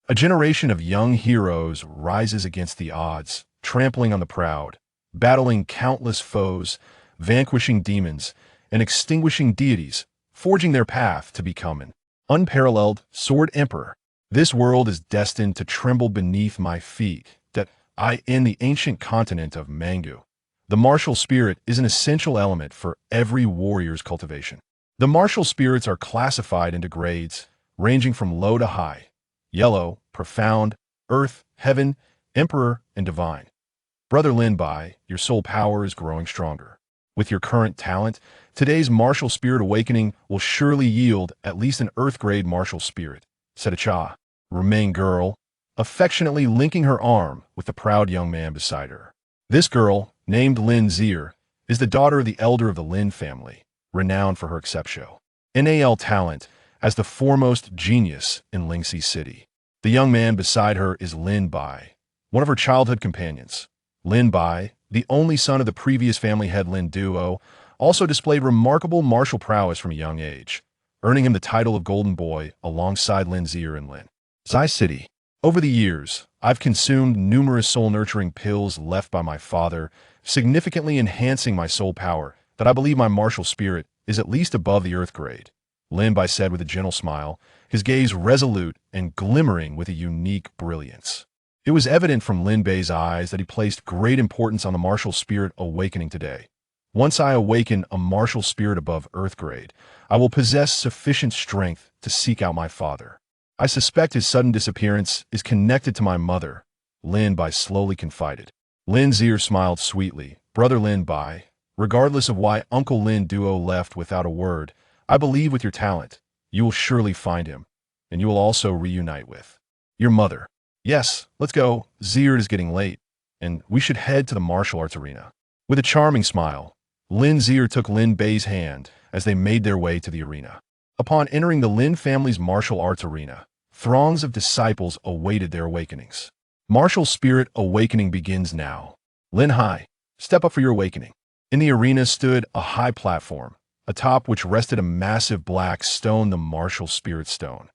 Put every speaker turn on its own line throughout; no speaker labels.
A generation of young heroes rises against the odds, trampling on the proud, battling countless foes, vanquishing demons, and extinguishing deities, forging their path to become an unparalleled sword emperor. This world is destined to tremble beneath my feet, that I in the ancient continent of Manga. The martial spirit is an essential element for every warrior's cultivation. The martial spirits are classified into grades, ranging from low to high: yellow, profound, earth, heaven, emperor, and divine. Brother Lin Bai, your soul power is growing stronger. With your current talent, today's martial spirit awakening will surely yield at least an earth-grade martial spirit, said a Cha, Remain girl, affectionately linking her arm with the proud young man beside her. This girl, named Lin Zier, is the daughter of the elder of the Lin family, renowned for her exceptional NAL talent as the foremost genius in Lingxi City. The young man beside her is Lin Bai, one of her childhood companions. Lin Bai, the only son of the previous family head Lin Duo, also displayed remarkable martial prowess from a young age, earning him the title of Golden Boy alongside Lin Zier and Lin Zai City. Over the years, I've consumed numerous soul-nurturing pills left by my father, significantly enhancing my soul power that I believe my martial spirit is at least above the earth grade, Lin Bai said with a gentle smile, his gaze resolute and glimmering with a unique brilliance. It was evident from Lin Bai's eyes that he placed great importance on the martial spirit awakening today. Once I awaken a martial spirit above earth grade, I will possess sufficient strength to seek out my father. I suspect his sudden disappearance is connected to my mother, Lin Bai slowly confided. Lin Zier smiled sweetly. Brother Lin Bai, regardless of why Uncle Lin Duo left without a word, I believe with your talent, you will surely find him, and you will also reunite with your mother. Yes, let's go. Zier is getting late, and we should head to the martial arts arena. With a charming smile, Lin Zier took Lin Bai's hand as they made their way to the arena. Upon entering the Lin family's martial arts arena, throngs of disciples awaited their awakenings. Martial spirit awakening begins now. Lin Hai, step up for your awakening. In the arena stood a high platform, atop which rested a massive black stone, the martial spirit stone.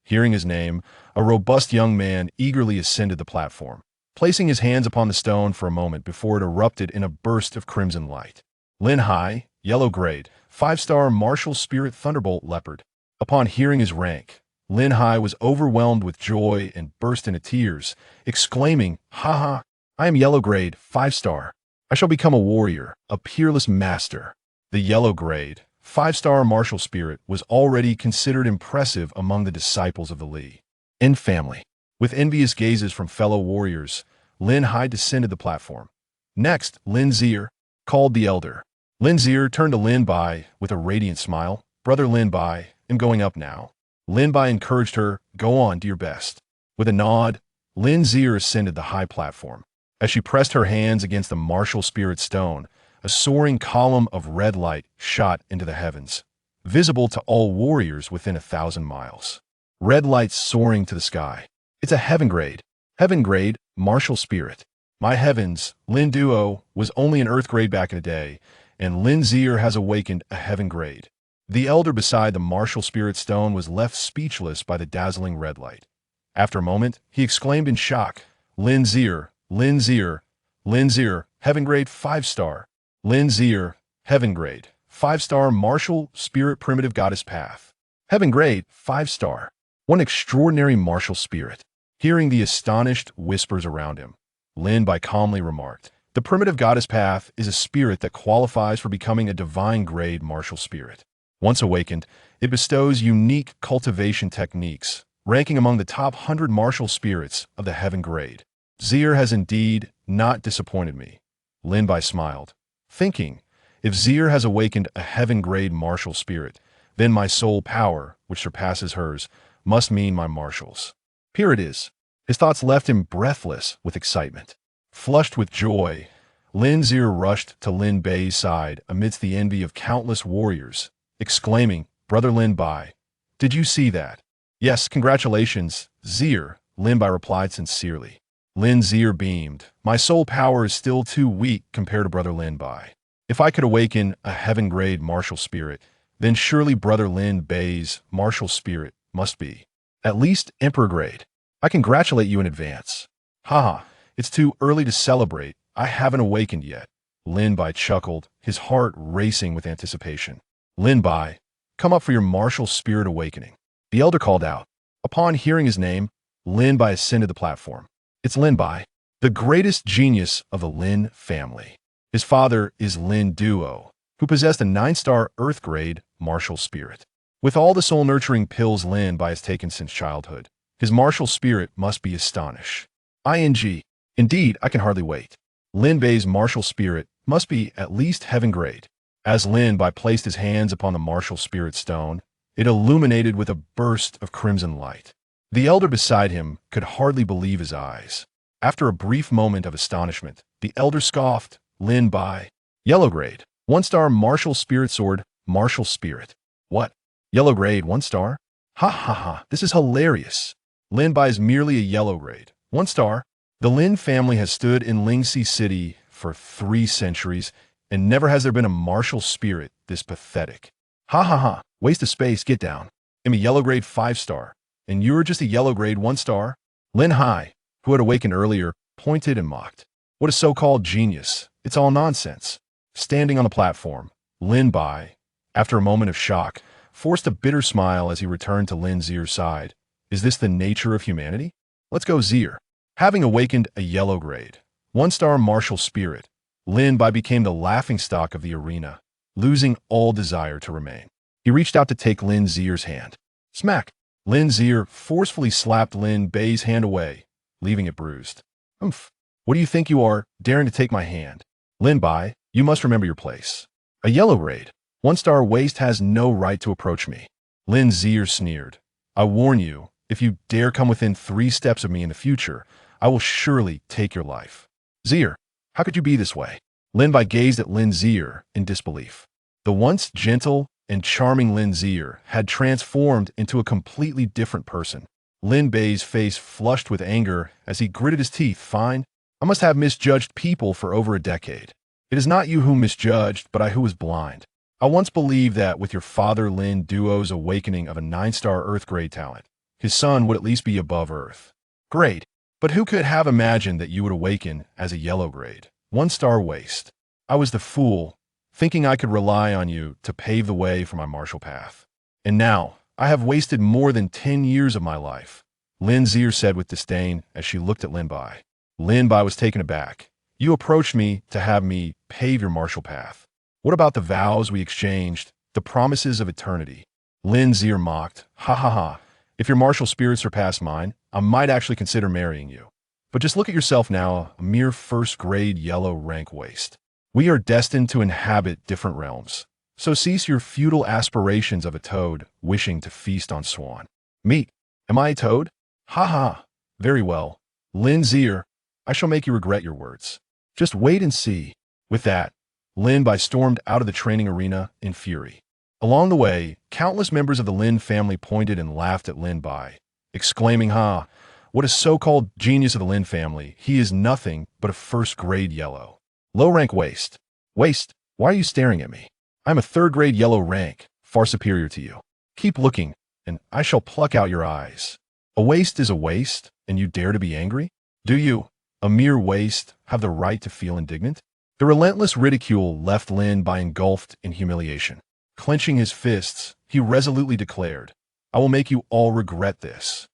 Hearing his name, a robust young man eagerly ascended the platform, placing his hands upon the stone for a moment before it erupted in a burst of crimson light. Lin Hai, yellow grade, 5-star martial spirit thunderbolt leopard. Upon hearing his rank, Lin Hai was overwhelmed with joy and burst into tears, exclaiming, "Haha, I am yellow grade, 5-star. I shall become a warrior, a peerless master." The yellow grade, 5-star martial spirit was already considered impressive among the disciples of the Li N family. With envious gazes from fellow warriors, Lin Hai descended the platform. Next, Lin Zier called the elder. Lin Zier turned to Lin Bai with a radiant smile. Brother Lin Bai, I'm going up now. Lin Bai encouraged her, go on, do your best. With a nod, Lin Zier ascended the high platform. As she pressed her hands against the martial spirit stone, a soaring column of red light shot into the heavens, visible to all warriors within 1,000 miles. Red lights soaring to the sky. It's a heaven grade martial spirit. My heavens, Lin Duo was only an earth grade back in the day, and Lin Zier has awakened a heaven grade. The elder beside the martial spirit stone was left speechless by the dazzling red light. After a moment, he exclaimed in shock, Lin Zier, Lin Zier, Lin Zier, heaven grade 5-star. Lin Zier, heaven grade, 5-star martial spirit primitive goddess path. Heaven grade, 5-star. One extraordinary martial spirit. Hearing the astonished whispers around him, Lin Bai calmly remarked, the primitive goddess path is a spirit that qualifies for becoming a divine grade martial spirit. Once awakened, it bestows unique cultivation techniques, ranking among the top 100 martial spirits of the heaven grade. Zier has indeed not disappointed me. Lin Bai smiled, thinking, if Zier has awakened a heaven grade martial spirit, then my soul power, which surpasses hers, must mean my martials. Here it is. His thoughts left him breathless with excitement. Flushed with joy, Lin Zier rushed to Lin Bai's side amidst the envy of countless warriors, exclaiming, Brother Lin Bai, did you see that? Yes, congratulations, Zier, Lin Bai replied sincerely. Lin Zier beamed. My soul power is still too weak compared to Brother Lin Bai. If I could awaken a heaven grade martial spirit, then surely Brother Lin Bai's martial spirit must be at least emperor grade. I congratulate you in advance. Haha, it's too early to celebrate. I haven't awakened yet. Lin Bai chuckled, his heart racing with anticipation. Lin Bai, come up for your martial spirit awakening. The elder called out. Upon hearing his name, Lin Bai ascended the platform. It's Lin Bai, the greatest genius of the Lin family. His father is Lin Duo, who possessed a 9-star Earth grade martial spirit. With all the soul-nurturing pills Lin Bai has taken since childhood, his martial spirit must be astonished. Indeed, I can hardly wait. Lin Bai's martial spirit must be at least heaven grade. As Lin Bai placed his hands upon the martial spirit stone, it illuminated with a burst of crimson light. The elder beside him could hardly believe his eyes. After a brief moment of astonishment, the elder scoffed, Lin Bai. Yellow grade, 1-star martial spirit sword, martial spirit. What? Yellow grade, 1-star? Ha ha ha, this is hilarious. Lin Bai is merely a yellow grade, 1-star. The Lin family has stood in Lingxi City for 3 centuries, and never has there been a martial spirit this pathetic. Ha ha ha, waste of space, get down. I'm a yellow grade 5-star, and you're just a yellow grade 1-star? Lin Hai, who had awakened earlier, pointed and mocked. What a so-called genius. It's all nonsense. Standing on the platform, Lin Bai, after a moment of shock, forced a bitter smile as he returned to Lin Zier's side. Is this the nature of humanity? Let's go, Zier. Having awakened a yellow grade, 1-star martial spirit, Lin Bai became the laughingstock of the arena, losing all desire to remain. He reached out to take Lin Zier's hand. Smack! Lin Zier forcefully slapped Lin Bai's hand away, leaving it bruised. Umph! What do you think you are, daring to take my hand? Lin Bai, you must remember your place. A yellow grade, 1-star waste has no right to approach me. Lin Zier sneered. I warn you, if you dare come within 3 steps of me in the future, I will surely take your life. Zier, how could you be this way? Lin Bai gazed at Lin Zier in disbelief. The once gentle and charming Lin Zier had transformed into a completely different person. Lin Bai's face flushed with anger as he gritted his teeth. Fine, I must have misjudged people for over a decade. It is not you who misjudged, but I who was blind. I once believed that with your father Lin Duo's awakening of a 9-star Earth grade talent, his son would at least be above Earth. Great. But who could have imagined that you would awaken as a yellow grade, 1-star waste? I was the fool, thinking I could rely on you to pave the way for my martial path. And now, I have wasted more than 10 years of my life, Lin Zier said with disdain as she looked at Lin Bai. Lin Bai was taken aback. You approached me to have me pave your martial path. What about the vows we exchanged, the promises of eternity? Lin Zier mocked. Ha ha ha. If your martial spirit surpassed mine, I might actually consider marrying you. But just look at yourself now, a mere 1st-grade yellow rank waste. We are destined to inhabit different realms. So cease your futile aspirations of a toad wishing to feast on swan. Meat. Am I a toad? Ha ha. Very well. Lin Zier, I shall make you regret your words. Just wait and see. With that, Lin Bai stormed out of the training arena in fury. Along the way, countless members of the Lin family pointed and laughed at Lin Bai, exclaiming, "Ha! What a so-called genius of the Lin family. He is nothing but a 1st-grade yellow. Low-rank waste. Waste, why are you staring at me? I'm a 3rd-grade yellow rank, far superior to you. Keep looking, and I shall pluck out your eyes. A waste is a waste, and you dare to be angry? Do you, a mere waste, have the right to feel indignant?" The relentless ridicule left Lin Bai engulfed in humiliation. Clenching his fists, he resolutely declared, I will make you all regret this.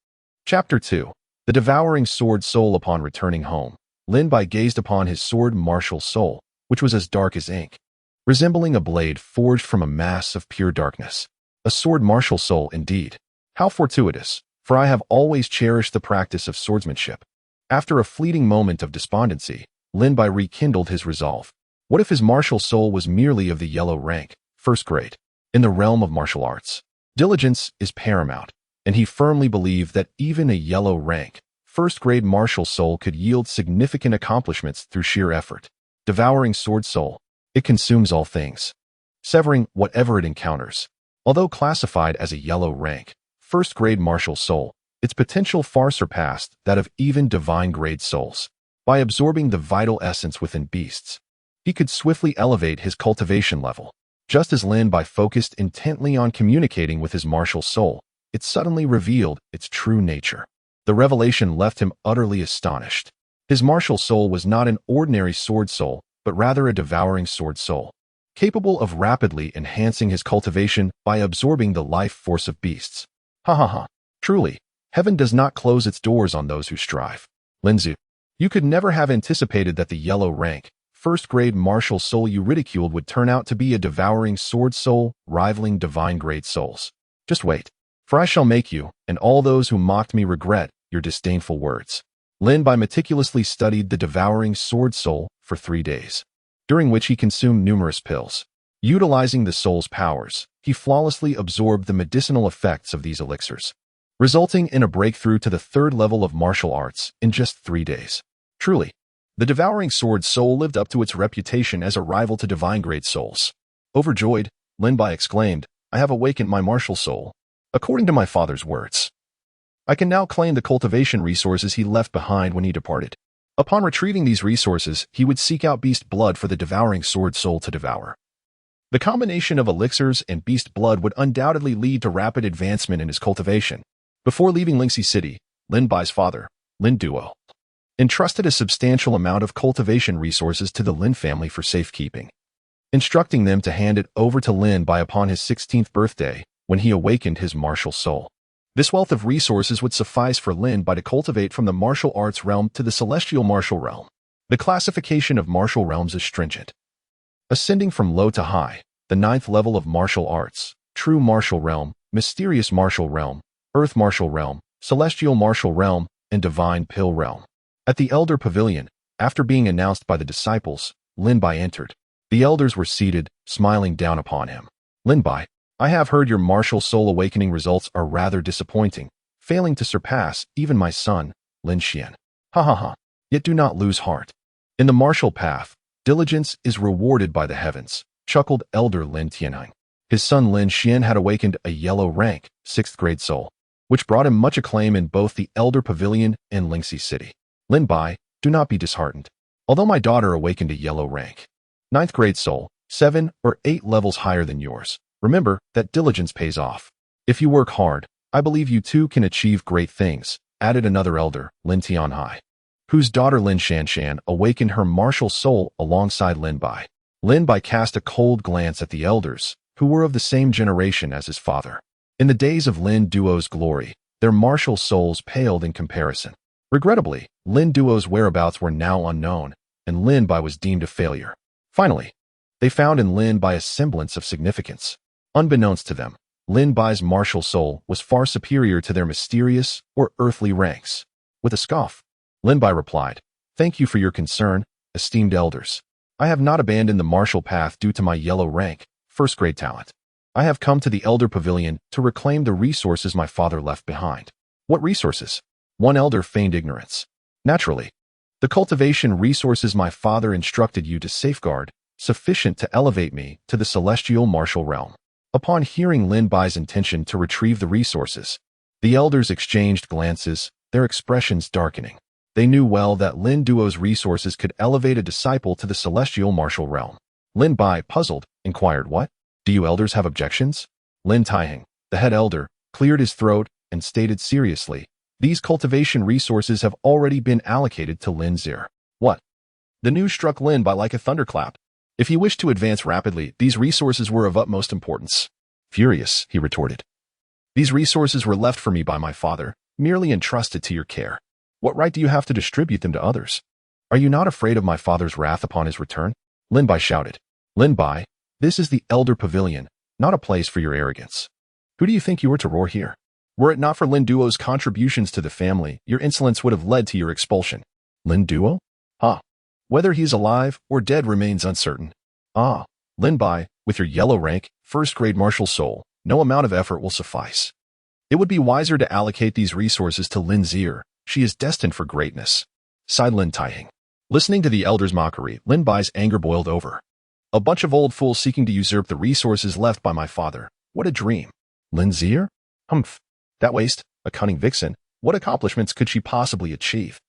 Chapter 2. The Devouring Sword Soul. Upon returning home, Lin Bai gazed upon his sword martial soul, which was as dark as ink, resembling a blade forged from a mass of pure darkness. A sword martial soul indeed. How fortuitous, for I have always cherished the practice of swordsmanship. After a fleeting moment of despondency, Lin Bai rekindled his resolve. What if his martial soul was merely of the yellow rank, 1st grade? In the realm of martial arts, diligence is paramount, and he firmly believed that even a yellow rank, 1st-grade martial soul could yield significant accomplishments through sheer effort. Devouring sword soul. It consumes all things, severing whatever it encounters. Although classified as a yellow rank, 1st-grade martial soul, its potential far surpassed that of even divine-grade souls. By absorbing the vital essence within beasts, he could swiftly elevate his cultivation level. Just as Lin Bai focused intently on communicating with his martial soul, it suddenly revealed its true nature. The revelation left him utterly astonished. His martial soul was not an ordinary sword soul, but rather a devouring sword soul, capable of rapidly enhancing his cultivation by absorbing the life force of beasts. Ha ha ha. Truly, heaven does not close its doors on those who strive. Linzu, you could never have anticipated that the yellow rank, first-grade martial soul you ridiculed would turn out to be a devouring sword soul, rivaling divine-grade souls. Just wait, for I shall make you, and all those who mocked me regret, your disdainful words. Lin Bai meticulously studied the devouring sword soul for 3 days, during which he consumed numerous pills. Utilizing the soul's powers, he flawlessly absorbed the medicinal effects of these elixirs, resulting in a breakthrough to the 3rd level of martial arts in just 3 days. Truly, the devouring sword soul lived up to its reputation as a rival to divine-grade souls. Overjoyed, Lin Bai exclaimed, I have awakened my martial soul, according to my father's words. I can now claim the cultivation resources he left behind when he departed. Upon retrieving these resources, he would seek out beast blood for the devouring sword soul to devour. The combination of elixirs and beast blood would undoubtedly lead to rapid advancement in his cultivation. Before leaving Lingxi City, Lin Bai's father, Lin Duo, entrusted a substantial amount of cultivation resources to the Lin family for safekeeping, instructing them to hand it over to Lin Bai upon his 16th birthday, when he awakened his martial soul. This wealth of resources would suffice for Lin Bai to cultivate from the martial arts realm to the celestial martial realm. The classification of martial realms is stringent, ascending from low to high: the 9th level of martial arts, true martial realm, mysterious martial realm, earth martial realm, celestial martial realm, and divine pill realm. At the Elder Pavilion, after being announced by the disciples, Lin Bai entered. The elders were seated, smiling down upon him. Lin Bai, I have heard your martial soul awakening results are rather disappointing, failing to surpass even my son, Lin Xian. Ha ha ha. Yet do not lose heart. In the martial path, diligence is rewarded by the heavens, chuckled Elder Lin Tianheng. His son Lin Xian had awakened a yellow rank, 6th grade soul, which brought him much acclaim in both the Elder Pavilion and Lingxi City. Lin Bai, do not be disheartened. Although my daughter awakened a yellow rank, 9th grade soul, 7 or 8 levels higher than yours, remember that diligence pays off. If you work hard, I believe you too can achieve great things, added another elder, Lin Tianhai, whose daughter Lin Shanshan awakened her martial soul alongside Lin Bai. Lin Bai cast a cold glance at the elders, who were of the same generation as his father. In the days of Lin Duo's glory, their martial souls paled in comparison. Regrettably, Lin Duo's whereabouts were now unknown, and Lin Bai was deemed a failure. Finally, they found in Lin Bai a semblance of significance. Unbeknownst to them, Lin Bai's martial soul was far superior to their mysterious or earthly ranks. With a scoff, Lin Bai replied, Thank you for your concern, esteemed elders. I have not abandoned the martial path due to my yellow rank, 1st grade talent. I have come to the Elder Pavilion to reclaim the resources my father left behind. What resources? One elder feigned ignorance. Naturally, the cultivation resources my father instructed you to safeguard, sufficient to elevate me to the celestial martial realm. Upon hearing Lin Bai's intention to retrieve the resources, the elders exchanged glances, their expressions darkening. They knew well that Lin Duo's resources could elevate a disciple to the celestial martial realm. Lin Bai, puzzled, inquired, What? Do you elders have objections? Lin Taiheng, the head elder, cleared his throat and stated seriously, These cultivation resources have already been allocated to Lin Zir. What? The news struck Lin Bai like a thunderclap. If he wished to advance rapidly, these resources were of utmost importance. Furious, he retorted. These resources were left for me by my father, merely entrusted to your care. What right do you have to distribute them to others? Are you not afraid of my father's wrath upon his return? Lin Bai shouted. Lin Bai, this is the Elder Pavilion, not a place for your arrogance. Who do you think you are to roar here? Were it not for Lin Duo's contributions to the family, your insolence would have led to your expulsion. Lin Duo? Ah. Whether he is alive or dead remains uncertain. Ah, Lin Bai, with your yellow rank, 1st grade martial soul, no amount of effort will suffice. It would be wiser to allocate these resources to Lin Zir. She is destined for greatness, sighed Lin Taiheng. Listening to the elder's mockery, Lin Bai's anger boiled over. A bunch of old fools seeking to usurp the resources left by my father. What a dream. Lin Zir? Humph. That waste, a cunning vixen. What accomplishments could she possibly achieve?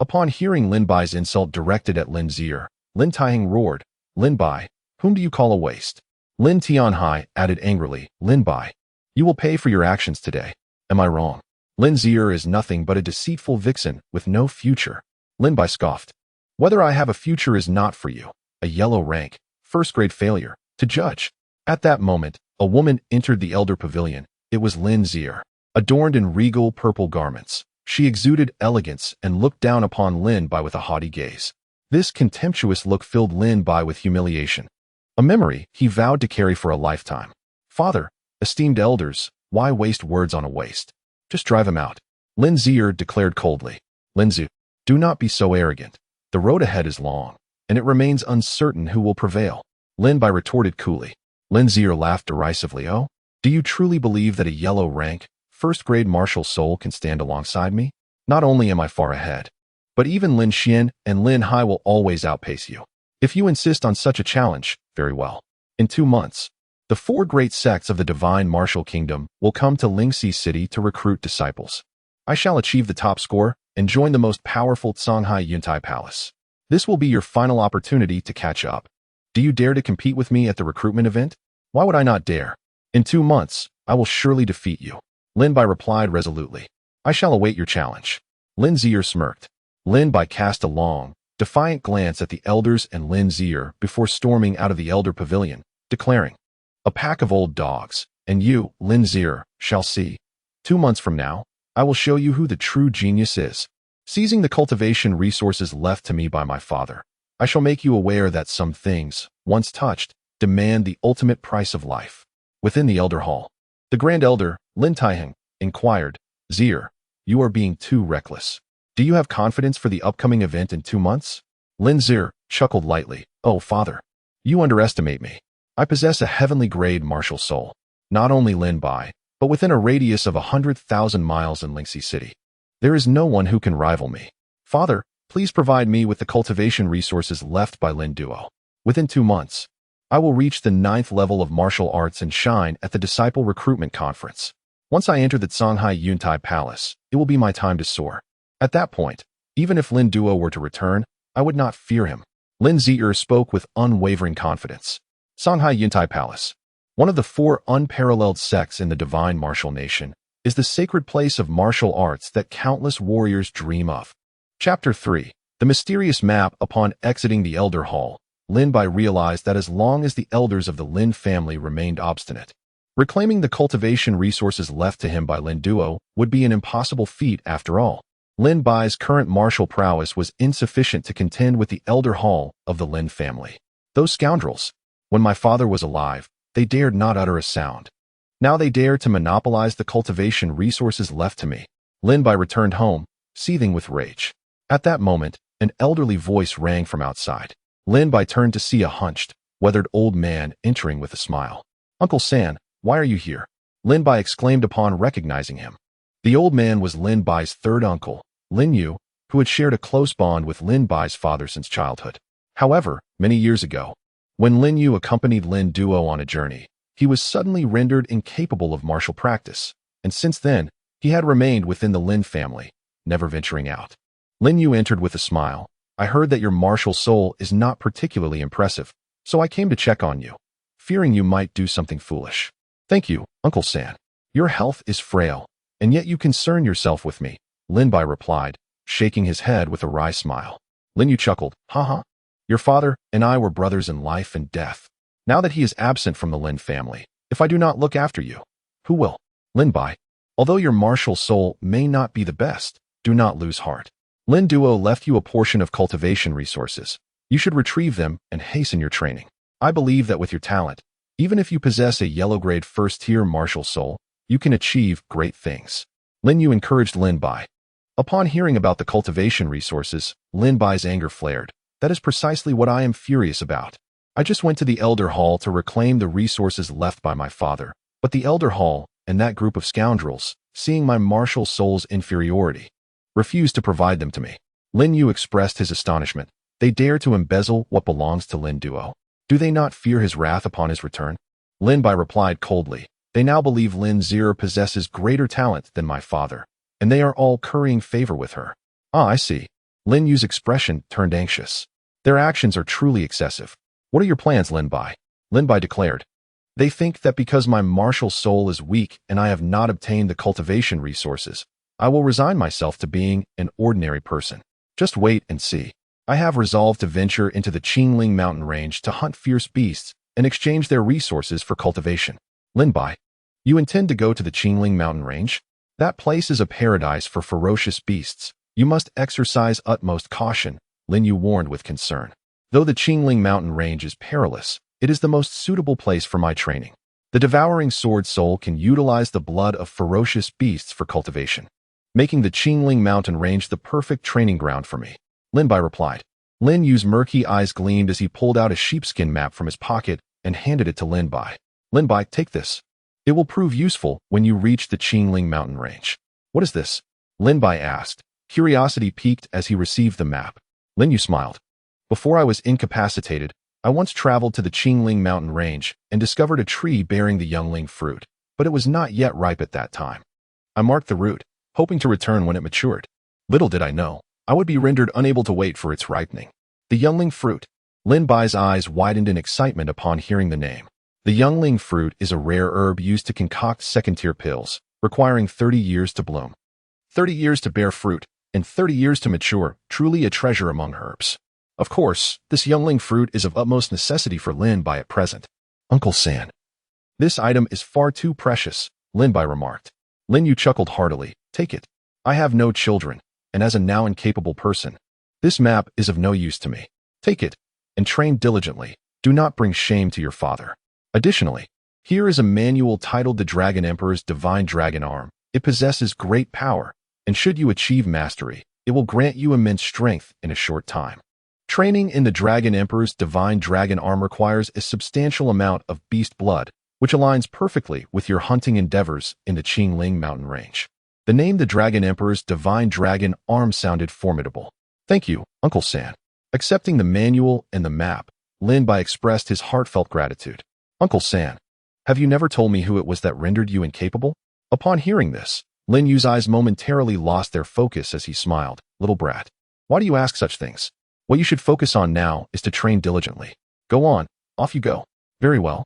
Upon hearing Lin Bai's insult directed at Lin Zir, Lin Taiheng roared, Lin Bai, whom do you call a waste? Lin Tianhai added angrily, Lin Bai, you will pay for your actions today. Am I wrong? Lin Zier is nothing but a deceitful vixen with no future. Lin Bai scoffed. Whether I have a future is not for you. A yellow rank, first-grade failure, to judge. At that moment, a woman entered the elder pavilion. It was Lin Zier. Adorned in regal purple garments, she exuded elegance and looked down upon Lin Bai with a haughty gaze. This contemptuous look filled Lin Bai with humiliation. A memory he vowed to carry for a lifetime. Father, esteemed elders, why waste words on a waste? Just drive him out. Lin Zier declared coldly. Lin Zier, do not be so arrogant. The road ahead is long, and it remains uncertain who will prevail. Lin Bai retorted coolly. Lin Zier laughed derisively. Oh, do you truly believe that a yellow rank, first-grade martial soul can stand alongside me? Not only am I far ahead, but even Lin Xian and Lin Hai will always outpace you. If you insist on such a challenge, very well. In 2 months, the 4 great sects of the Divine Martial Kingdom will come to Lingxi City to recruit disciples. I shall achieve the top score and join the most powerful Songhai Yuntai Palace. This will be your final opportunity to catch up. Do you dare to compete with me at the recruitment event? Why would I not dare? In 2 months, I will surely defeat you. Lin Bai replied resolutely. I shall await your challenge. Lin Zier smirked. Lin Bai cast a long, defiant glance at the elders and Lin Zier before storming out of the elder pavilion, declaring, a pack of old dogs, and you, Lin Zier, shall see. 2 months from now, I will show you who the true genius is. Seizing the cultivation resources left to me by my father, I shall make you aware that some things, once touched, demand the ultimate price of life. Within the elder hall, the grand elder, Lin Taiheng, inquired, Zier, you are being too reckless. Do you have confidence for the upcoming event in 2 months? Lin Zier chuckled lightly. Oh, father, you underestimate me. I possess a heavenly grade martial soul. Not only Lin Bai, but within a radius of 100,000 miles in Lingxi City. There is no one who can rival me. Father, please provide me with the cultivation resources left by Lin Duo. Within 2 months, I will reach the 9th level of martial arts and shine at the Disciple Recruitment Conference. Once I enter the Songhai Yuntai Palace, it will be my time to soar. At that point, even if Lin Duo were to return, I would not fear him. Lin Zier spoke with unwavering confidence. Songhai Yuntai Palace, one of the 4 unparalleled sects in the Divine Martial Nation, is the sacred place of martial arts that countless warriors dream of. Chapter 3. The Mysterious Map. Upon exiting the Elder Hall, Lin Bai realized that as long as the elders of the Lin family remained obstinate, reclaiming the cultivation resources left to him by Lin Duo would be an impossible feat after all. Lin Bai's current martial prowess was insufficient to contend with the Elder Hall of the Lin family. Those scoundrels! When my father was alive, they dared not utter a sound. Now they dare to monopolize the cultivation resources left to me. Lin Bai returned home, seething with rage. At that moment, an elderly voice rang from outside. Lin Bai turned to see a hunched, weathered old man entering with a smile. Uncle San, why are you here? Lin Bai exclaimed upon recognizing him. The old man was Lin Bai's third uncle, Lin Yu, who had shared a close bond with Lin Bai's father since childhood. However, many years ago, when Lin Yu accompanied Lin Duo on a journey, he was suddenly rendered incapable of martial practice, and since then, he had remained within the Lin family, never venturing out. Lin Yu entered with a smile. I heard that your martial soul is not particularly impressive, so I came to check on you, fearing you might do something foolish. Thank you, Uncle San. Your health is frail, and yet you concern yourself with me, Lin Bai replied, shaking his head with a wry smile. Lin Yu chuckled. Ha. Your father and I were brothers in life and death. Now that he is absent from the Lin family, if I do not look after you, who will? Lin Bai, although your martial soul may not be the best, do not lose heart. Lin Duo left you a portion of cultivation resources. You should retrieve them and hasten your training. I believe that with your talent, even if you possess a yellow-grade first-tier martial soul, you can achieve great things. Lin Yu encouraged Lin Bai. Upon hearing about the cultivation resources, Lin Bai's anger flared. That is precisely what I am furious about. I just went to the Elder Hall to reclaim the resources left by my father, but the Elder Hall and that group of scoundrels, seeing my martial soul's inferiority, refused to provide them to me. Lin Yu expressed his astonishment. They dare to embezzle what belongs to Lin Duo. Do they not fear his wrath upon his return? Lin Bai replied coldly. They now believe Lin Zier possesses greater talent than my father, and they are all currying favor with her. Ah, I see. Lin Yu's expression turned anxious. Their actions are truly excessive. What are your plans, Lin Bai? Lin Bai declared. They think that because my martial soul is weak and I have not obtained the cultivation resources, I will resign myself to being an ordinary person. Just wait and see. I have resolved to venture into the Qingling mountain range to hunt fierce beasts and exchange their resources for cultivation. Lin Bai, you intend to go to the Qingling mountain range? That place is a paradise for ferocious beasts. You must exercise utmost caution, Lin Yu warned with concern. Though the Qingling mountain range is perilous, it is the most suitable place for my training. The devouring sword soul can utilize the blood of ferocious beasts for cultivation, making the Qingling mountain range the perfect training ground for me. Lin Bai replied. Lin Yu's murky eyes gleamed as he pulled out a sheepskin map from his pocket and handed it to Lin Bai. Lin Bai, take this. It will prove useful when you reach the Qingling mountain range. What is this? Lin Bai asked, curiosity piqued as he received the map. Lin Yu smiled. Before I was incapacitated, I once traveled to the Qingling mountain range and discovered a tree bearing the youngling fruit, but it was not yet ripe at that time. I marked the root, hoping to return when it matured. Little did I know, I would be rendered unable to wait for its ripening. The youngling fruit. Lin Bai's eyes widened in excitement upon hearing the name. The youngling fruit is a rare herb used to concoct second-tier pills, requiring 30 years to bloom, 30 years to bear fruit, and 30 years to mature, truly a treasure among herbs. Of course, this youngling fruit is of utmost necessity for Lin Bai at present. Uncle San. This item is far too precious, Lin Bai remarked. Lin Yu chuckled heartily. Take it. I have no children, and as a now incapable person, this map is of no use to me. Take it, and train diligently. Do not bring shame to your father. Additionally, here is a manual titled The Dragon Emperor's Divine Dragon Arm. It possesses great power, and should you achieve mastery, it will grant you immense strength in a short time. Training in the Dragon Emperor's Divine Dragon Arm requires a substantial amount of beast blood, which aligns perfectly with your hunting endeavors in the Qingling mountain range. The name the Dragon Emperor's Divine Dragon Arm sounded formidable. Thank you, Uncle San. Accepting the manual and the map, Lin Bai expressed his heartfelt gratitude. Uncle San, have you never told me who it was that rendered you incapable? Upon hearing this, Lin Yu's eyes momentarily lost their focus as he smiled. Little brat, why do you ask such things? What you should focus on now is to train diligently. Go on, off you go. Very well.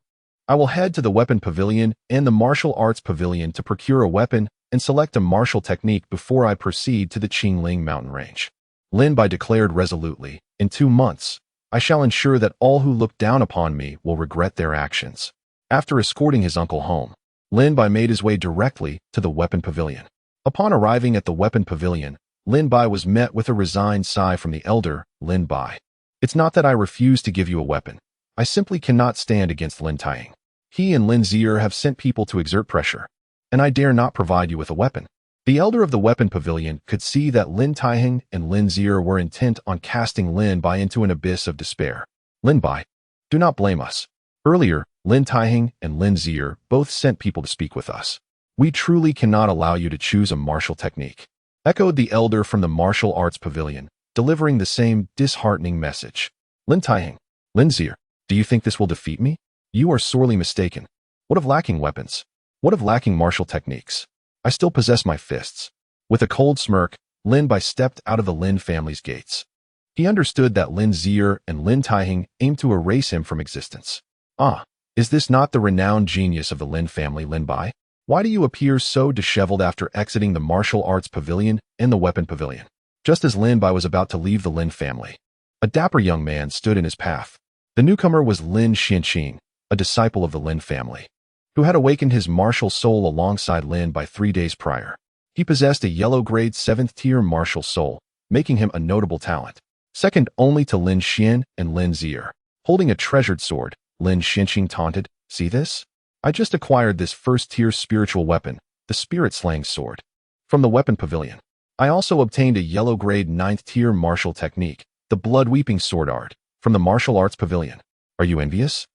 I will head to the weapon pavilion and the martial arts pavilion to procure a weapon and select a martial technique before I proceed to the Qingling mountain range. Lin Bai declared resolutely, in 2 months, I shall ensure that all who look down upon me will regret their actions. After escorting his uncle home, Lin Bai made his way directly to the weapon pavilion. Upon arriving at the weapon pavilion, Lin Bai was met with a resigned sigh from the elder, Lin Bai. It's not that I refuse to give you a weapon. I simply cannot stand against Lin Taiying. He and Lin Zier have sent people to exert pressure, and I dare not provide you with a weapon. The elder of the weapon pavilion could see that Lin Taiying and Lin Zier were intent on casting Lin Bai into an abyss of despair. Lin Bai, do not blame us. Earlier, Lin Taiying and Lin Zier both sent people to speak with us. We truly cannot allow you to choose a martial technique, echoed the elder from the martial arts pavilion, delivering the same disheartening message. Lin Taiying, Lin Zier, do you think this will defeat me? You are sorely mistaken. What of lacking weapons? What of lacking martial techniques? I still possess my fists. With a cold smirk, Lin Bai stepped out of the Lin family's gates. He understood that Lin Zier and Lin Taiying aimed to erase him from existence. Ah, is this not the renowned genius of the Lin family, Lin Bai? Why do you appear so disheveled after exiting the martial arts pavilion and the weapon pavilion? Just as Lin Bai was about to leave the Lin family, a dapper young man stood in his path. The newcomer was Lin Xianqing, a disciple of the Lin family, who had awakened his martial soul alongside Lin Bai 3 days prior. He possessed a yellow grade 7th tier martial soul, making him a notable talent, second only to Lin Xian and Lin Zier. Holding a treasured sword, Lin Xianqing taunted, "See this? I just acquired this 1st tier spiritual weapon, the Spirit Slaying Sword, from the weapon pavilion. I also obtained a yellow grade 9th tier martial technique, the Blood Weeping Sword Art, from the martial arts pavilion. Are you envious?"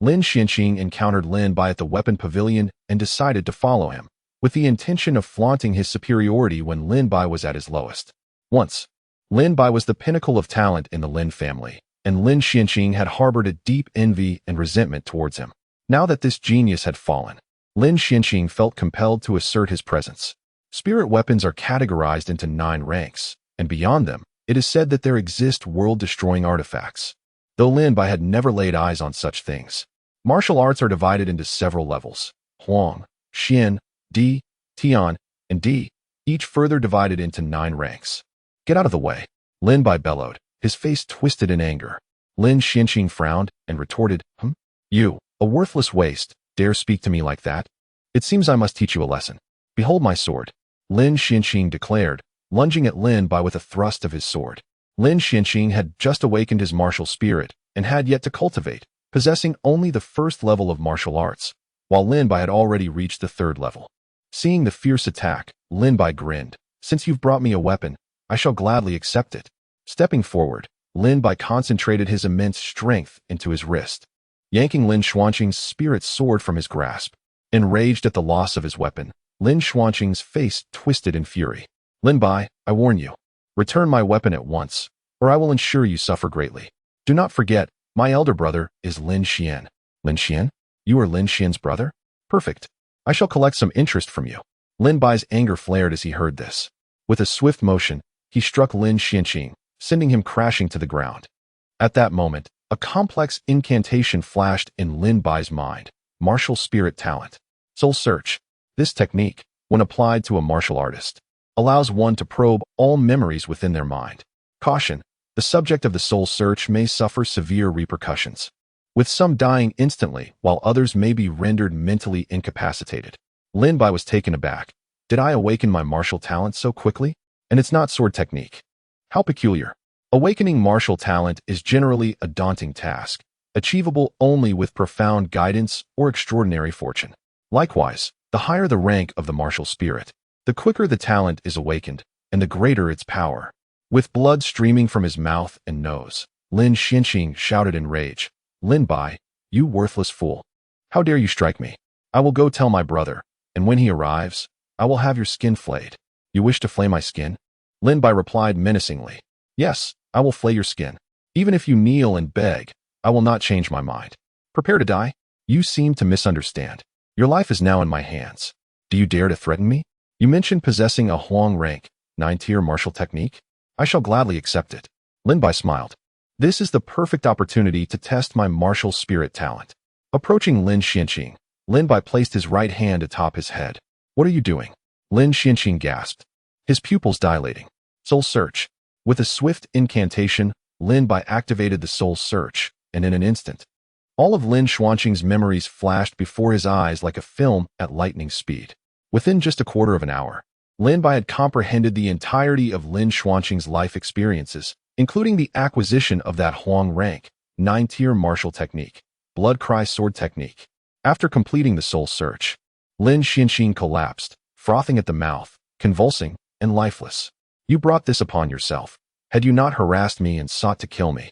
Lin Xianqing encountered Lin Bai at the weapon pavilion and decided to follow him, with the intention of flaunting his superiority when Lin Bai was at his lowest. Once, Lin Bai was the pinnacle of talent in the Lin family, and Lin Xianqing had harbored a deep envy and resentment towards him. Now that this genius had fallen, Lin Xianqing felt compelled to assert his presence. Spirit weapons are categorized into 9 ranks, and beyond them, it is said that there exist world-destroying artifacts. Though Lin Bai had never laid eyes on such things, martial arts are divided into several levels: Huang, Xian, Di, Tian, and Di. each further divided into 9 ranks. Get out of the way, Lin Bai bellowed, his face twisted in anger. Lin Xianqing frowned and retorted, You, a worthless waste, dare speak to me like that? It seems I must teach you a lesson. Behold my sword, Lin Xianqing declared, lunging at Lin Bai with a thrust of his sword. Lin Xianqing had just awakened his martial spirit and had yet to cultivate, possessing only the first level of martial arts, while Lin Bai had already reached the 3rd level. Seeing the fierce attack, Lin Bai grinned. Since you've brought me a weapon, I shall gladly accept it. Stepping forward, Lin Bai concentrated his immense strength into his wrist, yanking Lin Xuanqing's spirit sword from his grasp. Enraged at the loss of his weapon, Lin Xuanqing's face twisted in fury. Lin Bai, I warn you. Return my weapon at once, or I will ensure you suffer greatly. Do not forget, my elder brother is Lin Xian. Lin Xian? You are Lin Xian's brother? Perfect. I shall collect some interest from you. Lin Bai's anger flared as he heard this. With a swift motion, he struck Lin Xianqing, sending him crashing to the ground. At that moment, a complex incantation flashed in Lin Bai's mind. Martial spirit talent. Soul search. This technique, when applied to a martial artist, allows one to probe all memories within their mind. Caution. The subject of the soul search may suffer severe repercussions, with some dying instantly while others may be rendered mentally incapacitated. Lin Bai was taken aback. Did I awaken my martial talent so quickly? And it's not sword technique. How peculiar. Awakening martial talent is generally a daunting task, achievable only with profound guidance or extraordinary fortune. Likewise, the higher the rank of the martial spirit, the quicker the talent is awakened, and the greater its power. With blood streaming from his mouth and nose, Lin Xianqing shouted in rage, Lin Bai, you worthless fool. How dare you strike me? I will go tell my brother, and when he arrives, I will have your skin flayed. You wish to flay my skin? Lin Bai replied menacingly. Yes, I will flay your skin. Even if you kneel and beg, I will not change my mind. Prepare to die? You seem to misunderstand. Your life is now in my hands. Do you dare to threaten me? You mentioned possessing a Huang rank, 9-tier martial technique? I shall gladly accept it. Lin Bai smiled. This is the perfect opportunity to test my martial spirit talent. Approaching Lin Xianqing, Lin Bai placed his right hand atop his head. What are you doing? Lin Xianqing gasped, his pupils dilating. Soul search. With a swift incantation, Lin Bai activated the soul search, and in an instant, all of Lin Xuanqing's memories flashed before his eyes like a film at lightning speed. Within just a quarter of an hour, Lin Bai had comprehended the entirety of Lin Xuanqing's life experiences, including the acquisition of that Huang rank, 9-tier martial technique, blood cry sword technique. After completing the soul search, Lin Xianqing collapsed, frothing at the mouth, convulsing, and lifeless. You brought this upon yourself. Had you not harassed me and sought to kill me,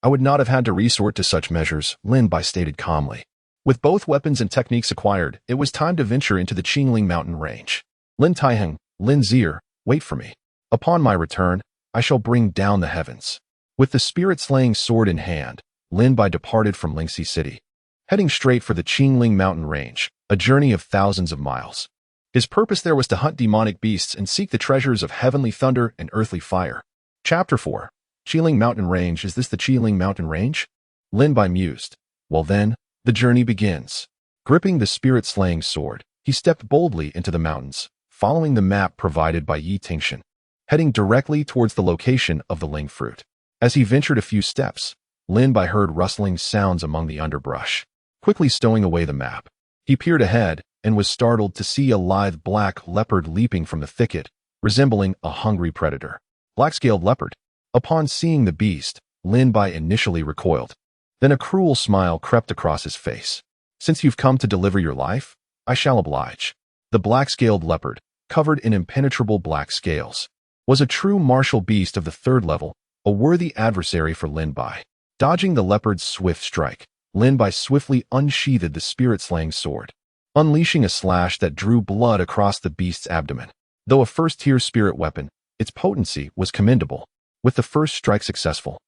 I would not have had to resort to such measures, Lin Bai stated calmly. With both weapons and techniques acquired, it was time to venture into the Qingling mountain range. Lin Taiheng, Lin Zier, wait for me. Upon my return, I shall bring down the heavens. With the spirit-slaying sword in hand, Lin Bai departed from Lingxi City, heading straight for the Qingling mountain range, a journey of thousands of miles. His purpose there was to hunt demonic beasts and seek the treasures of heavenly thunder and earthly fire. Chapter 4. Qingling Mountain Range. Is this the Qingling Mountain Range? Lin Bai mused. Well then, the journey begins. Gripping the spirit-slaying sword, he stepped boldly into the mountains, following the map provided by Yi Tingshan, heading directly towards the location of the Ling fruit. As he ventured a few steps, Lin Bai heard rustling sounds among the underbrush. Quickly stowing away the map, he peered ahead and was startled to see a lithe black leopard leaping from the thicket, resembling a hungry predator. Black-scaled leopard. Upon seeing the beast, Lin Bai initially recoiled. Then a cruel smile crept across his face. Since you've come to deliver your life, I shall oblige. The black-scaled leopard, covered in impenetrable black scales, was a true martial beast of the 3rd level, a worthy adversary for Lin Bai. Dodging the leopard's swift strike, Lin Bai swiftly unsheathed the spirit-slaying sword, unleashing a slash that drew blood across the beast's abdomen. Though a first-tier spirit weapon, its potency was commendable. With the first strike successful,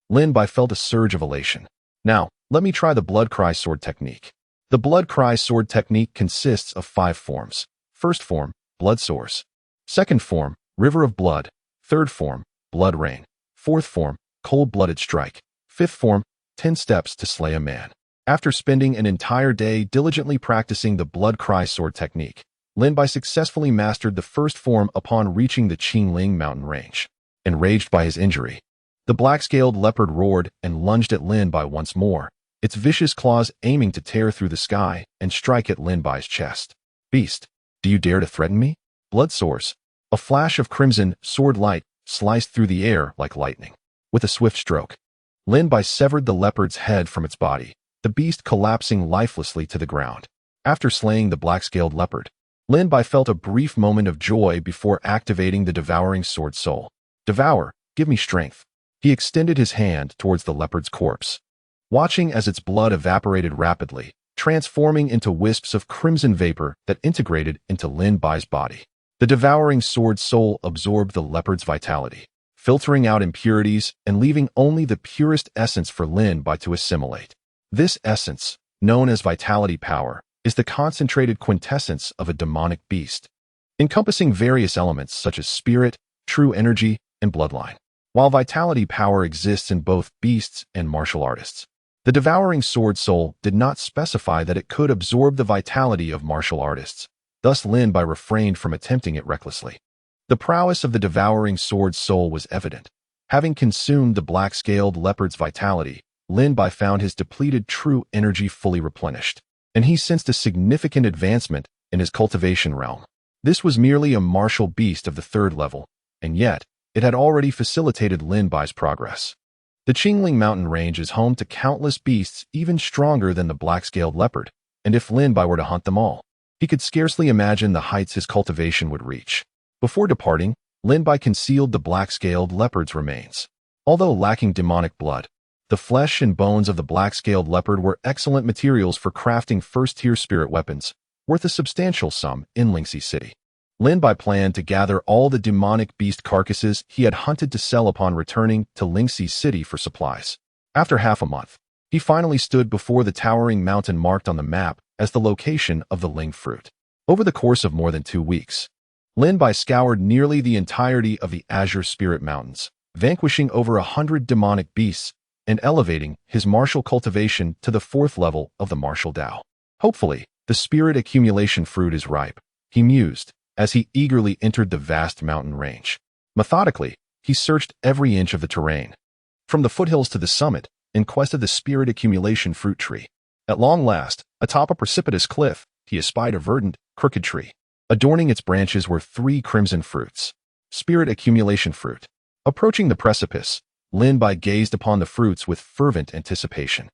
Lin Bai felt a surge of elation. Now, let me try the blood cry sword technique. The blood cry sword technique consists of 5 forms. First form, blood source. Second form, river of blood. Third form, blood rain. Fourth form, cold-blooded strike. Fifth form, 10 steps to slay a man. After spending an entire day diligently practicing the blood cry sword technique, Lin Bai successfully mastered the first form upon reaching the Qingling mountain range. Enraged by his injury, the black-scaled leopard roared and lunged at Lin Bai once more, its vicious claws aiming to tear through the sky and strike at Lin Bai's chest. "Beast, do you dare to threaten me?" Blood soars. A flash of crimson sword light sliced through the air like lightning. With a swift stroke, Lin Bai severed the leopard's head from its body, the beast collapsing lifelessly to the ground. After slaying the black-scaled leopard, Lin Bai felt a brief moment of joy before activating the devouring sword soul. "Devour, give me strength." He extended his hand towards the leopard's corpse, watching as its blood evaporated rapidly, transforming into wisps of crimson vapor that integrated into Lin Bai's body. The devouring sword soul absorbed the leopard's vitality, filtering out impurities and leaving only the purest essence for Lin Bai to assimilate. This essence, known as vitality power, is the concentrated quintessence of a demonic beast, encompassing various elements such as spirit, true energy, and bloodline. While vitality power exists in both beasts and martial artists, the devouring sword soul did not specify that it could absorb the vitality of martial artists. Thus, Lin Bai refrained from attempting it recklessly. The prowess of the devouring sword soul was evident. Having consumed the black-scaled leopard's vitality, Lin Bai found his depleted true energy fully replenished, and he sensed a significant advancement in his cultivation realm. This was merely a martial beast of the 3rd level, and yet it had already facilitated Lin Bai's progress. The Qingling mountain range is home to countless beasts even stronger than the black-scaled leopard, and if Lin Bai were to hunt them all, he could scarcely imagine the heights his cultivation would reach. Before departing, Lin Bai concealed the black-scaled leopard's remains. Although lacking demonic blood, the flesh and bones of the black-scaled leopard were excellent materials for crafting first-tier spirit weapons, worth a substantial sum in Lingxi City. Lin Bai planned to gather all the demonic beast carcasses he had hunted to sell upon returning to Lingxi City for supplies. After half a month, he finally stood before the towering mountain marked on the map as the location of the Ling fruit. Over the course of more than 2 weeks, Lin Bai scoured nearly the entirety of the Azure Spirit Mountains, vanquishing over 100 demonic beasts and elevating his martial cultivation to the 4th level of the martial Dao. Hopefully, the spirit accumulation fruit is ripe, he mused, as he eagerly entered the vast mountain range. Methodically, he searched every inch of the terrain, from the foothills to the summit, in quest of the spirit accumulation fruit tree. At long last, atop a precipitous cliff, he espied a verdant, crooked tree. Adorning its branches were 3 crimson fruits. Spirit accumulation fruit. Approaching the precipice, Lin Bai gazed upon the fruits with fervent anticipation.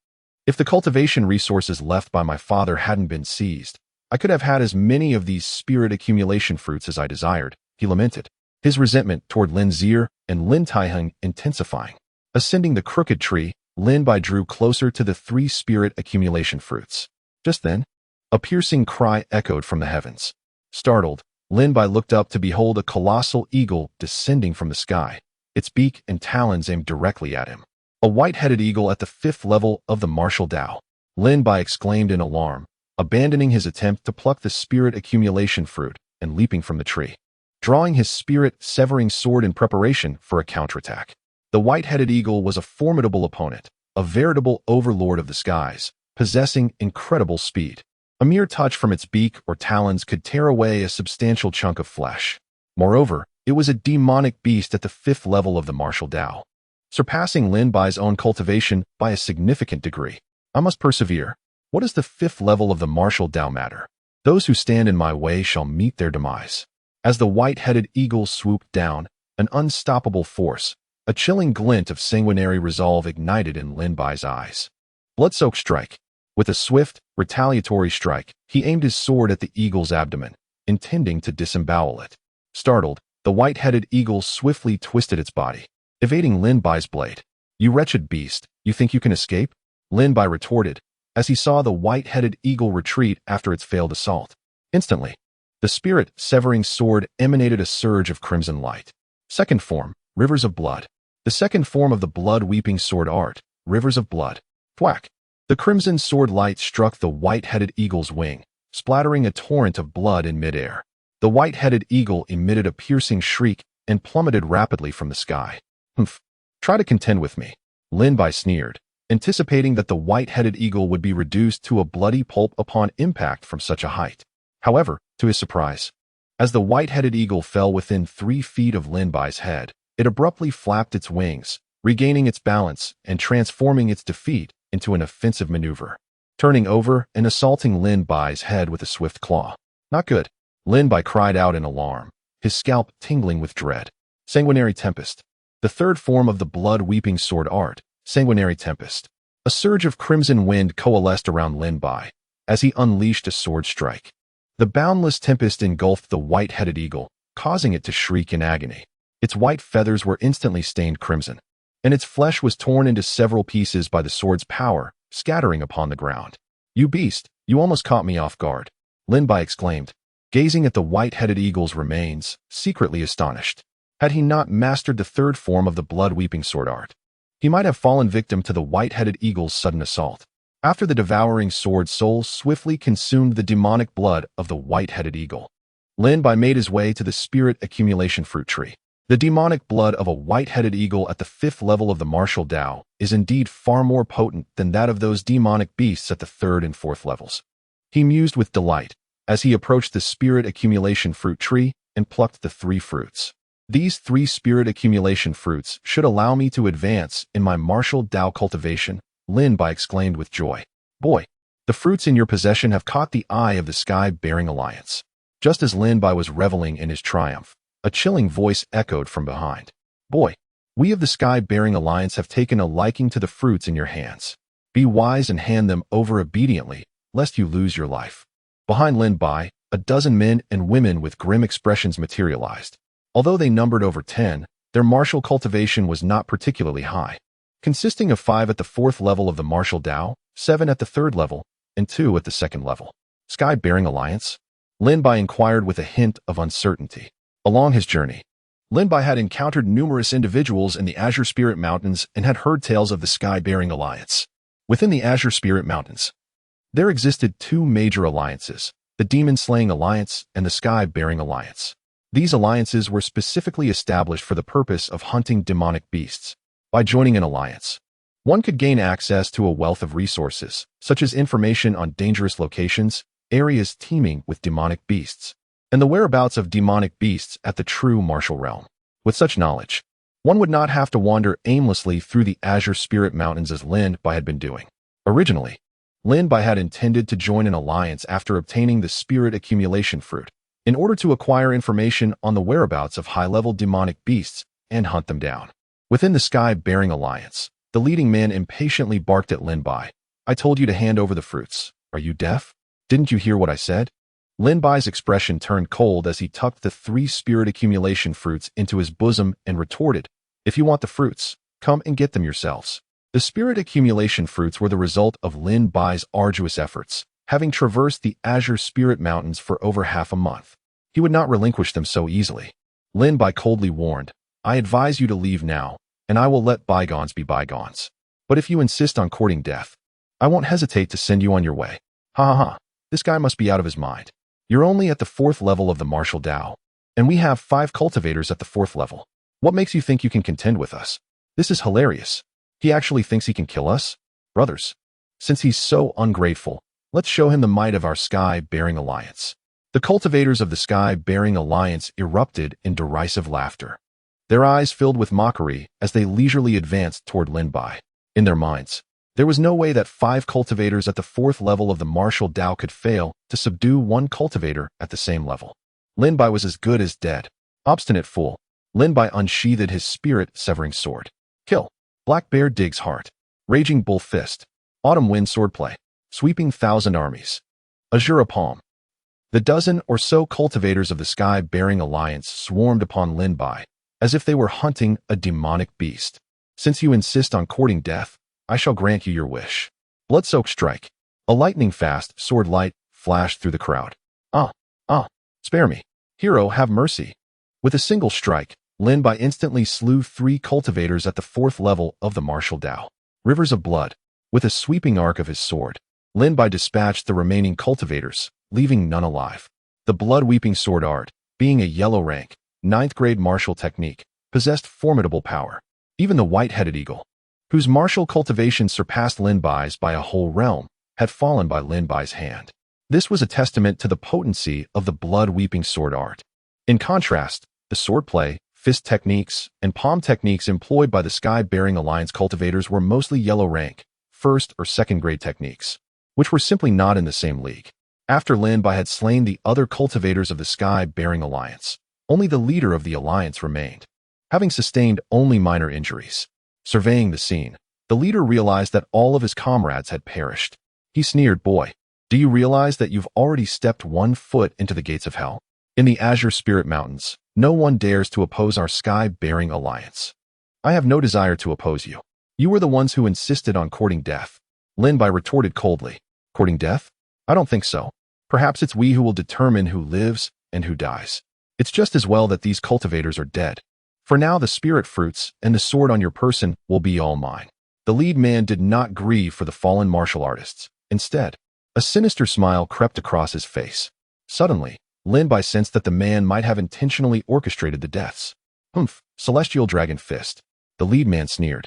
If the cultivation resources left by my father hadn't been seized, I could have had as many of these spirit accumulation fruits as I desired, he lamented, his resentment toward Lin Zier and Lin Taiheng intensifying. Ascending the crooked tree, Lin Bai drew closer to the 3 spirit accumulation fruits. Just then, a piercing cry echoed from the heavens. Startled, Lin Bai looked up to behold a colossal eagle descending from the sky, its beak and talons aimed directly at him. A white-headed eagle at the 5th level of the martial Dao. Lin Bai exclaimed in alarm, abandoning his attempt to pluck the spirit accumulation fruit and leaping from the tree, drawing his spirit-severing sword in preparation for a counterattack. The white-headed eagle was a formidable opponent, a veritable overlord of the skies, possessing incredible speed. A mere touch from its beak or talons could tear away a substantial chunk of flesh. Moreover, it was a demonic beast at the 5th level of the martial Dao, surpassing Lin Bai's own cultivation by a significant degree. I must persevere. What does the 5th level of the martial Dao matter? Those who stand in my way shall meet their demise. As the white-headed eagle swooped down, an unstoppable force, a chilling glint of sanguinary resolve ignited in Lin Bai's eyes. Blood-soaked strike. With a swift, retaliatory strike, he aimed his sword at the eagle's abdomen, intending to disembowel it. Startled, the white-headed eagle swiftly twisted its body, evading Lin Bai's blade. "You wretched beast, you think you can escape?" Lin Bai retorted, as he saw the white-headed eagle retreat after its failed assault. Instantly, the spirit-severing sword emanated a surge of crimson light. Second form, rivers of blood. The second form of the blood-weeping sword art, rivers of blood. Thwack! The crimson sword light struck the white-headed eagle's wing, splattering a torrent of blood in midair. The white-headed eagle emitted a piercing shriek and plummeted rapidly from the sky. "Humph! Try to contend with me," Lin Bai sneered, anticipating that the white-headed eagle would be reduced to a bloody pulp upon impact from such a height. However, to his surprise, as the white-headed eagle fell within 3 feet of Lin Bai's head, it abruptly flapped its wings, regaining its balance and transforming its defeat into an offensive maneuver, turning over and assaulting Lin Bai's head with a swift claw. Not good. Lin Bai cried out in alarm, his scalp tingling with dread. Sanguinary Tempest. The third form of the blood-weeping sword art, Sanguinary Tempest. A surge of crimson wind coalesced around Lin Bai as he unleashed a sword strike. The boundless tempest engulfed the white-headed eagle, causing it to shriek in agony. Its white feathers were instantly stained crimson, and its flesh was torn into several pieces by the sword's power, scattering upon the ground. "You beast, you almost caught me off guard," Lin Bai exclaimed, gazing at the white-headed eagle's remains, secretly astonished. Had he not mastered the third form of the blood-weeping sword art, he might have fallen victim to the white-headed eagle's sudden assault. After the devouring sword soul swiftly consumed the demonic blood of the white-headed eagle, Lin Bai made his way to the spirit accumulation fruit tree. The demonic blood of a white-headed eagle at the 5th level of the martial Tao is indeed far more potent than that of those demonic beasts at the 3rd and 4th levels. He mused with delight as he approached the spirit accumulation fruit tree and plucked the 3 fruits. These 3 spirit accumulation fruits should allow me to advance in my martial Tao cultivation, Lin Bai exclaimed with joy. "Boy, the fruits in your possession have caught the eye of the Sky-Bearing Alliance." Just as Lin Bai was reveling in his triumph, a chilling voice echoed from behind. "Boy, we of the Sky-Bearing Alliance have taken a liking to the fruits in your hands. Be wise and hand them over obediently, lest you lose your life." Behind Lin Bai, a dozen men and women with grim expressions materialized. Although they numbered over 10, their martial cultivation was not particularly high, consisting of 5 at the 4th level of the martial Tao, 7 at the 3rd level, and 2 at the 2nd level. "Sky-Bearing Alliance?" Lin Bai inquired with a hint of uncertainty. Along his journey, Lin Bai had encountered numerous individuals in the Azure Spirit Mountains and had heard tales of the Sky-Bearing Alliance. Within the Azure Spirit Mountains, there existed 2 major alliances, the Demon-Slaying Alliance and the Sky-Bearing Alliance. These alliances were specifically established for the purpose of hunting demonic beasts. By joining an alliance, one could gain access to a wealth of resources, such as information on dangerous locations, areas teeming with demonic beasts, and the whereabouts of demonic beasts at the true martial realm. With such knowledge, one would not have to wander aimlessly through the Azure Spirit Mountains as Lin Bai had been doing. Originally, Lin Bai had intended to join an alliance after obtaining the Spirit Accumulation Fruit, in order to acquire information on the whereabouts of high-level demonic beasts and hunt them down. Within the Sky-Bearing Alliance, the leading man impatiently barked at Lin Bai. "I told you to hand over the fruits. Are you deaf? Didn't you hear what I said?" Lin Bai's expression turned cold as he tucked the 3 spirit accumulation fruits into his bosom and retorted, "If you want the fruits, come and get them yourselves." The spirit accumulation fruits were the result of Lin Bai's arduous efforts, having traversed the Azure Spirit Mountains for over half a month. He would not relinquish them so easily. Lin Bai coldly warned, "I advise you to leave now, and I will let bygones be bygones. But if you insist on courting death, I won't hesitate to send you on your way." "Ha ha ha, this guy must be out of his mind. You're only at the 4th level of the martial Tao, and we have 5 cultivators at the 4th level. What makes you think you can contend with us? This is hilarious. He actually thinks he can kill us? Brothers, since he's so ungrateful, let's show him the might of our Sky-Bearing Alliance." The cultivators of the Sky-Bearing Alliance erupted in derisive laughter. Their eyes filled with mockery as they leisurely advanced toward Lin Bai. In their minds, there was no way that 5 cultivators at the 4th level of the martial Tao could fail to subdue 1 cultivator at the same level. Lin Bai was as good as dead. Obstinate fool. Lin Bai unsheathed his spirit-severing sword. Kill. Black Bear Dig's Heart. Raging Bull Fist. Autumn Wind Swordplay. Sweeping Thousand Armies. Azura Palm. The dozen or so cultivators of the Sky-Bearing Alliance swarmed upon Lin Bai, as if they were hunting a demonic beast. "Since you insist on courting death, I shall grant you your wish." Blood-soaked strike. A lightning-fast sword light flashed through the crowd. Spare me. Hero, have mercy." With a single strike, Lin Bai instantly slew 3 cultivators at the 4th level of the martial Tao. Rivers of blood. With a sweeping arc of his sword, Lin Bai dispatched the remaining cultivators, leaving none alive. The blood-weeping sword art, being a yellow rank, 9th grade martial technique, possessed formidable power. Even the white-headed eagle, whose martial cultivation surpassed Lin Bai's by a whole realm, had fallen by Lin Bai's hand. This was a testament to the potency of the blood-weeping sword art. In contrast, the swordplay, fist techniques, and palm techniques employed by the Sky-Bearing Alliance cultivators were mostly yellow rank, first or second grade techniques, which were simply not in the same league. After Lin Bai had slain the other cultivators of the Sky-Bearing Alliance, only the leader of the alliance remained, having sustained only minor injuries. Surveying the scene, the leader realized that all of his comrades had perished. He sneered, "Boy, do you realize that you've already stepped 1 foot into the gates of hell? In the Azure Spirit Mountains, no one dares to oppose our Sky-Bearing Alliance. I have no desire to oppose you. You were the ones who insisted on courting death." Lin Bai retorted coldly, "Courting death? I don't think so. Perhaps it's we who will determine who lives and who dies. It's just as well that these cultivators are dead. For now, the spirit fruits and the sword on your person will be all mine." The lead man did not grieve for the fallen martial artists. Instead, a sinister smile crept across his face. Suddenly, Lin Bai sensed that the man might have intentionally orchestrated the deaths. "Humph, celestial dragon fist," the lead man sneered,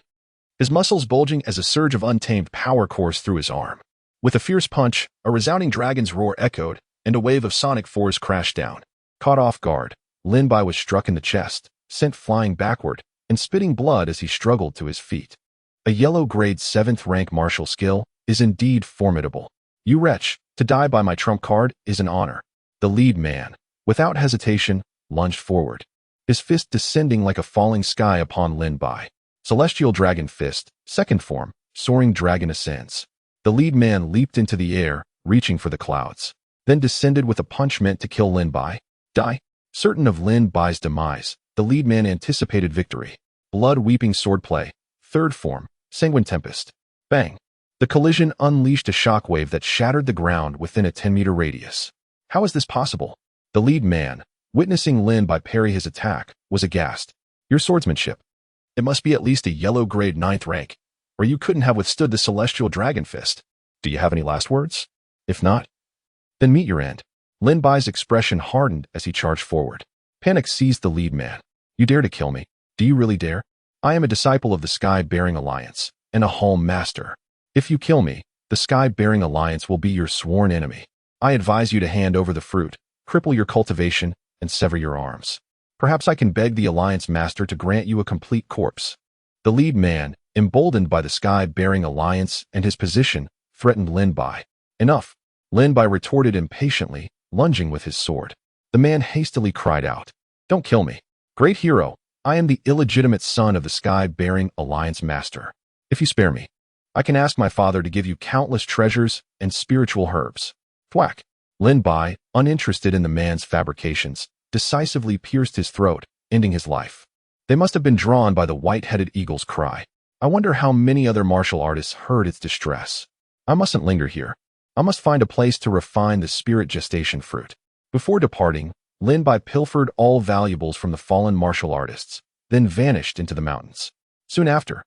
his muscles bulging as a surge of untamed power coursed through his arm. With a fierce punch, a resounding dragon's roar echoed, and a wave of sonic force crashed down. Caught off guard, Lin Bai was struck in the chest, sent flying backward, and spitting blood as he struggled to his feet. A yellow grade 7th rank martial skill is indeed formidable. "You wretch, to die by my trump card is an honor." The lead man, without hesitation, lunged forward, his fist descending like a falling sky upon Lin Bai. Celestial Dragon Fist, second form, Soaring Dragon Ascends. The lead man leaped into the air, reaching for the clouds, then descended with a punch meant to kill Lin Bai. Die. Certain of Lin Bai's demise, the lead man anticipated victory. Blood-weeping swordplay, third form, Sanguine Tempest. Bang. The collision unleashed a shockwave that shattered the ground within a 10-meter radius. How is this possible? The lead man, witnessing Lin Bai parry his attack, was aghast. "Your swordsmanship. It must be at least a yellow grade 9th rank, or you couldn't have withstood the celestial dragon fist. Do you have any last words? If not, then meet your end." Lin Bai's expression hardened as he charged forward. Panic seized the lead man. "You dare to kill me? Do you really dare? I am a disciple of the Sky-Bearing Alliance, and a home master. If you kill me, the Sky-Bearing Alliance will be your sworn enemy. I advise you to hand over the fruit, cripple your cultivation, and sever your arms. Perhaps I can beg the Alliance Master to grant you a complete corpse." The lead man, emboldened by the Sky-Bearing Alliance and his position, threatened Lin Bai. "Enough," Lin Bai retorted impatiently, lunging with his sword. The man hastily cried out, "Don't kill me. Great hero, I am the illegitimate son of the Sky-Bearing Alliance Master. If you spare me, I can ask my father to give you countless treasures and spiritual herbs." Thwack. Lin Bai, uninterested in the man's fabrications, decisively pierced his throat, ending his life. They must have been drawn by the white-headed eagle's cry. I wonder how many other martial artists heard its distress. I mustn't linger here. I must find a place to refine the spirit gestation fruit. Before departing, Lin Bai pilfered all valuables from the fallen martial artists, then vanished into the mountains. Soon after,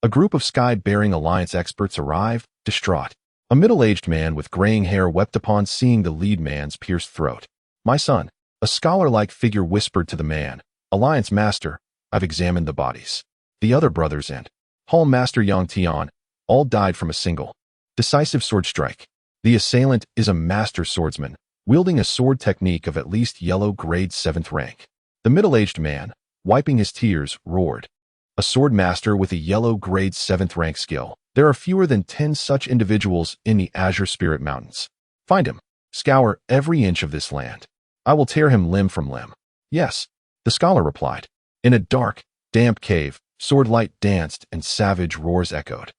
a group of Sky-Bearing Alliance experts arrived, distraught. A middle-aged man with graying hair wept upon seeing the lead man's pierced throat. "My son," a scholar-like figure whispered to the man, "Alliance Master, I've examined the bodies. The other brothers and Hall Master Yang Tian all died from a single, decisive sword strike. The assailant is a master swordsman, wielding a sword technique of at least yellow grade 7th rank." The middle-aged man, wiping his tears, roared, "A swordmaster with a yellow grade 7th rank skill. There are fewer than 10 such individuals in the Azure Spirit Mountains. Find him. Scour every inch of this land. I will tear him limb from limb." "Yes," the scholar replied. In a dark, damp cave, swordlight danced and savage roars echoed.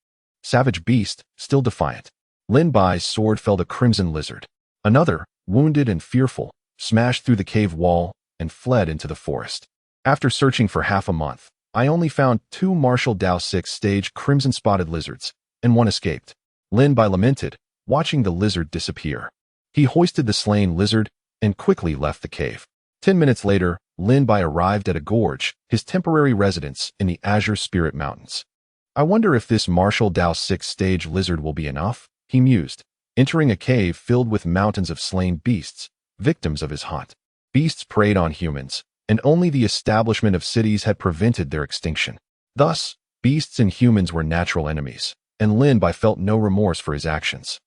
Savage beast, still defiant. Lin Bai's sword felled a crimson lizard. Another, wounded and fearful, smashed through the cave wall and fled into the forest. After searching for half a month, I only found 2 Martial Dao 6th stage crimson-spotted lizards, and one escaped. Lin Bai lamented, watching the lizard disappear. He hoisted the slain lizard and quickly left the cave. 10 minutes later, Lin Bai arrived at a gorge, his temporary residence in the Azure Spirit Mountains. I wonder if this Martial Dao 6th stage lizard will be enough, he mused, entering a cave filled with mountains of slain beasts, victims of his hunt. Beasts preyed on humans, and only the establishment of cities had prevented their extinction. Thus, beasts and humans were natural enemies, and Lin Bai felt no remorse for his actions.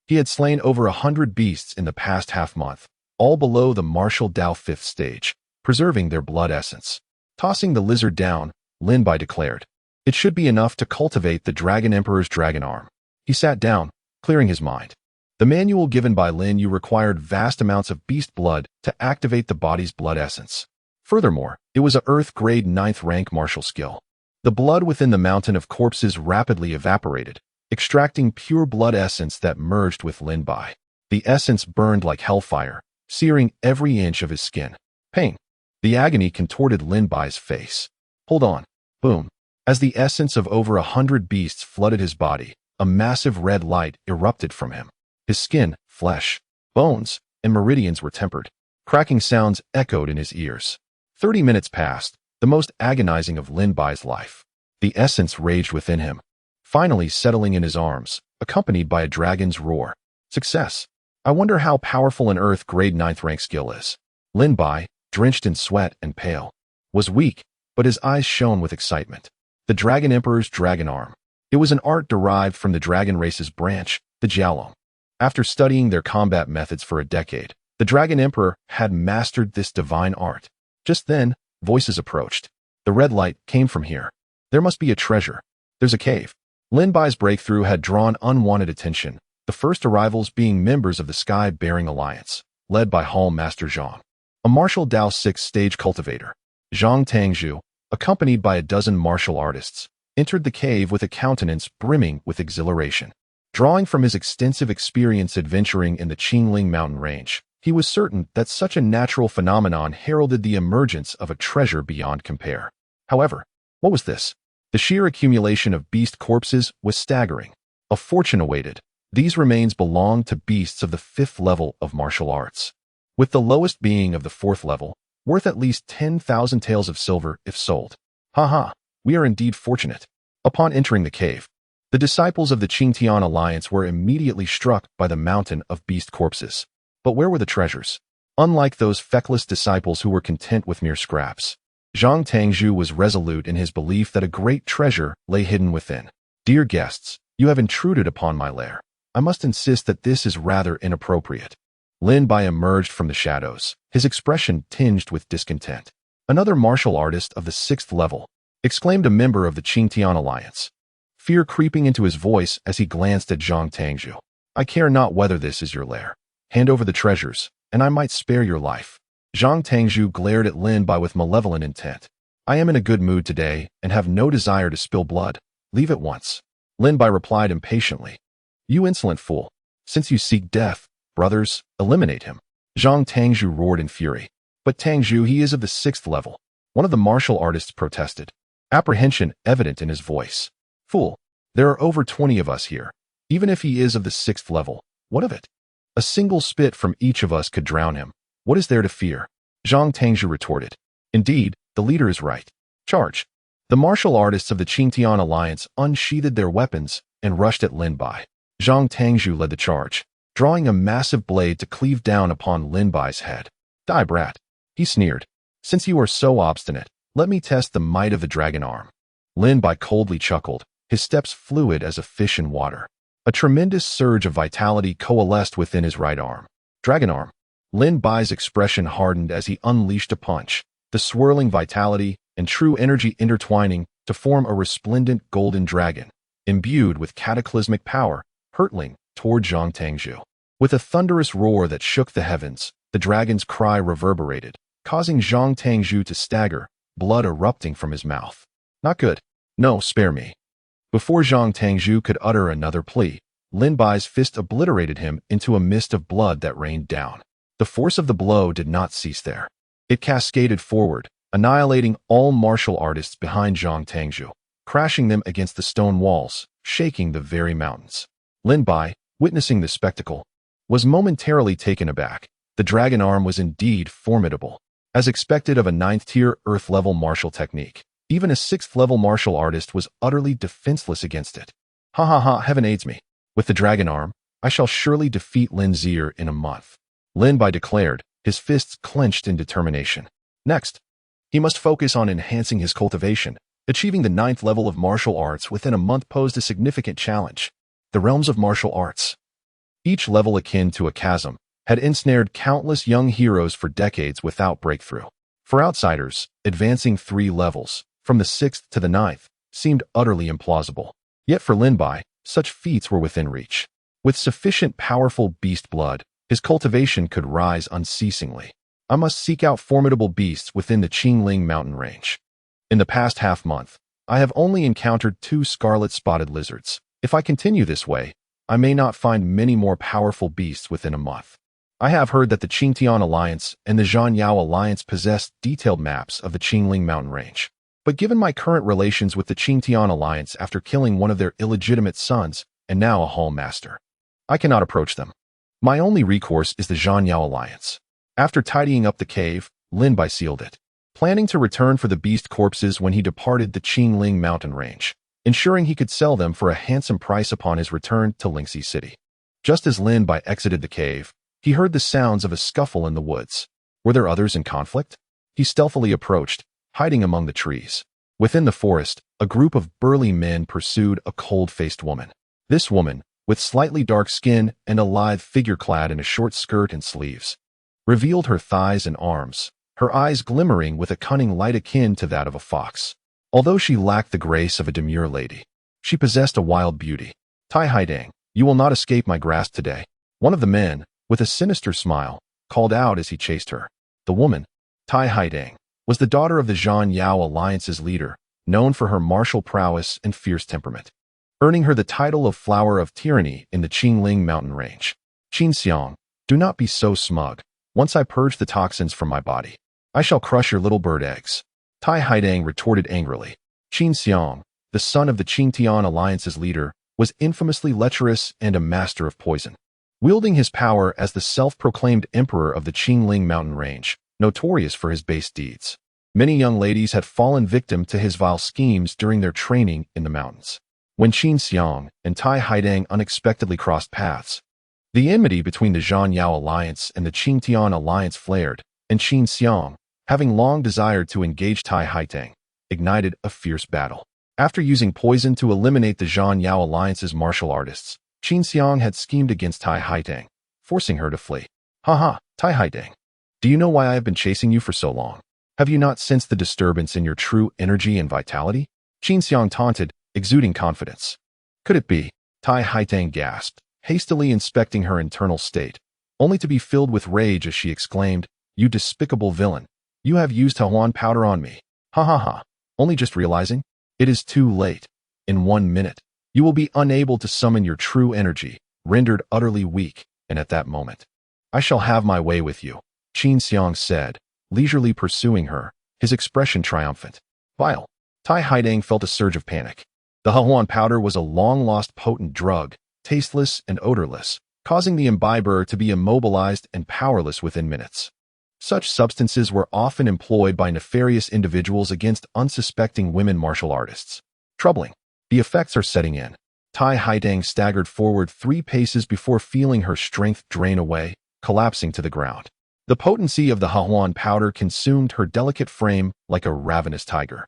He had slain over 100 beasts in the past half-month, all below the martial Dao 5th stage, preserving their blood essence. Tossing the lizard down, Lin Bai declared, "It should be enough to cultivate the Dragon Emperor's dragon arm." He sat down, clearing his mind. The manual given by Lin Yu required vast amounts of beast blood to activate the body's blood essence. Furthermore, it was a Earth-grade 9th rank martial skill. The blood within the mountain of corpses rapidly evaporated, extracting pure blood essence that merged with Lin Bai. The essence burned like hellfire, searing every inch of his skin. Pain. The agony contorted Lin Bai's face. Hold on. Boom. As the essence of over 100 beasts flooded his body, a massive red light erupted from him. His skin, flesh, bones, and meridians were tempered. Cracking sounds echoed in his ears. 30 minutes passed, the most agonizing of Lin Bai's life. The essence raged within him, finally settling in his arms, accompanied by a dragon's roar. Success. I wonder how powerful an Earth-grade 9th rank skill is. Lin Bai, drenched in sweat and pale, was weak, but his eyes shone with excitement. The Dragon Emperor's dragon arm. It was an art derived from the dragon race's branch, the Jiaolong. After studying their combat methods for a decade, the Dragon Emperor had mastered this divine art. Just then, voices approached. The red light came from here. There must be a treasure. There's a cave. Lin Bai's breakthrough had drawn unwanted attention, the first arrivals being members of the Sky-Bearing Alliance, led by Hall Master Zhang, a martial Dao 6th stage cultivator. Zhang Tangzhu, accompanied by a dozen martial artists, entered the cave with a countenance brimming with exhilaration. Drawing from his extensive experience adventuring in the Qingling mountain range, he was certain that such a natural phenomenon heralded the emergence of a treasure beyond compare. However, what was this? The sheer accumulation of beast corpses was staggering. A fortune awaited. These remains belonged to beasts of the 5th level of martial arts, with the lowest being of the 4th level, worth at least 10,000 taels of silver if sold. Haha, we are indeed fortunate. Upon entering the cave, the disciples of the Qingtian Alliance were immediately struck by the mountain of beast corpses. But where were the treasures? Unlike those feckless disciples who were content with mere scraps, Zhang Tangzhu was resolute in his belief that a great treasure lay hidden within. Dear guests, you have intruded upon my lair. I must insist that this is rather inappropriate. Lin Bai emerged from the shadows, his expression tinged with discontent. Another martial artist of the 6th level, exclaimed a member of the Qingtian Alliance, fear creeping into his voice as he glanced at Zhang Tangzhu. I care not whether this is your lair. Hand over the treasures, and I might spare your life. Zhang Tangzhu glared at Lin Bai with malevolent intent. I am in a good mood today and have no desire to spill blood. Leave at once. Lin Bai replied impatiently. You insolent fool. Since you seek death, brothers, eliminate him. Zhang Tangzhu roared in fury. But Tangzhu, he is of the 6th level. One of the martial artists protested, apprehension evident in his voice. Fool, there are over 20 of us here. Even if he is of the 6th level, what of it? A single spit from each of us could drown him. What is there to fear? Zhang Tangzhu retorted. Indeed, the leader is right. Charge. The martial artists of the Qingtian Alliance unsheathed their weapons and rushed at Lin Bai. Zhang Tangzhu led the charge, drawing a massive blade to cleave down upon Lin Bai's head. Die, brat. He sneered. Since you are so obstinate, let me test the might of the dragon arm. Lin Bai coldly chuckled, his steps fluid as a fish in water. A tremendous surge of vitality coalesced within his right arm. Dragon arm. Lin Bai's expression hardened as he unleashed a punch, the swirling vitality and true energy intertwining to form a resplendent golden dragon, imbued with cataclysmic power, hurtling toward Zhang Tangzhu. With a thunderous roar that shook the heavens, the dragon's cry reverberated, causing Zhang Tangzhu to stagger, blood erupting from his mouth. Not good. No, spare me. Before Zhang Tangzhu could utter another plea, Lin Bai's fist obliterated him into a mist of blood that rained down. The force of the blow did not cease there. It cascaded forward, annihilating all martial artists behind Zhang Tangzhu, crashing them against the stone walls, shaking the very mountains. Lin Bai, witnessing the spectacle, was momentarily taken aback. The dragon arm was indeed formidable, as expected of a 9th-tier Earth-level martial technique. Even a 6th-level martial artist was utterly defenseless against it. Ha ha ha, heaven aids me. With the dragon arm, I shall surely defeat Lin Zier in a month. Lin Bai declared, his fists clenched in determination. Next, he must focus on enhancing his cultivation. Achieving the 9th level of martial arts within a month posed a significant challenge. The realms of martial arts. each level akin to a chasm, had ensnared countless young heroes for decades without breakthrough. For outsiders, advancing 3 levels, from the 6th to the 9th, seemed utterly implausible. Yet for Lin Bai, such feats were within reach. With sufficient powerful beast blood, his cultivation could rise unceasingly. I must seek out formidable beasts within the Qingling mountain range. In the past half-month, I have only encountered 2 scarlet-spotted lizards. If I continue this way, I may not find many more powerful beasts within a month. I have heard that the Qingtian Alliance and the Zhanyao Alliance possess detailed maps of the Qingling mountain range. But given my current relations with the Qingtian Alliance after killing one of their illegitimate sons, and now a hall master, I cannot approach them. My only recourse is the Zhanyao Alliance. After tidying up the cave, Lin Bai sealed it, planning to return for the beast corpses when he departed the Qingling mountain range, ensuring he could sell them for a handsome price upon his return to Lingxi City. Just as Lin Bai exited the cave, he heard the sounds of a scuffle in the woods. Were there others in conflict? He stealthily approached, hiding among the trees. Within the forest, a group of burly men pursued a cold-faced woman. This woman, with slightly dark skin and a lithe figure clad in a short skirt and sleeves, revealed her thighs and arms, her eyes glimmering with a cunning light akin to that of a fox. Although she lacked the grace of a demure lady, she possessed a wild beauty. Tai Haidang, you will not escape my grasp today. One of the men, with a sinister smile, called out as he chased her. The woman, Tai Haidang, was the daughter of the Zhanyao Alliance's leader, known for her martial prowess and fierce temperament, earning her the title of Flower of Tyranny in the Qingling mountain range. Qin Xiang, do not be so smug. Once I purge the toxins from my body, I shall crush your little bird eggs. Tai Haidang retorted angrily. Qin Xiang, the son of the Qingtian Alliance's leader, was infamously lecherous and a master of poison. Wielding his power as the self-proclaimed emperor of the Qingling mountain range, notorious for his base deeds, many young ladies had fallen victim to his vile schemes during their training in the mountains. When Qin Xiang and Tai Haidang unexpectedly crossed paths, the enmity between the Zhanyao Alliance and the Qingtian Alliance flared, and Qin Xiang, having long desired to engage Tai Haidang, ignited a fierce battle. After using poison to eliminate the Zhanyao Alliance's martial artists, Qin Xiang had schemed against Tai Haidang, forcing her to flee. Haha, Tai Haidang. Do you know why I have been chasing you for so long? Have you not sensed the disturbance in your true energy and vitality? Qin Xiang taunted, exuding confidence. Could it be? Tai Haidang gasped, hastily inspecting her internal state, only to be filled with rage as she exclaimed, You despicable villain! You have used Huan powder on me. Ha ha ha. Only just realizing? It is too late. In 1 minute, you will be unable to summon your true energy, rendered utterly weak, and at that moment, I shall have my way with you, Qin Xiang said, leisurely pursuing her, his expression triumphant. Vile. Tai Haidang felt a surge of panic. The Huan powder was a long-lost potent drug, tasteless and odorless, causing the imbiber to be immobilized and powerless within minutes. Such substances were often employed by nefarious individuals against unsuspecting women martial artists. Troubling. The effects are setting in. Tai Haidang staggered forward 3 paces before feeling her strength drain away, collapsing to the ground. The potency of the Huan powder consumed her delicate frame like a ravenous tiger.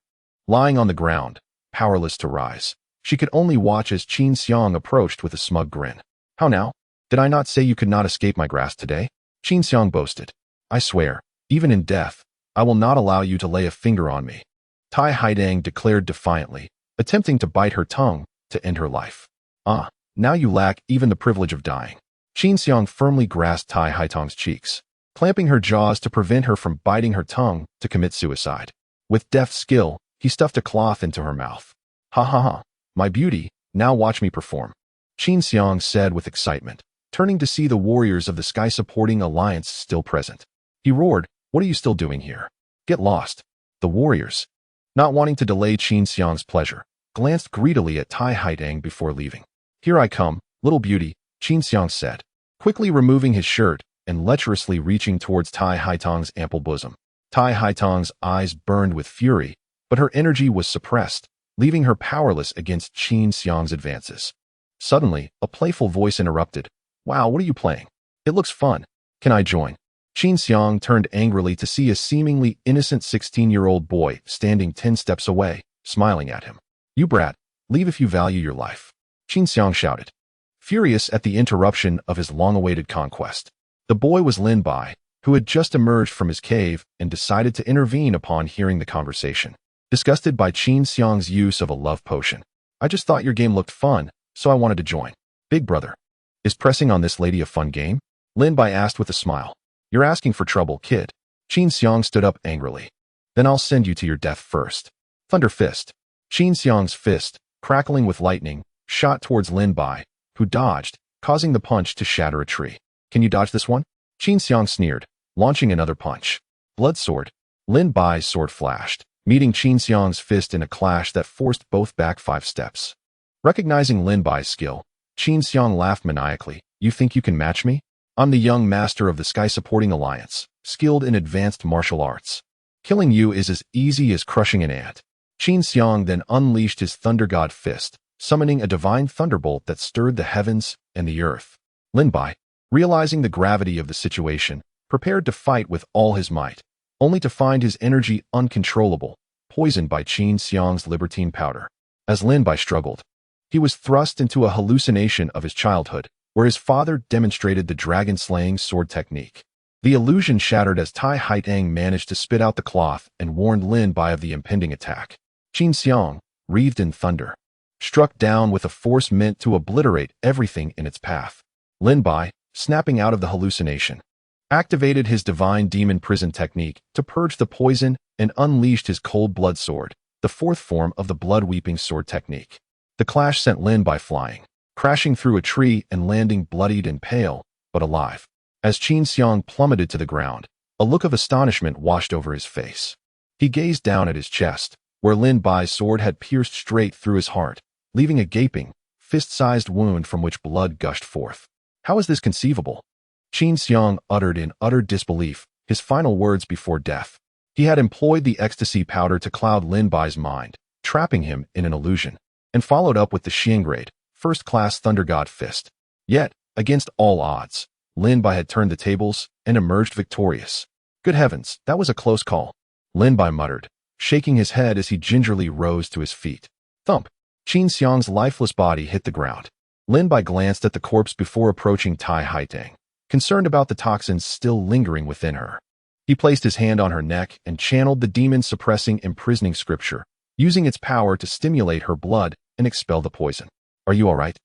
Lying on the ground, powerless to rise, she could only watch as Qin Xiang approached with a smug grin. How now? Did I not say you could not escape my grasp today? Qin Xiang boasted. I swear, even in death, I will not allow you to lay a finger on me. Tai Haidang declared defiantly, attempting to bite her tongue to end her life. Ah, now you lack even the privilege of dying. Qin Xiang firmly grasped Tai Haidang's cheeks, clamping her jaws to prevent her from biting her tongue to commit suicide. With deft skill, he stuffed a cloth into her mouth. Ha ha ha, my beauty, now watch me perform. Qin Xiang said with excitement, turning to see the warriors of the sky-supporting alliance still present. He roared, What are you still doing here? Get lost. The warriors, not wanting to delay Qin Xiang's pleasure, glanced greedily at Tai Haidang before leaving. Here I come, little beauty, Qin Xiang said, quickly removing his shirt and lecherously reaching towards Tai Haidang's ample bosom. Tai Haidang's eyes burned with fury, but her energy was suppressed, leaving her powerless against Qin Xiang's advances. Suddenly, a playful voice interrupted. Wow, what are you playing? It looks fun. Can I join? Qin Xiang turned angrily to see a seemingly innocent 16-year-old boy standing 10 steps away, smiling at him. You brat, leave if you value your life. Qin Xiang shouted. furious at the interruption of his long-awaited conquest. The boy was Lin Bai, who had just emerged from his cave and decided to intervene upon hearing the conversation. Disgusted by Qin Xiang's use of a love potion. I just thought your game looked fun, so I wanted to join. Big brother. Is pressing on this lady a fun game? Lin Bai asked with a smile. You're asking for trouble, kid. Qin Xiang stood up angrily. Then I'll send you to your death first. Thunder Fist. Qin Xiang's fist, crackling with lightning, shot towards Lin Bai, who dodged, causing the punch to shatter a tree. Can you dodge this one? Qin Xiang sneered, launching another punch. Blood sword. Lin Bai's sword flashed, meeting Qin Xiang's fist in a clash that forced both back 5 steps. Recognizing Lin Bai's skill, Qin Xiang laughed maniacally. You think you can match me? I'm the young master of the Sky Supporting Alliance, skilled in advanced martial arts. Killing you is as easy as crushing an ant. Qin Xiang then unleashed his Thunder God Fist, summoning a divine thunderbolt that stirred the heavens and the earth. Lin Bai, realizing the gravity of the situation, prepared to fight with all his might, only to find his energy uncontrollable, poisoned by Qin Xiang's libertine powder. As Lin Bai struggled, he was thrust into a hallucination of his childhood, where his father demonstrated the dragon-slaying sword technique. The illusion shattered as Tai Haitang managed to spit out the cloth and warned Lin Bai of the impending attack. Qin Xiang, wreathed in thunder, struck down with a force meant to obliterate everything in its path. Lin Bai, snapping out of the hallucination, activated his divine demon prison technique to purge the poison and unleashed his cold blood sword, the 4th form of the blood-weeping sword technique. The clash sent Lin Bai flying, crashing through a tree and landing bloodied and pale, but alive. As Qin Xiang plummeted to the ground, a look of astonishment washed over his face. He gazed down at his chest, where Lin Bai's sword had pierced straight through his heart, leaving a gaping, fist-sized wound from which blood gushed forth. How is this conceivable? Qin Xiang uttered in utter disbelief, his final words before death. He had employed the ecstasy powder to cloud Lin Bai's mind, trapping him in an illusion, and followed up with the Xiangrade, first-class Thunder God Fist. Yet, against all odds, Lin Bai had turned the tables and emerged victorious. Good heavens, that was a close call. Lin Bai muttered, shaking his head as he gingerly rose to his feet. Thump! Qin Xiang's lifeless body hit the ground. Lin Bai glanced at the corpse before approaching Tai Haitang, concerned about the toxins still lingering within her. He placed his hand on her neck and channeled the demon-suppressing imprisoning scripture, using its power to stimulate her blood and expel the poison. Are you all right?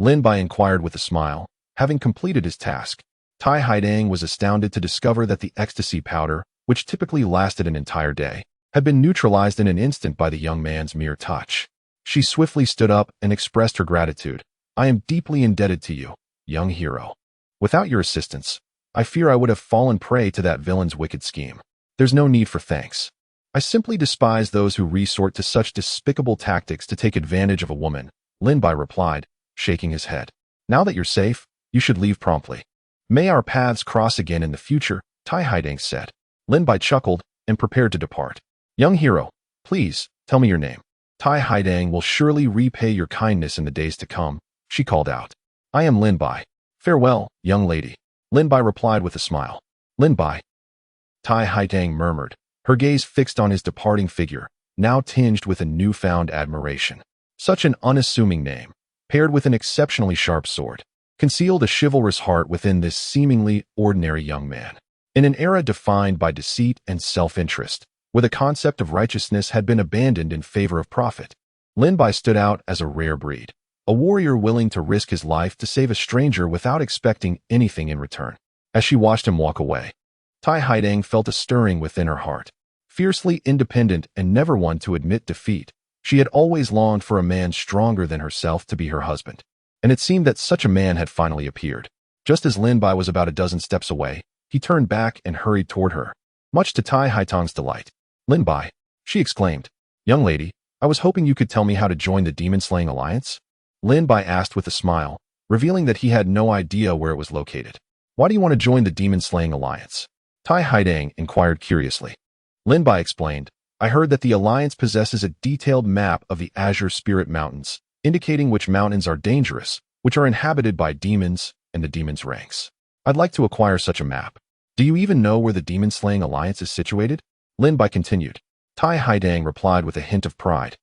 Lin Bai inquired with a smile, having completed his task. Tai Haitang was astounded to discover that the ecstasy powder, which typically lasted an entire day, had been neutralized in an instant by the young man's mere touch. She swiftly stood up and expressed her gratitude. I am deeply indebted to you, young hero. Without your assistance, I fear I would have fallen prey to that villain's wicked scheme. There's no need for thanks. I simply despise those who resort to such despicable tactics to take advantage of a woman, Lin Bai replied, shaking his head. Now that you're safe, you should leave promptly. May our paths cross again in the future, Tai Haitang said. Lin Bai chuckled and prepared to depart. Young hero, please, tell me your name. Tai Haitang will surely repay your kindness in the days to come, she called out. I am Lin Bai. Farewell, young lady. Lin Bai replied with a smile. Lin Bai. Tai Haitang murmured, her gaze fixed on his departing figure, now tinged with a newfound admiration. Such an unassuming name, paired with an exceptionally sharp sword, concealed a chivalrous heart within this seemingly ordinary young man. In an era defined by deceit and self-interest, where the concept of righteousness had been abandoned in favor of profit, Lin Bai stood out as a rare breed, a warrior willing to risk his life to save a stranger without expecting anything in return. As she watched him walk away, Tai Haitang felt a stirring within her heart. Fiercely independent and never one to admit defeat, she had always longed for a man stronger than herself to be her husband, and it seemed that such a man had finally appeared. Just as Lin Bai was about a dozen steps away, he turned back and hurried toward her, much to Tai Haitang's delight. Lin Bai, she exclaimed. Young lady, I was hoping you could tell me how to join the Demon-Slaying Alliance? Lin Bai asked with a smile, revealing that he had no idea where it was located. Why do you want to join the Demon-Slaying Alliance? Tai Haitang inquired curiously. Lin Bai explained, I heard that the Alliance possesses a detailed map of the Azure Spirit Mountains, indicating which mountains are dangerous, which are inhabited by demons and the demons' ranks. I'd like to acquire such a map. Do you even know where the Demon-Slaying Alliance is situated? Lin Bai continued. Tai Haitang replied with a hint of pride.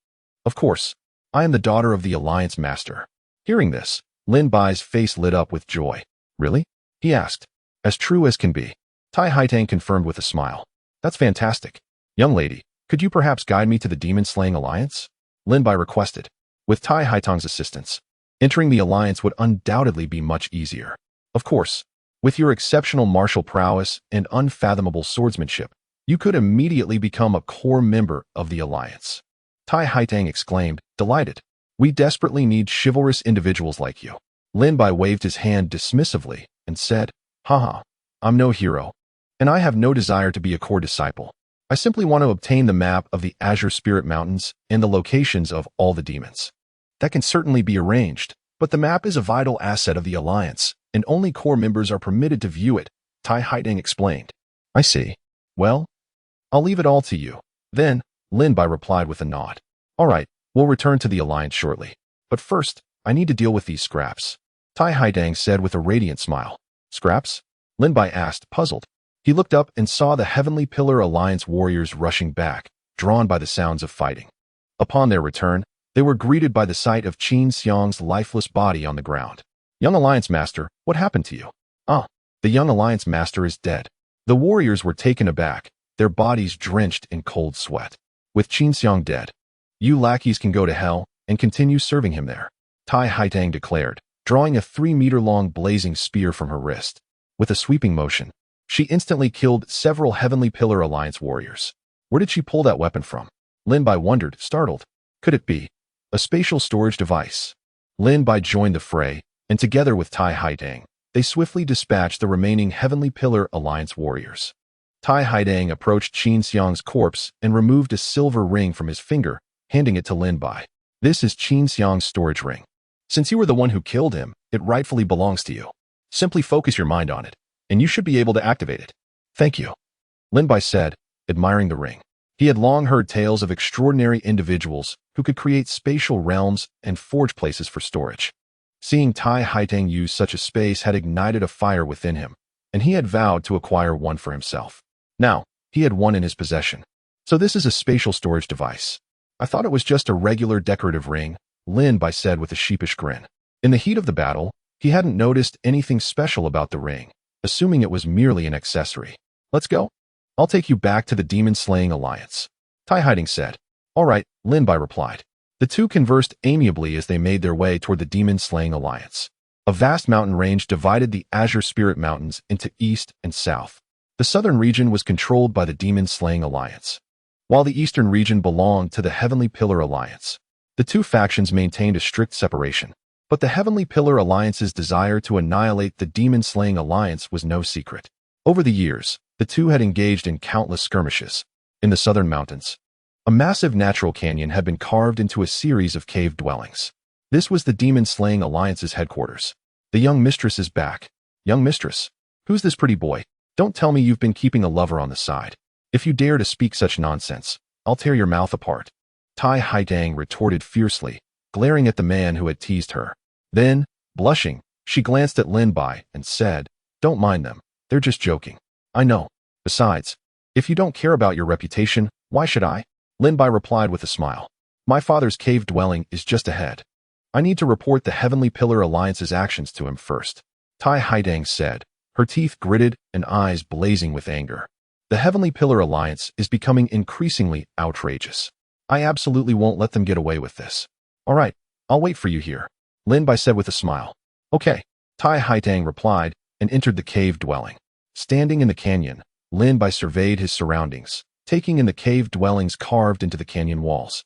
Of course, I am the daughter of the Alliance Master. Hearing this, Lin Bai's face lit up with joy. Really? He asked. As true as can be. Tai Haitang confirmed with a smile. That's fantastic. Young lady, could you perhaps guide me to the demon-slaying alliance? Lin Bai requested. With Tai Haitang's assistance, entering the alliance would undoubtedly be much easier. Of course, with your exceptional martial prowess and unfathomable swordsmanship, you could immediately become a core member of the alliance. Tai Haitang exclaimed, delighted. We desperately need chivalrous individuals like you. Lin Bai waved his hand dismissively and said, haha, I'm no hero, and I have no desire to be a core disciple. I simply want to obtain the map of the Azure Spirit Mountains and the locations of all the demons. That can certainly be arranged, but the map is a vital asset of the alliance, and only core members are permitted to view it, Tai Haitang explained. I see. Well, I'll leave it all to you. Then, Lin Bai replied with a nod. All right, we'll return to the alliance shortly. But first, I need to deal with these scraps. Tai Haitang said with a radiant smile. Scraps? Lin Bai asked, puzzled. He looked up and saw the Heavenly Pillar Alliance warriors rushing back, drawn by the sounds of fighting. Upon their return, they were greeted by the sight of Qin Xiang's lifeless body on the ground. Young Alliance Master, what happened to you? Ah, the Young Alliance Master is dead. The warriors were taken aback, their bodies drenched in cold sweat. With Qin Xiang dead, you lackeys can go to hell and continue serving him there, Tai Haitang declared, drawing a 3-meter-long blazing spear from her wrist. With a sweeping motion, she instantly killed several Heavenly Pillar Alliance warriors. Where did she pull that weapon from? Lin Bai wondered, startled. Could it be a spatial storage device? Lin Bai joined the fray, and together with Tai Haitang, they swiftly dispatched the remaining Heavenly Pillar Alliance warriors. Tai Haitang approached Qin Xiang's corpse and removed a silver ring from his finger, handing it to Lin Bai. This is Qin Xiang's storage ring. Since you were the one who killed him, it rightfully belongs to you. Simply focus your mind on it, and you should be able to activate it. Thank you, Lin Bai said, admiring the ring. He had long heard tales of extraordinary individuals who could create spatial realms and forge places for storage. Seeing Tai Haitang use such a space had ignited a fire within him, and he had vowed to acquire one for himself. Now, he had one in his possession. So this is a spatial storage device. I thought it was just a regular decorative ring, Lin Bai said with a sheepish grin. In the heat of the battle, he hadn't noticed anything special about the ring, assuming it was merely an accessory. Let's go. I'll take you back to the demon-slaying alliance, Tai Haitang said. All right, Lin Bai replied. The two conversed amiably as they made their way toward the demon-slaying alliance. A vast mountain range divided the Azure Spirit Mountains into east and south. The southern region was controlled by the demon-slaying alliance, while the eastern region belonged to the Heavenly Pillar Alliance. The two factions maintained a strict separation, but the Heavenly Pillar Alliance's desire to annihilate the demon-slaying alliance was no secret. Over the years, the two had engaged in countless skirmishes. In the southern mountains, a massive natural canyon had been carved into a series of cave dwellings. This was the demon-slaying alliance's headquarters. The young mistress is back. Young mistress? Who's this pretty boy? Don't tell me you've been keeping a lover on the side. If you dare to speak such nonsense, I'll tear your mouth apart, Tai Haitang retorted fiercely, glaring at the man who had teased her. Then, blushing, she glanced at Lin Bai and said, Don't mind them, they're just joking. I know. Besides, if you don't care about your reputation, why should I? Lin Bai replied with a smile. My father's cave dwelling is just ahead. I need to report the Heavenly Pillar Alliance's actions to him first, Tai Haitang said, her teeth gritted and eyes blazing with anger. The Heavenly Pillar Alliance is becoming increasingly outrageous. I absolutely won't let them get away with this. All right, I'll wait for you here, Lin Bai said with a smile. Okay, Tai Haitang replied and entered the cave dwelling. Standing in the canyon, Lin Bai surveyed his surroundings, taking in the cave dwellings carved into the canyon walls,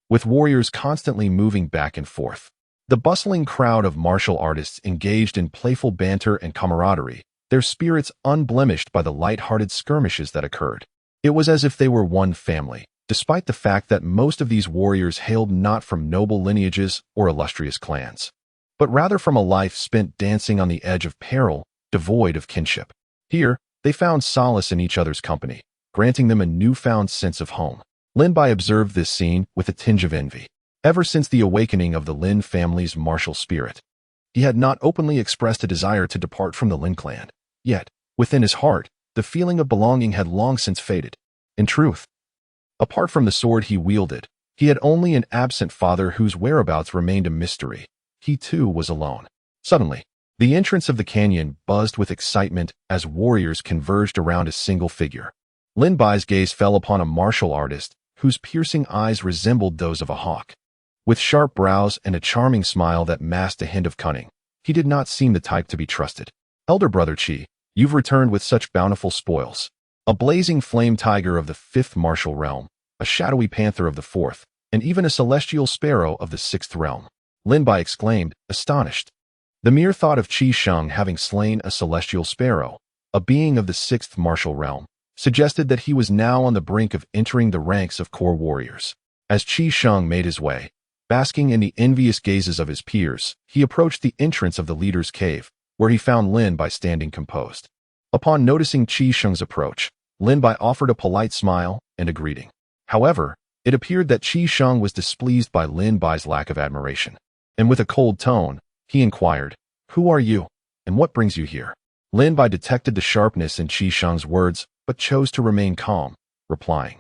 with warriors constantly moving back and forth. The bustling crowd of martial artists engaged in playful banter and camaraderie, their spirits unblemished by the light-hearted skirmishes that occurred. It was as if they were one family, despite the fact that most of these warriors hailed not from noble lineages or illustrious clans, but rather from a life spent dancing on the edge of peril, devoid of kinship. Here, they found solace in each other's company, granting them a newfound sense of home. Lin Bai observed this scene with a tinge of envy. Ever since the awakening of the Lin family's martial spirit, he had not openly expressed a desire to depart from the Lin clan. Yet, within his heart, the feeling of belonging had long since faded. In truth, apart from the sword he wielded, he had only an absent father whose whereabouts remained a mystery. He too was alone. Suddenly, the entrance of the canyon buzzed with excitement as warriors converged around a single figure. Lin Bai's gaze fell upon a martial artist whose piercing eyes resembled those of a hawk. With sharp brows and a charming smile that masked a hint of cunning, he did not seem the type to be trusted. Elder brother Qi, you've returned with such bountiful spoils. A blazing flame tiger of the 5th martial realm, a shadowy panther of the 4th, and even a celestial sparrow of the 6th realm. Lin Bai exclaimed, astonished. The mere thought of Qi Sheng having slain a celestial sparrow, a being of the 6th martial realm, suggested that he was now on the brink of entering the ranks of core warriors. As Qi Sheng made his way, basking in the envious gazes of his peers, he approached the entrance of the leader's cave, where he found Lin Bai standing composed. Upon noticing Qi Sheng's approach, Lin Bai offered a polite smile and a greeting. However, it appeared that Qi Sheng was displeased by Lin Bai's lack of admiration, and with a cold tone, he inquired, "Who are you, and what brings you here?" Lin Bai detected the sharpness in Qi Sheng's words, but chose to remain calm, replying,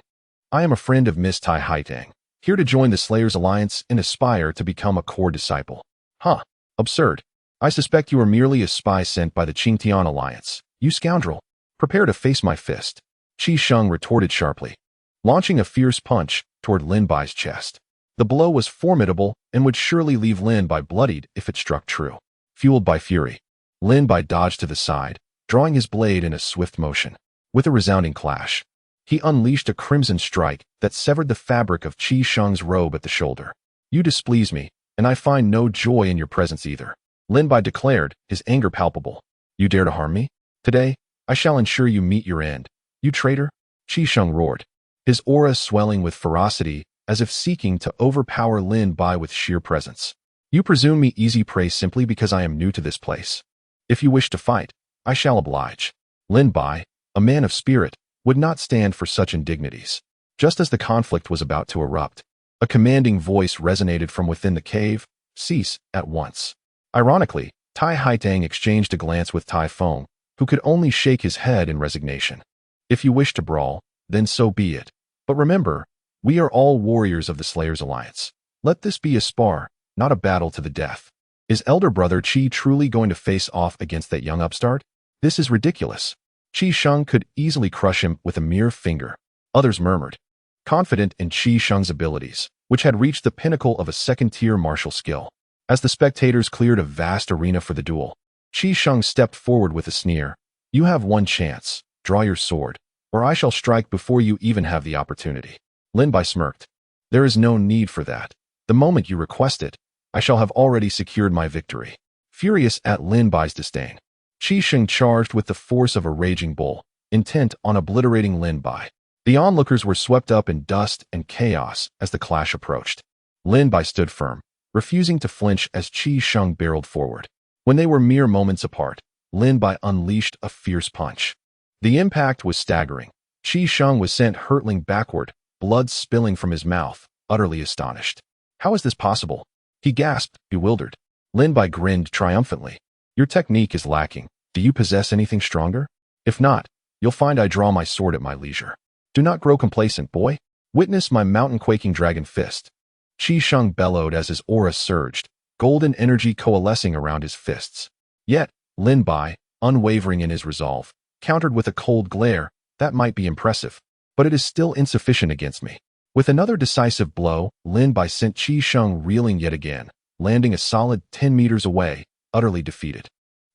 "I am a friend of Miss Tai Haitang, here to join the Slayers Alliance and aspire to become a core disciple." "Huh, absurd. I suspect you are merely a spy sent by the Qingtian Alliance. You scoundrel, prepare to face my fist," Qi Sheng retorted sharply, launching a fierce punch toward Lin Bai's chest. The blow was formidable and would surely leave Lin Bai bloodied if it struck true. Fueled by fury, Lin Bai dodged to the side, drawing his blade in a swift motion. With a resounding clash, he unleashed a crimson strike that severed the fabric of Qi Sheng's robe at the shoulder. "You displease me, and I find no joy in your presence either," Lin Bai declared, his anger palpable. "You dare to harm me? Today, I shall ensure you meet your end. You traitor!" Qi Sheng roared, his aura swelling with ferocity as if seeking to overpower Lin Bai with sheer presence. "You presume me easy prey simply because I am new to this place. If you wish to fight, I shall oblige." Lin Bai, a man of spirit, would not stand for such indignities. Just as the conflict was about to erupt, a commanding voice resonated from within the cave, "Cease at once." Ironically, Tai Haitang exchanged a glance with Tai Feng, who could only shake his head in resignation. "If you wish to brawl, then so be it. But remember, we are all warriors of the Slayers Alliance. Let this be a spar, not a battle to the death." Is elder brother Qi truly going to face off against that young upstart? This is ridiculous. Qi Sheng could easily crush him with a mere finger. Others murmured, confident in Qi Sheng's abilities, which had reached the pinnacle of a second-tier martial skill. As the spectators cleared a vast arena for the duel, Qi Sheng stepped forward with a sneer. "You have one chance. Draw your sword, or I shall strike before you even have the opportunity." Lin Bai smirked. "There is no need for that. The moment you request it, I shall have already secured my victory." Furious at Lin Bai's disdain, Qi Sheng charged with the force of a raging bull, intent on obliterating Lin Bai. The onlookers were swept up in dust and chaos as the clash approached. Lin Bai stood firm, refusing to flinch as Qi Sheng barreled forward. When they were mere moments apart, Lin Bai unleashed a fierce punch. The impact was staggering. Qi Sheng was sent hurtling backward, blood spilling from his mouth, utterly astonished. "How is this possible?" he gasped, bewildered. Lin Bai grinned triumphantly. "Your technique is lacking. Do you possess anything stronger? If not, you'll find I draw my sword at my leisure. Do not grow complacent, boy. Witness my mountain-quaking dragon fist." Qi Sheng bellowed as his aura surged, golden energy coalescing around his fists. Yet, Lin Bai, unwavering in his resolve, countered with a cold glare. "That might be impressive, but it is still insufficient against me." With another decisive blow, Lin Bai sent Qi Sheng reeling yet again, landing a solid 10 meters away, utterly defeated.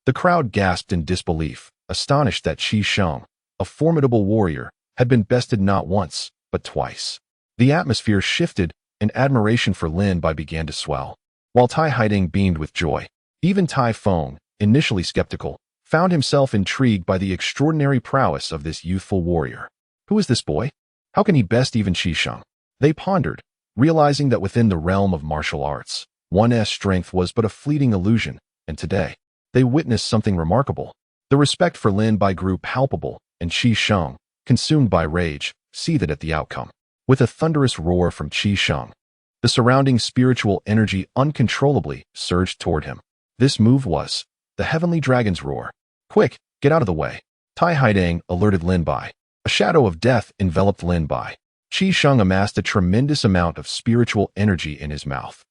The crowd gasped in disbelief, astonished that Qi Sheng, a formidable warrior, had been bested not once, but twice. The atmosphere shifted, and admiration for Lin Bai began to swell. While Tai Haitang beamed with joy, even Tai Feng, initially skeptical, found himself intrigued by the extraordinary prowess of this youthful warrior. Who is this boy? How can he best even Qi Sheng? They pondered, realizing that within the realm of martial arts, one's strength was but a fleeting illusion, and today, they witnessed something remarkable. The respect for Lin Bai grew palpable, and Qi Sheng, consumed by rage, seethed at the outcome. With a thunderous roar from Qi Sheng, the surrounding spiritual energy uncontrollably surged toward him. This move was the heavenly dragon's roar. "Quick, get out of the way!" Tai Haitang alerted Lin Bai. A shadow of death enveloped Lin Bai. Qi Sheng amassed a tremendous amount of spiritual energy in his mouth.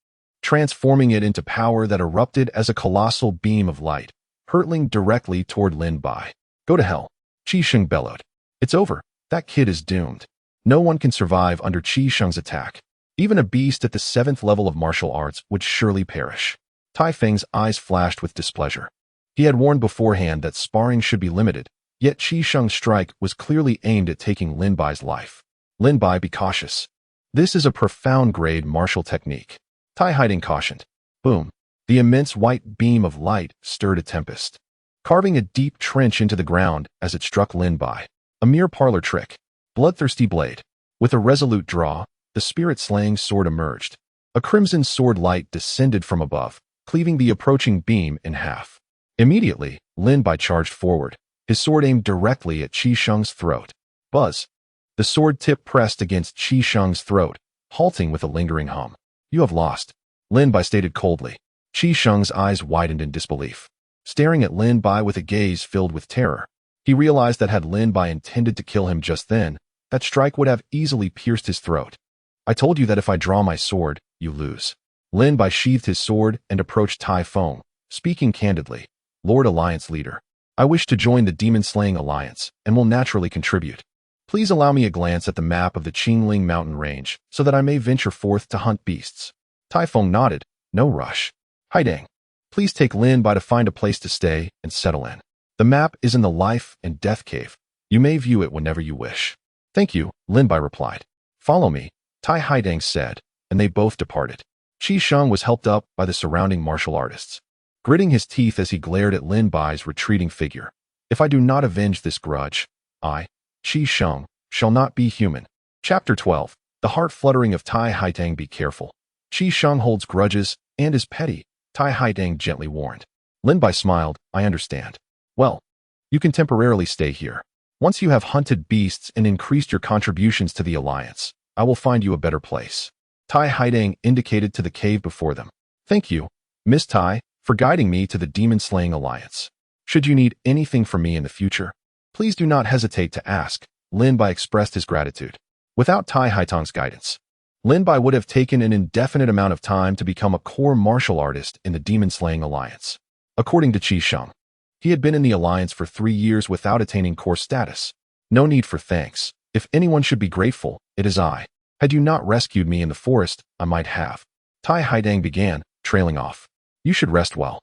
transforming it into power that erupted as a colossal beam of light, hurtling directly toward Lin Bai. Go to hell. Qi Sheng bellowed. It's over. That kid is doomed. No one can survive under Qi Sheng's attack. Even a beast at the 7th level of martial arts would surely perish. Tai Feng's eyes flashed with displeasure. He had warned beforehand that sparring should be limited, yet Qi Sheng's strike was clearly aimed at taking Lin Bai's life. Lin Bai, be cautious. This is a profound-grade martial technique. Tai Haiding cautioned. Boom. The immense white beam of light stirred a tempest, carving a deep trench into the ground as it struck Lin Bai. A mere parlor trick. Bloodthirsty blade. With a resolute draw, the spirit-slaying sword emerged. A crimson sword light descended from above, cleaving the approaching beam in half. Immediately, Lin Bai charged forward, his sword aimed directly at Qi Sheng's throat. Buzz. The sword tip pressed against Qi Sheng's throat, halting with a lingering hum. You have lost, Lin Bai stated coldly. Qi Sheng's eyes widened in disbelief, staring at Lin Bai with a gaze filled with terror. He realized that had Lin Bai intended to kill him just then, that strike would have easily pierced his throat. I told you that if I draw my sword, you lose. Lin Bai sheathed his sword and approached Tai Feng, speaking candidly. Lord Alliance Leader, I wish to join the Demon-Slaying Alliance and will naturally contribute. Please allow me a glance at the map of the Qingling Mountain Range so that I may venture forth to hunt beasts. Tai Feng nodded. No rush. Haiding, please take Lin Bai to find a place to stay and settle in. The map is in the Life and Death Cave. You may view it whenever you wish. Thank you, Lin Bai replied. Follow me, Tai Haiding said, and they both departed. Qi Sheng was helped up by the surrounding martial artists, gritting his teeth as he glared at Lin Bai's retreating figure. If I do not avenge this grudge, I, Qi Sheng, shall not be human. Chapter 12. The heart fluttering of Tai Haiding. Be careful. Qi Sheng holds grudges and is petty, Tai Haiding gently warned. Lin Bai smiled. I understand. Well, you can temporarily stay here. Once you have hunted beasts and increased your contributions to the alliance, I will find you a better place. Tai Haiding indicated to the cave before them. Thank you, Miss Tai, for guiding me to the Demon-Slaying Alliance. Should you need anything from me in the future, please do not hesitate to ask. Lin Bai expressed his gratitude. Without Tai Haiding's guidance, Lin Bai would have taken an indefinite amount of time to become a core martial artist in the Demon-Slaying Alliance. According to Qi Sheng, he had been in the alliance for 3 years without attaining core status. No need for thanks. If anyone should be grateful, it is I. Had you not rescued me in the forest, I might have. Tai Haiding began, trailing off. You should rest well.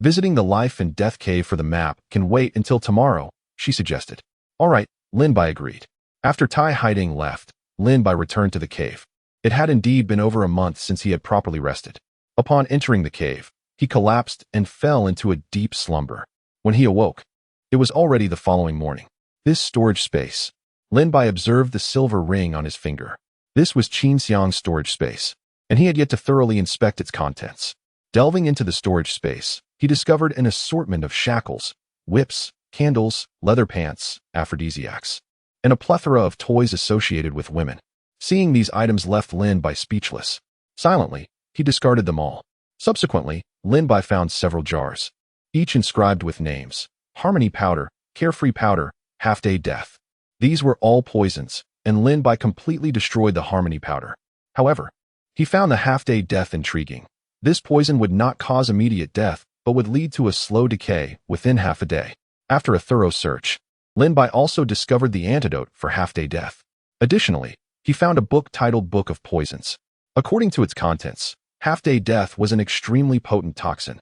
Visiting the Life and Death Cave for the map can wait until tomorrow, she suggested. All right, Lin Bai agreed. After Tai Haiding left, Lin Bai returned to the cave. It had indeed been over a month since he had properly rested. Upon entering the cave, he collapsed and fell into a deep slumber. When he awoke, it was already the following morning. This storage space. Lin Bai observed the silver ring on his finger. This was Qin Xiang's storage space, and he had yet to thoroughly inspect its contents. Delving into the storage space, he discovered an assortment of shackles, whips, candles, leather pants, aphrodisiacs, and a plethora of toys associated with women. Seeing these items left Lin Bai speechless. Silently, he discarded them all. Subsequently, Lin Bai found several jars, each inscribed with names: Harmony Powder, Carefree Powder, Half-Day Death. These were all poisons, and Lin Bai completely destroyed the Harmony Powder. However, he found the Half-Day Death intriguing. This poison would not cause immediate death, but would lead to a slow decay within half a day. After a thorough search, Lin Bai also discovered the antidote for half-day death. Additionally, he found a book titled Book of Poisons. According to its contents, half-day death was an extremely potent toxin.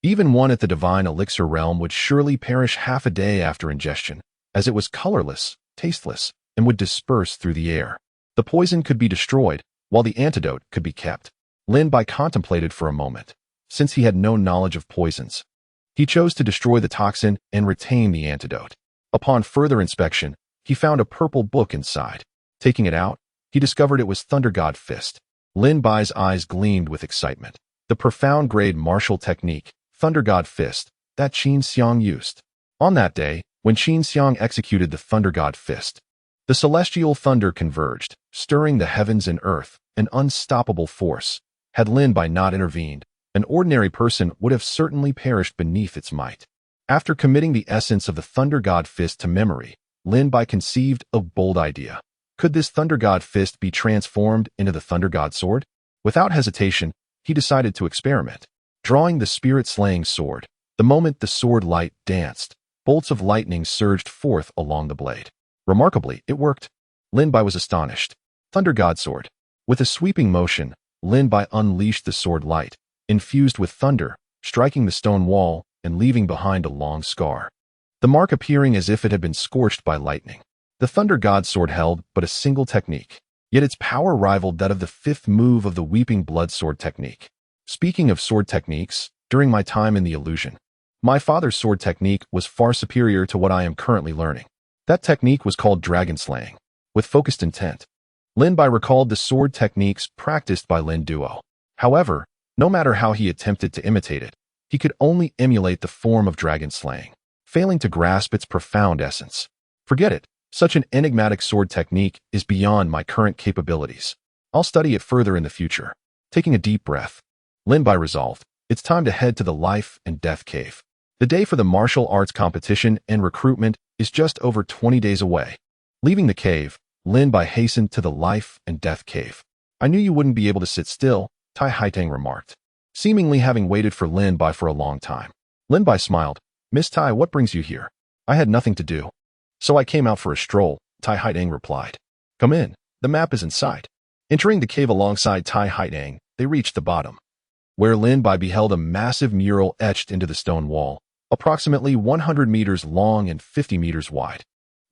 Even one at the divine elixir realm would surely perish half a day after ingestion, as it was colorless, tasteless, and would disperse through the air. The poison could be destroyed, while the antidote could be kept. Lin Bai contemplated for a moment. Since he had no knowledge of poisons, he chose to destroy the toxin and retain the antidote. Upon further inspection, he found a purple book inside. Taking it out, he discovered it was Thunder God Fist. Lin Bai's eyes gleamed with excitement. The profound-grade martial technique, Thunder God Fist, that Qin Xiang used. On that day, when Qin Xiang executed the Thunder God Fist, the celestial thunder converged, stirring the heavens and earth, an unstoppable force. Had Lin Bai not intervened, an ordinary person would have certainly perished beneath its might. After committing the essence of the Thunder God Fist to memory, Lin Bai conceived a bold idea. Could this Thunder God Fist be transformed into the Thunder God Sword? Without hesitation, he decided to experiment. Drawing the spirit-slaying sword, the moment the sword light danced, bolts of lightning surged forth along the blade. Remarkably, it worked. Lin Bai was astonished. Thunder God Sword. With a sweeping motion, Lin Bai unleashed the sword light, infused with thunder, striking the stone wall and leaving behind a long scar. The mark appearing as if it had been scorched by lightning. The Thunder God Sword held but a single technique, yet its power rivaled that of the fifth move of the Weeping Blood Sword technique. Speaking of sword techniques, during my time in the illusion, my father's sword technique was far superior to what I am currently learning. That technique was called dragon slaying, with focused intent. Lin Bai recalled the sword techniques practiced by Lin Duo. However, no matter how he attempted to imitate it, he could only emulate the form of dragon slaying, failing to grasp its profound essence. Forget it. Such an enigmatic sword technique is beyond my current capabilities. I'll study it further in the future. Taking a deep breath, Lin Bai resolved, it's time to head to the Life and Death Cave. The day for the martial arts competition and recruitment is just over 20 days away. Leaving the cave, Lin Bai hastened to the Life and Death Cave. I knew you wouldn't be able to sit still, Tai Haitang remarked, seemingly having waited for Lin Bai for a long time. Lin Bai smiled. Miss Tai, what brings you here? I had nothing to do. So I came out for a stroll, Tai Haitang replied. Come in, the map is in sight. Entering the cave alongside Tai Haitang, they reached the bottom, where Lin Bai beheld a massive mural etched into the stone wall, approximately 100 meters long and 50 meters wide.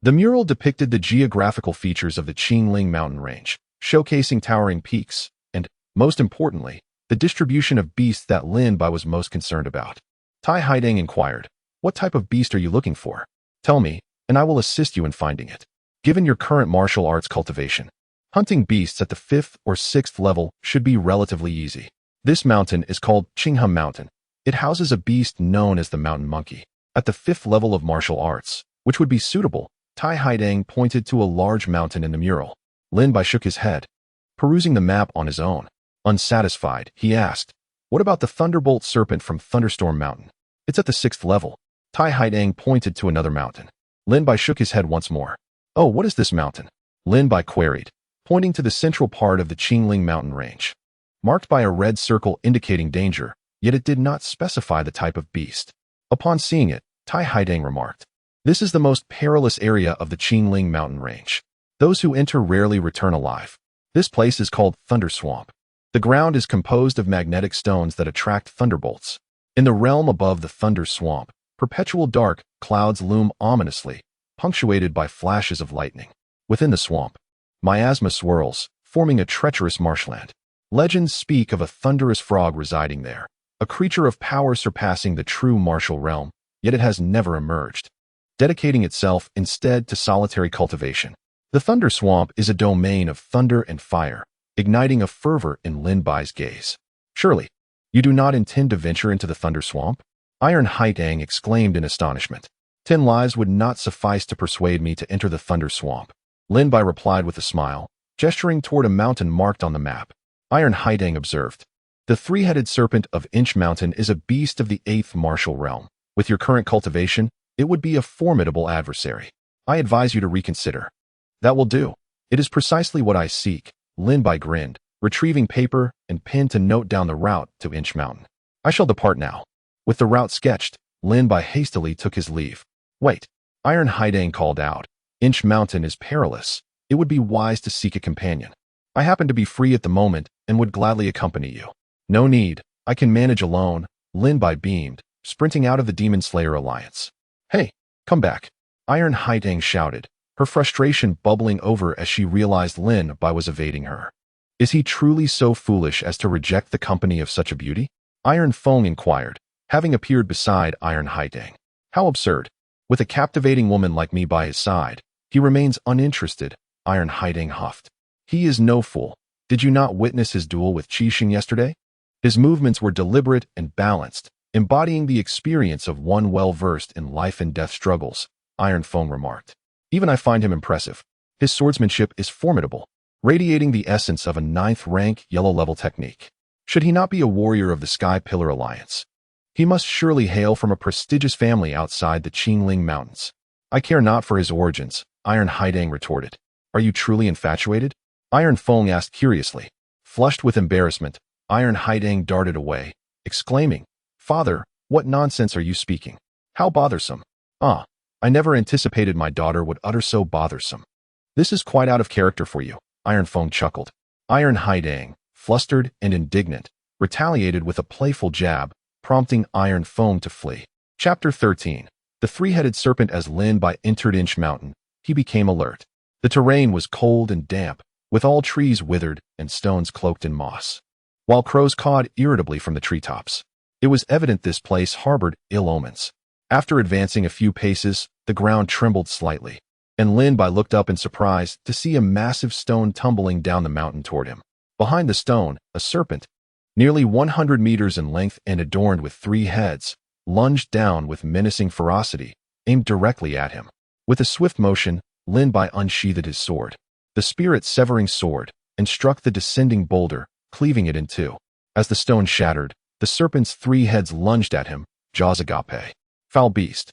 The mural depicted the geographical features of the Qingling mountain range, showcasing towering peaks, and, most importantly, the distribution of beasts that Lin Bai was most concerned about. Tai Haitang inquired, what type of beast are you looking for? Tell me, and I will assist you in finding it. Given your current martial arts cultivation, hunting beasts at the 5th or 6th level should be relatively easy. This mountain is called Qingham Mountain. It houses a beast known as the mountain monkey. At the 5th level of martial arts, which would be suitable, Tai Haitang pointed to a large mountain in the mural. Lin Bai shook his head, perusing the map on his own. Unsatisfied, he asked, what about the Thunderbolt Serpent from Thunderstorm Mountain? It's at the 6th level. Tai Haitang pointed to another mountain. Lin Bai shook his head once more. Oh, what is this mountain? Lin Bai queried, pointing to the central part of the Qingling mountain range, marked by a red circle indicating danger, yet it did not specify the type of beast. Upon seeing it, Tai Haitang remarked, this is the most perilous area of the Qingling mountain range. Those who enter rarely return alive. This place is called Thunder Swamp. The ground is composed of magnetic stones that attract thunderbolts. In the realm above the Thunder Swamp, perpetual dark clouds loom ominously, punctuated by flashes of lightning. Within the swamp, miasma swirls, forming a treacherous marshland. Legends speak of a thunderous frog residing there, a creature of power surpassing the true martial realm, yet it has never emerged, dedicating itself instead to solitary cultivation. The Thunder Swamp is a domain of thunder and fire, igniting a fervor in Lin Bai's gaze. Surely, you do not intend to venture into the Thunder Swamp? Iron Haitang exclaimed in astonishment. 10 lives would not suffice to persuade me to enter the Thunder Swamp. Lin Bai replied with a smile, gesturing toward a mountain marked on the map. Iron Haitang observed, the three-headed serpent of Inch Mountain is a beast of the 8th martial realm. With your current cultivation, it would be a formidable adversary. I advise you to reconsider. That will do. It is precisely what I seek. Lin Bai grinned, retrieving paper and pen to note down the route to Inch Mountain. I shall depart now. With the route sketched, Lin Bai hastily took his leave. Wait, Iron Haitang called out. Inch Mountain is perilous. It would be wise to seek a companion. I happen to be free at the moment and would gladly accompany you. No need. I can manage alone. Lin Bai beamed, sprinting out of the Demon Slayer Alliance. Hey, come back. Iron Haitang shouted, her frustration bubbling over as she realized Lin Bai was evading her. Is he truly so foolish as to reject the company of such a beauty? Iron Feng inquired, having appeared beside Iron Haitang. How absurd. With a captivating woman like me by his side, he remains uninterested, Iron Haitang huffed. He is no fool. Did you not witness his duel with Qixing yesterday? His movements were deliberate and balanced, embodying the experience of one well-versed in life and death struggles, Iron Feng remarked. Even I find him impressive. His swordsmanship is formidable, radiating the essence of a 9th-rank yellow-level technique. Should he not be a warrior of the Sky Pillar Alliance? He must surely hail from a prestigious family outside the Qingling Mountains. I care not for his origins, Iron Haitang retorted. Are you truly infatuated? Iron Feng asked curiously. Flushed with embarrassment, Iron Haidang darted away, exclaiming, "Father, what nonsense are you speaking? How bothersome! Ah, I never anticipated my daughter would utter so bothersome. This is quite out of character for you," Iron Fong chuckled. Iron Haidang, flustered and indignant, retaliated with a playful jab, prompting Iron Fong to flee. Chapter 13. The Three-Headed Serpent. As Lin Bai entered Inch Mountain, he became alert. The terrain was cold and damp, with all trees withered and stones cloaked in moss, while crows cawed irritably from the treetops. It was evident this place harbored ill omens. After advancing a few paces, the ground trembled slightly, and Lin Bai looked up in surprise to see a massive stone tumbling down the mountain toward him. Behind the stone, a serpent, nearly 100 meters in length and adorned with 3 heads, lunged down with menacing ferocity, aimed directly at him. With a swift motion, Lin Bai unsheathed his sword, the spirit-severing sword, and struck the descending boulder, cleaving it in two. As the stone shattered, the serpent's 3 heads lunged at him, jaws agape. "Foul beast!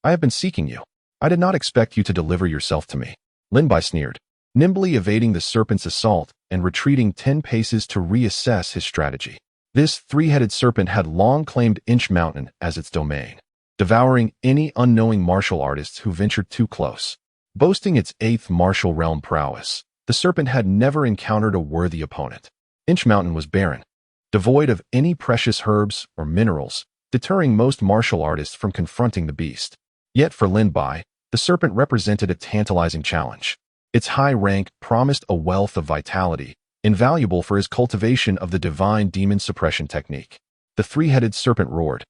I have been seeking you. I did not expect you to deliver yourself to me," Lin Bai sneered, nimbly evading the serpent's assault and retreating 10 paces to reassess his strategy. This 3-headed serpent had long claimed Inch Mountain as its domain, devouring any unknowing martial artists who ventured too close. Boasting its 8th martial realm prowess, the serpent had never encountered a worthy opponent. Inch Mountain was barren, devoid of any precious herbs or minerals, deterring most martial artists from confronting the beast. Yet for Lin Bai, the serpent represented a tantalizing challenge. Its high rank promised a wealth of vitality, invaluable for his cultivation of the divine demon suppression technique. The 3-headed serpent roared,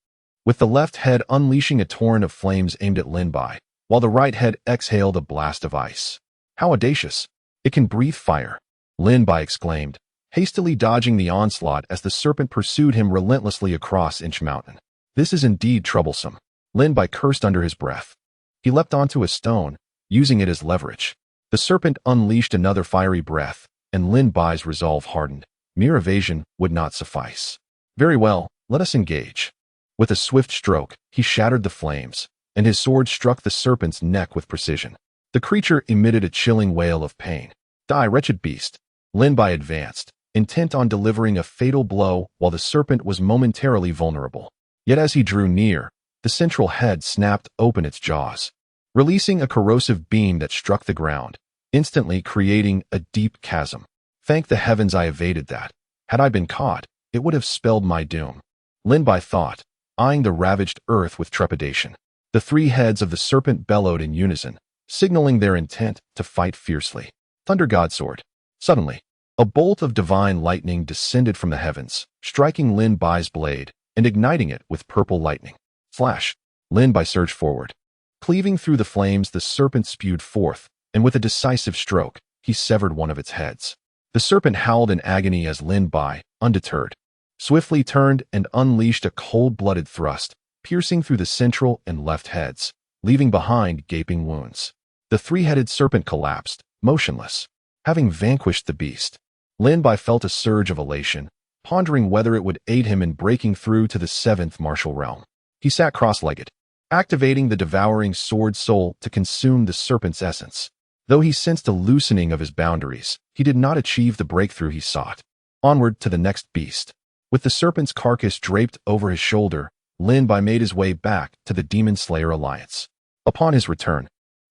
with the left head unleashing a torrent of flames aimed at Lin Bai, while the right head exhaled a blast of ice. "How audacious! It can breathe fire!" Lin Bai exclaimed, hastily dodging the onslaught as the serpent pursued him relentlessly across Inch Mountain. "This is indeed troublesome," Lin Bai cursed under his breath. He leapt onto a stone, using it as leverage. The serpent unleashed another fiery breath, and Lin Bai's resolve hardened. Mere evasion would not suffice. "Very well, let us engage." With a swift stroke, he shattered the flames, and his sword struck the serpent's neck with precision. The creature emitted a chilling wail of pain. "Die, wretched beast!" Lin Bai advanced, intent on delivering a fatal blow while the serpent was momentarily vulnerable. Yet as he drew near, the central head snapped open its jaws, releasing a corrosive beam that struck the ground, instantly creating a deep chasm. "Thank the heavens I evaded that. Had I been caught, it would have spelled my doom," Lin Bai thought, eyeing the ravaged earth with trepidation. The 3 heads of the serpent bellowed in unison, signaling their intent to fight fiercely. Thunder God Sword. Suddenly, a bolt of divine lightning descended from the heavens, striking Lin Bai's blade and igniting it with purple lightning. Flash! Lin Bai surged forward. Cleaving through the flames, the serpent spewed forth, and with a decisive stroke, he severed one of its heads. The serpent howled in agony as Lin Bai, undeterred, swiftly turned and unleashed a cold-blooded thrust, piercing through the central and left heads, leaving behind gaping wounds. The 3-headed serpent collapsed, motionless. Having vanquished the beast, Lin Bai felt a surge of elation, pondering whether it would aid him in breaking through to the 7th martial realm. He sat cross-legged, activating the devouring sword soul to consume the serpent's essence. Though he sensed a loosening of his boundaries, he did not achieve the breakthrough he sought. Onward to the next beast. With the serpent's carcass draped over his shoulder, Lin Bai made his way back to the Demon Slayer Alliance. Upon his return,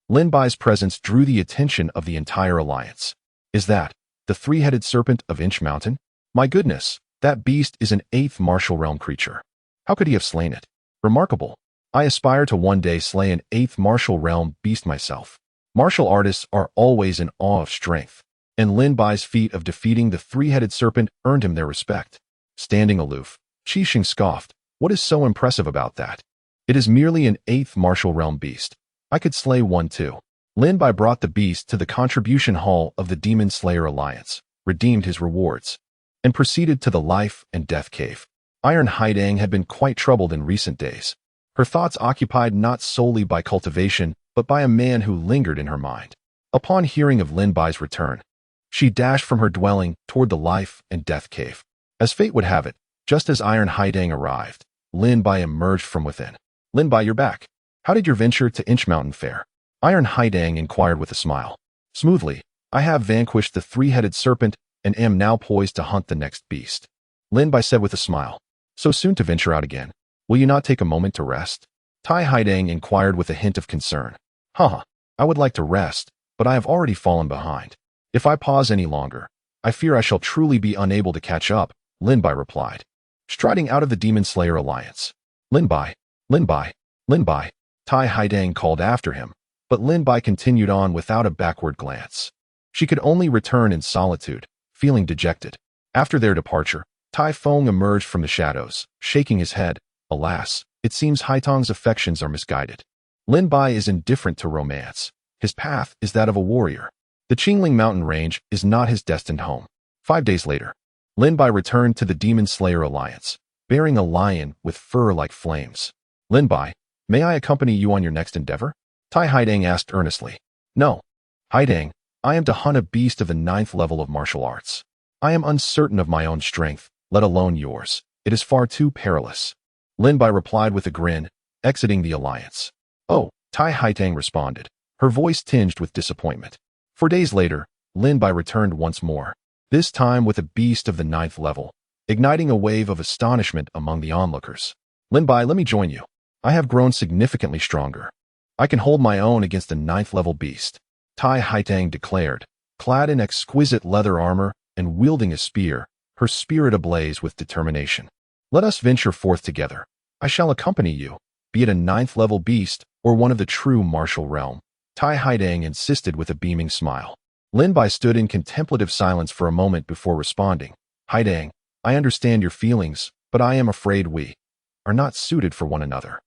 Lin Bai's presence drew the attention of the entire alliance. "Is that the 3-headed serpent of Inch Mountain? My goodness, that beast is an 8th martial realm creature. How could he have slain it? Remarkable. I aspire to one day slay an 8th martial realm beast myself." Martial artists are always in awe of strength, and Lin Bai's feat of defeating the 3-headed serpent earned him their respect. Standing aloof, Qi Xing scoffed, "What is so impressive about that? It is merely an 8th martial realm beast. I could slay one too." Lin Bai brought the beast to the contribution hall of the Demon Slayer Alliance, redeemed his rewards, and proceeded to the life and death cave. Iron Haidang had been quite troubled in recent days, her thoughts occupied not solely by cultivation, but by a man who lingered in her mind. Upon hearing of Lin Bai's return, she dashed from her dwelling toward the life and death cave. As fate would have it, just as Iron Haidang arrived, Lin Bai emerged from within. "Lin Bai, you're back. How did your venture to Inch Mountain fare?" Iron Haidang inquired with a smile. "Smoothly. I have vanquished the 3-headed serpent and am now poised to hunt the next beast." Lin Bai said with a smile. So soon to venture out again. Will you not take a moment to rest? Tai Haidang inquired with a hint of concern. Haha, I would like to rest, but I have already fallen behind. If I pause any longer, I fear I shall truly be unable to catch up, Lin Bai replied, striding out of the Demon Slayer Alliance. Lin Bai, Lin Bai, Lin Bai, Tai Haidang called after him, but Lin Bai continued on without a backward glance. She could only return in solitude, feeling dejected. After their departure, Tai Feng emerged from the shadows, shaking his head. Alas, it seems Haitong's affections are misguided. Lin Bai is indifferent to romance. His path is that of a warrior. The Qingling mountain range is not his destined home. 5 days later, Lin Bai returned to the Demon Slayer Alliance, bearing a lion with fur like flames. Lin Bai, may I accompany you on your next endeavor? Tai Haidang asked earnestly. No. Haidang, I am to hunt a beast of the 9th level of martial arts. I am uncertain of my own strength, let alone yours. It is far too perilous. Lin Bai replied with a grin, exiting the alliance. Oh, Tai Haidang responded, her voice tinged with disappointment. 4 days later, Lin Bai returned once more, this time with a beast of the 9th level, igniting a wave of astonishment among the onlookers. Lin Bai, let me join you. I have grown significantly stronger. I can hold my own against a 9th level beast, Tai Haidang declared, clad in exquisite leather armor and wielding a spear, her spirit ablaze with determination. Let us venture forth together. I shall accompany you, be it a 9th level beast or one of the true martial realm, Tai Haidang insisted with a beaming smile. Lin Bai stood in contemplative silence for a moment before responding. Haidang, I understand your feelings, but I am afraid we are not suited for one another.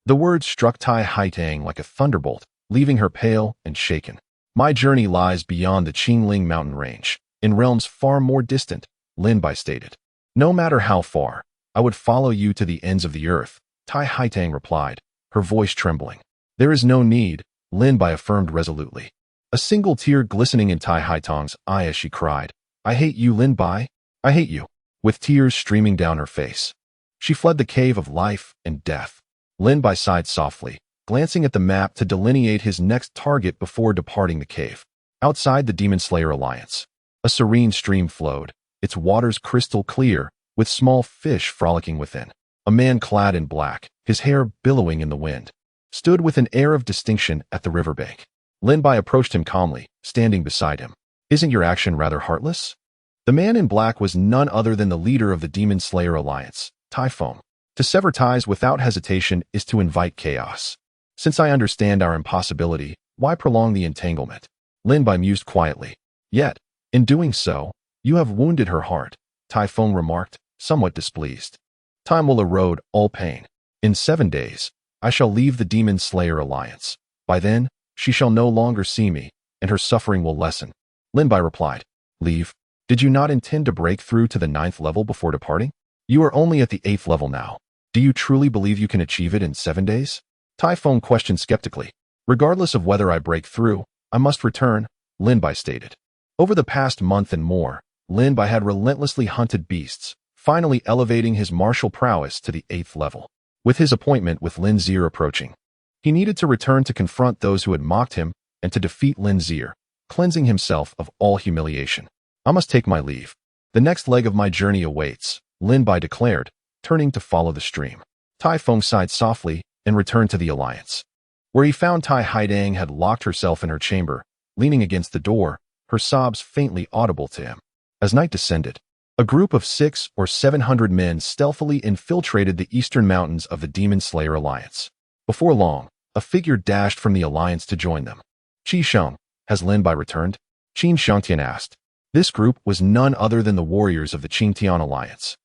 The words struck Tai Haidang like a thunderbolt, leaving her pale and shaken. My journey lies beyond the Qingling mountain range, in realms far more distant, Lin Bai stated. No matter how far, I would follow you to the ends of the earth, Tai Haidang replied, her voice trembling. There is no need, Lin Bai affirmed resolutely. A single tear glistening in Tai Haitong's eye as she cried, I hate you, Lin Bai. I hate you. With tears streaming down her face. She fled the cave of life and death. Lin Bai sighed softly, glancing at the map to delineate his next target before departing the cave. Outside the Demon Slayer Alliance, a serene stream flowed, its waters crystal clear, with small fish frolicking within. A man clad in black, his hair billowing in the wind, stood with an air of distinction at the riverbank. Lin Bai approached him calmly, standing beside him. Isn't your action rather heartless? The man in black was none other than the leader of the Demon Slayer Alliance, Tai Feng. To sever ties without hesitation is to invite chaos. Since I understand our impossibility, why prolong the entanglement? Lin Bai mused quietly. Yet, in doing so, you have wounded her heart, Tai Feng remarked, somewhat displeased. Time will erode all pain. In 7 days, I shall leave the Demon Slayer Alliance. By then, she shall no longer see me, and her suffering will lessen. Lin Bai replied. Leave? Did you not intend to break through to the 9th level before departing? You are only at the 8th level now. Do you truly believe you can achieve it in 7 days? Tai Feng questioned skeptically. Regardless of whether I break through, I must return, Lin Bai stated. Over the past month and more, Lin Bai had relentlessly hunted beasts, finally elevating his martial prowess to the 8th level. With his appointment with Lin Zier approaching, he needed to return to confront those who had mocked him and to defeat Lin Zier, cleansing himself of all humiliation. I must take my leave. The next leg of my journey awaits, Lin Bai declared, turning to follow the stream. Tai Feng sighed softly and returned to the alliance, where he found Tai Haidang had locked herself in her chamber, leaning against the door, her sobs faintly audible to him. As night descended, a group of 600 or 700 men stealthily infiltrated the eastern mountains of the Demon Slayer Alliance. Before long, a figure dashed from the alliance to join them. Qi Sheng, has Lin Bai returned? Qin Shangtian asked. This group was none other than the warriors of the Qingtian Alliance,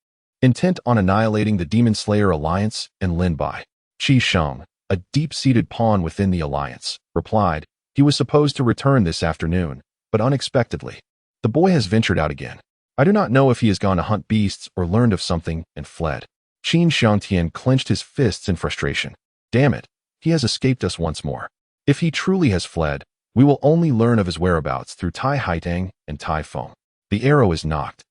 intent on annihilating the Demon Slayer Alliance and Lin Bai. Qi Sheng, a deep-seated pawn within the alliance, replied. He was supposed to return this afternoon, but unexpectedly. The boy has ventured out again. I do not know if he has gone to hunt beasts or learned of something and fled. Qin Shangtian clenched his fists in frustration. Damn it, he has escaped us once more. If he truly has fled, we will only learn of his whereabouts through Tai Haidang and Tai Feng. The arrow is knocked.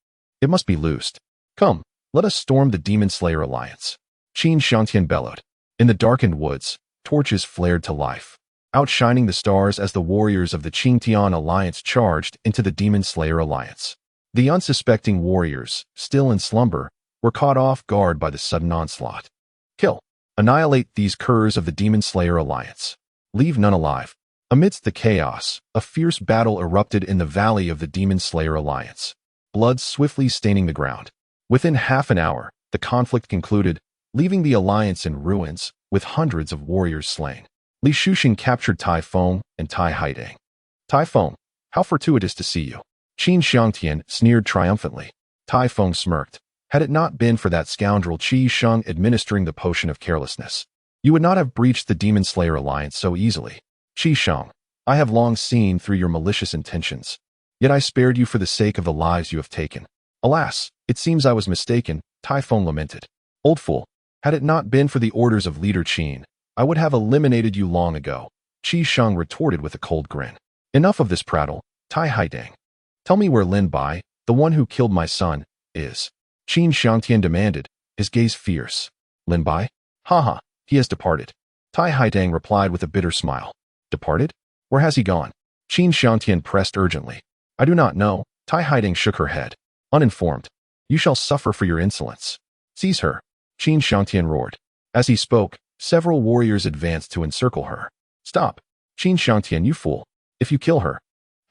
It must be loosed. Come, let us storm the Demon Slayer Alliance. Qin Shangtian bellowed. In the darkened woods, torches flared to life, outshining the stars as the warriors of the Qingtian Alliance charged into the Demon Slayer Alliance. The unsuspecting warriors, still in slumber, were caught off guard by the sudden onslaught. Kill. Annihilate these curs of the Demon Slayer Alliance. Leave none alive. Amidst the chaos, a fierce battle erupted in the valley of the Demon Slayer Alliance, blood swiftly staining the ground. Within half an hour, the conflict concluded, leaving the Alliance in ruins, with hundreds of warriors slain. Li Shuxing captured Tai Feng and Tai Haidang. Tai Feng, how fortuitous to see you. Qin Xiangtian sneered triumphantly. Tai Feng smirked. Had it not been for that scoundrel Qi Sheng administering the potion of carelessness, you would not have breached the Demon Slayer Alliance so easily. Qi Sheng, I have long seen through your malicious intentions. Yet I spared you for the sake of the lives you have taken. Alas, it seems I was mistaken, Tai Feng lamented. Old fool, had it not been for the orders of Leader Qin, I would have eliminated you long ago. Qi Sheng retorted with a cold grin. Enough of this prattle, Tai Haidang. Tell me where Lin Bai, the one who killed my son, is. Qin Xiangtian demanded, his gaze fierce. Lin Bai? Haha, he has departed. Tai Haidang replied with a bitter smile. Departed? Where has he gone? Qin Xiangtian pressed urgently. I do not know. Tai Haidang shook her head. Uninformed. You shall suffer for your insolence. Seize her. Qin Xiangtian roared. As he spoke, several warriors advanced to encircle her. Stop. Qin Xiangtian, you fool. If you kill her,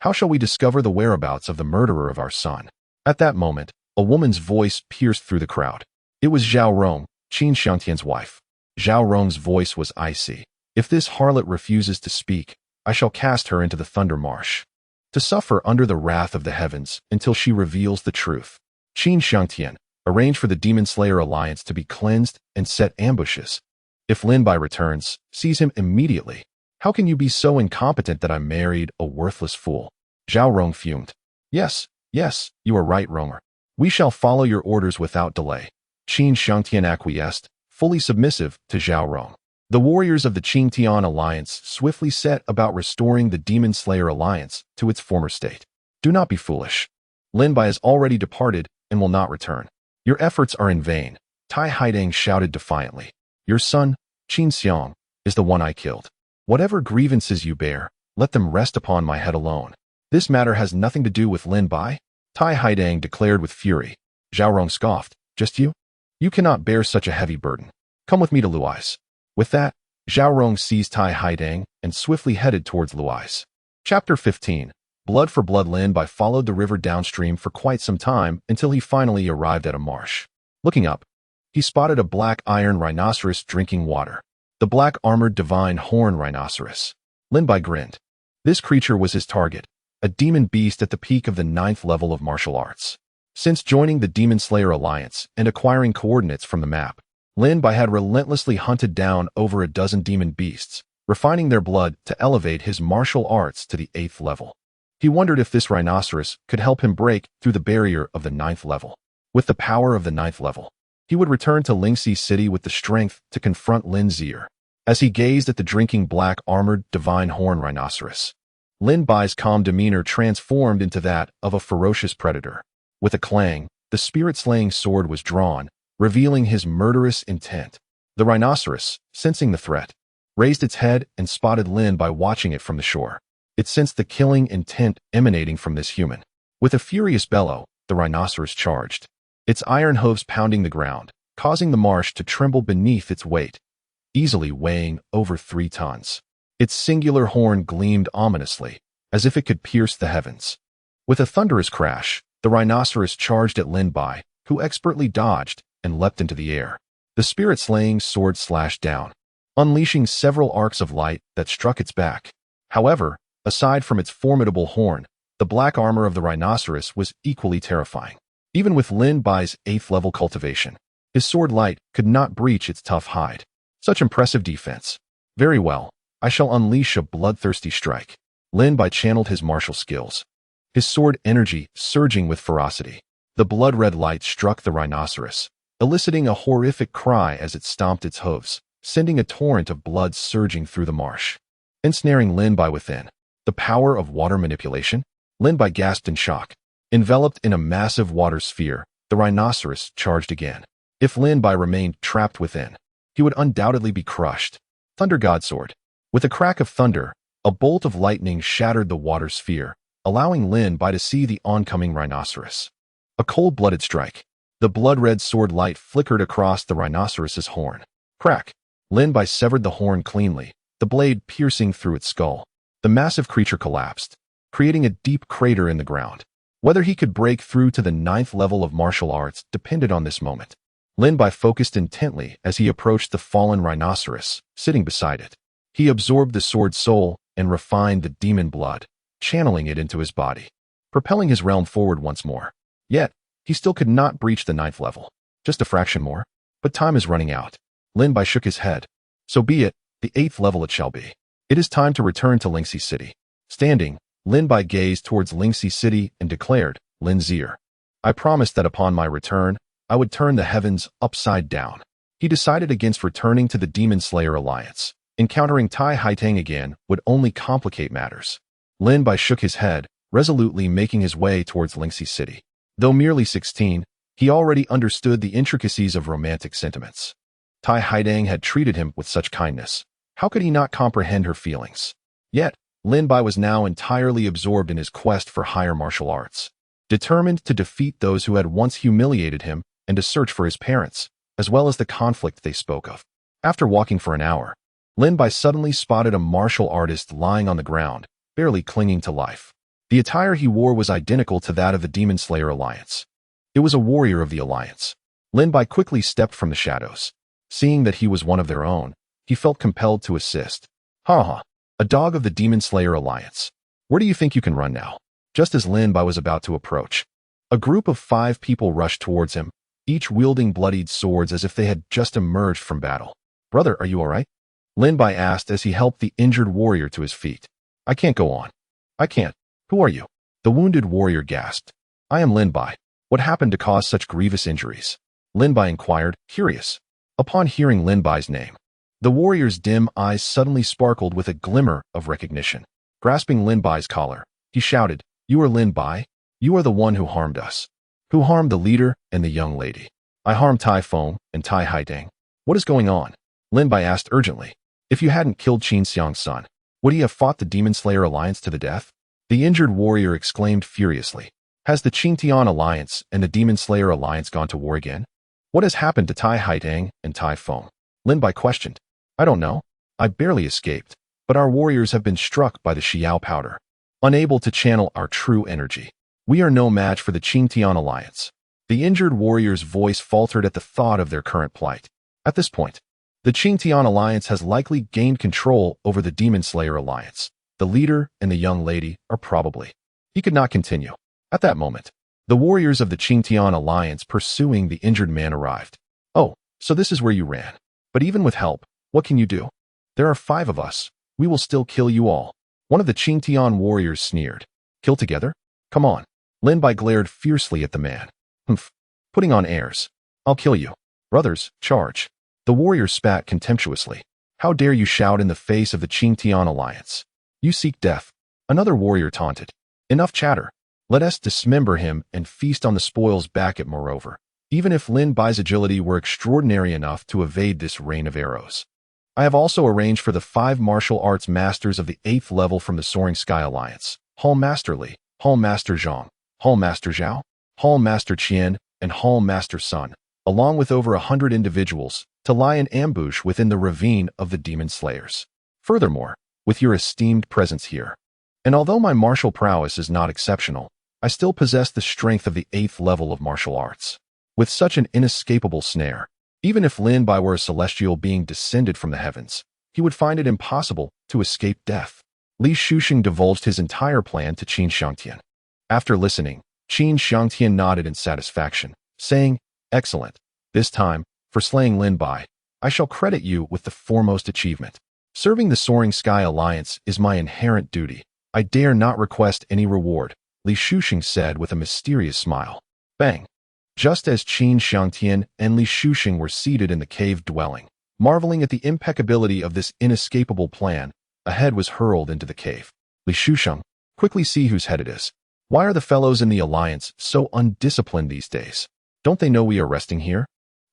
how shall we discover the whereabouts of the murderer of our son? At that moment, a woman's voice pierced through the crowd. It was Zhao Rong, Qin Xiangtian's wife. Zhao Rong's voice was icy. If this harlot refuses to speak, I shall cast her into the Thunder Marsh, to suffer under the wrath of the heavens until she reveals the truth. Qin Xiangtian, arrange for the Demon Slayer Alliance to be cleansed and set ambushes. If Lin Bai returns, seize him immediately. How can you be so incompetent that I married a worthless fool? Zhao Rong fumed. Yes, you are right, Ronger. We shall follow your orders without delay. Qin Xiangtian acquiesced, fully submissive to Zhao Rong. The warriors of the Qingtian Alliance swiftly set about restoring the Demon Slayer Alliance to its former state. Do not be foolish. Lin Bai has already departed and will not return. Your efforts are in vain, Tai Haidang shouted defiantly. Your son, Qin Xiang, is the one I killed. Whatever grievances you bear, let them rest upon my head alone. This matter has nothing to do with Lin Bai, Tai Haidang declared with fury. Zhao Rong scoffed. Just you? You cannot bear such a heavy burden. Come with me to Luai's. With that, Zhao Rong seized Tai Haidang and swiftly headed towards Luai's. Chapter 15. Blood for Blood. Lin Bai followed the river downstream for quite some time until he finally arrived at a marsh. Looking up, he spotted a black iron rhinoceros drinking water. The black-armored divine horn rhinoceros. Lin Bai grinned. This creature was his target, a demon beast at the peak of the 9th level of martial arts. Since joining the Demon Slayer Alliance and acquiring coordinates from the map, Lin Bai had relentlessly hunted down over a dozen demon beasts, refining their blood to elevate his martial arts to the 8th level. He wondered if this rhinoceros could help him break through the barrier of the 9th level. With the power of the 9th level, he would return to Lingxi City with the strength to confront Lin Zier. As he gazed at the drinking black-armored divine horn rhinoceros, Lin Bai's calm demeanor transformed into that of a ferocious predator. With a clang, the spirit-slaying sword was drawn, revealing his murderous intent. The rhinoceros, sensing the threat, raised its head and spotted Lin Bai watching it from the shore. It sensed the killing intent emanating from this human. With a furious bellow, the rhinoceros charged, its iron hooves pounding the ground, causing the marsh to tremble beneath its weight, easily weighing over 3 tons. Its singular horn gleamed ominously, as if it could pierce the heavens. With a thunderous crash, the rhinoceros charged at Lin Bai, who expertly dodged and leapt into the air. The spirit-slaying sword slashed down, unleashing several arcs of light that struck its back. However, aside from its formidable horn, the black armor of the rhinoceros was equally terrifying. Even with Lin Bai's 8th level cultivation, his sword light could not breach its tough hide. Such impressive defense. Very well, I shall unleash a bloodthirsty strike. Lin Bai channeled his martial skills, his sword energy surging with ferocity. The blood-red light struck the rhinoceros, eliciting a horrific cry as it stomped its hooves, sending a torrent of blood surging through the marsh, ensnaring Lin Bai within. The power of water manipulation? Lin Bai gasped in shock. Enveloped in a massive water sphere, the rhinoceros charged again. If Lin Bai remained trapped within, he would undoubtedly be crushed. Thunder God Sword. With a crack of thunder, a bolt of lightning shattered the water sphere, allowing Lin Bai to see the oncoming rhinoceros. A cold-blooded strike. The blood-red sword light flickered across the rhinoceros's horn. Crack! Lin Bai severed the horn cleanly, the blade piercing through its skull. The massive creature collapsed, creating a deep crater in the ground. Whether he could break through to the 9th level of martial arts depended on this moment. Lin Bai focused intently as he approached the fallen rhinoceros, sitting beside it. He absorbed the sword's soul and refined the demon blood, channeling it into his body, propelling his realm forward once more. Yet, he still could not breach the 9th level. Just a fraction more. But time is running out. Lin Bai shook his head. So be it, the 8th level it shall be. It is time to return to Lingxi City. Standing, Lin Bai gazed towards Lingxi City and declared, Lin Zier. I promised that upon my return, I would turn the heavens upside down. He decided against returning to the Demon Slayer Alliance. Encountering Tai Haitang again would only complicate matters. Lin Bai shook his head, resolutely making his way towards Lingxi City. Though merely 16, he already understood the intricacies of romantic sentiments. Tai Haitang had treated him with such kindness. How could he not comprehend her feelings? Yet, Lin Bai was now entirely absorbed in his quest for higher martial arts, determined to defeat those who had once humiliated him and to search for his parents, as well as the conflict they spoke of. After walking for an hour, Lin Bai suddenly spotted a martial artist lying on the ground, barely clinging to life. The attire he wore was identical to that of the Demon Slayer Alliance. It was a warrior of the Alliance. Lin Bai quickly stepped from the shadows. Seeing that he was one of their own, he felt compelled to assist. Ha! A dog of the Demon Slayer Alliance. Where do you think you can run now? Just as Lin Bai was about to approach, a group of 5 people rushed towards him, each wielding bloodied swords as if they had just emerged from battle. Brother, are you all right? Lin Bai asked as he helped the injured warrior to his feet. I can't go on. I can't. Who are you? The wounded warrior gasped. I am Lin Bai. What happened to cause such grievous injuries? Lin Bai inquired, curious. Upon hearing Lin Bai's name, the warrior's dim eyes suddenly sparkled with a glimmer of recognition. Grasping Lin Bai's collar, he shouted, You are Lin Bai? You are the one who harmed us. Who harmed the leader and the young lady? I harmed Tai Feng and Tai Haitang. What is going on? Lin Bai asked urgently. If you hadn't killed Qin Xiang's son, would he have fought the Demon Slayer Alliance to the death? The injured warrior exclaimed furiously. Has the Qingtian Alliance and the Demon Slayer Alliance gone to war again? What has happened to Tai Haitang and Tai Feng? Lin Bai questioned. I don't know. I barely escaped, but our warriors have been struck by the Xiao powder, unable to channel our true energy. We are no match for the Qingtian Alliance. The injured warrior's voice faltered at the thought of their current plight. At this point, the Qingtian Alliance has likely gained control over the Demon Slayer Alliance. The leader and the young lady are probably. He could not continue. At that moment, the warriors of the Qingtian Alliance pursuing the injured man arrived. Oh, so this is where you ran. But even with help, what can you do? There are 5 of us. We will still kill you all. One of the Qingtian warriors sneered. Kill together? Come on. Lin Bai glared fiercely at the man. Humph. Putting on airs. I'll kill you. Brothers, charge. The warrior spat contemptuously. How dare you shout in the face of the Qingtian Alliance? You seek death. Another warrior taunted. Enough chatter. Let us dismember him and feast on the spoils back at moreover. Even if Lin Bai's agility were extraordinary enough to evade this rain of arrows. I have also arranged for the 5 martial arts masters of the 8th level from the Soaring Sky Alliance. Hall Master Li, Hall Master Zhang, Hall Master Zhao, Hall Master Qian, and Hall Master Sun, along with over 100 individuals, to lie in ambush within the ravine of the Demon Slayers. Furthermore, with your esteemed presence here, and although my martial prowess is not exceptional, I still possess the strength of the 8th level of martial arts. With such an inescapable snare, even if Lin Bai were a celestial being descended from the heavens, he would find it impossible to escape death. Li Shuxing divulged his entire plan to Qin Xiangtian. After listening, Qin Xiangtian nodded in satisfaction, saying, Excellent. This time, for slaying Lin Bai, I shall credit you with the foremost achievement. Serving the Soaring Sky Alliance is my inherent duty. I dare not request any reward, Li Shuxing said with a mysterious smile. Bang! Just as Qin Xiangtian and Li Shuxing were seated in the cave dwelling, marveling at the impeccability of this inescapable plan, a head was hurled into the cave. Li Shuxing, quickly see whose head it is. Why are the fellows in the Alliance so undisciplined these days? Don't they know we are resting here?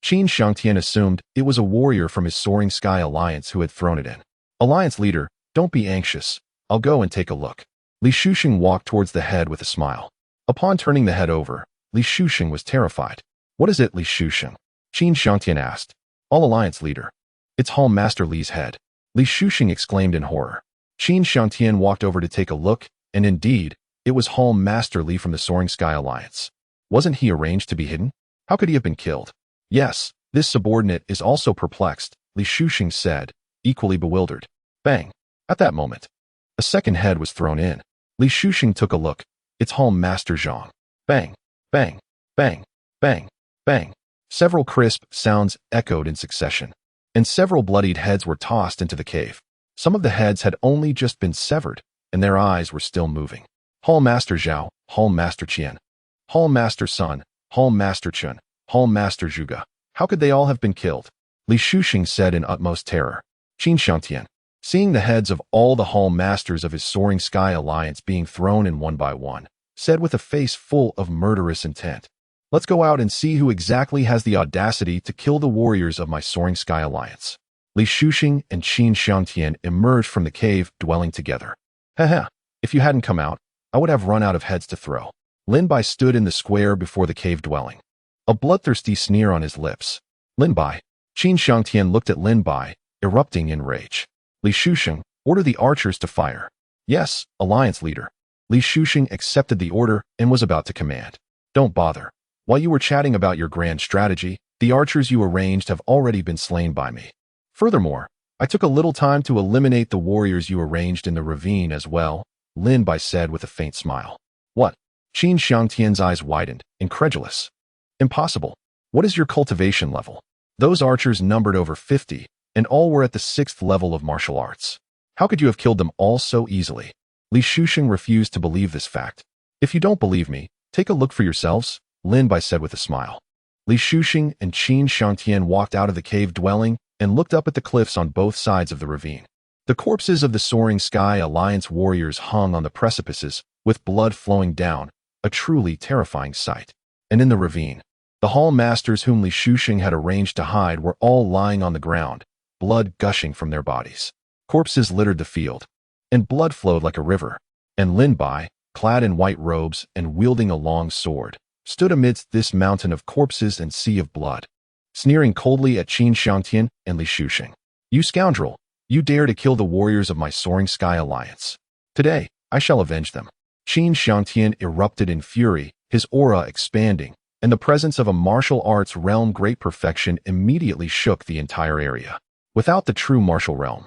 Qin Xiangtian assumed it was a warrior from his Soaring Sky Alliance who had thrown it in. Alliance leader, don't be anxious. I'll go and take a look. Li Shuxing walked towards the head with a smile. Upon turning the head over, Li Shuxing was terrified. What is it, Li Shusheng? Qin Shangtian asked. All Alliance leader. It's Hall Master Li's head. Li Shusheng exclaimed in horror. Qin Shangtian walked over to take a look, and indeed, it was Hall Master Li from the Soaring Sky Alliance. Wasn't he arranged to be hidden? How could he have been killed? Yes, this subordinate is also perplexed, Li Shusheng said, equally bewildered. Bang! At that moment, a second head was thrown in. Li Shusheng took a look. It's Hall Master Zhang. Bang! Bang! Bang! Bang! Bang! Several crisp sounds echoed in succession, and several bloodied heads were tossed into the cave. Some of the heads had only just been severed, and their eyes were still moving. Hall Master Zhao, Hall Master Qian, Hall Master Sun, Hall Master Chun, Hall Master Zhuge. How could they all have been killed? Li Shusheng said in utmost terror. Qin Shangtian, seeing the heads of all the Hall Masters of his Soaring Sky Alliance being thrown in one by one, said with a face full of murderous intent. Let's go out and see who exactly has the audacity to kill the warriors of my Soaring Sky Alliance. Li Shusheng and Qin Shangtian emerged from the cave, dwelling together. Haha, if you hadn't come out, I would have run out of heads to throw. Lin Bai stood in the square before the cave dwelling, a bloodthirsty sneer on his lips. Lin Bai. Qin Shangtian looked at Lin Bai, erupting in rage. Li Shusheng, order the archers to fire. Yes, Alliance leader. Li Shusheng accepted the order and was about to command. Don't bother. While you were chatting about your grand strategy, the archers you arranged have already been slain by me. Furthermore, I took a little time to eliminate the warriors you arranged in the ravine as well, Lin Bai said with a faint smile. What? Qin Shangtian's eyes widened, incredulous. Impossible. What is your cultivation level? Those archers numbered over 50, and all were at the 6th level of martial arts. How could you have killed them all so easily? Li Shusheng refused to believe this fact. If you don't believe me, take a look for yourselves, Lin Bai said with a smile. Li Shusheng and Qin Shangtian walked out of the cave dwelling and looked up at the cliffs on both sides of the ravine. The corpses of the Soaring Sky Alliance warriors hung on the precipices, with blood flowing down, a truly terrifying sight. And in the ravine, the Hall Masters whom Li Shusheng had arranged to hide were all lying on the ground, blood gushing from their bodies. Corpses littered the field, and blood flowed like a river. And Lin Bai, clad in white robes and wielding a long sword, stood amidst this mountain of corpses and sea of blood, sneering coldly at Qin Shangtian and Li Shusheng. You scoundrel! You dare to kill the warriors of my Soaring Sky Alliance. Today, I shall avenge them. Qin Shangtian erupted in fury, his aura expanding, and the presence of a martial arts realm great perfection immediately shook the entire area. Without the true martial realm,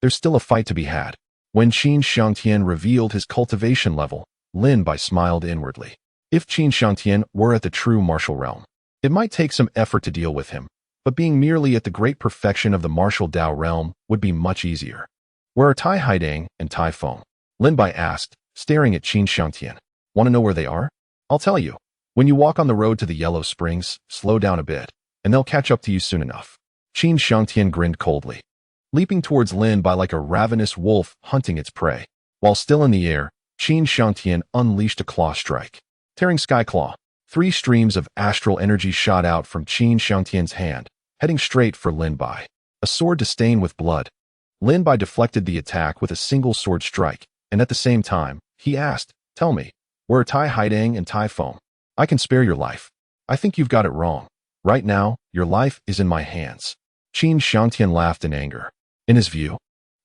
there's still a fight to be had. When Qin Shangtian revealed his cultivation level, Lin Bai smiled inwardly. If Qin Shangtian were at the true martial realm, it might take some effort to deal with him, but being merely at the great perfection of the martial Dao realm would be much easier. Where are Tai Haidang and Tai Feng? Lin Bai asked, staring at Qin Shangtian. Want to know where they are? I'll tell you. When you walk on the road to the Yellow Springs, slow down a bit, and they'll catch up to you soon enough. Qin Shangtian grinned coldly, leaping towards Lin Bai like a ravenous wolf hunting its prey. While still in the air, Qin Shangtian unleashed a claw strike. Tearing Sky Claw. 3 streams of astral energy shot out from Qin Shangtian's hand, heading straight for Lin Bai. A sword to stain with blood. Lin Bai deflected the attack with a single sword strike, and at the same time, he asked, Tell me, where are Tai Haidang and Tai Feng? I can spare your life. I think you've got it wrong. Right now, your life is in my hands. Qin Shangtian laughed in anger. In his view,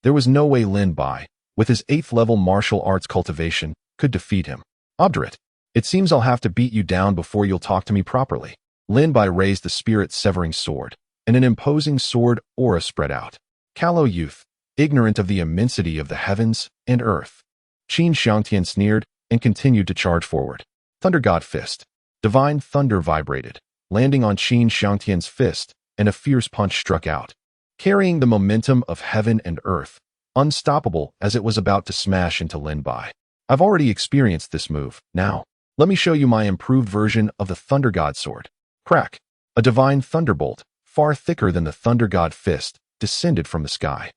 there was no way Lin Bai, with his 8th level martial arts cultivation, could defeat him. Obdurate. It seems I'll have to beat you down before you'll talk to me properly. Lin Bai raised the spirit-severing sword, and an imposing sword aura spread out. Callow youth, ignorant of the immensity of the heavens and earth. Qin Shangtian sneered and continued to charge forward. Thunder God Fist. Divine thunder vibrated, landing on Qin Shangtian's fist, and a fierce punch struck out, carrying the momentum of heaven and earth, unstoppable as it was about to smash into Lin Bai. I've already experienced this move. Now, let me show you my improved version of the Thunder God Sword. Crack! A divine thunderbolt, far thicker than the Thunder God Fist, descended from the sky.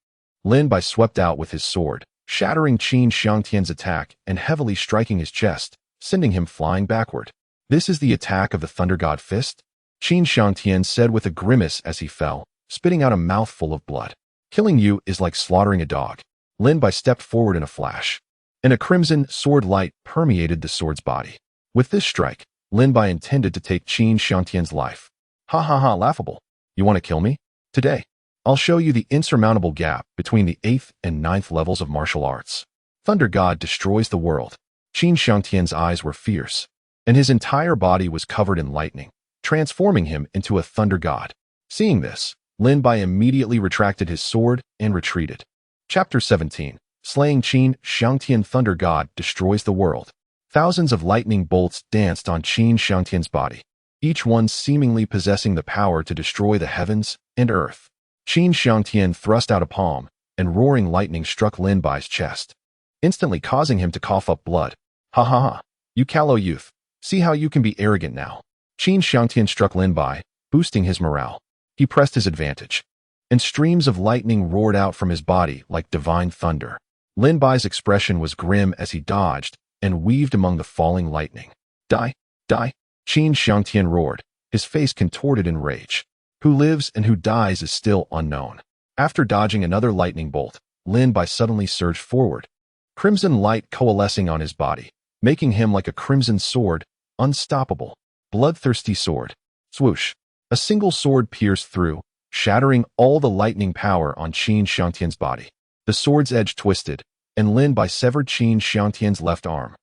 Lin Bai swept out with his sword, shattering Qin Shangtian's attack and heavily striking his chest, sending him flying backward. This is the attack of the Thunder God Fist? Qin Shangtian said with a grimace as he fell, spitting out a mouthful of blood. Killing you is like slaughtering a dog. Lin Bai stepped forward in a flash, and a crimson sword light permeated the sword's body. With this strike, Lin Bai intended to take Qin Xiangtian's life. Ha ha ha, laughable. You want to kill me? Today, I'll show you the insurmountable gap between the 8th and 9th levels of martial arts. Thunder God destroys the world. Qin Xiangtian's eyes were fierce, and his entire body was covered in lightning, transforming him into a thunder god. Seeing this, Lin Bai immediately retracted his sword and retreated. Chapter 17. Slaying Qin Xiangtian. Thunder God destroys the world. Thousands of lightning bolts danced on Qin Xiangtian's body, each one seemingly possessing the power to destroy the heavens and earth. Qin Xiangtian thrust out a palm, and roaring lightning struck Lin Bai's chest, instantly causing him to cough up blood. Ha ha ha, you callow youth. See how you can be arrogant now. Qin Xiangtian struck Lin Bai, boosting his morale. He pressed his advantage, and streams of lightning roared out from his body like divine thunder. Lin Bai's expression was grim as he dodged and weaved among the falling lightning. Die, die, Qin Xiangtian roared, his face contorted in rage. Who lives and who dies is still unknown. After dodging another lightning bolt, Lin Bai suddenly surged forward, crimson light coalescing on his body, making him like a crimson sword, unstoppable, bloodthirsty sword. Swoosh! A single sword pierced through, shattering all the lightning power on Qin Xiangtian's body. The sword's edge twisted, and Lin Bai severed Qin Xiangtian's left arm.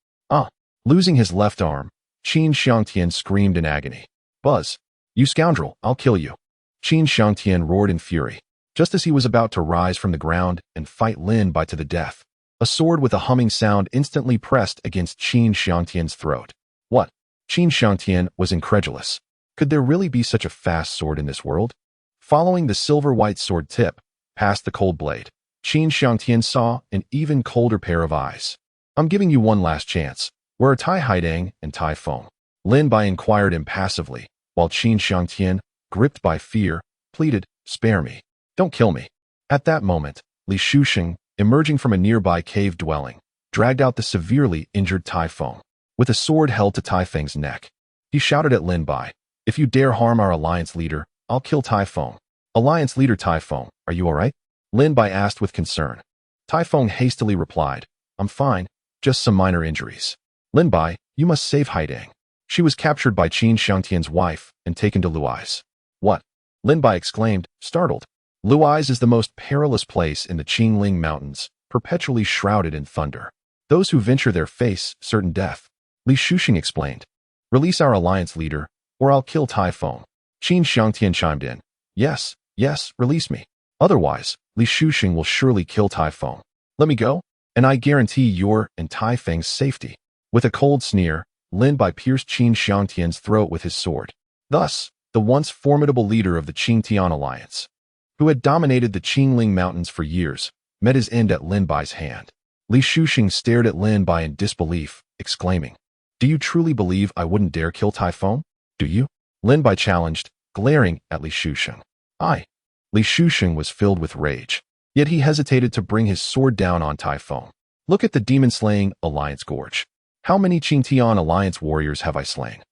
Losing his left arm, Qin Xiangtian screamed in agony. Buzz! You scoundrel, I'll kill you. Qin Xiangtian roared in fury, just as he was about to rise from the ground and fight Lin Bai to the death. A sword with a humming sound instantly pressed against Qin Xiangtian's throat. What? Qin Xiangtian was incredulous. Could there really be such a fast sword in this world? Following the silver-white sword tip past the cold blade, Qin Xiangtian saw an even colder pair of eyes. I'm giving you one last chance. Where are Tai Haidang and Tai Feng? Lin Bai inquired impassively, while Qin Xiangtian, gripped by fear, pleaded, spare me. Don't kill me. At that moment, Li Shusheng, emerging from a nearby cave dwelling, dragged out the severely injured Tai Feng. With a sword held to Tai Feng's neck, he shouted at Lin Bai, if you dare harm our alliance leader, I'll kill Tai Feng. Alliance leader Tai Feng, are you alright? Lin Bai asked with concern. Tai Feng hastily replied, I'm fine, just some minor injuries. Lin Bai, you must save Haidang. She was captured by Qin Xiangtian's wife and taken to Luai's. What? Lin Bai exclaimed, startled. Luai's is the most perilous place in the Qingling Mountains, perpetually shrouded in thunder. Those who venture there face certain death. Li Shusheng explained. Release our alliance leader, or I'll kill Tai Feng. Qin Xiangtian chimed in. Yes, yes, release me. Otherwise, Li Shusheng will surely kill Tai Feng. Let me go, and I guarantee your and Tai Feng's safety. With a cold sneer, Lin Bai pierced Qin Xiangtian's throat with his sword. Thus, the once formidable leader of the Qingtian alliance, who had dominated the Qingling Mountains for years, met his end at Lin Bai's hand. Li Shusheng stared at Lin Bai in disbelief, exclaiming, Do you truly believe I wouldn't dare kill Tai Feng? Do you? Lin Bai challenged, glaring at Li Shusheng. Li Shusheng was filled with rage, yet he hesitated to bring his sword down on Tai Feng. Look at the demon-slaying Alliance Gorge. How many Qingtian Alliance warriors have I slain?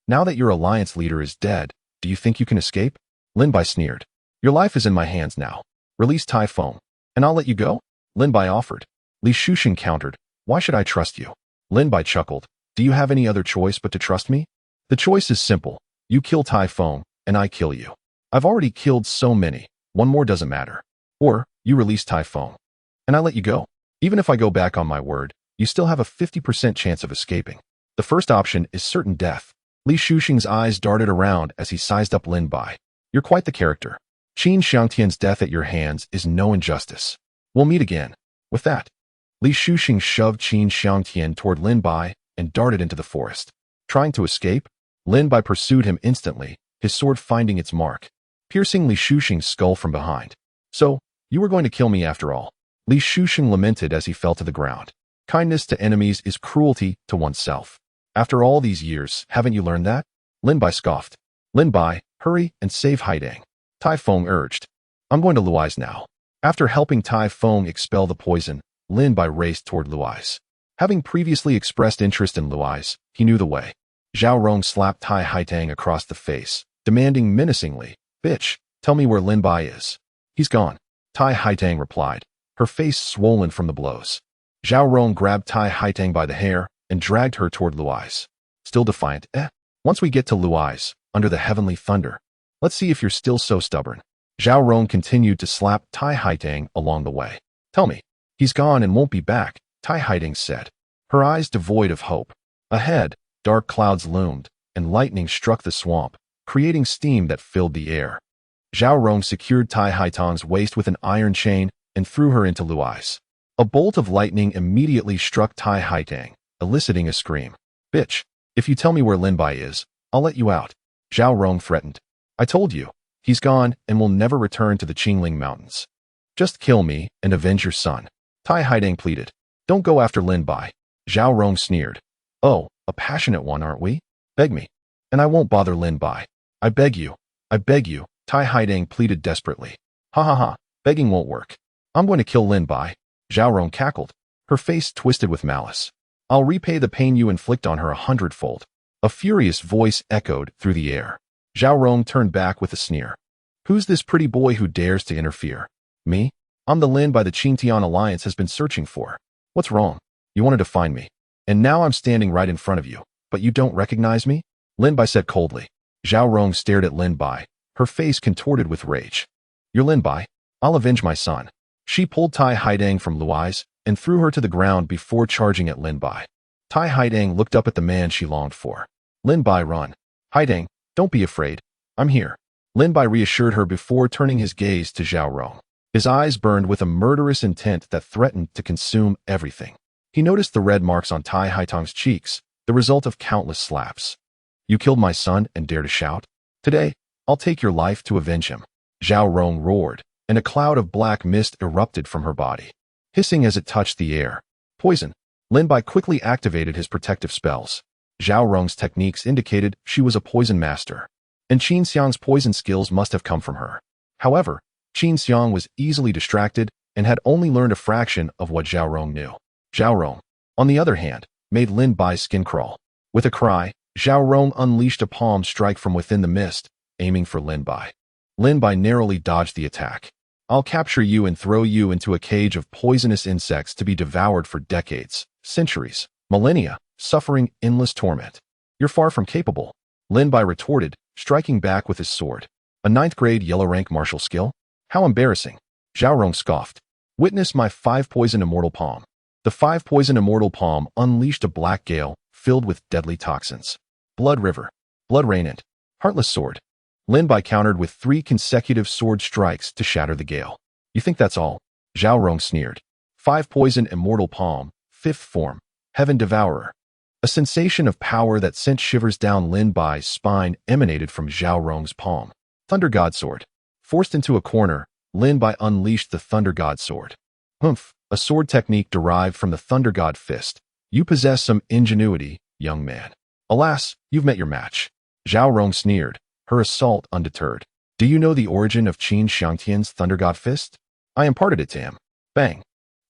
Now that your alliance leader is dead, do you think you can escape? Lin Bai sneered. Your life is in my hands now. Release Tai Feng, and I'll let you go? Lin Bai offered. Li Shusheng countered. Why should I trust you? Lin Bai chuckled. Do you have any other choice but to trust me? The choice is simple. You kill Tai Feng, and I kill you. I've already killed so many, one more doesn't matter. Or, you release Tai Feng, and I let you go. Even if I go back on my word, you still have a 50% chance of escaping. The first option is certain death. Li Shusheng's eyes darted around as he sized up Lin Bai. You're quite the character. Qin Xiangtian's death at your hands is no injustice. We'll meet again. With that, Li Shusheng shoved Qin Xiangtian toward Lin Bai and darted into the forest. Trying to escape, Lin Bai pursued him instantly, his sword finding its mark, piercing Li Shusheng's skull from behind. So, you were going to kill me after all. Li Shusheng lamented as he fell to the ground. Kindness to enemies is cruelty to oneself. After all these years, haven't you learned that? Lin Bai scoffed. Lin Bai, hurry and save Haidang. Tai Feng urged. I'm going to Luai's now. After helping Tai Feng expel the poison, Lin Bai raced toward Luai's. Having previously expressed interest in Luai's, he knew the way. Zhao Rong slapped Tai Haidang across the face, demanding menacingly, Bitch, tell me where Lin Bai is. He's gone. Tai Haidang replied, her face swollen from the blows. Zhao Rong grabbed Tai Haidang by the hair and dragged her toward Luai's. Still defiant, Once we get to Luai's, under the heavenly thunder, let's see if you're still so stubborn. Zhao Rong continued to slap Tai Haitang along the way. Tell me, he's gone and won't be back, Tai Haitang said, her eyes devoid of hope. Ahead, dark clouds loomed, and lightning struck the swamp, creating steam that filled the air. Zhao Rong secured Tai Haitang's waist with an iron chain and threw her into Luai's. A bolt of lightning immediately struck Tai Haitang, eliciting a scream. Bitch, if you tell me where Lin Bai is, I'll let you out, Zhao Rong threatened. I told you, he's gone and will never return to the Qingling Mountains. Just kill me and avenge your son, Tai Haitang pleaded. Don't go after Lin Bai, Zhao Rong sneered. Oh, a passionate one, aren't we? Beg me, and I won't bother Lin Bai. I beg you, Tai Haitang pleaded desperately. Ha ha ha, begging won't work. I'm going to kill Lin Bai, Zhao Rong cackled, her face twisted with malice. I'll repay the pain you inflict on her 100-fold. A furious voice echoed through the air. Zhao Rong turned back with a sneer. Who's this pretty boy who dares to interfere? Me? I'm the Lin Bai the Qingtian Alliance has been searching for. What's wrong? You wanted to find me. And now I'm standing right in front of you, but you don't recognize me? Lin Bai said coldly. Zhao Rong stared at Lin Bai, her face contorted with rage. You're Lin Bai? I'll avenge my son. She pulled Tai Haitang from Luai's and threw her to the ground before charging at Lin Bai. Tai Haitang looked up at the man she longed for. Lin Bai, run. Haitang, don't be afraid. I'm here. Lin Bai reassured her before turning his gaze to Zhao Rong. His eyes burned with a murderous intent that threatened to consume everything. He noticed the red marks on Tai Haitang's cheeks, the result of countless slaps. You killed my son and dare to shout? Today, I'll take your life to avenge him. Zhao Rong roared, and a cloud of black mist erupted from her body, hissing as it touched the air. Poison. Lin Bai quickly activated his protective spells. Zhao Rong's techniques indicated she was a poison master, and Qin Xiang's poison skills must have come from her. However, Qin Xiang was easily distracted and had only learned a fraction of what Zhao Rong knew. Zhao Rong, on the other hand, made Lin Bai's skin crawl. With a cry, Zhao Rong unleashed a palm strike from within the mist, aiming for Lin Bai. Lin Bai narrowly dodged the attack. I'll capture you and throw you into a cage of poisonous insects to be devoured for decades, centuries, millennia, suffering endless torment. You're far from capable, Lin Bai retorted, striking back with his sword. A 9th-grade yellow-rank martial skill? How embarrassing. Zhao Rong scoffed. Witness my 5-poison immortal palm. The 5-poison immortal palm unleashed a black gale filled with deadly toxins. Blood river, blood rain and heartless sword. Lin Bai countered with 3 consecutive sword strikes to shatter the gale. You think that's all? Zhao Rong sneered. 5-poison immortal palm, 5th form, heaven devourer. A sensation of power that sent shivers down Lin Bai's spine emanated from Zhao Rong's palm. Thunder God Sword. Forced into a corner, Lin Bai unleashed the Thunder God Sword. Humph, a sword technique derived from the Thunder God Fist. You possess some ingenuity, young man. Alas, you've met your match. Zhao Rong sneered, her assault undeterred. Do you know the origin of Qin Xiangtian's Thunder God Fist? I imparted it to him. Bang.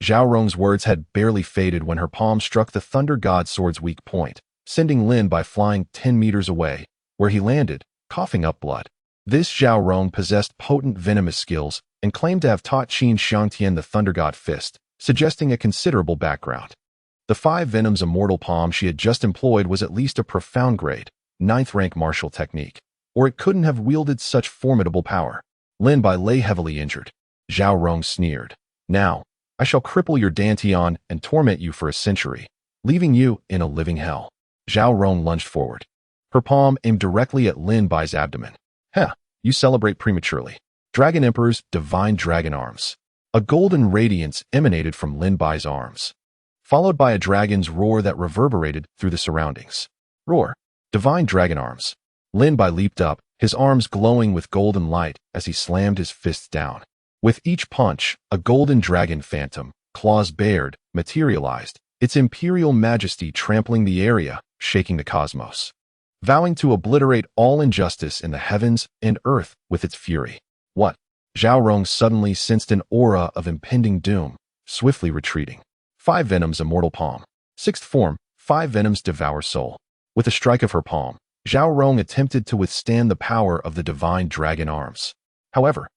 Zhao Rong's words had barely faded when her palm struck the Thunder God Sword's weak point, sending Lin Bai flying 10 meters away, where he landed, coughing up blood. This Zhao Rong possessed potent venomous skills and claimed to have taught Qin Xiangtian the Thunder God Fist, suggesting a considerable background. The 5 Venoms immortal palm she had just employed was at least a profound grade, 9th-rank martial technique, or it couldn't have wielded such formidable power. Lin Bai lay heavily injured. Zhao Rong sneered. Now, I shall cripple your Dantian and torment you for a century, leaving you in a living hell. Zhao Rong lunged forward. Her palm aimed directly at Lin Bai's abdomen. Heh, you celebrate prematurely. Dragon Emperor's divine dragon arms. A golden radiance emanated from Lin Bai's arms, followed by a dragon's roar that reverberated through the surroundings. Roar. Divine dragon arms. Lin Bai leaped up, his arms glowing with golden light as he slammed his fists down. With each punch, a golden dragon phantom, claws bared, materialized, its imperial majesty trampling the area, shaking the cosmos, vowing to obliterate all injustice in the heavens and earth with its fury. What? Zhao Rong suddenly sensed an aura of impending doom, swiftly retreating. 5 Venoms immortal palm. 6th form, 5 Venoms devour soul. With a strike of her palm, Zhao Rong attempted to withstand the power of the divine dragon arms. However,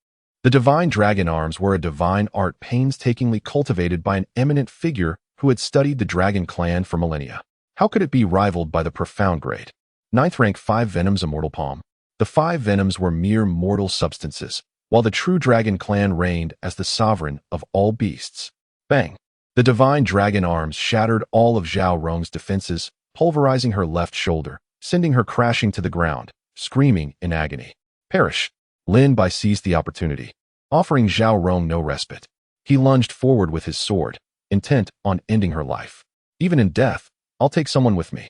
the divine dragon arms were a divine art painstakingly cultivated by an eminent figure who had studied the dragon clan for millennia. How could it be rivaled by the profound grade Ninth rank 5 Venoms Immortal Palm. The 5 Venoms were mere mortal substances, while the true dragon clan reigned as the sovereign of all beasts. Bang! The divine dragon arms shattered all of Zhao Rong's defenses, pulverizing her left shoulder, sending her crashing to the ground, screaming in agony. Perish! Lin Bai seized the opportunity, offering Zhao Rong no respite. He lunged forward with his sword, intent on ending her life. Even in death, I'll take someone with me.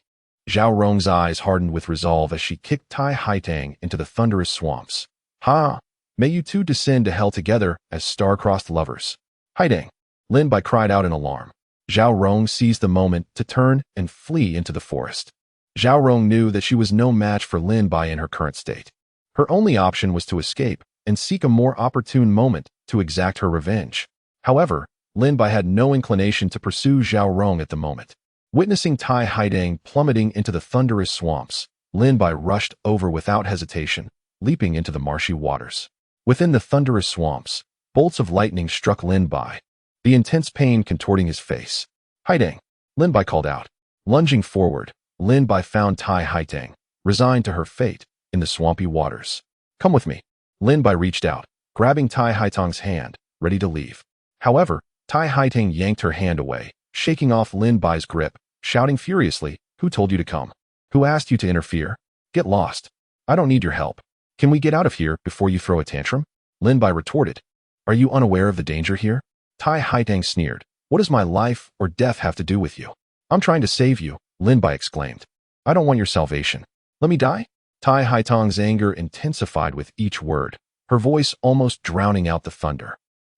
Zhao Rong's eyes hardened with resolve as she kicked Tai Haitang into the thunderous swamps. Ha! May you two descend to hell together as star-crossed lovers. Haitang! Lin Bai cried out in alarm. Zhao Rong seized the moment to turn and flee into the forest. Zhao Rong knew that she was no match for Lin Bai in her current state. Her only option was to escape and seek a more opportune moment to exact her revenge. However, Lin Bai had no inclination to pursue Zhao Rong at the moment. Witnessing Tai Haidang plummeting into the thunderous swamps, Lin Bai rushed over without hesitation, leaping into the marshy waters. Within the thunderous swamps, bolts of lightning struck Lin Bai, the intense pain contorting his face. Haidang! Lin Bai called out. Lunging forward, Lin Bai found Tai Haitang, resigned to her fate, in the swampy waters. Come with me. Lin Bai reached out, grabbing Tai Haitang's hand, ready to leave. However, Tai Haitang yanked her hand away, shaking off Lin Bai's grip, shouting furiously, Who told you to come? Who asked you to interfere? Get lost. I don't need your help. Can we get out of here before you throw a tantrum? Lin Bai retorted. Are you unaware of the danger here? Tai Haitang sneered. What does my life or death have to do with you? I'm trying to save you, Lin Bai exclaimed. I don't want your salvation. Let me die? Tai Haitang's anger intensified with each word, her voice almost drowning out the thunder.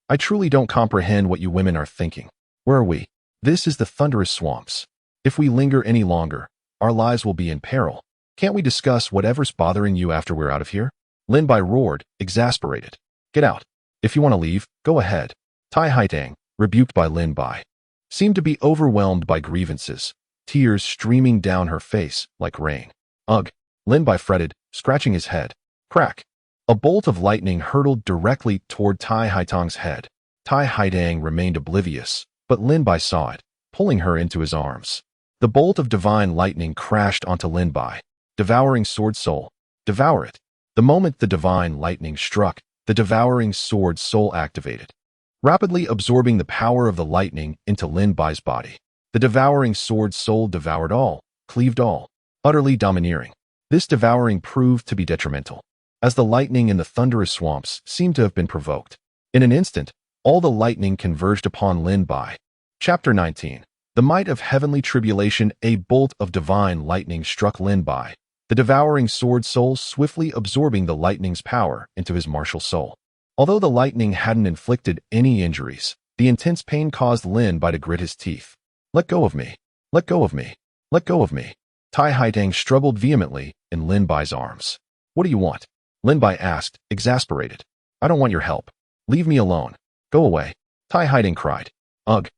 I truly don't comprehend what you women are thinking. Where are we? This is the thunderous swamps. If we linger any longer, our lives will be in peril. Can't we discuss whatever's bothering you after we're out of here? Lin Bai roared, exasperated. Get out. If you want to leave, go ahead. Tai Haitang, rebuked by Lin Bai, seemed to be overwhelmed by grievances, tears streaming down her face like rain. Ugh! Lin Bai fretted, scratching his head. Crack! A bolt of lightning hurtled directly toward Tai Haitang's head. Tai Haitang remained oblivious, but Lin Bai saw it, pulling her into his arms. The bolt of divine lightning crashed onto Lin Bai, devouring sword soul. Devour it. The moment the divine lightning struck, the devouring sword soul activated, rapidly absorbing the power of the lightning into Lin Bai's body. The devouring sword soul devoured all, cleaved all, utterly domineering. This devouring proved to be detrimental, as the lightning in the thunderous swamps seemed to have been provoked. In an instant, all the lightning converged upon Lin Bai. Chapter 19. The might of heavenly tribulation. A bolt of divine lightning struck Lin Bai, the devouring sword soul swiftly absorbing the lightning's power into his martial soul. Although the lightning hadn't inflicted any injuries, the intense pain caused Lin Bai to grit his teeth. Let go of me. Let go of me. Let go of me. Tai Haitang struggled vehemently in Lin Bai's arms. What do you want? Lin Bai asked, exasperated. I don't want your help. Leave me alone. Go away. Tai Haitang cried. Ugh.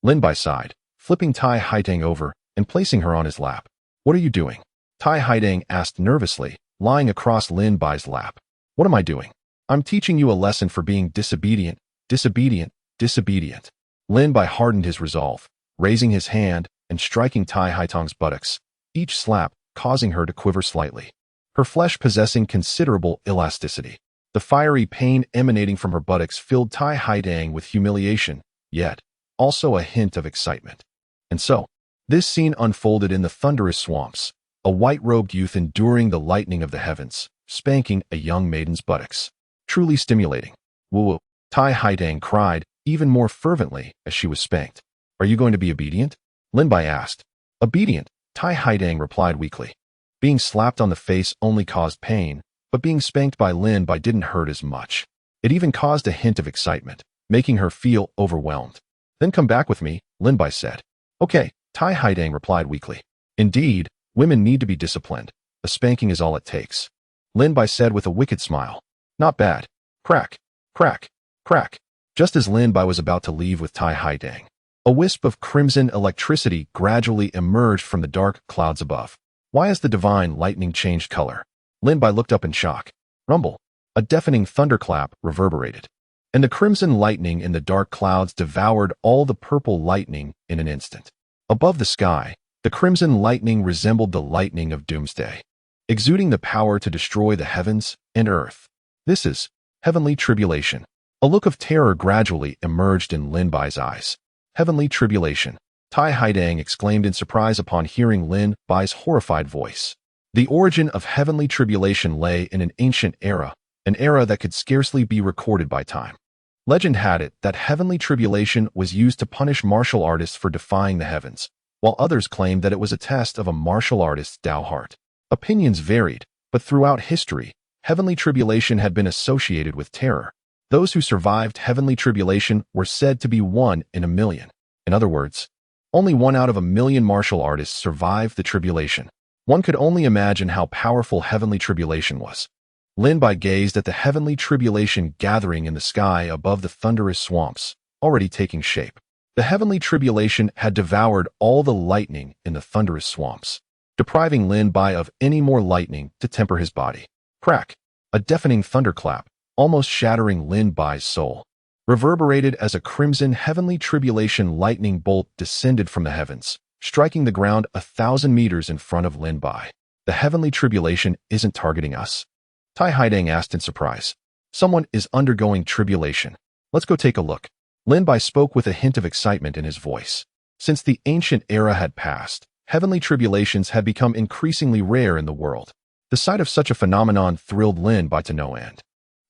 Lin Bai sighed, flipping Tai Haitang over and placing her on his lap. What are you doing? Tai Haitang asked nervously, lying across Lin Bai's lap. What am I doing? I'm teaching you a lesson for being disobedient, disobedient, disobedient. Lin Bai hardened his resolve, raising his hand and striking Tai Haitang's buttocks, each slap causing her to quiver slightly, her flesh possessing considerable elasticity. The fiery pain emanating from her buttocks filled Tai Haitang with humiliation, yet also a hint of excitement. And so, this scene unfolded in the thunderous swamps, a white-robed youth enduring the lightning of the heavens, spanking a young maiden's buttocks. Truly stimulating. Woo-woo, Tai Haitang cried even more fervently as she was spanked. Are you going to be obedient? Lin Bai asked. Obedient, Tai Haitang replied weakly. Being slapped on the face only caused pain, but being spanked by Lin Bai didn't hurt as much. It even caused a hint of excitement, making her feel overwhelmed. Then come back with me, Lin Bai said. Okay, Tai Haitang replied weakly. Indeed, women need to be disciplined. A spanking is all it takes. Lin Bai said with a wicked smile. Not bad. Crack, crack, crack. Just as Lin Bai was about to leave with Tai Haitang, a wisp of crimson electricity gradually emerged from the dark clouds above. Why has the divine lightning changed color? Lin Bai looked up in shock. Rumble. A deafening thunderclap reverberated, and the crimson lightning in the dark clouds devoured all the purple lightning in an instant. Above the sky, the crimson lightning resembled the lightning of doomsday. exuding the power to destroy the heavens and earth. This is heavenly tribulation. A look of terror gradually emerged in Lin Bai's eyes. Heavenly tribulation, Tai Haidang exclaimed in surprise upon hearing Lin Bai's horrified voice. The origin of heavenly tribulation lay in an ancient era, an era that could scarcely be recorded by time. Legend had it that heavenly tribulation was used to punish martial artists for defying the heavens, while others claimed that it was a test of a martial artist's Dao heart. Opinions varied, but throughout history, heavenly tribulation had been associated with terror. Those who survived heavenly tribulation were said to be 1 in a million. In other words, only 1 out of a million martial artists survived the tribulation. One could only imagine how powerful heavenly tribulation was. Lin Bai gazed at the heavenly tribulation gathering in the sky above the thunderous swamps, already taking shape. The heavenly tribulation had devoured all the lightning in the thunderous swamps, depriving Lin Bai of any more lightning to temper his body. Crack! A deafening thunderclap, almost shattering Lin Bai's soul, reverberated as a crimson heavenly tribulation lightning bolt descended from the heavens, striking the ground 1,000 meters in front of Lin Bai. The heavenly tribulation isn't targeting us? Tai Haidang asked in surprise. Someone is undergoing tribulation. Let's go take a look. Lin Bai spoke with a hint of excitement in his voice. Since the ancient era had passed, heavenly tribulations had become increasingly rare in the world. The sight of such a phenomenon thrilled Lin Bai to no end.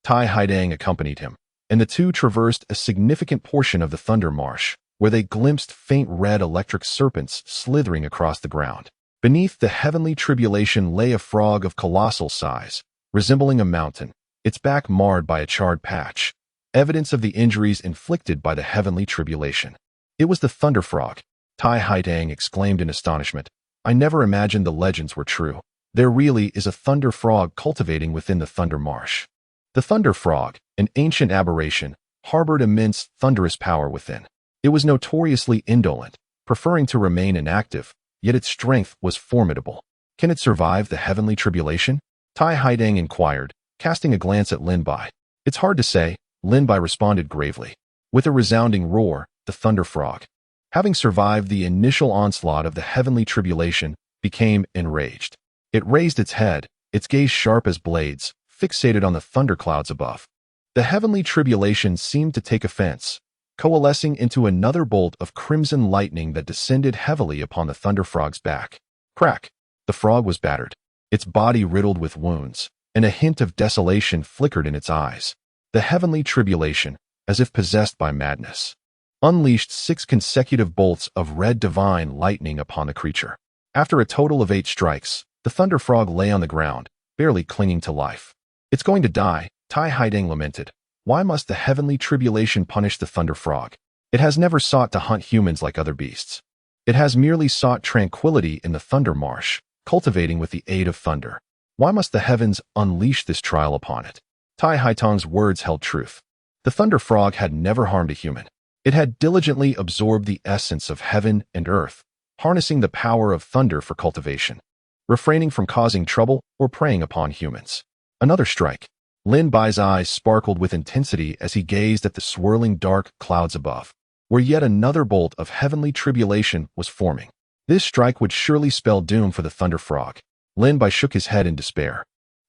Tai Haidang accompanied him, and the two traversed a significant portion of the Thunder Marsh, where they glimpsed faint red electric serpents slithering across the ground. Beneath the heavenly tribulation lay a frog of colossal size, resembling a mountain, its back marred by a charred patch, evidence of the injuries inflicted by the heavenly tribulation. It was the Thunder Frog, Tai Haidang exclaimed in astonishment. I never imagined the legends were true. There really is a thunder frog cultivating within the Thunder Marsh. The Thunder Frog, an ancient aberration, harbored immense thunderous power within. It was notoriously indolent, preferring to remain inactive, yet its strength was formidable. Can it survive the heavenly tribulation? Tai Haidang inquired, casting a glance at Lin Bai. It's hard to say, Lin Bai responded gravely. With a resounding roar, the Thunder Frog, having survived the initial onslaught of the heavenly tribulation, became enraged. It raised its head, its gaze sharp as blades, fixated on the thunderclouds above. The heavenly tribulation seemed to take offense, coalescing into another bolt of crimson lightning that descended heavily upon the Thunder Frog's back. Crack! The frog was battered, its body riddled with wounds, and a hint of desolation flickered in its eyes. The heavenly tribulation, as if possessed by madness, unleashed 6 consecutive bolts of red divine lightning upon the creature. After a total of 8 strikes, the Thunder Frog lay on the ground, barely clinging to life. It's going to die, Tai Haidang lamented. Why must the heavenly tribulation punish the Thunder Frog? It has never sought to hunt humans like other beasts. It has merely sought tranquility in the Thunder Marsh, cultivating with the aid of thunder. Why must the heavens unleash this trial upon it? Tai Haidang's words held truth. The Thunder Frog had never harmed a human. It had diligently absorbed the essence of heaven and earth, harnessing the power of thunder for cultivation, refraining from causing trouble or preying upon humans. Another strike. Lin Bai's eyes sparkled with intensity as he gazed at the swirling dark clouds above, where yet another bolt of heavenly tribulation was forming. This strike would surely spell doom for the Thunder Frog. Lin Bai shook his head in despair.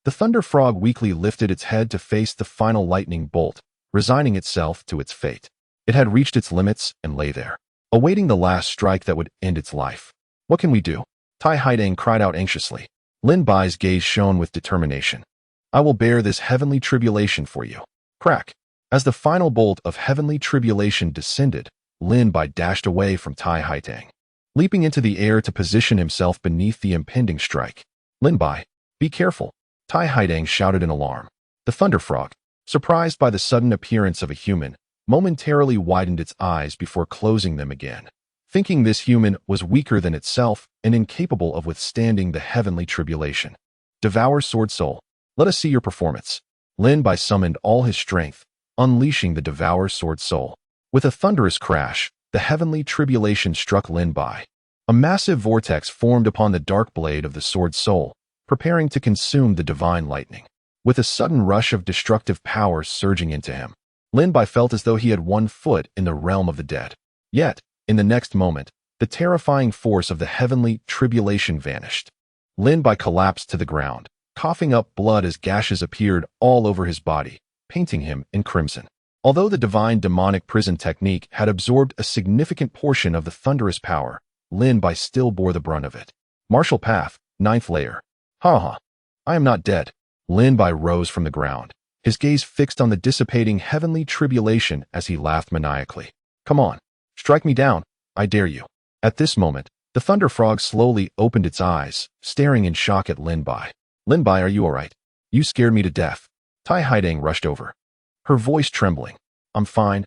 The Thunder Frog weakly lifted its head to face the final lightning bolt, resigning itself to its fate. It had reached its limits and lay there, awaiting the last strike that would end its life. What can we do? Tai Haidang cried out anxiously. Lin Bai's gaze shone with determination. I will bear this heavenly tribulation for you. Crack! As the final bolt of heavenly tribulation descended, Lin Bai dashed away from Tai Haidang, leaping into the air to position himself beneath the impending strike. Lin Bai, be careful! Tai Haidang shouted in alarm. The Thunder Frog, surprised by the sudden appearance of a human, momentarily widened its eyes before closing them again, thinking this human was weaker than itself and incapable of withstanding the heavenly tribulation. Devour Sword Soul, let us see your performance. Lin Bai summoned all his strength, unleashing the Devour Sword Soul. With a thunderous crash, the heavenly tribulation struck Lin Bai. A massive vortex formed upon the dark blade of the Sword Soul, preparing to consume the divine lightning. With a sudden rush of destructive power surging into him, Lin Bai felt as though he had 1 foot in the realm of the dead. Yet, in the next moment, the terrifying force of the heavenly tribulation vanished. Lin Bai collapsed to the ground, coughing up blood as gashes appeared all over his body, painting him in crimson. Although the divine demonic prison technique had absorbed a significant portion of the thunderous power, Lin Bai still bore the brunt of it. Martial Path, 9th layer. Ha. I am not dead. Lin Bai rose from the ground, his gaze fixed on the dissipating heavenly tribulation as he laughed maniacally. Come on, strike me down, I dare you. At this moment, the Thunder Frog slowly opened its eyes, staring in shock at Lin Bai. Lin Bai, are you alright? You scared me to death. Tai Haidang rushed over, her voice trembling. I'm fine,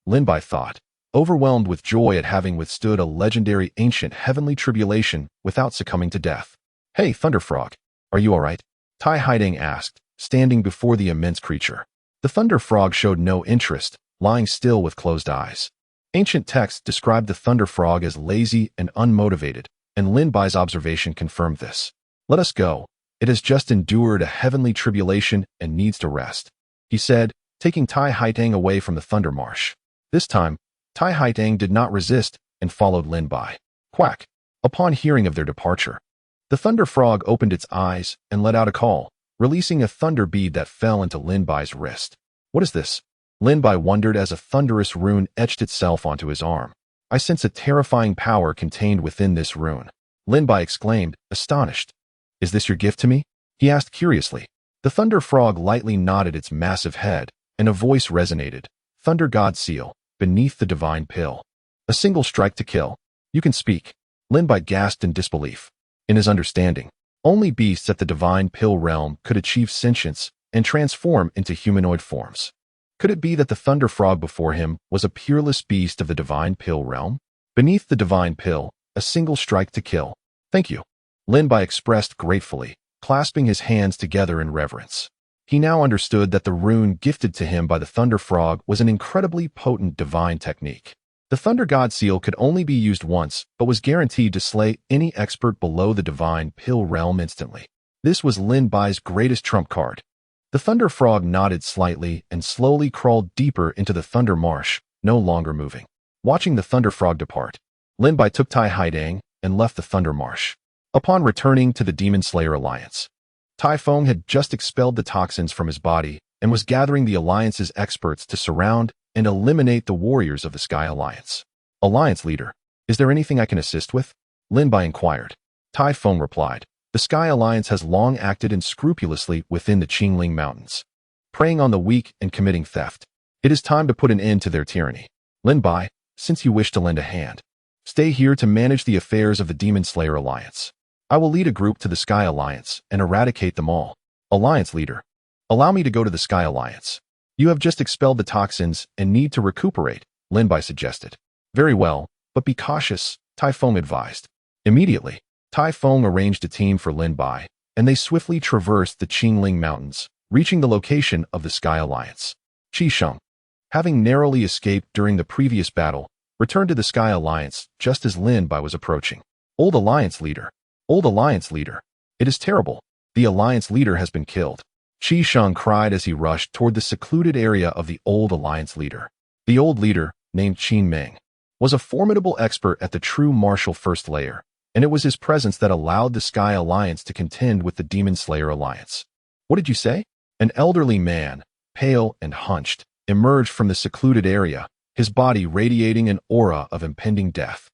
Lin Bai thought, overwhelmed with joy at having withstood a legendary ancient heavenly tribulation without succumbing to death. Hey, Thunder Frog, are you alright? Tai Haidang asked, standing before the immense creature. The Thunder Frog showed no interest, lying still with closed eyes. Ancient texts described the Thunder Frog as lazy and unmotivated, and Lin Bai's observation confirmed this. Let us go. It has just endured a heavenly tribulation and needs to rest, he said, taking Tai Haidang away from the Thunder Marsh. This time, Tai Haidang did not resist and followed Lin Bai. Quack! Upon hearing of their departure, the Thunder Frog opened its eyes and let out a call, releasing a thunder bead that fell into Lin Bai's wrist. What is this? Lin Bai wondered as a thunderous rune etched itself onto his arm. I sense a terrifying power contained within this rune, Lin Bai exclaimed, astonished. Is this your gift to me? He asked curiously. The Thunder Frog lightly nodded its massive head, and a voice resonated. Thunder God Seal, beneath the divine pill. A single strike to kill. You can speak. Lin Bai gasped in disbelief. In his understanding, only beasts at the divine pill realm could achieve sentience and transform into humanoid forms. Could it be that the Thunder Frog before him was a peerless beast of the divine pill realm? Beneath the divine pill, a single strike to kill. Thank you, Lin Bai expressed gratefully, clasping his hands together in reverence. He now understood that the rune gifted to him by the Thunder Frog was an incredibly potent divine technique. The Thunder God Seal could only be used once, but was guaranteed to slay any expert below the divine pill realm instantly. This was Lin Bai's greatest trump card. The Thunder Frog nodded slightly and slowly crawled deeper into the Thunder Marsh, no longer moving. Watching the Thunder Frog depart, Lin Bai took Tai Haidang and left the Thunder Marsh. Upon returning to the Demon Slayer Alliance, Tai Feng had just expelled the toxins from his body and was gathering the Alliance's experts to surround and eliminate the warriors of the Sky Alliance. Alliance leader, is there anything I can assist with? Lin Bai inquired. Tai Feng replied. The Sky Alliance has long acted unscrupulously within the Qingling Mountains, preying on the weak and committing theft. It is time to put an end to their tyranny. Lin Bai, since you wish to lend a hand, stay here to manage the affairs of the Demon Slayer Alliance. I will lead a group to the Sky Alliance and eradicate them all. Alliance leader, allow me to go to the Sky Alliance. You have just expelled the toxins and need to recuperate, Lin Bai suggested. Very well, but be cautious, Tai Feng advised. Immediately, Tai Feng arranged a team for Lin Bai, and they swiftly traversed the Qingling Mountains, reaching the location of the Sky Alliance. Qi Sheng, having narrowly escaped during the previous battle, returned to the Sky Alliance just as Lin Bai was approaching. Old Alliance leader, it is terrible. The Alliance leader has been killed. Qi Sheng cried as he rushed toward the secluded area of the old Alliance leader. The old leader, named Qin Meng, was a formidable expert at the true martial first layer, and it was his presence that allowed the Sky Alliance to contend with the Demon Slayer Alliance. What did you say? An elderly man, pale and hunched, emerged from the secluded area, his body radiating an aura of impending death.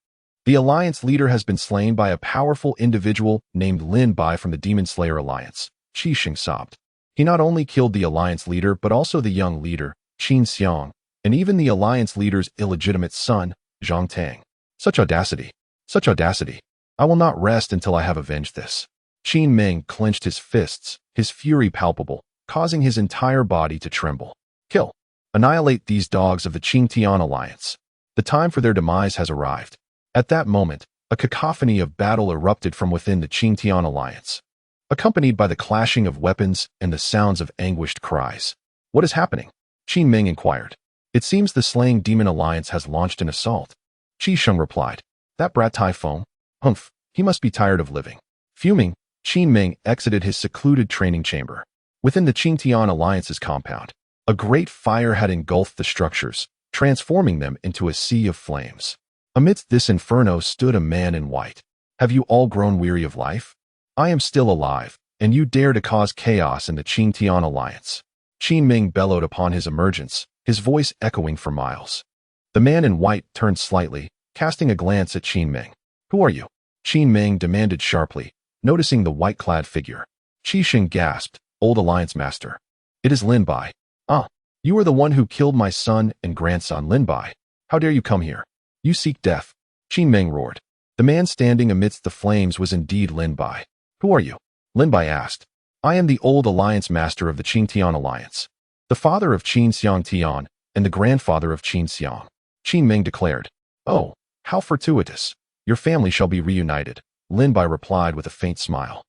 The Alliance leader has been slain by a powerful individual named Lin Bai from the Demon Slayer Alliance, Qi Sheng sobbed. He not only killed the Alliance leader but also the young leader, Qin Xiang, and even the Alliance leader's illegitimate son, Zhang Tang. Such audacity! Such audacity! I will not rest until I have avenged this. Qin Meng clenched his fists, his fury palpable, causing his entire body to tremble. Kill! Annihilate these dogs of the Qingtian Alliance. The time for their demise has arrived. At that moment, a cacophony of battle erupted from within the Qingtian Alliance, accompanied by the clashing of weapons and the sounds of anguished cries. What is happening? Qin Meng inquired. It seems the Slaying Demon Alliance has launched an assault. Qi Sheng replied. That brat Tai Feng? Humph, he must be tired of living. Fuming, Qin Meng exited his secluded training chamber. Within the Qingtian Alliance's compound, a great fire had engulfed the structures, transforming them into a sea of flames. Amidst this inferno stood a man in white. Have you all grown weary of life? I am still alive, and you dare to cause chaos in the Qing-Tian alliance. Qin Ming bellowed upon his emergence, his voice echoing for miles. The man in white turned slightly, casting a glance at Qin Ming. Who are you? Qin Ming demanded sharply, noticing the white-clad figure. Qi Sheng gasped, Old Alliance Master. It is Lin Bai. Ah, you are the one who killed my son and grandson Lin Bai. How dare you come here? You seek death. Qin Ming roared. The man standing amidst the flames was indeed Lin Bai. Who are you? Lin Bai asked. I am the Old Alliance Master of the Qing-Tian Alliance, the father of Qin Xiang Tian and the grandfather of Qin Xiang. Qin Ming declared. Oh, how fortuitous. Your family shall be reunited, Lin Bai replied with a faint smile.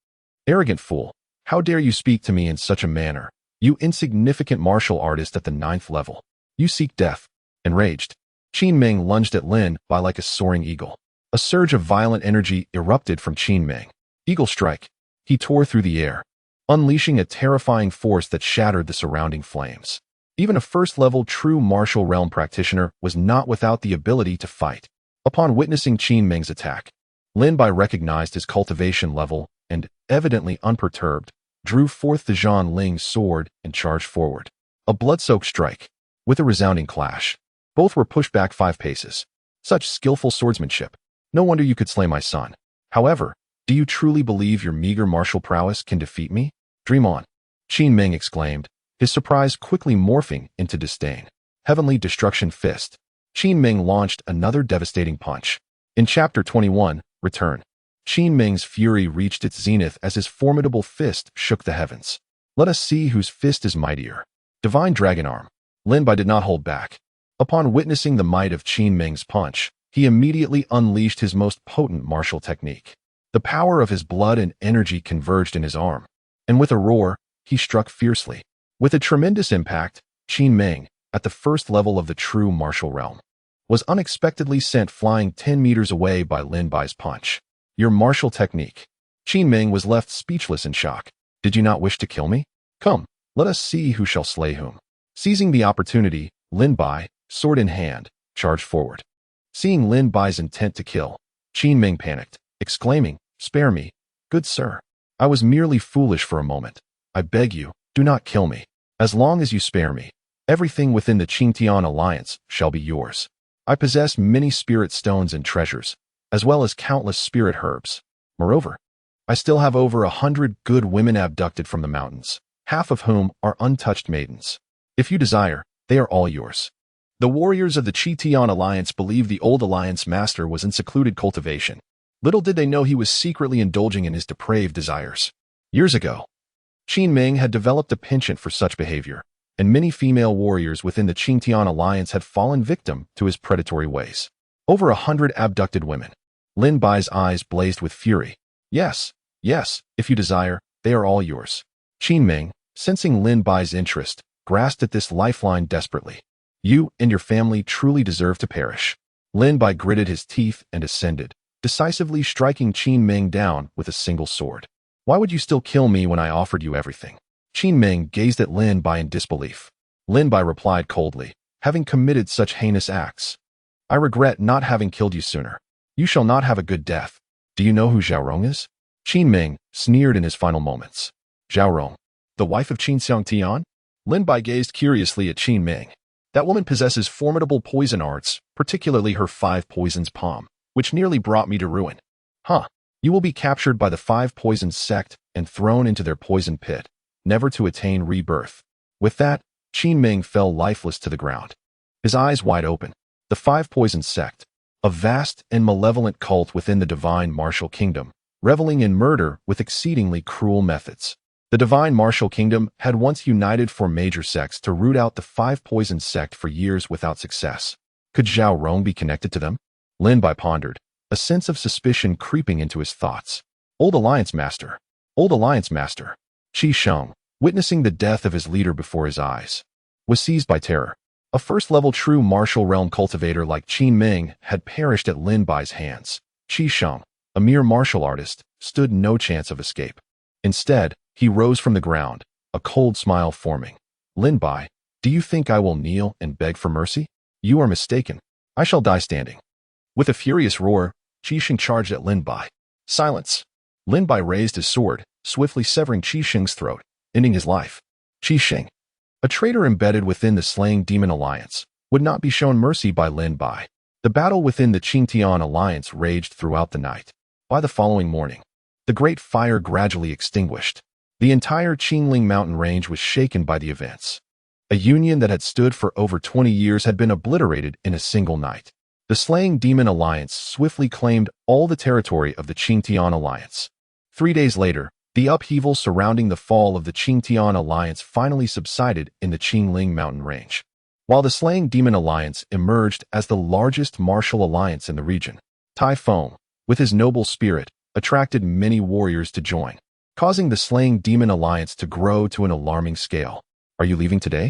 Arrogant fool, how dare you speak to me in such a manner, you insignificant martial artist at the 9th level. You seek death. Enraged, Qin Ming lunged at Lin Bai like a soaring eagle. A surge of violent energy erupted from Qin Ming. Eagle strike. He tore through the air, unleashing a terrifying force that shattered the surrounding flames. Even a first-level true martial realm practitioner was not without the ability to fight. Upon witnessing Qin Ming's attack, Lin Bai recognized his cultivation level and, evidently unperturbed, drew forth the Zhan Ling's sword and charged forward. A blood-soaked strike. With a resounding clash, both were pushed back 5 paces. Such skillful swordsmanship. No wonder you could slay my son. However, do you truly believe your meager martial prowess can defeat me? Dream on. Qin Ming exclaimed, his surprise quickly morphing into disdain. Heavenly Destruction Fist. Qin Ming launched another devastating punch. In Chapter 21, Return, Qin Ming's fury reached its zenith as his formidable fist shook the heavens. Let us see whose fist is mightier. Divine Dragon Arm. Lin Bai did not hold back. Upon witnessing the might of Qin Ming's punch, he immediately unleashed his most potent martial technique. The power of his blood and energy converged in his arm, and with a roar, he struck fiercely. With a tremendous impact, Qin Ming, at the first level of the true martial realm, was unexpectedly sent flying 10 meters away by Lin Bai's punch. Your martial technique. Qin Ming was left speechless in shock. Did you not wish to kill me? Come, let us see who shall slay whom. Seizing the opportunity, Lin Bai, sword in hand, charged forward. Seeing Lin Bai's intent to kill, Qin Ming panicked, exclaiming, Spare me, good sir. I was merely foolish for a moment. I beg you, do not kill me. As long as you spare me, everything within the Qing-Tian alliance shall be yours. I possess many spirit stones and treasures, as well as countless spirit herbs. Moreover, I still have over 100 good women abducted from the mountains, half of whom are untouched maidens. If you desire, they are all yours. The warriors of the Qi-Tian alliance believed the Old Alliance Master was in secluded cultivation. Little did they know he was secretly indulging in his depraved desires. Years ago, Qin Ming had developed a penchant for such behavior, and many female warriors within the Qing-Tian alliance had fallen victim to his predatory ways. Over 100 abducted women. Lin Bai's eyes blazed with fury. Yes, if you desire, they are all yours. Qin Ming, sensing Lin Bai's interest, grasped at this lifeline desperately. You and your family truly deserve to perish. Lin Bai gritted his teeth and ascended, decisively striking Qin Ming down with a single sword. Why would you still kill me when I offered you everything? Qin Ming gazed at Lin Bai in disbelief. Lin Bai replied coldly, having committed such heinous acts. I regret not having killed you sooner. You shall not have a good death. Do you know who Zhao Rong is? Qin Ming sneered in his final moments. Zhao Rong, the wife of Qin Xiang Tian? Lin Bai gazed curiously at Qin Ming. That woman possesses formidable poison arts, particularly her 5 poisons palm, which nearly brought me to ruin. Huh. You will be captured by the 5 poisons sect and thrown into their poison pit, never to attain rebirth. With that, Qin Ming fell lifeless to the ground, his eyes wide open. The 5 poisons sect, a vast and malevolent cult within the divine martial kingdom, reveling in murder with exceedingly cruel methods. The divine martial kingdom had once united for major sects to root out the 5 poisons sect for years without success. Could Zhao Rong be connected to them? Lin Bai pondered, a sense of suspicion creeping into his thoughts. Old Alliance Master. Old Alliance Master. Qi Sheng, witnessing the death of his leader before his eyes, was seized by terror. A first-level true martial realm cultivator like Qin Ming had perished at Lin Bai's hands. Qi Sheng, a mere martial artist, stood no chance of escape. Instead, he rose from the ground, a cold smile forming. Lin Bai, do you think I will kneel and beg for mercy? You are mistaken. I shall die standing. With a furious roar, Qi Sheng charged at Lin Bai. Silence. Lin Bai raised his sword, swiftly severing Qi Sheng's throat, ending his life. Qi Sheng, a traitor embedded within the Slaying Demon Alliance, would not be shown mercy by Lin Bai. The battle within the Qingtian Alliance raged throughout the night. By the following morning, the great fire gradually extinguished. The entire Qingling mountain range was shaken by the events. A union that had stood for over 20 years had been obliterated in a single night. The Slaying Demon Alliance swiftly claimed all the territory of the Qingtian Alliance. 3 days later, the upheaval surrounding the fall of the Qingtian Alliance finally subsided in the Qingling mountain range. While the Slaying Demon Alliance emerged as the largest martial alliance in the region, Tai Feng, with his noble spirit, attracted many warriors to join, causing the Slaying Demon Alliance to grow to an alarming scale. Are you leaving today?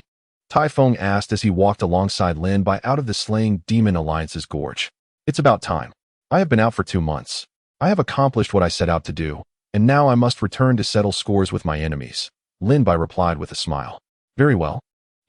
Tai Feng asked as he walked alongside Lin Bai out of the Slaying Demon Alliance's gorge. It's about time. I have been out for 2 months. I have accomplished what I set out to do, and now I must return to settle scores with my enemies, Lin Bai replied with a smile. Very well.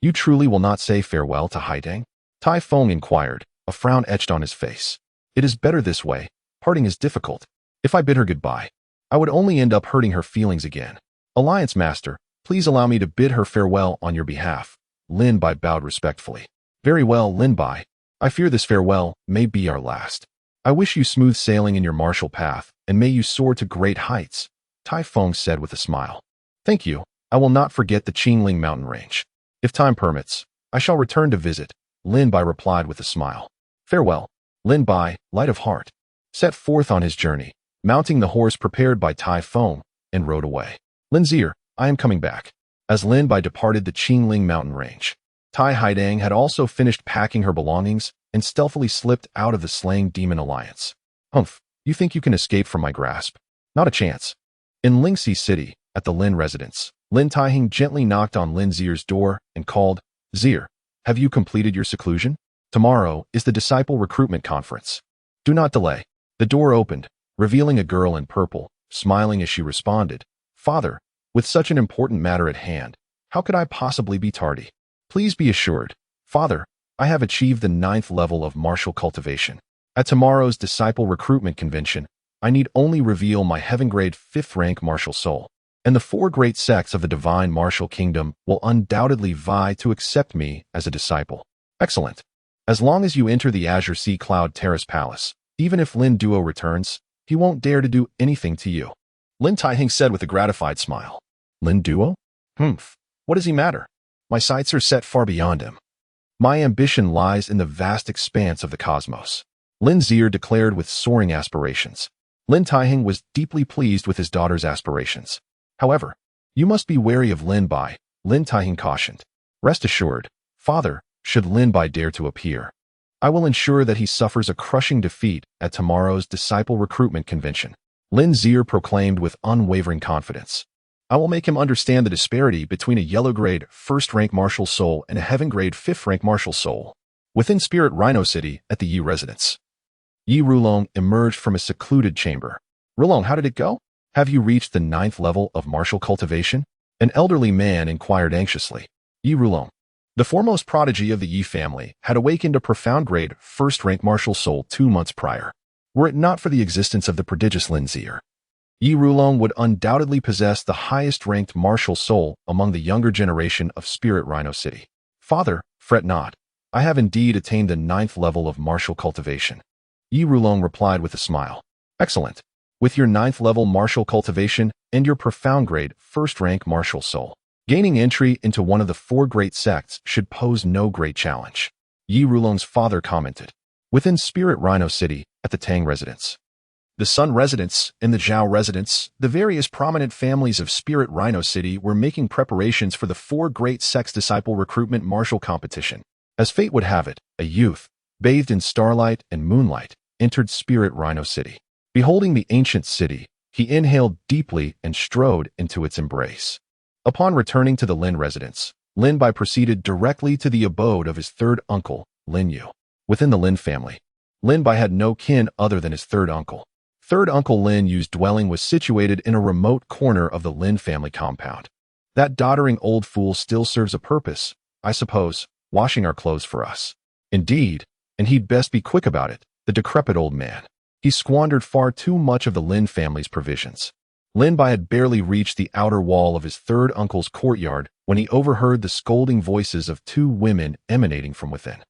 You truly will not say farewell to Haidang? Tai Feng inquired, a frown etched on his face. It is better this way. Parting is difficult. If I bid her goodbye, I would only end up hurting her feelings again. Alliance Master, please allow me to bid her farewell on your behalf. Lin Bai bowed respectfully. Very well, Lin Bai. I fear this farewell may be our last. I wish you smooth sailing in your martial path, and may you soar to great heights, Tai Feng said with a smile. Thank you. I will not forget the Qingling mountain range. If time permits, I shall return to visit, Lin Bai replied with a smile. Farewell. Lin Bai, light of heart, set forth on his journey, mounting the horse prepared by Tai Feng, and rode away. Lin Zier, I am coming back. As Lin Bai departed the Qingling mountain range, Tai Haidang had also finished packing her belongings and stealthily slipped out of the Slaying Demon Alliance. Humph, you think you can escape from my grasp? Not a chance. In Lingxi City, at the Lin residence, Lin Taihing gently knocked on Lin Zier's door and called, Zier, have you completed your seclusion? Tomorrow is the disciple recruitment conference. Do not delay. The door opened, revealing a girl in purple, smiling as she responded, Father, with such an important matter at hand, how could I possibly be tardy? Please be assured, Father, I have achieved the 9th level of martial cultivation. At tomorrow's disciple recruitment convention, I need only reveal my heaven-grade 5th rank martial soul, and the 4 great sects of the divine martial kingdom will undoubtedly vie to accept me as a disciple. Excellent. As long as you enter the Azure Sea Cloud Terrace Palace, even if Lin Duo returns, he won't dare to do anything to you. Lin Taihing said with a gratified smile. Lin Duo? What does he matter? My sights are set far beyond him. My ambition lies in the vast expanse of the cosmos. Lin Zier declared with soaring aspirations. Lin Taihing was deeply pleased with his daughter's aspirations. However, you must be wary of Lin Bai, Lin Taihing cautioned. Rest assured, Father, should Lin Bai dare to appear, I will ensure that he suffers a crushing defeat at tomorrow's disciple recruitment convention. Lin Zier proclaimed with unwavering confidence. I will make him understand the disparity between a yellow-grade 1st rank martial soul and a heaven-grade 5th rank martial soul. Within Spirit Rhino City at the Yi residence, Yi Rulong emerged from a secluded chamber. Rulong, how did it go? Have you reached the 9th level of martial cultivation? An elderly man inquired anxiously. Yi Rulong, the foremost prodigy of the Yi family, had awakened a profound grade 1st rank martial soul 2 months prior. Were it not for the existence of the prodigious Lin Zier, Yi Rulong would undoubtedly possess the highest-ranked martial soul among the younger generation of Spirit Rhino City. Father, fret not. I have indeed attained the 9th level of martial cultivation. Yi Rulong replied with a smile. Excellent. With your 9th level martial cultivation and your profound grade 1st rank martial soul, gaining entry into one of the 4 great sects should pose no great challenge. Yi Rulong's father commented. Within Spirit Rhino City, at the Tang residence, the Sun residence, and the Zhao residence, the various prominent families of Spirit Rhino City were making preparations for the 4 great sects disciple recruitment martial competition. As fate would have it, a youth, bathed in starlight and moonlight, entered Spirit Rhino City. Beholding the ancient city, he inhaled deeply and strode into its embrace. Upon returning to the Lin residence, Lin Bai proceeded directly to the abode of his 3rd uncle, Lin Yu. Within the Lin family, Lin Bai had no kin other than his 3rd uncle. 3rd Uncle Lin Yu's dwelling was situated in a remote corner of the Lin family compound. That doddering old fool still serves a purpose, I suppose, washing our clothes for us. Indeed, and he'd best be quick about it, the decrepit old man. He squandered far too much of the Lin family's provisions. Lin Bai had barely reached the outer wall of his third uncle's courtyard when he overheard the scolding voices of two women emanating from within.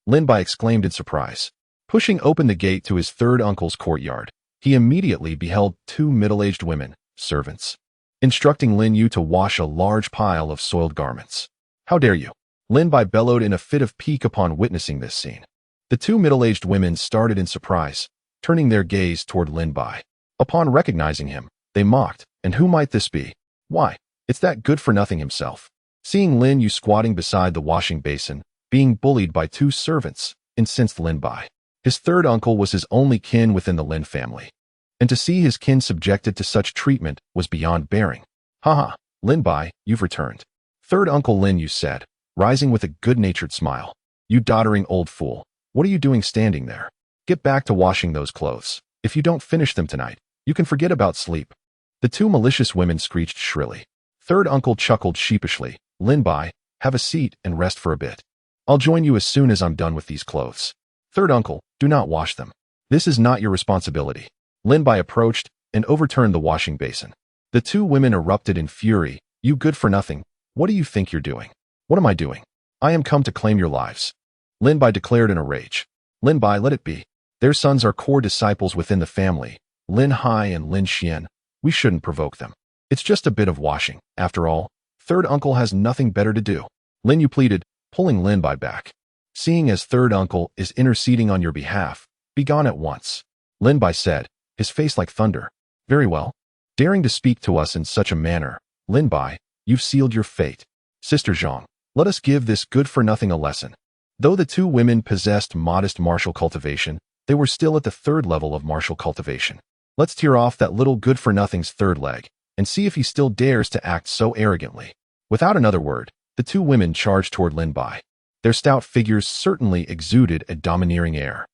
Lin Bai exclaimed in surprise. Pushing open the gate to his third uncle's courtyard, he immediately beheld two middle-aged women, servants, instructing Lin Yu to wash a large pile of soiled garments. "How dare you?" Lin Bai bellowed in a fit of pique upon witnessing this scene. The two middle-aged women started in surprise, turning their gaze toward Lin Bai. Upon recognizing him, they mocked, "And who might this be?" "Why, it's that good-for-nothing himself." Seeing Lin Yu squatting beside the washing basin, being bullied by two servants, incensed Lin Bai. His third uncle was his only kin within the Lin family, and to see his kin subjected to such treatment was beyond bearing. "Haha, Lin Bai, you've returned." Third Uncle Lin Yu said, rising with a good-natured smile. "You doddering old fool, what are you doing standing there? Get back to washing those clothes. If you don't finish them tonight, you can forget about sleep." The two malicious women screeched shrilly. Third Uncle chuckled sheepishly. "Lin Bai, have a seat and rest for a bit. I'll join you as soon as I'm done with these clothes." "Third Uncle, do not wash them. This is not your responsibility." Lin Bai approached and overturned the washing basin. The two women erupted in fury. "You good-for-nothing, what do you think you're doing?" "What am I doing? I am come to claim your lives," Lin Bai declared in a rage. "Lin Bai, let it be. Their sons are core disciples within the family, Lin Hai and Lin Xian. We shouldn't provoke them. It's just a bit of washing. After all, Third Uncle has nothing better to do." Lin Yu pleaded, pulling Lin Bai back. "Seeing as Third Uncle is interceding on your behalf, be gone at once," Lin Bai said, his face like thunder. "Very well. Daring to speak to us in such a manner, Lin Bai, you've sealed your fate. Sister Zhang, let us give this good-for-nothing a lesson." Though the two women possessed modest martial cultivation, they were still at the third level of martial cultivation. "Let's tear off that little good-for-nothing's third leg, and see if he still dares to act so arrogantly." Without another word, the two women charged toward Lin Bai. Their stout figures certainly exuded a domineering air.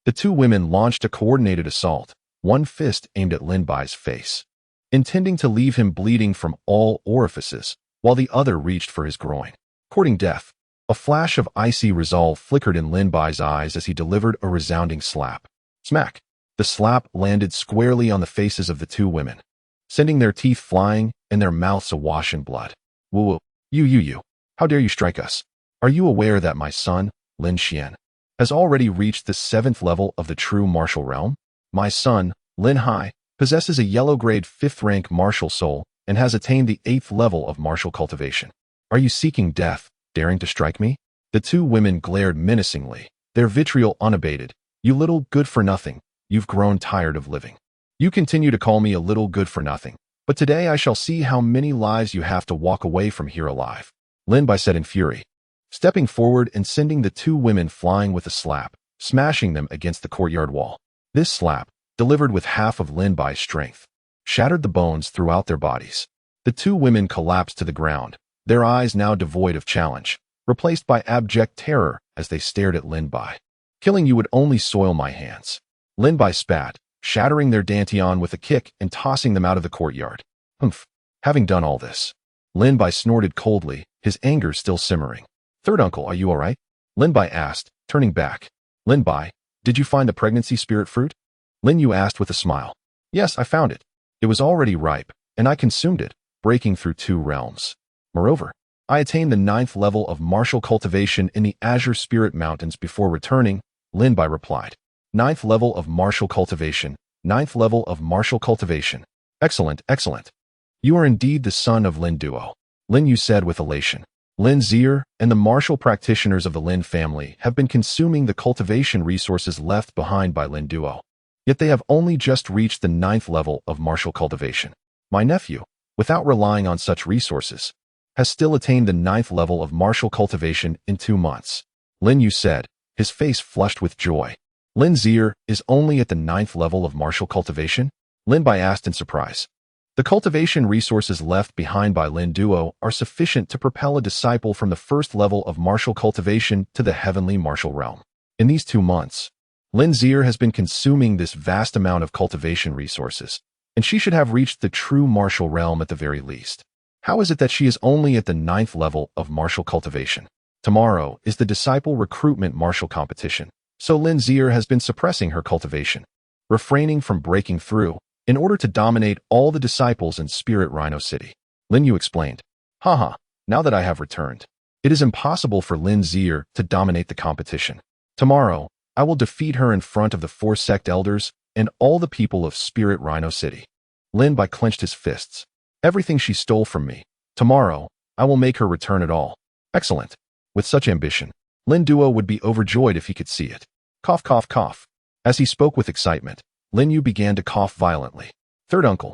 The two women launched a coordinated assault, one fist aimed at Lin Bai's face, intending to leave him bleeding from all orifices, while the other reached for his groin, courting death. A flash of icy resolve flickered in Lin Bai's eyes as he delivered a resounding slap. Smack! The slap landed squarely on the faces of the two women, sending their teeth flying and their mouths awash in blood. "Woo! You! How dare you strike us? Are you aware that my son, Lin Xian, has already reached the 7th level of the true martial realm? My son, Lin Hai, possesses a yellow-grade 5th-rank martial soul and has attained the 8th level of martial cultivation. Are you seeking death, daring to strike me?" The two women glared menacingly, their vitriol unabated. "You little good-for-nothing, you've grown tired of living. You continue to call me a little good-for-nothing, but today I shall see how many lives you have to walk away from here alive," Lin Bai said in fury, stepping forward and sending the two women flying with a slap, smashing them against the courtyard wall. This slap, delivered with half of Lin Bai's strength, shattered the bones throughout their bodies. The two women collapsed to the ground, their eyes now devoid of challenge, replaced by abject terror as they stared at Lin Bai. "Killing you would only soil my hands," Lin Bai spat, shattering their dantian with a kick and tossing them out of the courtyard. "Humph. Having done all this," Lin Bai snorted coldly, his anger still simmering. "Third Uncle, are you all right?" Lin Bai asked, turning back. "Lin Bai, did you find the pregnancy spirit fruit?" Lin Yu asked with a smile. "Yes, I found it. It was already ripe, and I consumed it, breaking through 2 realms. Moreover, I attained the 9th level of martial cultivation in the Azure Spirit Mountains before returning," Lin Bai replied. 9th level of martial cultivation, 9th level of martial cultivation. Excellent. You are indeed the son of Lin Duo," Lin Yu said with elation. Lin Zier and the martial practitioners of the Lin family have been consuming the cultivation resources left behind by Lin Duo. Yet they have only just reached the 9th level of martial cultivation. My nephew, without relying on such resources, has still attained the 9th level of martial cultivation in 2 months, Lin Yu said, his face flushed with joy. Lin Zier is only at the 9th level of martial cultivation? Lin Bai asked in surprise. The cultivation resources left behind by Lin Duo are sufficient to propel a disciple from the 1st level of martial cultivation to the heavenly martial realm. In these 2 months, Lin Zier has been consuming this vast amount of cultivation resources, and she should have reached the true martial realm at the very least. How is it that she is only at the 9th level of martial cultivation? Tomorrow is the disciple recruitment martial competition, So Lin Zier has been suppressing her cultivation, refraining from breaking through, in order to dominate all the disciples in Spirit Rhino City. Lin Yu explained. Haha, now that I have returned, it is impossible for Lin Zier to dominate the competition. Tomorrow, I will defeat her in front of the 4 sect elders and all the people of Spirit Rhino City. Lin Bai clenched his fists. Everything she stole from me. Tomorrow, I will make her return it all. Excellent. With such ambition, Lin Duo would be overjoyed if he could see it. Cough, cough, cough. As he spoke with excitement, Lin Yu began to cough violently. Third uncle.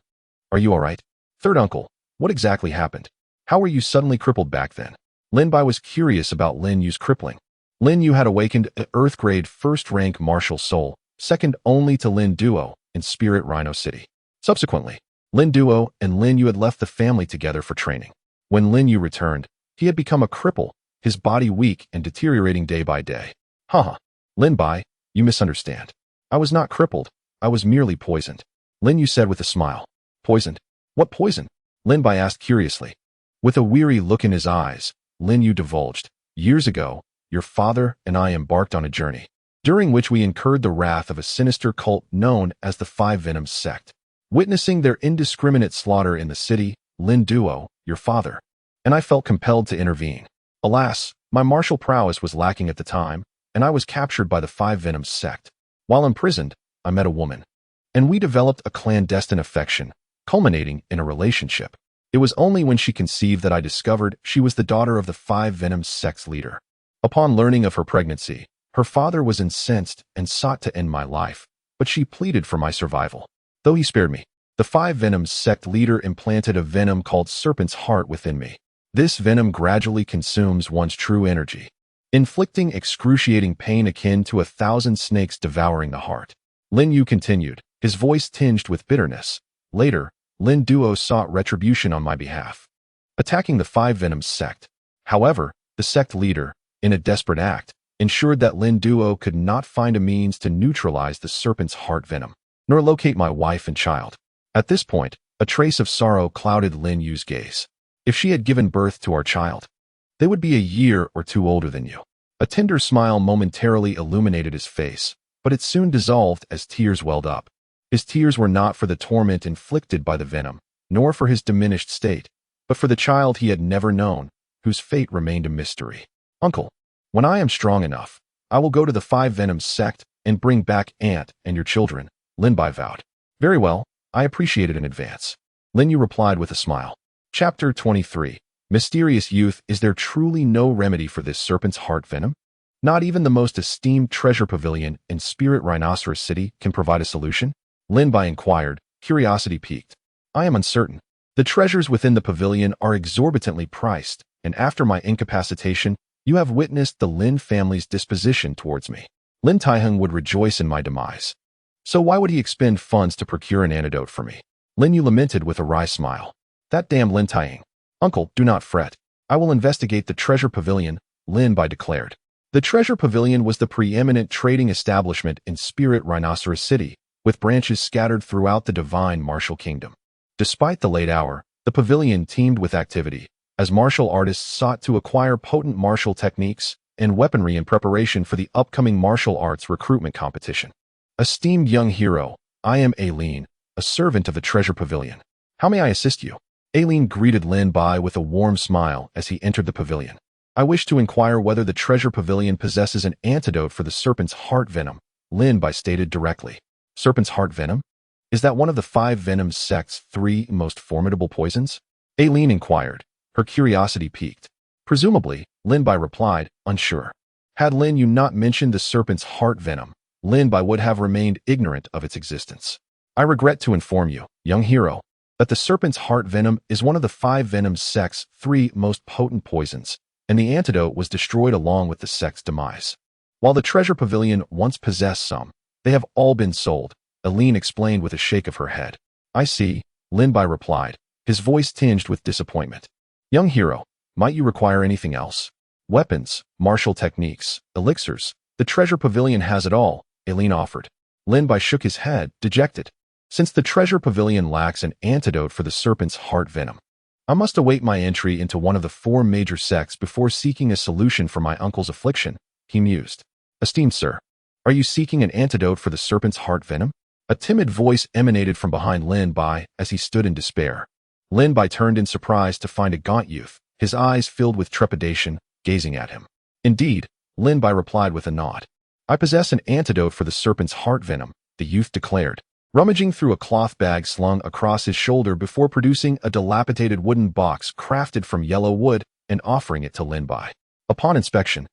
Are you all right? Third uncle, what exactly happened? How were you suddenly crippled back then? Lin Bai was curious about Lin Yu's crippling. Lin Yu had awakened an Earth-grade first-rank martial soul, second only to Lin Duo in Spirit Rhino City. Subsequently, Lin Duo and Lin Yu had left the family together for training. When Lin Yu returned, he had become a cripple, his body weak and deteriorating day by day. Haha. Lin Bai, you misunderstand. I was not crippled, I was merely poisoned. Lin Yu said with a smile. Poisoned? What poison? Lin Bai asked curiously. With a weary look in his eyes, Lin Yu divulged. Years ago, your father and I embarked on a journey, during which we incurred the wrath of a sinister cult known as the Five Venoms sect. Witnessing their indiscriminate slaughter in the city, Lin Duo, your father, and I felt compelled to intervene. Alas, my martial prowess was lacking at the time, and I was captured by the Five Venoms sect. While imprisoned, I met a woman, and we developed a clandestine affection, culminating in a relationship. It was only when she conceived that I discovered she was the daughter of the Five Venoms sect's leader. Upon learning of her pregnancy, her father was incensed and sought to end my life, but she pleaded for my survival. Though he spared me, the Five Venoms sect leader implanted a venom called Serpent's Heart within me. This venom gradually consumes one's true energy, inflicting excruciating pain akin to 1,000 snakes devouring the heart. Lin Yu continued, his voice tinged with bitterness. Later, Lin Duo sought retribution on my behalf, attacking the Five Venoms sect. However, the sect leader, in a desperate act, ensured that Lin Duo could not find a means to neutralize the Serpent's Heart venom, nor locate my wife and child. At this point, a trace of sorrow clouded Lin Yu's gaze. If she had given birth to our child, they would be a year or two older than you. A tender smile momentarily illuminated his face, but it soon dissolved as tears welled up. His tears were not for the torment inflicted by the venom, nor for his diminished state, but for the child he had never known, whose fate remained a mystery. Uncle, when I am strong enough, I will go to the Five Venoms sect and bring back Aunt and your children, Lin Bai vowed. Very well, I appreciate it in advance. Lin Yu replied with a smile. Chapter 23. Mysterious Youth. Is there truly no remedy for this Serpent's Heart venom? Not even the most esteemed treasure pavilion in Spirit Rhinoceros City can provide a solution? Lin Bai inquired, curiosity piqued. I am uncertain. The treasures within the pavilion are exorbitantly priced, and after my incapacitation, you have witnessed the Lin family's disposition towards me. Lin Taiheng would rejoice in my demise. So why would he expend funds to procure an antidote for me? Lin Yu lamented with a wry smile. That damn Lin Taiheng. Uncle, do not fret. I will investigate the treasure pavilion, Lin Bai declared. The treasure pavilion was the preeminent trading establishment in Spirit Rhinoceros City, with branches scattered throughout the divine martial kingdom. Despite the late hour, the pavilion teemed with activity, as martial artists sought to acquire potent martial techniques and weaponry in preparation for the upcoming martial arts recruitment competition. Esteemed young hero, I am Aileen, a servant of the treasure pavilion. How may I assist you? Aileen greeted Lin Bai with a warm smile as he entered the pavilion. I wish to inquire whether the treasure pavilion possesses an antidote for the Serpent's Heart venom, Lin Bai stated directly. Serpent's Heart venom? Is that one of the Five Venoms sect's 3 most formidable poisons? Aileen inquired, her curiosity piqued. Presumably, Lin Bai replied, unsure. Had Lin Yu not mentioned the Serpent's Heart venom, Lin Bai would have remained ignorant of its existence. I regret to inform you, young hero, that the Serpent's Heart venom is one of the Five Venoms sect's 3 most potent poisons, and the antidote was destroyed along with the sect's demise. While the treasure pavilion once possessed some, they have all been sold, Aileen explained with a shake of her head. I see, Lin Bai replied, his voice tinged with disappointment. Young hero, might you require anything else? Weapons, martial techniques, elixirs, the treasure pavilion has it all, Aileen offered. Lin Bai shook his head, dejected. Since the treasure pavilion lacks an antidote for the Serpent's Heart venom, I must await my entry into one of the 4 major sects before seeking a solution for my uncle's affliction, he mused. Esteemed sir, Are you seeking an antidote for the serpent's heart venom? A timid voice emanated from behind Lin Bai as he stood in despair. Lin Bai turned in surprise to find a gaunt youth, his eyes filled with trepidation, gazing at him. Indeed, Lin Bai replied with a nod. I possess an antidote for the serpent's heart venom, the youth declared, rummaging through a cloth bag slung across his shoulder before producing a dilapidated wooden box crafted from yellow wood and offering it to Lin Bai. Upon inspection,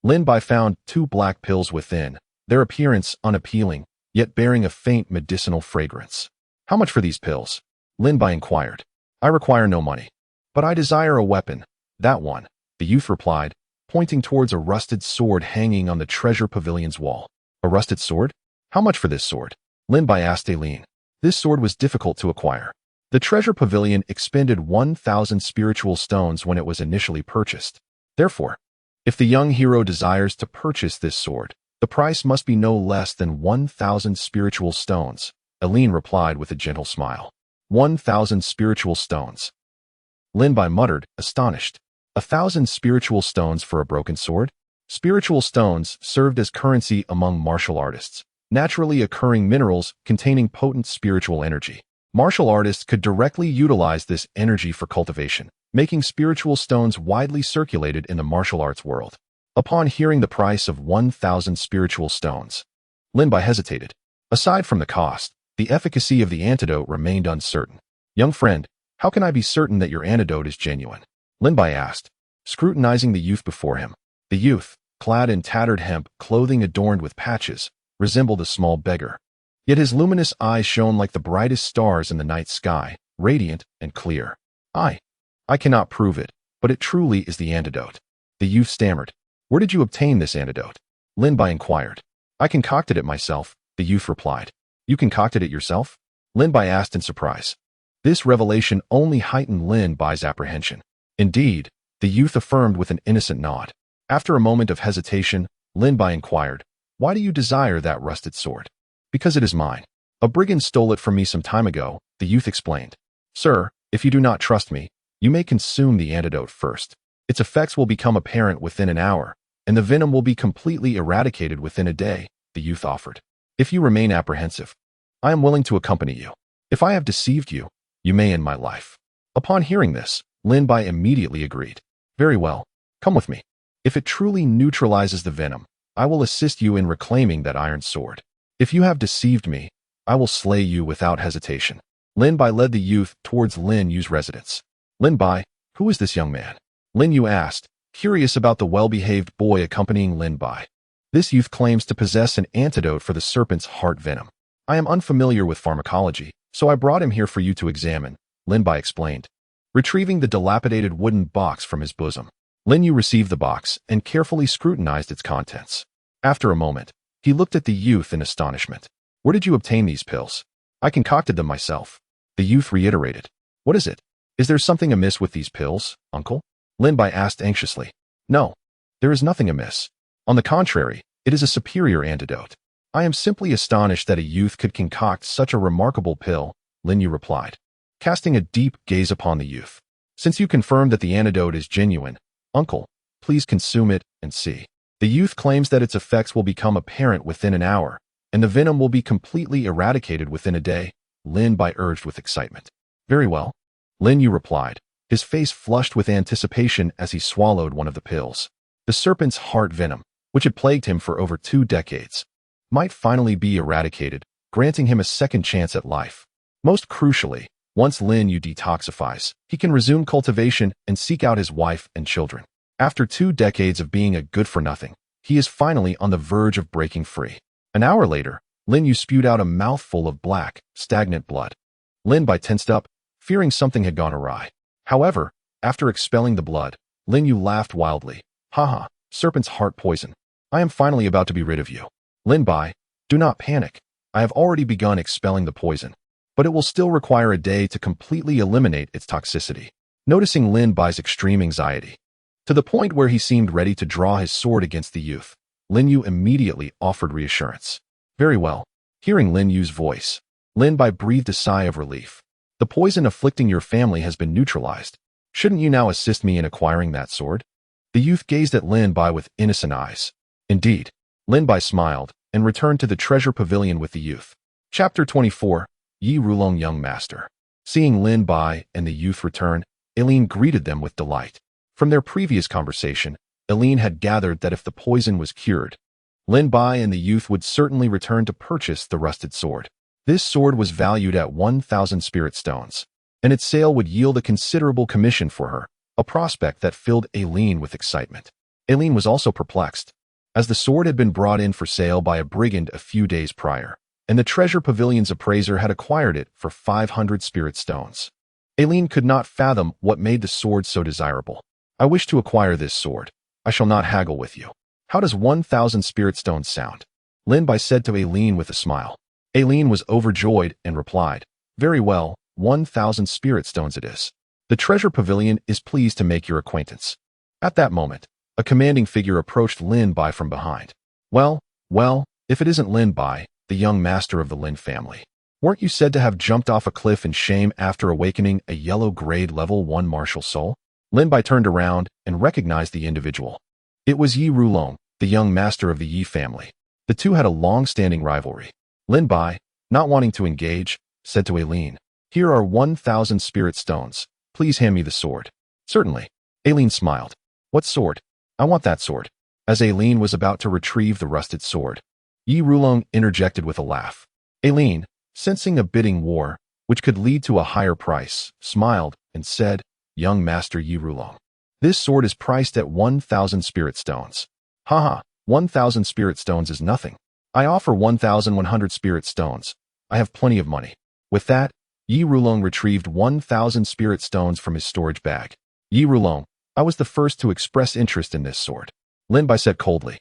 Lin Bai found 2 black pills within, their appearance unappealing, yet bearing a faint medicinal fragrance. How much for these pills? Lin Bai inquired. I require no money, but I desire a weapon, that one, the youth replied, pointing towards a rusted sword hanging on the treasure pavilion's wall. A rusted sword? How much for this sword? Lin Bai asked Aileen. This sword was difficult to acquire. The treasure pavilion expended 1,000 spiritual stones when it was initially purchased. Therefore, if the young hero desires to purchase this sword, the price must be no less than 1,000 spiritual stones, Aileen replied with a gentle smile. 1,000 spiritual stones. Lin Bai muttered, astonished. 1,000 spiritual stones for a broken sword? Spiritual stones served as currency among martial artists, naturally occurring minerals containing potent spiritual energy. Martial artists could directly utilize this energy for cultivation, making spiritual stones widely circulated in the martial arts world. Upon hearing the price of 1,000 spiritual stones, Lin Bai hesitated. Aside from the cost, the efficacy of the antidote remained uncertain. Young friend, how can I be certain that your antidote is genuine? Lin Bai asked, scrutinizing the youth before him. The youth, clad in tattered hemp clothing adorned with patches, resembled a small beggar. Yet his luminous eyes shone like the brightest stars in the night sky, radiant and clear. I cannot prove it, but it truly is the antidote. The youth stammered. Where did you obtain this antidote? Lin Bai inquired. I concocted it myself, the youth replied. You concocted it yourself? Lin Bai asked in surprise. This revelation only heightened Lin Bai's apprehension. Indeed, the youth affirmed with an innocent nod. After a moment of hesitation, Lin Bai inquired, why do you desire that rusted sword? Because it is mine. A brigand stole it from me some time ago, the youth explained. Sir, if you do not trust me, you may consume the antidote first. Its effects will become apparent within an hour, and the venom will be completely eradicated within a day, the youth offered. If you remain apprehensive, I am willing to accompany you. If I have deceived you, you may end my life. Upon hearing this, Lin Bai immediately agreed. Very well, come with me. If it truly neutralizes the venom, I will assist you in reclaiming that iron sword. If you have deceived me, I will slay you without hesitation. Lin Bai led the youth towards Lin Yu's residence. Lin Bai, who is this young man? Lin Yu asked, curious about the well-behaved boy accompanying Lin Bai. This youth claims to possess an antidote for the serpent's heart venom. I am unfamiliar with pharmacology, so I brought him here for you to examine, Lin Bai explained, retrieving the dilapidated wooden box from his bosom. Lin Yu received the box and carefully scrutinized its contents. After a moment, he looked at the youth in astonishment. Where did you obtain these pills? I concocted them myself. The youth reiterated. What is it? Is there something amiss with these pills, uncle? Lin Bai asked anxiously. No, there is nothing amiss. On the contrary, it is a superior antidote. I am simply astonished that a youth could concoct such a remarkable pill, Lin Yu replied, casting a deep gaze upon the youth. Since you confirm that the antidote is genuine, uncle, please consume it and see. The youth claims that its effects will become apparent within an hour, and the venom will be completely eradicated within a day, Lin Bai urged with excitement. Very well, Lin Yu replied, his face flushed with anticipation as he swallowed one of the pills. The serpent's heart venom, which had plagued him for over 2 decades, might finally be eradicated, granting him a second chance at life. Most crucially, once Lin Yu detoxifies, he can resume cultivation and seek out his wife and children. After 2 decades of being a good-for-nothing, he is finally on the verge of breaking free. An hour later, Lin Yu spewed out a mouthful of black, stagnant blood. Lin Bai tensed up, fearing something had gone awry. However, after expelling the blood, Lin Yu laughed wildly. Haha, serpent's heart poison. I am finally about to be rid of you. Lin Bai, do not panic. I have already begun expelling the poison, but it will still require a day to completely eliminate its toxicity. Noticing Lin Bai's extreme anxiety, to the point where he seemed ready to draw his sword against the youth, Lin Yu immediately offered reassurance. Very well. Hearing Lin Yu's voice, Lin Bai breathed a sigh of relief. The poison afflicting your family has been neutralized. Shouldn't you now assist me in acquiring that sword? The youth gazed at Lin Bai with innocent eyes. Indeed, Lin Bai smiled and returned to the treasure pavilion with the youth. Chapter 24. Yi Rulong Young Master. Seeing Lin Bai and the youth return, Aileen greeted them with delight. From their previous conversation, Aileen had gathered that if the poison was cured, Lin Bai and the youth would certainly return to purchase the rusted sword. This sword was valued at 1,000 spirit stones, and its sale would yield a considerable commission for her, a prospect that filled Aileen with excitement. Aileen was also perplexed, as the sword had been brought in for sale by a brigand a few days prior, and the treasure pavilion's appraiser had acquired it for 500 spirit stones. Aileen could not fathom what made the sword so desirable. I wish to acquire this sword. I shall not haggle with you. How does 1,000 spirit stones sound? Lin Bai said to Aileen with a smile. Aileen was overjoyed and replied, very well, 1,000 spirit stones it is. The treasure pavilion is pleased to make your acquaintance. At that moment, a commanding figure approached Lin Bai from behind. Well, if it isn't Lin Bai, the young master of the Lin family. Weren't you said to have jumped off a cliff in shame after awakening a yellow grade level 1 martial soul? Lin Bai turned around and recognized the individual. It was Yi Rulong, the young master of the Yi family. The two had a long-standing rivalry. Lin Bai, not wanting to engage, said to Aileen, here are 1,000 spirit stones. Please hand me the sword. Certainly. Aileen smiled. What sword? I want that sword. As Aileen was about to retrieve the rusted sword, Yi Rulong interjected with a laugh. Aileen, sensing a bidding war, which could lead to a higher price, smiled and said, young master Yi Rulong, this sword is priced at 1,000 spirit stones. Haha, 1,000 spirit stones is nothing. I offer 1,100 spirit stones. I have plenty of money. With that, Yi Rulong retrieved 1,000 spirit stones from his storage bag. Yi Rulong, I was the first to express interest in this sword. Lin Bai said coldly.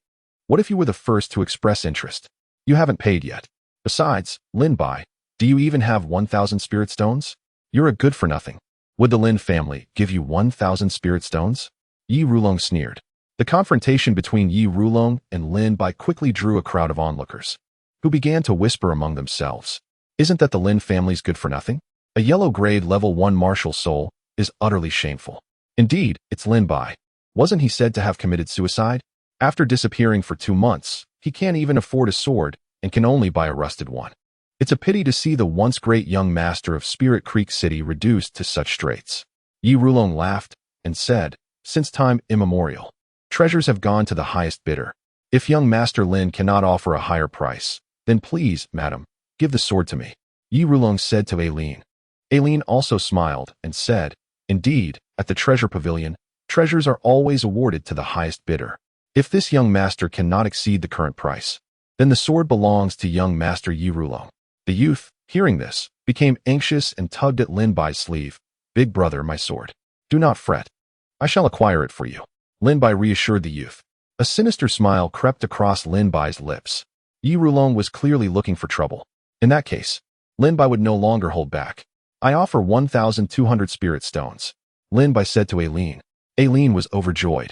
What if you were the first to express interest? You haven't paid yet. Besides, Lin Bai, do you even have 1,000 spirit stones? You're a good-for-nothing. Would the Lin family give you 1,000 spirit stones? Yi Rulong sneered. The confrontation between Yi Rulong and Lin Bai quickly drew a crowd of onlookers, who began to whisper among themselves. Isn't that the Lin family's good-for-nothing? A yellow grade level 1 martial soul is utterly shameful. Indeed, it's Lin Bai. Wasn't he said to have committed suicide? After disappearing for 2 months, he can't even afford a sword and can only buy a rusted one. It's a pity to see the once great young master of Spirit Creek City reduced to such straits. Yi Rulong laughed and said, since time immemorial, treasures have gone to the highest bidder. If young Master Lin cannot offer a higher price, then please, madam, give the sword to me. Yi Rulong said to Aileen. Aileen also smiled and said, indeed, at the treasure pavilion, treasures are always awarded to the highest bidder. If this young master cannot exceed the current price, then the sword belongs to young Master Yi Rulong. The youth, hearing this, became anxious and tugged at Lin Bai's sleeve. Big brother, my sword. Do not fret. I shall acquire it for you. Lin Bai reassured the youth. A sinister smile crept across Lin Bai's lips. Yi Rulong was clearly looking for trouble. In that case, Lin Bai would no longer hold back. I offer 1,200 spirit stones. Lin Bai said to Aileen. Aileen was overjoyed,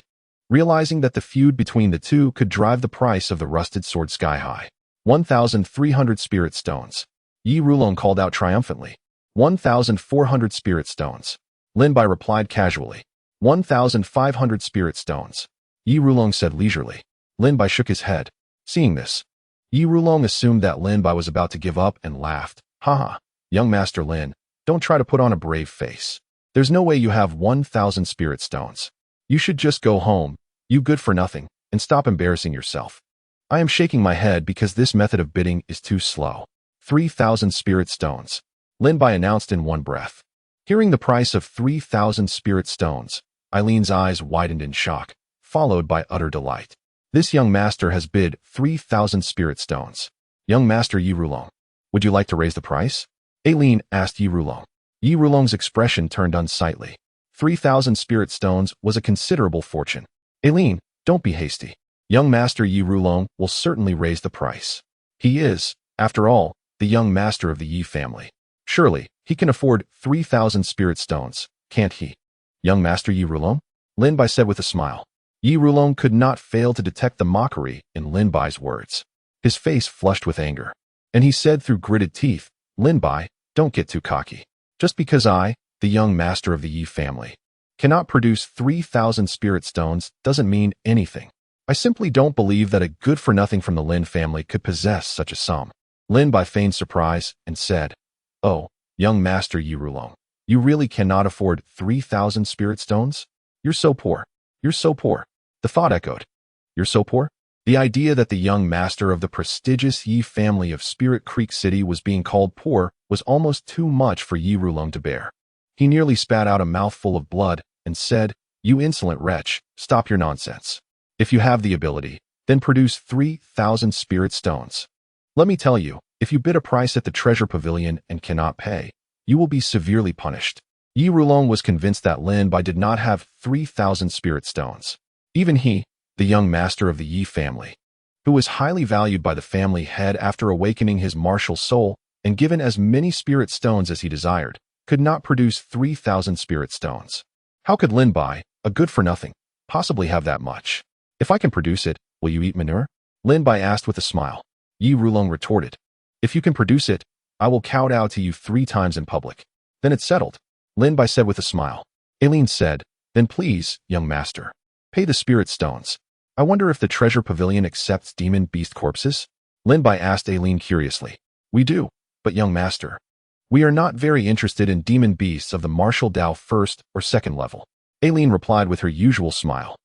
realizing that the feud between the two could drive the price of the rusted sword sky high. 1,300 spirit stones. Yi Rulong called out triumphantly. 1,400 spirit stones. Lin Bai replied casually. 1,500 spirit stones. Yi Rulong said leisurely. Lin Bai shook his head. Seeing this, Yi Rulong assumed that Lin Bai was about to give up and laughed. Haha, young Master Lin, don't try to put on a brave face. There's no way you have 1,000 spirit stones. You should just go home, you good-for-nothing, and stop embarrassing yourself. I am shaking my head because this method of bidding is too slow. 3,000 spirit stones. Lin Bai announced in one breath. Hearing the price of 3,000 spirit stones, Aileen's eyes widened in shock, followed by utter delight. This young master has bid 3,000 spirit stones. Young Master Yi Rulong, would you like to raise the price? Aileen asked Yi Rulong. Yi Rulong's expression turned unsightly. 3,000 spirit stones was a considerable fortune. Aileen, don't be hasty. Young Master Yi Rulong will certainly raise the price. He is, after all, the young master of the Yi family. Surely, he can afford 3,000 spirit stones, can't he? Young Master Yi Rulong? Lin Bai said with a smile. Yi Rulong could not fail to detect the mockery in Lin Bai's words. His face flushed with anger, and he said through gritted teeth, Lin Bai, don't get too cocky. Just because I, the young master of the Yi family, cannot produce 3,000 spirit stones doesn't mean anything. I simply don't believe that a good-for-nothing from the Lin family could possess such a sum. Lin Bai feigned surprise and said, "Oh, young master Yi Rulong, you really cannot afford 3,000 spirit stones? You're so poor. You're so poor." The thought echoed. You're so poor? The idea that the young master of the prestigious Yi family of Spirit Creek City was being called poor was almost too much for Yi Rulong to bear. He nearly spat out a mouthful of blood and said, "You insolent wretch, stop your nonsense. If you have the ability, then produce 3,000 spirit stones. Let me tell you, if you bid a price at the treasure pavilion and cannot pay, you will be severely punished." Yi Rulong was convinced that Lin Bai did not have 3,000 spirit stones. Even he, the young master of the Yi family, who was highly valued by the family head after awakening his martial soul and given as many spirit stones as he desired, could not produce 3,000 spirit stones. How could Lin Bai, a good-for-nothing, possibly have that much? "If I can produce it, will you eat manure?" Lin Bai asked with a smile. Yi Rulong retorted, "If you can produce it, I will kowtow to you 3 times in public. Then it's settled," Lin Bai said with a smile. Aileen said, "Then please, young master, pay the spirit stones. I wonder if the treasure pavilion accepts demon beast corpses?" Lin Bai asked Aileen curiously. "We do, but young master, we are not very interested in demon beasts of the martial Dao 1st or 2nd level." Aileen replied with her usual smile.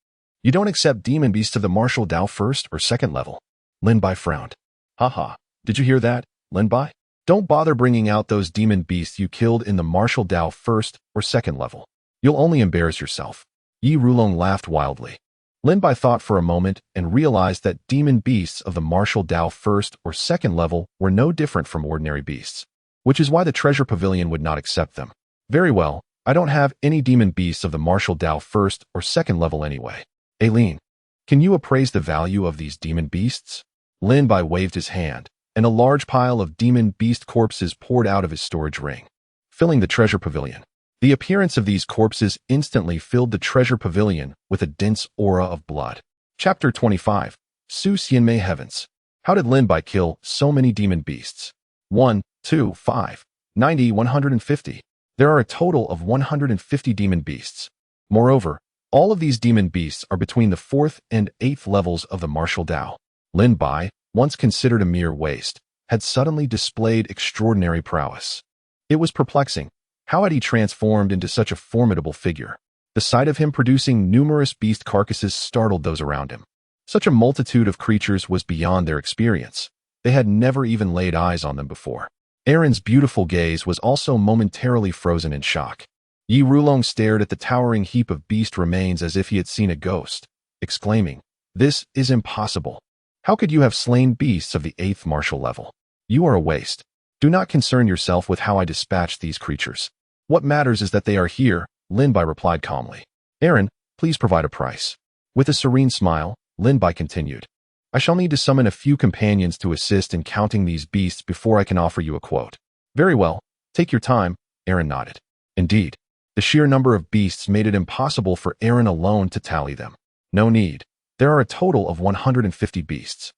"You don't accept demon beasts of the martial Dao 1st or 2nd level?" Lin Bai frowned. "Haha, did you hear that, Lin Bai? Don't bother bringing out those demon beasts you killed in the martial Dao 1st or 2nd level. You'll only embarrass yourself." Yi Rulong laughed wildly. Lin Bai thought for a moment and realized that demon beasts of the martial Dao 1st or 2nd level were no different from ordinary beasts, which is why the treasure pavilion would not accept them. "Very well, I don't have any demon beasts of the martial Dao 1st or 2nd level anyway. Aileen, can you appraise the value of these demon beasts?" Lin Bai waved his hand, and a large pile of demon beast corpses poured out of his storage ring, filling the treasure pavilion. The appearance of these corpses instantly filled the treasure pavilion with a dense aura of blood. Chapter 25. Su Xianmei Heavens. How did Lin Bai kill so many demon beasts? 1, 2, 5, 90, 150. There are a total of 150 demon beasts. Moreover, all of these demon beasts are between the 4th and 8th levels of the martial Dao. Lin Bai, once considered a mere waste, had suddenly displayed extraordinary prowess. It was perplexing. How had he transformed into such a formidable figure? The sight of him producing numerous beast carcasses startled those around him. Such a multitude of creatures was beyond their experience. They had never even laid eyes on them before. Aaron's beautiful gaze was also momentarily frozen in shock. Yi Rulong stared at the towering heap of beast remains as if he had seen a ghost, exclaiming, "This is impossible. How could you have slain beasts of the 8th martial level? You are a waste. Do not concern yourself with how I dispatched these creatures. What matters is that they are here," Lin Bai replied calmly. "Aaron, please provide a price." With a serene smile, Lin Bai continued, "I shall need to summon a few companions to assist in counting these beasts before I can offer you a quote." "Very well, take your time," Aaron nodded. Indeed, the sheer number of beasts made it impossible for Aaron alone to tally them. "No need. There are a total of 150 beasts.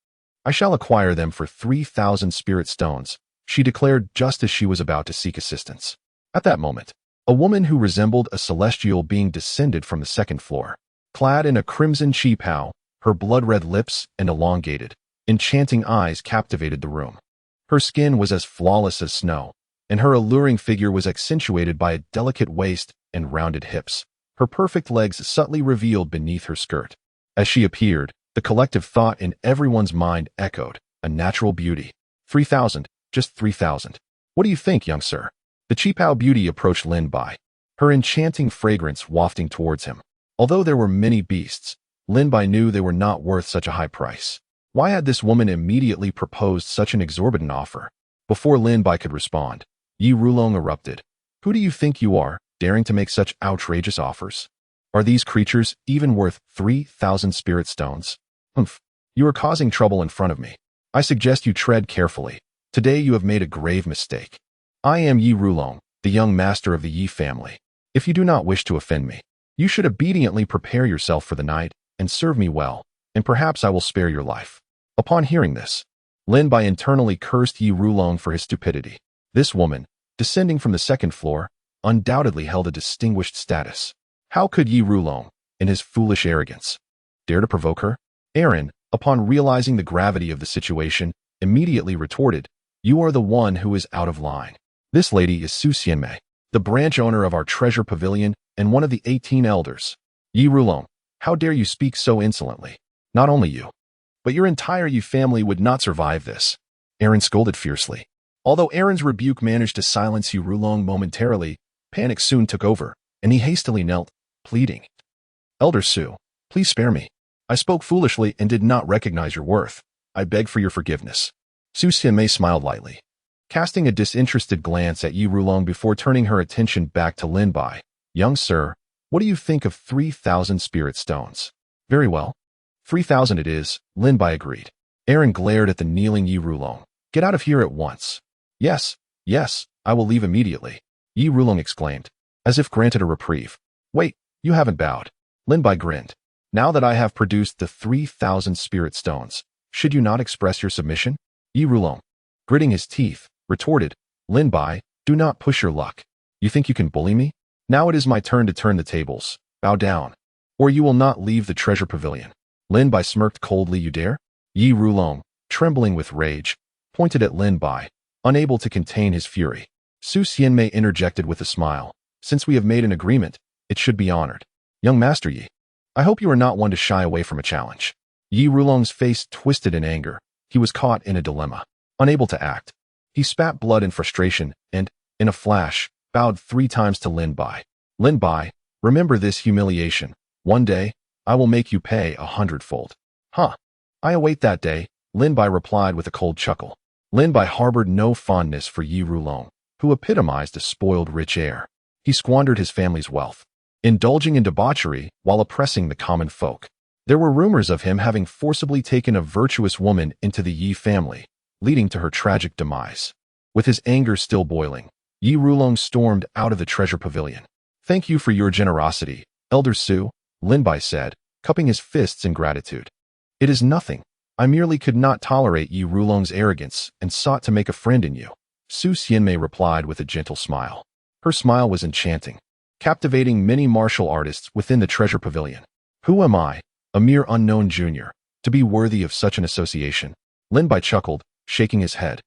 I shall acquire them for 3,000 spirit stones," she declared just as she was about to seek assistance. At that moment, a woman who resembled a celestial being descended from the 2nd floor. Clad in a crimson qipao, her blood-red lips and elongated, enchanting eyes captivated the room. Her skin was as flawless as snow, and her alluring figure was accentuated by a delicate waist and rounded hips, her perfect legs subtly revealed beneath her skirt. As she appeared, the collective thought in everyone's mind echoed, "A natural beauty. 3,000, just 3,000. What do you think, young sir?" The qipao beauty approached Lin Bai, her enchanting fragrance wafting towards him. Although there were many beasts, Lin Bai knew they were not worth such a high price. Why had this woman immediately proposed such an exorbitant offer? Before Lin Bai could respond, Yi Rulong erupted. "Who do you think you are, daring to make such outrageous offers? Are these creatures even worth 3,000 spirit stones? Humph, you are causing trouble in front of me. I suggest you tread carefully. Today you have made a grave mistake. I am Yi Rulong, the young master of the Yi family. If you do not wish to offend me, you should obediently prepare yourself for the night and serve me well, and perhaps I will spare your life." Upon hearing this, Lin Bai internally cursed Yi Rulong for his stupidity. This woman, descending from the 2nd floor, undoubtedly held a distinguished status. How could Yi Rulong, in his foolish arrogance, dare to provoke her? Aaron, upon realizing the gravity of the situation, immediately retorted, "You are the one who is out of line. This lady is Su Xianmei, the branch owner of our treasure pavilion and one of the 18 elders. Yi Rulong, how dare you speak so insolently? Not only you, but your entire Yi family would not survive this." Aaron scolded fiercely. Although Aaron's rebuke managed to silence Yi Rulong momentarily, panic soon took over, and he hastily knelt, pleading, "Elder Su, please spare me. I spoke foolishly and did not recognize your worth. I beg for your forgiveness." Su Xianmei smiled lightly, casting a disinterested glance at Yi Rulong before turning her attention back to Lin Bai. "Young sir, what do you think of 3,000 spirit stones?" "Very well. 3,000 it is," Lin Bai agreed. Aaron glared at the kneeling Yi Rulong. "Get out of here at once." Yes, I will leave immediately," Yi Rulong exclaimed, as if granted a reprieve. "Wait, you haven't bowed." Lin Bai grinned. "Now that I have produced the 3,000 spirit stones, should you not express your submission?" Yi Rulong, gritting his teeth, retorted, "Lin Bai, do not push your luck. You think you can bully me? Now it is my turn to turn the tables. Bow down, or you will not leave the treasure pavilion." Lin Bai smirked coldly. "You dare?" Yi Rulong, trembling with rage, pointed at Lin Bai, unable to contain his fury. Su Xianmei interjected with a smile. "Since we have made an agreement, it should be honored. Young Master Yi, I hope you are not one to shy away from a challenge." Yi Rulong's face twisted in anger. He was caught in a dilemma. Unable to act, he spat blood in frustration and, in a flash, bowed 3 times to Lin Bai. "Lin Bai, remember this humiliation. One day, I will make you pay 100-fold. "Huh. I await that day," Lin Bai replied with a cold chuckle. Lin Bai harbored no fondness for Yi Rulong, who epitomized a spoiled rich heir. He squandered his family's wealth, indulging in debauchery while oppressing the common folk. There were rumors of him having forcibly taken a virtuous woman into the Yi family, leading to her tragic demise. With his anger still boiling, Yi Rulong stormed out of the treasure pavilion. "Thank you for your generosity, Elder Su," Lin Bai said, cupping his fists in gratitude. "It is nothing. I merely could not tolerate Yi Rulong's arrogance and sought to make a friend in you," Su Xianmei replied with a gentle smile. Her smile was enchanting, captivating many martial artists within the treasure pavilion. "Who am I, a mere unknown junior, to be worthy of such an association?" Lin Bai chuckled, shaking his head.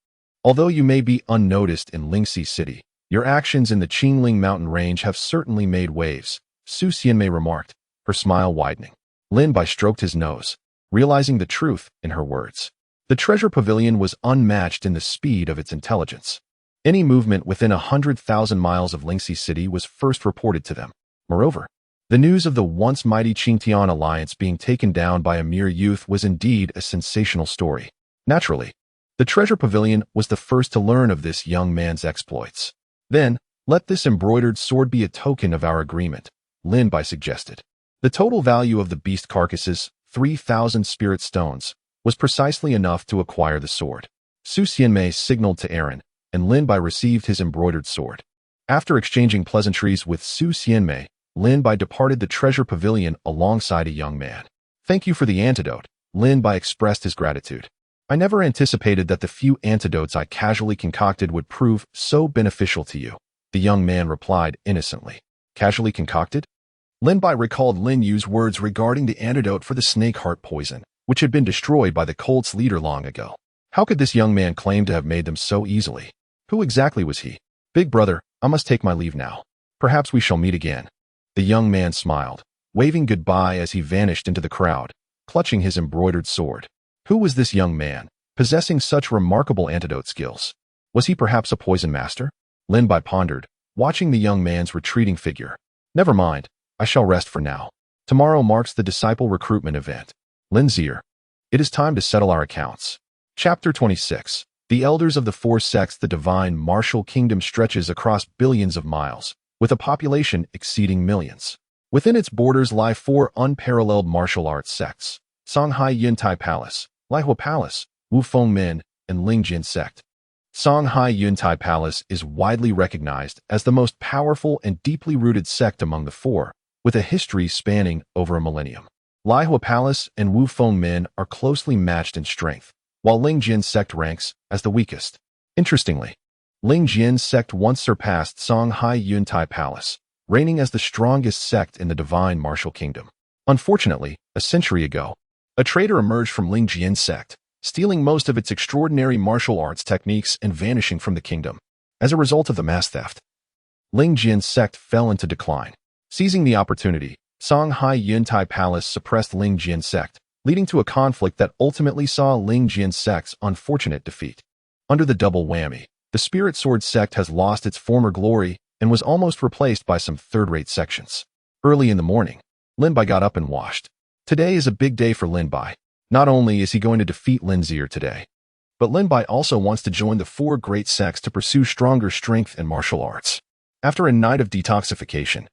"Although you may be unnoticed in Lingxi City, your actions in the Qingling mountain range have certainly made waves," Su Xianmei remarked, her smile widening. Lin Bai stroked his nose, realizing the truth in her words. The treasure pavilion was unmatched in the speed of its intelligence. Any movement within 100,000 miles of Lingxi City was first reported to them. Moreover, the news of the once mighty Qingtian alliance being taken down by a mere youth was indeed a sensational story. Naturally, the treasure pavilion was the first to learn of this young man's exploits. "Then, let this embroidered sword be a token of our agreement," Lin Bai suggested. The total value of the beast carcasses, 3,000 spirit stones, was precisely enough to acquire the sword. Su Xianmei signaled to Aaron, and Lin Bai received his embroidered sword. After exchanging pleasantries with Su Xianmei, Lin Bai departed the treasure pavilion alongside a young man. "Thank you for the antidote," Lin Bai expressed his gratitude. "I never anticipated that the few antidotes I casually concocted would prove so beneficial to you," the young man replied innocently. "Casually concocted?" Lin Bai recalled Lin Yu's words regarding the antidote for the snake heart poison, which had been destroyed by the cult's leader long ago. How could this young man claim to have made them so easily? Who exactly was he? "Big brother, I must take my leave now. Perhaps we shall meet again." The young man smiled, waving goodbye as he vanished into the crowd, clutching his embroidered sword. Who was this young man, possessing such remarkable antidote skills? Was he perhaps a poison master? Lin Bai pondered, watching the young man's retreating figure. "Never mind, I shall rest for now. Tomorrow marks the disciple recruitment event. Lin Zier, it is time to settle our accounts." Chapter 26. The elders of the 4 sects. The divine martial kingdom stretches across billions of miles, with a population exceeding millions. Within its borders lie 4 unparalleled martial arts sects: Songhai Yuntai Palace, Laihua Palace, Wufeng Min, and Lingjin Sect. Songhai Yuntai Palace is widely recognized as the most powerful and deeply rooted sect among the 4, with a history spanning over a millennium. Laihua Palace and Wufeng Min are closely matched in strength, while Lingjin Sect ranks as the weakest. Interestingly, Lingjin Sect once surpassed Songhai Yuntai Palace, reigning as the strongest sect in the divine martial kingdom. Unfortunately, a century ago, A traitor emerged from Ling Jian's sect, stealing most of its extraordinary martial arts techniques and vanishing from the kingdom. As a result of the mass theft, Ling Jian's sect fell into decline. Seizing the opportunity, Songhai Yuntai Palace suppressed Ling Jian's sect, leading to a conflict that ultimately saw Ling Jian's sect's unfortunate defeat. Under the double whammy, the Spirit Sword sect has lost its former glory and was almost replaced by some third-rate sections. Early in the morning, Lin Bai got up and washed. Today is a big day for Lin Bai. Not only is he going to defeat Lin Zier today, but Lin Bai also wants to join the four great sects to pursue stronger strength and martial arts. After a night of detoxification,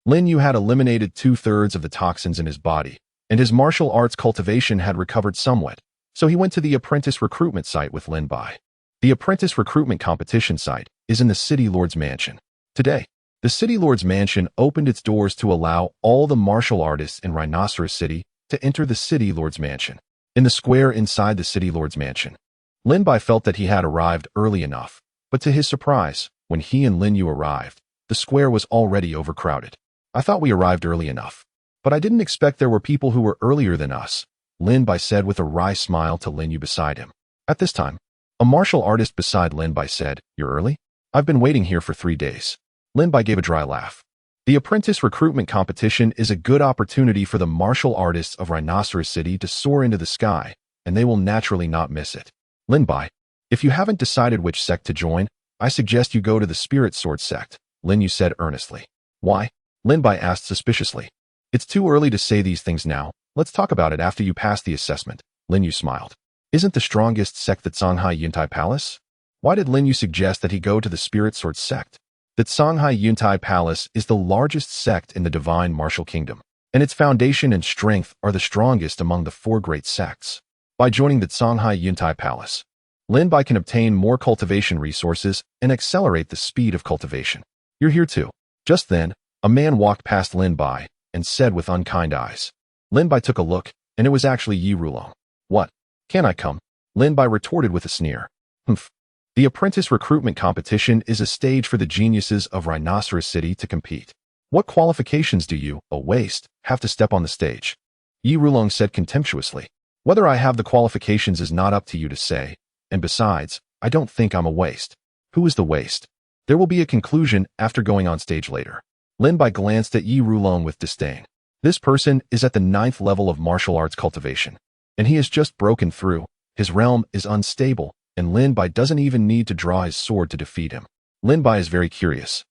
Lin Yu had eliminated 2/3 of the toxins in his body, and his martial arts cultivation had recovered somewhat, so he went to the apprentice recruitment site with Lin Bai. The apprentice recruitment competition site is in the City Lord's Mansion. Today, the City Lord's Mansion opened its doors to allow all the martial artists in Rhinoceros City to enter the City Lord's Mansion. In the square inside the City Lord's Mansion, Lin Bai felt that he had arrived early enough, but to his surprise, when he and Lin Yu arrived, the square was already overcrowded. I thought we arrived early enough, but I didn't expect there were people who were earlier than us, Lin Bai said with a wry smile to Lin Yu beside him. At this time, a martial artist beside Lin Bai said, "You're early? I've been waiting here for 3 days." Lin Bai gave a dry laugh. The apprentice recruitment competition is a good opportunity for the martial artists of Rhinoceros City to soar into the sky, and they will naturally not miss it. Lin Bai, if you haven't decided which sect to join, I suggest you go to the Spirit Sword sect, Lin Yu said earnestly. Why? Lin Bai asked suspiciously. It's too early to say these things now. Let's talk about it after you pass the assessment, Lin Yu smiled. Isn't the strongest sect the Songhai Yuntai Palace? Why did Lin Yu suggest that he go to the Spirit Sword sect? That Songhai Yuntai Palace is the largest sect in the Divine Martial Kingdom, and its foundation and strength are the strongest among the four great sects. By joining the Songhai Yuntai Palace, Lin Bai can obtain more cultivation resources and accelerate the speed of cultivation. You're here too. Just then, a man walked past Lin Bai and said with unkind eyes. Lin Bai took a look, and it was actually Yi Rulong. What? Can I come? Lin Bai retorted with a sneer. Humph. The apprentice recruitment competition is a stage for the geniuses of Rhinoceros City to compete. What qualifications do you, a waste, have to step on the stage? Yi Rulong said contemptuously. Whether I have the qualifications is not up to you to say, and besides, I don't think I'm a waste. Who is the waste? There will be a conclusion after going on stage later. Lin Bai glanced at Yi Rulong with disdain. This person is at the 9th level of martial arts cultivation, and he has just broken through. His realm is unstable, and Lin Bai doesn't even need to draw his sword to defeat him. Lin Bai is very curious.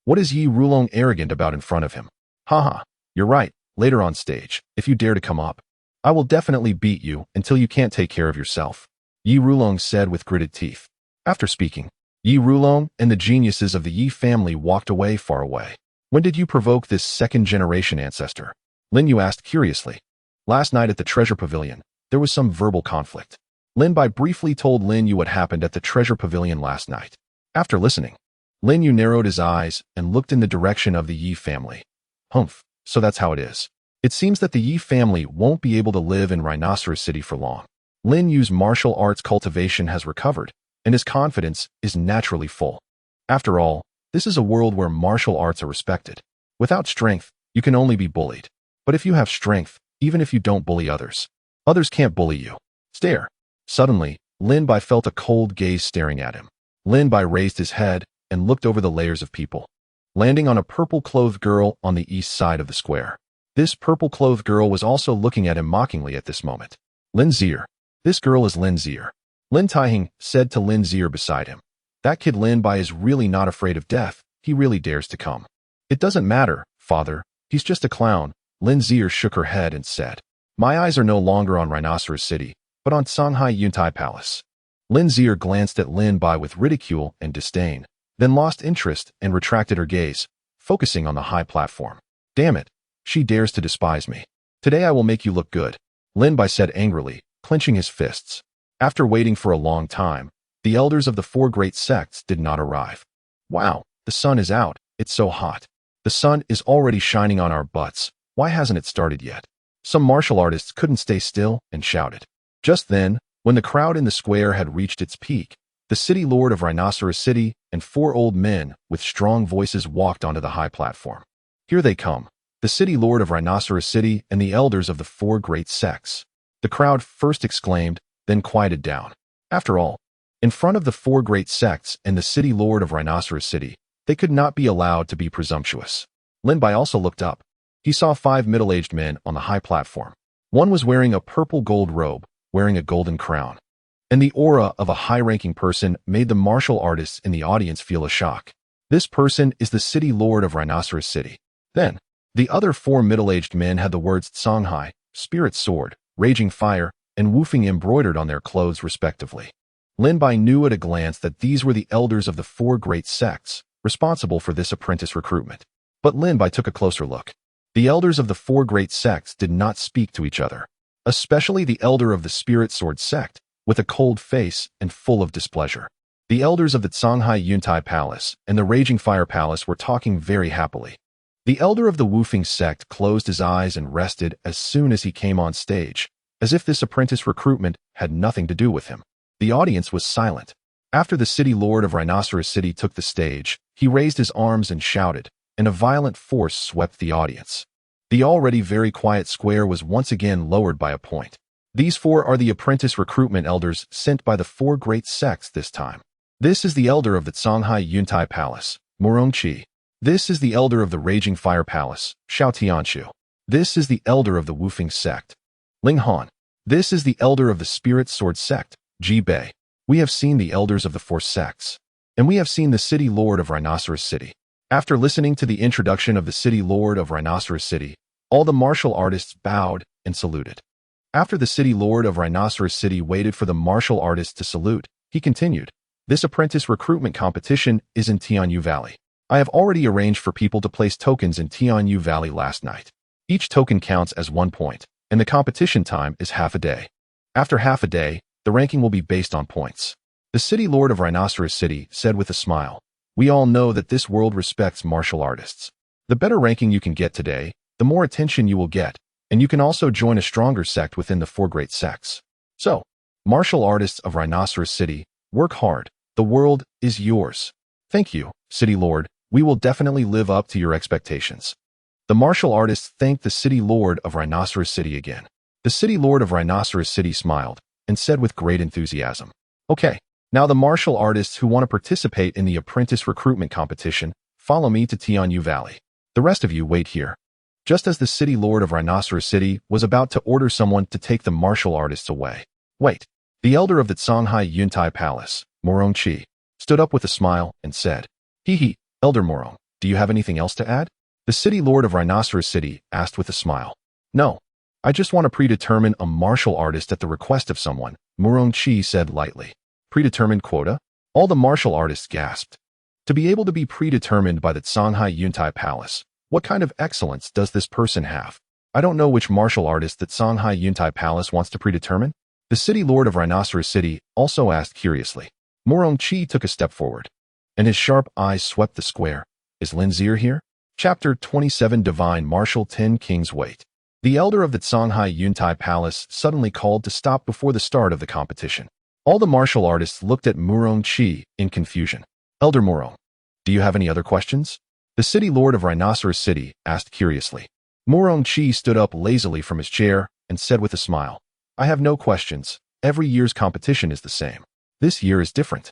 What is Yi Rulong arrogant about in front of him? Haha, you're right, later on stage, if you dare to come up, I will definitely beat you until you can't take care of yourself, Yi Rulong said with gritted teeth. After speaking, Yi Rulong and the geniuses of the Yi family walked away far away. When did you provoke this second-generation ancestor? Lin Yu asked curiously. Last night at the treasure pavilion, there was some verbal conflict. Lin Bai briefly told Lin Yu what happened at the treasure pavilion last night. After listening, Lin Yu narrowed his eyes and looked in the direction of the Yi family. Humph, so that's how it is. It seems that the Yi family won't be able to live in Rhinoceros City for long. Lin Yu's martial arts cultivation has recovered, and his confidence is naturally full. After all, this is a world where martial arts are respected. Without strength, you can only be bullied. But if you have strength, even if you don't bully others, others can't bully you. Stare. Suddenly, Lin Bai felt a cold gaze staring at him. Lin Bai raised his head and looked over the layers of people, landing on a purple-clothed girl on the east side of the square. This purple-clothed girl was also looking at him mockingly at this moment. Lin Zier. This girl is Lin Zier. Lin Taiheng said to Lin Zier beside him. That kid Lin Bai is really not afraid of death. He really dares to come. It doesn't matter, father. He's just a clown. Lin Zier shook her head and said. My eyes are no longer on Rhinoceros City, but on Songhai Yuntai Palace. Lin Zier glanced at Lin Bai with ridicule and disdain, then lost interest and retracted her gaze, focusing on the high platform. Damn it. She dares to despise me. Today I will make you look good, Lin Bai said angrily, clenching his fists. After waiting for a long time, the elders of the four great sects did not arrive. Wow, the sun is out. It's so hot. The sun is already shining on our butts. Why hasn't it started yet? Some martial artists couldn't stay still and shouted. Just then, when the crowd in the square had reached its peak, the city lord of Rhinoceros City and 4 old men with strong voices walked onto the high platform. Here they come, the city lord of Rhinoceros City and the elders of the 4 great sects. The crowd first exclaimed, then quieted down. After all, in front of the four great sects and the city lord of Rhinoceros City, they could not be allowed to be presumptuous. Lin Bai also looked up. He saw 5 middle-aged men on the high platform. One was wearing a purple gold robe, wearing a golden crown. And the aura of a high-ranking person made the martial artists in the audience feel a shock. This person is the city lord of Rhinoceros City. Then, the other 4 middle-aged men had the words Songhai, Spirit Sword, Raging Fire, and Woofing embroidered on their clothes respectively. Lin Bai knew at a glance that these were the elders of the 4 great sects, responsible for this apprentice recruitment. But Lin Bai took a closer look. The elders of the 4 great sects did not speak to each other, especially the elder of the Spirit Sword sect, with a cold face and full of displeasure. The elders of the Songhai Yuntai Palace and the Raging Fire Palace were talking very happily. The elder of the Woofing sect closed his eyes and rested as soon as he came on stage, as if this apprentice recruitment had nothing to do with him. The audience was silent. After the city lord of Rhinoceros City took the stage, he raised his arms and shouted, and a violent force swept the audience. The already very quiet square was once again lowered by a point. These 4 are the apprentice recruitment elders sent by the 4 great sects this time. This is the elder of the Songhai Yuntai Palace, Murong Qi. This is the elder of the Raging Fire Palace, Xiao Tianshu. This is the elder of the Woofing sect, Ling Han. This is the elder of the Spirit Sword sect, Ji Bei. We have seen the elders of the 4 sects, and we have seen the city lord of Rhinoceros City. After listening to the introduction of the city lord of Rhinoceros City, all the martial artists bowed and saluted. After the city lord of Rhinoceros City waited for the martial artists to salute, he continued, "This apprentice recruitment competition is in Tianyu Valley. I have already arranged for people to place tokens in Tianyu Valley last night. Each token counts as 1 point, and the competition time is half a day. After half a day, the ranking will be based on points." The city lord of Rhinoceros City said with a smile, "We all know that this world respects martial artists. The better ranking you can get today, the more attention you will get, and you can also join a stronger sect within the 4 great sects. So, martial artists of Rhinoceros City, work hard. The world is yours." "Thank you, city lord. We will definitely live up to your expectations." The martial artists thanked the city lord of Rhinoceros City again. The city lord of Rhinoceros City smiled and said with great enthusiasm, "Okay, now the martial artists who want to participate in the apprentice recruitment competition, follow me to Tianyu Valley. The rest of you wait here." Just as the city lord of Rhinoceros City was about to order someone to take the martial artists away. Wait, the elder of the Songhai Yuntai Palace, Murong Qi, stood up with a smile and said, "Hee, Elder Murong, do you have anything else to add?" The city lord of Rhinoceros City asked with a smile. "No, I just want to predetermine a martial artist at the request of someone," Murong Qi said lightly. "Predetermined quota?" All the martial artists gasped. To be able to be predetermined by the Songhai Yuntai Palace, what kind of excellence does this person have? "I don't know which martial artist that Songhai Yuntai Palace wants to predetermine." The city lord of Rhinoceros City also asked curiously. Murong Qi took a step forward, and his sharp eyes swept the square. "Is Lin Zier here?" Chapter 27 Divine Martial 10 Kings Wait. The elder of the Songhai Yuntai Palace suddenly called to stop before the start of the competition. All the martial artists looked at Murong Qi in confusion. "Elder Murong, do you have any other questions?" The city lord of Rhinoceros City asked curiously. Murong Qi stood up lazily from his chair and said with a smile, "I have no questions. Every year's competition is the same. This year is different.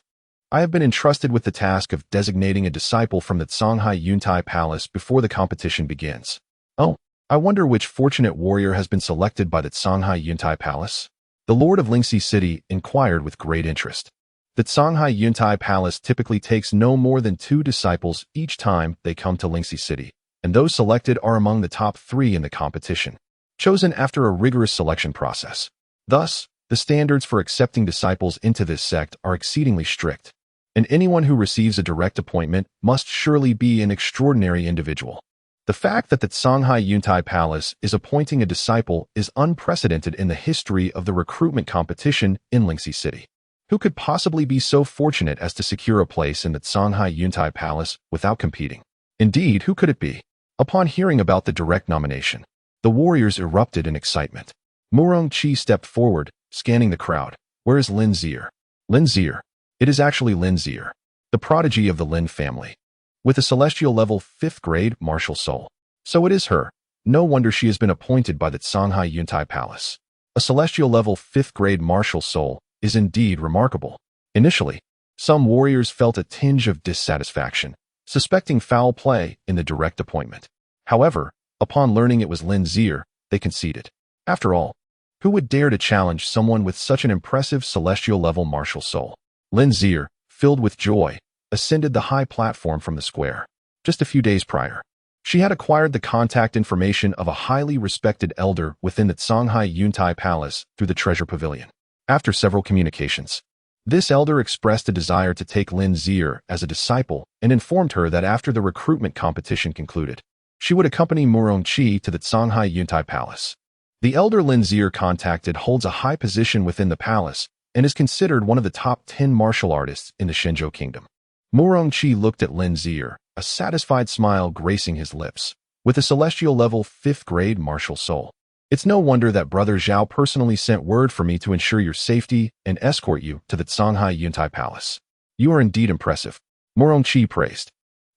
I have been entrusted with the task of designating a disciple from the Songhai Yuntai Palace before the competition begins. Oh, I wonder which fortunate warrior has been selected by the Songhai Yuntai Palace?" The lord of Lingxi City inquired with great interest. The Songhai Yuntai Palace typically takes no more than 2 disciples each time they come to Lingxi City, and those selected are among the top 3 in the competition, chosen after a rigorous selection process. Thus, the standards for accepting disciples into this sect are exceedingly strict, and anyone who receives a direct appointment must surely be an extraordinary individual. The fact that the Songhai Yuntai Palace is appointing a disciple is unprecedented in the history of the recruitment competition in Lingxi City. Who could possibly be so fortunate as to secure a place in the Songhai Yuntai Palace without competing? Indeed, who could it be? Upon hearing about the direct nomination, the warriors erupted in excitement. Murong Qi stepped forward, scanning the crowd. "Where is Lin Zier?" "Lin Zier. It is actually Lin Zier, the prodigy of the Lin family, with a celestial level 5th grade martial soul. So it is her. No wonder she has been appointed by the Songhai Yuntai Palace." A celestial level 5th grade martial soul is indeed remarkable. Initially, some warriors felt a tinge of dissatisfaction, suspecting foul play in the direct appointment. However, upon learning it was Lin Zier, they conceded. After all, who would dare to challenge someone with such an impressive celestial level martial soul? Lin Zier, filled with joy, ascended the high platform from the square. Just a few days prior, she had acquired the contact information of a highly respected elder within the Songhai Yuntai Palace through the Treasure Pavilion. After several communications, this elder expressed a desire to take Lin Zier as a disciple and informed her that after the recruitment competition concluded, she would accompany Murongqi to the Songhai Yuntai Palace. The elder Lin Zier contacted holds a high position within the palace and is considered one of the top 10 martial artists in the Shenzhou Kingdom. Murongqi looked at Lin Zier, a satisfied smile gracing his lips. With a celestial level 5th grade martial soul, it's no wonder that Brother Zhao personally sent word for me to ensure your safety and escort you to the Songhai Yuntai Palace. You are indeed impressive, Murongqi praised.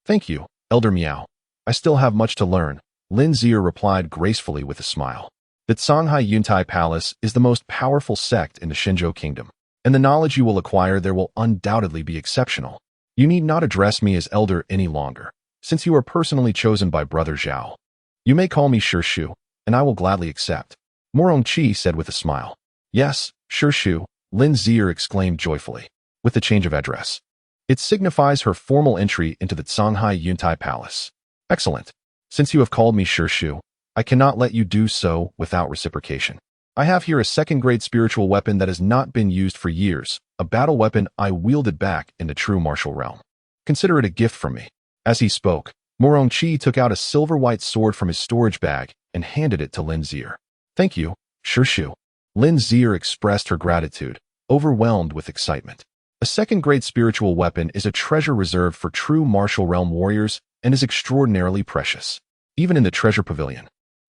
Thank you, Elder Miao. I still have much to learn, Lin Zier replied gracefully with a smile. The Songhai Yuntai Palace is the most powerful sect in the Shenzhou Kingdom, and the knowledge you will acquire there will undoubtedly be exceptional. You need not address me as elder any longer, since you are personally chosen by Brother Zhao. You may call me Shu, and I will gladly accept, Murongqi said with a smile. Yes, Shu, Lin Zier exclaimed joyfully, with the change of address. It signifies her formal entry into the Songhai Yuntai Palace. Excellent. Since you have called me Shu, I cannot let you do so without reciprocation. I have here a 2nd grade spiritual weapon that has not been used for years, a battle weapon I wielded back in the true martial realm. Consider it a gift from me. As he spoke, Murongqi took out a silver-white sword from his storage bag and handed it to Lin Zier. Thank you, Shu. Lin Zier expressed her gratitude, overwhelmed with excitement. A 2nd grade spiritual weapon is a treasure reserved for true martial realm warriors and is extraordinarily precious, even in the Treasure Pavilion.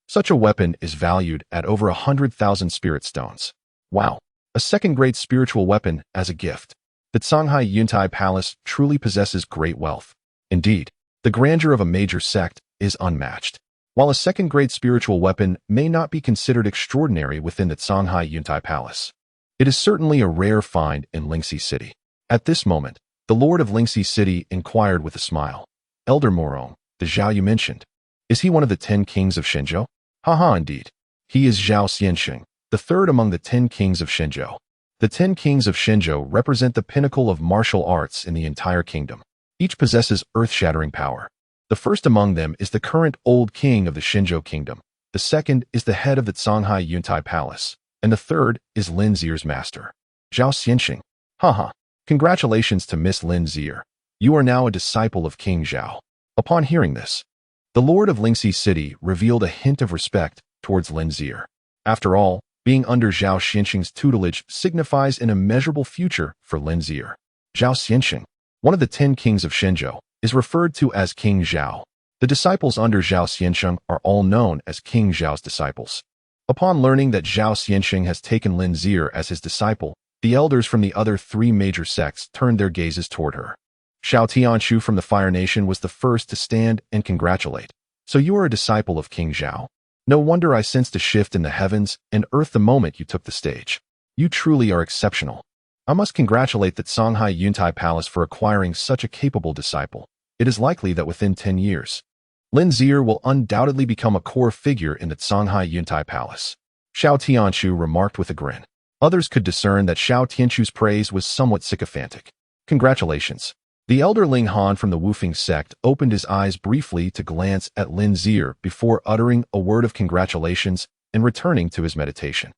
Such a weapon is valued at over 100,000 spirit stones. Wow, a 2nd grade spiritual weapon as a gift. The Songhai Yuntai Palace truly possesses great wealth. Indeed, the grandeur of a major sect is unmatched. While a 2nd grade spiritual weapon may not be considered extraordinary within the Songhai Yuntai Palace, it is certainly a rare find in Lingxi City. At this moment, the Lord of Lingxi City inquired with a smile. Elder Morong, the Zhao you mentioned, is he one of the 10 kings of Shenzhou? Haha, indeed. He is Zhao Xianxing, the 3rd among the 10 kings of Shenzhou. The 10 kings of Shenzhou represent the pinnacle of martial arts in the entire kingdom. Each possesses earth-shattering power. The first among them is the current old king of the Shenzhou Kingdom. The second is the head of the Songhai Yuntai Palace. And the third is Lin Zier's master, Zhao Xianxing. Haha. Congratulations to Miss Lin Zier. You are now a disciple of King Zhao. Upon hearing this, the Lord of Lingxi City revealed a hint of respect towards Lin Zier. After all, being under Zhao Xianxing's tutelage signifies an immeasurable future for Lin Zier. Zhao Xianxing, one of the 10 kings of Shenzhou, is referred to as King Zhao. The disciples under Zhao Xianxing are all known as King Zhao's disciples. Upon learning that Zhao Xianxing has taken Lin Zier as his disciple, the elders from the other 3 major sects turned their gazes toward her. Xiao Tianshu from the Fire Nation was the first to stand and congratulate. So you are a disciple of King Zhao. No wonder I sensed a shift in the heavens and earth the moment you took the stage. You truly are exceptional. I must congratulate the Songhai Yuntai Palace for acquiring such a capable disciple. It is likely that within 10 years, Lin Zier will undoubtedly become a core figure in the Songhai Yuntai Palace. Xiao Tianshu remarked with a grin. Others could discern that Xiao Tianshu's praise was somewhat sycophantic. Congratulations. The elder Ling Han from the Wufeng sect opened his eyes briefly to glance at Lin Zier before uttering a word of congratulations and returning to his meditation.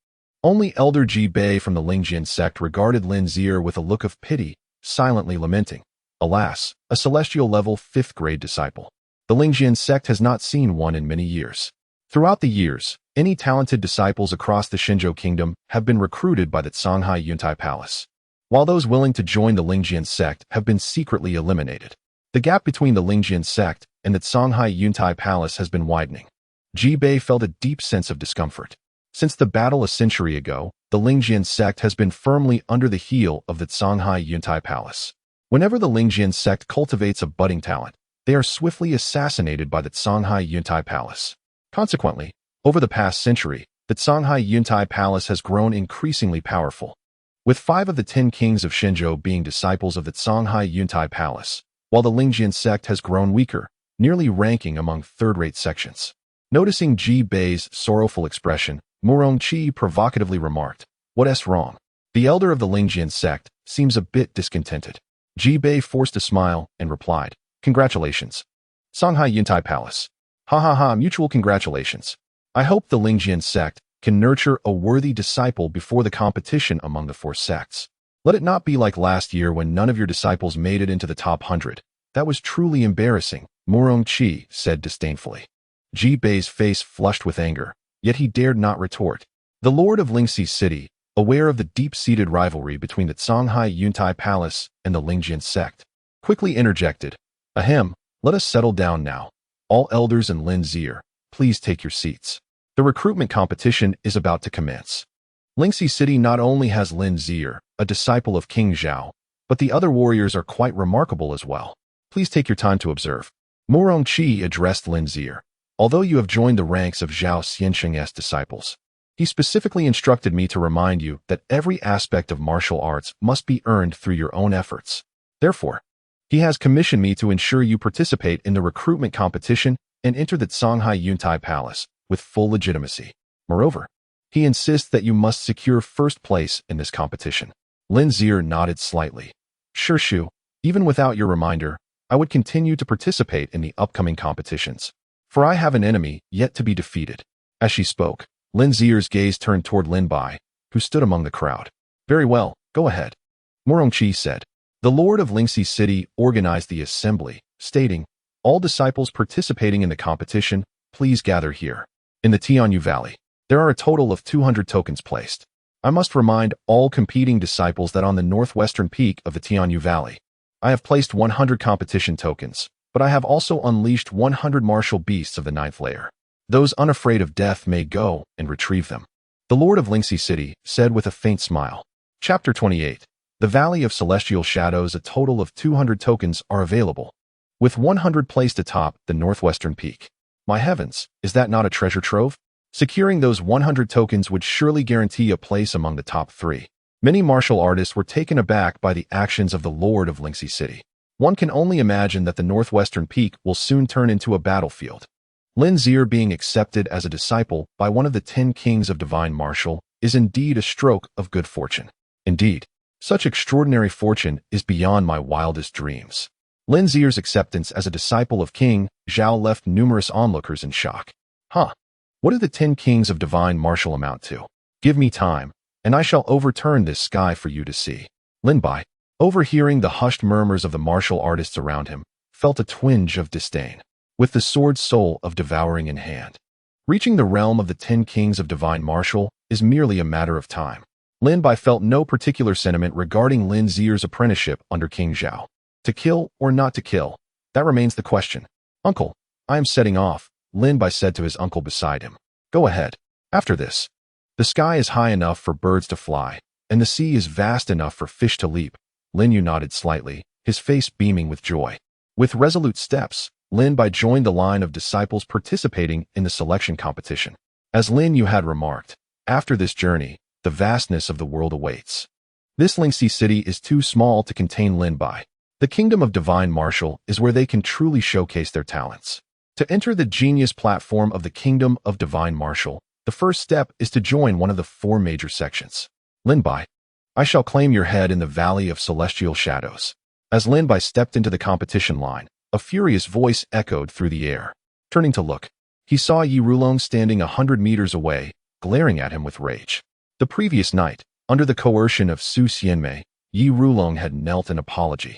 Only elder Ji Bei from the Lingjian sect regarded Lin Zier with a look of pity, silently lamenting. Alas, a celestial level 5th grade disciple. The Lingjian sect has not seen one in many years. Throughout the years, any talented disciples across the Shenzhou Kingdom have been recruited by the Songhai Yuntai Palace, while those willing to join the Lingjian sect have been secretly eliminated. The gap between the Lingjian sect and the Songhai Yuntai Palace has been widening. Ji Bei felt a deep sense of discomfort. Since the battle a century ago, the Lingjian sect has been firmly under the heel of the Songhai Yuntai Palace. Whenever the Lingjian sect cultivates a budding talent, they are swiftly assassinated by the Songhai Yuntai Palace. Consequently, over the past century, the Songhai Yuntai Palace has grown increasingly powerful, with 5 of the 10 kings of Shenzhou being disciples of the Songhai Yuntai Palace, while the Lingjian sect has grown weaker, nearly ranking among third-rate sections. Noticing Ji Bei's sorrowful expression, Murong Qi provocatively remarked, "What's wrong?" The elder of the Lingjian sect seems a bit discontented. Ji Bei forced a smile and replied, "Congratulations. Songhai Yuntai Palace. Ha ha ha, mutual congratulations. I hope the Lingjian sect can nurture a worthy disciple before the competition among the 4 sects. Let it not be like last year when none of your disciples made it into the top 100. That was truly embarrassing," Murong Qi said disdainfully. Ji Bei's face flushed with anger, yet he dared not retort. The lord of Lingxi City, aware of the deep-seated rivalry between the Songhai Yuntai Palace and the Lingjian sect, quickly interjected, "Ahem, let us settle down now. All elders and Lin Zier, please take your seats. The recruitment competition is about to commence." Lingxi City not only has Lin Zier, a disciple of King Zhao, but the other warriors are quite remarkable as well. Please take your time to observe. Murong Qi addressed Lin Zier. Although you have joined the ranks of Zhao Xiansheng's disciples, he specifically instructed me to remind you that every aspect of martial arts must be earned through your own efforts. Therefore, he has commissioned me to ensure you participate in the recruitment competition and enter the Songhai Yuntai Palace with full legitimacy. Moreover, he insists that you must secure first place in this competition. Lin Zier nodded slightly. "Sure, Shu, even without your reminder, I would continue to participate in the upcoming competitions, for I have an enemy yet to be defeated." As she spoke, Lin Zier's gaze turned toward Lin Bai, who stood among the crowd. "Very well, go ahead," Murong Qi said. The lord of Lingxi City organized the assembly, stating, "All disciples participating in the competition, please gather here. In the Tianyu Valley, there are a total of 200 tokens placed. I must remind all competing disciples that on the northwestern peak of the Tianyu Valley, I have placed 100 competition tokens, but I have also unleashed 100 martial beasts of the 9th layer. Those unafraid of death may go and retrieve them." The lord of Lingxi City said with a faint smile. Chapter 28. The Valley of Celestial Shadows. A total of 200 tokens are available, with 100 placed atop the northwestern peak. My heavens, is that not a treasure trove? Securing those 100 tokens would surely guarantee a place among the top 3. Many martial artists were taken aback by the actions of the lord of Lingxi City. One can only imagine that the northwestern peak will soon turn into a battlefield. Lin Zier being accepted as a disciple by one of the 10 kings of divine martial is indeed a stroke of good fortune. Indeed, such extraordinary fortune is beyond my wildest dreams. Lin Zier's acceptance as a disciple of King Zhao left numerous onlookers in shock. Huh? What do the 10 kings of divine martial amount to? Give me time, and I shall overturn this sky for you to see. Lin Bai, overhearing the hushed murmurs of the martial artists around him, felt a twinge of disdain. With the sword soul of devouring in hand, reaching the realm of the 10 kings of divine martial is merely a matter of time. Lin Bai felt no particular sentiment regarding Lin Zier's apprenticeship under King Zhao. To kill or not to kill, that remains the question. "Uncle, I am setting off," Lin Bai said to his uncle beside him. "Go ahead." After this, the sky is high enough for birds to fly, and the sea is vast enough for fish to leap. Lin Yu nodded slightly, his face beaming with joy. With resolute steps, Lin Bai joined the line of disciples participating in the selection competition. As Lin Yu had remarked, after this journey, the vastness of the world awaits. This Lingxi City is too small to contain Lin Bai. The Kingdom of Divine Martial is where they can truly showcase their talents. To enter the genius platform of the Kingdom of Divine Martial, the first step is to join one of the 4 major sections. Lin Bai, I shall claim your head in the Valley of Celestial Shadows. As Lin Bai stepped into the competition line, a furious voice echoed through the air. Turning to look, he saw Yi Rulong standing 100 meters away, glaring at him with rage. The previous night, under the coercion of Su Xianmei, Yi Rulong had knelt in apology,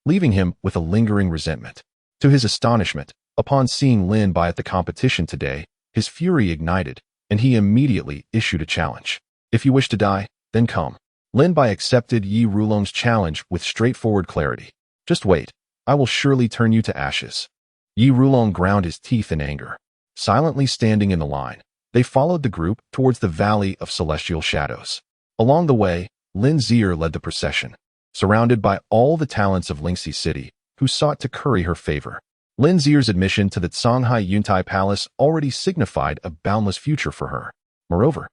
leaving him with a lingering resentment. To his astonishment, upon seeing Lin Bai at the competition today, his fury ignited, and he immediately issued a challenge. "If you wish to die, then come." Lin Bai accepted Yi Rulong's challenge with straightforward clarity. "Just wait, I will surely turn you to ashes." Yi Rulong ground his teeth in anger. Silently standing in the line, they followed the group towards the Valley of Celestial Shadows. Along the way, Lin Zier led the procession, surrounded by all the talents of Lingxi City, who sought to curry her favor. Lin Zier's admission to the Songhai Yuntai Palace already signified a boundless future for her. Moreover,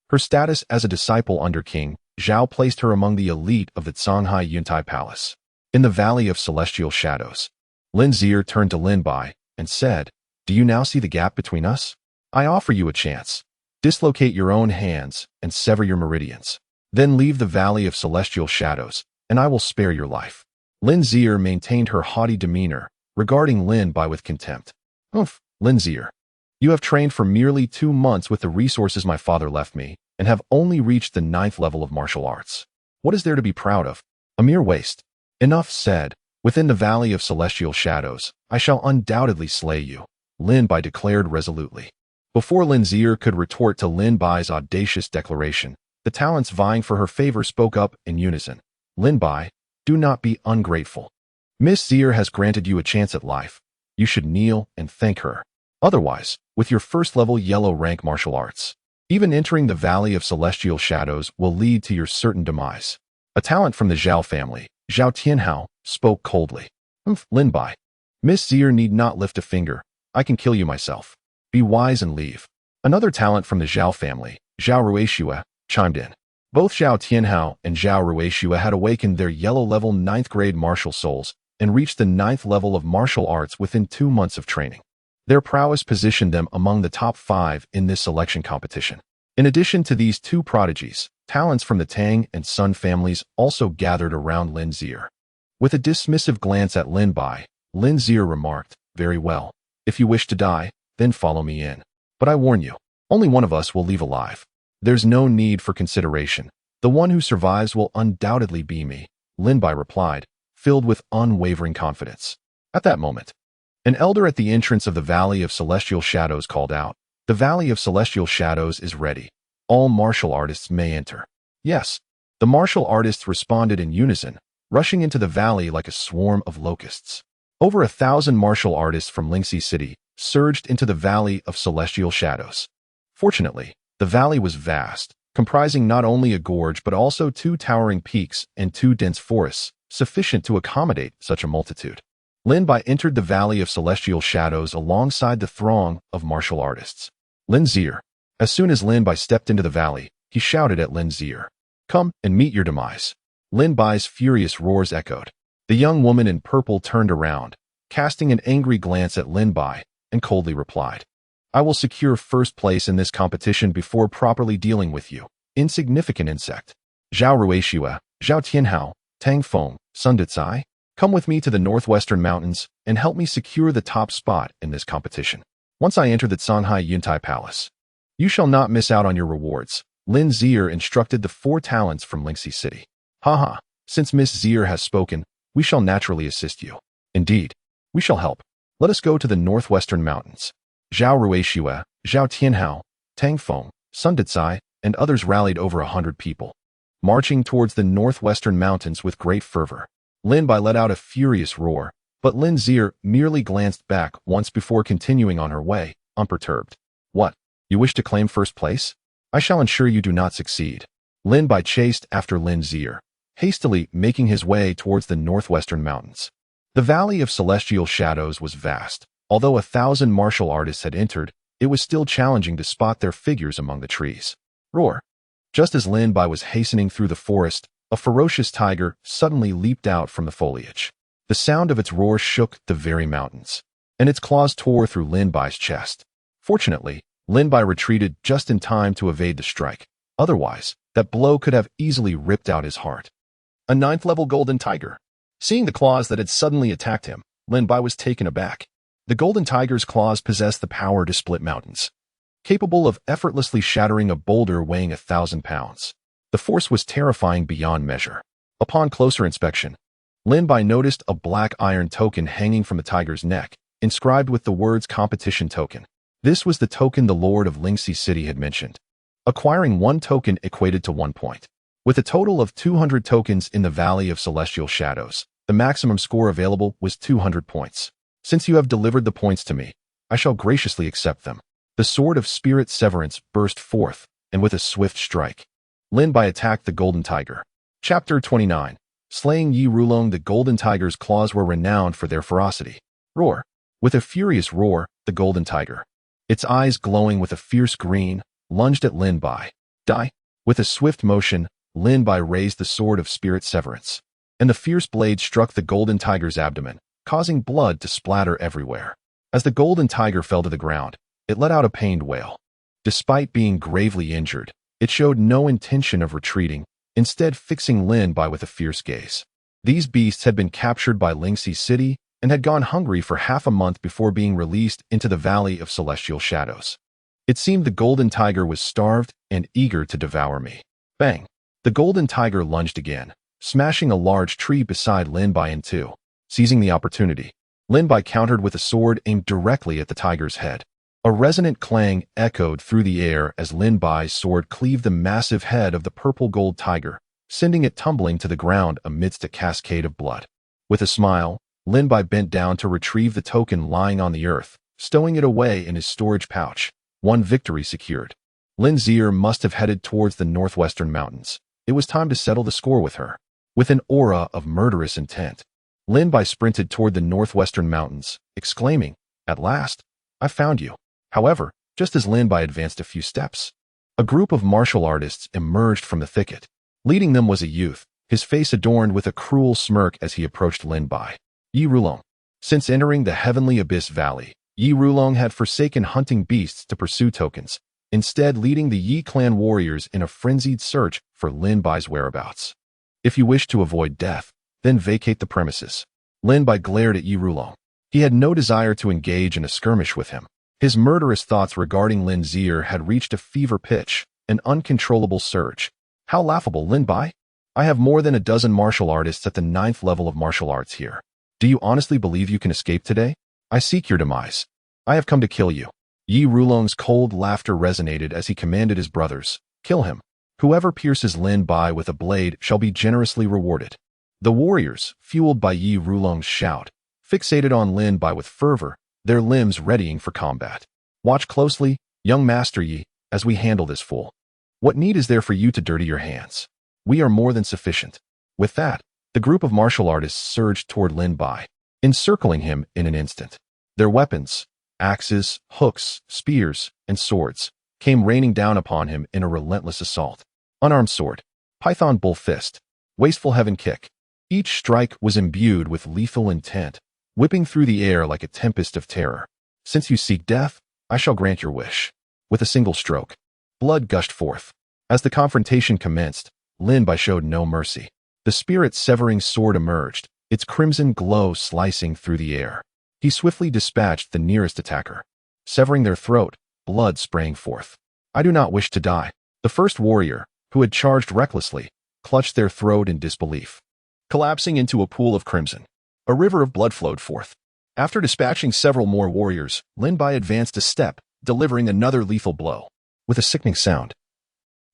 her status as a disciple under King Zhao placed her among the elite of the Songhai Yuntai Palace. In the Valley of Celestial Shadows, Lin Zier turned to Lin Bai and said, "Do you now see the gap between us? I offer you a chance. Dislocate your own hands and sever your meridians. Then leave the Valley of Celestial Shadows, and I will spare your life." Lin Zier maintained her haughty demeanor, regarding Lin Bai with contempt. "Oof, Lin Zier. You have trained for merely 2 months with the resources my father left me, and have only reached the 9th level of martial arts. What is there to be proud of? A mere waste. Enough said. Within the Valley of Celestial Shadows, I shall undoubtedly slay you," Lin Bai declared resolutely. Before Lin Zier could retort to Lin Bai's audacious declaration, the talents vying for her favor spoke up in unison. "Lin Bai, do not be ungrateful. Miss Zier has granted you a chance at life. You should kneel and thank her. Otherwise, with your first-level yellow rank martial arts, even entering the Valley of Celestial Shadows will lead to your certain demise." A talent from the Zhao family, Zhao Tianhao, spoke coldly. "Lin Bai, Miss Zier need not lift a finger. I can kill you myself. Be wise and leave." Another talent from the Zhao family, Zhao Ruishua, chimed in. Both Zhao Tianhao and Zhao Ruishua had awakened their yellow-level 9th-grade martial souls and reached the 9th level of martial arts within 2 months of training. Their prowess positioned them among the top 5 in this selection competition. In addition to these 2 prodigies, talents from the Tang and Sun families also gathered around Lin Zier. With a dismissive glance at Lin Bai, Lin Zier remarked, "Very well. If you wish to die, then follow me in. But I warn you, only one of us will leave alive. There's no need for consideration. The one who survives will undoubtedly be me," Lin Bai replied, filled with unwavering confidence. At that moment, an elder at the entrance of the Valley of Celestial Shadows called out, "The Valley of Celestial Shadows is ready. All martial artists may enter." "Yes." The martial artists responded in unison, rushing into the valley like a swarm of locusts. Over 1,000 martial artists from Lingxi City surged into the Valley of Celestial Shadows. Fortunately, the valley was vast, comprising not only a gorge but also 2 towering peaks and 2 dense forests, sufficient to accommodate such a multitude. Lin Bai entered the Valley of Celestial Shadows alongside the throng of martial artists. Lin Zier. As soon as Lin Bai stepped into the valley, he shouted at Lin Zier, "Come and meet your demise." Lin Bai's furious roars echoed. The young woman in purple turned around, casting an angry glance at Lin Bai, and coldly replied, "I will secure first place in this competition before properly dealing with you, insignificant insect." Zhao Ruishua, Zhao Tianhao, Tang Feng, Sun Dicai, come with me to the northwestern mountains and help me secure the top spot in this competition. Once I enter the Songhai Yuntai Palace, you shall not miss out on your rewards. Lin Zier instructed the 4 talents from Lingxi City. "Haha, since Miss Zier has spoken, we shall naturally assist you. Indeed, we shall help. Let us go to the northwestern mountains." Zhao Ruishua, Zhao Tianhao, Tang Feng, Sun Dicai, and others rallied over 100 people, marching towards the northwestern mountains with great fervor. Lin Bai let out a furious roar, but Lin Zier merely glanced back once before continuing on her way, unperturbed. "What? You wish to claim first place? I shall ensure you do not succeed." Lin Bai chased after Lin Zier, hastily making his way towards the northwestern mountains. The Valley of Celestial Shadows was vast. Although 1,000 martial artists had entered, it was still challenging to spot their figures among the trees. Roar! Just as Lin Bai was hastening through the forest, a ferocious tiger suddenly leaped out from the foliage. The sound of its roar shook the very mountains, and its claws tore through Lin Bai's chest. Fortunately, Lin Bai retreated just in time to evade the strike. Otherwise, that blow could have easily ripped out his heart. A 9th-level golden tiger. Seeing the claws that had suddenly attacked him, Lin Bai was taken aback. The golden tiger's claws possessed the power to split mountains, capable of effortlessly shattering a boulder weighing 1,000 pounds. The force was terrifying beyond measure. Upon closer inspection, Lin Bai noticed a black iron token hanging from the tiger's neck, inscribed with the words "Competition Token." This was the token the Lord of Lingxi City had mentioned. Acquiring 1 token equated to 1 point. With a total of 200 tokens in the Valley of Celestial Shadows, the maximum score available was 200 points. "Since you have delivered the points to me, I shall graciously accept them." The sword of spirit severance burst forth, and with a swift strike, Lin Bai attacked the golden tiger. Chapter 29. Slaying Yi Rulong. The golden tiger's claws were renowned for their ferocity. Roar! With a furious roar, the golden tiger, its eyes glowing with a fierce green, lunged at Lin Bai. Die! With a swift motion, Lin Bai raised the sword of spirit severance, and the fierce blade struck the golden tiger's abdomen, causing blood to splatter everywhere. As the golden tiger fell to the ground, it let out a pained wail. Despite being gravely injured, it showed no intention of retreating, instead fixing Lin Bai with a fierce gaze. These beasts had been captured by Lingxi City and had gone hungry for half a month before being released into the Valley of Celestial Shadows. It seemed the golden tiger was starved and eager to devour me. Bang! The golden tiger lunged again, smashing a large tree beside Lin Bai in two. Seizing the opportunity, Lin Bai countered with a sword aimed directly at the tiger's head. A resonant clang echoed through the air as Lin Bai's sword cleaved the massive head of the purple-gold tiger, sending it tumbling to the ground amidst a cascade of blood. With a smile, Lin Bai bent down to retrieve the token lying on the earth, stowing it away in his storage pouch. One victory secured. Lin Zier must have headed towards the northwestern mountains. It was time to settle the score with her. With an aura of murderous intent, Lin Bai sprinted toward the northwestern mountains, exclaiming, "At last, I found you." However, just as Lin Bai advanced a few steps, a group of martial artists emerged from the thicket. Leading them was a youth, his face adorned with a cruel smirk as he approached Lin Bai. Yi Rulong. Since entering the Heavenly Abyss Valley, Yi Rulong had forsaken hunting beasts to pursue tokens, instead leading the Yi clan warriors in a frenzied search for Lin Bai's whereabouts. "If you wish to avoid death, then vacate the premises." Lin Bai glared at Yi Rulong. He had no desire to engage in a skirmish with him. His murderous thoughts regarding Lin Zier had reached a fever pitch, an uncontrollable surge. How laughable, Lin Bai! I have more than a dozen martial artists at the 9th level of martial arts here. Do you honestly believe you can escape today? I seek your demise. I have come to kill you. Yi Rulong's cold laughter resonated as he commanded his brothers, "Kill him. Whoever pierces Lin Bai with a blade shall be generously rewarded." The warriors, fueled by Yi Rulong's shout, fixated on Lin Bai with fervor, their limbs readying for combat. "Watch closely, young Master Yi, as we handle this fool. What need is there for you to dirty your hands? We are more than sufficient." With that, the group of martial artists surged toward Lin Bai, encircling him in an instant. Their weapons, axes, hooks, spears, and swords, came raining down upon him in a relentless assault. Unarmed sword, python bull fist, wasteful heaven kick. Each strike was imbued with lethal intent, whipping through the air like a tempest of terror. "Since you seek death, I shall grant your wish." With a single stroke, blood gushed forth. As the confrontation commenced, Lin Bai showed no mercy. The spirit-severing sword emerged, its crimson glow slicing through the air. He swiftly dispatched the nearest attacker, severing their throat, blood spraying forth. "I do not wish to die." The first warrior, who had charged recklessly, clutched their throat in disbelief. Collapsing into a pool of crimson, a river of blood flowed forth. After dispatching several more warriors, Lin Bai advanced a step, delivering another lethal blow. With a sickening sound,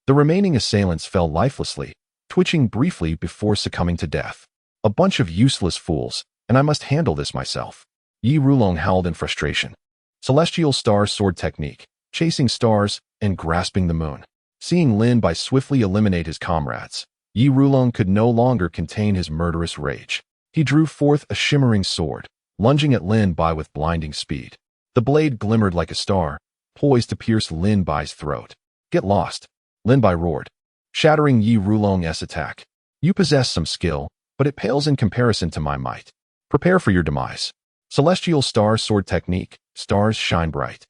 the remaining assailants fell lifelessly, twitching briefly before succumbing to death. "A bunch of useless fools, and I must handle this myself." Yi Rulong howled in frustration. Celestial Star Sword Technique, chasing stars and grasping the moon. Seeing Lin Bai swiftly eliminate his comrades, Yi Rulong could no longer contain his murderous rage. He drew forth a shimmering sword, lunging at Lin Bai with blinding speed. The blade glimmered like a star, poised to pierce Lin Bai's throat. "Get lost," Lin Bai roared, shattering Yi Rulong's attack. "You possess some skill, but it pales in comparison to my might. Prepare for your demise." Celestial Star Sword Technique, stars shine bright.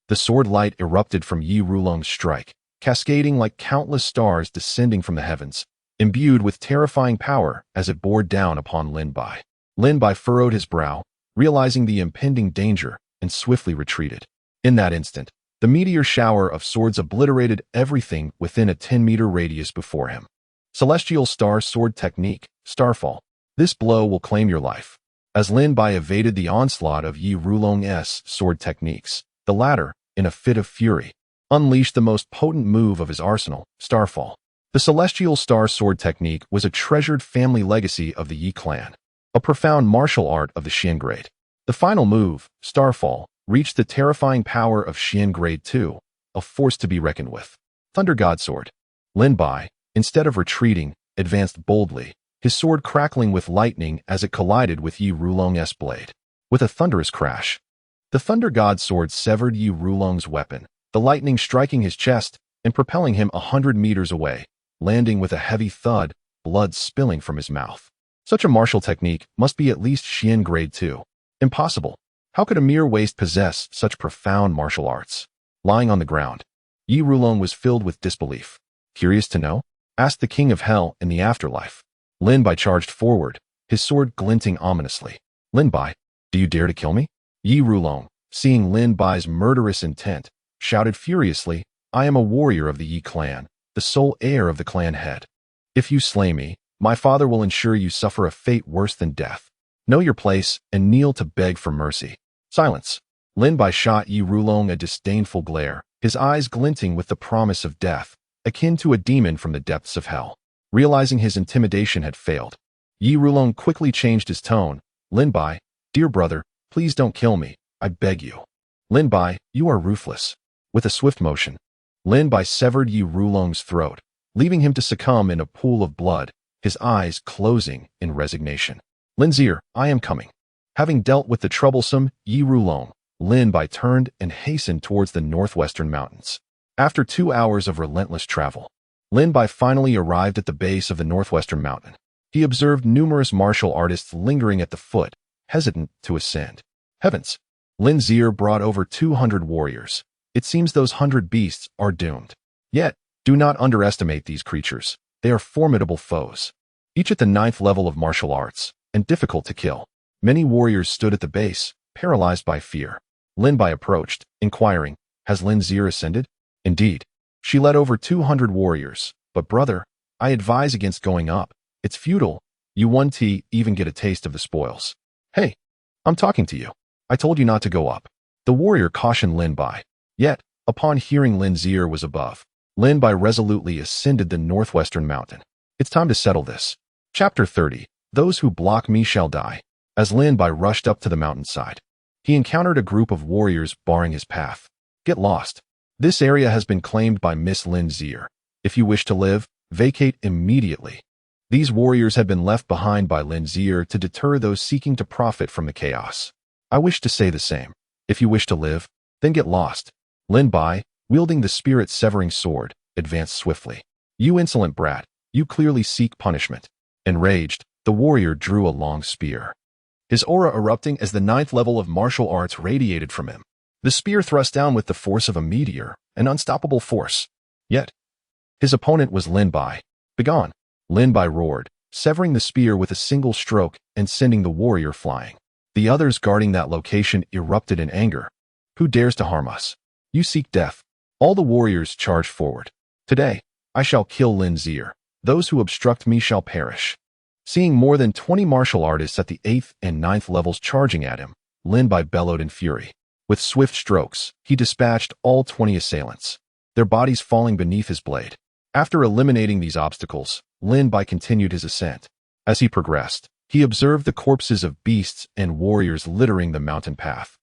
The sword light erupted from Yi Rulong's strike, cascading like countless stars descending from the heavens, imbued with terrifying power as it bore down upon Lin Bai. Lin Bai furrowed his brow, realizing the impending danger, and swiftly retreated. In that instant, the meteor shower of swords obliterated everything within a 10-meter radius before him. Celestial Star Sword Technique, Starfall. This blow will claim your life. As Lin Bai evaded the onslaught of Yi Rulong's sword techniques, the latter, in a fit of fury, unleashed the most potent move of his arsenal, Starfall. The Celestial Star Sword Technique was a treasured family legacy of the Yi clan, a profound martial art of the Xian grade. The final move, Starfall, reached the terrifying power of Xian grade 2, a force to be reckoned with. Thunder God Sword. Lin Bai, instead of retreating, advanced boldly, his sword crackling with lightning as it collided with Yi Rulong's blade. With a thunderous crash, the Thunder God Sword severed Yi Rulong's weapon, the lightning striking his chest and propelling him 100 meters away, landing with a heavy thud, blood spilling from his mouth. Such a martial technique must be at least Xian grade 2. Impossible. How could a mere waste possess such profound martial arts? Lying on the ground, Yi Rulong was filled with disbelief. Curious to know? Asked the king of hell in the afterlife. Lin Bai charged forward, his sword glinting ominously. Lin Bai, do you dare to kill me? Yi Rulong, seeing Lin Bai's murderous intent, shouted furiously, I am a warrior of the Yi clan, the sole heir of the clan head. If you slay me, my father will ensure you suffer a fate worse than death. Know your place and kneel to beg for mercy. Silence. Lin Bai shot Yi Rulong a disdainful glare, his eyes glinting with the promise of death, akin to a demon from the depths of hell. Realizing his intimidation had failed, Yi Rulong quickly changed his tone. Lin Bai, dear brother, please don't kill me, I beg you. Lin Bai, you are ruthless. With a swift motion, Lin Bai severed Yi Rulong's throat, leaving him to succumb in a pool of blood, his eyes closing in resignation. Lin Zier, I am coming. Having dealt with the troublesome Yi Rulong, Lin Bai turned and hastened towards the northwestern mountains. After 2 hours of relentless travel, Lin Bai finally arrived at the base of the northwestern mountain. He observed numerous martial artists lingering at the foot, hesitant to ascend. Heavens! Lin Zier brought over 200 warriors. It seems those 100 beasts are doomed. Yet, do not underestimate these creatures. They are formidable foes, each at the 9th level of martial arts, and difficult to kill. Many warriors stood at the base, paralyzed by fear. Lin Bai approached, inquiring, has Lin Zier ascended? Indeed. She led over 200 warriors, but brother, I advise against going up. It's futile. You won't even get a taste of the spoils. Hey, I'm talking to you. I told you not to go up. The warrior cautioned Lin Bai. Yet, upon hearing Lin Zier was above, Lin Bai resolutely ascended the northwestern mountain. It's time to settle this. Chapter 30. Those who block me shall die. As Lin Bai rushed up to the mountainside, he encountered a group of warriors barring his path. Get lost. This area has been claimed by Miss Lin Zier. If you wish to live, vacate immediately. These warriors had been left behind by Lin Zier to deter those seeking to profit from the chaos. I wish to say the same. If you wish to live, then get lost. Lin Bai, wielding the spirit-severing sword, advanced swiftly. You insolent brat, you clearly seek punishment. Enraged, the warrior drew a long spear, his aura erupting as the 9th level of martial arts radiated from him. The spear thrust down with the force of a meteor, an unstoppable force. Yet, his opponent was Lin Bai. Begone! Lin Bai roared, severing the spear with a single stroke and sending the warrior flying. The others guarding that location erupted in anger. Who dares to harm us? You seek death. All the warriors charged forward. Today, I shall kill Lin Zier. Those who obstruct me shall perish. Seeing more than 20 martial artists at the 8th and 9th levels charging at him, Lin Bai bellowed in fury. With swift strokes, he dispatched all 20 assailants, their bodies falling beneath his blade. After eliminating these obstacles, Lin Bai continued his ascent. As he progressed, he observed the corpses of beasts and warriors littering the mountain path.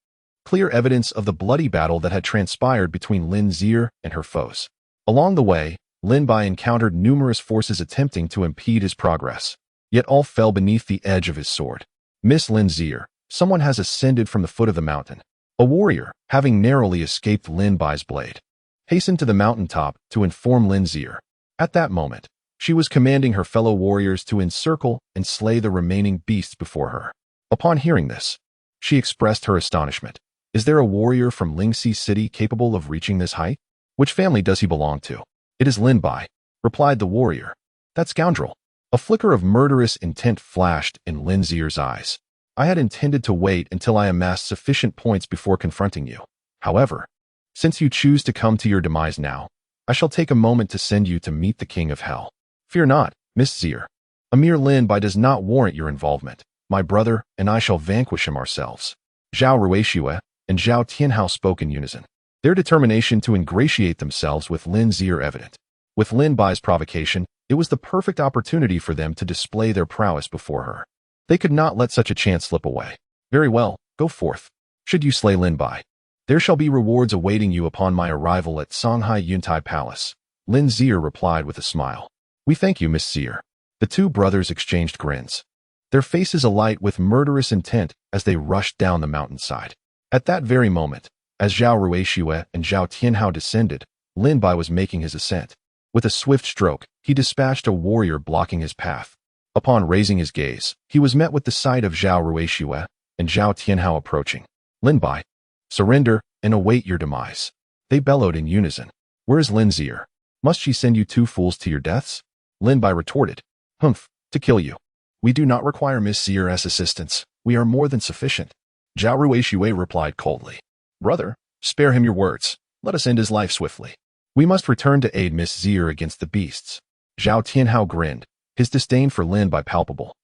Clear evidence of the bloody battle that had transpired between Lin Zier and her foes. Along the way, Lin Bai encountered numerous forces attempting to impede his progress, yet all fell beneath the edge of his sword. Miss Lin Zier, someone has ascended from the foot of the mountain. A warrior, having narrowly escaped Lin Bai's blade, hastened to the mountaintop to inform Lin Zier. At that moment, she was commanding her fellow warriors to encircle and slay the remaining beasts before her. Upon hearing this, she expressed her astonishment. Is there a warrior from Lingxi City capable of reaching this height? Which family does he belong to? It is Lin Bai, replied the warrior. That scoundrel. A flicker of murderous intent flashed in Lin Zier's eyes. I had intended to wait until I amassed sufficient points before confronting you. However, since you choose to come to your demise now, I shall take a moment to send you to meet the King of Hell. Fear not, Miss Zier. A mere Lin Bai does not warrant your involvement. My brother and I shall vanquish him ourselves. Zhao Ruixue and Zhao Tianhao spoke in unison, their determination to ingratiate themselves with Lin Zier evident. With Lin Bai's provocation, it was the perfect opportunity for them to display their prowess before her. They could not let such a chance slip away. Very well, go forth. Should you slay Lin Bai, there shall be rewards awaiting you upon my arrival at Songhai Yuntai Palace. Lin Zier replied with a smile. We thank you, Miss Zier. The two brothers exchanged grins, their faces alight with murderous intent as they rushed down the mountainside. At that very moment, As Zhao Ruixue and Zhao Tianhao descended, Lin Bai was making his ascent. With a swift stroke, he dispatched a warrior blocking his path. Upon raising his gaze, he was met with the sight of Zhao Ruixue and Zhao Tianhao approaching. Lin Bai, surrender and await your demise. They bellowed in unison. Where is Lin Zier? Must she send you two fools to your deaths? Lin Bai retorted. Humph, to kill you. We do not require Miss Zier's assistance. We are more than sufficient. Zhao Ruixue replied coldly. Brother, spare him your words. Let us end his life swiftly. We must return to aid Miss Zier against the beasts. Zhao Tianhao grinned, his disdain for Lin Bai palpable.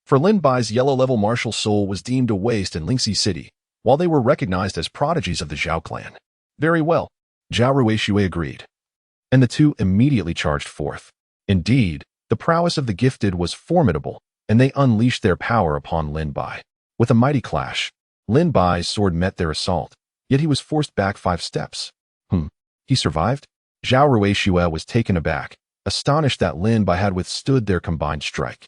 For Lin Bai's yellow-level martial soul was deemed a waste in Lingxi City, while they were recognized as prodigies of the Zhao clan. Very well, Zhao Ruixue agreed. And the two immediately charged forth. Indeed, the prowess of the gifted was formidable, and they unleashed their power upon Lin Bai. With a mighty clash, Lin Bai's sword met their assault, yet he was forced back 5 steps. He survived? Zhao Ruixue was taken aback, astonished that Lin Bai had withstood their combined strike.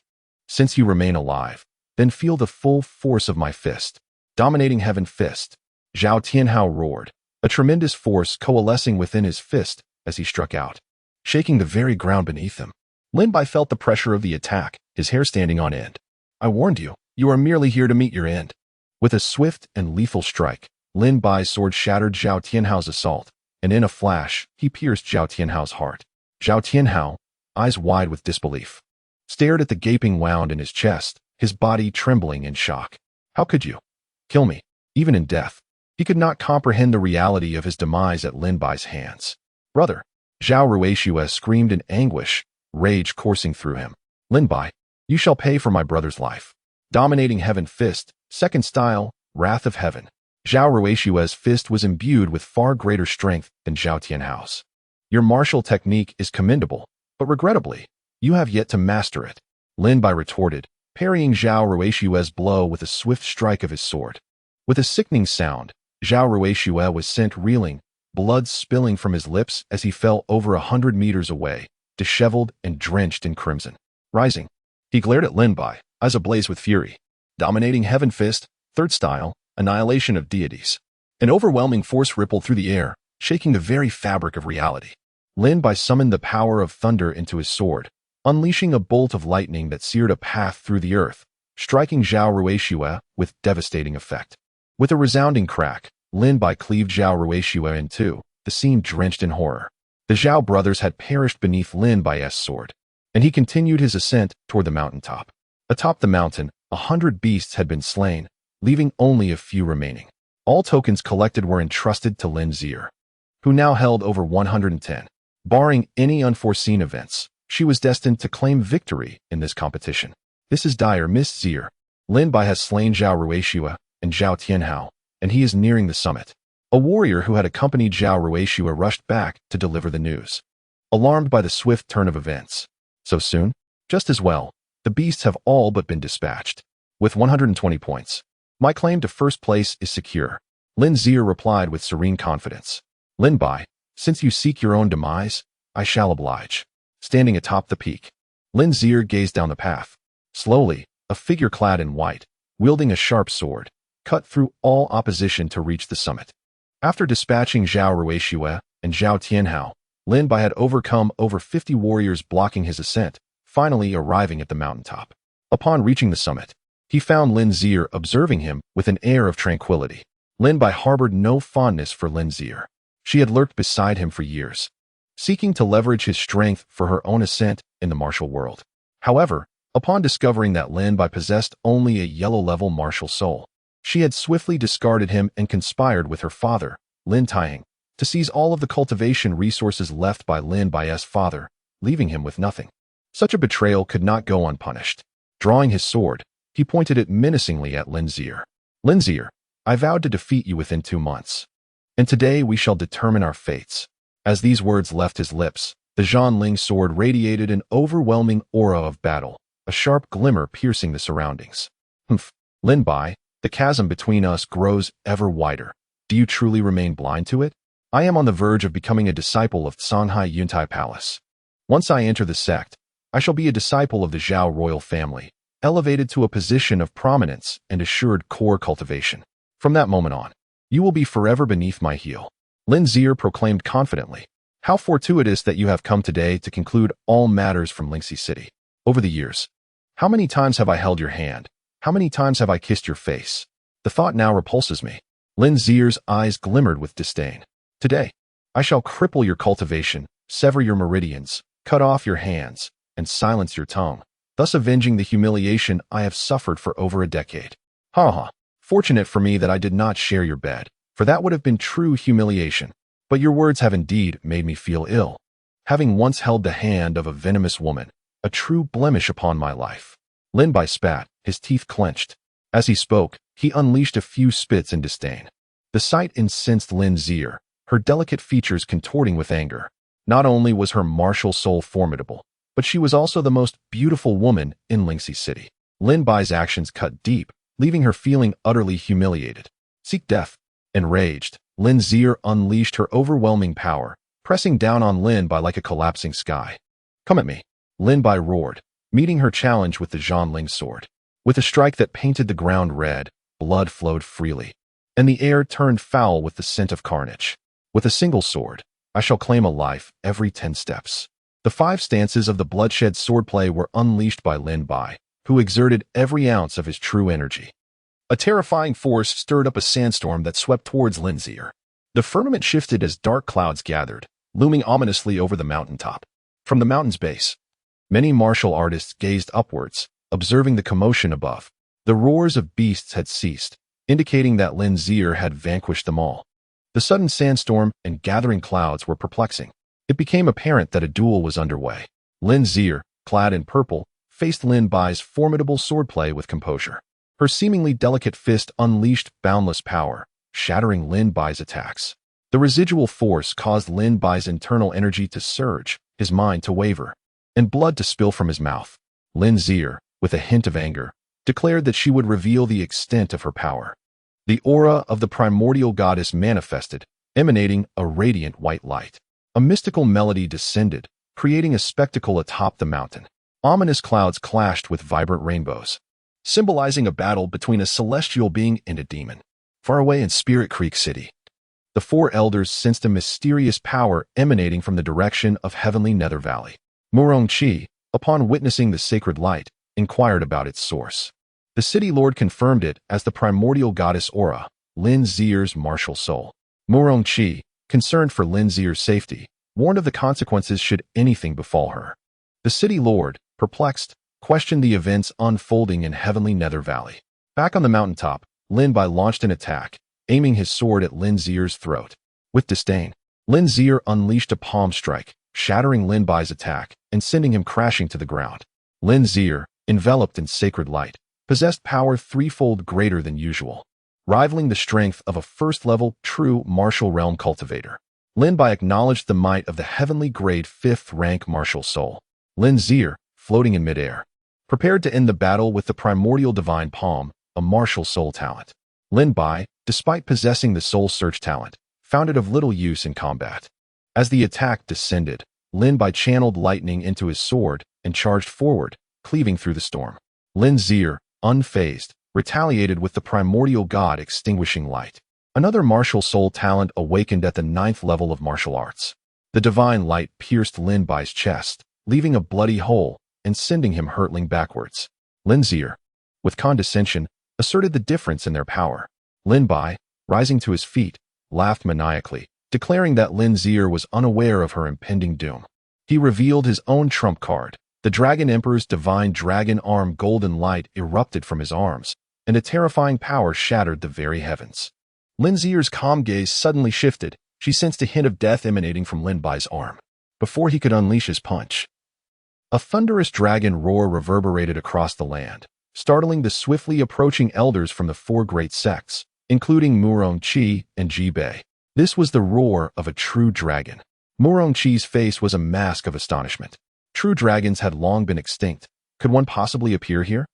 Since you remain alive, then feel the full force of my fist. Dominating heaven fist. Zhao Tianhao roared, a tremendous force coalescing within his fist as he struck out, shaking the very ground beneath him. Lin Bai felt the pressure of the attack, his hair standing on end. I warned you, you are merely here to meet your end. With a swift and lethal strike, Lin Bai's sword shattered Zhao Tianhao's assault, and in a flash, he pierced Zhao Tianhao's heart. Zhao Tianhao, eyes wide with disbelief, stared at the gaping wound in his chest, his body trembling in shock. How could you kill me, even in death? He could not comprehend the reality of his demise at Lin Bai's hands. Brother, Zhao Ruixue screamed in anguish, rage coursing through him. Lin Bai, you shall pay for my brother's life. Dominating heaven fist, second style, wrath of heaven. Zhao Ruixue's fist was imbued with far greater strength than Zhao Tianhao's. Your martial technique is commendable, but regrettably, you have yet to master it. Lin Bai retorted, parrying Zhao Ruixue's blow with a swift strike of his sword. With a sickening sound, Zhao Ruixue was sent reeling, blood spilling from his lips as he fell over 100 meters away, disheveled and drenched in crimson. Rising, he glared at Lin Bai, eyes ablaze with fury. Dominating heaven fist, third style, annihilation of deities. An overwhelming force rippled through the air, shaking the very fabric of reality. Lin Bai summoned the power of thunder into his sword, unleashing a bolt of lightning that seared a path through the earth, striking Zhao Ruixue with devastating effect. With a resounding crack, Lin Bai cleaved Zhao Ruixue in two, the scene drenched in horror. The Zhao brothers had perished beneath Lin Bai's sword, and he continued his ascent toward the mountaintop. Atop the mountain, 100 beasts had been slain, leaving only a few remaining. All tokens collected were entrusted to Lin Zier, who now held over 110. Barring any unforeseen events, she was destined to claim victory in this competition. This is dire, Miss Zier. Lin Bai has slain Zhao Ruixue and Zhao Tianhao, and he is nearing the summit. A warrior who had accompanied Zhao Ruixue rushed back to deliver the news, alarmed by the swift turn of events. So soon? Just as well, the beasts have all but been dispatched. With 120 points, my claim to first place is secure. Lin Zier replied with serene confidence. Lin Bai, since you seek your own demise, I shall oblige. Standing atop the peak, Lin Zier gazed down the path. Slowly, a figure clad in white, wielding a sharp sword, cut through all opposition to reach the summit. After dispatching Zhao Ruixue and Zhao Tianhao, Lin Bai had overcome over 50 warriors blocking his ascent, finally arriving at the mountaintop. Upon reaching the summit, he found Lin Zier observing him with an air of tranquility. Lin Bai harbored no fondness for Lin Zier. She had lurked beside him for years, seeking to leverage his strength for her own ascent in the martial world. However, upon discovering that Lin Bai possessed only a yellow-level martial soul, she had swiftly discarded him and conspired with her father, Lin Taiheng, to seize all of the cultivation resources left by Lin Bai's father, leaving him with nothing. Such a betrayal could not go unpunished. Drawing his sword, he pointed it menacingly at Lin Zier. Lin Zier, I vowed to defeat you within 2 months, and today we shall determine our fates. As these words left his lips, the Zhanling sword radiated an overwhelming aura of battle, a sharp glimmer piercing the surroundings. Humph, Lin Bai, the chasm between us grows ever wider. Do you truly remain blind to it? I am on the verge of becoming a disciple of Songhai Yuntai Palace. Once I enter the sect, I shall be a disciple of the Zhao royal family, elevated to a position of prominence and assured core cultivation. From that moment on, You will be forever beneath my heel. Lin Zier proclaimed confidently. How fortuitous that you have come today to conclude all matters from Lingxi City. Over the years, how many times have I held your hand? How many times have I kissed your face? The thought now repulses me. Lin Zier's eyes glimmered with disdain. Today, I shall cripple your cultivation, sever your meridians, cut off your hands, and silence your tongue, thus avenging the humiliation I have suffered for over a decade. Ha ha. Fortunate for me that I did not share your bed, for that would have been true humiliation. But your words have indeed made me feel ill. Having once held the hand of a venomous woman, a true blemish upon my life. Lin Bai spat, his teeth clenched. As he spoke, he unleashed a few spits in disdain. The sight incensed Lin Zier, her delicate features contorting with anger. Not only was her martial soul formidable, but she was also the most beautiful woman in Lingxi City. Lin Bai's actions cut deep, leaving her feeling utterly humiliated. Seek death. Enraged, Lin Zier unleashed her overwhelming power, pressing down on Lin Bai like a collapsing sky. Come at me. Lin Bai roared, meeting her challenge with the Zhanling sword. With a strike that painted the ground red, blood flowed freely, and the air turned foul with the scent of carnage. With a single sword, I shall claim a life every 10 steps. The 5 stances of the bloodshed swordplay were unleashed by Lin Bai, who exerted every ounce of his true energy. A terrifying force stirred up a sandstorm that swept towards Lin Zier. The firmament shifted as dark clouds gathered, looming ominously over the mountaintop. From the mountain's base, many martial artists gazed upwards, observing the commotion above. The roars of beasts had ceased, indicating that Lin Zier had vanquished them all. The sudden sandstorm and gathering clouds were perplexing. It became apparent that a duel was underway. Lin Zier, clad in purple, faced Lin Bai's formidable swordplay with composure. Her seemingly delicate fist unleashed boundless power, shattering Lin Bai's attacks. The residual force caused Lin Bai's internal energy to surge, his mind to waver, and blood to spill from his mouth. Lin Zier, with a hint of anger, declared that she would reveal the extent of her power. The aura of the primordial goddess manifested, emanating a radiant white light. A mystical melody descended, creating a spectacle atop the mountain. Ominous clouds clashed with vibrant rainbows, symbolizing a battle between a celestial being and a demon. Far away in Spirit Creek City, the 4 elders sensed a mysterious power emanating from the direction of heavenly Nether Valley. Murong Qi, upon witnessing the sacred light, inquired about its source. The city lord confirmed it as the primordial goddess Aura, Lin Zier's martial soul. Murong Qi, concerned for Lin Zier's safety, warned of the consequences should anything befall her. The city lord, perplexed, questioned the events unfolding in heavenly Nether Valley. Back on the mountaintop, Lin Bai launched an attack, aiming his sword at Lin Zier's throat. With disdain, Lin Zier unleashed a palm strike, shattering Lin Bai's attack and sending him crashing to the ground. Lin Zier, enveloped in sacred light, possessed power 3-fold greater than usual, rivaling the strength of a first-level true martial realm cultivator. Lin Bai acknowledged the might of the heavenly grade 5th-rank martial soul. Lin Zier, floating in midair, prepared to end the battle with the primordial divine palm, a martial soul talent. Lin Bai, despite possessing the soul search talent, found it of little use in combat. As the attack descended, Lin Bai channeled lightning into his sword and charged forward, cleaving through the storm. Lin Zier, unfazed, retaliated with the primordial god extinguishing light. Another martial soul talent awakened at the 9th level of martial arts. The divine light pierced Lin Bai's chest, leaving a bloody hole and sending him hurtling backwards. Lin Zier, with condescension, asserted the difference in their power. Lin Bai, rising to his feet, laughed maniacally, declaring that Lin Zier was unaware of her impending doom. He revealed his own trump card. The Dragon Emperor's divine dragon arm golden light erupted from his arms, and a terrifying power shattered the very heavens. Lin Zier's calm gaze suddenly shifted. She sensed a hint of death emanating from Lin Bai's arm. Before he could unleash his punch, a thunderous dragon roar reverberated across the land, startling the swiftly approaching elders from the 4 great sects, including Murong Qi and Ji Bei. This was the roar of a true dragon. Murong Qi's face was a mask of astonishment. True dragons had long been extinct. Could one possibly appear here?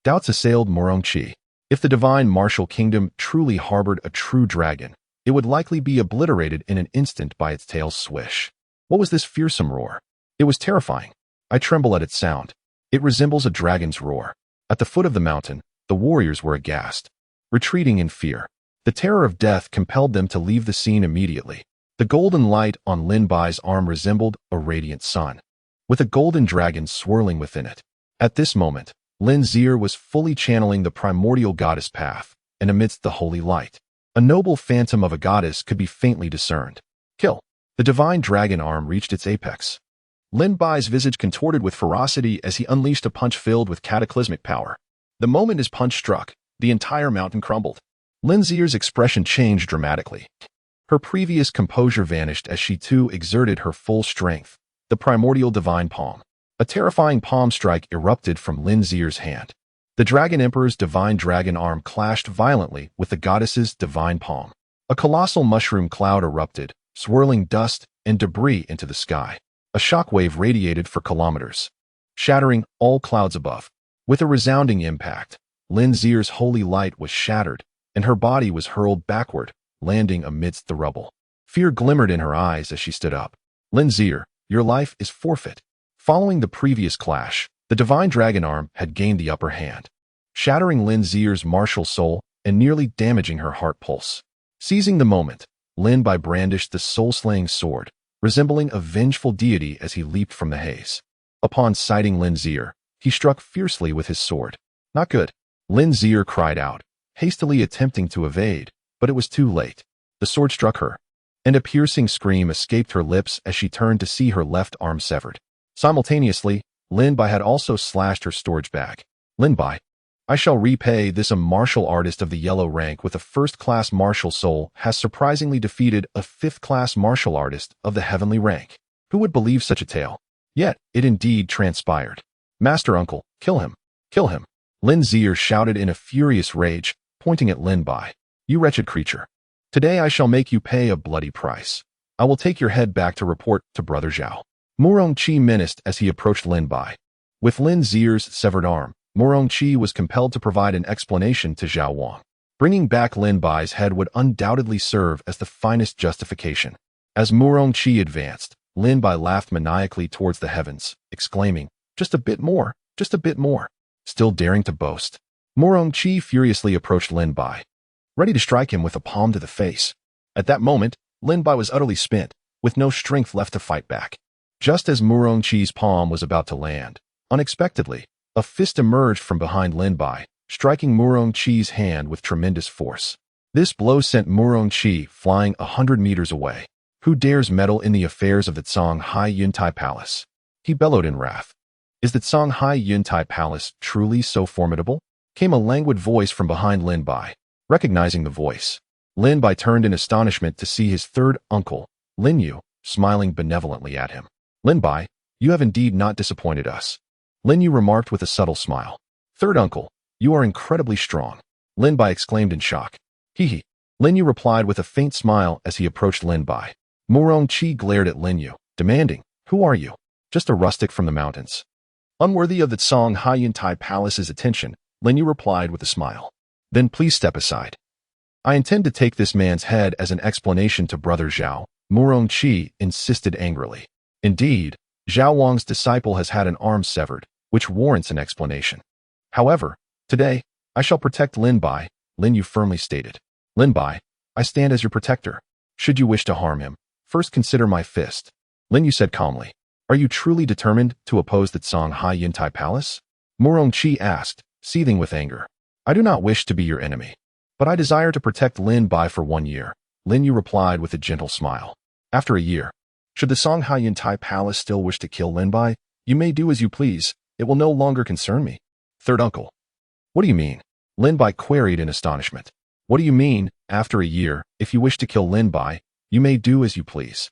Doubts assailed Murong Qi. If the divine martial kingdom truly harbored a true dragon, it would likely be obliterated in an instant by its tail's swish. What was this fearsome roar? It was terrifying. I tremble at its sound. It resembles a dragon's roar. At the foot of the mountain, the warriors were aghast, retreating in fear. The terror of death compelled them to leave the scene immediately. The golden light on Lin Bai's arm resembled a radiant sun, with a golden dragon swirling within it. At this moment, Lin Zier was fully channeling the primordial goddess path, and amidst the holy light, a noble phantom of a goddess could be faintly discerned. Kill. The divine dragon arm reached its apex. Lin Bai's visage contorted with ferocity as he unleashed a punch filled with cataclysmic power. The moment his punch struck, the entire mountain crumbled. Lin Zier's expression changed dramatically. Her previous composure vanished as she too exerted her full strength. The primordial divine palm. A terrifying palm strike erupted from Lin Zier's hand. The Dragon Emperor's divine dragon arm clashed violently with the goddess's divine palm. A colossal mushroom cloud erupted, swirling dust and debris into the sky. A shockwave radiated for kilometers, shattering all clouds above. With a resounding impact, Lin Zier's holy light was shattered, and her body was hurled backward, landing amidst the rubble. Fear glimmered in her eyes as she stood up. Lin Zier, your life is forfeit. Following the previous clash, the divine dragon arm had gained the upper hand, shattering Lin Zier's martial soul and nearly damaging her heart pulse. Seizing the moment, Lin Bai brandished the soul-slaying sword, resembling a vengeful deity as he leaped from the haze. Upon sighting Lin Zier, he struck fiercely with his sword. Not good. Lin Zier cried out, hastily attempting to evade, but it was too late. The sword struck her, and a piercing scream escaped her lips as she turned to see her left arm severed. Simultaneously, Lin Bai had also slashed her storage bag. Lin Bai, I shall repay this. A martial artist of the yellow rank with a first-class martial soul has surprisingly defeated a fifth-class martial artist of the heavenly rank. Who would believe such a tale? Yet, it indeed transpired. Master Uncle, kill him. Kill him. Lin Zier shouted in a furious rage, pointing at Lin Bai. You wretched creature. Today I shall make you pay a bloody price. I will take your head back to report to Brother Zhao. Murong Qi menaced as he approached Lin Bai. With Lin Zier's severed arm, Murong Qi was compelled to provide an explanation to Zhao Wang. Bringing back Lin Bai's head would undoubtedly serve as the finest justification. As Murong Qi advanced, Lin Bai laughed maniacally towards the heavens, exclaiming, just a bit more, just a bit more. Still daring to boast, Murong Qi furiously approached Lin Bai, ready to strike him with a palm to the face. At that moment, Lin Bai was utterly spent, with no strength left to fight back. Just as Murong Qi's palm was about to land, unexpectedly, a fist emerged from behind Lin Bai, striking Murong Qi's hand with tremendous force. This blow sent Murong Qi flying 100 meters away. Who dares meddle in the affairs of the Songhai Yuntai Palace? He bellowed in wrath. Is the Songhai Yuntai Palace truly so formidable? Came a languid voice from behind Lin Bai. Recognizing the voice, Lin Bai turned in astonishment to see his third uncle, Lin Yu, smiling benevolently at him. Lin Bai, you have indeed not disappointed us. Lin Yu remarked with a subtle smile. Third uncle, you are incredibly strong. Lin Bai exclaimed in shock. Hee. Lin Yu replied with a faint smile as he approached Lin Bai. Murong Qi glared at Lin Yu, demanding, who are you? Just a rustic from the mountains. Unworthy of the Songhai Yuntai Palace's attention, Lin Yu replied with a smile. Then please step aside. I intend to take this man's head as an explanation to Brother Zhao, Murong Qi insisted angrily. Indeed, Zhao Wang's disciple has had an arm severed, which warrants an explanation. However, today, I shall protect Lin Bai, Lin Yu firmly stated. Lin Bai, I stand as your protector. Should you wish to harm him, first consider my fist. Lin Yu said calmly. Are you truly determined to oppose the Songhai Yuntai Palace? Murong Qi asked, seething with anger. I do not wish to be your enemy, but I desire to protect Lin Bai for 1 year, Lin Yu replied with a gentle smile. After a year, should the Songhai Yuntai Palace still wish to kill Lin Bai, you may do as you please, it will no longer concern me. Third uncle. What do you mean? Lin Bai queried in astonishment. What do you mean, after a year, if you wish to kill Lin Bai, you may do as you please?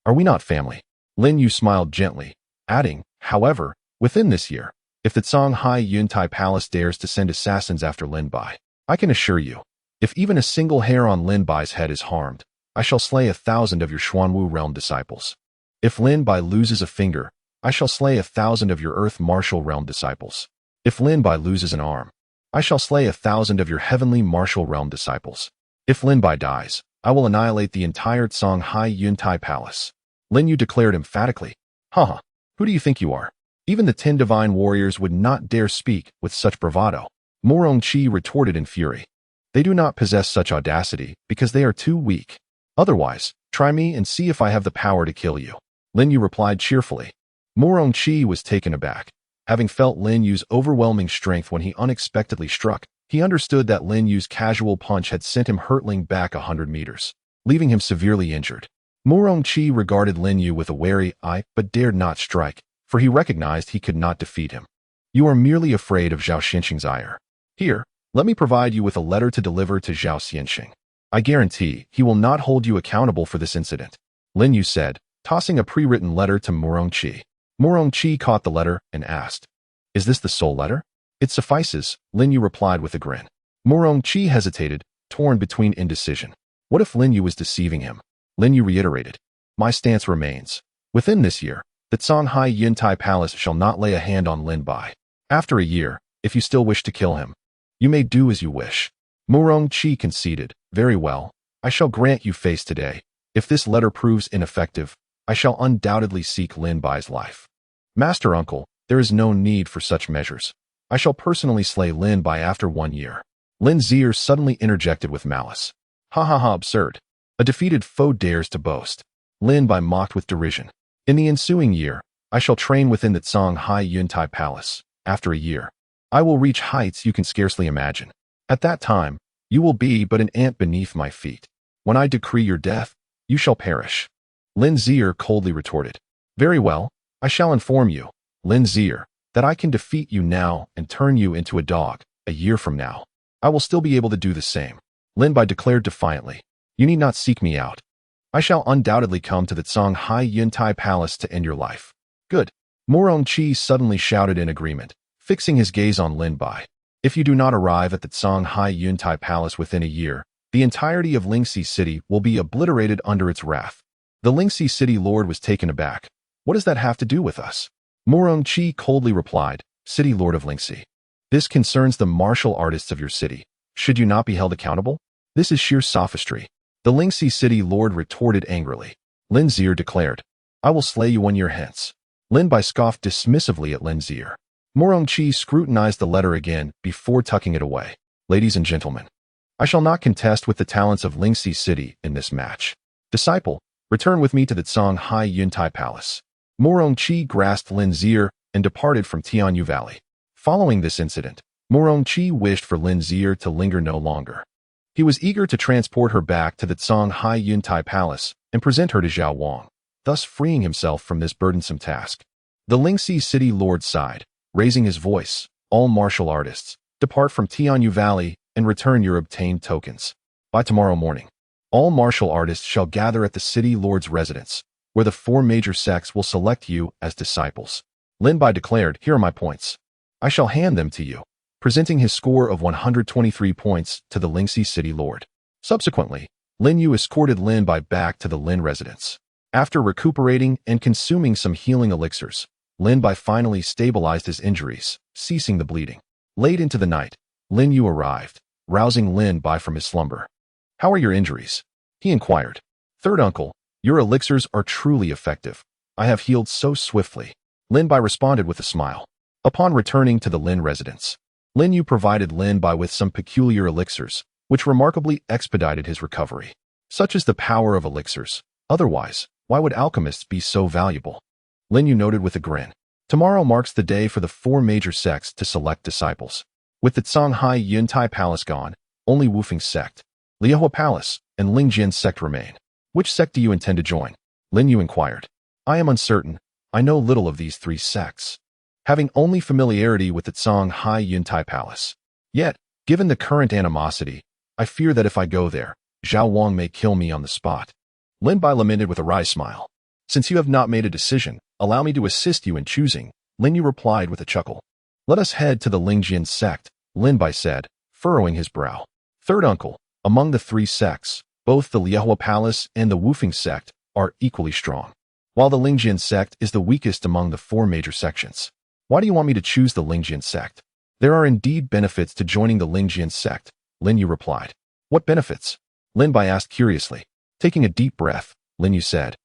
Are we not family? Lin Yu smiled gently, adding, however, within this year, if the Songhai Yuntai Palace dares to send assassins after Lin Bai, I can assure you, if even a single hair on Lin Bai's head is harmed, I shall slay 1,000 of your Xuanwu realm disciples. If Lin Bai loses a finger, I shall slay 1,000 of your Earth Martial Realm disciples. If Lin Bai loses an arm, I shall slay 1,000 of your Heavenly Martial Realm disciples. If Lin Bai dies, I will annihilate the entire Songhai Yuntai Palace. Lin Yu declared emphatically. Haha, who do you think you are? Even the 10 divine warriors would not dare speak with such bravado. Murong Qi retorted in fury. They do not possess such audacity because they are too weak. Otherwise, try me and see if I have the power to kill you." Lin Yu replied cheerfully. Murong Qi was taken aback. Having felt Lin Yu's overwhelming strength when he unexpectedly struck, he understood that Lin Yu's casual punch had sent him hurtling back 100 meters, leaving him severely injured. Murong Qi regarded Lin Yu with a wary eye but dared not strike, for he recognized he could not defeat him. "You are merely afraid of Zhao Xinxing's ire. Here, let me provide you with a letter to deliver to Zhao Xinxing. I guarantee he will not hold you accountable for this incident," Lin Yu said, tossing a pre-written letter to Murong Qi. Murong Qi caught the letter and asked, "Is this the sole letter?" "It suffices," Lin Yu replied with a grin. Murong Qi hesitated, torn between indecision. What if Lin Yu was deceiving him? Lin Yu reiterated, "My stance remains. Within this year, the Songhai Yuntai Palace shall not lay a hand on Lin Bai. After a year, if you still wish to kill him, you may do as you wish." Murong Qi conceded, "Very well, I shall grant you face today. If this letter proves ineffective, I shall undoubtedly seek Lin Bai's life." "Master Uncle, there is no need for such measures. I shall personally slay Lin Bai after 1 year." Lin Zier suddenly interjected with malice. "Ha ha ha, absurd. A defeated foe dares to boast." Lin Bai mocked with derision. "In the ensuing year, I shall train within the Songhai Yuntai Palace. After a year, I will reach heights you can scarcely imagine. At that time, you will be but an ant beneath my feet. When I decree your death, you shall perish." Lin Zier coldly retorted, "Very well, I shall inform you, Lin Zier, that I can defeat you now and turn you into a dog. A year from now, I will still be able to do the same." Lin Bai declared defiantly, "You need not seek me out. I shall undoubtedly come to the Songhai Yuntai Palace to end your life." "Good." Murong Qi suddenly shouted in agreement, fixing his gaze on Lin Bai. "If you do not arrive at the Songhai Yuntai Palace within a year, the entirety of Lingxi City will be obliterated under its wrath." The Lingxi City Lord was taken aback. "What does that have to do with us?" Murong Qi coldly replied, "City Lord of Lingxi, this concerns the martial artists of your city. Should you not be held accountable? This is sheer sophistry." The Lingxi City Lord retorted angrily. Lin Zier declared, "I will slay you 1 year hence." Lin Bai scoffed dismissively at Lin Zier. Murong Qi scrutinized the letter again before tucking it away. "Ladies and gentlemen, I shall not contest with the talents of Lingxi City in this match. Disciple, return with me to the Songhai Yuntai Palace." Murong Qi grasped Lin Zier and departed from Tianyu Valley. Following this incident, Murong Qi wished for Lin Zier to linger no longer. He was eager to transport her back to the Songhai Yuntai Palace and present her to Zhao Wang, thus freeing himself from this burdensome task. The Lingxi City Lord sighed, raising his voice, "All martial artists, depart from Tianyu Valley and return your obtained tokens. By tomorrow morning, all martial artists shall gather at the City Lord's residence, where the 4 major sects will select you as disciples." Lin Bai declared, "Here are my points. I shall hand them to you," presenting his score of 123 points to the Lingxi City Lord. Subsequently, Lin Yu escorted Lin Bai back to the Lin residence. After recuperating and consuming some healing elixirs, Lin Bai finally stabilized his injuries, ceasing the bleeding. Late into the night, Lin Yu arrived, rousing Lin Bai from his slumber. "How are your injuries?" he inquired. "Third uncle, your elixirs are truly effective. I have healed so swiftly," Lin Bai responded with a smile. Upon returning to the Lin residence, Lin Yu provided Lin Bai with some peculiar elixirs, which remarkably expedited his recovery. Such is the power of elixirs. Otherwise, why would alchemists be so valuable? Lin Yu noted with a grin. Tomorrow marks the day for the 4 major sects to select disciples. With the Songhai Yuntai Palace gone, only Wufeng sect, Liehua Palace, and Lingjian sect remain. "Which sect do you intend to join?" Lin Yu inquired. "I am uncertain. I know little of these 3 sects, having only familiarity with the Songhai Yuntai Palace. Yet, given the current animosity, I fear that if I go there, Zhao Wang may kill me on the spot." Lin Bai lamented with a wry smile. "Since you have not made a decision, allow me to assist you in choosing," Lin Yu replied with a chuckle. "Let us head to the Lingjian sect," Lin Bai said, furrowing his brow. "Third uncle, among the 3 sects, both the Liehua Palace and the Wufeng sect are equally strong, while the Lingjian sect is the weakest among the 4 major sections. Why do you want me to choose the Lingjian sect?" "There are indeed benefits to joining the Lingjian sect," Lin Yu replied. "What benefits?" Lin Bai asked curiously. Taking a deep breath, Lin Yu said,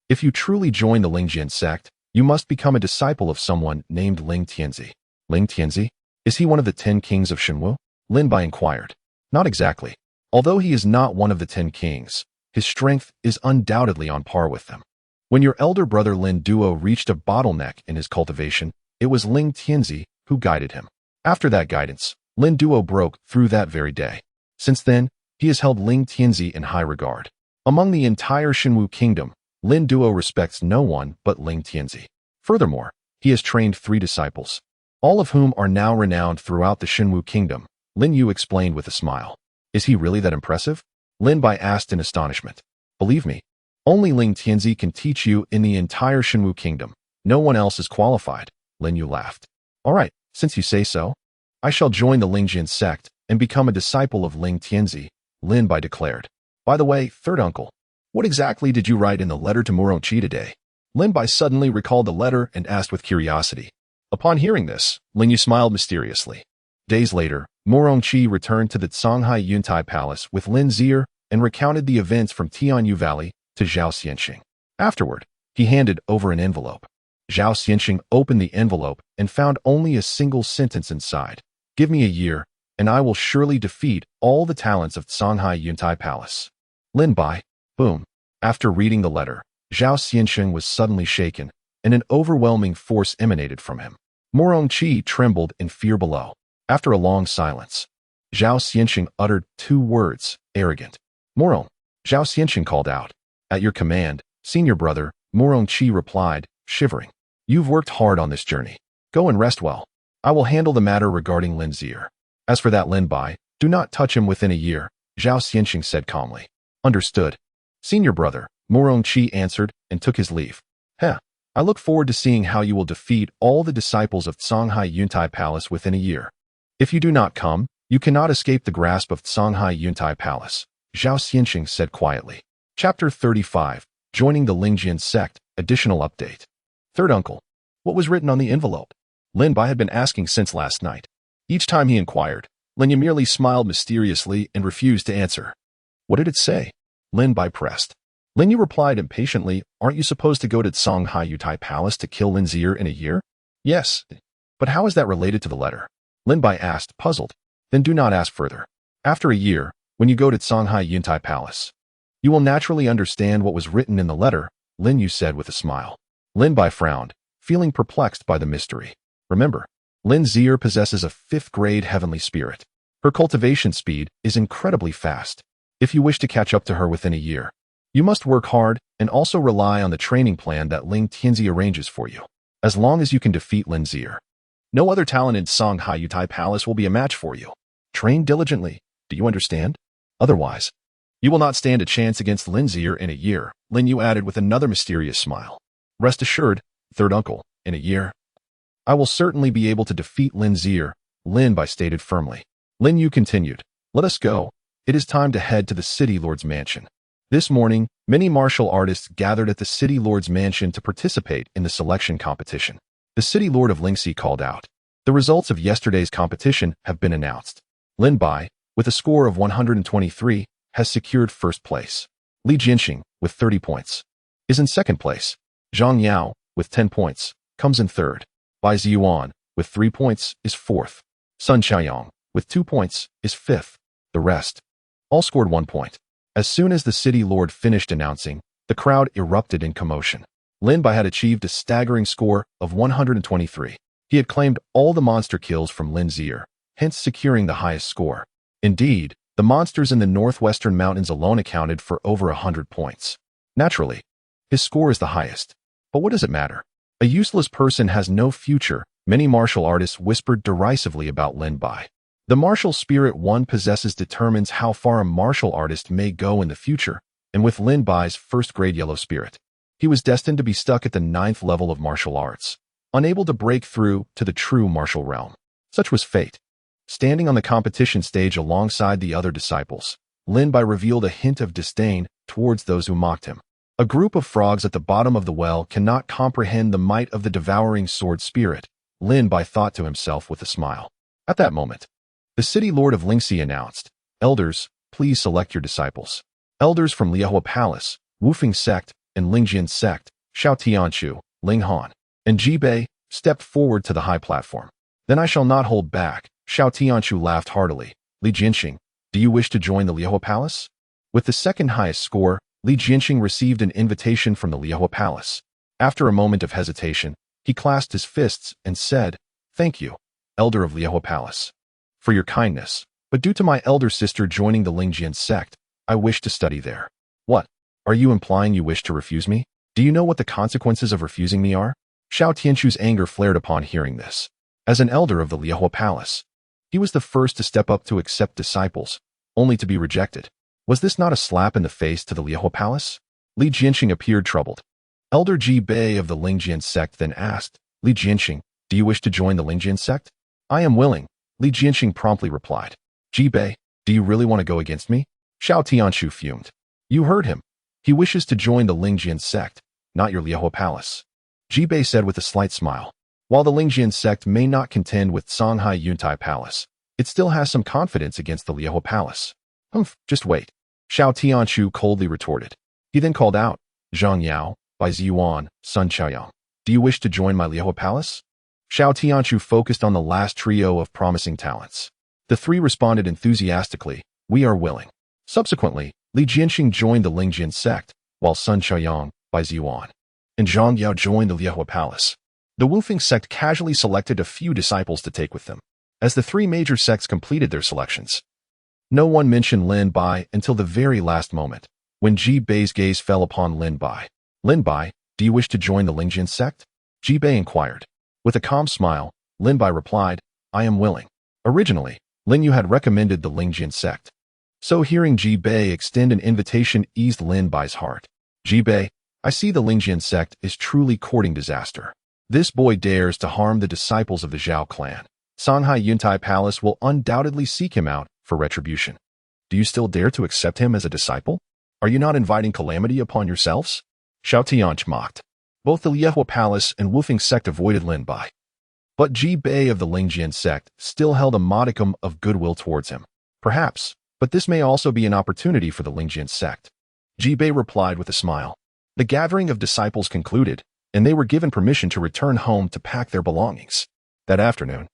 "If you truly join the Lingjian sect, you must become a disciple of someone named Ling Tianzi." "Ling Tianzi? Is he one of the 10 kings of Shenwu?" Lin Bai inquired. Not exactly. Although he is not one of the 10 kings, his strength is undoubtedly on par with them. When your elder brother Lin Duo reached a bottleneck in his cultivation, it was Ling Tianzi who guided him. After that guidance, Lin Duo broke through that very day. Since then, he has held Ling Tianzi in high regard. Among the entire Xinwu kingdom, Lin Duo respects no one but Ling Tianzi. Furthermore, he has trained 3 disciples, all of whom are now renowned throughout the Xinwu kingdom, Lin Yu explained with a smile. Is he really that impressive? Lin Bai asked in astonishment. Believe me, only Ling Tianzi can teach you in the entire Xinwu kingdom. No one else is qualified, Lin Yu laughed. All right, since you say so, I shall join the Lingjin sect and become a disciple of Ling Tianzi, Lin Bai declared. By the way, third uncle, what exactly did you write in the letter to Murongqi today? Lin Bai suddenly recalled the letter and asked with curiosity. Upon hearing this, Lin Yu smiled mysteriously. Days later, Murongqi returned to the Songhai Yuntai Palace with Lin Zier and recounted the events from Tianyu Valley to Zhao Xianxing. Afterward, he handed over an envelope. Zhao Xianxing opened the envelope and found only a single sentence inside. Give me a year, and I will surely defeat all the talents of Songhai Yuntai Palace. Lin Bai, boom. After reading the letter, Zhao Xianxing was suddenly shaken, and an overwhelming force emanated from him. Murongqi trembled in fear below. After a long silence, Zhao Xianxing uttered 2 words, arrogant. Murong, Zhao Xianxing called out. At your command, senior brother, Murongqi replied, shivering. You've worked hard on this journey. Go and rest well. I will handle the matter regarding Lin Zier. As for that Lin Bai, do not touch him within a year, Zhao Xianxing said calmly. Understood. Senior brother, Murongqi answered and took his leave. I look forward to seeing how you will defeat all the disciples of Songhai Yuntai Palace within a year. If you do not come, you cannot escape the grasp of Songhai Yuntai Palace, Zhao Xianxing said quietly. Chapter 35, Joining the Lingjin Sect, Additional Update. Third uncle, what was written on the envelope? Lin Bai had been asking since last night. Each time he inquired, Lin Yu merely smiled mysteriously and refused to answer. What did it say? Lin Bai pressed. Lin Yu replied impatiently, aren't you supposed to go to Songhai Yuntai Palace to kill Lin Zier in a year? Yes, but how is that related to the letter? Lin Bai asked, puzzled. Then do not ask further. After a year, when you go to Songhai Yuntai Palace, you will naturally understand what was written in the letter, Lin Yu said with a smile. Lin Bai frowned, feeling perplexed by the mystery. Remember, Lin Zier possesses a 5th grade heavenly spirit. Her cultivation speed is incredibly fast. If you wish to catch up to her within a year, you must work hard and also rely on the training plan that Ling Tianzi arranges for you. As long as you can defeat Lin Zier, no other talent in Songhai Yuntai Palace will be a match for you. Train diligently, do you understand? Otherwise, you will not stand a chance against Lin Zier in a year, Lin Yu added with another mysterious smile. Rest assured, third uncle, in a year, I will certainly be able to defeat Lin Zier, Lin Bai stated firmly. Lin Yu continued, let us go. It is time to head to the city lord's mansion. This morning, many martial artists gathered at the city lord's mansion to participate in the selection competition. The city lord of Lingxi called out. The results of yesterday's competition have been announced. Lin Bai, with a score of 123, has secured first place. Li Jinxing, with 30 points, is in second place. Zhang Yao, with 10 points, comes in third. Bai Ziyuan, with 3 points, is fourth. Sun Xiaoyang, with 2 points, is fifth. The rest all scored 1 point. As soon as the city lord finished announcing, the crowd erupted in commotion. Lin Bai had achieved a staggering score of 123. He had claimed all the monster kills from Lin Zier, hence securing the highest score. Indeed, the monsters in the northwestern mountains alone accounted for over 100 points. Naturally, his score is the highest. But what does it matter? A useless person has no future, many martial artists whispered derisively about Lin Bai. The martial spirit one possesses determines how far a martial artist may go in the future, and with Lin Bai's 1st grade yellow spirit, he was destined to be stuck at the 9th level of martial arts, unable to break through to the true martial realm. Such was fate. Standing on the competition stage alongside the other disciples, Lin Bai revealed a hint of disdain towards those who mocked him. A group of frogs at the bottom of the well cannot comprehend the might of the devouring sword spirit, Lin Bai thought to himself with a smile. At that moment, the city lord of Lingxi announced, Elders, please select your disciples. Elders from Liahua Palace, Wufeng Sect, and Lingjin Sect, Xiao Tianchu, Ling Han, and Ji Bei, stepped forward to the high platform. Then I shall not hold back, Xiao Tianchu laughed heartily. Li Jinxing, do you wish to join the Liehua Palace? With the second highest score, Li Jianxing received an invitation from the Liehua Palace. After a moment of hesitation, he clasped his fists and said, "Thank you, Elder of Liehua Palace, for your kindness, but due to my elder sister joining the Lingjian sect, I wish to study there." "What? Are you implying you wish to refuse me? Do you know what the consequences of refusing me are?" Xiao Tianchu's anger flared upon hearing this. As an elder of the Liehua Palace, he was the first to step up to accept disciples, only to be rejected. Was this not a slap in the face to the Liehua Palace? Li Jianxing appeared troubled. Elder Ji Bei of the Lingjian sect then asked, "Li Jianxing, do you wish to join the Lingjian sect?" "I am willing," Li Jianxing promptly replied. "Ji Bei, do you really want to go against me?" Xiao Tianchu fumed. "You heard him. He wishes to join the Lingjian sect, not your Liehua Palace," Ji Bei said with a slight smile. While the Lingjian sect may not contend with Songhai Yuntai Palace, it still has some confidence against the Liehua Palace. "Humph, just wait," Xiao Tianchu coldly retorted. He then called out, "Zhang Yao, Bai Ziyuan, Sun Chaoyang, do you wish to join my Liehua Palace?" Xiao Tianchu focused on the last trio of promising talents. The three responded enthusiastically, "We are willing." Subsequently, Li Jianxing joined the Lingjian sect, while Sun Chaoyang, Bai Ziyuan, and Zhang Yao joined the Liehua Palace. The Wufeng sect casually selected a few disciples to take with them. As the three major sects completed their selections, no one mentioned Lin Bai until the very last moment, when Ji Bei's gaze fell upon Lin Bai. "Lin Bai, do you wish to join the Lingjian sect?" Ji Bei inquired. With a calm smile, Lin Bai replied, "I am willing." Originally, Lin Yu had recommended the Lingjian sect. So hearing Ji Bei extend an invitation eased Lin Bai's heart. "Ji Bei, I see the Lingjian sect is truly courting disaster. This boy dares to harm the disciples of the Zhao clan. Songhai Yuntai Palace will undoubtedly seek him out for retribution. Do you still dare to accept him as a disciple? Are you not inviting calamity upon yourselves?" Xiao Tianchu mocked. Both the Liehua Palace and Wufeng sect avoided Lin Bai. But Ji Bei of the Lingjian sect still held a modicum of goodwill towards him. "Perhaps, but this may also be an opportunity for the Lingjian sect," Ji Bei replied with a smile. The gathering of disciples concluded, and they were given permission to return home to pack their belongings. That afternoon,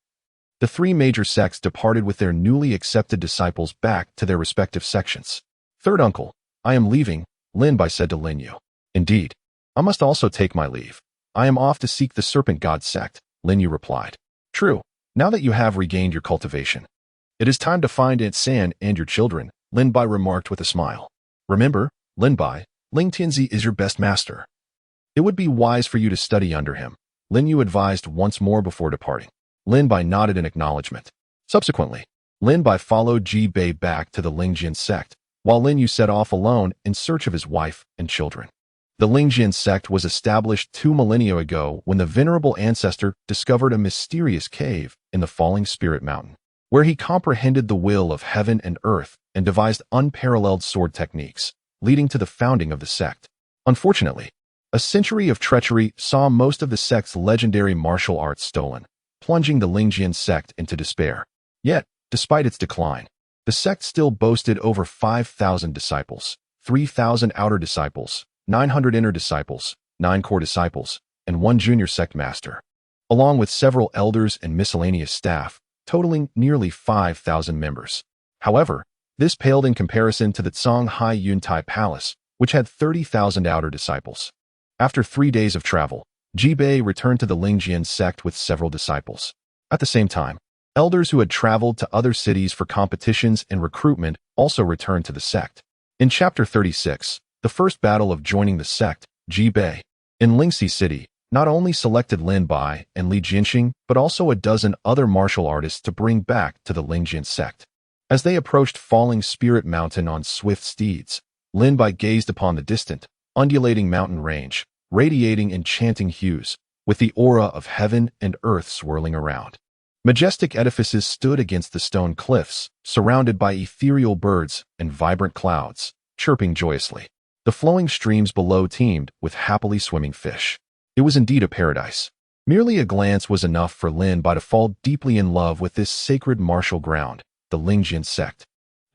the three major sects departed with their newly accepted disciples back to their respective sections. "Third uncle, I am leaving," Lin Bai said to Lin Yu. "Indeed, I must also take my leave. I am off to seek the Serpent God sect," Lin Yu replied. "True, now that you have regained your cultivation, it is time to find Aunt San and your children," Lin Bai remarked with a smile. "Remember, Lin Bai, Ling Tianzi is your best master. It would be wise for you to study under him," Lin Yu advised once more before departing. Lin Bai nodded in acknowledgement. Subsequently, Lin Bai followed Ji Bei back to the Lingjian sect, while Lin Yu set off alone in search of his wife and children. The Lingjian sect was established 2 millennia ago when the venerable ancestor discovered a mysterious cave in the Falling Spirit Mountain, where he comprehended the will of heaven and earth and devised unparalleled sword techniques, leading to the founding of the sect. Unfortunately, a century of treachery saw most of the sect's legendary martial arts stolen, plunging the Lingjian sect into despair. Yet, despite its decline, the sect still boasted over 5,000 disciples, 3,000 outer disciples, 900 inner disciples, 9 core disciples, and 1 junior sect master, along with several elders and miscellaneous staff, totaling nearly 5,000 members. However, this paled in comparison to the Songhai Yuntai Palace, which had 30,000 outer disciples. After 3 days of travel, Ji Bei returned to the Lingjian sect with several disciples. At the same time, elders who had traveled to other cities for competitions and recruitment also returned to the sect. In Chapter 36, the first battle of joining the sect, Ji Bei, in Lingxi City, not only selected Lin Bai and Li Jianxing, but also a dozen other martial artists to bring back to the Lingjian sect. As they approached Falling Spirit Mountain on swift steeds, Lin Bai gazed upon the distant, undulating mountain range, radiating enchanting hues, with the aura of heaven and earth swirling around. Majestic edifices stood against the stone cliffs, surrounded by ethereal birds and vibrant clouds, chirping joyously. The flowing streams below teemed with happily swimming fish. It was indeed a paradise. Merely a glance was enough for Lin Bai to fall deeply in love with this sacred martial ground, the Lingjian sect.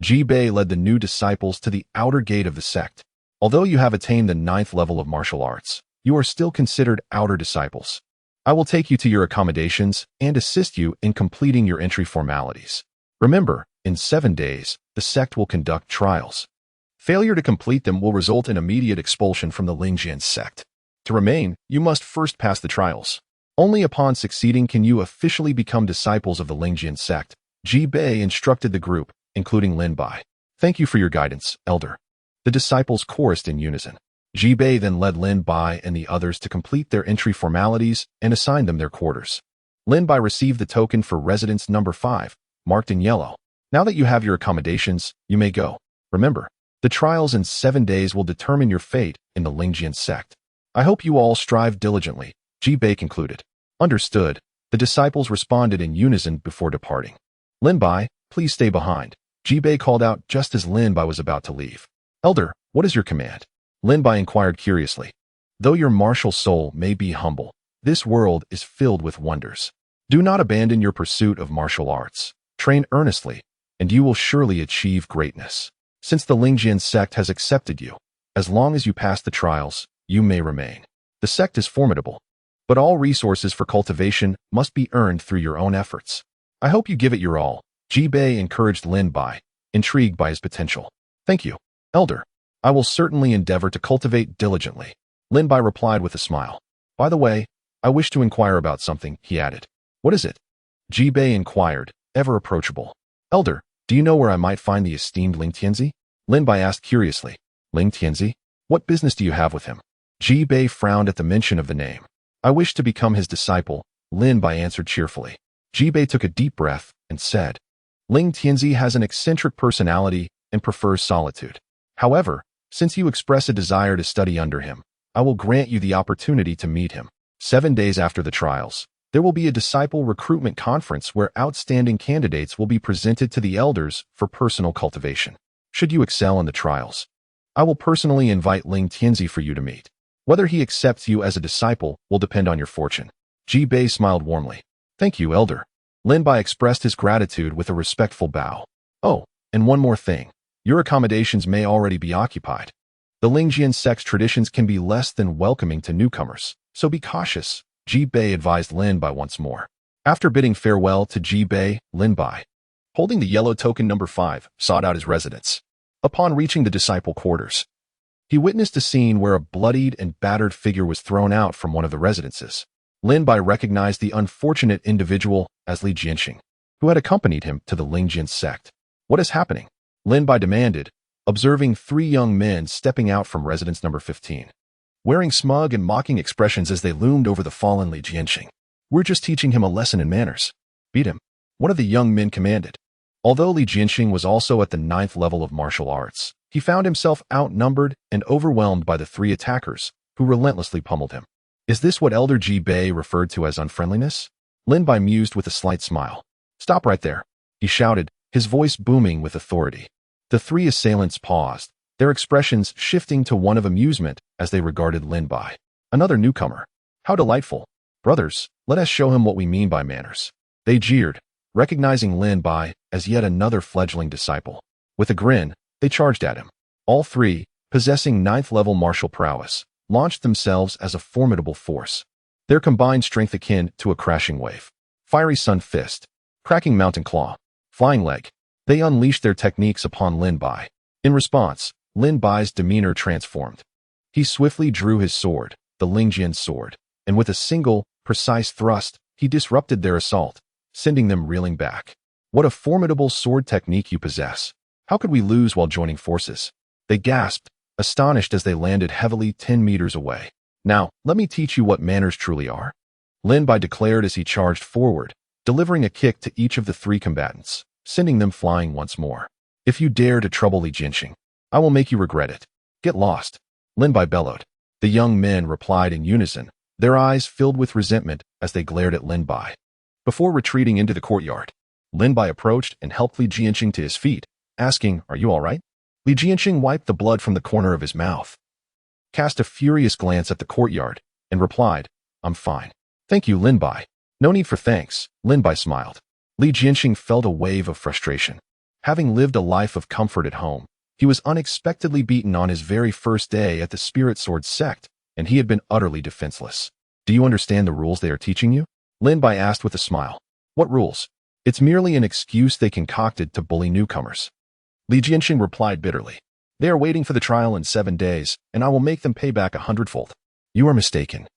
Ji Bei led the new disciples to the outer gate of the sect. Although you have attained the 9th level of martial arts, you are still considered outer disciples. I will take you to your accommodations and assist you in completing your entry formalities. Remember, In 7 days, the sect will conduct trials. Failure to complete them will result in immediate expulsion from the Lingjian sect. To remain, you must first pass the trials. Only upon succeeding can you officially become disciples of the Lingjian sect. Ji Bei instructed the group, including Lin Bai. Thank you for your guidance, Elder. The disciples chorused in unison. Ji Bei then led Lin Bai and the others to complete their entry formalities and assigned them their quarters. Lin Bai received the token for residence number 5, marked in yellow. Now that you have your accommodations, you may go. Remember, the trials in 7 days will determine your fate in the Lingjian sect. I hope you all strive diligently, Ji Bei concluded. Understood, the disciples responded in unison before departing. Lin Bai, please stay behind, Ji Bei called out just as Lin Bai was about to leave. Elder, what is your command? Lin Bai inquired curiously. Though your martial soul may be humble, this world is filled with wonders. Do not abandon your pursuit of martial arts. Train earnestly, and you will surely achieve greatness. Since the Lingjian sect has accepted you, as long as you pass the trials, you may remain. The sect is formidable, but all resources for cultivation must be earned through your own efforts. I hope you give it your all, Ji Bei encouraged Lin Bai, intrigued by his potential. Thank you, Elder. I will certainly endeavor to cultivate diligently, Lin Bai replied with a smile. By the way, I wish to inquire about something, he added. What is it? Ji Bei inquired, ever approachable. Elder, do you know where I might find the esteemed Ling Tianzi? Lin Bai asked curiously. Ling Tianzi? What business do you have with him? Ji Bei frowned at the mention of the name. I wish to become his disciple, Lin Bai answered cheerfully. Ji Bei took a deep breath and said, Ling Tianzi has an eccentric personality and prefers solitude. However, since you express a desire to study under him, I will grant you the opportunity to meet him. 7 days after the trials, there will be a disciple recruitment conference where outstanding candidates will be presented to the elders for personal cultivation. Should you excel in the trials, I will personally invite Ling Tianzi for you to meet. Whether he accepts you as a disciple will depend on your fortune. Ji Bei smiled warmly. Thank you, Elder. Lin Bai expressed his gratitude with a respectful bow. Oh, and one more thing. Your accommodations may already be occupied. The Lingjian sect's traditions can be less than welcoming to newcomers, so be cautious, Ji Bei advised Lin Bai once more. After bidding farewell to Ji Bei, Lin Bai, holding the yellow token number 5, sought out his residence. Upon reaching the disciple quarters, he witnessed a scene where a bloodied and battered figure was thrown out from one of the residences. Lin Bai recognized the unfortunate individual as Li Jianxing, who had accompanied him to the Lingjian sect. What is happening? Lin Bai demanded, observing 3 young men stepping out from residence number 15, wearing smug and mocking expressions as they loomed over the fallen Li Jianxing. We're just teaching him a lesson in manners. Beat him, one of the young men commanded. Although Li Jianxing was also at the 9th level of martial arts, he found himself outnumbered and overwhelmed by the 3 attackers, who relentlessly pummeled him. Is this what Elder Ji Bei referred to as unfriendliness? Lin Bai mused with a slight smile. Stop right there, he shouted, his voice booming with authority. The 3 assailants paused, their expressions shifting to one of amusement as they regarded Lin Bai. Another newcomer. How delightful. Brothers, let us show him what we mean by manners. They jeered, recognizing Lin Bai as yet another fledgling disciple. With a grin, they charged at him. All 3, possessing 9th level martial prowess, launched themselves as a formidable force. Their combined strength akin to a crashing wave. Fiery sun fist, cracking mountain claw, flying leg. They unleashed their techniques upon Lin Bai. In response, Lin Bai's demeanor transformed. He swiftly drew his sword, the Lingjian sword, and with a single, precise thrust, he disrupted their assault, sending them reeling back. What a formidable sword technique you possess. How could we lose while joining forces? They gasped, astonished as they landed heavily 10 meters away. Now, let me teach you what manners truly are. Lin Bai declared as he charged forward, delivering a kick to each of the 3 combatants, sending them flying once more. If you dare to trouble Li Jianxing, I will make you regret it. Get lost, Lin Bai bellowed. The young men replied in unison, their eyes filled with resentment as they glared at Lin Bai. Before retreating into the courtyard, Lin Bai approached and helped Li Jianxing to his feet, asking, Are you all right? Li Jianxing wiped the blood from the corner of his mouth, cast a furious glance at the courtyard, and replied, I'm fine. Thank you, Lin Bai. No need for thanks, Lin Bai smiled. Li Jianxing felt a wave of frustration. Having lived a life of comfort at home, he was unexpectedly beaten on his very first day at the Spirit Sword sect, and he had been utterly defenseless. Do you understand the rules they are teaching you? Lin Bai asked with a smile. What rules? It's merely an excuse they concocted to bully newcomers. Li Jianxing replied bitterly. They are waiting for the trial in 7 days, and I will make them pay back 100-fold. You are mistaken.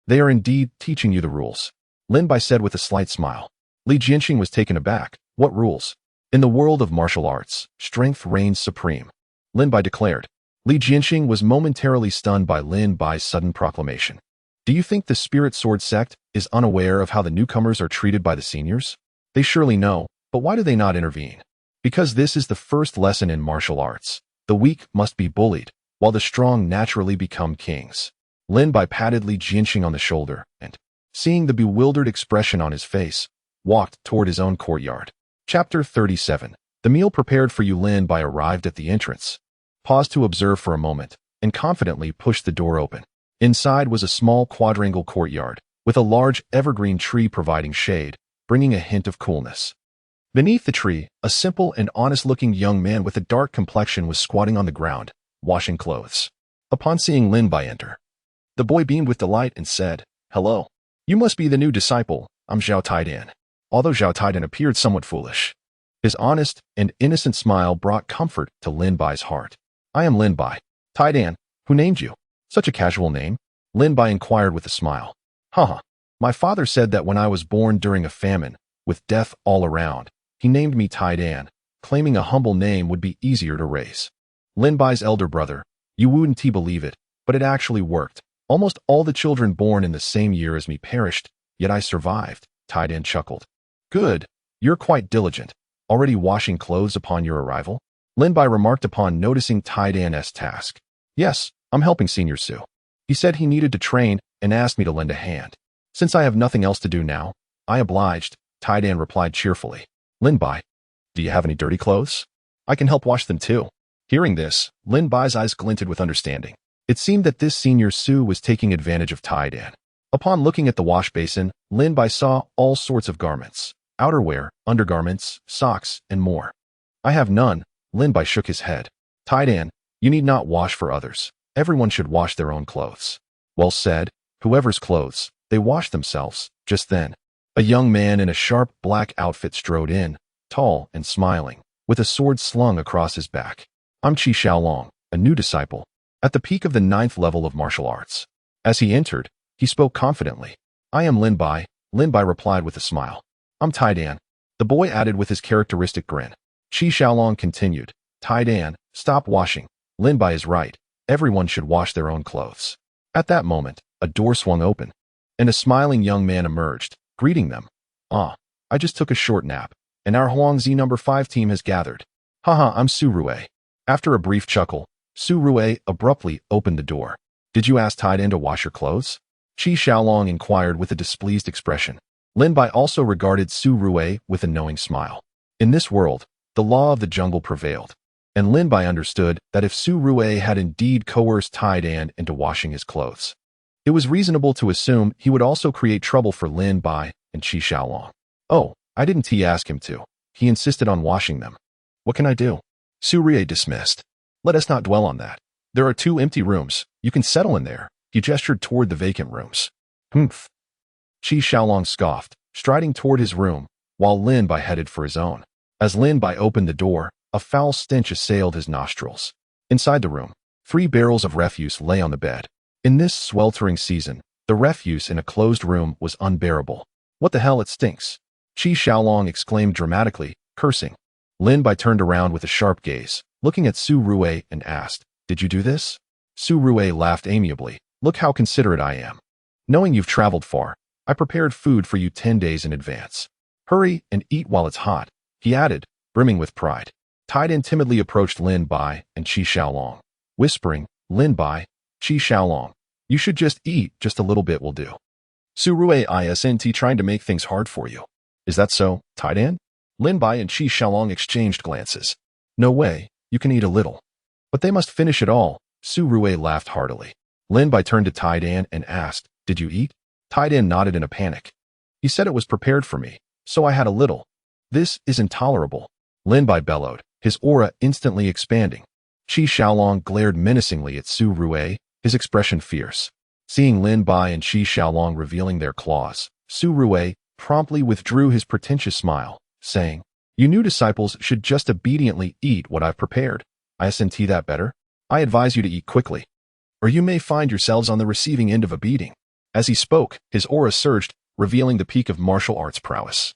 They are indeed teaching you the rules. Lin Bai said with a slight smile. Li Jianxing was taken aback. What rules? In the world of martial arts, strength reigns supreme. Lin Bai declared. Li Jianxing was momentarily stunned by Lin Bai's sudden proclamation. Do you think the Spirit Sword sect is unaware of how the newcomers are treated by the seniors? They surely know, but why do they not intervene? Because this is the first lesson in martial arts. The weak must be bullied, while the strong naturally become kings. Lin Bai patted Li Jianxing on the shoulder and, seeing the bewildered expression on his face, walked toward his own courtyard. Chapter 37. The meal prepared for you. Lin Bai arrived at the entrance, paused to observe for a moment, and confidently pushed the door open. Inside was a small quadrangle courtyard, with a large evergreen tree providing shade, bringing a hint of coolness. Beneath the tree, a simple and honest-looking young man with a dark complexion was squatting on the ground, washing clothes. Upon seeing Lin Bai enter, the boy beamed with delight and said, Hello. You must be the new disciple. I'm Zhao Taidan. Although Zhao Taidan appeared somewhat foolish, his honest and innocent smile brought comfort to Lin Bai's heart. I am Lin Bai. Taidan, who named you? Such a casual name? Lin Bai inquired with a smile. Haha. My father said that when I was born during a famine, with death all around, he named me Taidan, claiming a humble name would be easier to raise. Lin Bai's elder brother. You wouldn't believe it, but it actually worked. Almost all the children born in the same year as me perished, yet I survived, Taidan chuckled. Good. You're quite diligent. Already washing clothes upon your arrival? Lin Bai remarked upon noticing Taidan's task. Yes, I'm helping Senior Su. He said he needed to train and asked me to lend a hand. Since I have nothing else to do now, I obliged, Taidan replied cheerfully. Lin Bai, do you have any dirty clothes? I can help wash them too. Hearing this, Lin Bai's eyes glinted with understanding. It seemed that this Senior Su was taking advantage of Taidan. Upon looking at the wash basin, Lin Bai saw all sorts of garments, outerwear, undergarments, socks, and more. I have none, Lin Bai shook his head. Taidan, you need not wash for others. Everyone should wash their own clothes. Well said, whoever's clothes, they wash themselves. Just then, a young man in a sharp black outfit strode in, tall and smiling, with a sword slung across his back. I'm Qi Xiaolong, a new disciple, at the peak of the 9th level of martial arts. As he entered, he spoke confidently. I am Lin Bai, Lin Bai replied with a smile. I'm Taidan, the boy added with his characteristic grin. Qi Xiaolong continued. Taidan, stop washing. Lin Bai is right. Everyone should wash their own clothes. At that moment, a door swung open, and a smiling young man emerged, greeting them. I just took a short nap, and our Huangzi No. 5 team has gathered. Haha, I'm Su Rue. After a brief chuckle, Su Rue abruptly opened the door. Did you ask Taidan to wash your clothes? Qi Xiaolong inquired with a displeased expression. Lin Bai also regarded Su Rue with a knowing smile. In this world, the law of the jungle prevailed, and Lin Bai understood that if Su Rue had indeed coerced Taidan into washing his clothes, it was reasonable to assume he would also create trouble for Lin Bai and Qi Xiaolong. Oh, I didn't ask him to. He insisted on washing them. What can I do? Su Rue dismissed. Let us not dwell on that. There are 2 empty rooms. You can settle in there. He gestured toward the vacant rooms. Humph. Qi Xiaolong scoffed, striding toward his room, while Lin Bai headed for his own. As Lin Bai opened the door, a foul stench assailed his nostrils. Inside the room, 3 barrels of refuse lay on the bed. In this sweltering season, the refuse in a closed room was unbearable. What the hell, it stinks! Qi Xiaolong exclaimed dramatically, cursing. Lin Bai turned around with a sharp gaze, looking at Su Rue and asked, Did you do this? Su Rue laughed amiably. Look how considerate I am. Knowing you've traveled far, I prepared food for you 10 days in advance. Hurry and eat while it's hot, he added, brimming with pride. Taidan timidly approached Lin Bai and Qi Xiaolong, whispering, Lin Bai, Qi Xiaolong, you should just eat, just a little bit will do. Su Rue isn't trying to make things hard for you. Is that so, Taidan? Lin Bai and Qi Xiaolong exchanged glances. No way, you can eat a little. But they must finish it all, Su Rue laughed heartily. Lin Bai turned to Taidan and asked, Did you eat? Taidan nodded in a panic. He said it was prepared for me, so I had a little. This is intolerable. Lin Bai bellowed, his aura instantly expanding. Qi Xiaolong glared menacingly at Su Rue, his expression fierce. Seeing Lin Bai and Qi Xiaolong revealing their claws, Su Rue promptly withdrew his pretentious smile, saying, "You new disciples should just obediently eat what I've prepared. Isn't that better? I advise you to eat quickly, or you may find yourselves on the receiving end of a beating." As he spoke, his aura surged, revealing the peak of martial arts prowess,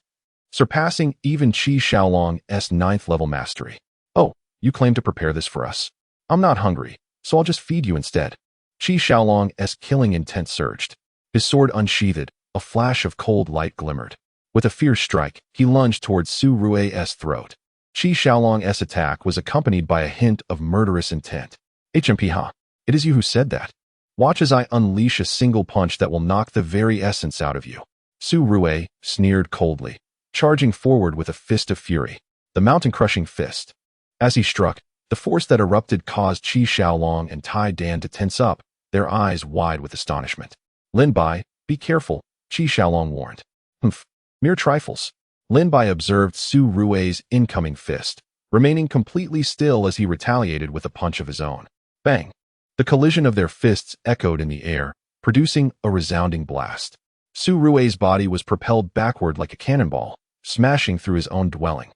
surpassing even Qi Xiaolong's 9th-level mastery. "Oh, you claim to prepare this for us? I'm not hungry, so I'll just feed you instead." Qi Xiaolong's killing intent surged. His sword unsheathed, a flash of cold light glimmered. With a fierce strike, he lunged towards Su Rui's throat. Qi Xiaolong's attack was accompanied by a hint of murderous intent. "HMP, huh? It is you who said that. Watch as I unleash a single punch that will knock the very essence out of you." Su Rui sneered coldly, charging forward with a fist of fury, the mountain-crushing fist. As he struck, the force that erupted caused Qi Xiaolong and Tai Dan to tense up, their eyes wide with astonishment. "Lin Bai, be careful," Qi Xiaolong warned. "Humph, mere trifles." Lin Bai observed Su Rui's incoming fist, remaining completely still as he retaliated with a punch of his own. Bang! The collision of their fists echoed in the air, producing a resounding blast. Su Rui's body was propelled backward like a cannonball, smashing through his own dwelling,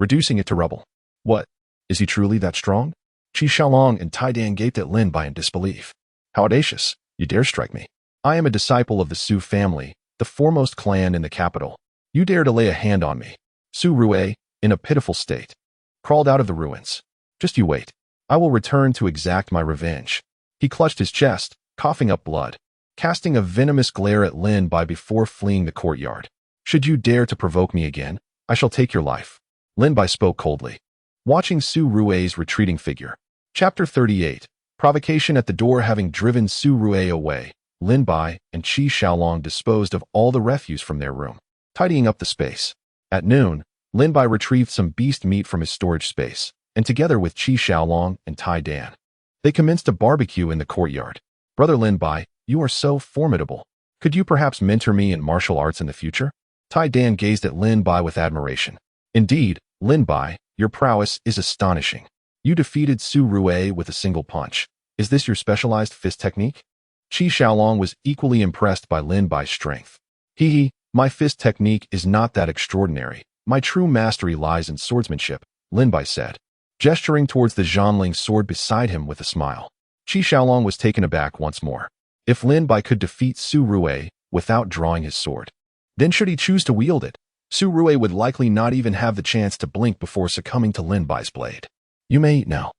reducing it to rubble. "What? Is he truly that strong?" Qi Xiaolong and Tai Dan gaped at Lin Bai in disbelief. "How audacious! You dare strike me? I am a disciple of the Su family, the foremost clan in the capital. You dare to lay a hand on me?" Su Rui, in a pitiful state, crawled out of the ruins. "Just you wait. I will return to exact my revenge." He clutched his chest, coughing up blood, casting a venomous glare at Lin Bai before fleeing the courtyard. "Should you dare to provoke me again, I shall take your life." Lin Bai spoke coldly, watching Su Rui's retreating figure. Chapter 38. Provocation. At the door. Having driven Su Rui away, Lin Bai and Qi Xiaolong disposed of all the refuse from their room, tidying up the space. At noon, Lin Bai retrieved some beast meat from his storage space, and together with Qi Xiaolong and Tai Dan, they commenced a barbecue in the courtyard. "Brother Lin Bai, you are so formidable. Could you perhaps mentor me in martial arts in the future?" Tai Dan gazed at Lin Bai with admiration. "Indeed, Lin Bai, your prowess is astonishing. You defeated Su Rui with a single punch. Is this your specialized fist technique?" Qi Xiaolong was equally impressed by Lin Bai's strength. "Hee, my fist technique is not that extraordinary. My true mastery lies in swordsmanship," Lin Bai said, gesturing towards the Zhanling sword beside him with a smile. Qi Xiaolong was taken aback once more. If Lin Bai could defeat Su Rui without drawing his sword, then should he choose to wield it, Su Rui would likely not even have the chance to blink before succumbing to Lin Bai's blade. "You may eat now."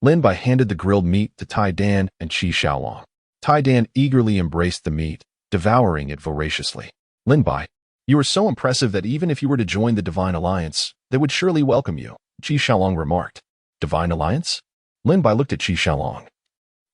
Lin Bai handed the grilled meat to Tai Dan and Qi Xiaolong. Tai Dan eagerly embraced the meat, devouring it voraciously. "Lin Bai, you are so impressive that even if you were to join the Divine Alliance, they would surely welcome you," Qi Xiaolong remarked. "Divine Alliance?" Lin Bai looked at Qi Xiaolong,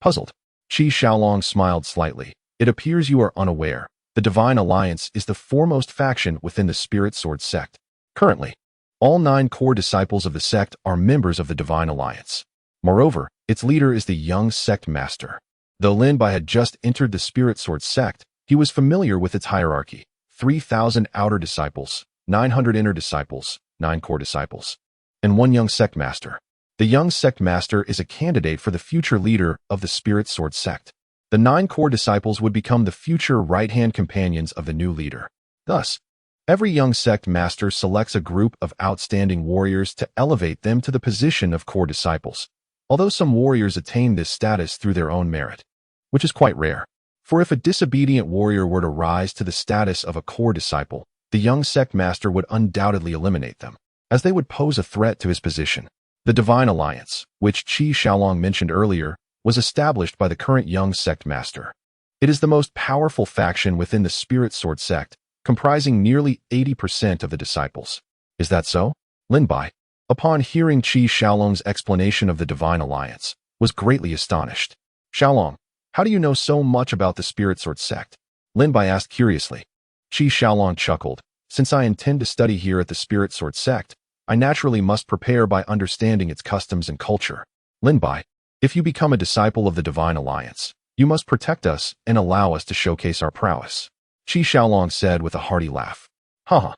puzzled. Qi Xiaolong smiled slightly. "It appears you are unaware. The Divine Alliance is the foremost faction within the Spirit Sword sect. Currently, all 9 core disciples of the sect are members of the Divine Alliance. Moreover, its leader is the young sect master." Though Lin Bai had just entered the Spirit Sword sect, he was familiar with its hierarchy: 3,000 outer disciples, 900 inner disciples, 9 core disciples, and 1 young sect master. The young sect master is a candidate for the future leader of the Spirit Sword sect. The 9 core disciples would become the future right-hand companions of the new leader. Thus, every young sect master selects a group of outstanding warriors to elevate them to the position of core disciples, although some warriors attain this status through their own merit, which is quite rare. For if a disobedient warrior were to rise to the status of a core disciple, the young sect master would undoubtedly eliminate them, as they would pose a threat to his position. The Divine Alliance, which Qi Xiaolong mentioned earlier, was established by the current young sect master. It is the most powerful faction within the Spirit Sword sect, comprising nearly 80% of the disciples. "Is that so?" Lin Bai, upon hearing Qi Xiaolong's explanation of the Divine Alliance, was greatly astonished. "Xiaolong, how do you know so much about the Spirit Sword sect?" Lin Bai asked curiously. Qi Xiaolong chuckled. "Since I intend to study here at the Spirit Sword sect, I naturally must prepare by understanding its customs and culture. Lin Bai, if you become a disciple of the Divine Alliance, you must protect us and allow us to showcase our prowess," Qi Xiaolong said with a hearty laugh. Haha.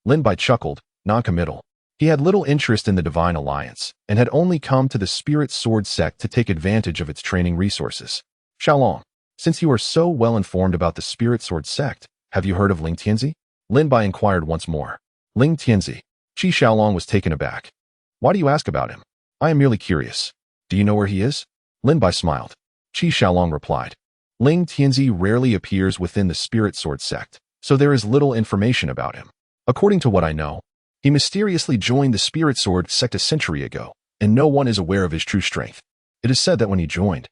Lin Bai chuckled, non-committal. He had little interest in the Divine Alliance, and had only come to the Spirit Sword sect to take advantage of its training resources. "Xiaolong, since you are so well informed about the Spirit Sword sect, have you heard of Ling Tianzi?" Lin Bai inquired once more. Ling Tianzi. Qi Xiaolong was taken aback. Why do you ask about him? I am merely curious. Do you know where he is? Lin Bai smiled. Qi Xiaolong replied. Ling Tianzi rarely appears within the Spirit Sword sect, so there is little information about him. According to what I know, he mysteriously joined the Spirit Sword sect a century ago, and no one is aware of his true strength. It is said that when he joined,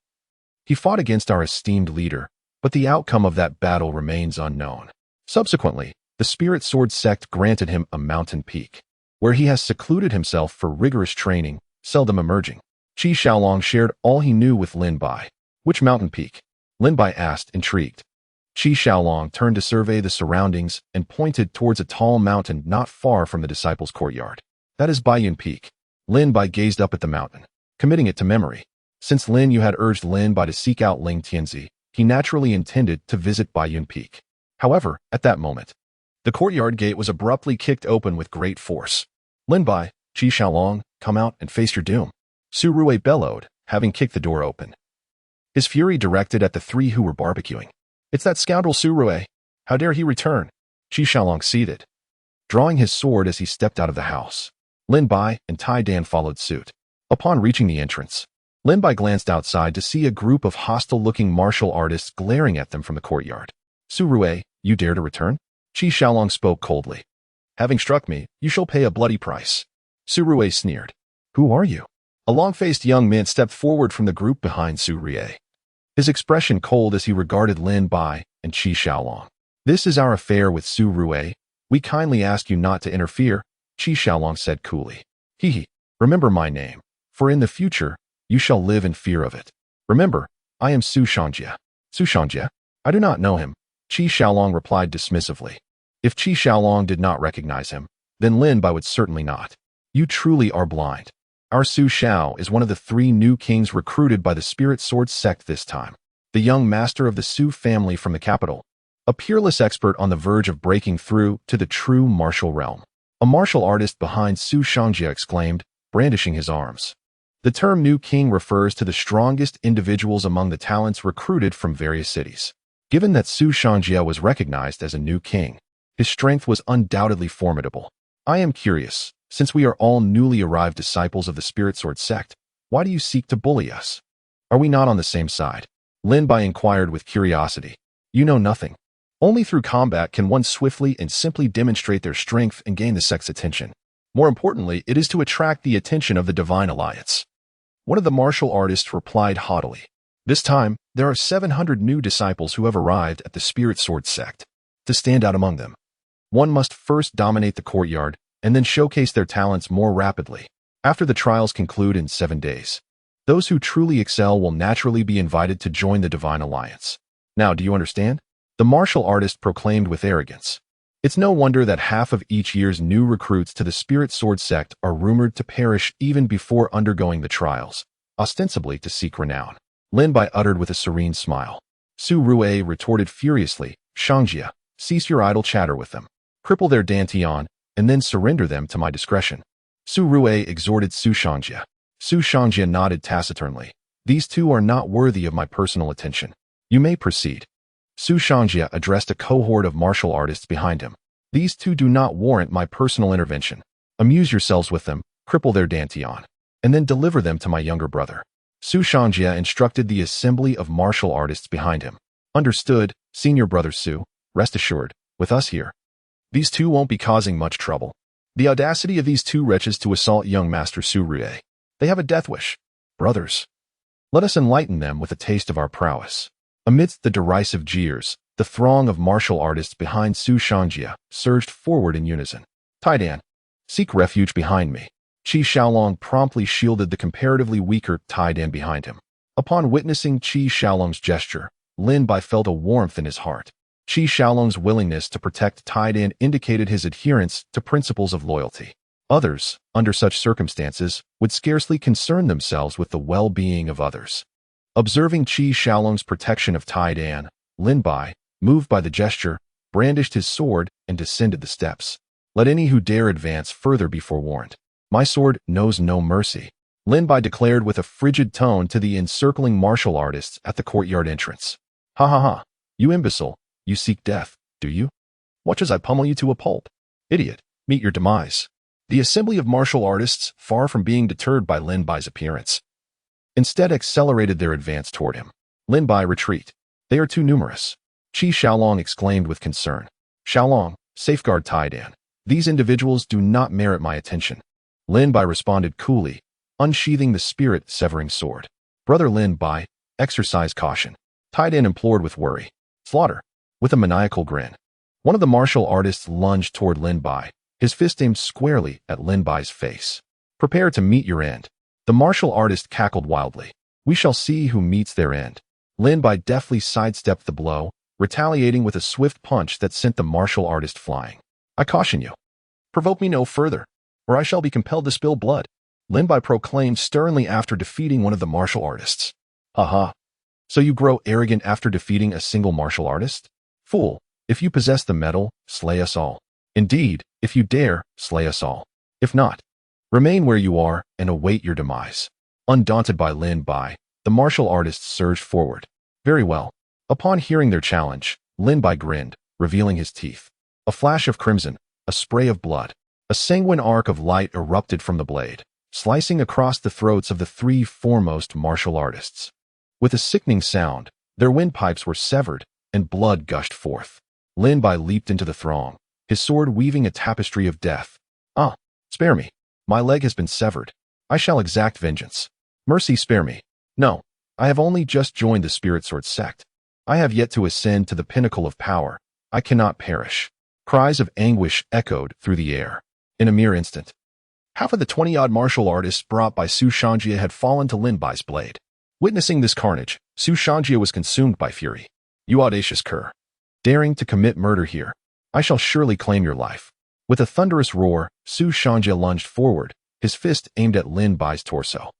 he fought against our esteemed leader, but the outcome of that battle remains unknown. Subsequently, the Spirit Sword sect granted him a mountain peak, where he has secluded himself for rigorous training, seldom emerging. Qi Xiaolong shared all he knew with Lin Bai. Which mountain peak? Lin Bai asked, intrigued. Qi Xiaolong turned to survey the surroundings and pointed towards a tall mountain not far from the disciples' courtyard. That is Baiyun Peak. Lin Bai gazed up at the mountain, committing it to memory. Since Lin Yu had urged Lin Bai to seek out Ling Tianzi, he naturally intended to visit Baiyun Peak. However, at that moment, the courtyard gate was abruptly kicked open with great force. Lin Bai, Qi Xiaolong, come out and face your doom. Su Rui bellowed, having kicked the door open. His fury directed at the three who were barbecuing. It's that scoundrel Su Rui. How dare he return? Qi Xiaolong seethed, drawing his sword as he stepped out of the house. Lin Bai and Tai Dan followed suit. Upon reaching the entrance, Lin Bai glanced outside to see a group of hostile-looking martial artists glaring at them from the courtyard. Su Rui, you dare to return? Qi Xiaolong spoke coldly. Having struck me, you shall pay a bloody price. Su Rui sneered. Who are you? A long-faced young man stepped forward from the group behind Su Rui, his expression cold as he regarded Lin Bai and Qi Xiaolong. This is our affair with Su Rui. We kindly ask you not to interfere, Qi Xiaolong said coolly. Hee, remember my name, for in the future, you shall live in fear of it. Remember, I am Su Shangjia. Su Shangjia? I do not know him, Qi Xiaolong replied dismissively. If Qi Xiaolong did not recognize him, then Lin Bai would certainly not. You truly are blind. Our Su Xiao is one of the 3 new kings recruited by the Spirit Sword sect this time. The young master of the Su family from the capital. A peerless expert on the verge of breaking through to the true martial realm. A martial artist behind Su Shangjia exclaimed, brandishing his arms. The term new king refers to the strongest individuals among the talents recruited from various cities. Given that Su Shangjia was recognized as a new king, his strength was undoubtedly formidable. I am curious, since we are all newly arrived disciples of the Spirit Sword sect, why do you seek to bully us? Are we not on the same side? Lin Bai inquired with curiosity. You know nothing. Only through combat can one swiftly and simply demonstrate their strength and gain the sect's attention. More importantly, it is to attract the attention of the Divine Alliance. One of the martial artists replied haughtily. This time, there are 700 new disciples who have arrived at the Spirit Sword sect. To stand out among them, one must first dominate the courtyard and then showcase their talents more rapidly. After the trials conclude in 7 days, those who truly excel will naturally be invited to join the Divine Alliance. Now, do you understand? The martial artist proclaimed with arrogance. It's no wonder that half of each year's new recruits to the Spirit Sword sect are rumored to perish even before undergoing the trials, ostensibly to seek renown. Lin Bai uttered with a serene smile. Su Rui retorted furiously, Shangjia, cease your idle chatter with them. Cripple their dantian, and then surrender them to my discretion. Su Rui exhorted Su Shangjia. Su Shangjia nodded taciturnly. These two are not worthy of my personal attention. You may proceed. Su Shangjia addressed a cohort of martial artists behind him. These two do not warrant my personal intervention. Amuse yourselves with them, cripple their dantian, and then deliver them to my younger brother. Su Shangjia instructed the assembly of martial artists behind him. Understood, senior brother Su. Rest assured, with us here, these two won't be causing much trouble. The audacity of these two wretches to assault young Master Su Rui. They have a death wish. Brothers, let us enlighten them with a taste of our prowess. Amidst the derisive jeers, the throng of martial artists behind Su Shangjia surged forward in unison. Tai Dan, seek refuge behind me. Qi Xiaolong promptly shielded the comparatively weaker Tai Dan behind him. Upon witnessing Qi Xiaolong's gesture, Lin Bai felt a warmth in his heart. Qi Xiaolong's willingness to protect Tai Dan indicated his adherence to principles of loyalty. Others, under such circumstances, would scarcely concern themselves with the well-being of others. Observing Qi Xiaolong's protection of Tai Dan, Lin Bai, moved by the gesture, brandished his sword and descended the steps. Let any who dare advance further be forewarned. My sword knows no mercy, Lin Bai declared with a frigid tone to the encircling martial artists at the courtyard entrance. Ha ha ha, you imbecile. You seek death, do you? Watch as I pummel you to a pulp. Idiot, meet your demise. The The assembly of martial artists, far from being deterred by Lin Bai's appearance, instead accelerated their advance toward him. Lin Bai, retreat. They are too numerous. Qi Xiaolong exclaimed with concern. Xiaolong, safeguard Tai Dan. These individuals do not merit my attention. Lin Bai responded coolly, unsheathing the spirit-severing sword. Brother Lin Bai, exercise caution. Tai Dan implored with worry. Slaughter. With a maniacal grin. One of the martial artists lunged toward Lin Bai, his fist aimed squarely at Lin Bai's face. Prepare to meet your end. The martial artist cackled wildly. We shall see who meets their end. Lin Bai deftly sidestepped the blow, retaliating with a swift punch that sent the martial artist flying. I caution you. Provoke me no further, or I shall be compelled to spill blood. Lin Bai proclaimed sternly after defeating one of the martial artists. Haha. So you grow arrogant after defeating a single martial artist? Fool, if you possess the metal, slay us all. Indeed, if you dare, slay us all. If not, remain where you are and await your demise. Undaunted by Lin Bai, the martial artists surged forward. Very well. Upon hearing their challenge, Lin Bai grinned, revealing his teeth. A flash of crimson, a spray of blood, a sanguine arc of light erupted from the blade, slicing across the throats of the three foremost martial artists. With a sickening sound, their windpipes were severed, and blood gushed forth. Lin Bai leaped into the throng, his sword weaving a tapestry of death. Ah, spare me. My leg has been severed. I shall exact vengeance. Mercy, spare me. No, I have only just joined the Spirit Sword sect. I have yet to ascend to the pinnacle of power. I cannot perish. Cries of anguish echoed through the air. In a mere instant, half of the 20-odd martial artists brought by Su Shangjie had fallen to Lin Bai's blade. Witnessing this carnage, Su Shangjie was consumed by fury. You audacious cur. Daring to commit murder here. I shall surely claim your life. With a thunderous roar, Su Shangjie lunged forward, his fist aimed at Lin Bai's torso.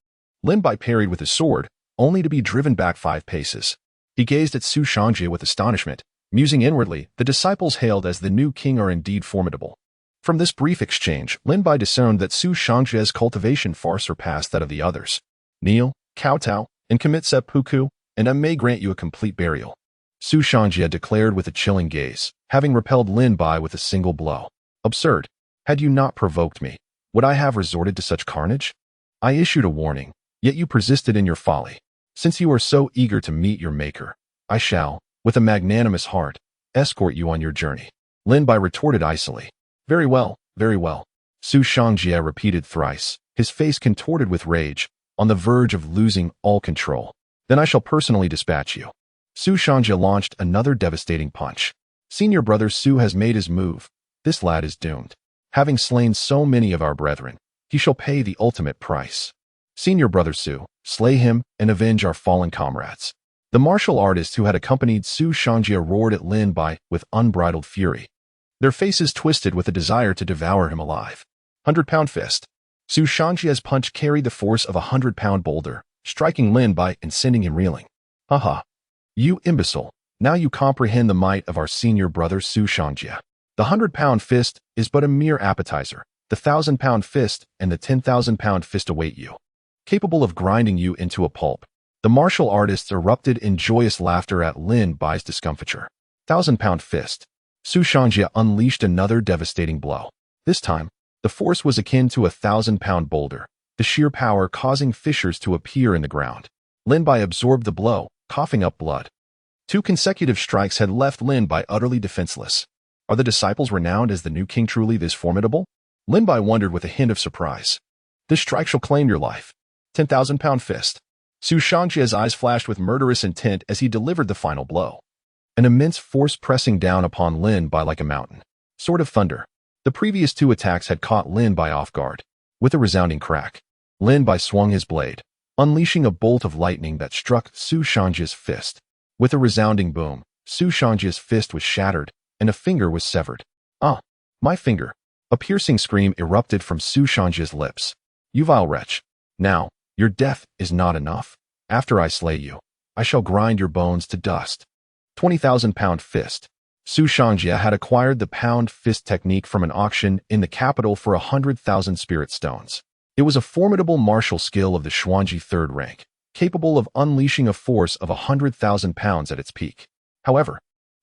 Lin Bai parried with his sword, only to be driven back 5 paces. He gazed at Su Shangjie with astonishment, musing inwardly, the disciples hailed as the new king are indeed formidable. From this brief exchange, Lin Bai discerned that Su Shangjie's cultivation far surpassed that of the others. Kneel, kowtow, and commit seppuku, and I may grant you a complete burial. Su Shangjie declared with a chilling gaze, having repelled Lin Bai with a single blow. Absurd. Had you not provoked me, would I have resorted to such carnage? I issued a warning, yet you persisted in your folly. Since you are so eager to meet your maker, I shall, with a magnanimous heart, escort you on your journey. Lin Bai retorted icily. Very well, very well. Su Shangjie repeated thrice, his face contorted with rage, on the verge of losing all control. Then I shall personally dispatch you. Su Shangjie launched another devastating punch. Senior brother Su has made his move. This lad is doomed. Having slain so many of our brethren, he shall pay the ultimate price. Senior brother Su, slay him and avenge our fallen comrades. The martial artists who had accompanied Su Shangjie roared at Lin Bai with unbridled fury. Their faces twisted with a desire to devour him alive. 100-pound fist. Su Shangjie's punch carried the force of a 100-pound boulder, striking Lin Bai and sending him reeling. Haha. You imbecile. Now you comprehend the might of our senior brother Su Shangjie. The 100-pound fist is but a mere appetizer. The 1,000-pound fist and the 10,000-pound fist await you, capable of grinding you into a pulp. The martial artists erupted in joyous laughter at Lin Bai's discomfiture. 1,000-pound fist. Su Shangjie unleashed another devastating blow. This time, the force was akin to a 1,000-pound boulder, the sheer power causing fissures to appear in the ground. Lin Bai absorbed the blow, coughing up blood. 2 consecutive strikes had left Lin Bai utterly defenseless. Are the disciples renowned as the new king truly this formidable? Lin Bai wondered with a hint of surprise. This strike shall claim your life. 10,000-pound fist. Su Shangjie's eyes flashed with murderous intent as he delivered the final blow. An immense force pressing down upon Lin Bai like a mountain. Sword of thunder. The previous 2 attacks had caught Lin Bai off guard. With a resounding crack, Lin Bai swung his blade, unleashing a bolt of lightning that struck Su Shangjie's fist. With a resounding boom, Su Shangjie's fist was shattered, and a finger was severed. Ah, my finger. A piercing scream erupted from Su Shangjie's lips. You vile wretch. Now, your death is not enough. After I slay you, I shall grind your bones to dust. 20,000-pound fist. Su Shangjie had acquired the pound fist technique from an auction in the capital for 100,000 spirit stones. It was a formidable martial skill of the Xuanji 3rd rank, capable of unleashing a force of 100,000 pounds at its peak. However,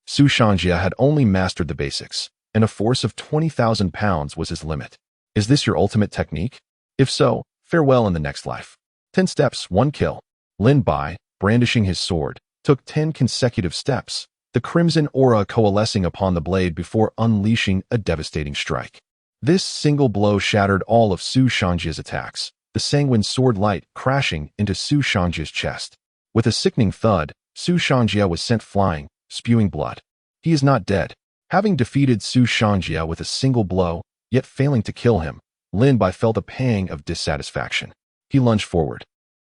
Su Shangjie had only mastered the basics, and a force of 20,000 pounds was his limit. Is this your ultimate technique? If so, farewell in the next life. 10 steps, 1 kill. Lin Bai, brandishing his sword, took 10 consecutive steps, the crimson aura coalescing upon the blade before unleashing a devastating strike. This single blow shattered all of Su Shangjia's attacks, the sanguine sword light crashing into Su Shangjia's chest. With a sickening thud, Su Shangjia was sent flying, spewing blood. He is not dead. Having defeated Su Shangjia with a single blow, yet failing to kill him, Lin Bai felt a pang of dissatisfaction. He lunged forward,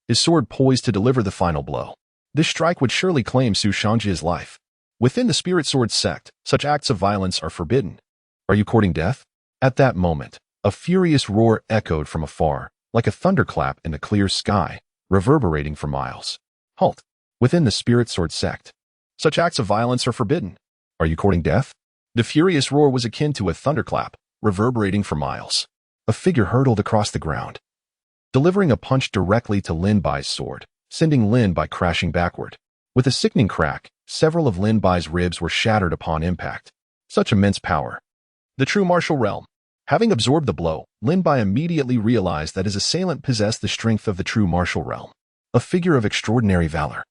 his sword poised to deliver the final blow. This strike would surely claim Su Shangjia's life. Within the Spirit Sword sect, such acts of violence are forbidden. Are you courting death? At that moment, a furious roar echoed from afar, like a thunderclap in the clear sky, reverberating for miles. Halt! Within the Spirit Sword sect, such acts of violence are forbidden. Are you courting death? The furious roar was akin to a thunderclap, reverberating for miles. A figure hurtled across the ground, delivering a punch directly to Lin Bai's sword, sending Lin Bai crashing backward. With a sickening crack, several of Lin Bai's ribs were shattered upon impact. Such immense power. The true martial realm. Having absorbed the blow, Lin Bai immediately realized that his assailant possessed the strength of the true martial realm. A figure of extraordinary valor,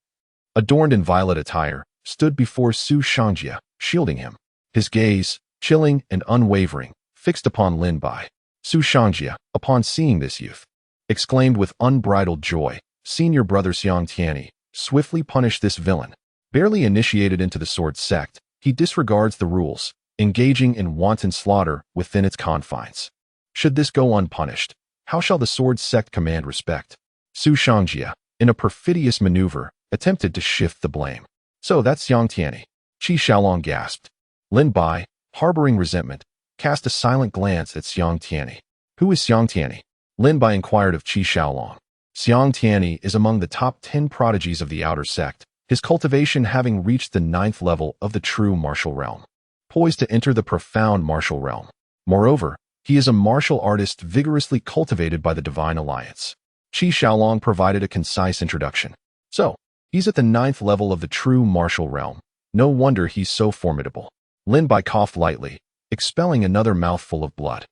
adorned in violet attire, stood before Su Shangjia, shielding him. His gaze, chilling and unwavering, fixed upon Lin Bai. Su Shangjia, upon seeing this youth, exclaimed with unbridled joy, "Senior brother Xiang Tianyi, swiftly punish this villain." Barely initiated into the sword sect, he disregards the rules, engaging in wanton slaughter within its confines. Should this go unpunished, how shall the sword sect command respect? Su Shangjia, in a perfidious maneuver, attempted to shift the blame. "So that's Xiang Tianyi," Qi Xiaolong gasped. Lin Bai, harboring resentment, cast a silent glance at Xiang Tianyi. "Who is Xiang Tianyi?" Lin Bai inquired of Qi Xiaolong. Xiang Tianyi is among the top 10 prodigies of the outer sect, his cultivation having reached the 9th level of the true martial realm, poised to enter the profound martial realm. Moreover, he is a martial artist vigorously cultivated by the Divine Alliance. Qi Xiaolong provided a concise introduction. "So, he's at the 9th level of the true martial realm. No wonder he's so formidable." Lin Bai coughed lightly, expelling another mouthful of blood.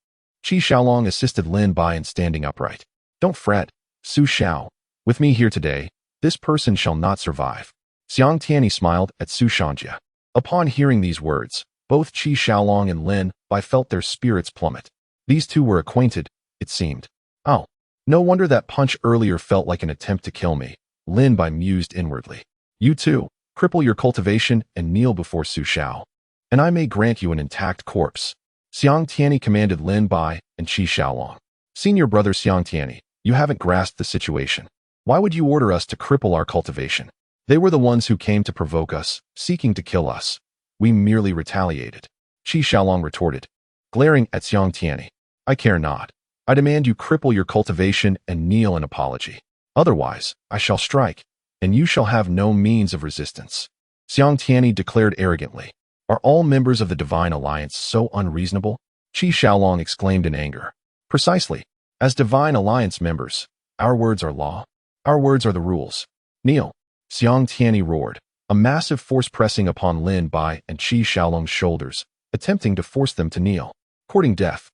Qi Xiaolong assisted Lin Bai in standing upright. "Don't fret, Su Xiao. With me here today, this person shall not survive." Xiang Tianyi smiled at Su Shangjia. Upon hearing these words, both Qi Xiaolong and Lin Bai felt their spirits plummet. These two were acquainted, it seemed. "Oh, no wonder that punch earlier felt like an attempt to kill me," Lin Bai mused inwardly. "You too, cripple your cultivation and kneel before Su Xiao, and I may grant you an intact corpse." Xiang Tianyi commanded Lin Bai and Qi Xiaolong. "Senior brother Xiang Tianyi, you haven't grasped the situation. Why would you order us to cripple our cultivation? They were the ones who came to provoke us, seeking to kill us. We merely retaliated," Qi Xiaolong retorted, glaring at Xiang Tianyi. "I care not. I demand you cripple your cultivation and kneel in apology. Otherwise, I shall strike, and you shall have no means of resistance." Xiang Tianyi declared arrogantly. "Are all members of the Divine Alliance so unreasonable?" Qi Xiaolong exclaimed in anger. "Precisely. As Divine Alliance members, our words are law. Our words are the rules. Kneel." Xiang Tianyi roared, a massive force pressing upon Lin Bai and Qi Xiaolong's shoulders, attempting to force them to kneel. Courting death.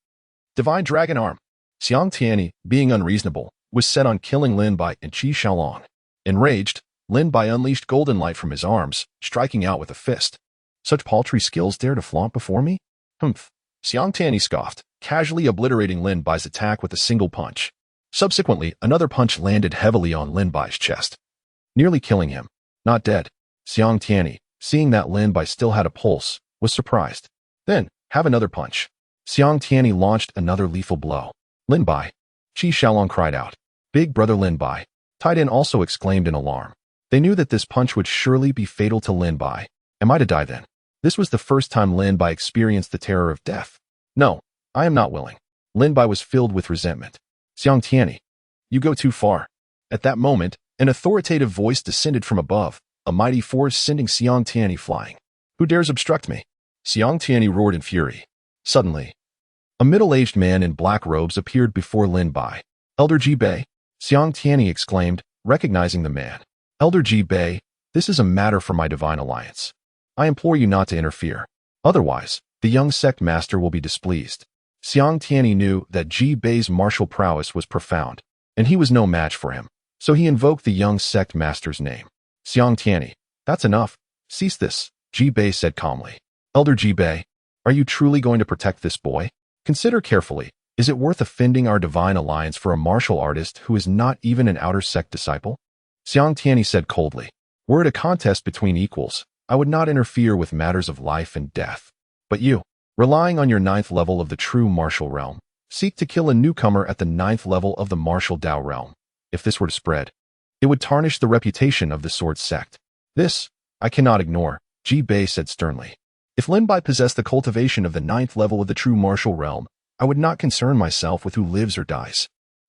Divine Dragon Arm. Xiang Tianyi, being unreasonable, was set on killing Lin Bai and Qi Xiaolong. Enraged, Lin Bai unleashed golden light from his arms, striking out with a fist. "Such paltry skills dare to flaunt before me? Humph." Xiang Tianyi scoffed, casually obliterating Lin Bai's attack with a single punch. Subsequently, another punch landed heavily on Lin Bai's chest, nearly killing him. Not dead. Xiang Tianyi, seeing that Lin Bai still had a pulse, was surprised. "Then, have another punch." Xiang Tianyi launched another lethal blow. "Lin Bai!" Qi Xiaolong cried out. "Big brother Lin Bai!" Taiden also exclaimed in alarm. They knew that this punch would surely be fatal to Lin Bai. Am I to die then? This was the first time Lin Bai experienced the terror of death. "No, I am not willing." Lin Bai was filled with resentment. "Xiang Tianyi, you go too far." At that moment, an authoritative voice descended from above, a mighty force sending Xiang Tianyi flying. "Who dares obstruct me?" Xiang Tianyi roared in fury. Suddenly, a middle-aged man in black robes appeared before Lin Bai. "Elder Ji Bei," Xiang Tianyi exclaimed, recognizing the man. "Elder Ji Bei, this is a matter for my Divine Alliance. I implore you not to interfere. Otherwise, the young sect master will be displeased." Xiang Tianyi knew that Ji Bei's martial prowess was profound, and he was no match for him, so he invoked the young sect master's name. Xiang Tianyi, that's enough. Cease this, Ji Bei said calmly. Elder Ji Bei, are you truly going to protect this boy? Consider carefully, is it worth offending our divine alliance for a martial artist who is not even an outer sect disciple? Xiang Tianyi said coldly, were it a contest between equals, I would not interfere with matters of life and death. But you, relying on your 9th level of the true martial realm, seek to kill a newcomer at the 9th level of the martial Dao realm. If this were to spread, it would tarnish the reputation of the sword sect. This, I cannot ignore, Ji Bei said sternly. If Lin Bai possessed the cultivation of the 9th level of the true martial realm, I would not concern myself with who lives or dies.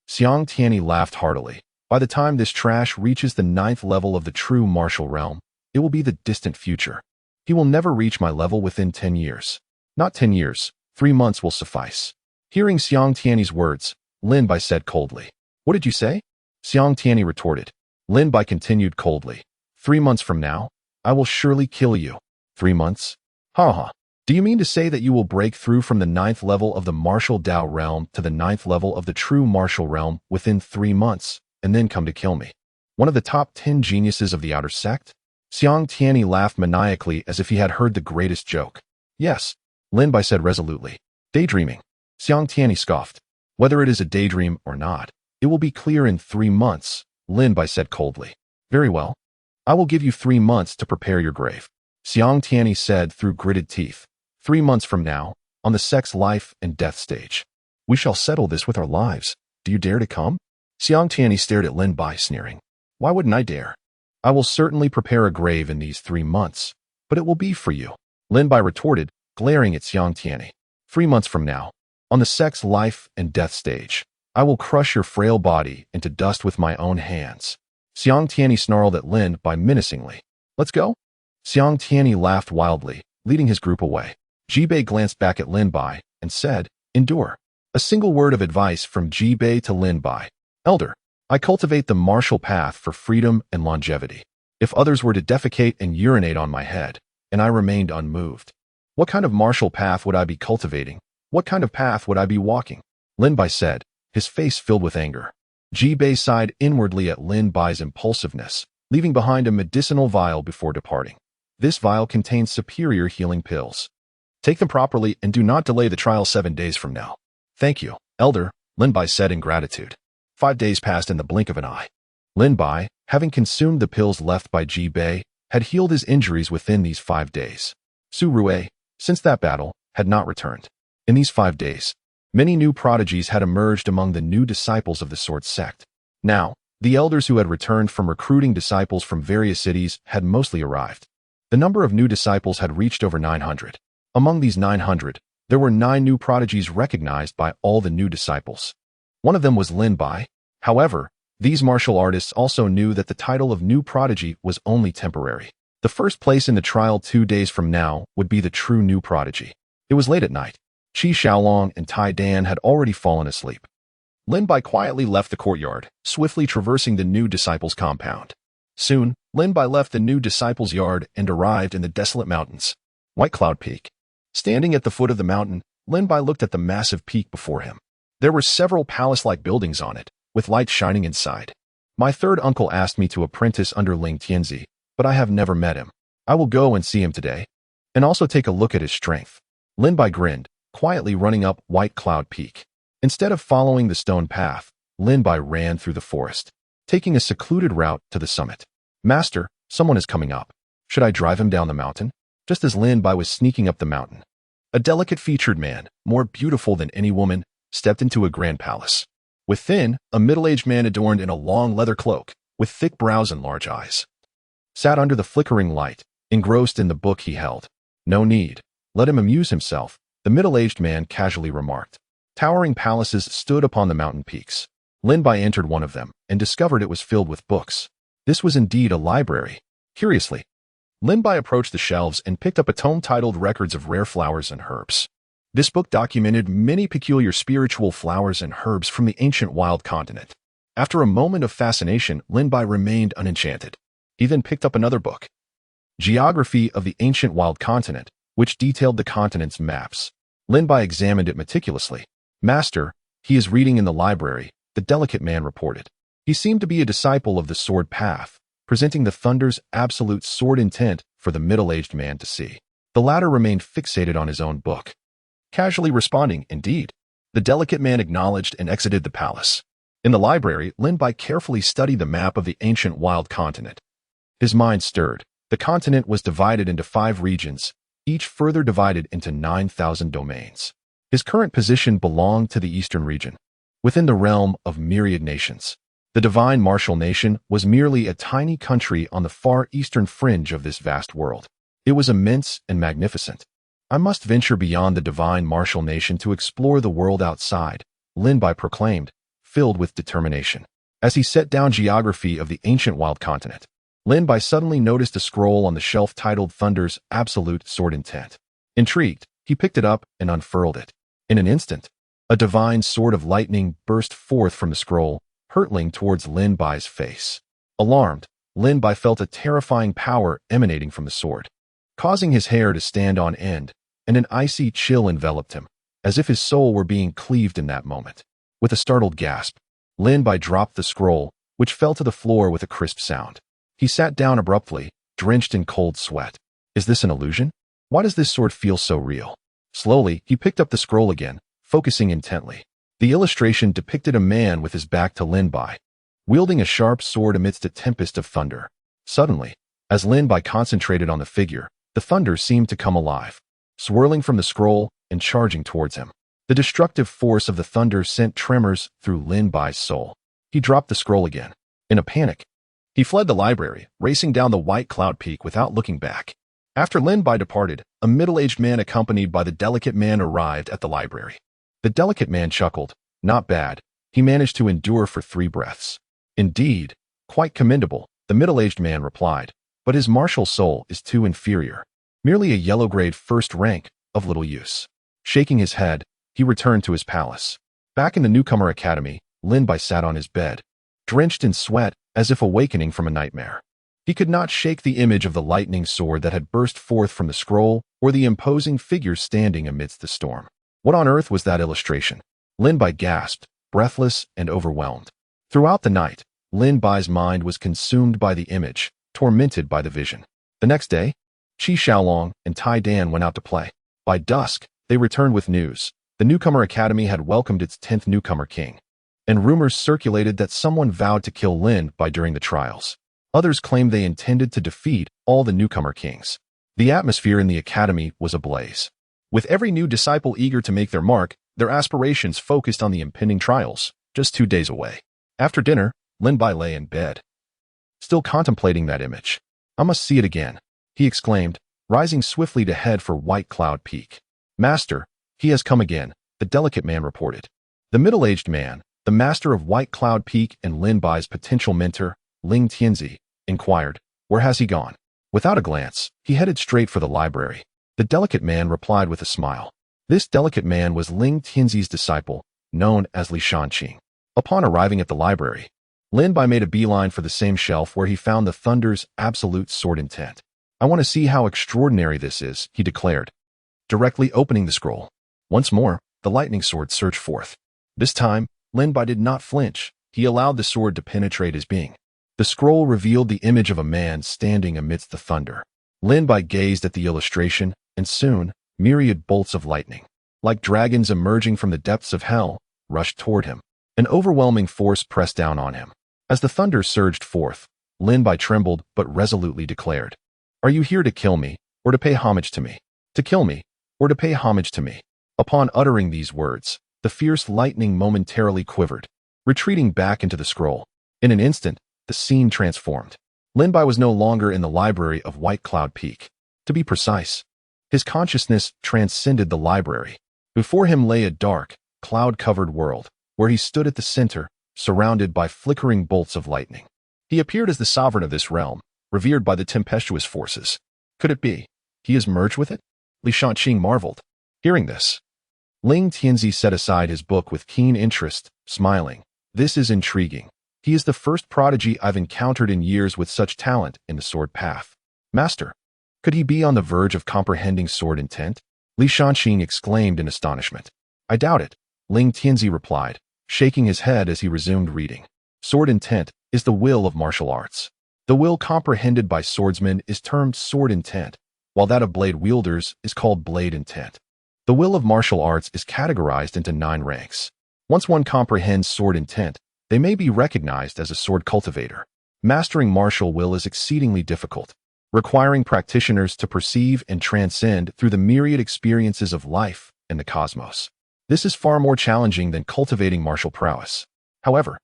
Xiang Tianyi laughed heartily. By the time this trash reaches the 9th level of the true martial realm, it will be the distant future. He will never reach my level within 10 years. Not 10 years, 3 months will suffice. Hearing Xiang Tianyi's words, Lin Bai said coldly. What did you say? Xiang Tianyi retorted. Lin Bai continued coldly. 3 months from now, I will surely kill you. 3 months? Ha ha. Do you mean to say that you will break through from the 9th level of the martial Dao realm to the 9th level of the true martial realm within 3 months, and then come to kill me? One of the top 10 geniuses of the outer sect? Xiang Tianyi laughed maniacally as if he had heard the greatest joke. Yes, Lin Bai said resolutely. Daydreaming. Xiang Tianyi scoffed. Whether it is a daydream or not, it will be clear in 3 months, Lin Bai said coldly. Very well. I will give you 3 months to prepare your grave. Xiang Tianyi said through gritted teeth. 3 months from now, on the sect's life and death stage. We shall settle this with our lives. Do you dare to come? Xiang Tianyi stared at Lin Bai, sneering. Why wouldn't I dare? I will certainly prepare a grave in these 3 months, but it will be for you. Lin Bai retorted, glaring at Xiang Tianyi. 3 months from now, on the sect's life and death stage, I will crush your frail body into dust with my own hands. Xiang Tianyi snarled at Lin Bai menacingly. Let's go? Xiang Tianyi laughed wildly, leading his group away. Ji Bei glanced back at Lin Bai and said, endure. A single word of advice from Ji Bei to Lin Bai. Elder, I cultivate the martial path for freedom and longevity. If others were to defecate and urinate on my head, and I remained unmoved, what kind of martial path would I be cultivating? What kind of path would I be walking? Lin Bai said, his face filled with anger. Ji Bei sighed inwardly at Lin Bai's impulsiveness, leaving behind a medicinal vial before departing. This vial contains superior healing pills. Take them properly and do not delay the trial 7 days from now. Thank you, Elder, Lin Bai said in gratitude. 5 days passed in the blink of an eye. Lin Bai, having consumed the pills left by Ji Bei, had healed his injuries within these 5 days. Su Rue, since that battle, had not returned. In these 5 days, many new prodigies had emerged among the new disciples of the sword sect. Now, the elders who had returned from recruiting disciples from various cities had mostly arrived. The number of new disciples had reached over 900. Among these 900, there were 9 new prodigies recognized by all the new disciples. One of them was Lin Bai. However, these martial artists also knew that the title of new prodigy was only temporary. The first place in the trial 2 days from now would be the true new prodigy. It was late at night. Qi Xiaolong and Tai Dan had already fallen asleep. Lin Bai quietly left the courtyard, swiftly traversing the new disciples' compound. Soon, Lin Bai left the new disciples' yard and arrived in the desolate mountains. White Cloud Peak. Standing at the foot of the mountain, Lin Bai looked at the massive peak before him. There were several palace-like buildings on it, with lights shining inside. My third uncle asked me to apprentice under Ling Tianzi, but I have never met him. I will go and see him today, and also take a look at his strength. Lin Bai grinned, quietly running up White Cloud Peak. Instead of following the stone path, Lin Bai ran through the forest, taking a secluded route to the summit. Master, someone is coming up. Should I drive him down the mountain? Just as Lin Bai was sneaking up the mountain, a delicate-featured man, more beautiful than any woman, stepped into a grand palace. Within, a middle-aged man adorned in a long leather cloak, with thick brows and large eyes, sat under the flickering light, engrossed in the book he held. No need. Let him amuse himself, the middle-aged man casually remarked. Towering palaces stood upon the mountain peaks. Lin Bai entered one of them and discovered it was filled with books. This was indeed a library. Curiously, Lin Bai approached the shelves and picked up a tome titled Records of Rare Flowers and Herbs. This book documented many peculiar spiritual flowers and herbs from the ancient wild continent. After a moment of fascination, Lin Bai remained unenchanted. He then picked up another book, Geography of the Ancient Wild Continent, which detailed the continent's maps. Lin Bai examined it meticulously. "Master, he is reading in the library," the delicate man reported. He seemed to be a disciple of the sword path, presenting the thunder's absolute sword intent for the middle-aged man to see. The latter remained fixated on his own book. Casually responding, "Indeed." The delicate man acknowledged and exited the palace. In the library, Lin Bai carefully studied the map of the ancient wild continent. His mind stirred. The continent was divided into 5 regions, each further divided into 9,000 domains. His current position belonged to the eastern region, within the realm of myriad nations. The divine martial nation was merely a tiny country on the far eastern fringe of this vast world. It was immense and magnificent. "I must venture beyond the divine martial nation to explore the world outside," Lin Bai proclaimed, filled with determination. As he set down geography of the ancient wild continent, Lin Bai suddenly noticed a scroll on the shelf titled Thunder's Absolute Sword Intent. Intrigued, he picked it up and unfurled it. In an instant, a divine sword of lightning burst forth from the scroll, hurtling towards Lin Bai's face. Alarmed, Lin Bai felt a terrifying power emanating from the sword, causing his hair to stand on end, and an icy chill enveloped him, as if his soul were being cleaved in that moment. With a startled gasp, Lin Bai dropped the scroll, which fell to the floor with a crisp sound. He sat down abruptly, drenched in cold sweat. Is this an illusion? Why does this sword feel so real? Slowly, he picked up the scroll again, focusing intently. The illustration depicted a man with his back to Lin Bai, wielding a sharp sword amidst a tempest of thunder. Suddenly, as Lin Bai concentrated on the figure, the thunder seemed to come alive, swirling from the scroll and charging towards him. The destructive force of the thunder sent tremors through Lin Bai's soul. He dropped the scroll again. In a panic, he fled the library, racing down the white cloud peak without looking back. After Lin Bai departed, a middle-aged man accompanied by the delicate man arrived at the library. The delicate man chuckled. "Not bad. He managed to endure for 3 breaths." "Indeed, quite commendable," the middle-aged man replied, "but his martial soul is too inferior. Merely a yellow-grade first rank, of little use." Shaking his head, he returned to his palace. Back in the newcomer academy, Lin Bai sat on his bed, drenched in sweat as if awakening from a nightmare. He could not shake the image of the lightning sword that had burst forth from the scroll or the imposing figure standing amidst the storm. What on earth was that illustration? Lin Bai gasped, breathless and overwhelmed. Throughout the night, Lin Bai's mind was consumed by the image, tormented by the vision. The next day, Qi Xiaolong and Tai Dan went out to play. By dusk, they returned with news. The newcomer academy had welcomed its 10th newcomer king, and rumors circulated that someone vowed to kill Lin Bai during the trials. Others claimed they intended to defeat all the newcomer kings. The atmosphere in the academy was ablaze. With every new disciple eager to make their mark, their aspirations focused on the impending trials, just 2 days away. After dinner, Lin Bai lay in bed, still contemplating that image. "I must see it again," he exclaimed, rising swiftly to head for White Cloud Peak. "Master, he has come again," the delicate man reported. The middle-aged man, the master of White Cloud Peak and Lin Bai's potential mentor, Ling Tianzi, inquired, "Where has he gone?" Without a glance, he headed straight for the library. The delicate man replied with a smile. This delicate man was Ling Tianzi's disciple, known as Li Shanqing. Upon arriving at the library, Lin Bai made a beeline for the same shelf where he found the Thunder's Absolute Sword Intent. "I want to see how extraordinary this is," he declared, directly opening the scroll. Once more, the lightning sword surged forth. This time, Lin Bai did not flinch. He allowed the sword to penetrate his being. The scroll revealed the image of a man standing amidst the thunder. Lin Bai gazed at the illustration, and soon, myriad bolts of lightning, like dragons emerging from the depths of hell, rushed toward him. An overwhelming force pressed down on him. As the thunder surged forth, Lin Bai trembled but resolutely declared, "Are you here to kill me, or to pay homage to me? To kill me, or to pay homage to me?" Upon uttering these words, the fierce lightning momentarily quivered, retreating back into the scroll. In an instant, the scene transformed. Lin Bai was no longer in the library of White Cloud Peak. To be precise, his consciousness transcended the library. Before him lay a dark, cloud-covered world, where he stood at the center, surrounded by flickering bolts of lightning. He appeared as the sovereign of this realm, revered by the tempestuous forces. Could it be he is merged with it? Li Shanqing marveled. Hearing this, Ling Tianzi set aside his book with keen interest, smiling. "This is intriguing. He is the first prodigy I've encountered in years with such talent in the sword path. Master, could he be on the verge of comprehending sword intent?" Li Shanxing exclaimed in astonishment. I doubt it, Ling Tianzi replied, shaking his head as he resumed reading. Sword intent is the will of martial arts. The will comprehended by swordsmen is termed sword intent, while that of blade wielders is called blade intent. The will of martial arts is categorized into 9 ranks. Once one comprehends sword intent, they may be recognized as a sword cultivator. Mastering martial will is exceedingly difficult, requiring practitioners to perceive and transcend through the myriad experiences of life and the cosmos. This is far more challenging than cultivating martial prowess. However,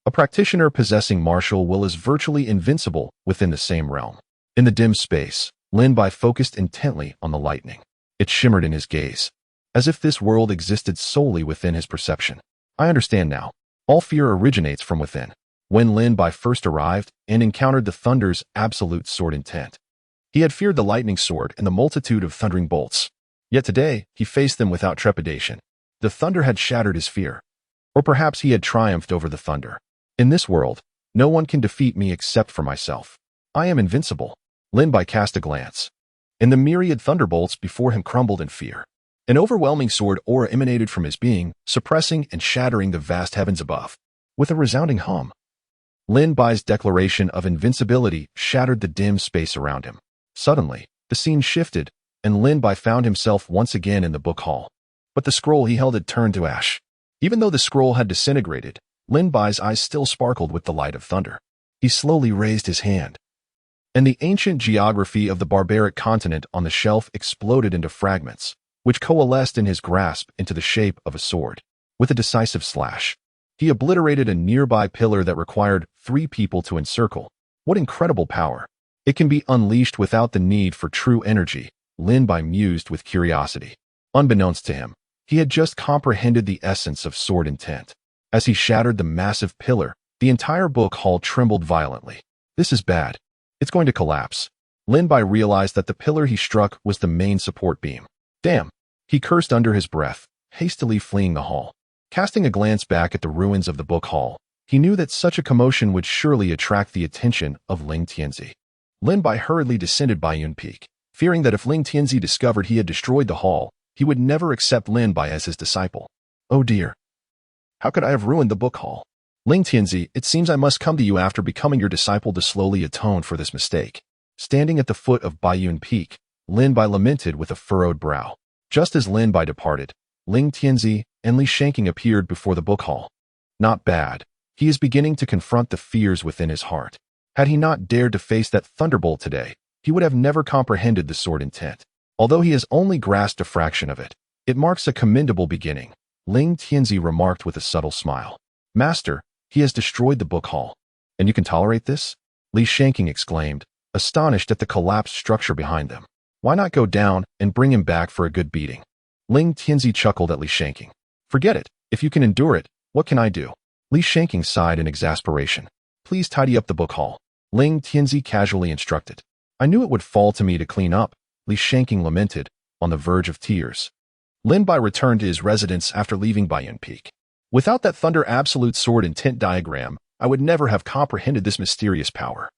a practitioner possessing martial will is virtually invincible within the same realm. In the dim space, Lin Bai focused intently on the lightning. It shimmered in his gaze, as if this world existed solely within his perception. I understand now. All fear originates from within. When Lin Bai first arrived and encountered the thunder's absolute sword intent, he had feared the lightning sword and the multitude of thundering bolts. Yet today, he faced them without trepidation. The thunder had shattered his fear. Or perhaps he had triumphed over the thunder. In this world, no one can defeat me except for myself. I am invincible. Lin Bai cast a glance, and the myriad thunderbolts before him crumbled in fear. An overwhelming sword aura emanated from his being, suppressing and shattering the vast heavens above. With a resounding hum, Lin Bai's declaration of invincibility shattered the dim space around him. Suddenly, the scene shifted, and Lin Bai found himself once again in the book hall. But the scroll he held had turned to ash. Even though the scroll had disintegrated, Lin Bai's eyes still sparkled with the light of thunder. He slowly raised his hand, and the ancient geography of the barbaric continent on the shelf exploded into fragments, which coalesced in his grasp into the shape of a sword. With a decisive slash, he obliterated a nearby pillar that required 3 people to encircle. What incredible power! It can be unleashed without the need for true energy, Lin Bai mused with curiosity. Unbeknownst to him, he had just comprehended the essence of sword intent. As he shattered the massive pillar, the entire book hall trembled violently. This is bad. It's going to collapse. Lin Bai realized that the pillar he struck was the main support beam. Damn! He cursed under his breath, hastily fleeing the hall. Casting a glance back at the ruins of the book hall, he knew that such a commotion would surely attract the attention of Ling Tianzi. Lin Bai hurriedly descended Baiyun Peak, fearing that if Ling Tianzi discovered he had destroyed the hall, he would never accept Lin Bai as his disciple. Oh dear! How could I have ruined the book hall? Ling Tianzi, it seems I must come to you after becoming your disciple to slowly atone for this mistake. Standing at the foot of Baiyun Peak, Lin Bai lamented with a furrowed brow. Just as Lin Bai departed, Ling Tianzi and Li Shanxing appeared before the book hall. Not bad. He is beginning to confront the fears within his heart. Had he not dared to face that thunderbolt today, he would have never comprehended the sword intent. Although he has only grasped a fraction of it, it marks a commendable beginning, Ling Tianzi remarked with a subtle smile. Master, he has destroyed the book hall. And you can tolerate this? Li Shanxing exclaimed, astonished at the collapsed structure behind them. Why not go down and bring him back for a good beating? Ling Tianzi chuckled at Li Shanxing. Forget it. If you can endure it, what can I do? Li Shanxing sighed in exasperation. Please tidy up the book hall. Ling Tianzi casually instructed. I knew it would fall to me to clean up, Li Shanxing lamented, on the verge of tears. Lin Bai returned to his residence after leaving Baiyun Peak. Without that thunder absolute sword intent diagram, I would never have comprehended this mysterious power.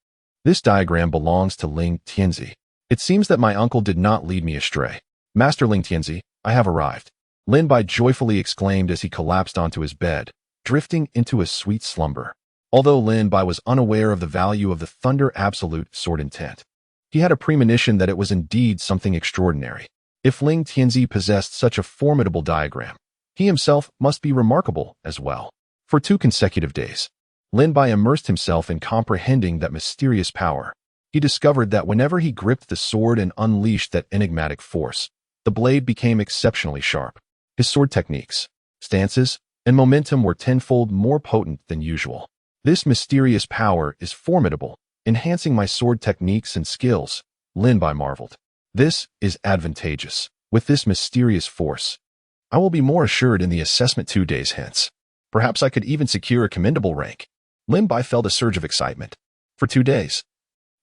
This diagram belongs to Ling Tianzi. It seems that my uncle did not lead me astray. Master Ling Tianzi, I have arrived. Lin Bai joyfully exclaimed as he collapsed onto his bed, drifting into a sweet slumber. Although Lin Bai was unaware of the value of the thunder absolute sword intent, he had a premonition that it was indeed something extraordinary. If Ling Tianzi possessed such a formidable diagram, he himself must be remarkable as well. For 2 consecutive days, Lin Bai immersed himself in comprehending that mysterious power. He discovered that whenever he gripped the sword and unleashed that enigmatic force, the blade became exceptionally sharp. His sword techniques, stances, and momentum were tenfold more potent than usual. This mysterious power is formidable, enhancing my sword techniques and skills, Lin Bai marveled. This is advantageous. With this mysterious force, I will be more assured in the assessment 2 days hence. Perhaps I could even secure a commendable rank. Lin Bai felt a surge of excitement. For 2 days,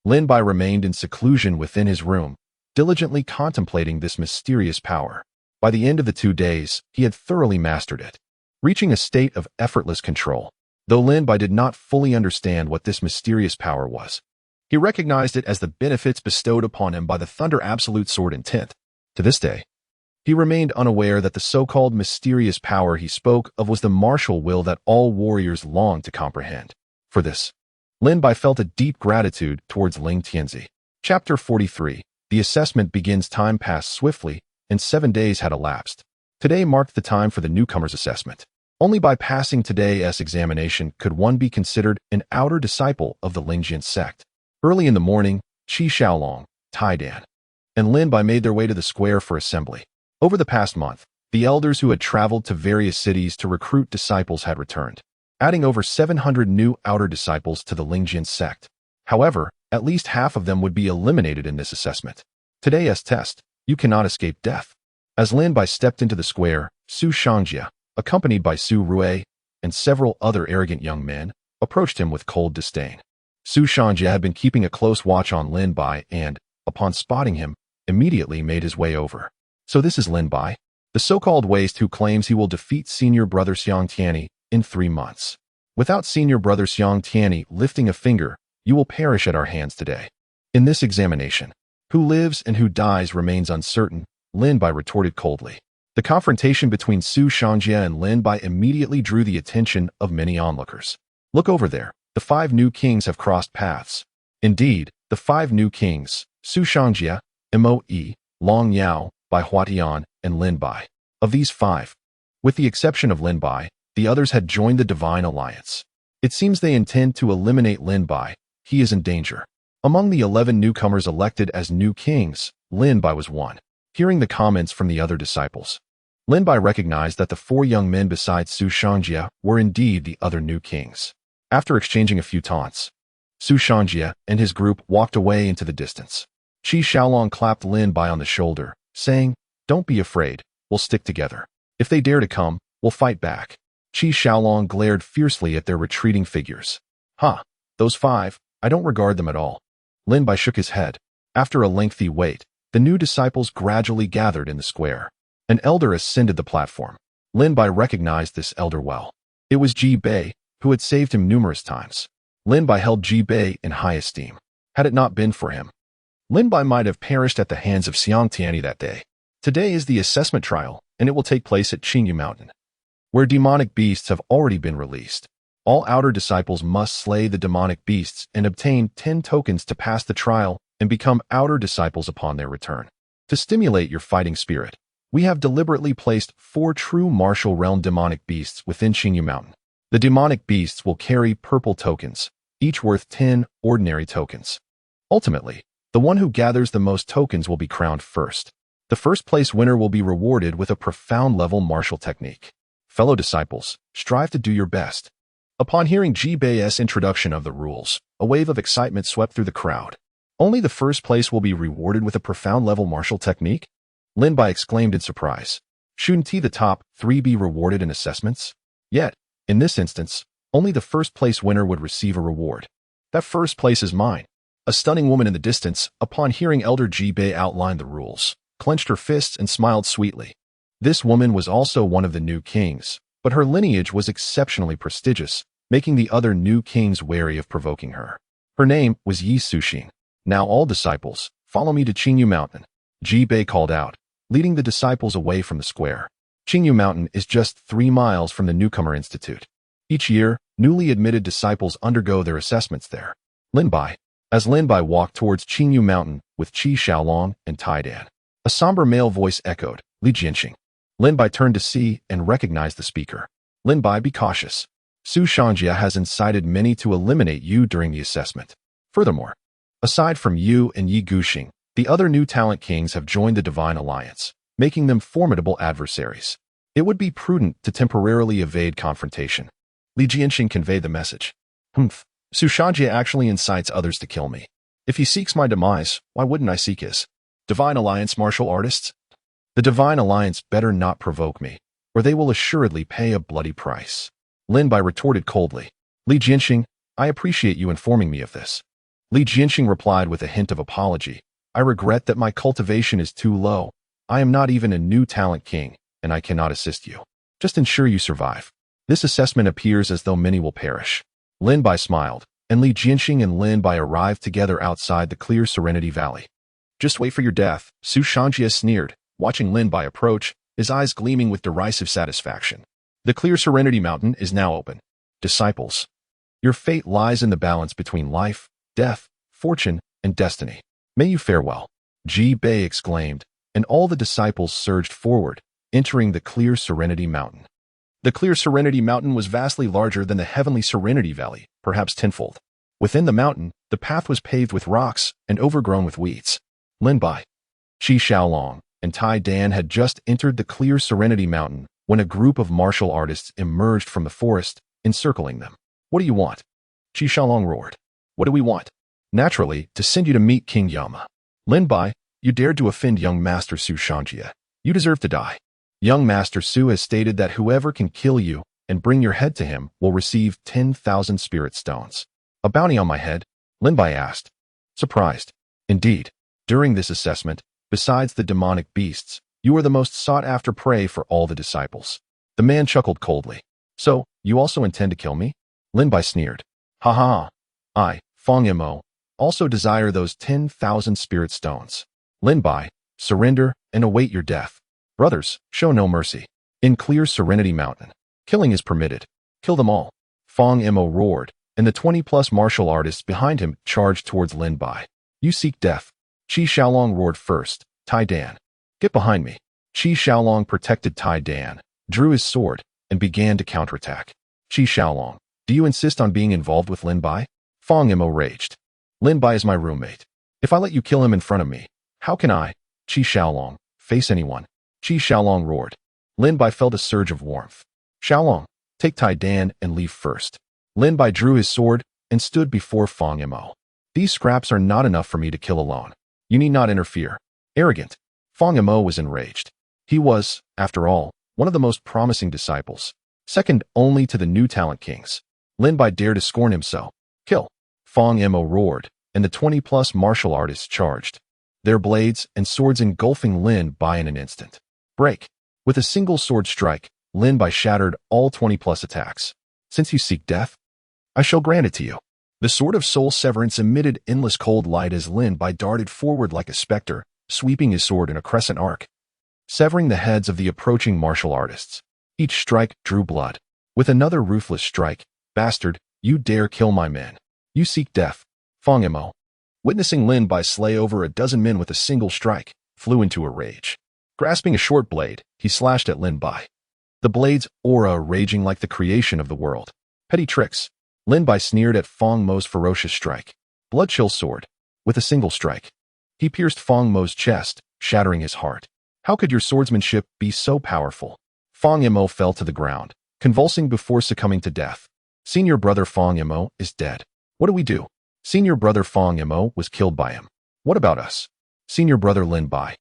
Lin Bai remained in seclusion within his room, diligently contemplating this mysterious power. By the end of the 2 days, he had thoroughly mastered it, reaching a state of effortless control. Though Lin Bai did not fully understand what this mysterious power was, he recognized it as the benefits bestowed upon him by the thunder absolute sword intent. To this day, He remained unaware that the so-called mysterious power he spoke of was the martial will that all warriors longed to comprehend. For this, Lin Bai felt a deep gratitude towards Ling Tianzi. Chapter 43. The assessment begins. Time passed swiftly, and 7 days had elapsed. Today marked the time for the newcomer's assessment. Only by passing today's examination could one be considered an outer disciple of the Lingjian sect. Early in the morning, Qi Xiaolong, Tai Dan, and Lin Bai made their way to the square for assembly. Over the past month, the elders who had traveled to various cities to recruit disciples had returned, adding over 700 new outer disciples to the Lingjian sect. However, at least half of them would be eliminated in this assessment. Today's test, you cannot escape death. As Lin Bai stepped into the square, Su Shangjia, accompanied by Su Rui and several other arrogant young men, approached him with cold disdain. Su Shangjia had been keeping a close watch on Lin Bai and, upon spotting him, immediately made his way over. So this is Lin Bai, the so-called waste who claims he will defeat senior brother Xiang Tianyi in 3 months. Without senior brother Xiang Tianyi lifting a finger, you will perish at our hands today. In this examination, who lives and who dies remains uncertain, Lin Bai retorted coldly. The confrontation between Su Shangjia and Lin Bai immediately drew the attention of many onlookers. Look over there, the 5 new kings have crossed paths. Indeed, the 5 new kings, Su Shangjia, Mo Yi, Long Yao, Bai Huatian, and Lin Bai. Of these 5, with the exception of Lin Bai, the others had joined the Divine Alliance. It seems they intend to eliminate Lin Bai. He is in danger. Among the 11 newcomers elected as new kings, Lin Bai was one. Hearing the comments from the other disciples, Lin Bai recognized that the 4 young men besides Su Shangjia were indeed the other new kings. After exchanging a few taunts, Su Shangjia and his group walked away into the distance. Qi Xiaolong clapped Lin Bai on the shoulder, saying, "Don't be afraid, we'll stick together. If they dare to come, we'll fight back." Qi Xiaolong glared fiercely at their retreating figures. Those 5, I don't regard them at all. Lin Bai shook his head. After a lengthy wait, the new disciples gradually gathered in the square. An elder ascended the platform. Lin Bai recognized this elder well. It was Ji Bei, who had saved him numerous times. Lin Bai held Ji Bei in high esteem. Had it not been for him, Lin Bai might have perished at the hands of Xiang Tianyi that day. Today is the assessment trial, and it will take place at Qingyu Mountain, where demonic beasts have already been released. All outer disciples must slay the demonic beasts and obtain 10 tokens to pass the trial and become outer disciples upon their return. To stimulate your fighting spirit, we have deliberately placed 4 true martial realm demonic beasts within Qingyu Mountain. The demonic beasts will carry purple tokens, each worth 10 ordinary tokens. Ultimately, the one who gathers the most tokens will be crowned first. The first place winner will be rewarded with a profound level martial technique. Fellow disciples, strive to do your best. Upon hearing Ji Bei's introduction of the rules, a wave of excitement swept through the crowd. Only the first place will be rewarded with a profound level martial technique? Lin Bai exclaimed in surprise. Shouldn't the top 3 be rewarded in assessments? Yet, in this instance, only the first place winner would receive a reward. That first place is mine. A stunning woman in the distance, upon hearing Elder Ji Bei outline the rules, clenched her fists and smiled sweetly. This woman was also one of the new kings, but her lineage was exceptionally prestigious, making the other new kings wary of provoking her. Her name was Yi Suxing. Now all disciples, follow me to Qingyu Mountain, Ji Bei called out, leading the disciples away from the square. Qingyu Mountain is just 3 miles from the Newcomer Institute. Each year, newly admitted disciples undergo their assessments there. As Lin Bai walked towards Qingyu Mountain with Qi Xiaolong and Tai Dan, a somber male voice echoed, "Li Jianxing." Lin Bai turned to see and recognized the speaker. "Lin Bai, be cautious. Su Shangjia has incited many to eliminate you during the assessment. Furthermore, aside from you and Yi Guxing, the other new talent kings have joined the Divine Alliance, making them formidable adversaries. It would be prudent to temporarily evade confrontation." Li Jianxing conveyed the message. Su Shangjia actually incites others to kill me. If he seeks my demise, why wouldn't I seek his? Divine Alliance martial artists? The Divine Alliance better not provoke me, or they will assuredly pay a bloody price. Lin Bai retorted coldly. "Li Jianxing, I appreciate you informing me of this." Li Jianxing replied with a hint of apology. "I regret that my cultivation is too low. I am not even a new talent king, and I cannot assist you. Just ensure you survive. This assessment appears as though many will perish." Lin Bai smiled, and Li Jianxing and Lin Bai arrived together outside the clear Serenity Valley. "Just wait for your death," Su Shangjia sneered, watching Lin Bai approach, his eyes gleaming with derisive satisfaction. The clear Serenity Mountain is now open. Disciples, your fate lies in the balance between life, death, fortune, and destiny. May you fare well. Ji Bei exclaimed, and all the disciples surged forward, entering the clear Serenity Mountain. The clear Serenity Mountain was vastly larger than the heavenly Serenity Valley, perhaps tenfold. Within the mountain, the path was paved with rocks and overgrown with weeds. Lin Bai, Qi Xiaolong, and Tai Dan had just entered the clear Serenity Mountain when a group of martial artists emerged from the forest, encircling them. What do you want? Qi Xiaolong roared. What do we want? Naturally, to send you to meet King Yama. Lin Bai, you dared to offend young Master Su Shanjie. You deserve to die. Young Master Su has stated that whoever can kill you and bring your head to him will receive 10,000 spirit stones. A bounty on my head? Lin Bai asked. Surprised. Indeed. During this assessment, besides the demonic beasts, you are the most sought-after prey for all the disciples. The man chuckled coldly. So, you also intend to kill me? Lin Bai sneered. Ha ha. I, Fong Mo, also desire those 10,000 spirit stones. Lin Bai, surrender and await your death. Brothers, show no mercy. In clear Serenity Mountain, killing is permitted. Kill them all. Fong Mo roared, and the 20-plus martial artists behind him charged towards Lin Bai. You seek death. Qi Xiaolong roared first. Tai Dan, get behind me. Qi Xiaolong protected Tai Dan, drew his sword, and began to counterattack. Qi Xiaolong, do you insist on being involved with Lin Bai? Fong Mo raged. Lin Bai is my roommate. If I let you kill him in front of me, how can I, Qi Xiaolong, face anyone? Qi Xiaolong roared. Lin Bai felt a surge of warmth. Xiaolong, take Tai Dan and leave first. Lin Bai drew his sword and stood before Fong Mo. These scraps are not enough for me to kill alone. You need not interfere. Arrogant. Fong Mo was enraged. He was, after all, one of the most promising disciples, second only to the new talent kings. Lin Bai dared to scorn him so. Kill. Fong Mo roared, and the 20-plus martial artists charged, their blades and swords engulfing Lin Bai in an instant. Break. With a single sword strike, Lin Bai shattered all 20-plus attacks. Since you seek death, I shall grant it to you. The sword of soul severance emitted endless cold light as Lin Bai darted forward like a specter, sweeping his sword in a crescent arc, severing the heads of the approaching martial artists. Each strike drew blood. With another ruthless strike, bastard, you dare kill my men. You seek death. Fong Mo, witnessing Lin Bai slay over a dozen men with a single strike, flew into a rage. Grasping a short blade, he slashed at Lin Bai. The blade's aura raging like the creation of the world. Petty tricks. Lin Bai sneered at Fong Mo's ferocious strike. Blood-chill sword. With a single strike, he pierced Fong Mo's chest, shattering his heart. How could your swordsmanship be so powerful? Fong Mo fell to the ground, convulsing before succumbing to death. Senior brother Fong Mo is dead. What do we do? Senior brother Fong Mo was killed by him. What about us? Senior brother Lin Bai.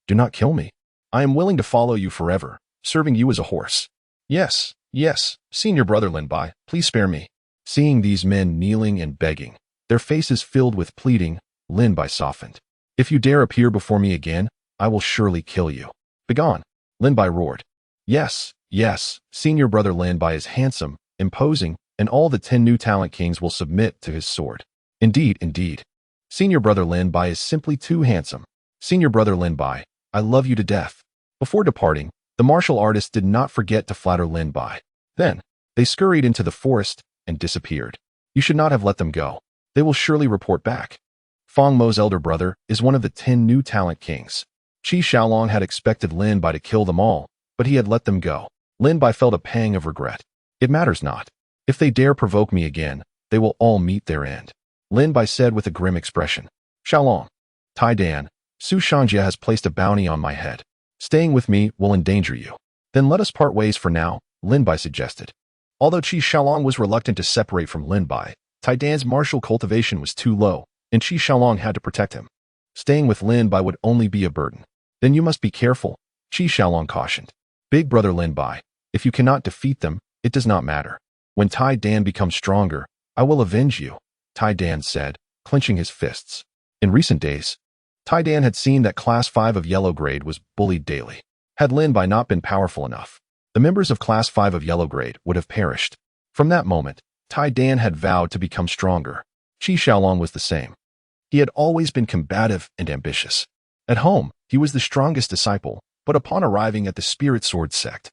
Do not kill me. I am willing to follow you forever, serving you as a horse. Yes, yes, senior brother Lin Bai, please spare me. Seeing these men kneeling and begging, their faces filled with pleading, Lin Bai softened. If you dare appear before me again, I will surely kill you. Begone. Lin Bai roared. Yes, yes, senior brother Lin Bai is handsome, imposing, and all the 10 new talent kings will submit to his sword. Indeed, indeed. Senior brother Lin Bai is simply too handsome. Senior brother Lin Bai, I love you to death. Before departing, the martial artists did not forget to flatter Lin Bai. Then, they scurried into the forest and disappeared. You should not have let them go. They will surely report back. Fong Mo's elder brother is one of the 10 new talent kings. Qi Xiaolong had expected Lin Bai to kill them all, but he had let them go. Lin Bai felt a pang of regret. It matters not. If they dare provoke me again, they will all meet their end. Lin Bai said with a grim expression. Xiaolong, Tai Dan, Su Shanjie has placed a bounty on my head. Staying with me will endanger you. Then let us part ways for now, Lin Bai suggested. Although Qi Xiaolong was reluctant to separate from Lin Bai, Tai Dan's martial cultivation was too low, and Qi Xiaolong had to protect him. Staying with Lin Bai would only be a burden. Then you must be careful, Qi Xiaolong cautioned. Big brother Lin Bai, if you cannot defeat them, it does not matter. When Tai Dan becomes stronger, I will avenge you, Tai Dan said, clenching his fists. In recent days, Tai Dan had seen that Class 5 of Yellow Grade was bullied daily. Had Lin Bai not been powerful enough, the members of Class 5 of Yellow Grade would have perished. From that moment, Tai Dan had vowed to become stronger. Qi Xiaolong was the same. He had always been combative and ambitious. At home, He was the strongest disciple, but upon arriving at the Spirit Sword sect,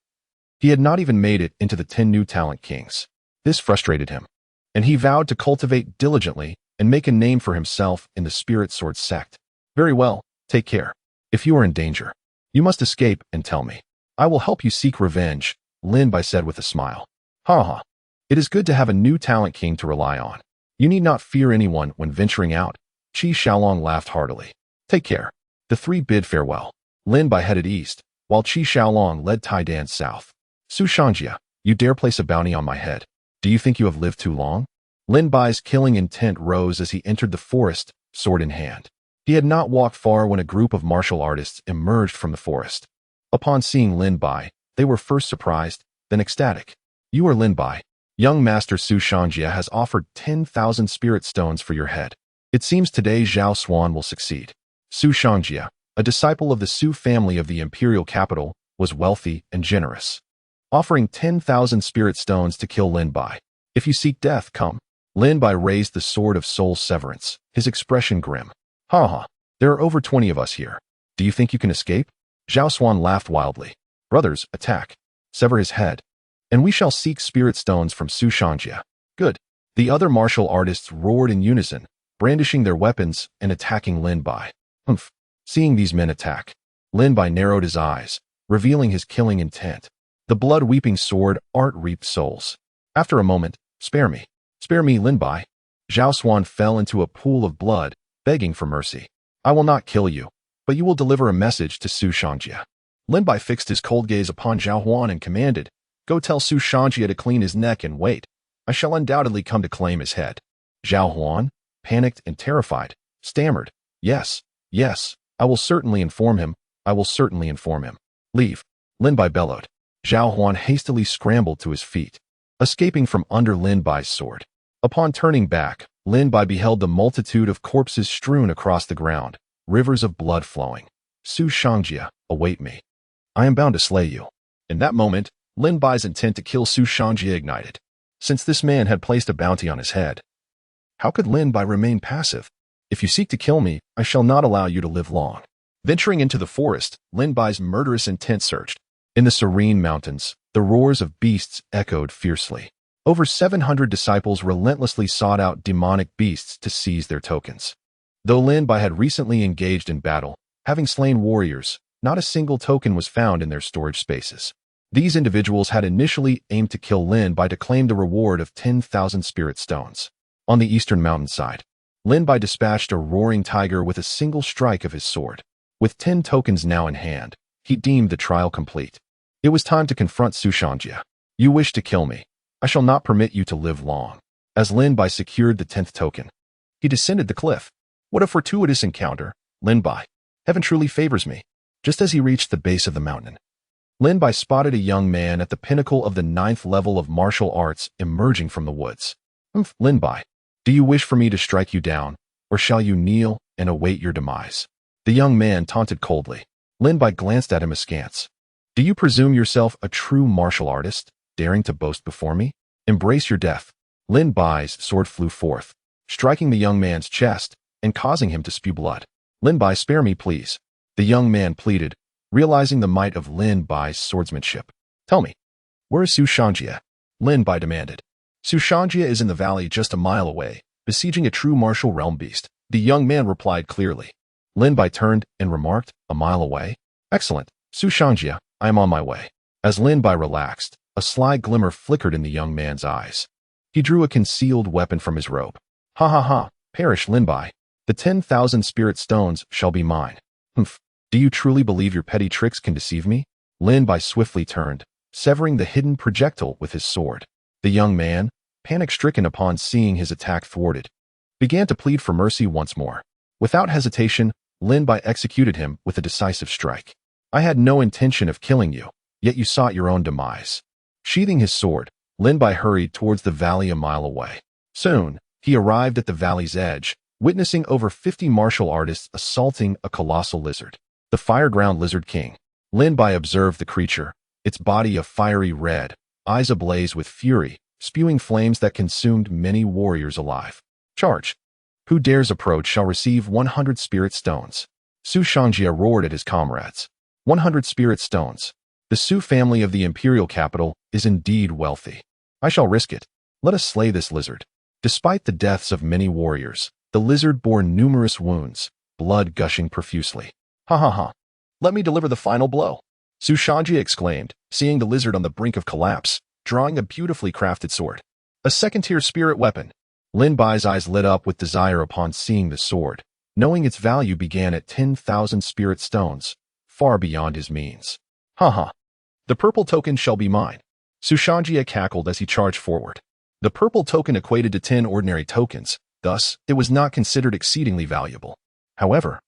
he had not even made it into the 10 new talent kings. This frustrated him, and he vowed to cultivate diligently and make a name for himself in the Spirit Sword sect. Very well, take care. If you are in danger, you must escape and tell me. I will help you seek revenge, Lin Bai said with a smile. Ha ha. It is good to have a new talent king to rely on. You need not fear anyone when venturing out. Qi Xiaolong laughed heartily. Take care. The three bid farewell. Lin Bai headed east, while Qi Xiaolong led Tai Dan south. Su Shangjia, you dare place a bounty on my head. Do you think you have lived too long? Lin Bai's killing intent rose as he entered the forest, sword in hand. He had not walked far when a group of martial artists emerged from the forest. Upon seeing Lin Bai, they were first surprised, then ecstatic. You are Lin Bai. Young Master Su Shangjia has offered 10,000 spirit stones for your head. It seems today Zhao Xuan will succeed. Su Shangjia, a disciple of the Su family of the imperial capital, was wealthy and generous, offering 10,000 spirit stones to kill Lin Bai. If you seek death, come. Lin Bai raised the sword of soul severance, his expression grim. Ha ha, there are over 20 of us here. Do you think you can escape? Zhao Xuan laughed wildly. Brothers, attack. Sever his head, and we shall seek spirit stones from Su Shangjia. Good. The other martial artists roared in unison, brandishing their weapons and attacking Lin Bai. Humph. Seeing these men attack, Lin Bai narrowed his eyes, revealing his killing intent. The blood-weeping sword art reaped souls. After a moment, spare me, Lin Bai. Zhao Xuan fell into a pool of blood, begging for mercy. I will not kill you, but you will deliver a message to Su Shangjia. Lin Bai fixed his cold gaze upon Zhao Huan and commanded, Go tell Su Shangjia to clean his neck and wait. I shall undoubtedly come to claim his head. Zhao Huan, panicked and terrified, stammered, Yes, I will certainly inform him. Leave. Lin Bai bellowed. Zhao Huan hastily scrambled to his feet, escaping from under Lin Bai's sword. Upon turning back, Lin Bai beheld the multitude of corpses strewn across the ground, rivers of blood flowing. Su Shangjia, await me. I am bound to slay you. In that moment, Lin Bai's intent to kill Su Shangjia ignited. Since this man had placed a bounty on his head, how could Lin Bai remain passive? If you seek to kill me, I shall not allow you to live long. Venturing into the forest, Lin Bai's murderous intent surged. In the serene mountains, the roars of beasts echoed fiercely. Over 700 disciples relentlessly sought out demonic beasts to seize their tokens. Though Lin Bai had recently engaged in battle, having slain warriors, not a single token was found in their storage spaces. These individuals had initially aimed to kill Lin Bai to claim the reward of 10,000 spirit stones. On the eastern mountainside, Lin Bai dispatched a roaring tiger with a single strike of his sword. With 10 tokens now in hand, he deemed the trial complete. It was time to confront Su Shangjia. You wish to kill me. I shall not permit you to live long. As Lin Bai secured the 10th token, he descended the cliff. What a fortuitous encounter, Lin Bai. Heaven truly favors me. Just as he reached the base of the mountain, Lin Bai spotted a young man at the pinnacle of the 9th level of martial arts emerging from the woods. Lin Bai, do you wish for me to strike you down, or shall you kneel and await your demise? The young man taunted coldly. Lin Bai glanced at him askance. Do you presume yourself a true martial artist, daring to boast before me? Embrace your death. Lin Bai's sword flew forth, striking the young man's chest and causing him to spew blood. Lin Bai, spare me, please. The young man pleaded, realizing the might of Lin Bai's swordsmanship. Tell me, where is Su Shangjia? Lin Bai demanded. Su Shangjia is in the valley just a mile away, besieging a true martial realm beast. The young man replied clearly. Lin Bai turned and remarked, a mile away? Excellent. Su Shangjia, I am on my way. As Lin Bai relaxed, a sly glimmer flickered in the young man's eyes. He drew a concealed weapon from his robe. Ha ha ha, perish Lin Bai. The 10,000 spirit stones shall be mine. Humph. Do you truly believe your petty tricks can deceive me? Lin Bai swiftly turned, severing the hidden projectile with his sword. The young man, panic-stricken upon seeing his attack thwarted, began to plead for mercy once more. Without hesitation, Lin Bai executed him with a decisive strike. I had no intention of killing you, yet you sought your own demise. Sheathing his sword, Lin Bai hurried towards the valley a mile away. Soon, he arrived at the valley's edge, witnessing over 50 martial artists assaulting a colossal lizard. The Fireground Lizard King. Lin Bai observed the creature, its body a fiery red, eyes ablaze with fury, spewing flames that consumed many warriors alive. Charge. Who dares approach shall receive 100 spirit stones. Su Shangjia roared at his comrades. 100 spirit stones. The Su family of the imperial capital is indeed wealthy. I shall risk it. Let us slay this lizard. Despite the deaths of many warriors, the lizard bore numerous wounds, blood gushing profusely. Ha ha ha. Let me deliver the final blow. Su Shangjia exclaimed, seeing the lizard on the brink of collapse, drawing a beautifully crafted sword. A second-tier spirit weapon. Lin Bai's eyes lit up with desire upon seeing the sword, knowing its value began at 10,000 spirit stones, far beyond his means. Ha ha. The purple token shall be mine. Su Shangjia cackled as he charged forward. The purple token equated to 10 ordinary tokens, thus, it was not considered exceedingly valuable. However,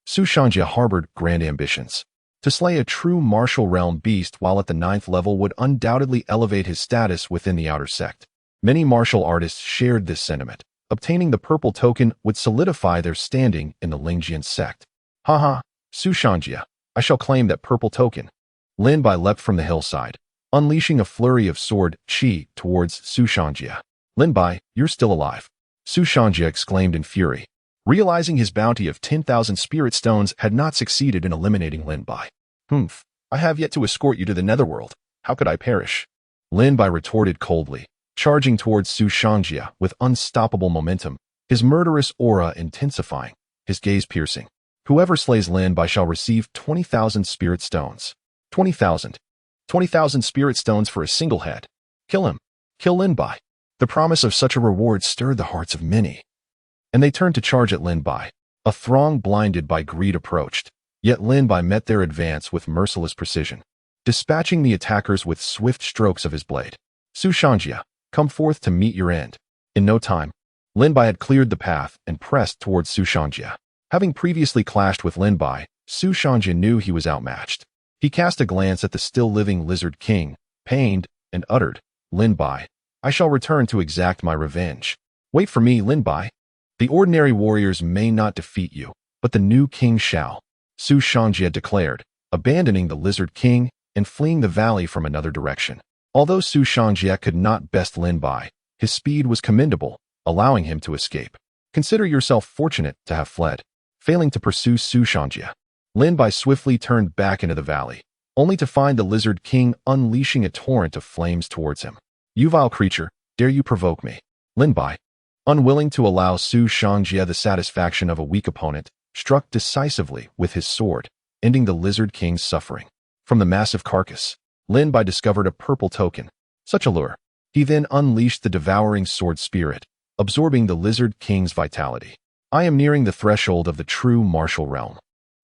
Su Shangjia harbored grand ambitions. To slay a true martial realm beast while at the 9th level would undoubtedly elevate his status within the outer sect. Many martial artists shared this sentiment. Obtaining the purple token would solidify their standing in the Lingjian sect. Haha, Su Shangjia, I shall claim that purple token. Lin Bai leapt from the hillside, unleashing a flurry of sword chi towards Su Shangjia. Lin Bai, you're still alive. Su Shangjia exclaimed in fury, realizing his bounty of 10,000 spirit stones had not succeeded in eliminating Lin Bai. Humph, I have yet to escort you to the netherworld. How could I perish? Lin Bai retorted coldly, charging towards Su Shangjia with unstoppable momentum, his murderous aura intensifying, his gaze piercing. Whoever slays Lin Bai shall receive 20,000 spirit stones. 20,000. 20,000 spirit stones for a single head. Kill him. Kill Lin Bai. The promise of such a reward stirred the hearts of many, and they turned to charge at Lin Bai. A throng blinded by greed approached, yet Lin Bai met their advance with merciless precision, dispatching the attackers with swift strokes of his blade. Su Shangjia, come forth to meet your end. In no time, Lin Bai had cleared the path and pressed towards Su Shangjia. Having previously clashed with Lin Bai, Su Shangjia knew he was outmatched. He cast a glance at the still-living Lizard King, pained, and uttered, Lin Bai, I shall return to exact my revenge. Wait for me, Lin Bai. The ordinary warriors may not defeat you, but the new king shall, Su Shangjia declared, abandoning the Lizard King and fleeing the valley from another direction. Although Su Shangjia could not best Lin Bai, his speed was commendable, allowing him to escape. Consider yourself fortunate to have fled. Failing to pursue Su Shangjia, Lin Bai swiftly turned back into the valley, only to find the Lizard King unleashing a torrent of flames towards him. You vile creature, dare you provoke me? Lin Bai, unwilling to allow Su Shangjia the satisfaction of a weak opponent, struck decisively with his sword, ending the Lizard King's suffering. From the massive carcass, Lin Bai discovered a purple token. Such a lure. He then unleashed the devouring sword spirit, absorbing the Lizard King's vitality. I am nearing the threshold of the true martial realm.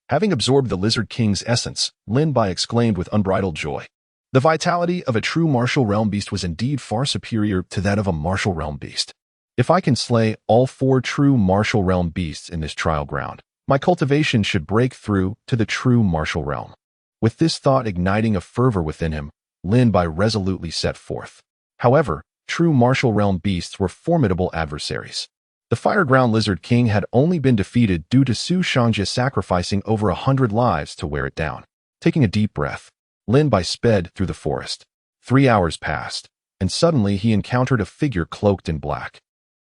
Having absorbed the Lizard King's essence, Lin Bai exclaimed with unbridled joy. The vitality of a true martial realm beast was indeed far superior to that of a martial realm beast. If I can slay all 4 true martial realm beasts in this trial ground, my cultivation should break through to the true martial realm. With this thought igniting a fervor within him, Lin Bai resolutely set forth. However, true martial realm beasts were formidable adversaries. The Fireground Lizard King had only been defeated due to Su Shangjia sacrificing over 100 lives to wear it down. Taking a deep breath, Lin Bai sped through the forest. 3 hours passed, and suddenly he encountered a figure cloaked in black,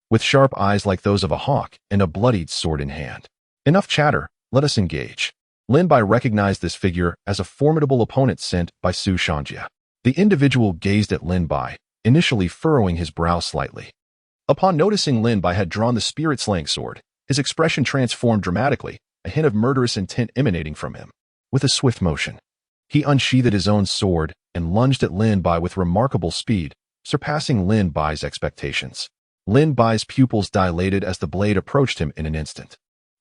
with sharp eyes like those of a hawk and a bloodied sword in hand. Enough chatter, let us engage. Lin Bai recognized this figure as a formidable opponent sent by Su Shangjia. The individual gazed at Lin Bai, initially furrowing his brow slightly. Upon noticing Lin Bai had drawn the spirit-slaying sword, his expression transformed dramatically, a hint of murderous intent emanating from him. With a swift motion, he unsheathed his own sword and lunged at Lin Bai with remarkable speed, surpassing Lin Bai's expectations. Lin Bai's pupils dilated as the blade approached him in an instant.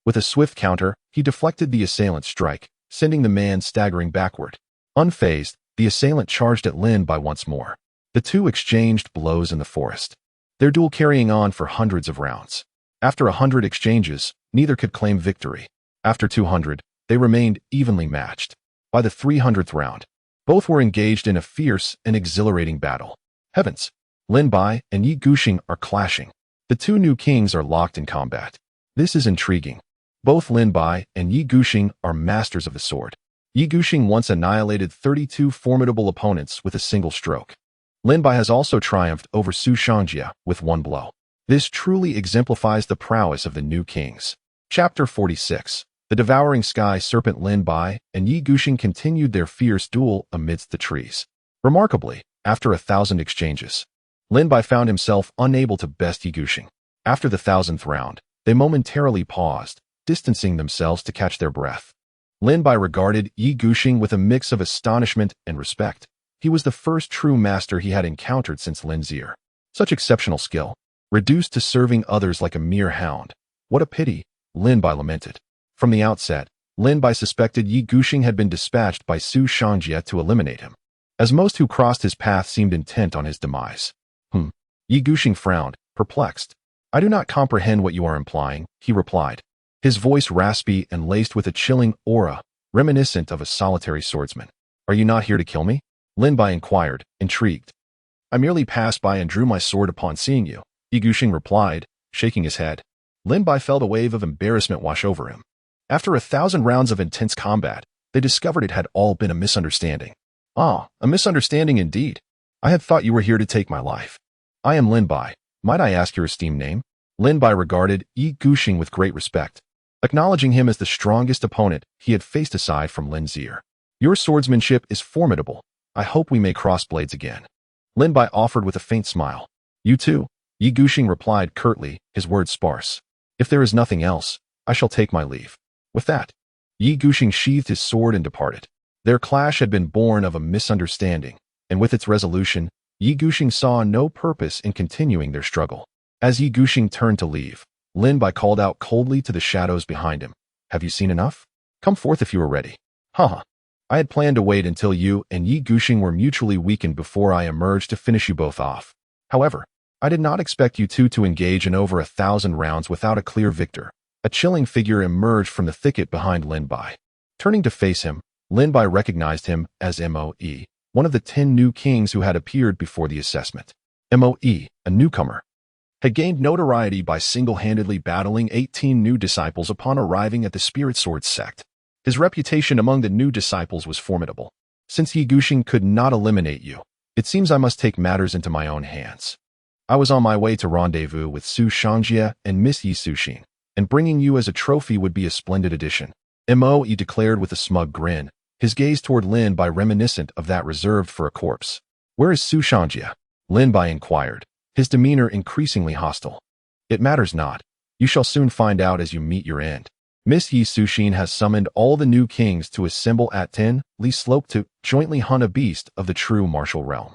With a swift counter, he deflected the assailant's strike, sending the man staggering backward. Unfazed, the assailant charged at Lin Bai once more. The two exchanged blows in the forest, their duel carrying on for hundreds of rounds. After 100 exchanges, neither could claim victory. After 200, they remained evenly matched. By the 300th round, both were engaged in a fierce and exhilarating battle. Heavens! Lin Bai and Yi Guxing are clashing. The two new kings are locked in combat. This is intriguing. Both Lin Bai and Yi Guxing are masters of the sword. Yi Guxing once annihilated 32 formidable opponents with a single stroke. Lin Bai has also triumphed over Su Shangjia with one blow. This truly exemplifies the prowess of the new kings. Chapter 46. The devouring sky serpent Lin Bai and Yi Guxing continued their fierce duel amidst the trees. Remarkably, after 1,000 exchanges, Lin Bai found himself unable to best Yi Guxing. After the 1,000th round, they momentarily paused, distancing themselves to catch their breath. Lin Bai regarded Yi Guxing with a mix of astonishment and respect. He was the first true master he had encountered since Lin Zier. Such exceptional skill, reduced to serving others like a mere hound. What a pity, Lin Bai lamented. From the outset, Lin Bai suspected Yi Guxing had been dispatched by Su Shangjie to eliminate him, as most who crossed his path seemed intent on his demise. Yi Guxing frowned, perplexed. I do not comprehend what you are implying, he replied, his voice raspy and laced with a chilling aura, reminiscent of a solitary swordsman. Are you not here to kill me? Lin Bai inquired, intrigued. I merely passed by and drew my sword upon seeing you, Yi Guxing replied, shaking his head. Lin Bai felt a wave of embarrassment wash over him. After 1,000 rounds of intense combat, they discovered it had all been a misunderstanding. Ah, a misunderstanding indeed. I had thought you were here to take my life. I am Lin Bai. Might I ask your esteemed name? Lin Bai regarded Yi Guxing with great respect, acknowledging him as the strongest opponent he had faced aside from Lin Zier. Your swordsmanship is formidable. I hope we may cross blades again. Lin Bai offered with a faint smile. You too, Yi Guxing replied curtly, his words sparse. If there is nothing else, I shall take my leave. With that, Yi Guxing sheathed his sword and departed. Their clash had been born of a misunderstanding, and with its resolution, Yi Guxing saw no purpose in continuing their struggle. As Yi Guxing turned to leave, Lin Bai called out coldly to the shadows behind him. Have you seen enough? Come forth if you are ready. Haha. I had planned to wait until you and Yi Guxing were mutually weakened before I emerged to finish you both off. However, I did not expect you two to engage in over 1,000 rounds without a clear victor. A chilling figure emerged from the thicket behind Lin Bai. Turning to face him, Lin Bai recognized him as Moe, one of the 10 new kings who had appeared before the assessment. Moe, a newcomer, had gained notoriety by single-handedly battling 18 new disciples upon arriving at the Spirit Sword sect. His reputation among the new disciples was formidable. Since Yi Guxing could not eliminate you, it seems I must take matters into my own hands. I was on my way to rendezvous with Su Shangjie and Miss Yi Suxin, and bringing you as a trophy would be a splendid addition. Moe declared with a smug grin, his gaze toward Lin Bai reminiscent of that reserved for a corpse. Where is Su Shangjie? Lin Bai inquired, his demeanor increasingly hostile. It matters not. You shall soon find out as you meet your end. Miss Yi Suxin has summoned all the new kings to assemble at Tenli Slope to jointly hunt a beast of the true martial realm.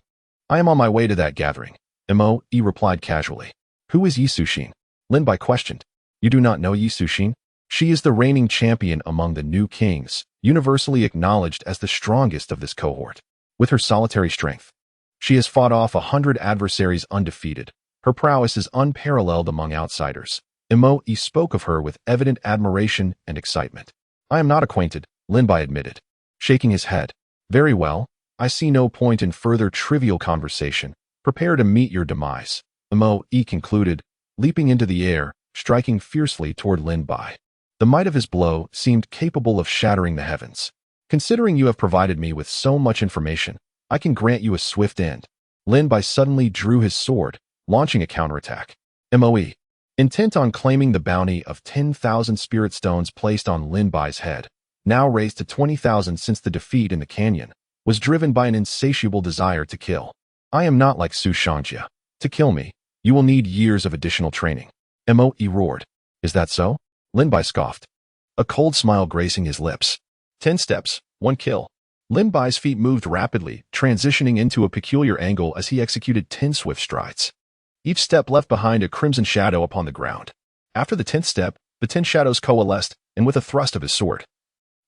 I am on my way to that gathering, Moe replied casually. Who is Yi Suxin? Lin Bai questioned. You do not know Yi Suxin? She is the reigning champion among the new kings, universally acknowledged as the strongest of this cohort. With her solitary strength, she has fought off 100 adversaries undefeated. Her prowess is unparalleled among outsiders. Moe spoke of her with evident admiration and excitement. I am not acquainted, Lin Bai admitted, shaking his head. Very well, I see no point in further trivial conversation. Prepare to meet your demise, Moe concluded, leaping into the air, striking fiercely toward Lin Bai. The might of his blow seemed capable of shattering the heavens. Considering you have provided me with so much information, I can grant you a swift end. Lin Bai suddenly drew his sword, launching a counterattack. Moe, intent on claiming the bounty of 10,000 spirit stones placed on Lin Bai's head, now raised to 20,000 since the defeat in the canyon, was driven by an insatiable desire to kill. I am not like Su Shangjie. To kill me, you will need years of additional training. Moe roared. Is that so? Lin Bai scoffed, a cold smile gracing his lips. 10 steps, 1 kill. Lin Bai's feet moved rapidly, transitioning into a peculiar angle as he executed 10 swift strides. Each step left behind a crimson shadow upon the ground. After the 10th step, the 10 shadows coalesced, and with a thrust of his sword,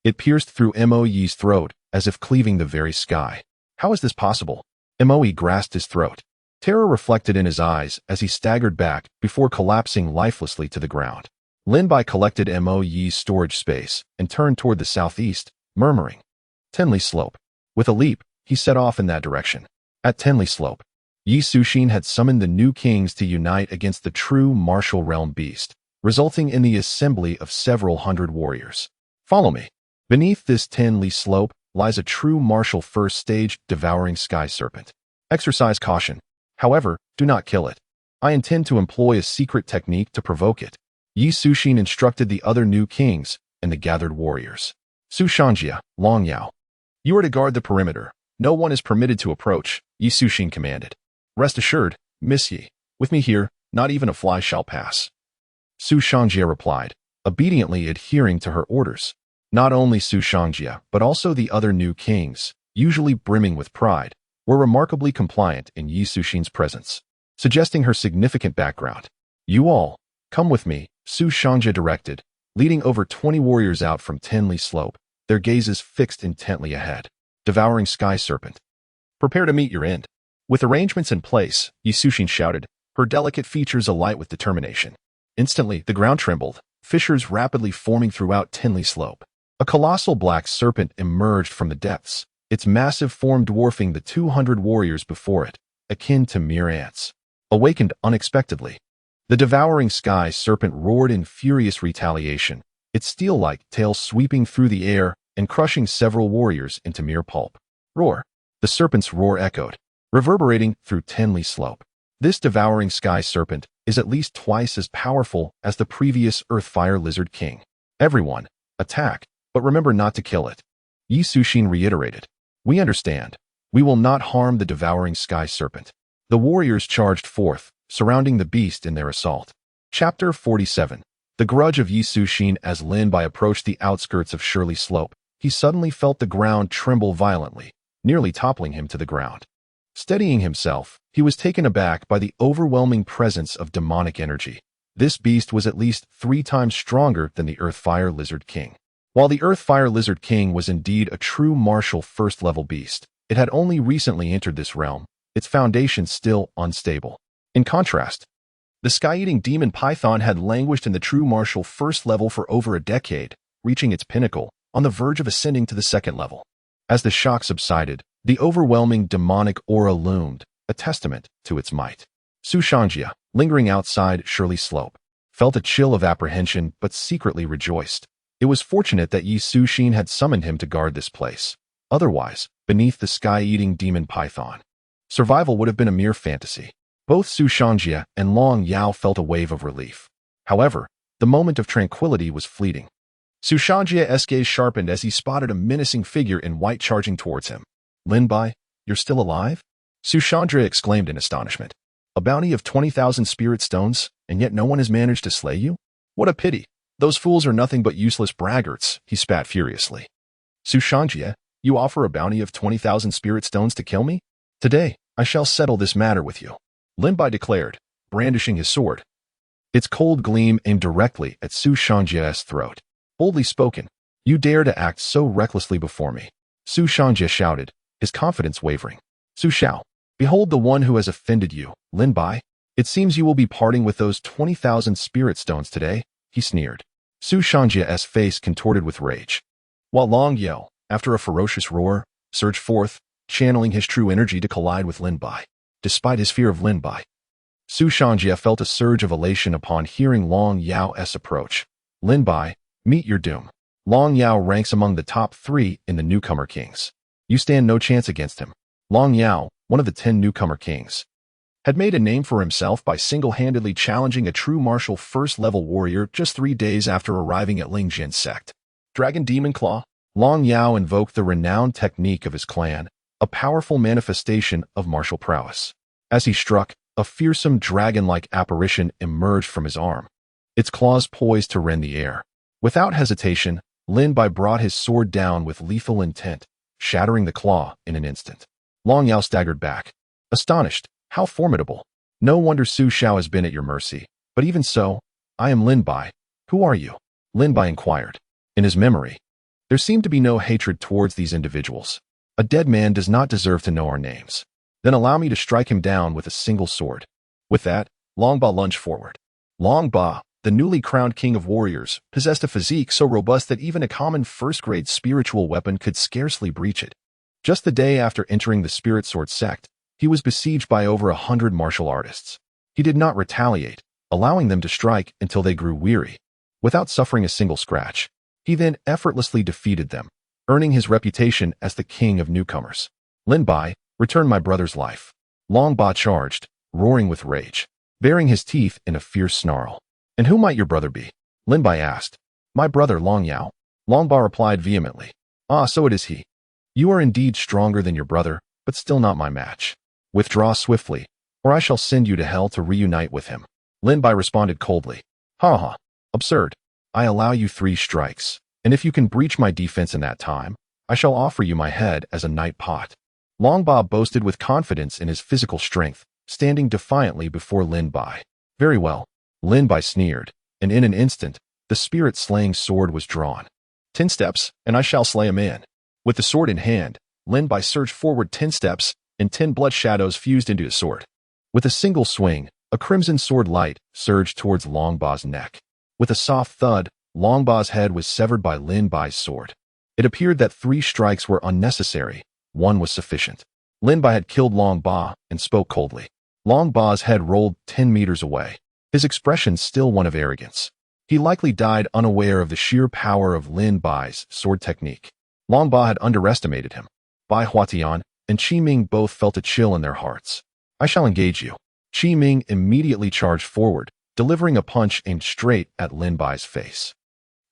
it pierced through Moe's throat, as if cleaving the very sky. How is this possible? Moe grasped his throat. Terror reflected in his eyes as he staggered back before collapsing lifelessly to the ground. Lin Bai collected Moe's storage space and turned toward the southeast, murmuring, Tenli Slope. With a leap, he set off in that direction. At Tenli Slope, Yi Suxin had summoned the new kings to unite against the true martial realm beast, resulting in the assembly of several hundred warriors. Follow me. Beneath this Tenli Slope lies a true martial first stage devouring sky serpent. Exercise caution. However, do not kill it. I intend to employ a secret technique to provoke it. Yi Suxin instructed the other new kings, and the gathered warriors. Su Shangjia, Long Yao. You are to guard the perimeter. No one is permitted to approach, Yi Suxin commanded. Rest assured, Miss Yi, with me here, not even a fly shall pass. Su Shangjia replied, obediently adhering to her orders. Not only Su Shangjia, but also the other new kings, usually brimming with pride, were remarkably compliant in Yi Suxin's presence, suggesting her significant background. You all, come with me, Su Shangjia directed, leading over 20 warriors out from Tenli Slope, their gazes fixed intently ahead. Devouring Sky Serpent. Prepare to meet your end. With arrangements in place, Yi Suxin shouted, her delicate features alight with determination. Instantly, the ground trembled, fissures rapidly forming throughout Tenli Slope. A colossal black serpent emerged from the depths, its massive form dwarfing the 200 warriors before it, akin to mere ants. Awakened unexpectedly, the devouring sky serpent roared in furious retaliation, its steel-like tail sweeping through the air and crushing several warriors into mere pulp. Roar! The serpent's roar echoed, reverberating through Tenli Slope. This devouring sky serpent is at least twice as powerful as the previous Earth-Fire Lizard King. Everyone, attack, but remember not to kill it. Yi Suxin reiterated. We understand. We will not harm the devouring sky serpent. The warriors charged forth, surrounding the beast in their assault. Chapter 47. The grudge of Yi Suxin. As Lin Bai approached the outskirts of Shirley Slope, he suddenly felt the ground tremble violently, nearly toppling him to the ground. Steadying himself, he was taken aback by the overwhelming presence of demonic energy. This beast was at least 3 times stronger than the Earth-Fire Lizard King. While the Earth-Fire Lizard King was indeed a true martial first-level beast, it had only recently entered this realm, its foundation still unstable. In contrast, the sky-eating demon python had languished in the true martial first level for over a decade, reaching its pinnacle, on the verge of ascending to the second level. As the shock subsided, the overwhelming demonic aura loomed, a testament to its might. Su Shangjia, lingering outside Shirley Slope, felt a chill of apprehension but secretly rejoiced. It was fortunate that Yi Suxin had summoned him to guard this place. Otherwise, beneath the sky-eating demon python, survival would have been a mere fantasy. Both Su Shangjia and Long Yao felt a wave of relief. However, the moment of tranquility was fleeting. Su Shangjie's gaze sharpened as he spotted a menacing figure in white charging towards him. Lin Bai, you're still alive? Su Shangjia exclaimed in astonishment. A bounty of 20,000 spirit stones, and yet no one has managed to slay you? What a pity. Those fools are nothing but useless braggarts, he spat furiously. Su Shangjia, you offer a bounty of 20,000 spirit stones to kill me? Today, I shall settle this matter with you, Lin Bai declared, brandishing his sword. Its cold gleam aimed directly at Su Shangjie's throat. Boldly spoken, you dare to act so recklessly before me, Su Shangjia shouted, his confidence wavering. Su Shao, behold the one who has offended you, Lin Bai. It seems you will be parting with those 20,000 spirit stones today, he sneered. Su Shangjie's face contorted with rage, while Long Yao, after a ferocious roar, surged forth, channeling his true energy to collide with Lin Bai. Despite his fear of Lin Bai, Su Shangjia felt a surge of elation upon hearing Long Yao's approach. Lin Bai, meet your doom. Long Yao ranks among the top 3 in the newcomer kings. You stand no chance against him. Long Yao, one of the 10 newcomer kings, had made a name for himself by single-handedly challenging a true martial first-level warrior just 3 days after arriving at Lingjin's sect. Dragon Demon Claw. Long Yao invoked the renowned technique of his clan, a powerful manifestation of martial prowess. As he struck, a fearsome dragon-like apparition emerged from his arm, its claws poised to rend the air. Without hesitation, Lin Bai brought his sword down with lethal intent, shattering the claw in an instant. Long Yao staggered back, astonished. How formidable. No wonder Su Shao has been at your mercy. But even so, I am Lin Bai. Who are you? Lin Bai inquired. In his memory, there seemed to be no hatred towards these individuals. A dead man does not deserve to know our names. Then allow me to strike him down with a single sword. With that, Long Ba lunged forward. Long Ba, the newly crowned king of warriors, possessed a physique so robust that even a common first-grade spiritual weapon could scarcely breach it. Just the day after entering the Spirit Sword sect, he was besieged by over 100 martial artists. He did not retaliate, allowing them to strike until they grew weary. Without suffering a single scratch, he then effortlessly defeated them, earning his reputation as the king of newcomers. Lin Bai, return my brother's life. Long Ba charged, roaring with rage, baring his teeth in a fierce snarl. And who might your brother be? Lin Bai asked. My brother Long Yao. Long Ba replied vehemently. Ah, so it is he. You are indeed stronger than your brother, but still not my match. Withdraw swiftly, or I shall send you to hell to reunite with him. Lin Bai responded coldly. Ha ha. Absurd. I allow you 3 strikes, and if you can breach my defense in that time, I shall offer you my head as a night pot. Long Ba boasted with confidence in his physical strength, standing defiantly before Lin Bai. Very well. Lin Bai sneered, and in an instant, the spirit-slaying sword was drawn. 10 steps, and I shall slay a man. With the sword in hand, Lin Bai surged forward 10 steps, and 10 blood shadows fused into his sword. With a single swing, a crimson sword light surged towards Long Ba's neck. With a soft thud, Long Ba's head was severed by Lin Bai's sword. It appeared that 3 strikes were unnecessary. 1 was sufficient. Lin Bai had killed Long Ba and spoke coldly. Long Ba's head rolled 10 meters away, his expression still one of arrogance. He likely died unaware of the sheer power of Lin Bai's sword technique. Long Ba had underestimated him. Bai Huatian and Qi Ming both felt a chill in their hearts. I shall engage you. Qi Ming immediately charged forward, delivering a punch aimed straight at Lin Bai's face.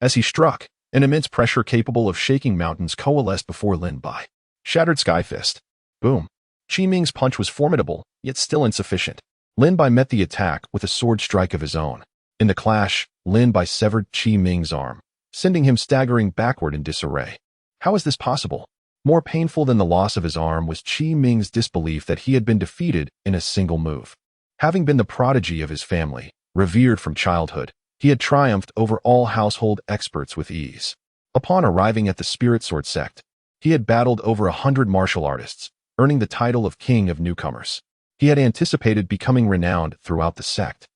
As he struck, an immense pressure capable of shaking mountains coalesced before Lin Bai. Shattered Sky Fist. Boom. Qi Ming's punch was formidable, yet still insufficient. Lin Bai met the attack with a sword strike of his own. In the clash, Lin Bai severed Qi Ming's arm, sending him staggering backward in disarray. How is this possible? More painful than the loss of his arm was Qi Ming's disbelief that he had been defeated in a single move. Having been the prodigy of his family, revered from childhood, he had triumphed over all household experts with ease. Upon arriving at the Spirit Sword sect, he had battled over 100 martial artists, earning the title of King of Newcomers. He had anticipated becoming renowned throughout the sect.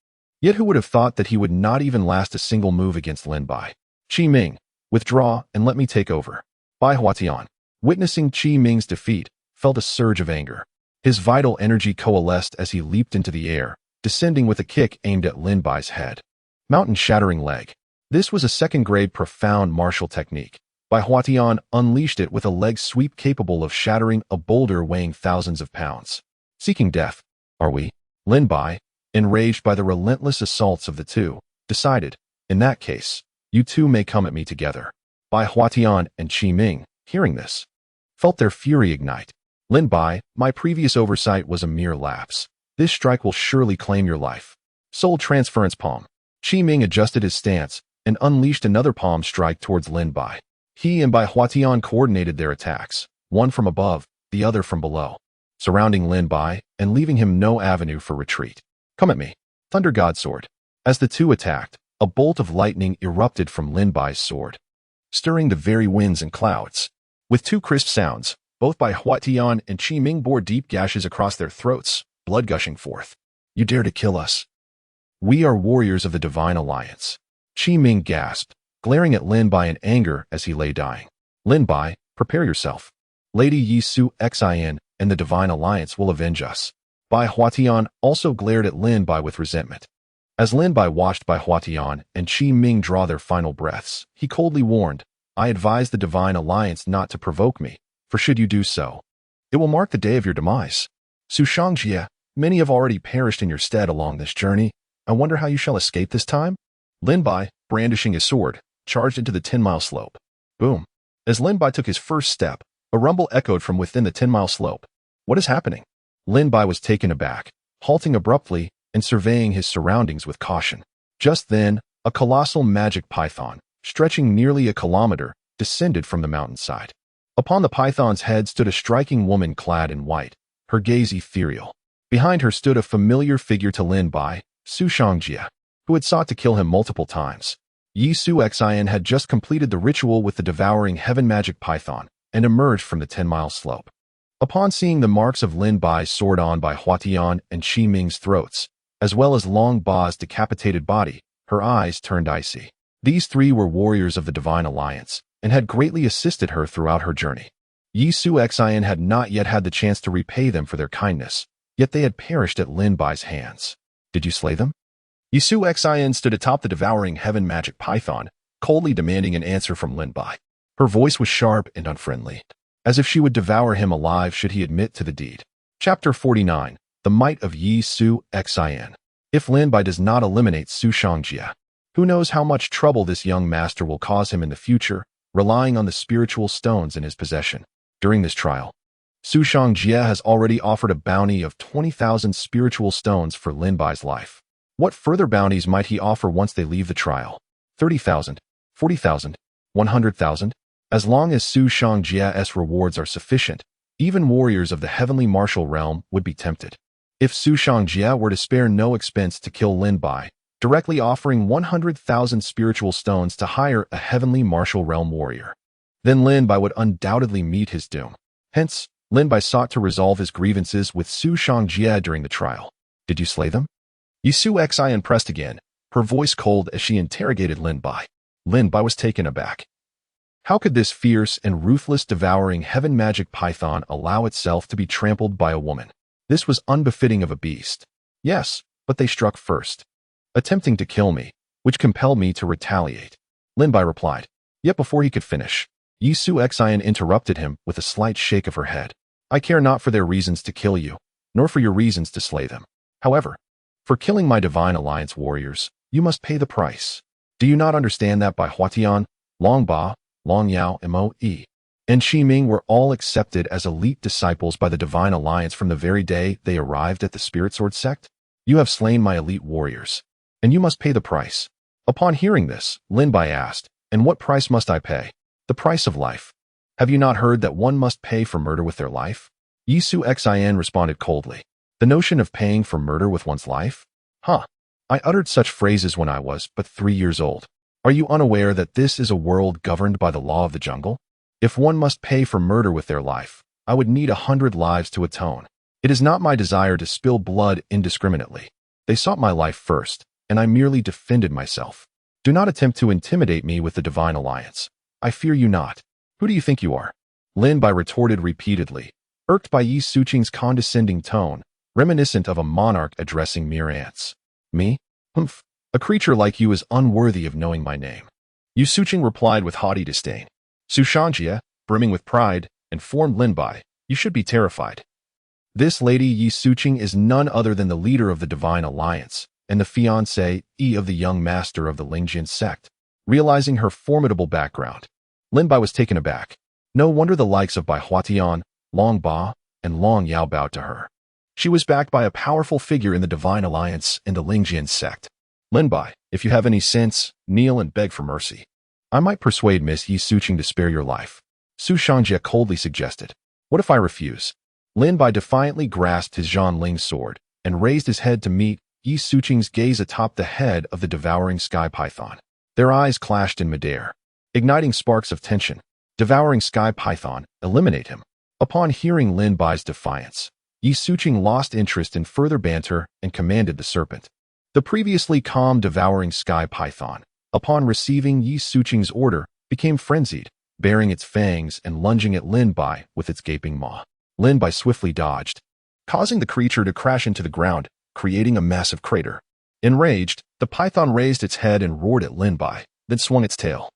Yet who would have thought that he would not even last a single move against Lin Bai? Qi Ming, withdraw and let me take over. Bai Huatian, witnessing Qi Ming's defeat, felt a surge of anger. His vital energy coalesced as he leaped into the air, descending with a kick aimed at Lin Bai's head. Mountain-shattering leg. This was a second-grade profound martial technique. Bai Huatian unleashed it with a leg sweep capable of shattering a boulder weighing thousands of pounds. Seeking death, are we? Lin Bai, enraged by the relentless assaults of the two, decided, in that case, you two may come at me together. Bai Huatian and Qi Ming, hearing this, felt their fury ignite. Lin Bai, my previous oversight was a mere lapse. This strike will surely claim your life. Soul transference palm. Qi Ming adjusted his stance and unleashed another palm strike towards Lin Bai. He and Bai Huatian coordinated their attacks, one from above, the other from below, surrounding Lin Bai and leaving him no avenue for retreat. Come at me. Thunder God Sword. As the two attacked, a bolt of lightning erupted from Lin Bai's sword, stirring the very winds and clouds. With 2 crisp sounds, both Bai Huatian and Qi Ming bore deep gashes across their throats, blood gushing forth. You dare to kill us? We are warriors of the Divine Alliance. Qi Ming gasped, glaring at Lin Bai in anger as he lay dying. Lin Bai, prepare yourself. Lady Yi Su Xin and the Divine Alliance will avenge us. Bai Huatian also glared at Lin Bai with resentment. As Lin Bai watched Bai Huatian and Qi Ming draw their final breaths, he coldly warned, I advise the Divine Alliance not to provoke me, for should you do so, it will mark the day of your demise. Su Shangjie, many have already perished in your stead along this journey. I wonder how you shall escape this time? Lin Bai, brandishing his sword, charged into the 10-mile slope. Boom. As Lin Bai took his first step, a rumble echoed from within the 10-mile slope. What is happening? Lin Bai was taken aback, halting abruptly and surveying his surroundings with caution. Just then, a colossal magic python, stretching nearly a kilometer, descended from the mountainside. Upon the python's head stood a striking woman clad in white, her gaze ethereal. Behind her stood a familiar figure to Lin Bai, Su Shangjie, who had sought to kill him multiple times. Yi Su Xin had just completed the ritual with the devouring heaven magic python and emerged from the 10-mile slope. Upon seeing the marks of Lin Bai's sword on Bai Huatian and Qi Ming's throats, as well as Long Ba's decapitated body, her eyes turned icy. These 3 were warriors of the Divine Alliance and had greatly assisted her throughout her journey. Yi Su Xin had not yet had the chance to repay them for their kindness, yet they had perished at Lin Bai's hands. Did you slay them? Yi Su Xin stood atop the devouring heaven magic python, coldly demanding an answer from Lin Bai. Her voice was sharp and unfriendly, as if she would devour him alive should he admit to the deed. Chapter 49. The Might of Yi Su Xin. If Lin Bai does not eliminate Su Shangjie, Who knows how much trouble this young master will cause him in the future, relying on the spiritual stones in his possession. During this trial, Su Xiangjie has already offered a bounty of 20,000 spiritual stones for Lin Bai's life. What further bounties might he offer once they leave the trial? 30,000, 40,000, 100,000? As long as Su Xiangjie's rewards are sufficient, even warriors of the heavenly martial realm would be tempted. If Su Xiangjie were to spare no expense to kill Lin Bai, directly offering 100,000 spiritual stones to hire a heavenly martial realm warrior, then Lin Bai would undoubtedly meet his doom. Hence, Lin Bai sought to resolve his grievances with Su Xiangjie during the trial. Did you slay them? Yisu Xian pressed again, her voice cold as she interrogated Lin Bai. Lin Bai was taken aback. How could this fierce and ruthless devouring heaven magic python allow itself to be trampled by a woman? This was unbefitting of a beast. Yes, but they struck first, attempting to kill me, which compelled me to retaliate. Lin Bai replied. Yet before he could finish, Yisu Xian interrupted him with a slight shake of her head. I care not for their reasons to kill you, nor for your reasons to slay them. However, for killing my Divine Alliance warriors, you must pay the price. Do you not understand that Bai Huatian, Long Ba, Long Yao, Mo E, and Shi Ming were all accepted as elite disciples by the Divine Alliance from the very day they arrived at the Spirit Sword sect? You have slain my elite warriors, and you must pay the price. Upon hearing this, Lin Bai asked, and what price must I pay? The price of life. Have you not heard that one must pay for murder with their life? Yisu Xian responded coldly. The notion of paying for murder with one's life? Huh. I uttered such phrases when I was but 3 years old. Are you unaware that this is a world governed by the law of the jungle? If one must pay for murder with their life, I would need 100 lives to atone. It is not my desire to spill blood indiscriminately. They sought my life first, and I merely defended myself. Do not attempt to intimidate me with the Divine Alliance. I fear you not. Who do you think you are? Lin Bai retorted repeatedly, irked by Yi Suqing's condescending tone, reminiscent of a monarch addressing mere ants. Me? Humph. A creature like you is unworthy of knowing my name. Yi Suqing replied with haughty disdain. Su Xiangjie, brimming with pride, informed Lin Bai, you should be terrified. This lady Yi Suqing is none other than the leader of the Divine Alliance, and the fiancée of the young master of the Lingjin sect. Realizing her formidable background, Lin Bai was taken aback. No wonder the likes of Bai Huatian, Long Ba, and Long Yao bowed to her. She was backed by a powerful figure in the Divine Alliance and the Lingjin sect. Lin Bai, if you have any sense, kneel and beg for mercy. I might persuade Miss Yi Suqing to spare your life. Su Xiangjie coldly suggested. What if I refuse? Lin Bai defiantly grasped his Zhanling sword and raised his head to meet Yi Suqing's gaze atop the head of the devouring sky python. Their eyes clashed in midair, igniting sparks of tension. Devouring sky python, eliminate him. Upon hearing Lin Bai's defiance, Yi Suqing lost interest in further banter and commanded the serpent. The previously calm devouring sky python, upon receiving Yi Suqing's order, became frenzied, baring its fangs and lunging at Lin Bai with its gaping maw. Lin Bai swiftly dodged, causing the creature to crash into the ground, creating a massive crater. Enraged, the python raised its head and roared at Lin Bai, then swung its tail,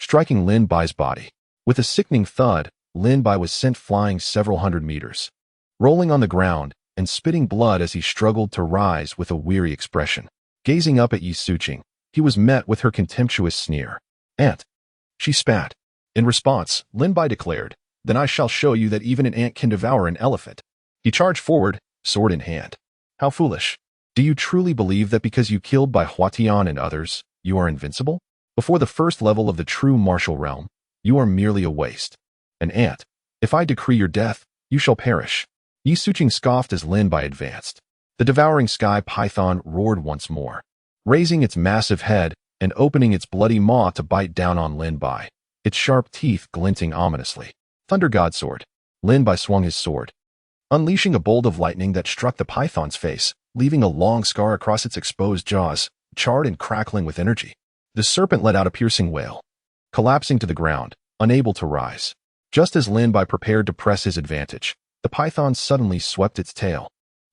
striking Lin Bai's body. With a sickening thud, Lin Bai was sent flying several hundred meters, rolling on the ground and spitting blood as he struggled to rise with a weary expression. Gazing up at Yi Suqing, he was met with her contemptuous sneer. Ant. She spat. In response, Lin Bai declared, then I shall show you that even an ant can devour an elephant. He charged forward, sword in hand. How foolish. Do you truly believe that because you killed Bai Huatian and others, you are invincible? Before the first level of the true martial realm, you are merely a waste. An ant. If I decree your death, you shall perish. Yi Suqing scoffed as Lin Bai advanced. The devouring sky python roared once more, raising its massive head and opening its bloody maw to bite down on Lin Bai, its sharp teeth glinting ominously. Thunder God Sword. Lin Bai swung his sword, unleashing a bolt of lightning that struck the python's face, leaving a long scar across its exposed jaws, charred and crackling with energy. The serpent let out a piercing wail, collapsing to the ground, unable to rise. Just as Lin Bai prepared to press his advantage, the python suddenly swept its tail,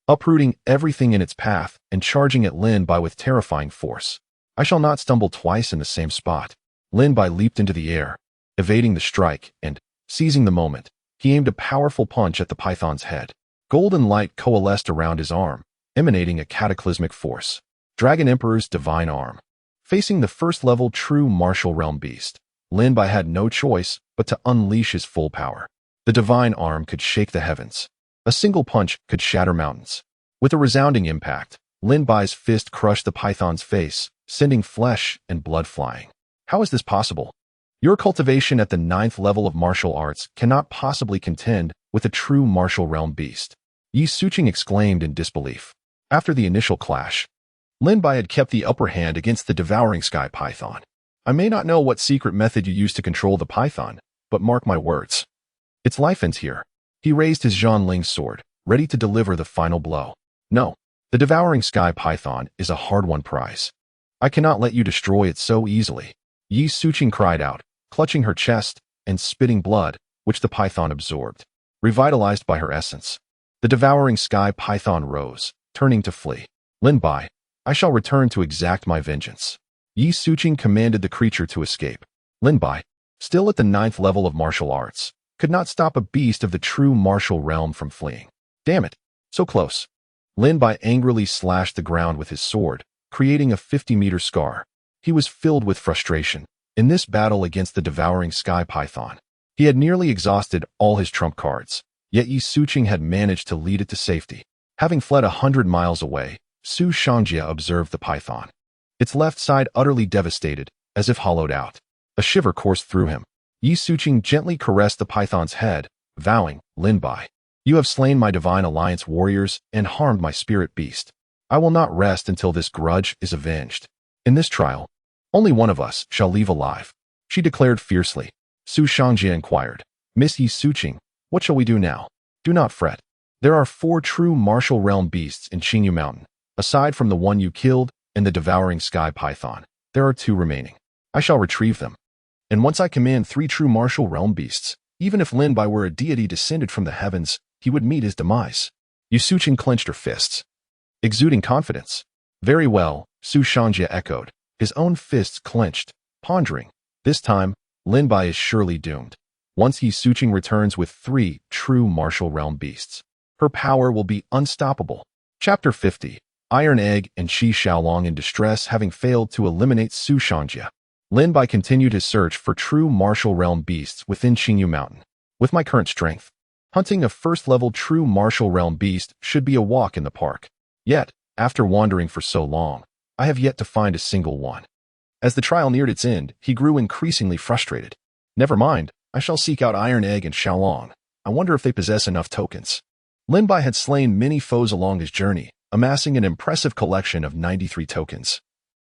uprooting everything in its path and charging at Lin Bai with terrifying force. I shall not stumble twice in the same spot. Lin Bai leaped into the air, evading the strike, and, seizing the moment, he aimed a powerful punch at the python's head. Golden light coalesced around his arm, emanating a cataclysmic force. Dragon Emperor's divine arm. Facing the first-level true martial realm beast, Lin Bai had no choice but to unleash his full power. The divine arm could shake the heavens. A single punch could shatter mountains. With a resounding impact, Lin Bai's fist crushed the python's face, sending flesh and blood flying. How is this possible? Your cultivation at the 9th level of martial arts cannot possibly contend with a true martial realm beast. Yi Suqing exclaimed in disbelief. After the initial clash, Lin Bai had kept the upper hand against the devouring sky python. I may not know what secret method you used to control the python, but mark my words. Its life ends here. He raised his Zhanling's sword, ready to deliver the final blow. No, the devouring sky python is a hard-won prize. I cannot let you destroy it so easily. Yi Suqing cried out, clutching her chest and spitting blood, which the python absorbed. Revitalized by her essence, the devouring sky python rose, turning to flee. Lin Bai, I shall return to exact my vengeance. Yi Suqing commanded the creature to escape. Lin Bai, still at the 9th level of martial arts, could not stop a beast of the true martial realm from fleeing. Damn it, so close. Lin Bai angrily slashed the ground with his sword, creating a 50-meter scar. He was filled with frustration. In this battle against the devouring sky python, he had nearly exhausted all his trump cards, yet Yi Suqing had managed to lead it to safety. Having fled 100 miles away, Su Shangjia observed the python. Its left side utterly devastated, as if hollowed out. A shiver coursed through him. Yi Suqing gently caressed the python's head, vowing, Lin Bai, you have slain my divine alliance warriors and harmed my spirit beast. I will not rest until this grudge is avenged. In this trial, only one of us shall leave alive, she declared fiercely. Su Shangjia inquired, Miss Yi Suqing, what shall we do now? Do not fret. There are 4 true martial realm beasts in Qingyu Mountain. Aside from the one you killed and the devouring sky python, there are 2 remaining. I shall retrieve them. And once I command 3 true martial realm beasts, even if Lin Bai were a deity descended from the heavens, he would meet his demise. Yi Suqing clenched her fists, exuding confidence. Very well, Su Shangjia echoed, his own fists clenched, pondering. This time, Lin Bai is surely doomed. Once Yi Suqing returns with 3 true martial realm beasts, her power will be unstoppable. Chapter 50. Iron Egg and Qi Xiaolong in distress having failed to eliminate Su Shangjia. Lin Bai continued his search for true martial realm beasts within Qingyu Mountain. With my current strength, hunting a first-level true martial realm beast should be a walk in the park. Yet, after wandering for so long, I have yet to find a single one. As the trial neared its end, he grew increasingly frustrated. Never mind, I shall seek out Iron Egg and Xiaolong. I wonder if they possess enough tokens. Lin Bai had slain many foes along his journey, amassing an impressive collection of 93 tokens.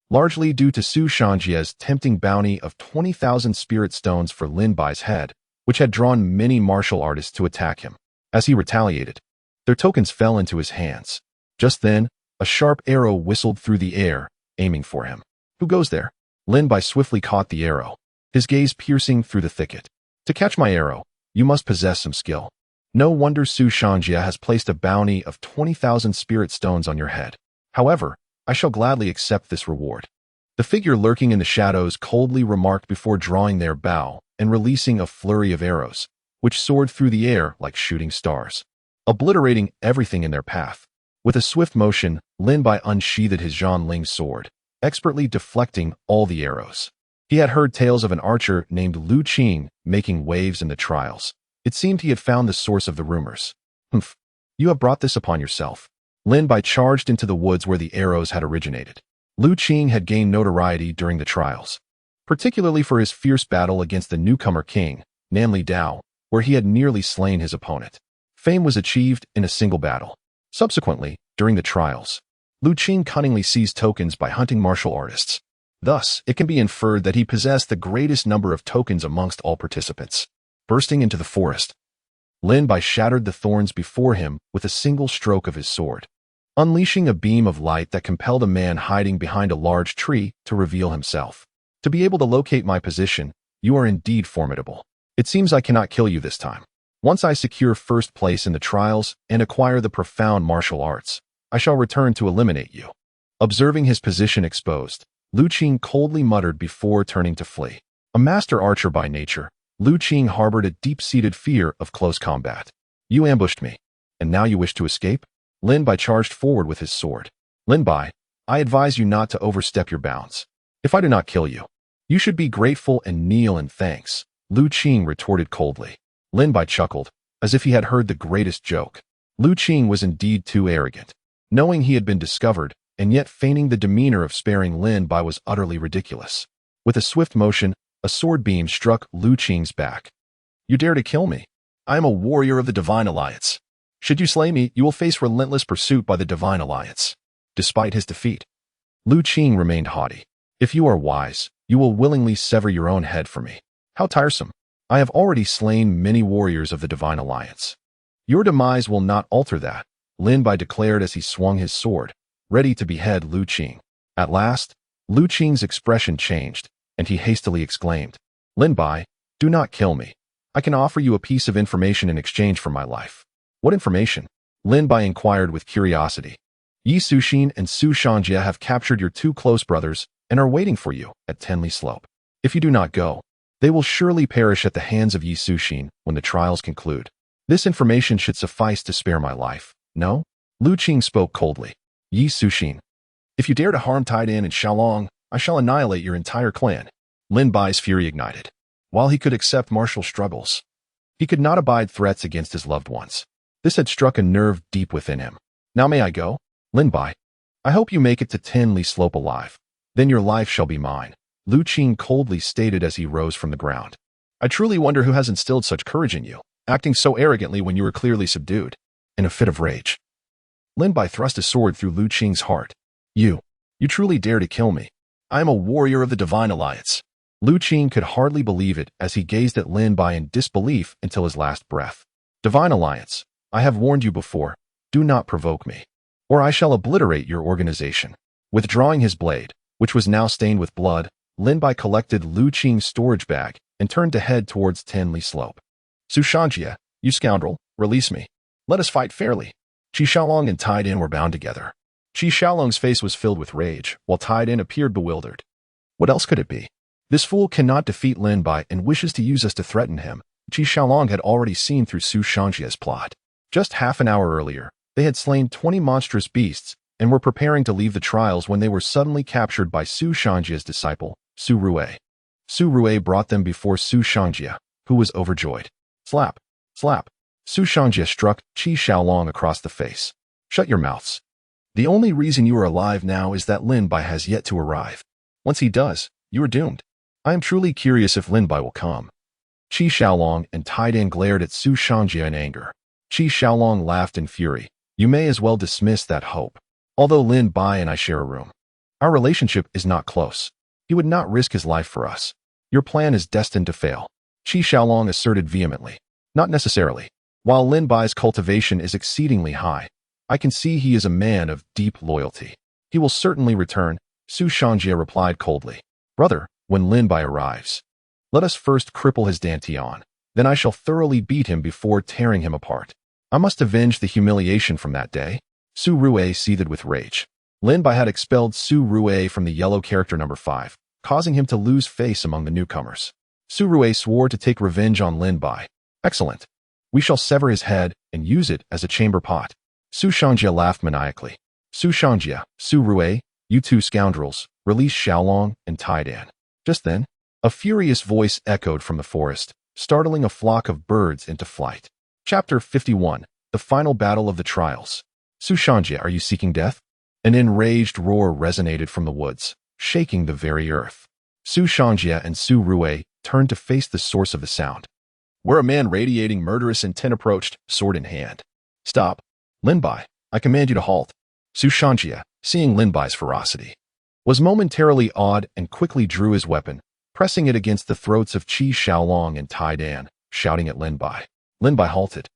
Largely due to Su Shangjia's tempting bounty of 20,000 spirit stones for Lin Bai's head, which had drawn many martial artists to attack him. As he retaliated, their tokens fell into his hands. Just then, a sharp arrow whistled through the air, aiming for him. Who goes there? Lin Bai swiftly caught the arrow, his gaze piercing through the thicket. To catch my arrow, you must possess some skill. No wonder Su Shangjia has placed a bounty of 20,000 spirit stones on your head. However, I shall gladly accept this reward. The figure lurking in the shadows coldly remarked before drawing their bow and releasing a flurry of arrows, which soared through the air like shooting stars, obliterating everything in their path. With a swift motion, Lin Bai unsheathed his Zhanling sword, expertly deflecting all the arrows. He had heard tales of an archer named Lu Qing making waves in the trials. It seemed he had found the source of the rumors. Humph, you have brought this upon yourself. Lin Bai charged into the woods where the arrows had originated. Lu Qing had gained notoriety during the trials, particularly for his fierce battle against the newcomer king, namely Dao, where he had nearly slain his opponent. Fame was achieved in a single battle. Subsequently, during the trials, Lu Qing cunningly seized tokens by hunting martial artists. Thus, it can be inferred that he possessed the greatest number of tokens amongst all participants. Bursting into the forest, Lin Bai shattered the thorns before him with a single stroke of his sword, unleashing a beam of light that compelled a man hiding behind a large tree to reveal himself. To be able to locate my position, you are indeed formidable. It seems I cannot kill you this time. Once I secure first place in the trials and acquire the profound martial arts, I shall return to eliminate you. Observing his position exposed, Lu Qing coldly muttered before turning to flee. A master archer by nature, Lu Qing harbored a deep-seated fear of close combat. You ambushed me, and now you wish to escape? Lin Bai charged forward with his sword. Lin Bai, I advise you not to overstep your bounds. If I do not kill you, you should be grateful and kneel in thanks, Lu Qing retorted coldly. Lin Bai chuckled, as if he had heard the greatest joke. Lu Qing was indeed too arrogant. Knowing he had been discovered, and yet feigning the demeanor of sparing Lin Bai was utterly ridiculous. With a swift motion, a sword beam struck Lu Qing's back. You dare to kill me? I am a warrior of the Divine Alliance. Should you slay me, you will face relentless pursuit by the Divine Alliance. Despite his defeat, Lu Qing remained haughty. If you are wise, you will willingly sever your own head for me. How tiresome. I have already slain many warriors of the Divine Alliance. Your demise will not alter that, Lin Bai declared as he swung his sword, ready to behead Lu Qing. At last, Lu Qing's expression changed, and he hastily exclaimed, Lin Bai, do not kill me. I can offer you a piece of information in exchange for my life. What information? Lin Bai inquired with curiosity. Yi Suxin and Su Shangjie have captured your two close brothers and are waiting for you at Tenli Slope. If you do not go, they will surely perish at the hands of Yi Suxin when the trials conclude. This information should suffice to spare my life, no? Lu Qing spoke coldly. Yi Suxin, if you dare to harm Taidan and Xiaolong, I shall annihilate your entire clan. Lin Bai's fury ignited. While he could accept martial struggles, he could not abide threats against his loved ones. This had struck a nerve deep within him. Now may I go? Lin Bai, I hope you make it to Tenli Slope alive. Then your life shall be mine, Lu Qing coldly stated as he rose from the ground. I truly wonder who has instilled such courage in you, acting so arrogantly when you were clearly subdued. In a fit of rage, Lin Bai thrust a sword through Lu Qing's heart. You truly dare to kill me. I am a warrior of the Divine Alliance. Lu Qing could hardly believe it as he gazed at Lin Bai in disbelief until his last breath. Divine Alliance, I have warned you before, do not provoke me, or I shall obliterate your organization. Withdrawing his blade, which was now stained with blood, Lin Bai collected Lu Qing's storage bag and turned to head towards Tenli Slope. Su Shangjie, you scoundrel, release me. Let us fight fairly. Qi Xiaolong and Taidan were bound together. Qi Xiaolong's face was filled with rage, while Taidan appeared bewildered. What else could it be? This fool cannot defeat Lin Bai and wishes to use us to threaten him. Qi Xiaolong had already seen through Su Shangjie's plot. Just half an hour earlier, they had slain 20 monstrous beasts and were preparing to leave the trials when they were suddenly captured by Su Shangjie's disciple, Su Rui. Su Rui brought them before Su Shangjie, who was overjoyed. Slap, slap. Su Shangjie struck Qi Xiaolong across the face. Shut your mouths. The only reason you are alive now is that Lin Bai has yet to arrive. Once he does, you are doomed. I am truly curious if Lin Bai will come. Qi Xiaolong and Taidan glared at Su Shangjie in anger. Qi Xiaolong laughed in fury. You may as well dismiss that hope. Although Lin Bai and I share a room, our relationship is not close. He would not risk his life for us. Your plan is destined to fail, Qi Xiaolong asserted vehemently. Not necessarily. While Lin Bai's cultivation is exceedingly high, I can see he is a man of deep loyalty. He will certainly return, Su Shangjie replied coldly. Brother, when Lin Bai arrives, let us first cripple his Dantian. Then I shall thoroughly beat him before tearing him apart. I must avenge the humiliation from that day. Su Rui seethed with rage. Lin Bai had expelled Su Rui from the yellow character number 5, causing him to lose face among the newcomers. Su Rui swore to take revenge on Lin Bai. Excellent. We shall sever his head and use it as a chamber pot. Su Shangjie laughed maniacally. Su Shangjie, Su Rui, you two scoundrels, release Xiaolong and Taidan. Just then, a furious voice echoed from the forest, startling a flock of birds into flight. Chapter 51, The Final Battle of the Trials. Su Shangjie, are you seeking death? An enraged roar resonated from the woods, shaking the very earth. Su Shangjie and Su Rui turned to face the source of the sound, where a man radiating murderous intent approached, sword in hand. Stop. Lin Bai, I command you to halt. Su Shangjie, seeing Lin Bai's ferocity, was momentarily awed and quickly drew his weapon, pressing it against the throats of Qi Xiaolong and Taidan, shouting at Lin Bai. Lin Bai halted,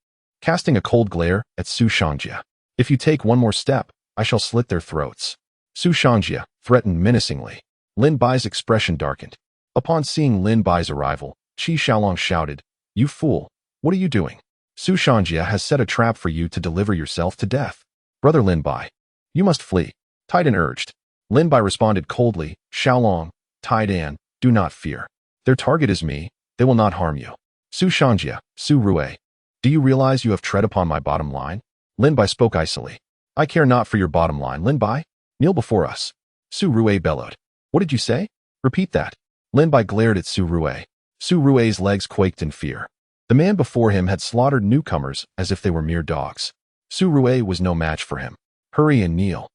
casting a cold glare at Su Shangjie. If you take one more step, I shall slit their throats. Su Shangjie threatened menacingly. Lin Bai's expression darkened. Upon seeing Lin Bai's arrival, Qi Xiaolong shouted, You fool, what are you doing? Su Shangjie has set a trap for you to deliver yourself to death. Brother Lin Bai, you must flee, Taidan urged. Lin Bai responded coldly, Xiaolong, Taidan, do not fear. Their target is me, they will not harm you. Su Shangjie, Su Rui, do you realize you have tread upon my bottom line? Lin Bai spoke icily. I care not for your bottom line, Lin Bai. Kneel before us. Su Rui bellowed. What did you say? Repeat that. Lin Bai glared at Su Rue. Su Rue's legs quaked in fear. The man before him had slaughtered newcomers as if they were mere dogs. Su Rue was no match for him. Hurry and kneel,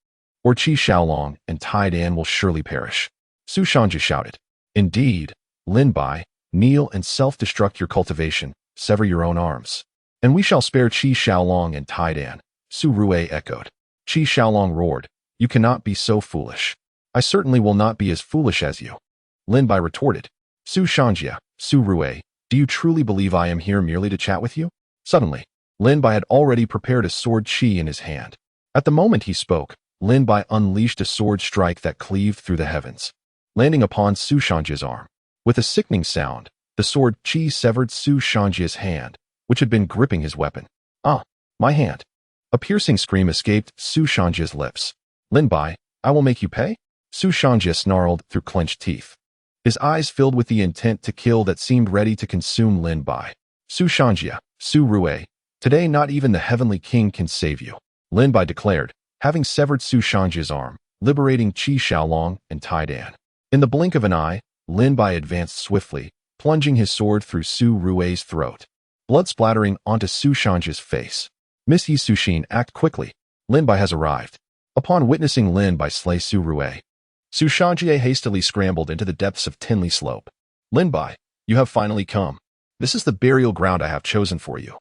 or Qi Xiaolong and Tai Dan will surely perish. Su Shangji shouted. Indeed, Lin Bai, kneel and self-destruct your cultivation, sever your own arms. And we shall spare Qi Xiaolong and Tai Dan, Su Rue echoed. Qi Xiaolong roared, you cannot be so foolish. I certainly will not be as foolish as you. Lin Bai retorted. Su Shangji, Su Rue, do you truly believe I am here merely to chat with you? Suddenly, Lin Bai had already prepared a sword Qi in his hand. At the moment he spoke, Lin Bai unleashed a sword strike that cleaved through the heavens, landing upon Su Shangji's arm. With a sickening sound, the sword Qi severed Su Shangji's hand, which had been gripping his weapon. Ah, my hand. A piercing scream escaped Su Shangji's lips. Lin Bai, I will make you pay? Su Shangji snarled through clenched teeth. His eyes filled with the intent to kill that seemed ready to consume Lin Bai. Su Shangji, Su Rue, today not even the Heavenly King can save you, Lin Bai declared, having severed Su Shangji's arm, liberating Qi Xiaolong and Tai Dan. In the blink of an eye, Lin Bai advanced swiftly, plunging his sword through Su Rue's throat, blood splattering onto Su Shangji's face. Miss Yi Sushin, act quickly. Lin Bai has arrived. Upon witnessing Lin Bai slay Su Rue, Su Shangji hastily scrambled into the depths of Tinley Slope. Lin Bai, you have finally come. This is the burial ground I have chosen for you.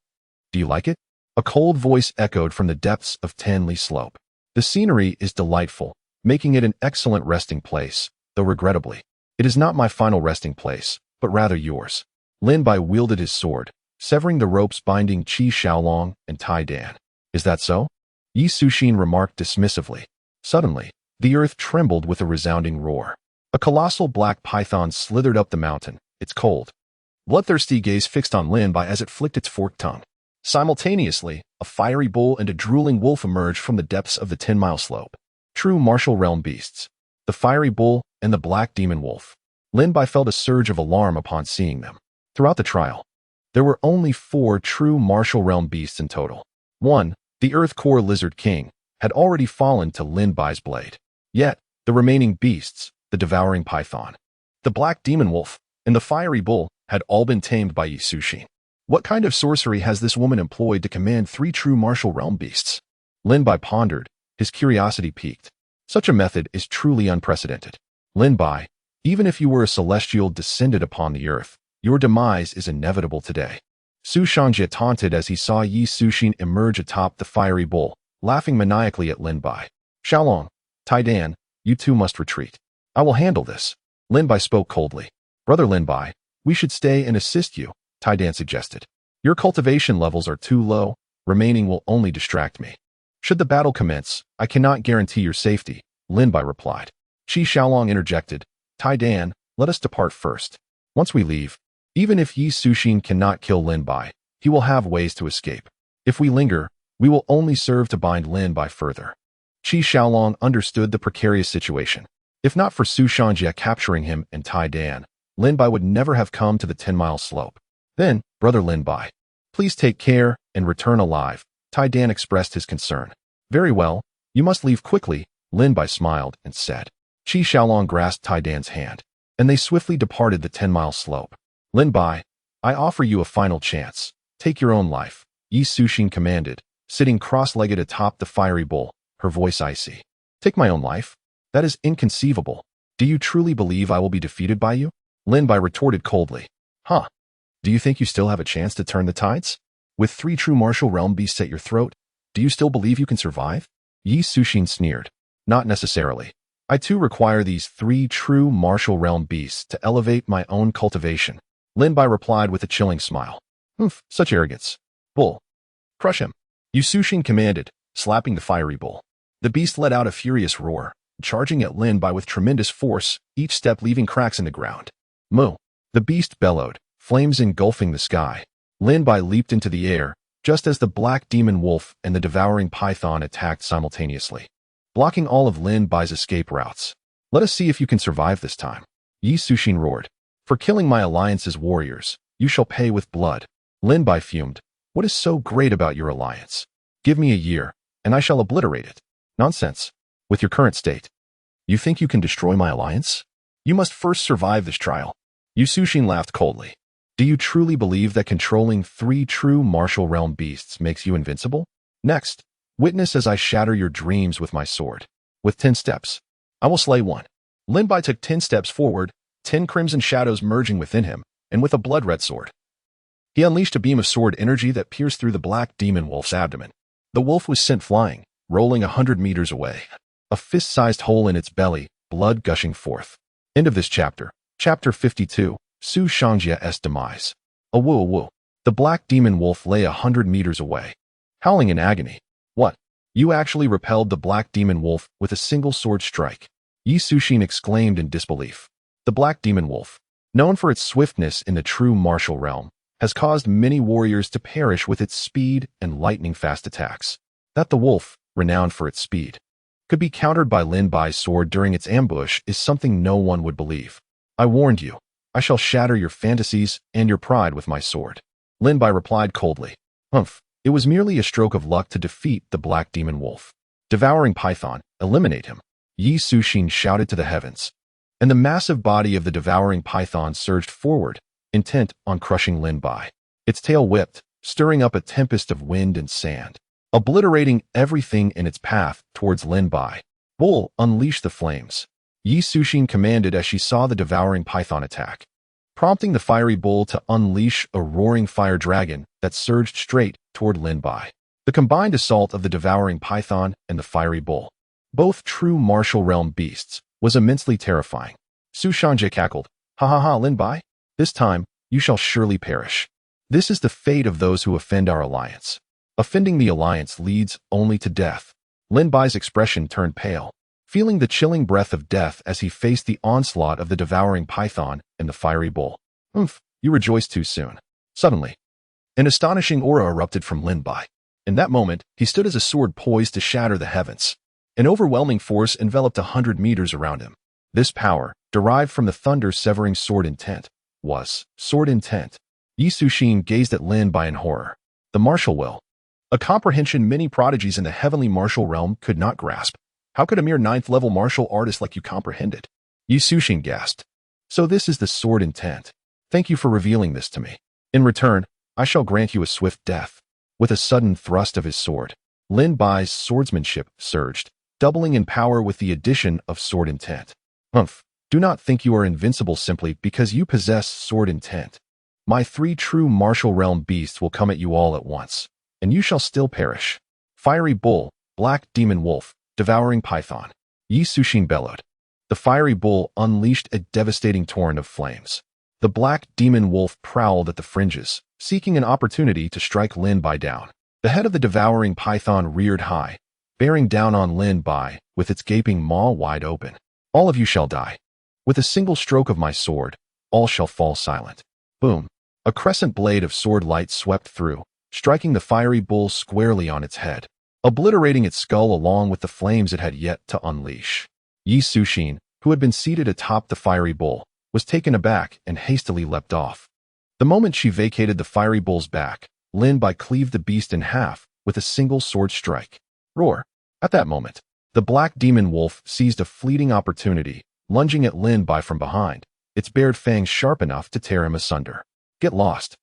Do you like it? A cold voice echoed from the depths of Tinley Slope. The scenery is delightful, making it an excellent resting place, though regrettably, it is not my final resting place, but rather yours. Lin Bai wielded his sword, severing the ropes binding Qi Xiaolong and Tai Dan. Is that so? Yi Sushin remarked dismissively. Suddenly, the earth trembled with a resounding roar. A colossal black python slithered up the mountain, its cold, bloodthirsty gaze fixed on Lin Bai as it flicked its forked tongue. Simultaneously, a fiery bull and a drooling wolf emerged from the depths of the 10-mile slope. True martial realm beasts. The fiery bull and the black demon wolf. Lin Bai felt a surge of alarm upon seeing them. Throughout the trial, there were only 4 true martial realm beasts in total. 1, the Earth Core Lizard King, had already fallen to Lin Bai's blade. Yet, the remaining beasts, the devouring python, the black demon wolf, and the fiery bull, had all been tamed by Yi Sushin. What kind of sorcery has this woman employed to command 3 true martial realm beasts? Lin Bai pondered, his curiosity piqued. Such a method is truly unprecedented. Lin Bai, even if you were a celestial descended upon the earth, your demise is inevitable today. Su Shangji taunted as he saw Yi Sushin emerge atop the fiery bull, laughing maniacally at Lin Bai. Xiaolong, Tai Dan, you two must retreat. I will handle this. Lin Bai spoke coldly. Brother Lin Bai, we should stay and assist you, Tai Dan suggested. Your cultivation levels are too low, remaining will only distract me. Should the battle commence, I cannot guarantee your safety, Lin Bai replied. Qi Xiaolong interjected. Tai Dan, let us depart first. Once we leave, even if Yi Sushin cannot kill Lin Bai, he will have ways to escape. If we linger, we will only serve to bind Lin Bai further. Qi Xiaolong understood the precarious situation. If not for Su Shangji capturing him and Tai Dan, Lin Bai would never have come to the 10-mile slope. Then, Brother Lin Bai, please take care and return alive, Tai Dan expressed his concern. Very well, you must leave quickly, Lin Bai smiled and said. Qi Xiaolong grasped Tai Dan's hand, and they swiftly departed the 10-mile slope. Lin Bai, I offer you a final chance. Take your own life, Yi Sushin commanded, sitting cross-legged atop the fiery bull, her voice icy. Take my own life? That is inconceivable. Do you truly believe I will be defeated by you? Lin Bai retorted coldly. Huh. Do you think you still have a chance to turn the tides? With 3 true martial realm beasts at your throat, do you still believe you can survive? Yi Sushin sneered. Not necessarily. I too require these 3 true martial realm beasts to elevate my own cultivation. Lin Bai replied with a chilling smile. Oof, such arrogance. Bull. Crush him. Yi Sushin commanded, slapping the fiery bull. The beast let out a furious roar, charging at Lin Bai with tremendous force, each step leaving cracks in the ground. Moo. The beast bellowed, flames engulfing the sky. Lin Bai leaped into the air, just as the black demon wolf and the devouring python attacked simultaneously, blocking all of Lin Bai's escape routes. Let us see if you can survive this time. Yi Sushin roared. For killing my alliance's warriors, you shall pay with blood. Lin Bai fumed. What is so great about your alliance? Give me a year, and I shall obliterate it. Nonsense. With your current state, you think you can destroy my alliance? You must first survive this trial. Yu Suxin laughed coldly. Do you truly believe that controlling 3 true martial realm beasts makes you invincible? Next, witness as I shatter your dreams with my sword. With 10 steps, I will slay one. Lin Bai took 10 steps forward, 10 crimson shadows merging within him, and with a blood-red sword. He unleashed a beam of sword energy that pierced through the black demon wolf's abdomen. The wolf was sent flying, rolling 100 meters away. A fist-sized hole in its belly, blood gushing forth. End of this chapter. Chapter 52, Su Shangjia's demise. A woo. The black demon wolf lay 100 meters away, howling in agony. What? You actually repelled the black demon wolf with a single sword strike? Yi Suxin exclaimed in disbelief. The black demon wolf, known for its swiftness in the true martial realm, has caused many warriors to perish with its speed and lightning-fast attacks. That the wolf, renowned for its speed, could be countered by Lin Bai's sword during its ambush is something no one would believe. I warned you. I shall shatter your fantasies and your pride with my sword. Lin Bai replied coldly. Humph. It was merely a stroke of luck to defeat the black demon wolf. Devouring python, eliminate him. Yi Suxin shouted to the heavens. And the massive body of the devouring python surged forward, intent on crushing Lin Bai. Its tail whipped, stirring up a tempest of wind and sand, obliterating everything in its path towards Lin Bai. Bull, unleash the flames. Yi Suxin commanded as she saw the devouring python attack, prompting the fiery bull to unleash a roaring fire dragon that surged straight toward Lin Bai. The combined assault of the devouring python and the fiery bull, both true martial realm beasts, was immensely terrifying. Su Shangji cackled. Ha ha ha, Lin Bai. This time, you shall surely perish. This is the fate of those who offend our alliance. Offending the alliance leads only to death. Lin Bai's expression turned pale, feeling the chilling breath of death as he faced the onslaught of the devouring python and the fiery bull. Oomph, you rejoiced too soon. Suddenly, an astonishing aura erupted from Lin Bai. In that moment, he stood as a sword poised to shatter the heavens. An overwhelming force enveloped 100 meters around him. This power, derived from the thunder-severing sword intent, was sword intent. Yi Suxin gazed at Lin Bai in horror. The martial will, a comprehension many prodigies in the heavenly martial realm could not grasp. How could a mere 9th-level martial artist like you comprehend it? Yi Suxin gasped. So this is the sword intent. Thank you for revealing this to me. In return, I shall grant you a swift death. With a sudden thrust of his sword, Lin Bai's swordsmanship surged, doubling in power with the addition of sword intent. Humph. Do not think you are invincible simply because you possess sword intent. My 3 true martial realm beasts will come at you all at once, and you shall still perish. Fiery bull, black demon wolf, devouring python. Yi Suxin bellowed. The fiery bull unleashed a devastating torrent of flames. The black demon wolf prowled at the fringes, seeking an opportunity to strike Lin Bai down. The head of the devouring python reared high, bearing down on Lin Bai with its gaping maw wide open. All of you shall die. With a single stroke of my sword, all shall fall silent. Boom. A crescent blade of sword light swept through, striking the fiery bull squarely on its head, obliterating its skull along with the flames it had yet to unleash. Yi Suxin, who had been seated atop the fiery bull, was taken aback and hastily leapt off. The moment she vacated the fiery bull's back, Lin Bai cleaved the beast in half with a single sword strike. Roar. At that moment, the black demon wolf seized a fleeting opportunity, lunging at Lin Bai from behind, its bared fangs sharp enough to tear him asunder. Get lost.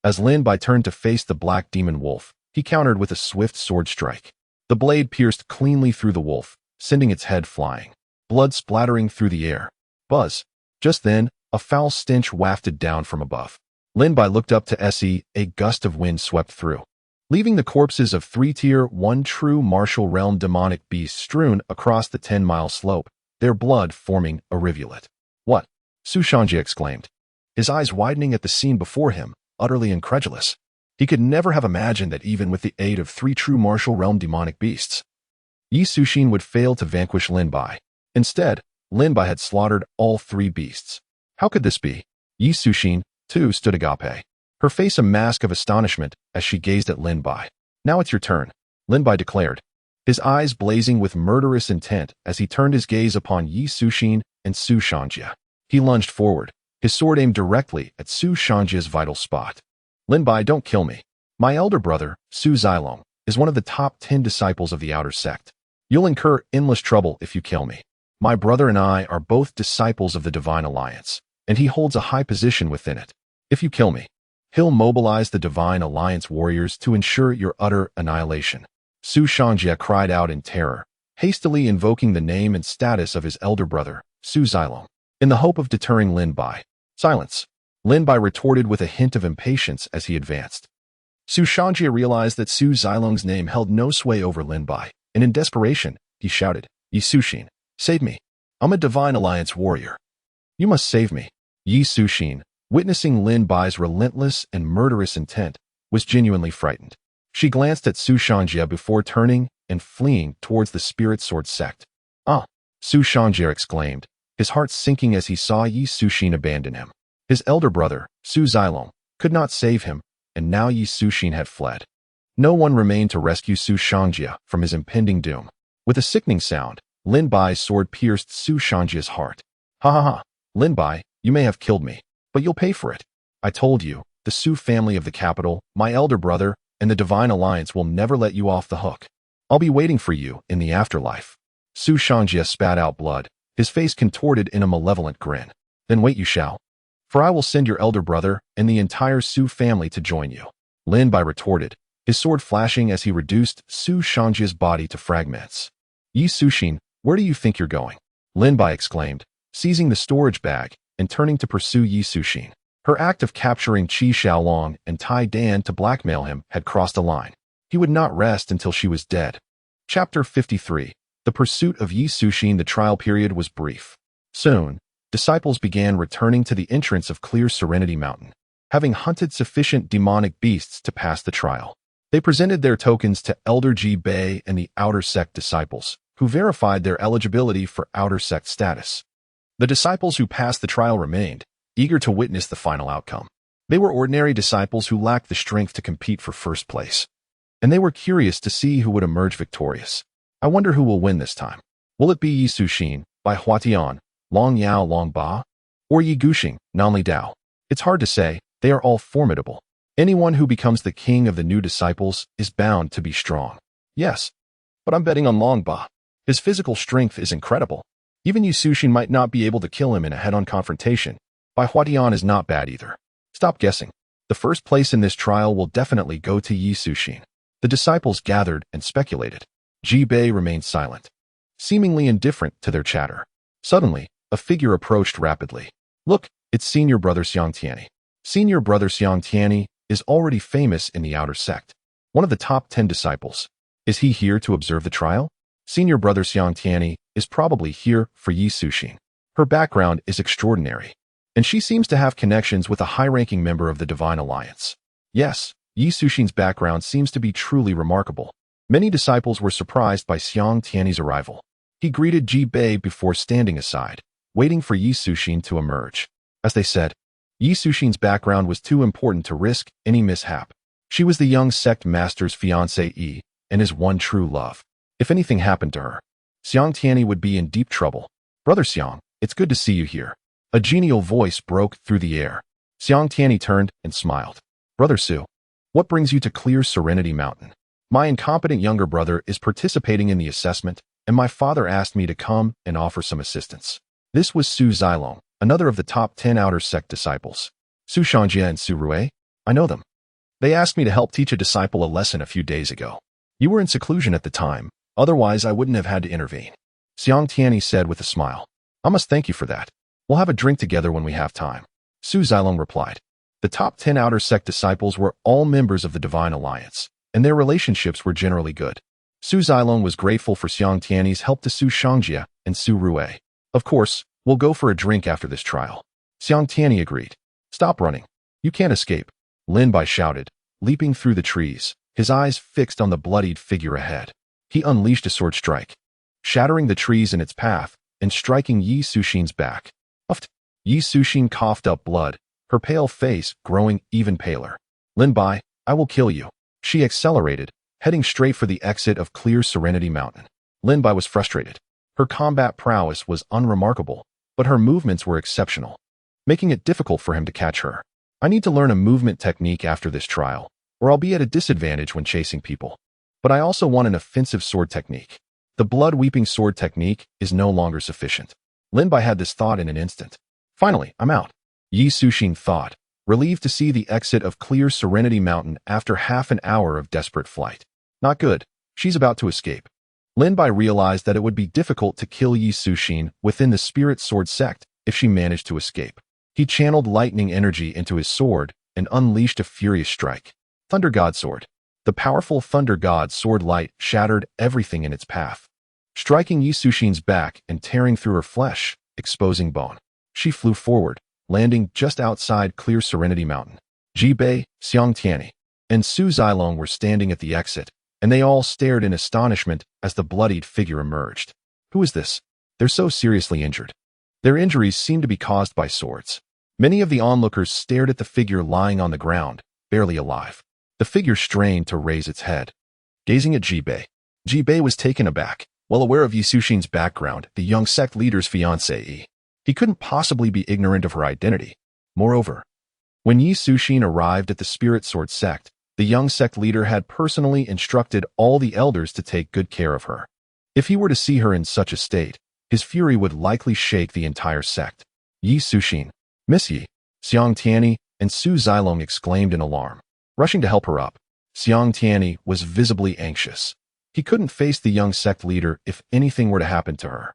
As Lin Bai turned to face the black demon wolf, he countered with a swift sword strike. The blade pierced cleanly through the wolf, sending its head flying, blood splattering through the air. Buzz. Just then, a foul stench wafted down from above. Lin Bai looked up to Se, a gust of wind swept through, leaving the corpses of 3 Tier 1 true martial realm demonic beasts strewn across the 10-mile slope, their blood forming a rivulet. What? Su Shangji exclaimed, his eyes widening at the scene before him, utterly incredulous. He could never have imagined that even with the aid of 3 true martial realm demonic beasts, Yi Suxin would fail to vanquish Lin Bai. Instead, Lin Bai had slaughtered all 3 beasts. How could this be? Yi Suxin, too, stood agape, her face a mask of astonishment as she gazed at Lin Bai. Now it's your turn, Lin Bai declared, his eyes blazing with murderous intent as he turned his gaze upon Yi Suxin and Su Shangji. He lunged forward, his sword aimed directly at Su Shangji's vital spot. Lin Bai, don't kill me. My elder brother, Su Zilong, is one of the top 10 disciples of the outer sect. You'll incur endless trouble if you kill me. My brother and I are both disciples of the Divine Alliance, and he holds a high position within it. If you kill me, he'll mobilize the Divine Alliance warriors to ensure your utter annihilation. Su Shangjie cried out in terror, hastily invoking the name and status of his elder brother, Su Zilong, in the hope of deterring Lin Bai. Silence. Lin Bai retorted with a hint of impatience as he advanced. Su Shangjie realized that Su Zilong's name held no sway over Lin Bai, and in desperation, he shouted, Yi Suxin, save me. I'm a Divine Alliance warrior. You must save me. Yi Suxin, witnessing Lin Bai's relentless and murderous intent, was genuinely frightened. She glanced at Su Shangjie before turning and fleeing towards the Spirit Sword sect. Ah! Su Shangjie exclaimed, his heart sinking as he saw Yi Suxin abandon him. His elder brother, Su Zilong, could not save him, and now Yi Suxin had fled. No one remained to rescue Su Shangjie from his impending doom. With a sickening sound, Lin Bai's sword pierced Su Shangjie's heart. Ha ha ha! Lin Bai, you may have killed me, but you'll pay for it. I told you, the Su family of the capital, my elder brother, and the Divine Alliance will never let you off the hook. I'll be waiting for you in the afterlife. Su Shangjie spat out blood, his face contorted in a malevolent grin. Then wait you shall. For I will send your elder brother and the entire Su family to join you. Lin Bai retorted, his sword flashing as he reduced Su Shangjie's body to fragments. Yi Suxin, where do you think you're going? Lin Bai exclaimed, seizing the storage bag and turning to pursue Yi Suxin. Her act of capturing Qi Xiaolong and Tai Dan to blackmail him had crossed a line. He would not rest until she was dead. Chapter 53. The pursuit of Yi Suxin. The trial period was brief. Soon, disciples began returning to the entrance of Clear Serenity Mountain, having hunted sufficient demonic beasts to pass the trial. They presented their tokens to Elder Ji Bei and the Outer Sect disciples, who verified their eligibility for Outer Sect status. The disciples who passed the trial remained, eager to witness the final outcome. They were ordinary disciples who lacked the strength to compete for first place, and they were curious to see who would emerge victorious. I wonder who will win this time. Will it be Yi Suxin, Bai Huatian, Long Yao Long Ba, or Yi Guxing, Nanli Dao? It's hard to say, they are all formidable. Anyone who becomes the king of the new disciples is bound to be strong. Yes, but I'm betting on Long Ba. His physical strength is incredible. Even Yi Suxin might not be able to kill him in a head-on confrontation. Bai Huatian is not bad either. Stop guessing. The first place in this trial will definitely go to Yi Suxin. The disciples gathered and speculated. Ji Bei remained silent, seemingly indifferent to their chatter. Suddenly, a figure approached rapidly. Look, it's Senior Brother Xiang Tianyi. Senior Brother Xiang Tianyi is already famous in the Outer Sect, one of the top 10 disciples. Is he here to observe the trial? Senior Brother Xiang Tianyi is probably here for Yi Suxin. Her background is extraordinary, and she seems to have connections with a high-ranking member of the Divine Alliance. Yes, Yi Suxin's background seems to be truly remarkable. Many disciples were surprised by Xiang Tianyi's arrival. He greeted Ji Bei before standing aside, waiting for Yi Suxin to emerge. As they said, Yi Suxin's background was too important to risk any mishap. She was the young sect master's fiancée and his one true love. If anything happened to her, Xiang Tianyi would be in deep trouble. Brother Xiang, it's good to see you here. A genial voice broke through the air. Xiang Tianyi turned and smiled. Brother Su, what brings you to Clear Serenity Mountain? My incompetent younger brother is participating in the assessment, and my father asked me to come and offer some assistance. This was Su Zilong, another of the top 10 Outer Sect disciples. Su Shangjie and Su Rui, I know them. They asked me to help teach a disciple a lesson a few days ago. You were in seclusion at the time, otherwise I wouldn't have had to intervene. Xiang Tianyi said with a smile. I must thank you for that. We'll have a drink together when we have time. Su Zilong replied. The top 10 Outer Sect disciples were all members of the Divine Alliance, and their relationships were generally good. Su Zilong was grateful for Xiang Tianyi's help to Su Shangjie and Su Rui. Of course, we'll go for a drink after this trial. Xiang Tianyi agreed. Stop running. You can't escape. Lin Bai shouted, leaping through the trees, his eyes fixed on the bloodied figure ahead. He unleashed a sword strike, shattering the trees in its path and striking Yi Suxin's back. Uft! Yi Suxin coughed up blood, her pale face growing even paler. Lin Bai, I will kill you. She accelerated, heading straight for the exit of Clear Serenity Mountain. Lin Bai was frustrated. Her combat prowess was unremarkable, but her movements were exceptional, making it difficult for him to catch her. I need to learn a movement technique after this trial, or I'll be at a disadvantage when chasing people. But I also want an offensive sword technique. The blood-weeping sword technique is no longer sufficient. Lin Bai had this thought in an instant. Finally, I'm out. Yi Suxin thought, relieved to see the exit of clear Serenity Mountain after half an hour of desperate flight. Not good. She's about to escape. Lin Bai realized that it would be difficult to kill Yi Suxin within the Spirit Sword sect if she managed to escape. He channeled lightning energy into his sword and unleashed a furious strike. Thunder God Sword. The powerful Thunder God Sword light shattered everything in its path, striking Yi Suxin's back and tearing through her flesh, exposing bone. She flew forward, landing just outside clear Serenity Mountain. Ji Bei, Xiang Tianyi, and Su Zilong were standing at the exit, and they all stared in astonishment as the bloodied figure emerged. Who is this? They're so seriously injured. Their injuries seemed to be caused by swords. Many of the onlookers stared at the figure lying on the ground, barely alive. The figure strained to raise its head. Gazing at Ji Bei. Ji Bei was taken aback, well aware of Yi Suxin's background, the young sect leader's fiancée. He couldn't possibly be ignorant of her identity. Moreover, when Yi Suxin arrived at the Spirit Sword sect, the young sect leader had personally instructed all the elders to take good care of her. If he were to see her in such a state, his fury would likely shake the entire sect. Yi Suxin, Miss Yi, Xiang Tianyi, and Su Zilong exclaimed in alarm. Rushing to help her up, Xiang Tianyi was visibly anxious. He couldn't face the young sect leader if anything were to happen to her.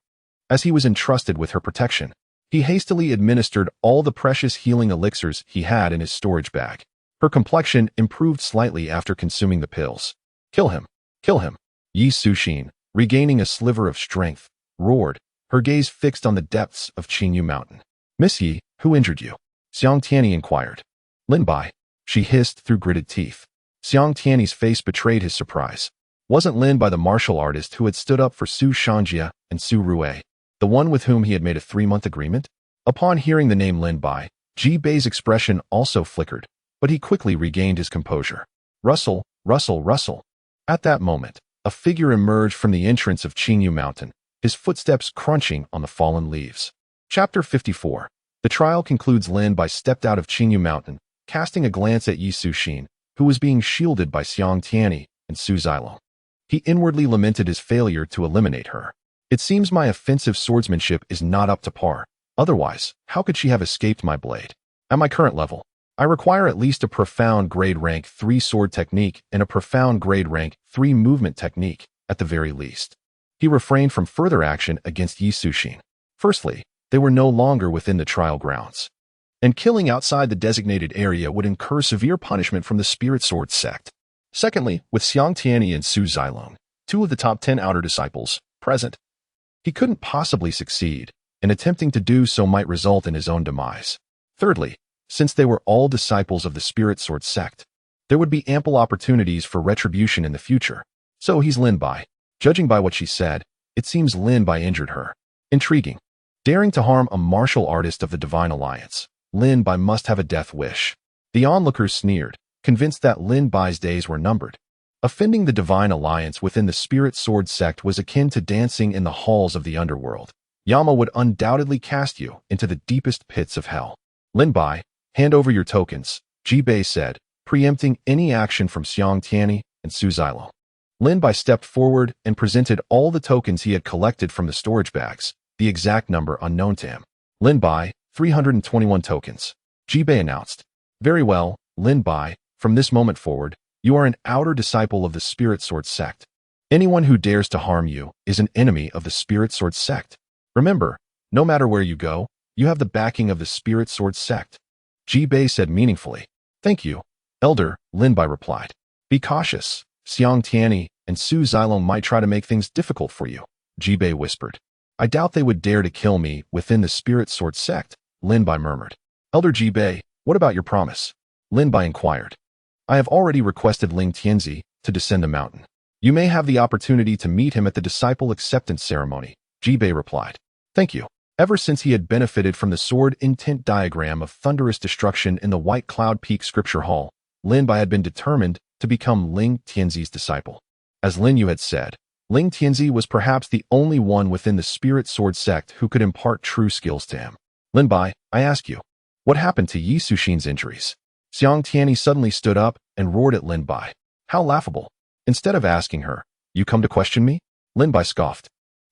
As he was entrusted with her protection, he hastily administered all the precious healing elixirs he had in his storage bag. Her complexion improved slightly after consuming the pills. Kill him! Kill him! Yi Suxin, regaining a sliver of strength, roared, her gaze fixed on the depths of Qingyu Mountain. Miss Yi, who injured you? Xiang Tianyi inquired. Lin Bai, she hissed through gritted teeth. Xiang Tianyi's face betrayed his surprise. Wasn't Lin Bai the martial artist who had stood up for Su Shanjia and Su Rue, the one with whom he had made a 3-month agreement? Upon hearing the name Lin Bai, Ji Bei's expression also flickered, but he quickly regained his composure. Rustle, rustle, rustle. At that moment, a figure emerged from the entrance of Qingyu Mountain, his footsteps crunching on the fallen leaves. Chapter 54. The trial concludes. Lin Bai stepped out of Qingyu Mountain, casting a glance at Yi Suxin, who was being shielded by Xiang Tianyi and Su Zilong. He inwardly lamented his failure to eliminate her. It seems my offensive swordsmanship is not up to par. Otherwise, how could she have escaped my blade? At my current level, I require at least a profound grade rank 3 sword technique and a profound grade rank 3 movement technique, at the very least. He refrained from further action against Yi Suxin. Firstly, they were no longer within the trial grounds, and killing outside the designated area would incur severe punishment from the Spirit Sword sect. Secondly, with Xiang Tianyi and Su Zilong, 2 of the top 10 outer disciples, present, he couldn't possibly succeed, and attempting to do so might result in his own demise. Thirdly, since they were all disciples of the Spirit Sword sect, there would be ample opportunities for retribution in the future. So he's Lin Bai. Judging by what she said, it seems Lin Bai injured her. Intriguing. Daring to harm a martial artist of the Divine Alliance, Lin Bai must have a death wish. The onlookers sneered, convinced that Lin Bai's days were numbered. Offending the Divine Alliance within the Spirit Sword sect was akin to dancing in the halls of the underworld. Yama would undoubtedly cast you into the deepest pits of hell. Lin Bai, hand over your tokens, Ji Bei said, preempting any action from Xiang Tianyi and Su Zilong. Lin Bai stepped forward and presented all the tokens he had collected from the storage bags, the exact number unknown to him. Lin Bai, 321 tokens. Ji Bei announced. Very well, Lin Bai, from this moment forward, you are an outer disciple of the Spirit Sword sect. Anyone who dares to harm you is an enemy of the Spirit Sword sect. Remember, no matter where you go, you have the backing of the Spirit Sword sect. Ji Bei said meaningfully. Thank you, Elder, Lin Bai replied. Be cautious. Xiang Tianyi and Su Zilong might try to make things difficult for you, Ji Bei whispered. I doubt they would dare to kill me within the Spirit Sword sect, Lin Bai murmured. Elder Ji Bei, what about your promise? Lin Bai inquired. I have already requested Ling Tianzi to descend the mountain. You may have the opportunity to meet him at the disciple acceptance ceremony, Ji Bei replied. Thank you. Ever since he had benefited from the sword intent diagram of thunderous destruction in the White Cloud Peak Scripture Hall, Lin Bai had been determined to become Ling Tianzi's disciple. As Lin Yu had said, Ling Tianzi was perhaps the only one within the Spirit Sword sect who could impart true skills to him. Lin Bai, I ask you, what happened to Yi Suxin's injuries? Xiang Tianyi suddenly stood up and roared at Lin Bai. How laughable. Instead of asking her, you come to question me? Lin Bai scoffed.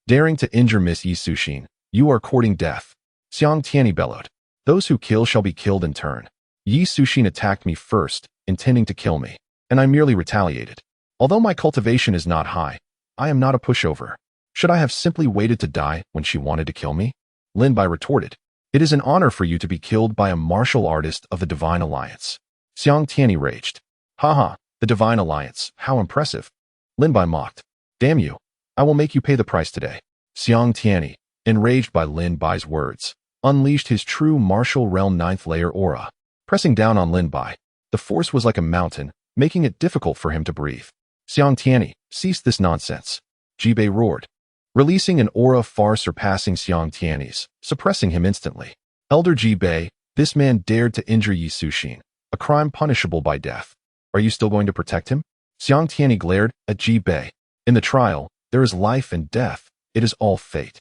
Daring to injure Miss Yi Suxin, you are courting death. Xiang Tianyi bellowed. Those who kill shall be killed in turn. Yi Suxin attacked me first, intending to kill me, and I merely retaliated. Although my cultivation is not high, I am not a pushover. Should I have simply waited to die when she wanted to kill me? Lin Bai retorted. It is an honor for you to be killed by a martial artist of the Divine Alliance. Xiang Tianyi raged. Haha, the Divine Alliance, how impressive. Lin Bai mocked. Damn you. I will make you pay the price today. Xiang Tianyi, enraged by Lin Bai's words, unleashed his true martial realm 9th layer aura. Pressing down on Lin Bai, the force was like a mountain, making it difficult for him to breathe. Xiang Tianyi, cease this nonsense. Jibei roared, releasing an aura far surpassing Xiang Tianyi's, suppressing him instantly. Elder Jibei, this man dared to injure Yi Suxin, a crime punishable by death. Are you still going to protect him? Xiang Tianyi glared at Jibei. In the trial, there is life and death. It is all fate.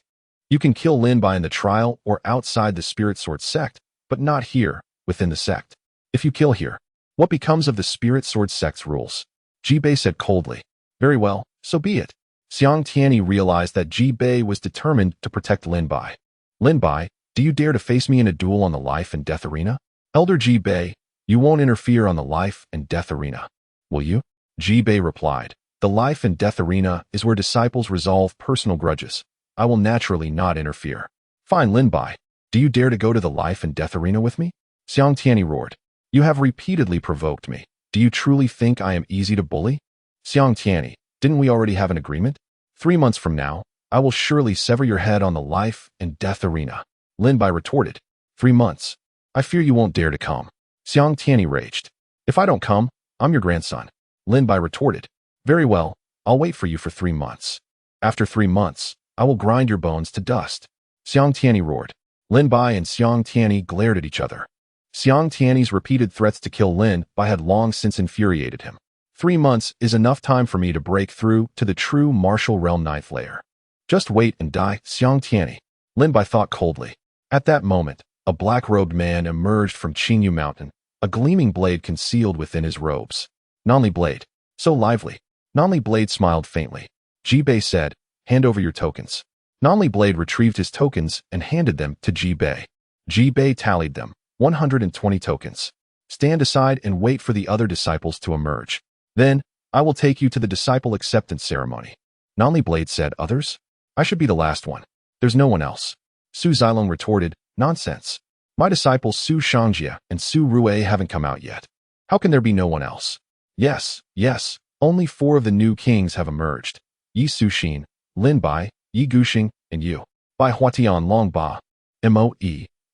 You can kill Lin Bai in the trial or outside the Spirit Sword sect, but not here, within the sect. If you kill here, what becomes of the Spirit Sword sect's rules? Jibei said coldly. Very well, so be it. Xiang Tianyi realized that Jibei was determined to protect Lin Bai. Lin Bai, do you dare to face me in a duel on the life and death arena? Elder Jibei, you won't interfere on the life and death arena, will you? Jibei replied. The life and death arena is where disciples resolve personal grudges. I will naturally not interfere. Fine, Lin Bai. Do you dare to go to the life and death arena with me? Xiang Tianyi roared. You have repeatedly provoked me. Do you truly think I am easy to bully? Xiang Tianyi, didn't we already have an agreement? 3 months from now, I will surely sever your head on the life and death arena. Lin Bai retorted. 3 months. I fear you won't dare to come. Xiang Tianyi raged. If I don't come, I'm your grandson. Lin Bai retorted. Very well, I'll wait for you for 3 months. After 3 months, I will grind your bones to dust. Xiang Tianyi roared. Lin Bai and Xiang Tianyi glared at each other. Xiang Tianyi's repeated threats to kill Lin Bai had long since infuriated him. 3 months is enough time for me to break through to the true martial realm 9th layer. Just wait and die, Xiang Tianyi. Lin Bai thought coldly. At that moment, a black-robed man emerged from Qingyu Mountain, a gleaming blade concealed within his robes. Nonly Blade. So lively. Nonly Blade smiled faintly. Jibei said, hand over your tokens. Nonly Blade retrieved his tokens and handed them to Jibei. Jibei tallied them. 120 tokens. Stand aside and wait for the other disciples to emerge. Then, I will take you to the disciple acceptance ceremony. Nonly Blade said, others? I should be the last one. There's no one else. Su Zilong retorted, nonsense. My disciples Su Shangjia and Su Rue haven't come out yet. How can there be no one else? Yes, only 4 of the new kings have emerged. Yi Suxin, Lin Bai, Yi Guxing, and you. Bai Huatian Long Ba, Moe,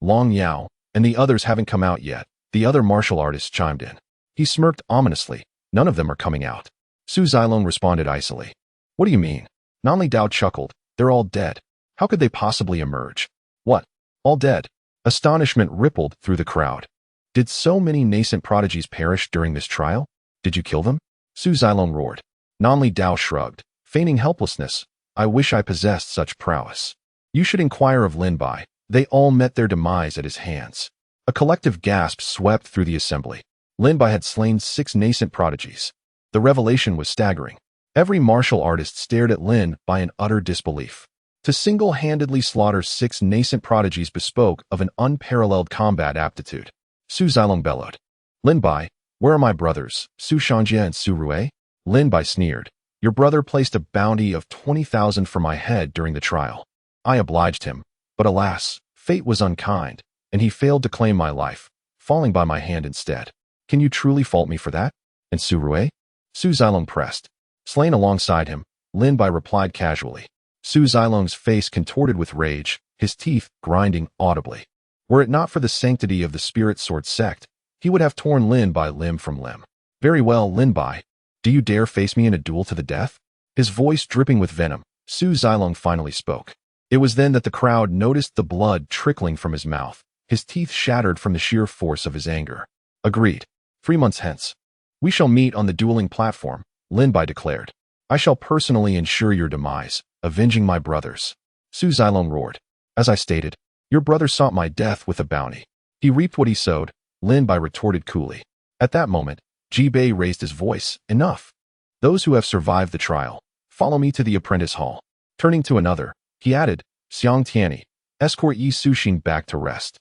Long Yao, and the others haven't come out yet, the other martial artists chimed in. He smirked ominously. None of them are coming out. Su Zilong responded icily. What do you mean? Nonly Dao chuckled. They're all dead. How could they possibly emerge? What? All dead? Astonishment rippled through the crowd. Did so many nascent prodigies perish during this trial? Did you kill them? Su Zilong roared. Nonly Dao shrugged, feigning helplessness. I wish I possessed such prowess. You should inquire of Lin Bai. They all met their demise at his hands. A collective gasp swept through the assembly. Lin Bai had slain 6 nascent prodigies. The revelation was staggering. Every martial artist stared at Lin Bai in utter disbelief. To single-handedly slaughter 6 nascent prodigies bespoke of an unparalleled combat aptitude. Su Zilong bellowed. Lin Bai, where are my brothers, Su Shangjia and Su Rue? Lin Bai sneered. Your brother placed a bounty of 20,000 for my head during the trial. I obliged him, but alas, fate was unkind, and he failed to claim my life, falling by my hand instead. Can you truly fault me for that? And Su Rue? Su Zilong pressed. Slain alongside him, Lin Bai replied casually. Su Zilong's face contorted with rage, his teeth grinding audibly. Were it not for the sanctity of the Spirit Sword sect, he would have torn Lin Bai limb from limb. Very well, Lin Bai. Do you dare face me in a duel to the death? His voice dripping with venom, Su Zilong finally spoke. It was then that the crowd noticed the blood trickling from his mouth, his teeth shattered from the sheer force of his anger. Agreed. 3 months hence. We shall meet on the dueling platform, Lin Bai declared. I shall personally ensure your demise, avenging my brothers. Su Zilong roared. As I stated, your brother sought my death with a bounty. He reaped what he sowed, Lin Bai retorted coolly. At that moment, Jibei raised his voice. Enough. Those who have survived the trial, Follow me to the apprentice hall. Turning to another, he added, Xiang Tianyi, escort Yi Suxin back to rest.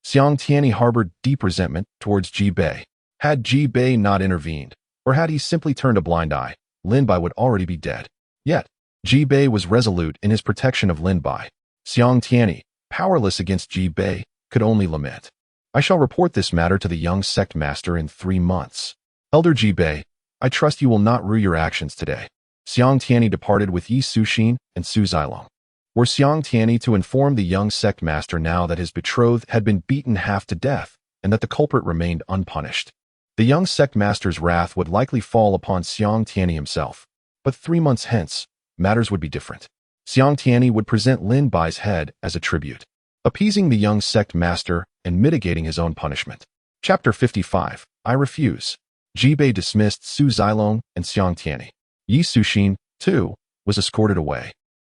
Xiang Tianyi harbored deep resentment towards Ji Bei. Had Ji Bei not intervened, or had he simply turned a blind eye, Lin Bai would already be dead. Yet, Ji Bei was resolute in his protection of Lin Bai. Xiang Tianyi, powerless against Ji Bei, could only lament. I shall report this matter to the young sect master in 3 months. Elder Ji Bei, I trust you will not rue your actions today. Xiang Tianyi departed with Yi Suxin and Su Zilong. Were Xiang Tianyi to inform the young sect master now that his betrothed had been beaten half to death and that the culprit remained unpunished? The young sect master's wrath would likely fall upon Xiang Tianyi himself. But 3 months hence, matters would be different. Xiang Tianyi would present Lin Bai's head as a tribute, appeasing the young sect master and mitigating his own punishment. Chapter 55. I refuse. Ji Bei dismissed Su Zilong and Xiang Tianyi. Yi Suxin, too, was escorted away.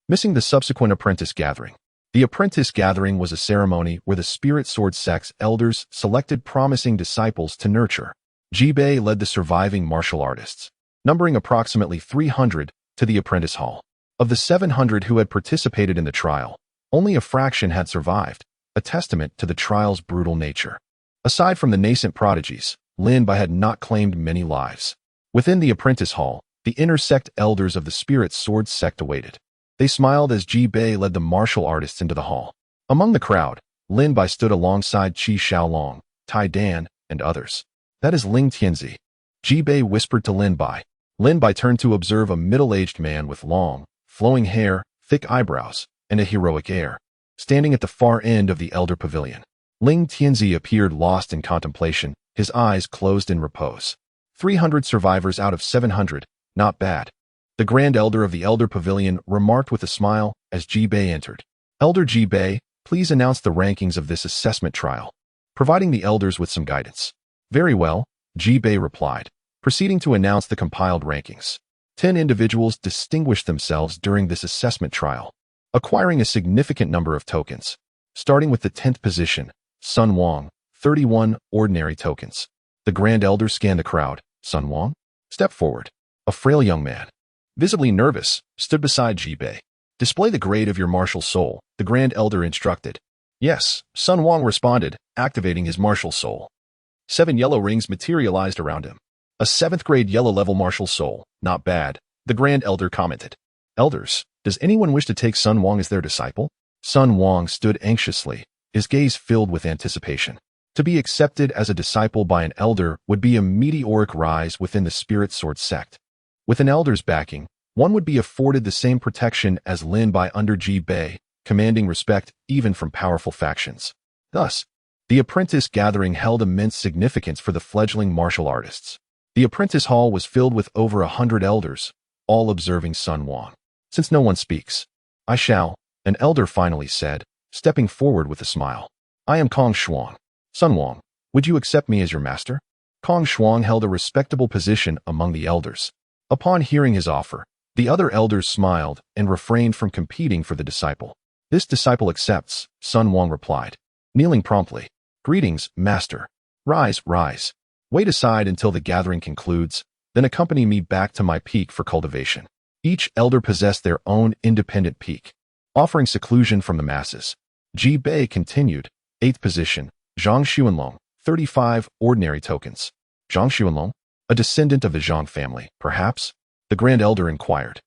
Missing the subsequent apprentice gathering. The apprentice gathering was a ceremony where the spirit sword sect's elders selected promising disciples to nurture. Ji Bei led the surviving martial artists, numbering approximately 300, to the apprentice hall. Of the 700 who had participated in the trial, only a fraction had survived, a testament to the trial's brutal nature. Aside from the nascent prodigies, Lin Bai had not claimed many lives. Within the apprentice hall, the inner sect elders of the spirit sword sect awaited. They smiled as Ji Bei led the martial artists into the hall. Among the crowd, Lin Bai stood alongside Qi Xiaolong, Tai Dan, and others. That is Ling Tianzi. Ji Bei whispered to Lin Bai. Lin Bai turned to observe a middle-aged man with long, flowing hair, thick eyebrows, and a heroic air, standing at the far end of the elder pavilion. Ling Tianzi appeared lost in contemplation, his eyes closed in repose. 300 survivors out of 700, not bad. The Grand Elder of the Elder Pavilion remarked with a smile as Ji Bei entered. Elder Ji Bei, please announce the rankings of this assessment trial, providing the elders with some guidance. Very well, Ji Bei replied, proceeding to announce the compiled rankings. 10 individuals distinguished themselves during this assessment trial, acquiring a significant number of tokens. Starting with the 10th position, Sun Wang, 31 ordinary tokens. The Grand Elder scanned the crowd. Sun Wang? Step forward. A frail young man, visibly nervous, stood beside Ji Bei. Display the grade of your martial soul, the Grand Elder instructed. Yes, Sun Wang responded, activating his martial soul. 7 yellow rings materialized around him. A 7th grade yellow level martial soul, not bad, the Grand Elder commented. Elders, does anyone wish to take Sun Wang as their disciple? Sun Wang stood anxiously, his gaze filled with anticipation. To be accepted as a disciple by an elder would be a meteoric rise within the spirit sword sect. With an elder's backing, one would be afforded the same protection as Lin Bai under Ji Bei, commanding respect even from powerful factions. Thus, the apprentice gathering held immense significance for the fledgling martial artists. The apprentice hall was filled with over 100 elders, all observing Sun Wang. Since no one speaks, I shall, an elder finally said, stepping forward with a smile. I am Kong Shuang. Sun Wang, would you accept me as your master? Kong Shuang held a respectable position among the elders. Upon hearing his offer, the other elders smiled and refrained from competing for the disciple. This disciple accepts, Sun Wang replied, kneeling promptly. Greetings, master. Rise, rise. Wait aside until the gathering concludes, then accompany me back to my peak for cultivation. Each elder possessed their own independent peak, offering seclusion from the masses. Ji Bei continued, 8th position, Zhang Xuanlong, 35 ordinary tokens. Zhang Xuanlong? A descendant of the Zhang family, perhaps? The Grand Elder inquired,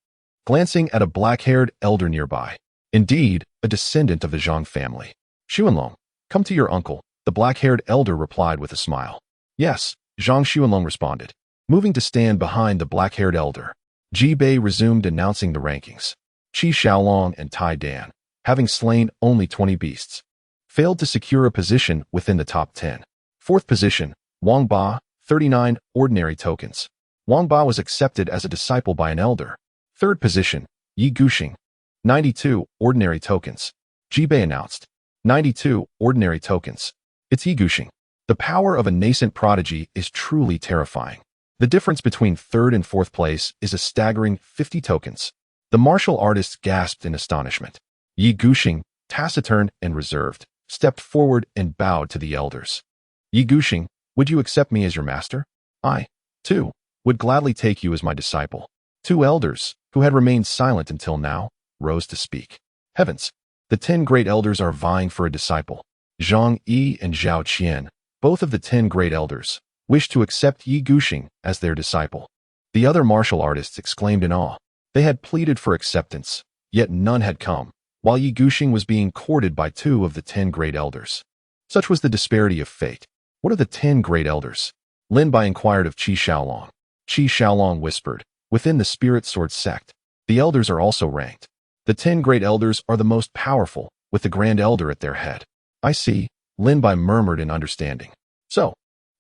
glancing at a black-haired elder nearby. Indeed, a descendant of the Zhang family. Xuanlong, come to your uncle, the black-haired elder replied with a smile. Yes, Zhang Xuanlong responded, moving to stand behind the black-haired elder. Ji Bei resumed announcing the rankings. Qi Xiaolong and Tai Dan, having slain only 20 beasts, failed to secure a position within the top 10. 4th position, Wang Ba, 39 ordinary tokens. Wang Ba was accepted as a disciple by an elder. 3rd position, Yi Guxing, 92 ordinary tokens. Ji Bei announced. 92 ordinary tokens. It's Yi Guxing. The power of a nascent prodigy is truly terrifying. The difference between 3rd and 4th place is a staggering 50 tokens. The martial artists gasped in astonishment. Yi Guxing, taciturn and reserved, stepped forward and bowed to the elders. Yi Guxing, would you accept me as your master? I, too, would gladly take you as my disciple. Two elders, who had remained silent until now, rose to speak. Heavens! The 10 great elders are vying for a disciple. Zhang Yi and Zhao Qian, both of the 10 great elders, wished to accept Yi Guxing as their disciple. The other martial artists exclaimed in awe. They had pleaded for acceptance, yet none had come, while Yi Guxing was being courted by 2 of the 10 great elders. Such was the disparity of fate. What are the 10 great elders? Lin Bai inquired of Qi Shaolong. Qi Shaolong whispered, within the spirit sword sect, the elders are also ranked. The 10 great elders are the most powerful, with the grand elder at their head. I see, Lin Bai murmured in understanding. So,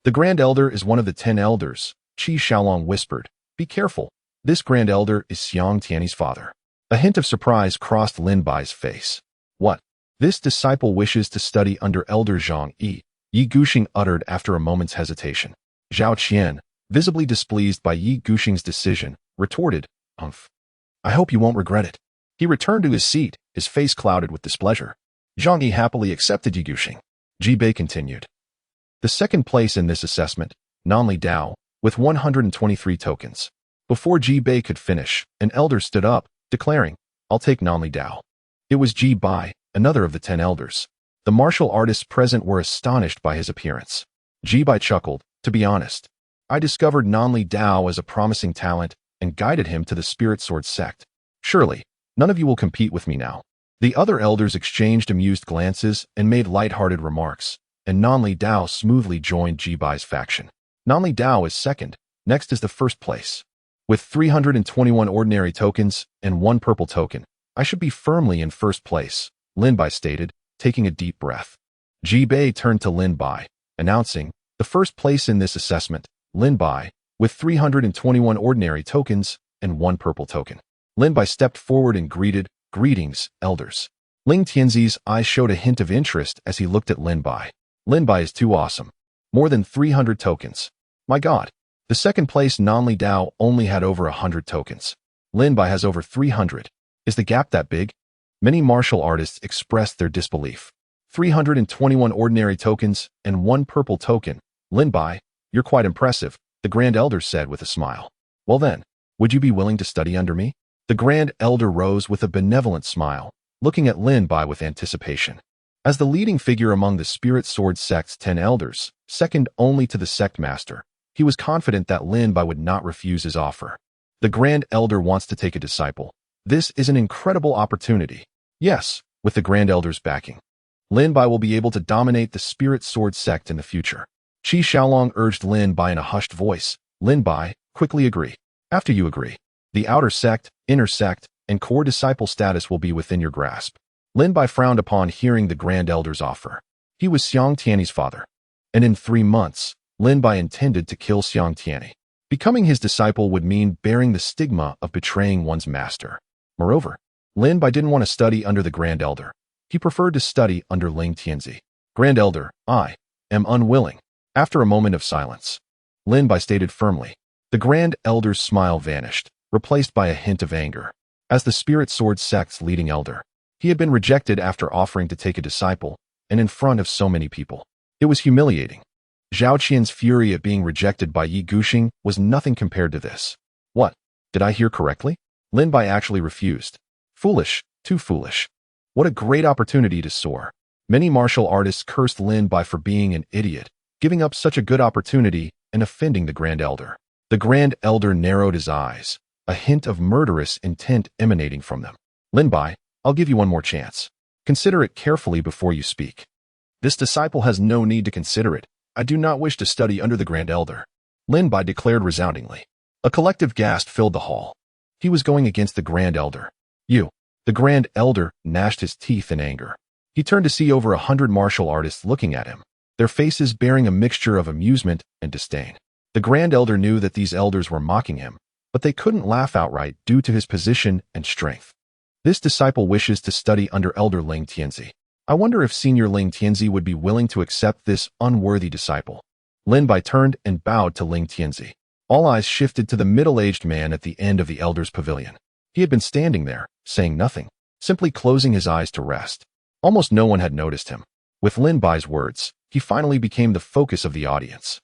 the grand elder is one of the 10 elders, Qi Shaolong whispered. Be careful, this grand elder is Xiang Tianyi's father. A hint of surprise crossed Lin Bai's face. What? This disciple wishes to study under Elder Zhang Yi, Yi Guxing uttered after a moment's hesitation. Zhao Qian, visibly displeased by Yi Guxing's decision, retorted, Umph. I hope you won't regret it. He returned to his seat, his face clouded with displeasure. Zhang Yi happily accepted Yi Guxing. Ji Bei continued. The second place in this assessment, Nanli Dao, with 123 tokens. Before Ji Bei could finish, an elder stood up, declaring, I'll take Nanli Dao. It was Ji Bai, another of the 10 elders. The martial artists present were astonished by his appearance. Ji Bai chuckled, to be honest. I discovered Nanli Dao as a promising talent and guided him to the spirit sword sect. Surely, none of you will compete with me now. The other elders exchanged amused glances and made light-hearted remarks, and Nanli Dao smoothly joined Ji Bai's faction. Nanli Dao is second, next is the first place. With 321 ordinary tokens and 1 purple token, I should be firmly in first place, Lin Bai stated, taking a deep breath. Ji Bei turned to Lin Bai, announcing, the first place in this assessment, Lin Bai, with 321 ordinary tokens and 1 purple token. Lin Bai stepped forward and greeted, Greetings, elders. Ling Tianzi's eyes showed a hint of interest as he looked at Lin Bai. Lin Bai is too awesome. More than 300 tokens. My God. The second place Nanli Dao only had over 100 tokens. Lin Bai has over 300. Is the gap that big? Many martial artists expressed their disbelief. 321 ordinary tokens and 1 purple token. Lin Bai, you're quite impressive, the Grand Elder said with a smile. Well then, would you be willing to study under me? The Grand Elder rose with a benevolent smile, looking at Lin Bai with anticipation. As the leading figure among the Spirit Sword sect's 10 elders, second only to the sect master, he was confident that Lin Bai would not refuse his offer. The Grand Elder wants to take a disciple. This is an incredible opportunity. Yes, with the Grand Elder's backing. Lin Bai will be able to dominate the Spirit Sword sect in the future. Qi Shaolong urged Lin Bai in a hushed voice. Lin Bai, quickly agree. After you agree, the outer sect, inner sect, and core disciple status will be within your grasp. Lin Bai frowned upon hearing the Grand Elder's offer. He was Xiang Tianyi's father. And in 3 months, Lin Bai intended to kill Xiang Tianyi. Becoming his disciple would mean bearing the stigma of betraying one's master. Moreover, Lin Bai didn't want to study under the Grand Elder. He preferred to study under Ling Tianzi. Grand Elder, I am unwilling. After a moment of silence, Lin Bai stated firmly. The Grand Elder's smile vanished, replaced by a hint of anger. As the Spirit Sword sect's leading elder, he had been rejected after offering to take a disciple, and in front of so many people. It was humiliating. Zhao Qian's fury at being rejected by Yi Guxing was nothing compared to this. What? Did I hear correctly? Lin Bai actually refused. Foolish, too foolish. What a great opportunity to soar. Many martial artists cursed Lin Bai for being an idiot, giving up such a good opportunity and offending the Grand Elder. The Grand Elder narrowed his eyes, a hint of murderous intent emanating from them. Lin Bai, I'll give you one more chance. Consider it carefully before you speak. This disciple has no need to consider it. I do not wish to study under the Grand Elder. Lin Bai declared resoundingly. A collective gasp filled the hall. He was going against the Grand Elder. You. The Grand Elder gnashed his teeth in anger. He turned to see over 100 martial artists looking at him, their faces bearing a mixture of amusement and disdain. The Grand Elder knew that these elders were mocking him, but they couldn't laugh outright due to his position and strength. This disciple wishes to study under Elder Ling Tianzi. I wonder if Senior Ling Tianzi would be willing to accept this unworthy disciple. Lin Bai turned and bowed to Ling Tianzi. All eyes shifted to the middle-aged man at the end of the elder's pavilion. He had been standing there, saying nothing, simply closing his eyes to rest. Almost no one had noticed him. With Lin Bai's words, he finally became the focus of the audience.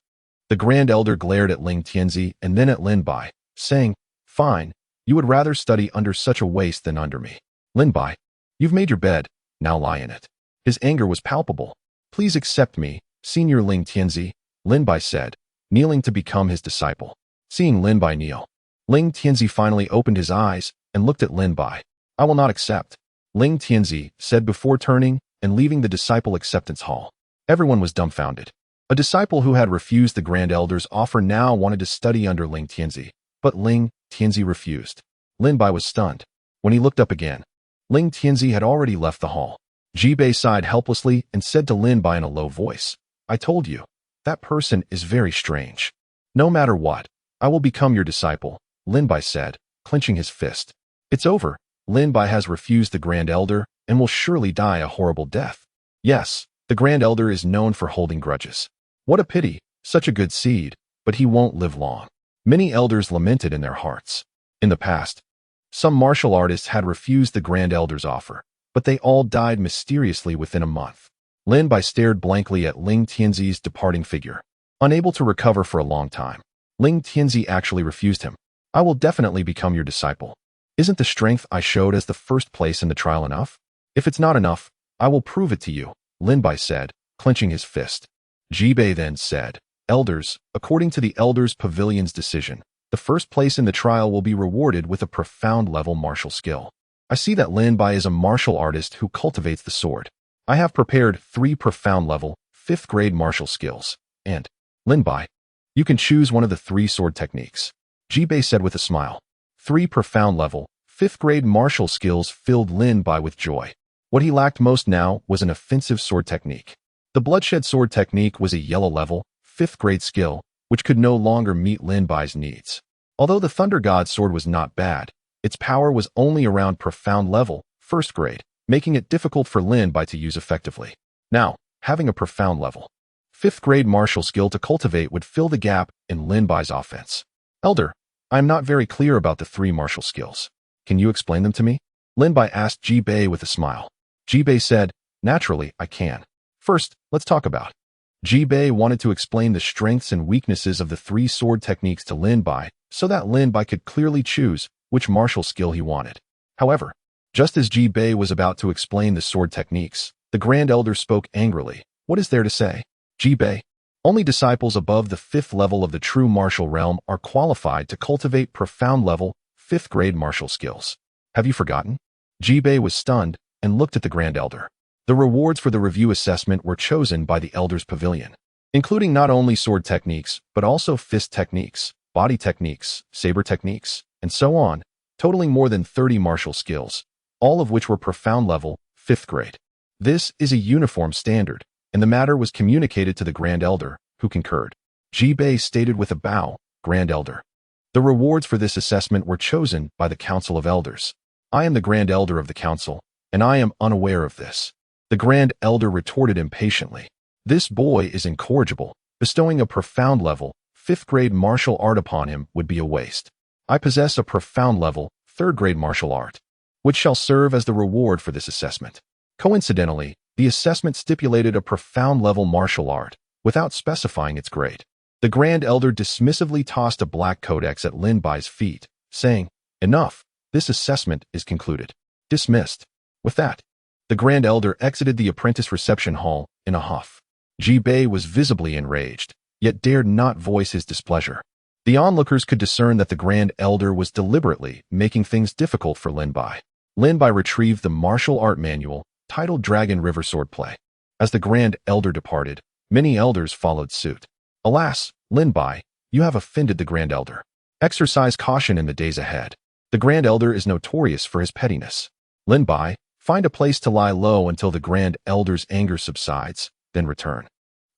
The Grand Elder glared at Ling Tianzi and then at Lin Bai, saying, Fine, You would rather study under such a waste than under me. Lin Bai, you've made your bed, now lie in it. His anger was palpable. Please accept me, Senior Ling Tianzi, Lin Bai said, kneeling to become his disciple. Seeing Lin Bai kneel, Ling Tianzi finally opened his eyes and looked at Lin Bai. I will not accept, Ling Tianzi said before turning and leaving the disciple acceptance hall. Everyone was dumbfounded. A disciple who had refused the Grand Elder's offer now wanted to study under Ling Tianzi, but Ling Tianzi refused. Lin Bai was stunned. When he looked up again, Ling Tianzi had already left the hall. Jibei sighed helplessly and said to Lin Bai in a low voice, I told you, that person is very strange. No matter what, I will become your disciple, Lin Bai said, clenching his fist. It's over. Lin Bai has refused the Grand Elder and will surely die a horrible death. Yes, the Grand Elder is known for holding grudges. What a pity, such a good seed, but he won't live long. Many elders lamented in their hearts. In the past, some martial artists had refused the Grand Elder's offer, but they all died mysteriously within a month. Lin Bai stared blankly at Ling Tianzi's departing figure, unable to recover for a long time. Ling Tianzi actually refused him. I will definitely become your disciple. Isn't the strength I showed as the first place in the trial enough? If it's not enough, I will prove it to you, Lin Bai said, clenching his fist. Jibei then said, Elders, according to the Elders' Pavilion's decision, the first place in the trial will be rewarded with a profound level martial skill. I see that Lin Bai is a martial artist who cultivates the sword. I have prepared 3 profound level, 5th grade martial skills, and, Lin Bai, you can choose one of the 3 sword techniques, Jibei said with a smile. 3 profound level, 5th grade martial skills filled Lin Bai with joy. What he lacked most now was an offensive sword technique. The bloodshed sword technique was a yellow level, 5th grade skill, which could no longer meet Lin Bai's needs. Although the Thunder God sword was not bad, its power was only around profound level, 1st grade, making it difficult for Lin Bai to use effectively. Now, having a profound level, 5th grade martial skill to cultivate would fill the gap in Lin Bai's offense. Elder, I am not very clear about the 3 martial skills. Can you explain them to me? Lin Bai asked Jibei with a smile. Jibei said, Naturally, I can. First, let's talk about. Jibei wanted to explain the strengths and weaknesses of the 3 sword techniques to Lin Bai so that Lin Bai could clearly choose which martial skill he wanted. However, just as Jibei was about to explain the sword techniques, the Grand Elder spoke angrily. What is there to say? Jibei, only disciples above the 5th level of the true martial realm are qualified to cultivate profound level, 5th grade martial skills. Have you forgotten? Jibei was stunned and looked at the Grand Elder. The rewards for the review assessment were chosen by the Elder's Pavilion, including not only sword techniques, but also fist techniques, body techniques, saber techniques, and so on, totaling more than 30 martial skills, all of which were profound level, 5th grade. This is a uniform standard, and the matter was communicated to the Grand Elder, who concurred. Jibei stated with a bow, Grand Elder. The rewards for this assessment were chosen by the Council of Elders. I am the Grand Elder of the Council, and I am unaware of this. The Grand Elder retorted impatiently. This boy is incorrigible. Bestowing a profound level, 5th grade martial art upon him would be a waste. I possess a profound level, 3rd grade martial art, which shall serve as the reward for this assessment. Coincidentally, the assessment stipulated a profound level martial art, without specifying its grade. The Grand Elder dismissively tossed a black codex at Lin Bai's feet, saying, Enough, this assessment is concluded. Dismissed. With that, the Grand Elder exited the apprentice reception hall in a huff. Jibei was visibly enraged, yet dared not voice his displeasure. The onlookers could discern that the Grand Elder was deliberately making things difficult for Lin Bai. Lin Bai retrieved the martial art manual, titled Dragon River Swordplay. As the Grand Elder departed, many elders followed suit. Alas, Lin Bai, you have offended the Grand Elder. Exercise caution in the days ahead. The Grand Elder is notorious for his pettiness. Lin Bai, find a place to lie low until the Grand Elder's anger subsides, then return.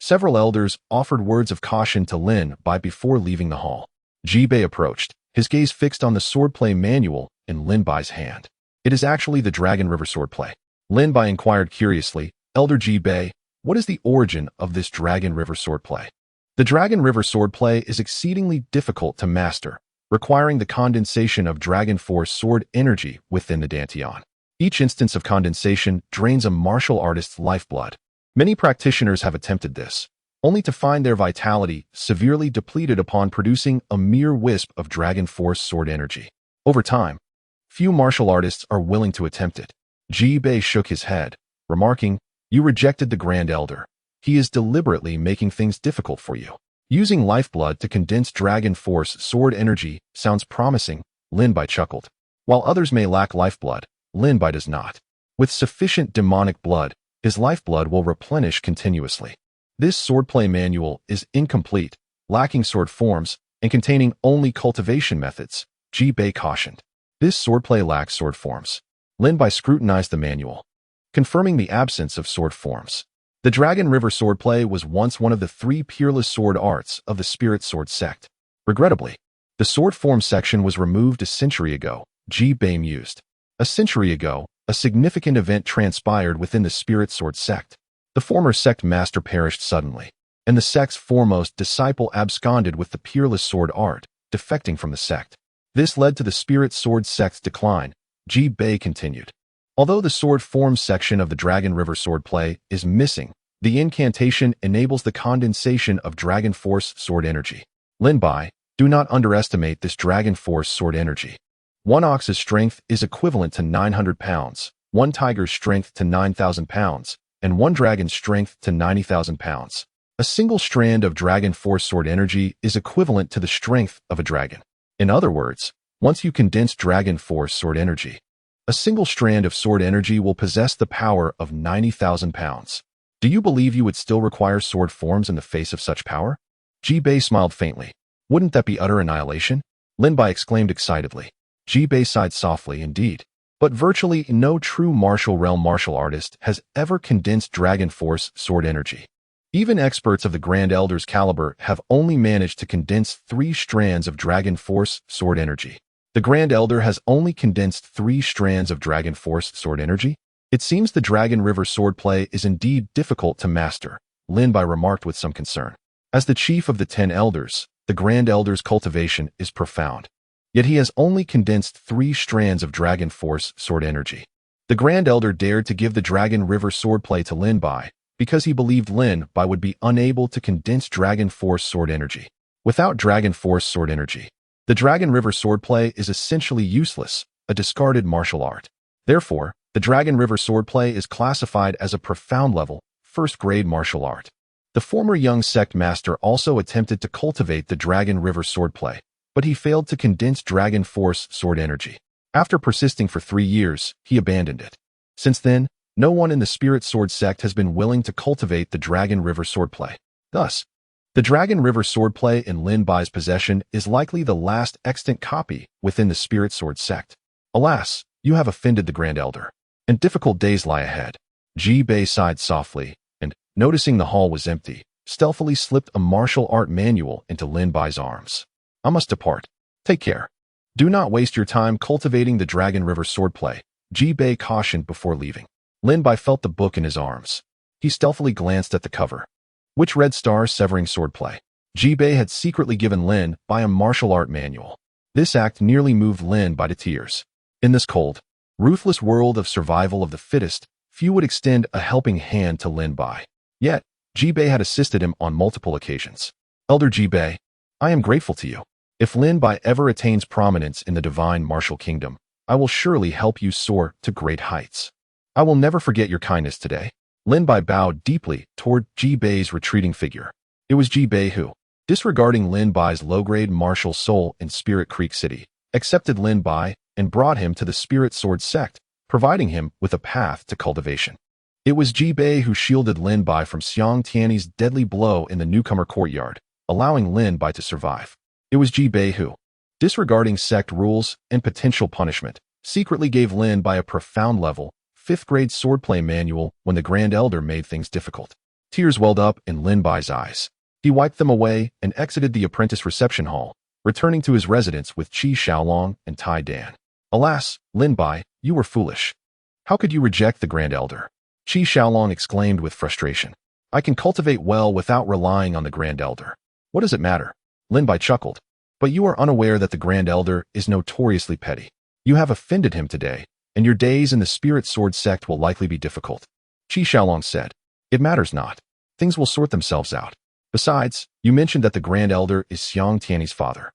Several elders offered words of caution to Lin Bai before leaving the hall. Jibei approached, his gaze fixed on the swordplay manual in Lin Bai's hand. It is actually the Dragon River Swordplay. Lin Bai inquired curiously, Elder Jibei, what is the origin of this Dragon River Swordplay? The Dragon River Swordplay is exceedingly difficult to master, requiring the condensation of Dragon Force sword energy within the Dantian. Each instance of condensation drains a martial artist's lifeblood. Many practitioners have attempted this, only to find their vitality severely depleted upon producing a mere wisp of Dragon Force sword energy. Over time, few martial artists are willing to attempt it. Ji Bei shook his head, remarking, "You rejected the Grand Elder. He is deliberately making things difficult for you." Using lifeblood to condense dragon force sword energy sounds promising, Lin Bai chuckled. While others may lack lifeblood, Lin Bai does not. With sufficient demonic blood, his lifeblood will replenish continuously. This swordplay manual is incomplete, lacking sword forms, and containing only cultivation methods, Ji Bei cautioned. This swordplay lacks sword forms. Lin Bai scrutinized the manual, confirming the absence of sword forms. The Dragon River swordplay was once one of the 3 peerless sword arts of the Spirit Sword sect. Regrettably, the sword form section was removed a century ago, Ji Bei mused. A century ago, a significant event transpired within the Spirit Sword sect. The former sect master perished suddenly, and the sect's foremost disciple absconded with the peerless sword art, defecting from the sect. This led to the Spirit Sword sect's decline, Ji Bei continued. Although the sword form section of the Dragon River swordplay is missing, the incantation enables the condensation of Dragon Force sword energy. Lin Bai, do not underestimate this Dragon Force sword energy. One ox's strength is equivalent to 900 pounds, one tiger's strength to 9,000 pounds, and one dragon's strength to 90,000 pounds. A single strand of Dragon Force sword energy is equivalent to the strength of a dragon. In other words, once you condense Dragon Force sword energy, a single strand of sword energy will possess the power of 90,000 pounds. Do you believe you would still require sword forms in the face of such power? Ji Bei smiled faintly. Wouldn't that be utter annihilation? Lin Bai exclaimed excitedly. Ji Bei sighed softly, indeed. But virtually no true martial realm martial artist has ever condensed Dragon Force sword energy. Even experts of the Grand Elder's caliber have only managed to condense 3 strands of Dragon Force sword energy. The Grand Elder has only condensed 3 strands of Dragon Force sword energy? It seems the Dragon River swordplay is indeed difficult to master, Lin Bai remarked with some concern. As the chief of the 10 elders, the Grand Elder's cultivation is profound. Yet he has only condensed 3 strands of Dragon Force sword energy. The Grand Elder dared to give the Dragon River swordplay to Lin Bai because he believed Lin Bai would be unable to condense Dragon Force sword energy. Without Dragon Force sword energy, the Dragon River swordplay is essentially useless, a discarded martial art. Therefore, the Dragon River swordplay is classified as a profound level, first-grade martial art. The former young sect master also attempted to cultivate the Dragon River swordplay, but he failed to condense Dragon Force sword energy. After persisting for 3 years, he abandoned it. Since then, no one in the Spirit Sword sect has been willing to cultivate the Dragon River swordplay. Thus, the Dragon River swordplay in Lin Bai's possession is likely the last extant copy within the Spirit Sword sect. Alas, you have offended the Grand Elder, and difficult days lie ahead. Ji Bei sighed softly, and, noticing the hall was empty, stealthily slipped a martial art manual into Lin Bai's arms. I must depart. Take care. Do not waste your time cultivating the Dragon River swordplay, Ji Bei cautioned before leaving. Lin Bai felt the book in his arms. He stealthily glanced at the cover, which read Star Severing Swordplay. Ji Bei had secretly given Lin Bai a martial art manual. This act nearly moved Lin Bai to tears. In this cold, ruthless world of survival of the fittest, few would extend a helping hand to Lin Bai. Yet, Ji Bei had assisted him on multiple occasions. Elder Ji Bei, I am grateful to you. If Lin Bai ever attains prominence in the divine martial kingdom, I will surely help you soar to great heights. I will never forget your kindness today. Lin Bai bowed deeply toward Ji Bei's retreating figure. It was Ji Bei who, disregarding Lin Bai's low-grade martial soul in Spirit Creek City, accepted Lin Bai and brought him to the Spirit Sword sect, providing him with a path to cultivation. It was Ji Bei who shielded Lin Bai from Xiang Tiany's deadly blow in the newcomer courtyard, allowing Lin Bai to survive. It was Ji Bei who, disregarding sect rules and potential punishment, secretly gave Lin Bai a profound level, 5th-grade swordplay manual when the Grand Elder made things difficult. Tears welled up in Lin Bai's eyes. He wiped them away and exited the apprentice reception hall, returning to his residence with Qi Xiaolong and Tai Dan. Alas, Lin Bai, you were foolish. How could you reject the Grand Elder? Qi Xiaolong exclaimed with frustration. I can cultivate well without relying on the Grand Elder. What does it matter? Lin Bai chuckled. But you are unaware that the Grand Elder is notoriously petty. You have offended him today, and your days in the Spirit Sword sect will likely be difficult. Qi Xiaolong said. It matters not. Things will sort themselves out. Besides, you mentioned that the Grand Elder is Xiang Tiany's father.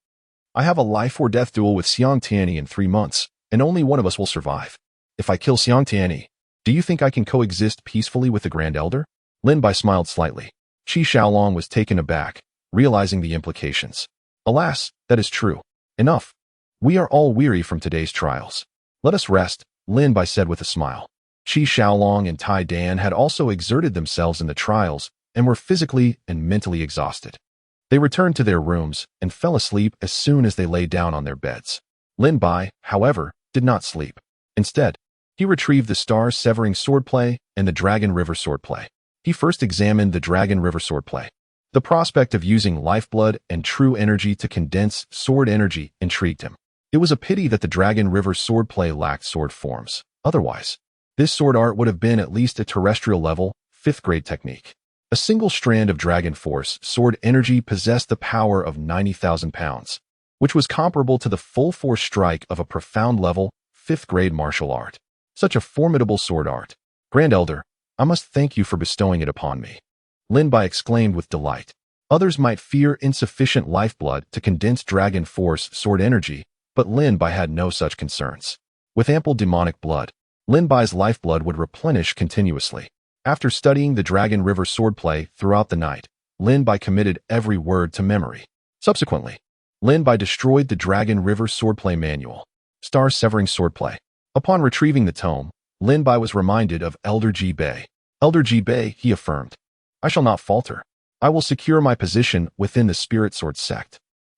I have a life-or-death duel with Xiang Tianyi in 3 months, and only one of us will survive. If I kill Xiang Tianyi, do you think I can coexist peacefully with the Grand Elder? Lin Bai smiled slightly. Qi Xiaolong was taken aback, realizing the implications. Alas, that is true. Enough. We are all weary from today's trials. Let us rest, Lin Bai said with a smile. Qi Xiaolong and Tai Dan had also exerted themselves in the trials and were physically and mentally exhausted. They returned to their rooms and fell asleep as soon as they lay down on their beds. Lin Bai, however, did not sleep. Instead, he retrieved the star-severing swordplay and the Dragon River swordplay. He first examined the Dragon River swordplay. The prospect of using lifeblood and true energy to condense sword energy intrigued him. It was a pity that the Dragon River swordplay lacked sword forms. Otherwise, this sword art would have been at least a terrestrial level, 5th grade technique. A single strand of Dragon Force sword energy possessed the power of 90,000 pounds, which was comparable to the full force strike of a profound level, 5th grade martial art. Such a formidable sword art. Grand Elder, I must thank you for bestowing it upon me. Lin Bai exclaimed with delight. Others might fear insufficient lifeblood to condense Dragon Force sword energy, but Lin Bai had no such concerns. With ample demonic blood, Lin Bai's lifeblood would replenish continuously. After studying the Dragon River swordplay throughout the night, Lin Bai committed every word to memory. Subsequently, Lin Bai destroyed the Dragon River swordplay manual, Star-Severing Swordplay. Upon retrieving the tome, Lin Bai was reminded of Elder Ji Bei. Elder Ji Bei, he affirmed, I shall not falter. I will secure my position within the Spirit Sword sect.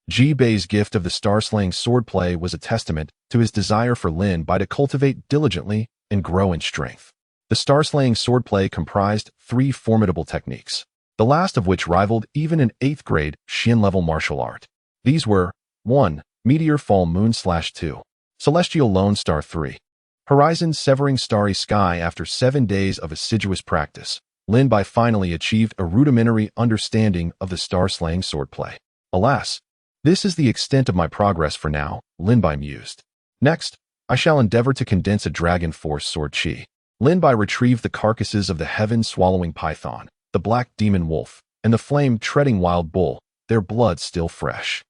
Ji Bei's gift of the star-slaying swordplay was a testament to his desire for Lin Bai to cultivate diligently and grow in strength. The star-slaying swordplay comprised 3 formidable techniques, the last of which rivaled even an 8th grade Xin-level martial art. These were 1. Meteor Fall Moon/2. Celestial Lone Star 3. Horizon Severing Starry Sky. After 7 days of assiduous practice, Lin Bai finally achieved a rudimentary understanding of the star-slaying swordplay. Alas, this is the extent of my progress for now, Lin Bai mused. Next, I shall endeavor to condense a Dragon Force sword chi. Lin Bai retrieved the carcasses of the heaven-swallowing python, the black demon wolf, and the flame-treading wild bull, their blood still fresh.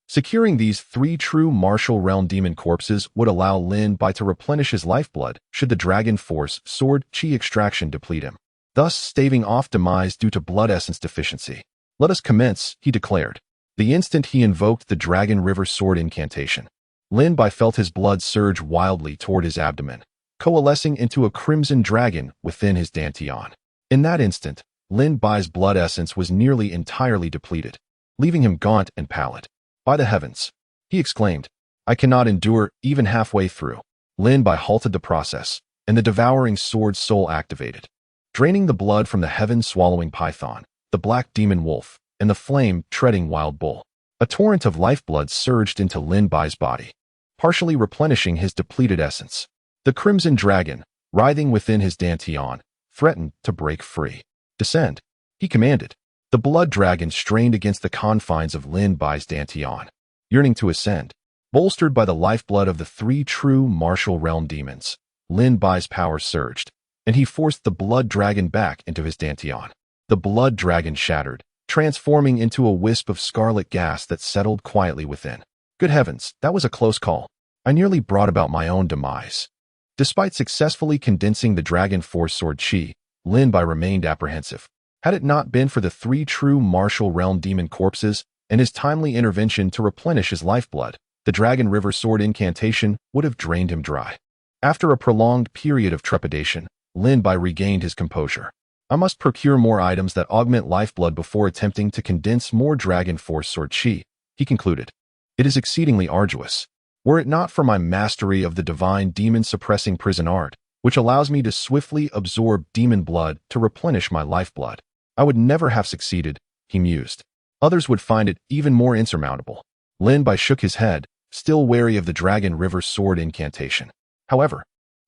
Securing these 3 true martial realm demon corpses would allow Lin Bai to replenish his lifeblood should the Dragon Force sword chi extraction deplete him, thus staving off demise due to blood essence deficiency. Let us commence, he declared. The instant he invoked the Dragon River sword incantation, Lin Bai felt his blood surge wildly toward his abdomen, coalescing into a crimson dragon within his dantian. In that instant, Lin Bai's blood essence was nearly entirely depleted, leaving him gaunt and pallid. By the heavens, he exclaimed, I cannot endure even halfway through. Lin Bai halted the process, and the devouring sword soul activated, draining the blood from the heaven-swallowing python, the black demon wolf, and the flame-treading wild bull. A torrent of lifeblood surged into Lin Bai's body, partially replenishing his depleted essence. The crimson dragon, writhing within his dantian, threatened to break free. Descend, he commanded. The blood dragon strained against the confines of Lin Bai's dantian, yearning to ascend. Bolstered by the lifeblood of the 3 true martial realm demons, Lin Bai's power surged, and he forced the blood dragon back into his dantian. The blood dragon shattered, transforming into a wisp of scarlet gas that settled quietly within. Good heavens, that was a close call. I nearly brought about my own demise. Despite successfully condensing the Dragon Force sword chi, Lin Bai remained apprehensive. Had it not been for the 3 true martial realm demon corpses and his timely intervention to replenish his lifeblood, the Dragon River sword incantation would have drained him dry. After a prolonged period of trepidation, Lin Bai regained his composure. I must procure more items that augment lifeblood before attempting to condense more Dragon Force sword chi, he concluded. It is exceedingly arduous. Were it not for my mastery of the divine demon-suppressing prison art, which allows me to swiftly absorb demon blood to replenish my lifeblood, I would never have succeeded, he mused. Others would find it even more insurmountable. Lin Bai shook his head, still wary of the Dragon River sword incantation. However,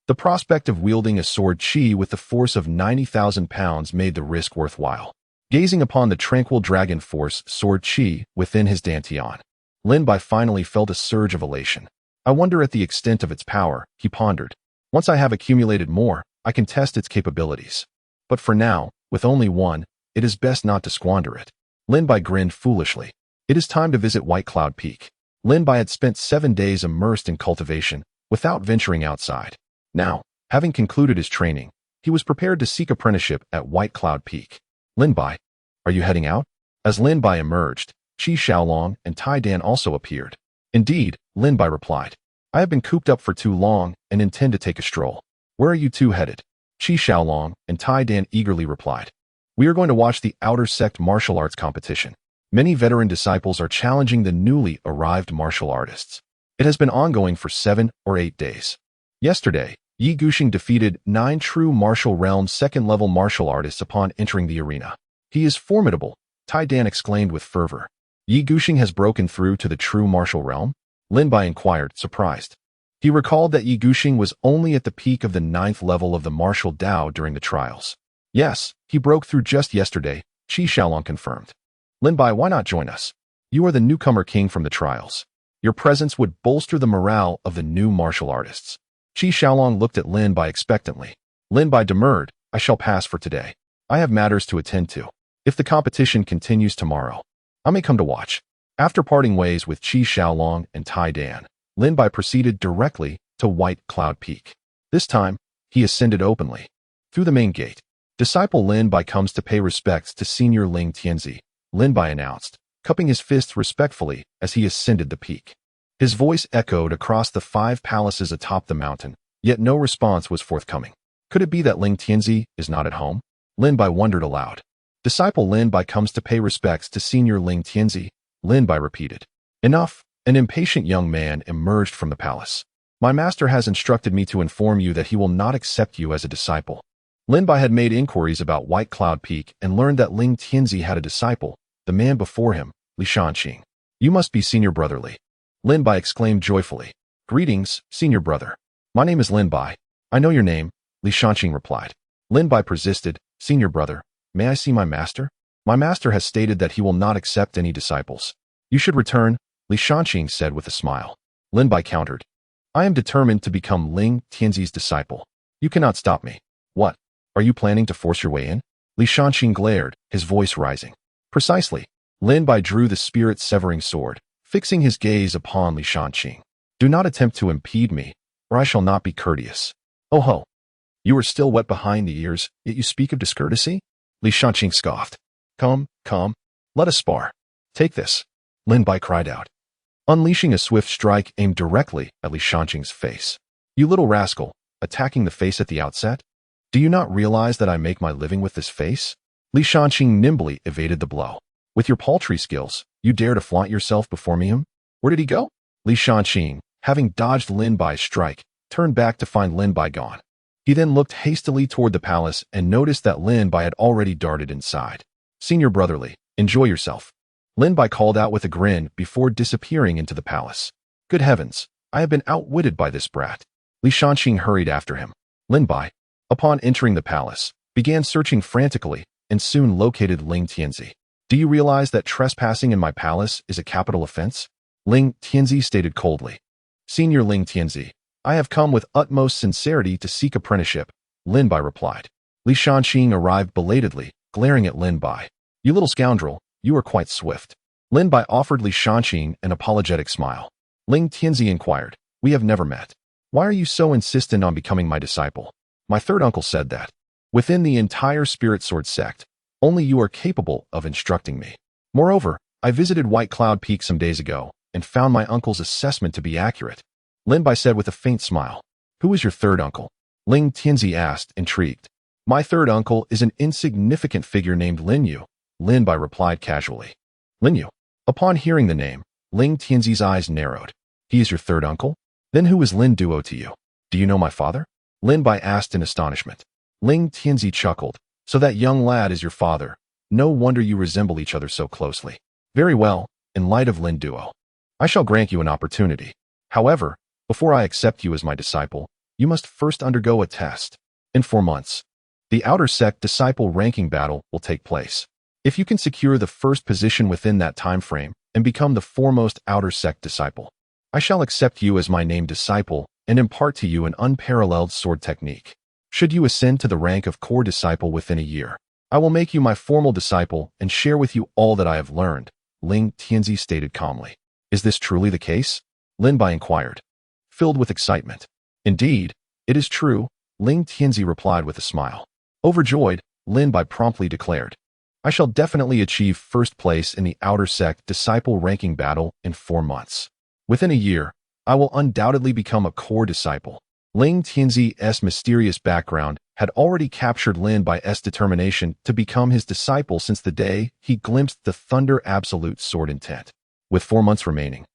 the prospect of wielding a sword chi with the force of 90,000 pounds made the risk worthwhile. Gazing upon the tranquil Dragon Force sword chi within his dantian, Lin Bai finally felt a surge of elation. I wonder at the extent of its power, he pondered. Once I have accumulated more, I can test its capabilities. But for now, with only one, it is best not to squander it. Lin Bai grinned foolishly. It is time to visit White Cloud Peak. Lin Bai had spent 7 days immersed in cultivation without venturing outside. Now, having concluded his training, he was prepared to seek apprenticeship at White Cloud Peak. Lin Bai, are you heading out? As Lin Bai emerged, Qi Xiaolong and Tai Dan also appeared. Indeed, Lin Bai replied. I have been cooped up for too long and intend to take a stroll. Where are you two headed? Qi Xiaolong and Tai Dan eagerly replied. We are going to watch the Outer Sect martial arts competition. Many veteran disciples are challenging the newly arrived martial artists. It has been ongoing for 7 or 8 days. Yesterday, Yi Guxing defeated 9 true martial realm second-level martial artists upon entering the arena. He is formidable, Tai Dan exclaimed with fervor. Yi Guxing has broken through to the true martial realm? Lin Bai inquired, surprised. He recalled that Yi Guxing was only at the peak of the 9th level of the martial Dao during the trials. Yes, he broke through just yesterday, Qi Xiaolong confirmed. Lin Bai, why not join us? You are the newcomer king from the trials. Your presence would bolster the morale of the new martial artists. Qi Xiaolong looked at Lin Bai expectantly. Lin Bai demurred, I shall pass for today. I have matters to attend to. If the competition continues tomorrow, I may come to watch. After parting ways with Qi Xiaolong and Tai Dan, Lin Bai proceeded directly to White Cloud Peak. This time, he ascended openly. Through the main gate, disciple Lin Bai comes to pay respects to Senior Ling Tianzi, Lin Bai announced, cupping his fists respectfully as he ascended the peak. His voice echoed across the 5 palaces atop the mountain, yet no response was forthcoming. Could it be that Ling Tianzi is not at home? Lin Bai wondered aloud. Disciple Lin Bai comes to pay respects to Senior Ling Tianzi, Lin Bai repeated. Enough. An impatient young man emerged from the palace. My master has instructed me to inform you that he will not accept you as a disciple. Lin Bai had made inquiries about White Cloud Peak and learned that Ling Tianzi had a disciple, the man before him, Li Shanqing. You must be Senior Brother Li. Lin Bai exclaimed joyfully. Greetings, Senior Brother. My name is Lin Bai. I know your name, Li Shanqing replied. Lin Bai persisted. Senior Brother, may I see my master? My master has stated that he will not accept any disciples. You should return, Li Shanqing said with a smile. Lin Bai countered. I am determined to become Ling Tianzi's disciple. You cannot stop me. What? Are you planning to force your way in? Li Shanqing glared, his voice rising. Precisely. Lin Bai drew the spirit-severing sword, fixing his gaze upon Li Shanqing. Do not attempt to impede me, or I shall not be courteous. Oh ho! You are still wet behind the ears, yet you speak of discourtesy? Li Shanqing scoffed. Come, let us spar. Take this, Lin Bai cried out, unleashing a swift strike aimed directly at Li Shanqing's face. You little rascal, attacking the face at the outset? Do you not realize that I make my living with this face? Li Shanqing nimbly evaded the blow. With your paltry skills, you dare to flaunt yourself before me? Where did he go? Li Shanqing, having dodged Lin Bai's strike, turned back to find Lin Bai gone. He then looked hastily toward the palace and noticed that Lin Bai had already darted inside. Senior Brother Li, enjoy yourself. Lin Bai called out with a grin before disappearing into the palace. Good heavens, I have been outwitted by this brat. Li Shanqing hurried after him. Lin Bai, upon entering the palace, began searching frantically and soon located Ling Tianzi. Do you realize that trespassing in my palace is a capital offense? Ling Tianzi stated coldly. Senior Ling Tianzi, I have come with utmost sincerity to seek apprenticeship, Lin Bai replied. Li Shanqing arrived belatedly, glaring at Lin Bai. You little scoundrel, you are quite swift. Lin Bai offered Li Shanqing an apologetic smile. Ling Tianzi inquired, we have never met. Why are you so insistent on becoming my disciple? My third uncle said that. Within the entire Spirit Sword sect, only you are capable of instructing me. Moreover, I visited White Cloud Peak some days ago and found my uncle's assessment to be accurate. Lin Bai said with a faint smile. Who is your third uncle? Ling Tianzi asked, intrigued. My third uncle is an insignificant figure named Lin Yu, Lin Bai replied casually. Lin Yu. Upon hearing the name, Ling Tianzi's eyes narrowed. He is your third uncle? Then who is Lin Duo to you? Do you know my father? Lin Bai asked in astonishment. Ling Tianzi chuckled. So that young lad is your father. No wonder you resemble each other so closely. Very well, in light of Lin Duo, I shall grant you an opportunity. However, before I accept you as my disciple, you must first undergo a test. In 4 months, the Outer Sect Disciple ranking battle will take place. If you can secure the first position within that time frame and become the foremost Outer Sect Disciple, I shall accept you as my named disciple and impart to you an unparalleled sword technique. Should you ascend to the rank of core disciple within a year, I will make you my formal disciple and share with you all that I have learned, Ling Tianzi stated calmly. Is this truly the case? Lin Bai inquired, filled with excitement. Indeed, it is true, Ling Tianzi replied with a smile. Overjoyed, Lin Bai promptly declared, I shall definitely achieve first place in the Outer Sect Disciple Ranking Battle in 4 months. Within a year, I will undoubtedly become a core disciple. Ling Tianzi's mysterious background had already captured Lin Bai's determination to become his disciple since the day he glimpsed the Thunder Absolute Sword intent. With 4 months remaining,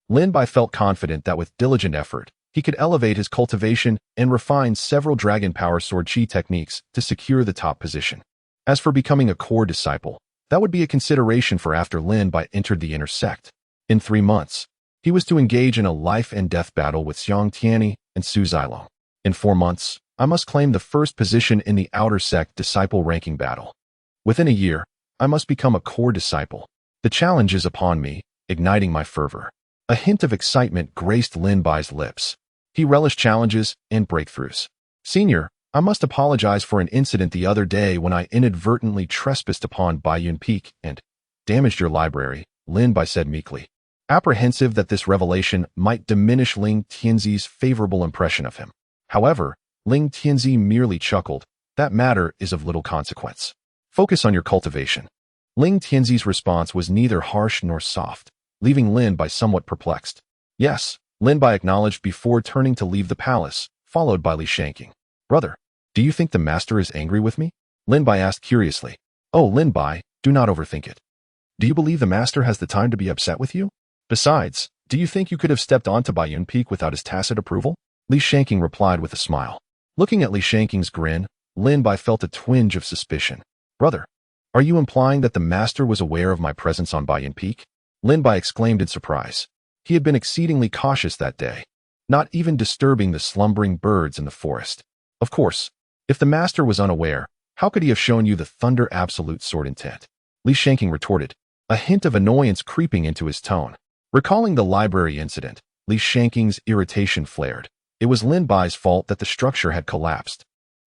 Lin Bai felt confident that with diligent effort, he could elevate his cultivation and refine several Dragon Power Sword Chi techniques to secure the top position. As for becoming a core disciple, that would be a consideration for after Lin Bai entered the inner sect. In 3 months, he was to engage in a life-and-death battle with Xiang Tianyi and Su Zilong. In 4 months, I must claim the first position in the Outer Sect Disciple Ranking Battle. Within a year, I must become a core disciple. The challenge is upon me, igniting my fervor. A hint of excitement graced Lin Bai's lips. He relished challenges and breakthroughs. Senior, I must apologize for an incident the other day when I inadvertently trespassed upon Baiyun Peak and damaged your library, Lin Bai said meekly, apprehensive that this revelation might diminish Ling Tianzi's favorable impression of him. However, Ling Tianzi merely chuckled. That matter is of little consequence. Focus on your cultivation. Ling Tianzi's response was neither harsh nor soft, leaving Lin Bai somewhat perplexed. Yes, Lin Bai acknowledged before turning to leave the palace, followed by Li Shanking. Brother, do you think the master is angry with me? Lin Bai asked curiously. Oh, Lin Bai, do not overthink it. Do you believe the master has the time to be upset with you? Besides, do you think you could have stepped onto Baiyun Peak without his tacit approval? Li Shanking replied with a smile. Looking at Li Shanking's grin, Lin Bai felt a twinge of suspicion. Brother, are you implying that the master was aware of my presence on Baiyun Peak? Lin Bai exclaimed in surprise. He had been exceedingly cautious that day, not even disturbing the slumbering birds in the forest. Of course, if the master was unaware, how could he have shown you the Thunder Absolute Sword intent? Li Shanking retorted, a hint of annoyance creeping into his tone. Recalling the library incident, Li Shanking's irritation flared. It was Lin Bai's fault that the structure had collapsed.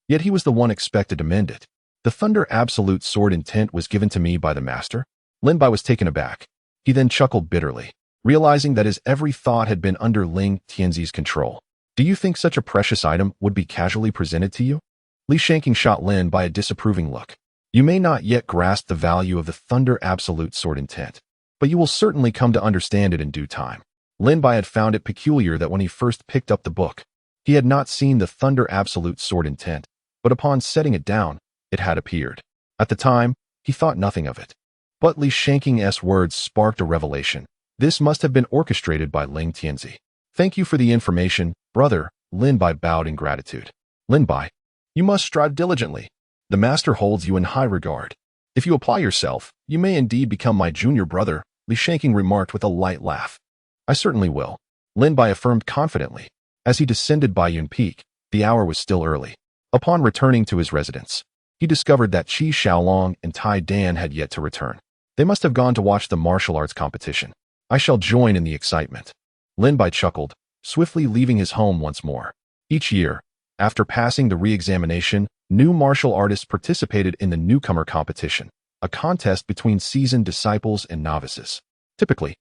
Yet he was the one expected to mend it. The Thunder Absolute Sword intent was given to me by the master? Lin Bai was taken aback. He then chuckled bitterly, realizing that his every thought had been under Ling Tianzi's control. Do you think such a precious item would be casually presented to you? Li Shanking shot Lin Bai a disapproving look. You may not yet grasp the value of the Thunder Absolute Sword intent, but you will certainly come to understand it in due time. Lin Bai had found it peculiar that when he first picked up the book, he had not seen the Thunder Absolute Sword intent, but upon setting it down, it had appeared. At the time, he thought nothing of it. But Li Shanking's words sparked a revelation. This must have been orchestrated by Ling Tianzi. Thank you for the information, brother, Lin Bai bowed in gratitude. Lin Bai, you must strive diligently. The master holds you in high regard. If you apply yourself, you may indeed become my junior brother, Li Shanking remarked with a light laugh. I certainly will, Lin Bai affirmed confidently. As he descended Baiyun Peak, the hour was still early. Upon returning to his residence, he discovered that Qi Xiaolong and Tai Dan had yet to return. They must have gone to watch the martial arts competition. I shall join in the excitement. Lin Bai chuckled, swiftly leaving his home once more. Each year, after passing the re-examination, new martial artists participated in the newcomer competition, a contest between seasoned disciples and novices. Typically,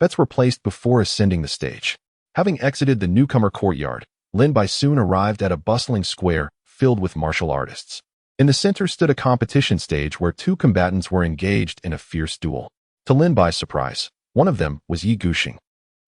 bets were placed before ascending the stage. Having exited the newcomer courtyard, Lin Bai soon arrived at a bustling square filled with martial artists. In the center stood a competition stage where 2 combatants were engaged in a fierce duel. To Lin Bai's surprise, one of them was Yi Guxing,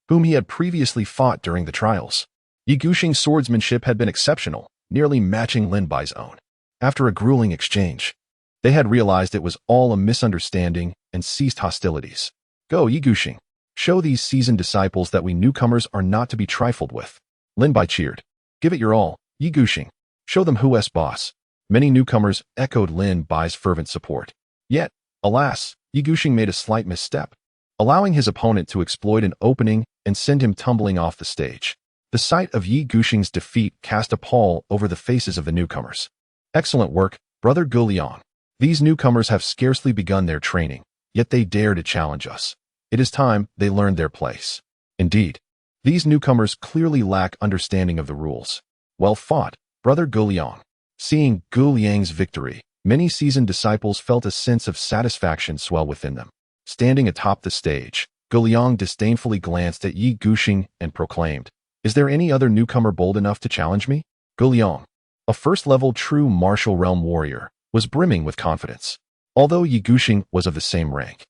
whom he had previously fought during the trials. Yi Guxing's swordsmanship had been exceptional, nearly matching Lin Bai's own. After a grueling exchange, they had realized it was all a misunderstanding and ceased hostilities. Go, Yi Guxing. Show these seasoned disciples that we newcomers are not to be trifled with. Lin Bai cheered. Give it your all, Yi Guxing. Show them who's boss. Many newcomers echoed Lin Bai's fervent support. Yet, alas, Yi Guxing made a slight misstep, allowing his opponent to exploit an opening and send him tumbling off the stage. The sight of Yi Guxing's defeat cast a pall over the faces of the newcomers. Excellent work, Brother Gu Liang. These newcomers have scarcely begun their training, yet they dare to challenge us. It is time they learned their place. Indeed, these newcomers clearly lack understanding of the rules. Well fought, Brother Gu Liang. Seeing Gu Liang's victory, many seasoned disciples felt a sense of satisfaction swell within them. Standing atop the stage, Guliang disdainfully glanced at Yi Gushing and proclaimed, "Is there any other newcomer bold enough to challenge me?" Guliang, a first-level true martial realm warrior, was brimming with confidence. Although Yi Gushing was of the same rank,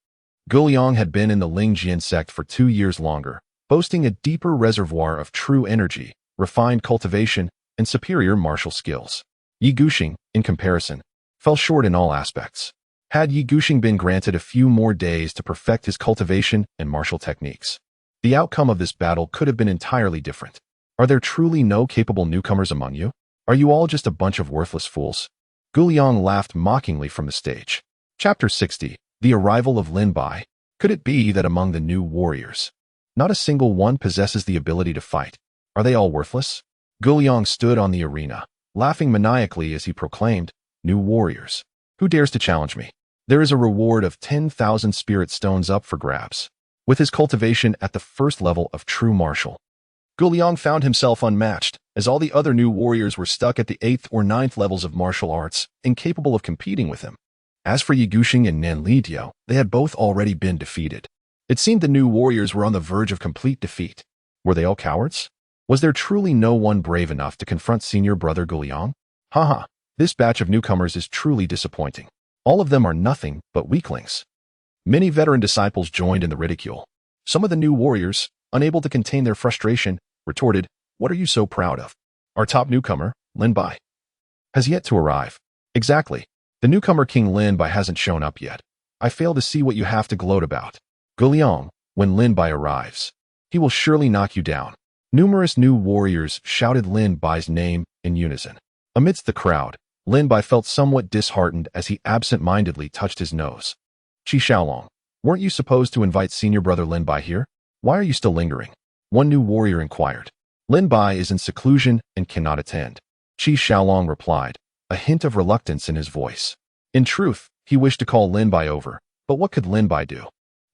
Guliang had been in the Lingjian sect for 2 years longer, boasting a deeper reservoir of true energy, refined cultivation, and superior martial skills. Yi Gushing, in comparison, fell short in all aspects. Had Yi Gushing been granted a few more days to perfect his cultivation and martial techniques, the outcome of this battle could have been entirely different. Are there truly no capable newcomers among you? Are you all just a bunch of worthless fools? Guliang laughed mockingly from the stage. Chapter 60. The Arrival of Lin Bai. Could it be that among the new warriors, not a single one possesses the ability to fight? Are they all worthless? Guliang stood on the arena, laughing maniacally as he proclaimed, "New warriors. Who dares to challenge me? There is a reward of 10,000 spirit stones up for grabs." With his cultivation at the first level of true martial, Guliang found himself unmatched, as all the other new warriors were stuck at the 8th or 9th levels of martial arts, incapable of competing with him. As for Yi Gushing and Nan Lidiao, they had both already been defeated. It seemed the new warriors were on the verge of complete defeat. Were they all cowards? Was there truly no one brave enough to confront senior brother Guliang? Haha, this batch of newcomers is truly disappointing. All of them are nothing but weaklings. Many veteran disciples joined in the ridicule. Some of the new warriors, unable to contain their frustration, retorted, "What are you so proud of? Our top newcomer, Lin Bai, has yet to arrive." Exactly. The newcomer King Lin Bai hasn't shown up yet. I fail to see what you have to gloat about. Guliang, when Lin Bai arrives, he will surely knock you down. Numerous new warriors shouted Lin Bai's name in unison. Amidst the crowd, Lin Bai felt somewhat disheartened as he absent-mindedly touched his nose. "Qi Xiaolong, weren't you supposed to invite senior brother Lin Bai here? Why are you still lingering?" One new warrior inquired. "Lin Bai is in seclusion and cannot attend," Qi Xiaolong replied, a hint of reluctance in his voice. In truth, he wished to call Lin Bai over, but what could Lin Bai do?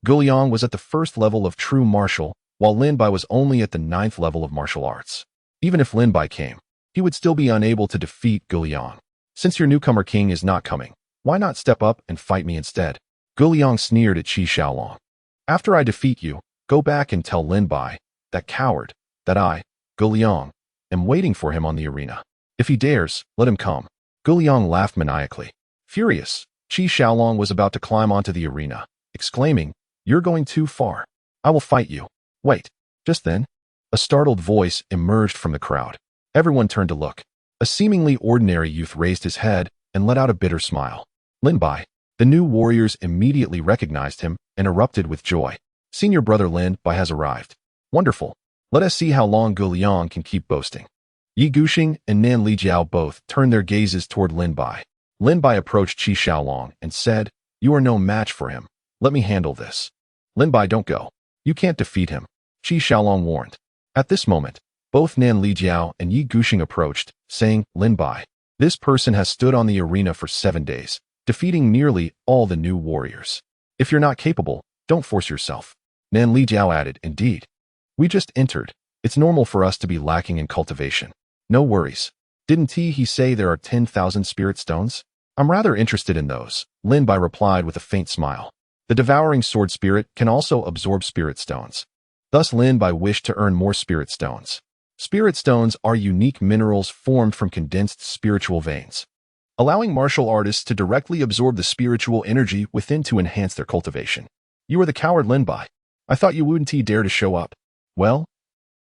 Guliang was at the first level of true martial, while Lin Bai was only at the 9th level of martial arts. Even if Lin Bai came, he would still be unable to defeat Guliang. "Since your newcomer king is not coming, why not step up and fight me instead?" Guliang sneered at Qi Xiaolong. "After I defeat you, go back and tell Lin Bai, that coward, that I, Guliang, am waiting for him on the arena. If he dares, let him come." Guliang laughed maniacally. Furious, Qi Xiaolong was about to climb onto the arena, exclaiming, "You're going too far. I will fight you." Wait. Just then, a startled voice emerged from the crowd. Everyone turned to look. A seemingly ordinary youth raised his head and let out a bitter smile. Lin Bai. The new warriors immediately recognized him and erupted with joy. "Senior brother Lin Bai has arrived. Wonderful. Let us see how long Guliang can keep boasting." Yi Gushing and Nan Lijiao both turned their gazes toward Lin Bai. Lin Bai approached Qi Xiaolong and said, "You are no match for him. Let me handle this." "Lin Bai, don't go. You can't defeat him," Qi Xiaolong warned. At this moment, both Nan Lijiao and Yi Gushing approached, saying, "Lin Bai, this person has stood on the arena for 7 days, defeating nearly all the new warriors. If you're not capable, don't force yourself." Nan Lijiao added, "Indeed. We just entered. It's normal for us to be lacking in cultivation. No worries. Didn't he say there are 10,000 spirit stones? I'm rather interested in those," Lin Bai replied with a faint smile. The devouring sword spirit can also absorb spirit stones. Thus Lin Bai wished to earn more spirit stones. Spirit stones are unique minerals formed from condensed spiritual veins, allowing martial artists to directly absorb the spiritual energy within to enhance their cultivation. "You are the coward Lin Bai. I thought you wouldn't dare to show up. Well,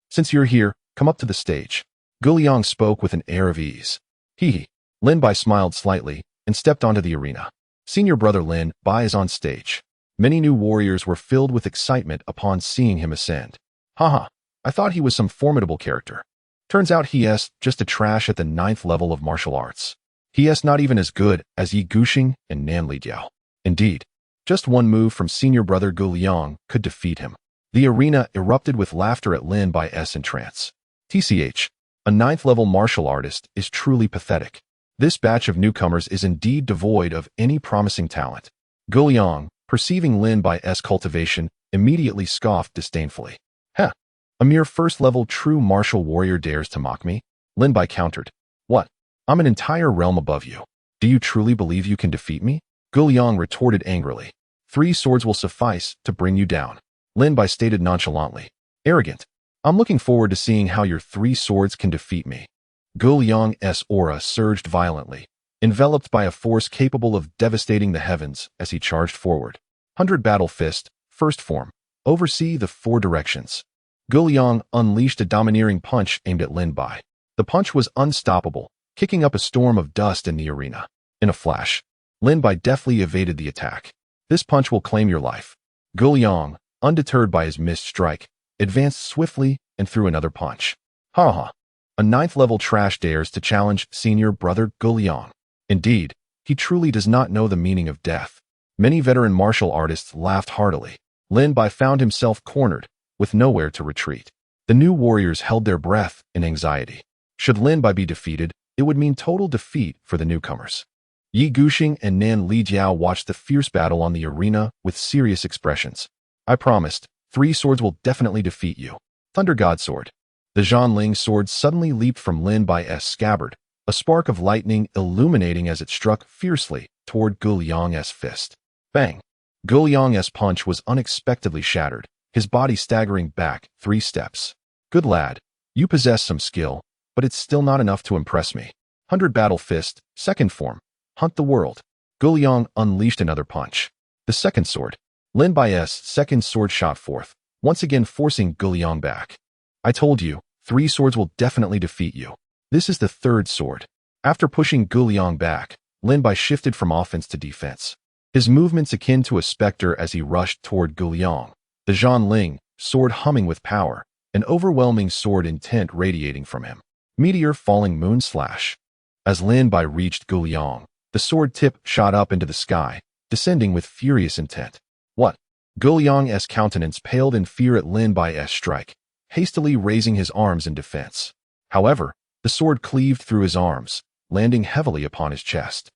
since you're here, come up to the stage." Guliang spoke with an air of ease. Hee. Lin Bai smiled slightly and stepped onto the arena. Senior brother Lin Bai is on stage. Many new warriors were filled with excitement upon seeing him ascend. Haha, I thought he was some formidable character. Turns out he's just a trash at the 9th level of martial arts. He's not even as good as Yi Gushing and Nan Lijiao. Indeed, just one move from senior brother Guliang could defeat him. The arena erupted with laughter at Lin Bai's entrance. TCH, a 9th level martial artist, is truly pathetic. This batch of newcomers is indeed devoid of any promising talent. Guliang, perceiving Lin Bai's cultivation, immediately scoffed disdainfully. "Heh, a mere first-level true martial warrior dares to mock me?" Lin Bai countered. "What? I'm an entire realm above you. Do you truly believe you can defeat me?" Guliang retorted angrily. 3 swords will suffice to bring you down." Lin Bai stated nonchalantly. Arrogant. I'm looking forward to seeing how your 3 swords can defeat me. Gu Liang's aura surged violently, enveloped by a force capable of devastating the heavens as he charged forward. 100 Battle Fist, first form. Oversee the 4 directions. Gu Liang unleashed a domineering punch aimed at Lin Bai. The punch was unstoppable, kicking up a storm of dust in the arena. In a flash, Lin Bai deftly evaded the attack. This punch will claim your life. Gu Liang, undeterred by his missed strike, advanced swiftly and threw another punch. Ha ha. A 9th level trash dares to challenge senior brother Gu Liang. Indeed, he truly does not know the meaning of death. Many veteran martial artists laughed heartily. Lin Bai found himself cornered, with nowhere to retreat. The new warriors held their breath in anxiety. Should Lin Bai be defeated, it would mean total defeat for the newcomers. Yi Guxing and Nan Lijiao watched the fierce battle on the arena with serious expressions. I promised, 3 swords will definitely defeat you. Thunder God Sword. The Zhanling sword suddenly leaped from Lin Bai's scabbard, a spark of lightning illuminating as it struck fiercely toward Gu Liang's fist. Bang! Gu Liang's punch was unexpectedly shattered, his body staggering back 3 steps. Good lad, you possess some skill, but it's still not enough to impress me. 100 Battle Fist, second form. Hunt the world. Gu Liang unleashed another punch. The second sword. Lin Bai's second sword shot forth, once again forcing Gu Liang back. I told you, 3 swords will definitely defeat you. This is the 3rd sword. After pushing Gu Liang back, Lin Bai shifted from offense to defense. His movements akin to a specter as he rushed toward Gu Liang, the Zhanling sword humming with power, an overwhelming sword intent radiating from him. Meteor falling moon slash. As Lin Bai reached Gu Liang, the sword tip shot up into the sky, descending with furious intent. What? Gu Liang's countenance paled in fear at Lin Bai's strike, hastily raising his arms in defense. However, the sword cleaved through his arms, landing heavily upon his chest.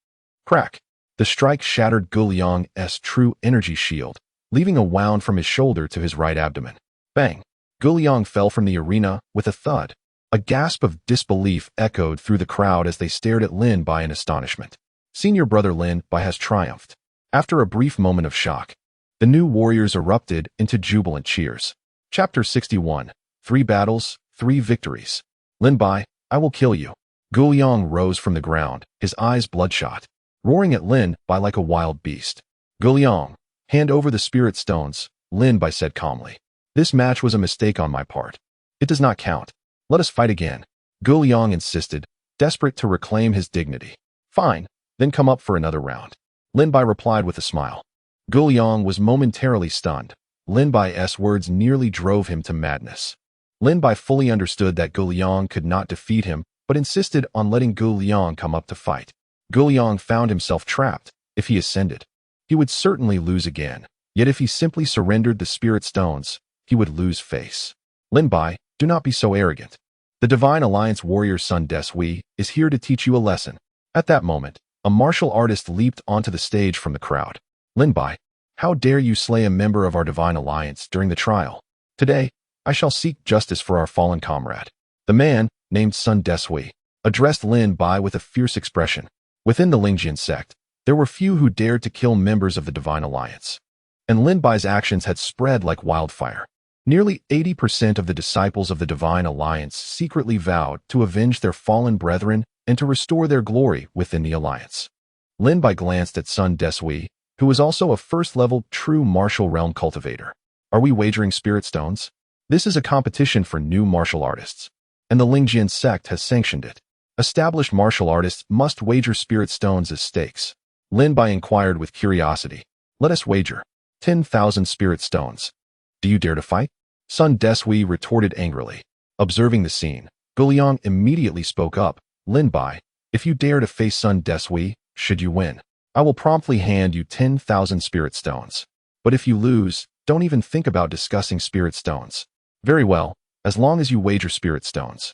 Crack! The strike shattered Gu Liang's true energy shield, leaving a wound from his shoulder to his right abdomen. Bang! Gu Liang fell from the arena with a thud. A gasp of disbelief echoed through the crowd as they stared at Lin Bai in astonishment. Senior brother Lin Bai has triumphed. After a brief moment of shock, the new warriors erupted into jubilant cheers. Chapter 61. 3 battles, 3 victories. Lin Bai, I will kill you. Gu Liang rose from the ground, his eyes bloodshot, roaring at Lin Bai like a wild beast. Gu Liang, hand over the spirit stones, Lin Bai said calmly. This match was a mistake on my part. It does not count. Let us fight again. Gu Liang insisted, desperate to reclaim his dignity. Fine, then come up for another round. Lin Bai replied with a smile. Gu Liang was momentarily stunned. Lin Bai's words nearly drove him to madness. Lin Bai fully understood that Gu Liang could not defeat him, but insisted on letting Gu Liang come up to fight. Gu Liang found himself trapped. If he ascended, he would certainly lose again. Yet if he simply surrendered the spirit stones, he would lose face. Lin Bai, do not be so arrogant. The Divine Alliance warrior Sun Desui is here to teach you a lesson. At that moment, a martial artist leaped onto the stage from the crowd. Lin Bai, how dare you slay a member of our Divine Alliance during the trial? Today, I shall seek justice for our fallen comrade. The man, named Sun Desui, addressed Lin Bai with a fierce expression. Within the Lingjian sect, there were few who dared to kill members of the Divine Alliance. And Lin Bai's actions had spread like wildfire. Nearly 80% of the disciples of the Divine Alliance secretly vowed to avenge their fallen brethren and to restore their glory within the Alliance. Lin Bai glanced at Sun Desui, who was also a first-level true martial realm cultivator. Are we wagering spirit stones? This is a competition for new martial artists, and the Lingjian sect has sanctioned it. Established martial artists must wager spirit stones as stakes. Lin Bai inquired with curiosity. Let us wager. 10,000 spirit stones. Do you dare to fight? Sun Desui retorted angrily. Observing the scene, Gu Liang immediately spoke up. Lin Bai, if you dare to face Sun Desui, should you win, I will promptly hand you 10,000 spirit stones. But if you lose, don't even think about discussing spirit stones. Very well, as long as you wager spirit stones.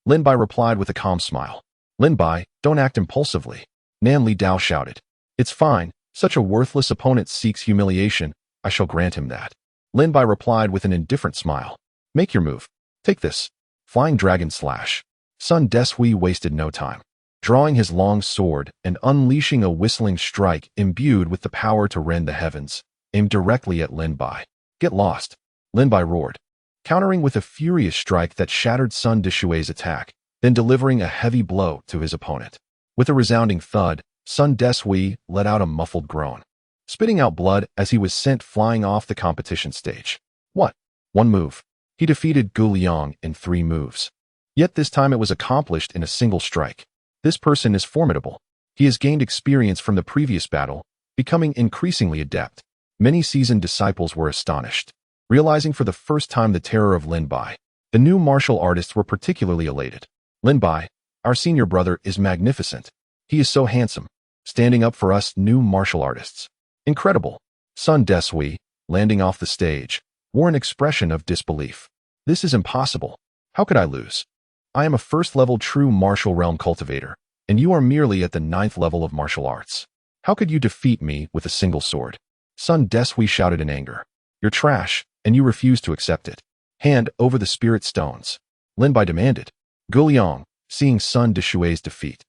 Lin Bai replied with a calm smile. Lin Bai, don't act impulsively. Nan Li Dao shouted. It's fine, such a worthless opponent seeks humiliation, I shall grant him that. Lin Bai replied with an indifferent smile. Make your move. Take this. Flying Dragon Slash. Sun Desui wasted no time. Drawing his long sword and unleashing a whistling strike imbued with the power to rend the heavens, aimed directly at Lin Bai. Get lost. Lin Bai roared, countering with a furious strike that shattered Sun Deshui's attack, then delivering a heavy blow to his opponent. With a resounding thud, Sun Deshui let out a muffled groan, spitting out blood as he was sent flying off the competition stage. What? One move. He defeated Gu Liang in 3 moves. Yet this time it was accomplished in a single strike. This person is formidable. He has gained experience from the previous battle, becoming increasingly adept. Many seasoned disciples were astonished, realizing for the first time the terror of Lin Bai. The new martial artists were particularly elated. Lin Bai, our senior brother, is magnificent. He is so handsome, standing up for us new martial artists. Incredible. Sun Deshui, landing off the stage, wore an expression of disbelief. This is impossible. How could I lose? I am a first-level true martial realm cultivator, and you are merely at the 9th level of martial arts. How could you defeat me with a single sword? Sun Deshui shouted in anger. You're trash, and you refuse to accept it. Hand over the spirit stones. Lin Bai demanded. Gu Liang, seeing Sun Deshui's defeat,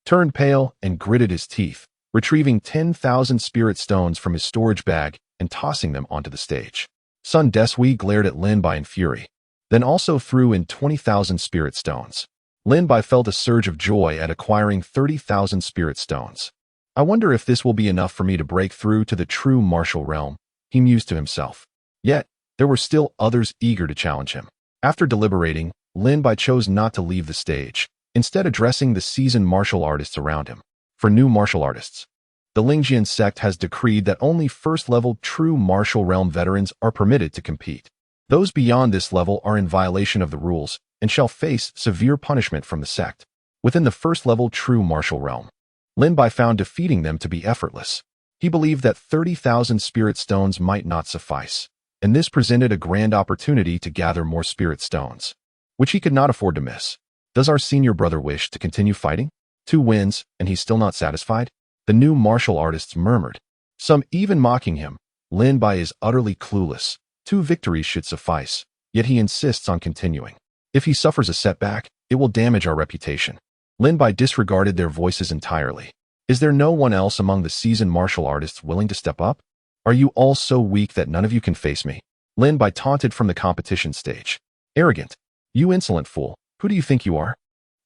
turned pale and gritted his teeth, retrieving 10,000 spirit stones from his storage bag and tossing them onto the stage. Sun Deshui glared at Lin Bai in fury, then also threw in 20,000 spirit stones. Lin Bai felt a surge of joy at acquiring 30,000 spirit stones. I wonder if this will be enough for me to break through to the true martial realm, he mused to himself. Yet, there were still others eager to challenge him. After deliberating, Lin Bai chose not to leave the stage, instead addressing the seasoned martial artists around him. For new martial artists, the Lingjian sect has decreed that only first-level true martial realm veterans are permitted to compete. Those beyond this level are in violation of the rules and shall face severe punishment from the sect. Within the first-level true martial realm, Lin Bai found defeating them to be effortless. He believed that 30,000 spirit stones might not suffice, and this presented a grand opportunity to gather more spirit stones, which he could not afford to miss. Does our senior brother wish to continue fighting? 2 wins, and he's still not satisfied? The new martial artists murmured, some even mocking him. Lin Bai is utterly clueless. 2 victories should suffice, yet he insists on continuing. If he suffers a setback, it will damage our reputation. Lin Bai disregarded their voices entirely. Is there no one else among the seasoned martial artists willing to step up? Are you all so weak that none of you can face me? Lin Bai taunted from the competition stage. Arrogant. You insolent fool, who do you think you are?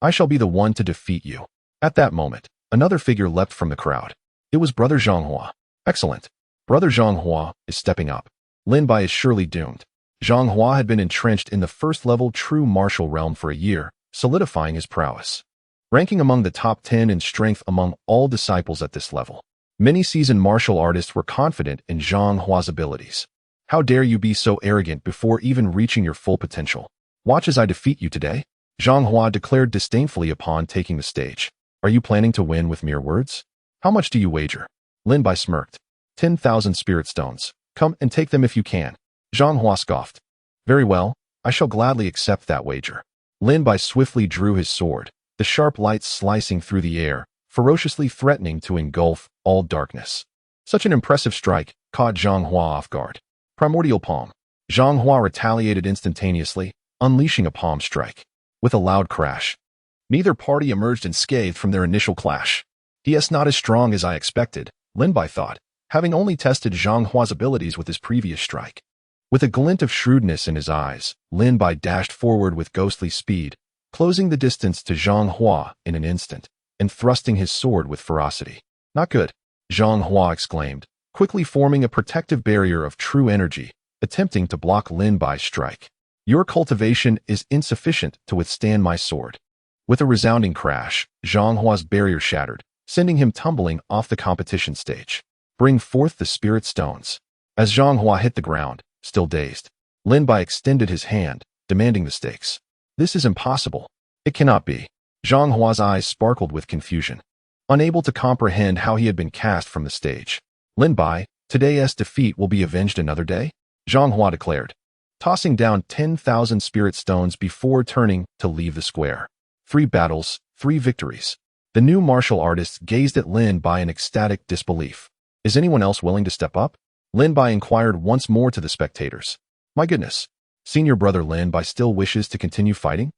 I shall be the one to defeat you. At that moment, another figure leapt from the crowd. It was Brother Zhanghua. Excellent. Brother Zhanghua is stepping up. Lin Bai is surely doomed. Zhanghua had been entrenched in the first-level true martial realm for a year, solidifying his prowess, ranking among the top 10 in strength among all disciples at this level. Many seasoned martial artists were confident in Zhanghua's abilities. How dare you be so arrogant before even reaching your full potential? Watch as I defeat you today, Zhanghua declared disdainfully upon taking the stage. Are you planning to win with mere words? How much do you wager? Lin Bai smirked. 10,000 spirit stones. Come and take them if you can. Zhanghua scoffed. Very well, I shall gladly accept that wager. Lin Bai swiftly drew his sword, the sharp lights slicing through the air, ferociously threatening to engulf all darkness. Such an impressive strike caught Zhanghua off guard. Primordial palm. Zhanghua retaliated instantaneously, unleashing a palm strike. With a loud crash, neither party emerged unscathed from their initial clash. He is not as strong as I expected, Lin Bai thought, having only tested Zhanghua's abilities with his previous strike. With a glint of shrewdness in his eyes, Lin Bai dashed forward with ghostly speed, closing the distance to Zhanghua in an instant, and thrusting his sword with ferocity. Not good, Zhanghua exclaimed, quickly forming a protective barrier of true energy, attempting to block Lin Bai's strike. Your cultivation is insufficient to withstand my sword. With a resounding crash, Zhanghua's barrier shattered, sending him tumbling off the competition stage. Bring forth the spirit stones. As Zhanghua hit the ground, still dazed, Lin Bai extended his hand, demanding the stakes. This is impossible. It cannot be. Zhanghua's eyes sparkled with confusion, unable to comprehend how he had been cast from the stage. Lin Bai, today's defeat will be avenged another day, Zhanghua declared, tossing down 10,000 spirit stones before turning to leave the square. 3 battles, 3 victories. The new martial artists gazed at Lin Bai in ecstatic disbelief. Is anyone else willing to step up? Lin Bai inquired once more to the spectators. My goodness, senior brother Lin Bai still wishes to continue fighting?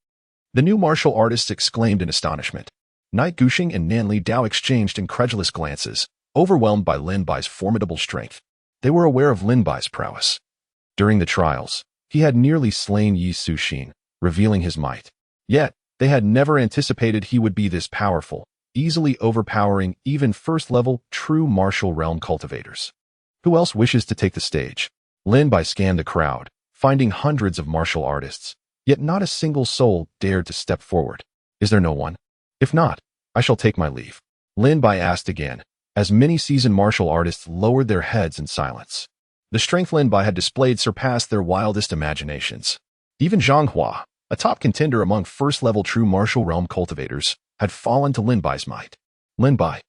The new martial artists exclaimed in astonishment. Knight Gushing and Nanli Dao exchanged incredulous glances, overwhelmed by Lin Bai's formidable strength. They were aware of Lin Bai's prowess. During the trials, He had nearly slain Yi Suxin, revealing his might. Yet, they had never anticipated he would be this powerful, easily overpowering even first-level true martial realm cultivators. Who else wishes to take the stage? Lin Bai scanned the crowd, finding hundreds of martial artists, yet not a single soul dared to step forward. Is there no one? If not, I shall take my leave. Lin Bai asked again, as many seasoned martial artists lowered their heads in silence. The strength Lin Bai had displayed surpassed their wildest imaginations. Even Zhang Hua, a top contender among first-level true martial realm cultivators, had fallen to Lin Bai's might. Lin Bai,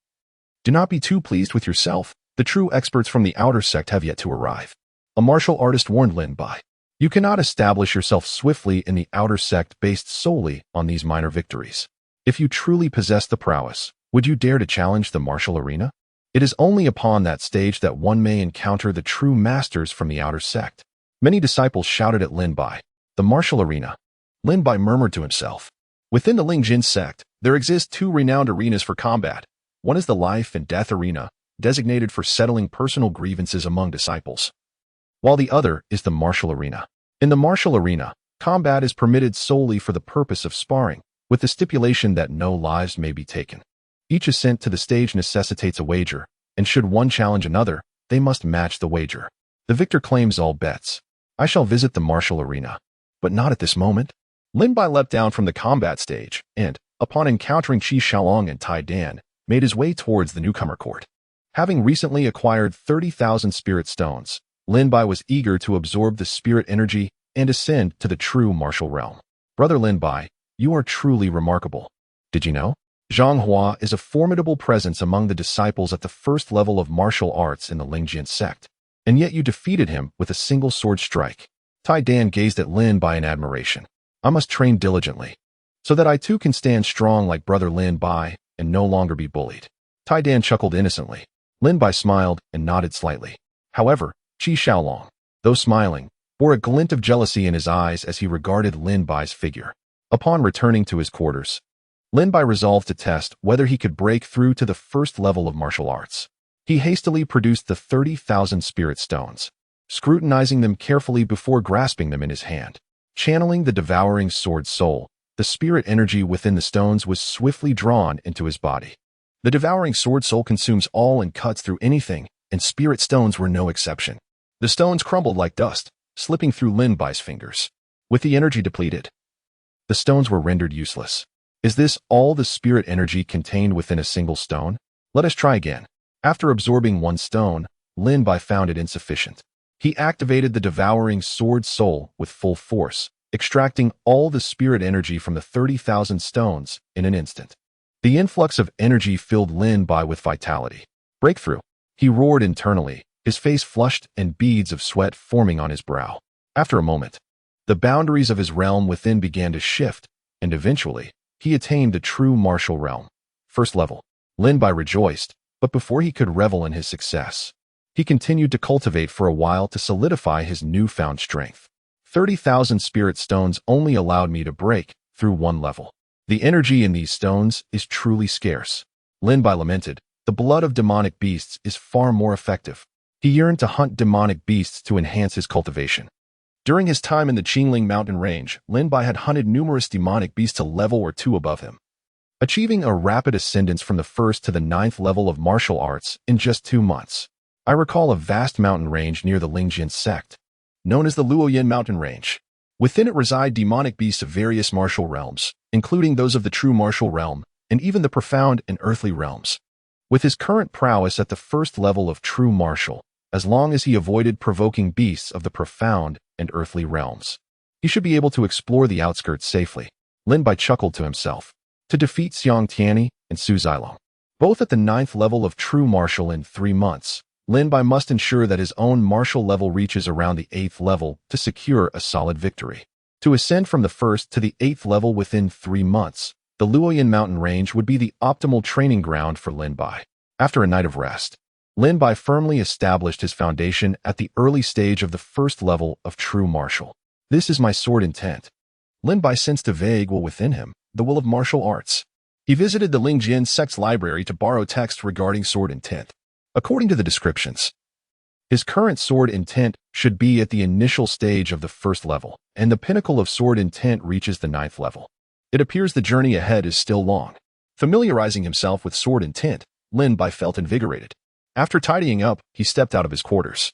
do not be too pleased with yourself. The true experts from the outer sect have yet to arrive. A martial artist warned Lin Bai. You cannot establish yourself swiftly in the outer sect based solely on these minor victories. If you truly possess the prowess, would you dare to challenge the martial arena? It is only upon that stage that one may encounter the true masters from the outer sect. Many disciples shouted at Lin Bai. The martial arena. Lin Bai murmured to himself. Within the Lingjin sect, there exist two renowned arenas for combat. One is the life and death arena, designated for settling personal grievances among disciples, while the other is the martial arena. In the martial arena, combat is permitted solely for the purpose of sparring, with the stipulation that no lives may be taken. Each ascent to the stage necessitates a wager, and should one challenge another, they must match the wager. The victor claims all bets. I shall visit the martial arena, but not at this moment. Lin Bai leapt down from the combat stage and, upon encountering Qi Xiaolong and Tai Dan, made his way towards the newcomer court. Having recently acquired 30,000 spirit stones, Lin Bai was eager to absorb the spirit energy and ascend to the true martial realm. Brother Lin Bai, you are truly remarkable. Did you know? Zhang Hua is a formidable presence among the disciples at the first level of martial arts in the Lingjin sect, and yet you defeated him with a single sword strike. Tai Dan gazed at Lin Bai in admiration. I must train diligently, so that I too can stand strong like brother Lin Bai and no longer be bullied. Tai Dan chuckled innocently. Lin Bai smiled and nodded slightly. However, Qi Xiaolong, though smiling, bore a glint of jealousy in his eyes as he regarded Lin Bai's figure. Upon returning to his quarters, Lin Bai resolved to test whether he could break through to the first level of martial arts. He hastily produced the 30,000 spirit stones, scrutinizing them carefully before grasping them in his hand. Channeling the devouring sword soul, the spirit energy within the stones was swiftly drawn into his body. The devouring sword soul consumes all and cuts through anything, and spirit stones were no exception. The stones crumbled like dust, slipping through Lin Bai's fingers. With the energy depleted, the stones were rendered useless. Is this all the spirit energy contained within a single stone? Let us try again. After absorbing one stone, Lin Bai found it insufficient. He activated the devouring sword soul with full force, extracting all the spirit energy from the 30,000 stones in an instant. The influx of energy filled Lin Bai with vitality. Breakthrough! He roared internally, his face flushed and beads of sweat forming on his brow. After a moment, the boundaries of his realm within began to shift, and eventually, he attained the true martial realm. First level. Lin Bai rejoiced, but before he could revel in his success, he continued to cultivate for a while to solidify his newfound strength. 30,000 spirit stones only allowed me to break through one level. The energy in these stones is truly scarce. Lin Bai lamented, the blood of demonic beasts is far more effective. He yearned to hunt demonic beasts to enhance his cultivation. During his time in the Qingling mountain range, Lin Bai had hunted numerous demonic beasts to level or two above him, achieving a rapid ascendance from the 1st to the 9th level of martial arts in just 2 months. I recall a vast mountain range near the Lingjin sect, known as the Luoyin mountain range. Within it reside demonic beasts of various martial realms, including those of the true martial realm, and even the profound and earthly realms. With his current prowess at the first level of true martial, as long as he avoided provoking beasts of the profound and earthly realms, he should be able to explore the outskirts safely. Lin Bai chuckled to himself. To defeat Xiang Tianyi and Su Zilong, both at the 9th level of true martial in 3 months, Lin Bai must ensure that his own martial level reaches around the 8th level to secure a solid victory. To ascend from the 1st to the 8th level within 3 months, the Luoyin mountain range would be the optimal training ground for Lin Bai. After a night of rest, Lin Bai firmly established his foundation at the early stage of the 1st level of true martial. This is my sword intent. Lin Bai sensed a vague will within him, the will of martial arts. He visited the Lingjin sect's library to borrow text regarding sword intent. According to the descriptions, His current sword intent should be at the initial stage of the first level, and the pinnacle of sword intent reaches the 9th level. It appears the journey ahead is still long. Familiarizing himself with sword intent, Lin Bai felt invigorated. After tidying up, he stepped out of his quarters.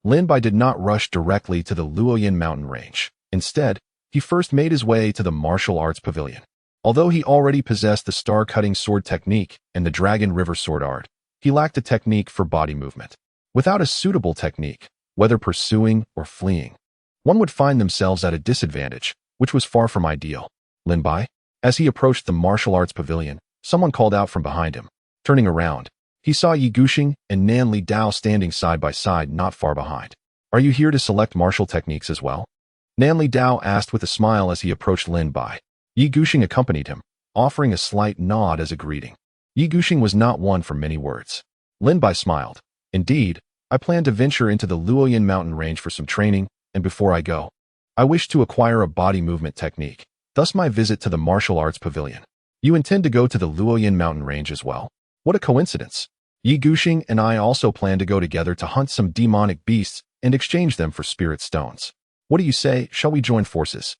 Lin Bai did not rush directly to the Luoyin mountain range. Instead, he first made his way to the martial arts pavilion. Although he already possessed the star-cutting sword technique and the Dragon River sword art, he lacked a technique for body movement. Without a suitable technique, whether pursuing or fleeing, one would find themselves at a disadvantage, which was far from ideal. Lin Bai, as he approached the martial arts pavilion, someone called out from behind him. Turning around, he saw Yi Guxing and Nan Li Dao standing side by side not far behind. "Are you here to select martial techniques as well?" Nan Li Dao asked with a smile as he approached Lin Bai. Yi Guxing accompanied him, offering a slight nod as a greeting. Yi Guxing was not one for many words. Lin Bai smiled. "Indeed, I plan to venture into the Luoyin mountain range for some training, and before I go, I wish to acquire a body movement technique, thus my visit to the martial arts pavilion." "You intend to go to the Luoyin mountain range as well? What a coincidence. Yi Guxing and I also plan to go together to hunt some demonic beasts and exchange them for spirit stones. What do you say, shall we join forces?"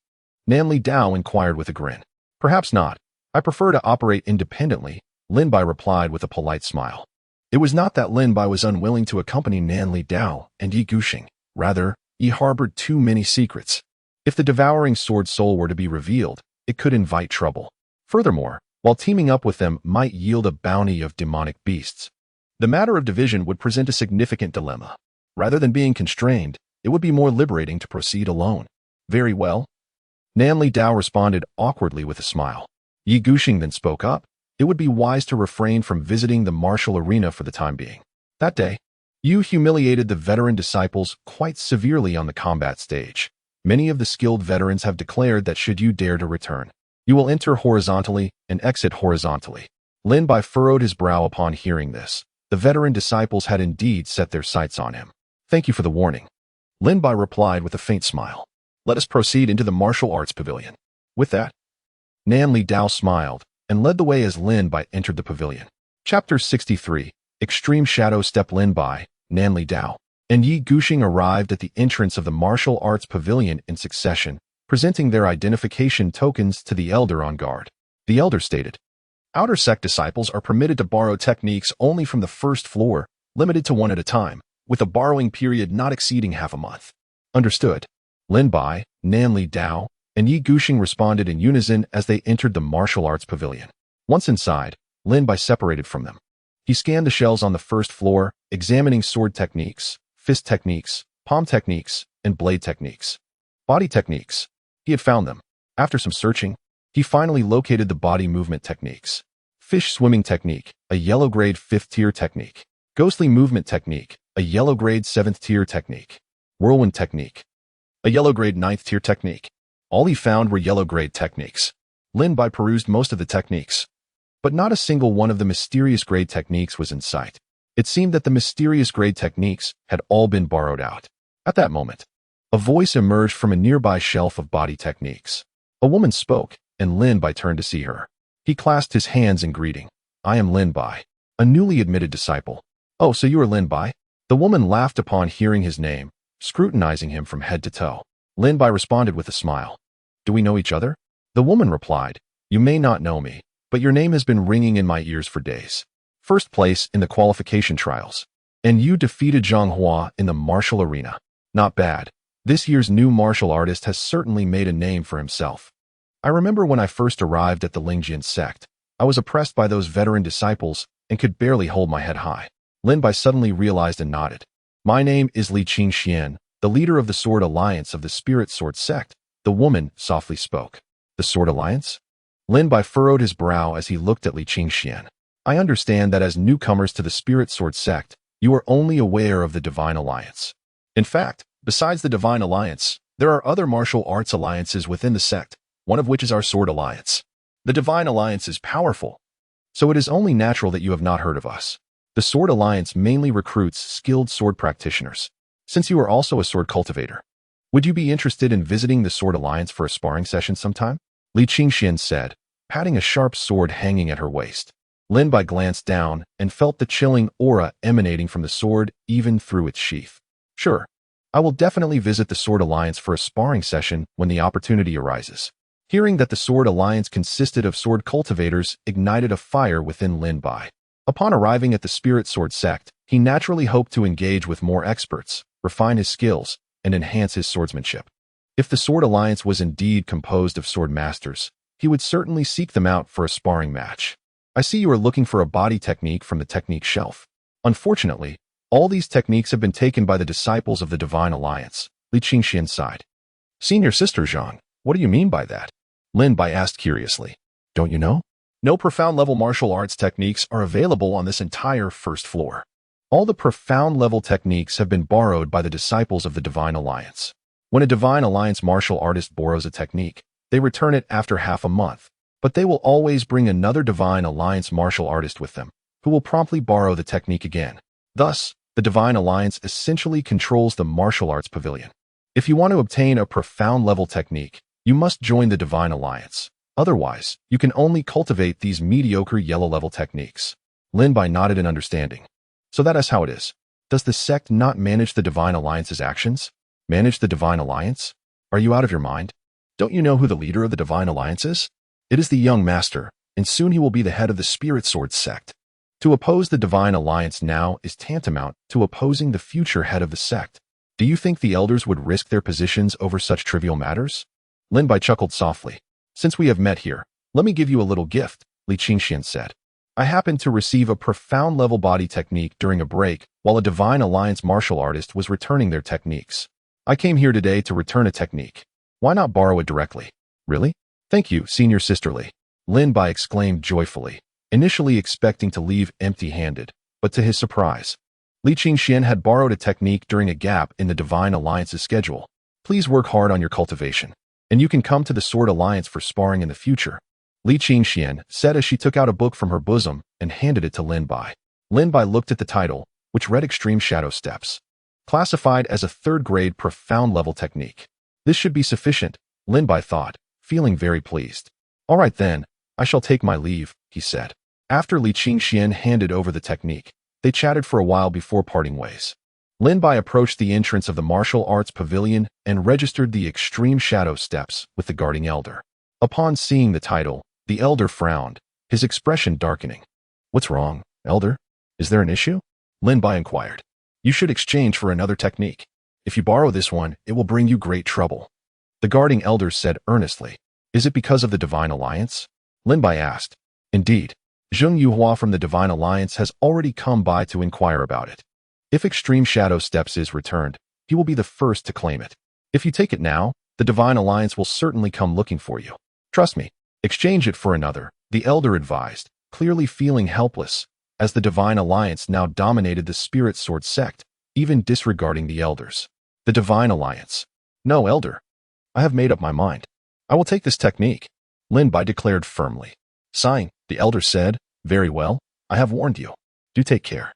Nan Li Dao inquired with a grin. "Perhaps not. I prefer to operate independently," Lin Bai replied with a polite smile. It was not that Lin Bai was unwilling to accompany Nan Li Dao and Yi Guxing. Rather, he harbored too many secrets. If the devouring sword soul were to be revealed, it could invite trouble. Furthermore, while teaming up with them might yield a bounty of demonic beasts, the matter of division would present a significant dilemma. Rather than being constrained, it would be more liberating to proceed alone. "Very well." Nan Li Dao responded awkwardly with a smile. Yi Guxing then spoke up. "It would be wise to refrain from visiting the martial arena for the time being. That day, you humiliated the veteran disciples quite severely on the combat stage. Many of the skilled veterans have declared that should you dare to return, you will enter horizontally and exit horizontally." Lin Bai furrowed his brow upon hearing this. The veteran disciples had indeed set their sights on him. "Thank you for the warning," Lin Bai replied with a faint smile. "Let us proceed into the martial arts pavilion." With that, Nan Li Dao smiled and led the way as Lin Bai entered the pavilion. Chapter 63. Extreme Shadow Step. Lin Bai, Nan Li Dao, and Yi Guxing arrived at the entrance of the martial arts pavilion in succession, presenting their identification tokens to the elder on guard. The elder stated, "Outer sect disciples are permitted to borrow techniques only from the first floor, limited to one at a time, with a borrowing period not exceeding half a month." "Understood." Lin Bai, Nan Li Dao, and Yi Guxing responded in unison as they entered the martial arts pavilion. Once inside, Lin Bai separated from them. He scanned the shelves on the first floor, examining sword techniques, fist techniques, palm techniques, and blade techniques. Body techniques. He had found them. After some searching, he finally located the body movement techniques. Fish swimming technique, a yellow grade 5th tier technique. Ghostly movement technique, a yellow grade 7th tier technique. Whirlwind technique, a yellow grade 9th tier technique. All he found were yellow grade techniques. Lin Bai perused most of the techniques, but not a single one of the mysterious grade techniques was in sight. It seemed that the mysterious grade techniques had all been borrowed out. At that moment, a voice emerged from a nearby shelf of body techniques. A woman spoke, and Lin Bai turned to see her. He clasped his hands in greeting. "I am Lin Bai, a newly admitted disciple." "Oh, so you are Lin Bai?" The woman laughed upon hearing his name, scrutinizing him from head to toe. Lin Bai responded with a smile. "Do we know each other?" The woman replied, "You may not know me, but your name has been ringing in my ears for days. First place in the qualification trials. And you defeated Zhang Hua in the martial arena. Not bad. This year's new martial artist has certainly made a name for himself. I remember when I first arrived at the Lingjian sect, I was oppressed by those veteran disciples and could barely hold my head high." Lin Bai suddenly realized and nodded. "My name is Li Qingxian, the leader of the Sword Alliance of the Spirit Sword sect," the woman softly spoke. "The Sword Alliance?" Lin Bai furrowed his brow as he looked at Li Qingxian. "I understand that as newcomers to the Spirit Sword sect, you are only aware of the Divine Alliance. In fact, besides the Divine Alliance, there are other martial arts alliances within the sect, one of which is our Sword Alliance. The Divine Alliance is powerful, so it is only natural that you have not heard of us. The Sword Alliance mainly recruits skilled sword practitioners. Since you are also a sword cultivator, would you be interested in visiting the Sword Alliance for a sparring session sometime?" Li Qingxian said, patting a sharp sword hanging at her waist. Lin Bai glanced down and felt the chilling aura emanating from the sword even through its sheath. Sure. I will definitely visit the Sword Alliance for a sparring session when the opportunity arises. Hearing that the Sword Alliance consisted of sword cultivators ignited a fire within Lin Bai. Upon arriving at the Spirit Sword sect, he naturally hoped to engage with more experts, refine his skills, and enhance his swordsmanship. If the Sword Alliance was indeed composed of sword masters, he would certainly seek them out for a sparring match. I see you are looking for a body technique from the technique shelf. Unfortunately, all these techniques have been taken by the disciples of the Divine Alliance, Li Qingxian sighed. Senior Sister Zhang, what do you mean by that? Lin Bai asked curiously. Don't you know? No profound level martial arts techniques are available on this entire first floor. All the profound level techniques have been borrowed by the disciples of the Divine Alliance. When a Divine Alliance martial artist borrows a technique, they return it after half a month, but they will always bring another Divine Alliance martial artist with them, who will promptly borrow the technique again. Thus, the Divine Alliance essentially controls the martial arts pavilion. If you want to obtain a profound level technique, you must join the Divine Alliance. Otherwise, you can only cultivate these mediocre yellow level techniques. Lin Bai nodded in understanding. So that is how it is. Does the sect not manage the Divine Alliance's actions? Manage the Divine Alliance? Are you out of your mind? Don't you know who the leader of the Divine Alliance is? It is the young master, and soon he will be the head of the Spirit Sword sect. To oppose the Divine Alliance now is tantamount to opposing the future head of the sect. Do you think the elders would risk their positions over such trivial matters? Lin Bai chuckled softly. Since we have met here, let me give you a little gift, Li Qingxian said. I happened to receive a profound level body technique during a break while a Divine Alliance martial artist was returning their techniques. I came here today to return a technique. Why not borrow it directly? Really? Thank you, Senior Sisterly. Lin Bai exclaimed joyfully, initially expecting to leave empty-handed, but to his surprise, Li Qingxian had borrowed a technique during a gap in the Divine Alliance's schedule. Please work hard on your cultivation, and you can come to the Sword Alliance for sparring in the future. Li Qingxian said as she took out a book from her bosom and handed it to Lin Bai. Lin Bai looked at the title, which read Extreme Shadow Steps. Classified as a third-grade profound level technique. This should be sufficient, Lin Bai thought, feeling very pleased. All right then, I shall take my leave, he said. After Li Qingxian handed over the technique, they chatted for a while before parting ways. Lin Bai approached the entrance of the martial arts pavilion and registered the Extreme Shadow Steps with the guarding elder. Upon seeing the title, the elder frowned, his expression darkening. What's wrong, elder? Is there an issue? Lin Bai inquired. You should exchange for another technique. If you borrow this one, it will bring you great trouble. The guarding elder said earnestly. Is it because of the Divine Alliance? Lin Bai asked. Indeed. Zheng Yuhua from the Divine Alliance has already come by to inquire about it. If Extreme Shadow Steps is returned, he will be the first to claim it. If you take it now, the Divine Alliance will certainly come looking for you. Trust me, exchange it for another, the elder advised, clearly feeling helpless, as the Divine Alliance now dominated the Spirit Sword sect, even disregarding the elders. The Divine Alliance. No, elder. I have made up my mind. I will take this technique, Lin Bai declared firmly. Sighing, the elder said, very well, I have warned you. Do take care.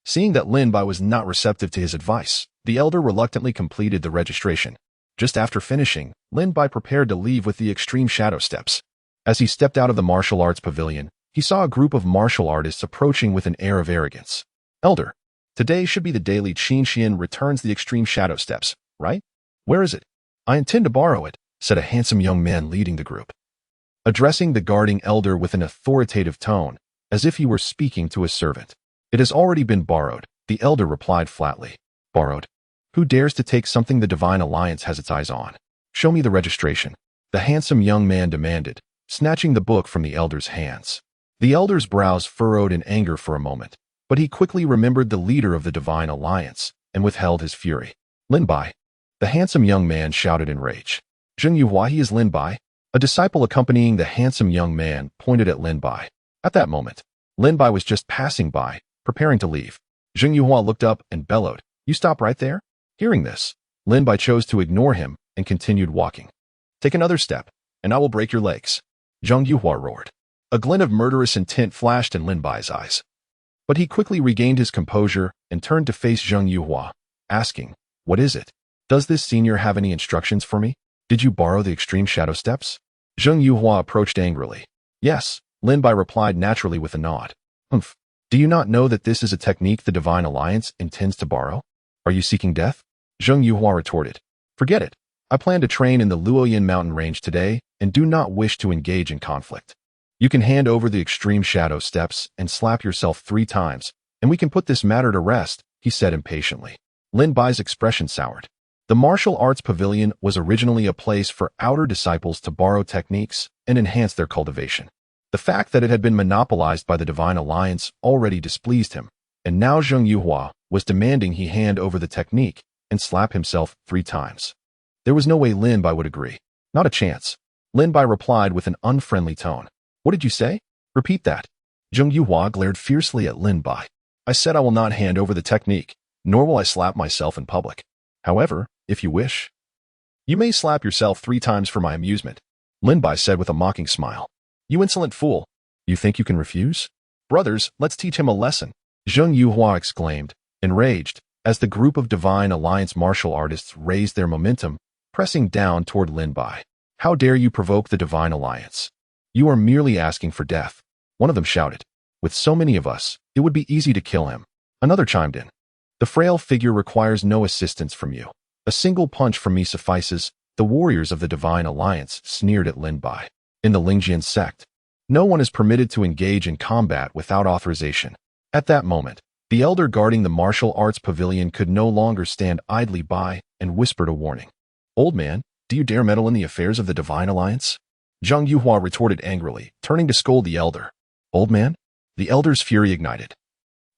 Seeing that Lin Bai was not receptive to his advice, the elder reluctantly completed the registration. Just after finishing, Lin Bai prepared to leave with the Extreme Shadow Steps. As he stepped out of the martial arts pavilion, he saw a group of martial artists approaching with an air of arrogance. Elder, today should be the day Li Qingxian returns the Extreme Shadow Steps, right? Where is it? I intend to borrow it, said a handsome young man leading the group. Addressing the guarding elder with an authoritative tone, as if he were speaking to a servant. It has already been borrowed, the elder replied flatly. Borrowed? Who dares to take something the Divine Alliance has its eyes on? Show me the registration, the handsome young man demanded, snatching the book from the elder's hands. The elder's brows furrowed in anger for a moment, but he quickly remembered the leader of the Divine Alliance and withheld his fury. Lin Bai. The handsome young man shouted in rage. Zheng Yuhua, he is Lin Bai? A disciple accompanying the handsome young man pointed at Lin Bai. At that moment, Lin Bai was just passing by, preparing to leave. Zheng Yuhua looked up and bellowed, You stop right there? Hearing this, Lin Bai chose to ignore him and continued walking. Take another step, and I will break your legs. Zheng Yuhua roared. A glint of murderous intent flashed in Lin Bai's eyes. But he quickly regained his composure and turned to face Zheng Yuhua, asking, What is it? Does this senior have any instructions for me? Did you borrow the Extreme Shadow Steps? Zheng Yuhua approached angrily. Yes, Lin Bai replied naturally with a nod. Humph. Do you not know that this is a technique the Divine Alliance intends to borrow? Are you seeking death? Zheng Yuhua retorted. Forget it. I plan to train in the Luoyin mountain range today and do not wish to engage in conflict. You can hand over the extreme shadow steps and slap yourself 3 times, and we can put this matter to rest, he said impatiently. Lin Bai's expression soured. The martial arts pavilion was originally a place for outer disciples to borrow techniques and enhance their cultivation. The fact that it had been monopolized by the Divine Alliance already displeased him, and now Zheng Yuhua was demanding he hand over the technique and slap himself 3 times. There was no way Lin Bai would agree. Not a chance. Lin Bai replied with an unfriendly tone. What did you say? Repeat that. Zheng Yuhua glared fiercely at Lin Bai. I said I will not hand over the technique, nor will I slap myself in public. However, if you wish, you may slap yourself 3 times for my amusement, Lin Bai said with a mocking smile. You insolent fool. You think you can refuse? Brothers, let's teach him a lesson, Zheng Yuhua exclaimed, enraged, as the group of Divine Alliance martial artists raised their momentum, pressing down toward Lin Bai. How dare you provoke the Divine Alliance? You are merely asking for death, one of them shouted. With so many of us, it would be easy to kill him. Another chimed in. The frail figure requires no assistance from you. A single punch from me suffices, the warriors of the Divine Alliance sneered at Lin Bai. In the Lingjian sect, no one is permitted to engage in combat without authorization. At that moment, the elder guarding the martial arts pavilion could no longer stand idly by and whispered a warning. Old man, do you dare meddle in the affairs of the Divine Alliance? Zheng Yuhua retorted angrily, turning to scold the elder. Old man? The elder's fury ignited.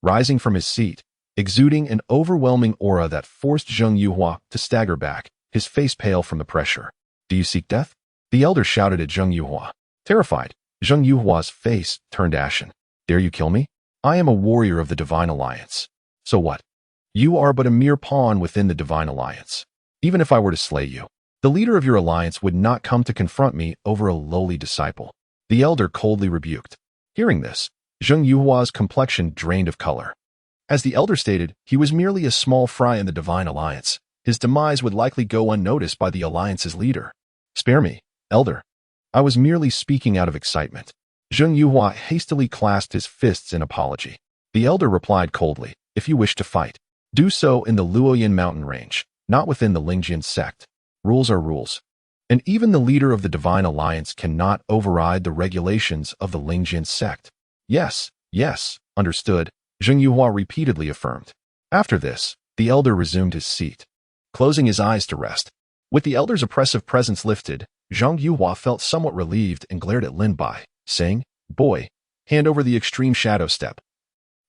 Rising from his seat, exuding an overwhelming aura that forced Zheng Yuhua to stagger back, his face pale from the pressure. Do you seek death? The elder shouted at Zheng Yuhua. Terrified, Zheng Yuhua's face turned ashen. Dare you kill me? I am a warrior of the Divine Alliance. So what? You are but a mere pawn within the Divine Alliance. Even if I were to slay you, the leader of your alliance would not come to confront me over a lowly disciple. The elder coldly rebuked. Hearing this, Zheng Yuhua's complexion drained of color. As the elder stated, he was merely a small fry in the Divine Alliance. His demise would likely go unnoticed by the alliance's leader. Spare me, elder. I was merely speaking out of excitement. Zheng Yuhua hastily clasped his fists in apology. The elder replied coldly, if you wish to fight, do so in the Luoyin mountain range, not within the Lingjian sect. Rules are rules. And even the leader of the Divine Alliance cannot override the regulations of the Lingjian sect. Yes, understood, Zheng Yuhua repeatedly affirmed. After this, the elder resumed his seat, closing his eyes to rest. With the elder's oppressive presence lifted, Zheng Yuhua felt somewhat relieved and glared at Lin Bai, saying, Boy, hand over the extreme shadow step,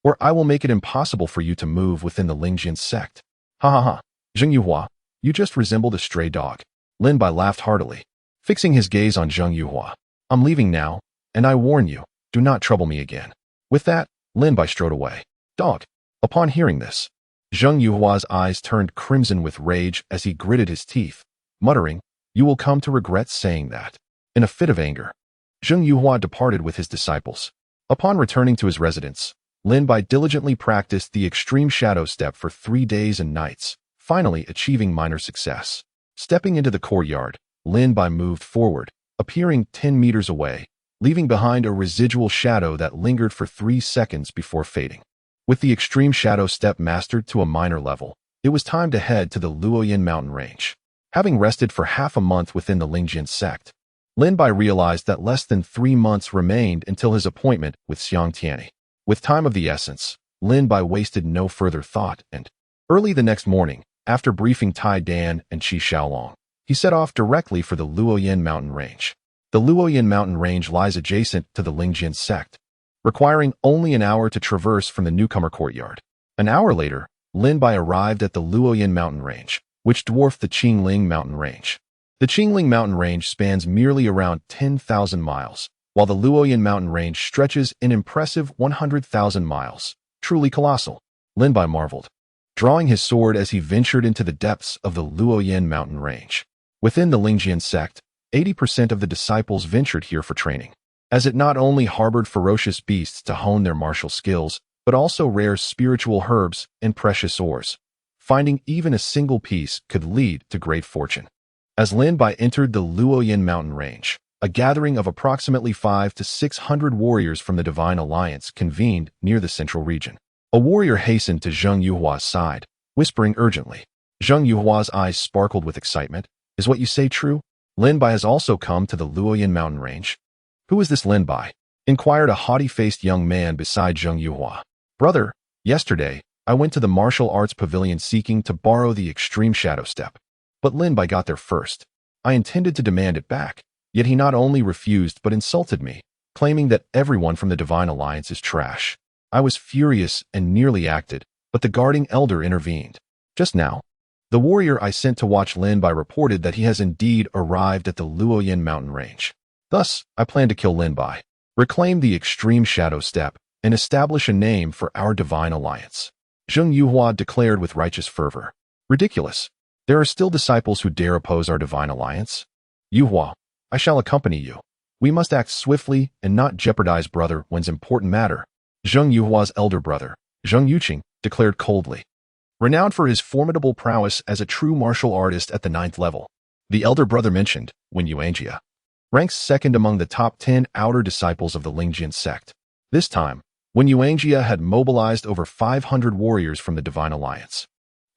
or I will make it impossible for you to move within the Lingjian sect. Ha ha ha, Zheng Yuhua, you just resembled a stray dog. Lin Bai laughed heartily, fixing his gaze on Zheng Yuhua. I'm leaving now, and I warn you, do not trouble me again. With that, Lin Bai strode away. Dog. Upon hearing this, Zheng Yuhua's eyes turned crimson with rage as he gritted his teeth, muttering, You will come to regret saying that. In a fit of anger, Zheng Yuhua departed with his disciples. Upon returning to his residence, Lin Bai diligently practiced the extreme shadow step for 3 days and nights, finally achieving minor success. Stepping into the courtyard, Lin Bai moved forward, appearing 10 meters away, leaving behind a residual shadow that lingered for 3 seconds before fading. With the extreme shadow step mastered to a minor level, it was time to head to the Luoyin mountain range. Having rested for half a month within the Lingjian sect, Lin Bai realized that less than 3 months remained until his appointment with Xiang Tianyi. With time of the essence, Lin Bai wasted no further thought and, early the next morning, after briefing Tai Dan and Qi Xiaolong, he set off directly for the Luoyin mountain range. The Luoyin mountain range lies adjacent to the Lingjian sect, requiring only an hour to traverse from the newcomer courtyard. An hour later, Lin Bai arrived at the Luoyin mountain range, which dwarfed the Qingling mountain range. The Qingling mountain range spans merely around 10,000 miles, while the Luoyin mountain range stretches an impressive 100,000 miles. Truly colossal, Lin Bai marveled, drawing his sword as he ventured into the depths of the Luoyin mountain range. Within the Lingjian sect, 80% of the disciples ventured here for training, as it not only harbored ferocious beasts to hone their martial skills, but also rare spiritual herbs and precious ores. Finding even a single piece could lead to great fortune. As Lin Bai entered the Luoyin mountain range, a gathering of approximately 500 to 600 warriors from the Divine Alliance convened near the central region. A warrior hastened to Zheng Yuhua's side, whispering urgently, Zheng Yuhua's eyes sparkled with excitement. Is what you say true? Lin Bai has also come to the Luoyan mountain range. Who is this Lin Bai? Inquired a haughty-faced young man beside Zheng Yuhua. Brother, yesterday, I went to the martial arts pavilion seeking to borrow the extreme shadow step. But Lin Bai got there first. I intended to demand it back, yet he not only refused but insulted me, claiming that everyone from the Divine Alliance is trash. I was furious and nearly acted, but the guarding elder intervened. Just now, the warrior I sent to watch Lin Bai reported that he has indeed arrived at the Luoyan mountain range. Thus, I plan to kill Lin Bai, reclaim the extreme shadow step, and establish a name for our Divine Alliance. Zheng Yuhua declared with righteous fervor. Ridiculous. There are still disciples who dare oppose our Divine Alliance. Yuhua, I shall accompany you. We must act swiftly and not jeopardize Brother Wen's important matter. Zheng Yuhua's elder brother, Zheng Yuqing, declared coldly. Renowned for his formidable prowess as a true martial artist at the 9th level, the elder brother mentioned, Wen Yuanjia, ranks second among the top 10 outer disciples of the Lingjian sect. This time, Wen Yuanjia had mobilized over 500 warriors from the Divine Alliance,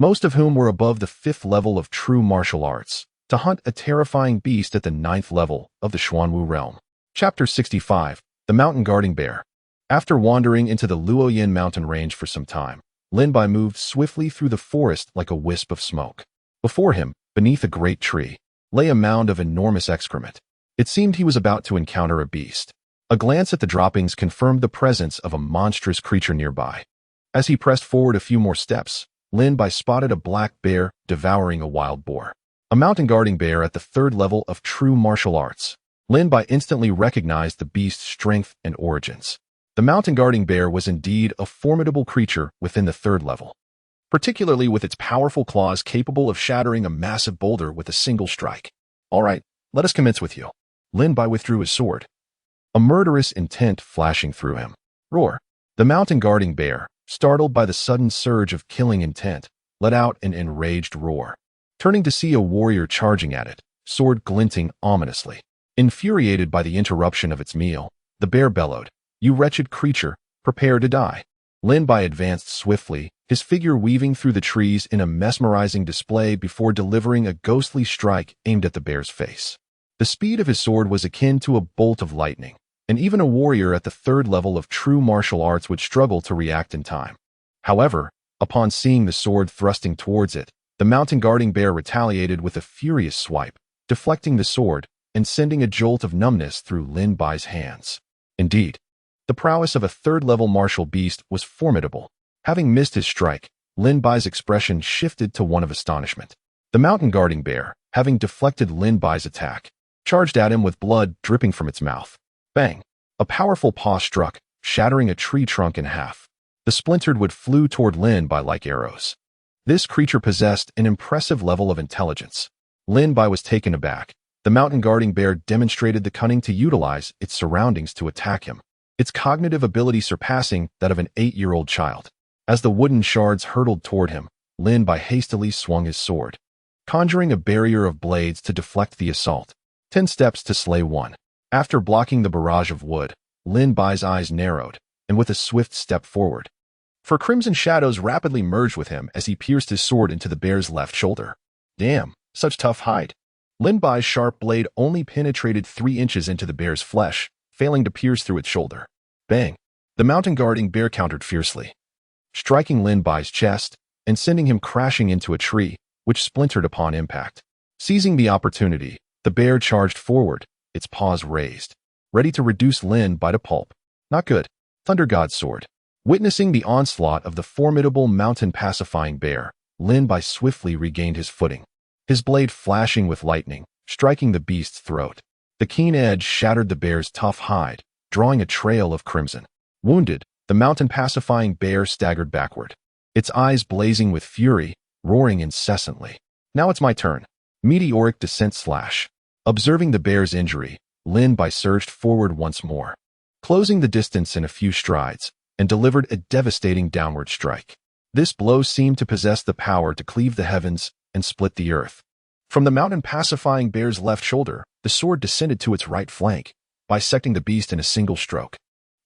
most of whom were above the 5th level of true martial arts, to hunt a terrifying beast at the 9th level of the Xuanwu realm. Chapter 65, The Mountain Guarding Bear. After wandering into the Luoyan mountain range for some time, Lin Bai moved swiftly through the forest like a wisp of smoke. Before him, beneath a great tree, lay a mound of enormous excrement. It seemed he was about to encounter a beast. A glance at the droppings confirmed the presence of a monstrous creature nearby. As he pressed forward a few more steps, Lin Bai spotted a black bear devouring a wild boar. A mountain guarding bear at the 3rd level of true martial arts. Lin Bai instantly recognized the beast's strength and origins. The mountain guarding bear was indeed a formidable creature within the 3rd level, particularly with its powerful claws capable of shattering a massive boulder with a single strike. All right, let us commence with you. Lin Bai withdrew his sword, a murderous intent flashing through him. Roar. The mountain guarding bear, startled by the sudden surge of killing intent, let out an enraged roar. Turning to see a warrior charging at it, sword glinting ominously. Infuriated by the interruption of its meal, the bear bellowed, "You wretched creature, prepare to die." Lin Bai advanced swiftly, his figure weaving through the trees in a mesmerizing display before delivering a ghostly strike aimed at the bear's face. The speed of his sword was akin to a bolt of lightning, and even a warrior at the 3rd level of true martial arts would struggle to react in time. However, upon seeing the sword thrusting towards it, the mountain guarding bear retaliated with a furious swipe, deflecting the sword and sending a jolt of numbness through Lin Bai's hands. Indeed, the prowess of a 3rd level martial beast was formidable. Having missed his strike, Lin Bai's expression shifted to one of astonishment. The mountain guarding bear, having deflected Lin Bai's attack, charged at him with blood dripping from its mouth. Bang! A powerful paw struck, shattering a tree trunk in half. The splintered wood flew toward Lin Bai like arrows. This creature possessed an impressive level of intelligence. Lin Bai was taken aback. The mountain guarding bear demonstrated the cunning to utilize its surroundings to attack him, its cognitive ability surpassing that of an 8-year-old child. As the wooden shards hurtled toward him, Lin Bai hastily swung his sword, conjuring a barrier of blades to deflect the assault. 10 steps to slay one. After blocking the barrage of wood, Lin Bai's eyes narrowed, and with a swift step forward, for crimson shadows rapidly merged with him as he pierced his sword into the bear's left shoulder. Damn, such tough hide. Lin Bai's sharp blade only penetrated 3 inches into the bear's flesh, failing to pierce through its shoulder. Bang! The mountain guarding bear countered fiercely, striking Lin Bai's chest and sending him crashing into a tree, which splintered upon impact. Seizing the opportunity, the bear charged forward, its paws raised, ready to reduce Lin Bai to pulp. Not good. Thunder God's sword. Witnessing the onslaught of the formidable mountain pacifying bear, Lin Bai swiftly regained his footing, his blade flashing with lightning, striking the beast's throat. The keen edge shattered the bear's tough hide, drawing a trail of crimson. Wounded, the mountain pacifying bear staggered backward, its eyes blazing with fury, roaring incessantly. Now it's my turn. Meteoric descent slash. Observing the bear's injury, Lin Bai surged forward once more, closing the distance in a few strides, and delivered a devastating downward strike. This blow seemed to possess the power to cleave the heavens and split the earth. From the mountain pacifying bear's left shoulder, the sword descended to its right flank, bisecting the beast in a single stroke.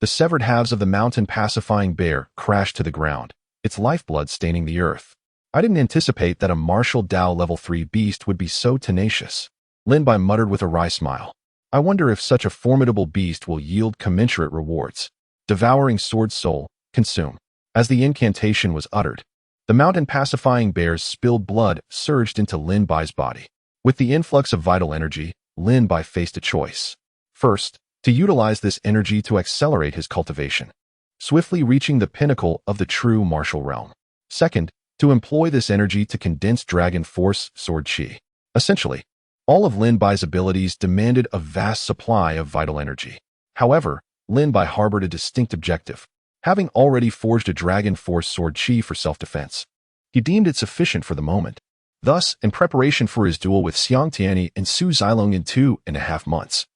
The severed halves of the mountain pacifying bear crashed to the ground, its lifeblood staining the earth. I didn't anticipate that a martial Dao level 3 beast would be so tenacious. Lin Bai muttered with a wry smile. I wonder if such a formidable beast will yield commensurate rewards. Devouring sword soul, consume. As the incantation was uttered, the mountain pacifying bear's spilled blood surged into Lin Bai's body. With the influx of vital energy, Lin Bai faced a choice. First, to utilize this energy to accelerate his cultivation, swiftly reaching the pinnacle of the true martial realm. Second, to employ this energy to condense dragon force sword chi. Essentially, all of Lin Bai's abilities demanded a vast supply of vital energy. However, Lin Bai harbored a distinct objective. Having already forged a dragon force sword chi for self-defense, he deemed it sufficient for the moment. Thus, in preparation for his duel with Xiang Tianyi and Su Zilong in 2.5 months,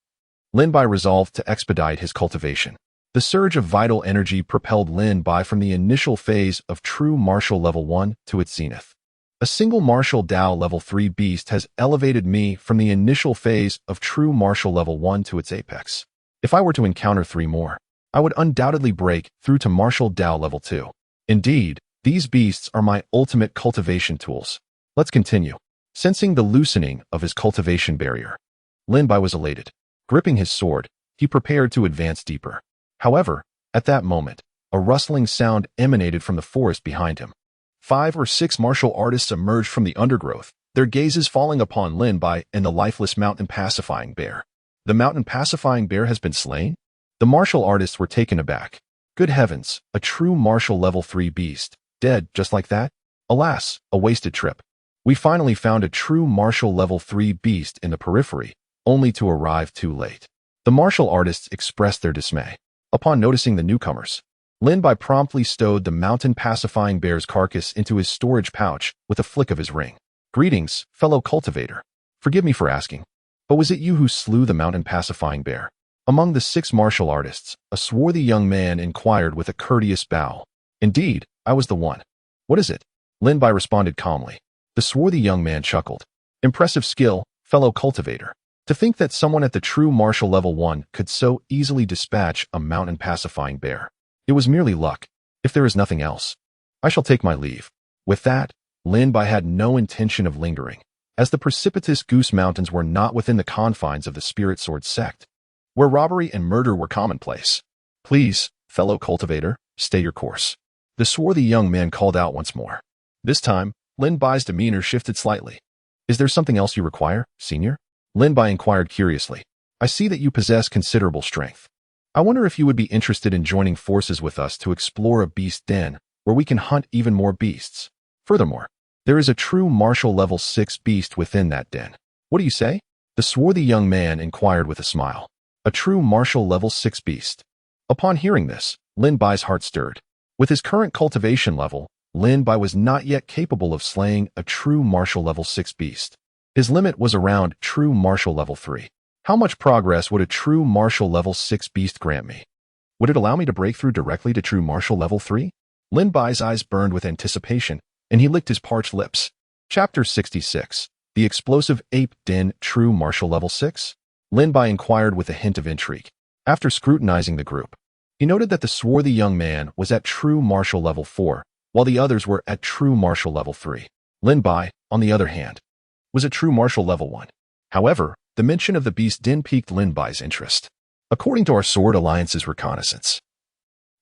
Lin Bai resolved to expedite his cultivation. The surge of vital energy propelled Lin Bai from the initial phase of true martial level 1 to its zenith. A single martial Dao level 3 beast has elevated me from the initial phase of true martial level 1 to its apex. If I were to encounter 3 more, I would undoubtedly break through to martial Dao level 2. Indeed, these beasts are my ultimate cultivation tools. Let's continue. Sensing the loosening of his cultivation barrier, Lin Bai was elated. Gripping his sword, he prepared to advance deeper. However, at that moment, a rustling sound emanated from the forest behind him. 5 or 6 martial artists emerged from the undergrowth, their gazes falling upon Lin Bai and the lifeless mountain pacifying bear. The mountain pacifying bear has been slain? The martial artists were taken aback. Good heavens, a true martial level 3 beast, dead just like that? Alas, a wasted trip. We finally found a true martial level 3 beast in the periphery, only to arrive too late. The martial artists expressed their dismay. Upon noticing the newcomers, Lin Bai promptly stowed the mountain pacifying bear's carcass into his storage pouch with a flick of his ring. Greetings, fellow cultivator. Forgive me for asking, but was it you who slew the mountain pacifying bear? Among the 6 martial artists, a swarthy young man inquired with a courteous bow. Indeed, I was the one. What is it? Lin Bai responded calmly. The swarthy young man chuckled. Impressive skill, fellow cultivator. To think that someone at the true martial level 1 could so easily dispatch a mountain pacifying bear. It was merely luck. If there is nothing else, I shall take my leave. With that, Lin Bai had no intention of lingering, as the precipitous Goose Mountains were not within the confines of the Spirit Sword sect, where robbery and murder were commonplace. Please, fellow cultivator, stay your course. The swarthy young man called out once more. This time, Lin Bai's demeanor shifted slightly. Is there something else you require, senior? Lin Bai inquired curiously. I see that you possess considerable strength. I wonder if you would be interested in joining forces with us to explore a beast den, where we can hunt even more beasts. Furthermore, there is a true martial level 6 beast within that den. What do you say? The swarthy young man inquired with a smile. A true martial level 6 beast. Upon hearing this, Lin Bai's heart stirred. With his current cultivation level, Lin Bai was not yet capable of slaying a true martial level 6 beast. His limit was around true martial level 3. How much progress would a true martial level 6 beast grant me? Would it allow me to break through directly to true martial level 3? Lin Bai's eyes burned with anticipation, and he licked his parched lips. Chapter 66. The Explosive Ape Den True Martial Level 6? Lin Bai inquired with a hint of intrigue. After scrutinizing the group, he noted that the swarthy young man was at true martial level 4, while the others were at true martial level 3. Lin Bai, on the other hand, was at true martial level 1. However, the mention of the beast den piqued Lin Bai's interest. According to our Sword Alliance's reconnaissance,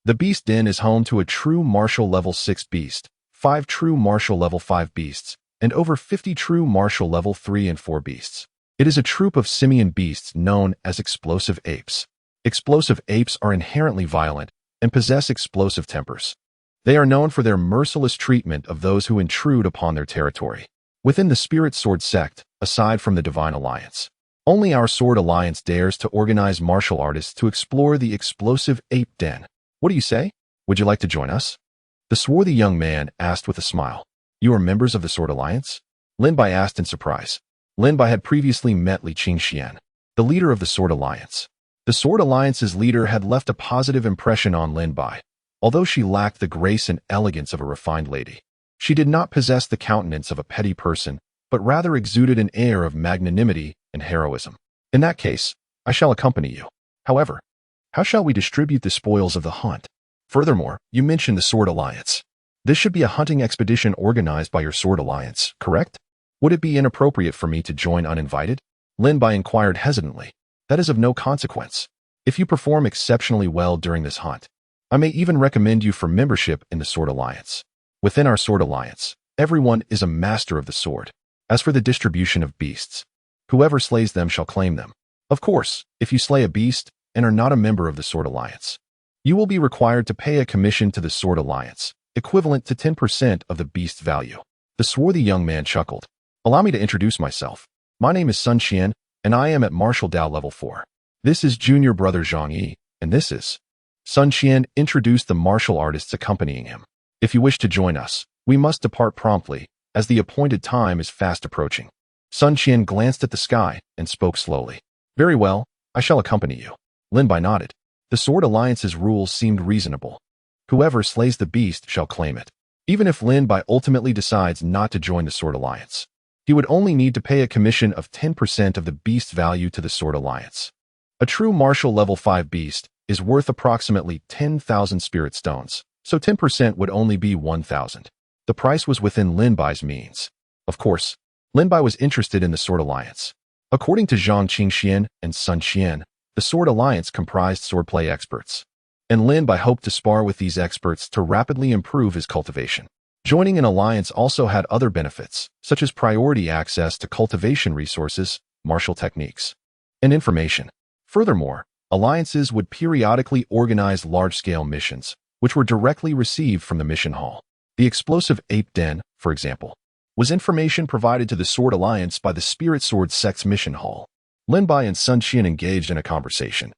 the beast den is home to a true martial level 6 beast, 5 true martial level 5 beasts, and over 50 true martial level 3 and 4 beasts. It is a troop of simian beasts known as explosive apes. Explosive apes are inherently violent and possess explosive tempers. They are known for their merciless treatment of those who intrude upon their territory. Within the Spirit Sword sect, aside from the Divine Alliance, only our Sword Alliance dares to organize martial artists to explore the explosive ape den. What do you say? Would you like to join us? The swarthy young man asked with a smile. You are members of the Sword Alliance? Lin Bai asked in surprise. Lin Bai had previously met Li Qingxian, the leader of the Sword Alliance. The Sword Alliance's leader had left a positive impression on Lin Bai. Although she lacked the grace and elegance of a refined lady, she did not possess the countenance of a petty person, but rather exuded an air of magnanimity and heroism. In that case, I shall accompany you. However, how shall we distribute the spoils of the hunt? Furthermore, you mentioned the Sword Alliance. This should be a hunting expedition organized by your sword alliance, correct? Would it be inappropriate for me to join uninvited? Lin Bai inquired hesitantly. That is of no consequence. If you perform exceptionally well during this hunt, I may even recommend you for membership in the Sword Alliance. Within our Sword Alliance, everyone is a master of the sword. As for the distribution of beasts, whoever slays them shall claim them. Of course, if you slay a beast and are not a member of the Sword Alliance, you will be required to pay a commission to the Sword Alliance, equivalent to 10% of the beast's value. The swarthy young man chuckled. Allow me to introduce myself. My name is Sun Qian, and I am at Martial Dao Level 4. This is junior brother Zhang Yi, and this is... Sun Qian introduced the martial artists accompanying him. If you wish to join us, we must depart promptly, as the appointed time is fast approaching. Sun Qian glanced at the sky and spoke slowly. Very well, I shall accompany you. Lin Bai nodded. The Sword Alliance's rules seemed reasonable. Whoever slays the beast shall claim it. Even if Lin Bai ultimately decides not to join the Sword Alliance, he would only need to pay a commission of 10% of the beast's value to the Sword Alliance. A true martial level 5 beast is worth approximately 10,000 spirit stones, so 10% would only be 1,000. The price was within Lin Bai's means. Of course, Lin Bai was interested in the Sword Alliance. According to Zhang Qingxian and Sun Qian, the Sword Alliance comprised swordplay experts, and Lin Bai hoped to spar with these experts to rapidly improve his cultivation. Joining an alliance also had other benefits, such as priority access to cultivation resources, martial techniques, and information. Furthermore, alliances would periodically organize large-scale missions, which were directly received from the mission hall. The explosive ape den, for example, was information provided to the Sword Alliance by the Spirit Sword Sect's mission hall. Lin Bai and Sun Qian engaged in a conversation,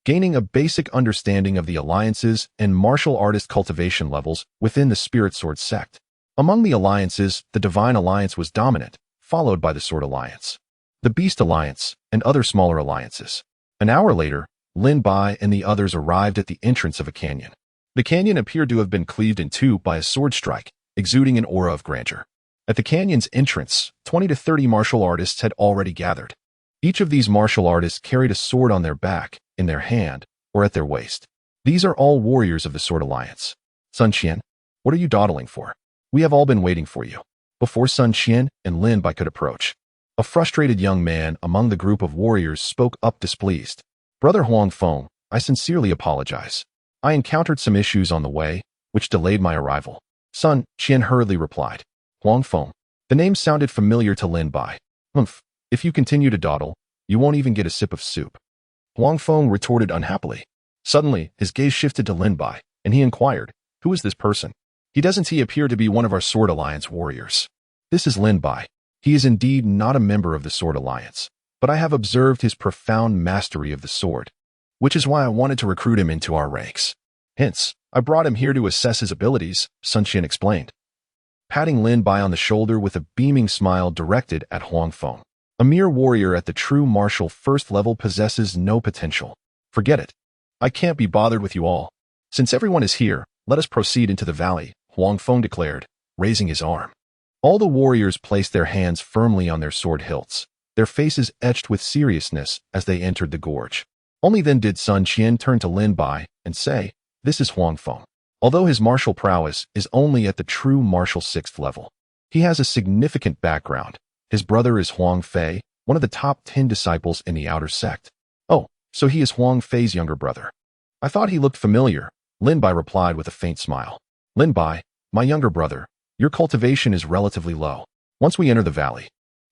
gaining a basic understanding of the alliances and martial artist cultivation levels within the Spirit Sword Sect. Among the alliances, the Divine Alliance was dominant, followed by the Sword Alliance, the Beast Alliance, and other smaller alliances. An hour later, Lin Bai and the others arrived at the entrance of a canyon. The canyon appeared to have been cleaved in two by a sword strike, exuding an aura of grandeur. At the canyon's entrance, 20 to 30 martial artists had already gathered. Each of these martial artists carried a sword on their back, in their hand, or at their waist. These are all warriors of the Sword Alliance. Sun Qian, what are you dawdling for? We have all been waiting for you. Before Sun Qian and Lin Bai could approach, a frustrated young man among the group of warriors spoke up displeased. Brother Huang Feng, I sincerely apologize. I encountered some issues on the way, which delayed my arrival. Sun Qian hurriedly replied. Huang Feng. The name sounded familiar to Lin Bai. Humph. If you continue to dawdle, you won't even get a sip of soup. Huang Feng retorted unhappily. Suddenly, his gaze shifted to Lin Bai, and he inquired, who is this person? Doesn't he appear to be one of our Sword Alliance warriors? This is Lin Bai. He is indeed not a member of the Sword Alliance, but I have observed his profound mastery of the sword, which is why I wanted to recruit him into our ranks. Hence, I brought him here to assess his abilities, Sun Qian explained, patting Lin Bai on the shoulder with a beaming smile directed at Huang Feng. A mere warrior at the true martial first level possesses no potential. Forget it. I can't be bothered with you all. Since everyone is here, let us proceed into the valley, Huang Feng declared, raising his arm. All the warriors placed their hands firmly on their sword hilts, their faces etched with seriousness as they entered the gorge. Only then did Sun Qian turn to Lin Bai and say, this is Huang Feng. Although his martial prowess is only at the true martial 6th level, he has a significant background. His brother is Huang Fei, one of the top 10 disciples in the outer sect. Oh, so he is Huang Fei's younger brother. I thought he looked familiar, Lin Bai replied with a faint smile. Lin Bai, my younger brother, your cultivation is relatively low. Once we enter the valley,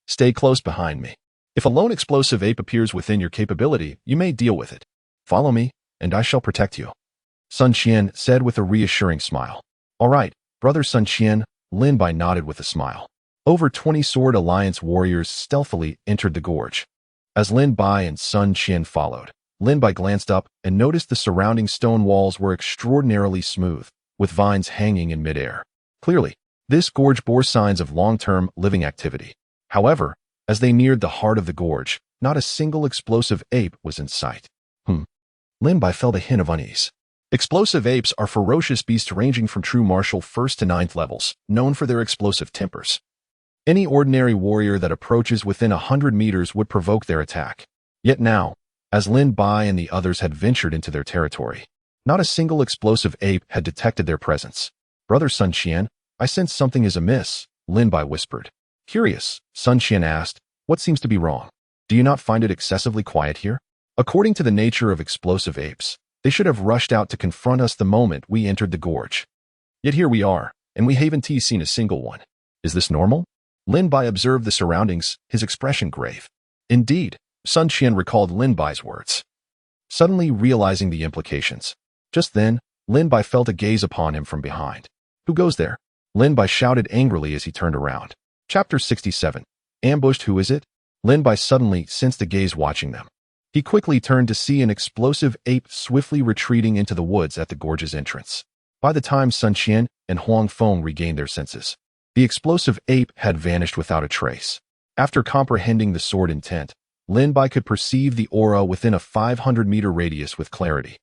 stay close behind me. If a lone explosive ape appears within your capability, you may deal with it. Follow me, and I shall protect you. Sun Qian said with a reassuring smile. All right, brother Sun Qian, Lin Bai nodded with a smile. Over 20 Sword Alliance warriors stealthily entered the gorge. As Lin Bai and Sun Qian followed, Lin Bai glanced up and noticed the surrounding stone walls were extraordinarily smooth, with vines hanging in midair. Clearly, this gorge bore signs of long-term living activity. However, as they neared the heart of the gorge, not a single explosive ape was in sight. Lin Bai felt a hint of unease. Explosive apes are ferocious beasts ranging from true martial 1st to 9th levels, known for their explosive tempers. Any ordinary warrior that approaches within 100 meters would provoke their attack. Yet now, as Lin Bai and the others had ventured into their territory, not a single explosive ape had detected their presence. Brother Sun Qian, I sense something is amiss, Lin Bai whispered. Curious, Sun Qian asked, what seems to be wrong? Do you not find it excessively quiet here? According to the nature of explosive apes, they should have rushed out to confront us the moment we entered the gorge. Yet here we are, and we haven't seen a single one. Is this normal? Lin Bai observed the surroundings, his expression grave. Indeed, Sun Qian recalled Lin Bai's words, suddenly realizing the implications. Just then, Lin Bai felt a gaze upon him from behind. Who goes there? Lin Bai shouted angrily as he turned around. Chapter 67. Ambushed. Who is it? Lin Bai suddenly sensed a gaze watching them. He quickly turned to see an explosive ape swiftly retreating into the woods at the gorge's entrance. By the time Sun Qian and Huang Feng regained their senses, the explosive ape had vanished without a trace. After comprehending the sword intent, Lin Bai could perceive the aura within a 500-meter radius with clarity,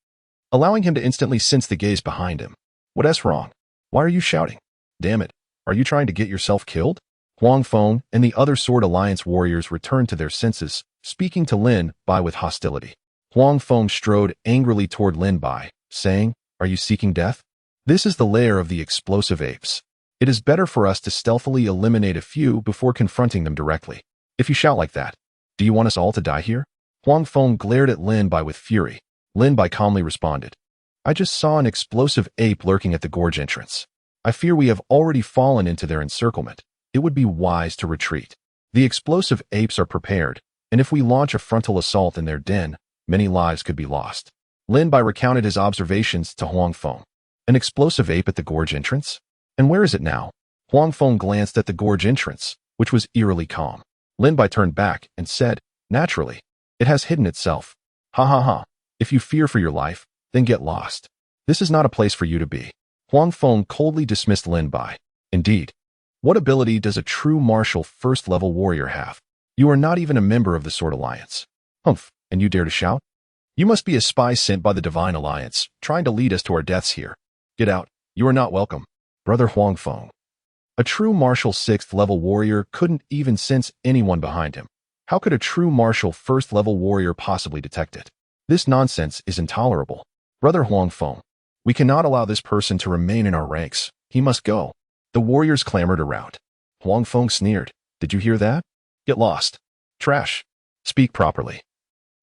allowing him to instantly sense the gaze behind him. What's wrong? Why are you shouting? Damn it, are you trying to get yourself killed? Huang Feng and the other Sword Alliance warriors returned to their senses, speaking to Lin Bai with hostility. Huang Feng strode angrily toward Lin Bai, saying, Are you seeking death? This is the lair of the explosive apes. It is better for us to stealthily eliminate a few before confronting them directly. If you shout like that, do you want us all to die here? Huang Feng glared at Lin Bai with fury. Lin Bai calmly responded, I just saw an explosive ape lurking at the gorge entrance. I fear we have already fallen into their encirclement. It would be wise to retreat. The explosive apes are prepared, and if we launch a frontal assault in their den, many lives could be lost. Lin Bai recounted his observations to Huang Feng. An explosive ape at the gorge entrance? And where is it now? Huang Feng glanced at the gorge entrance, which was eerily calm. Lin Bai turned back and said, Naturally, it has hidden itself. Ha ha ha. If you fear for your life, then get lost. This is not a place for you to be. Huang Feng coldly dismissed Lin Bai. Indeed. What ability does a true martial first-level warrior have? You are not even a member of the Sword Alliance. Humph, and you dare to shout? You must be a spy sent by the Divine Alliance, trying to lead us to our deaths here. Get out. You are not welcome. Brother Huang Feng. A true martial 6th-level warrior couldn't even sense anyone behind him. How could a true martial first-level warrior possibly detect it? This nonsense is intolerable. Brother Huang Feng, we cannot allow this person to remain in our ranks. He must go. The warriors clamored around. Huang Feng sneered. Did you hear that? Get lost. Trash. Speak properly.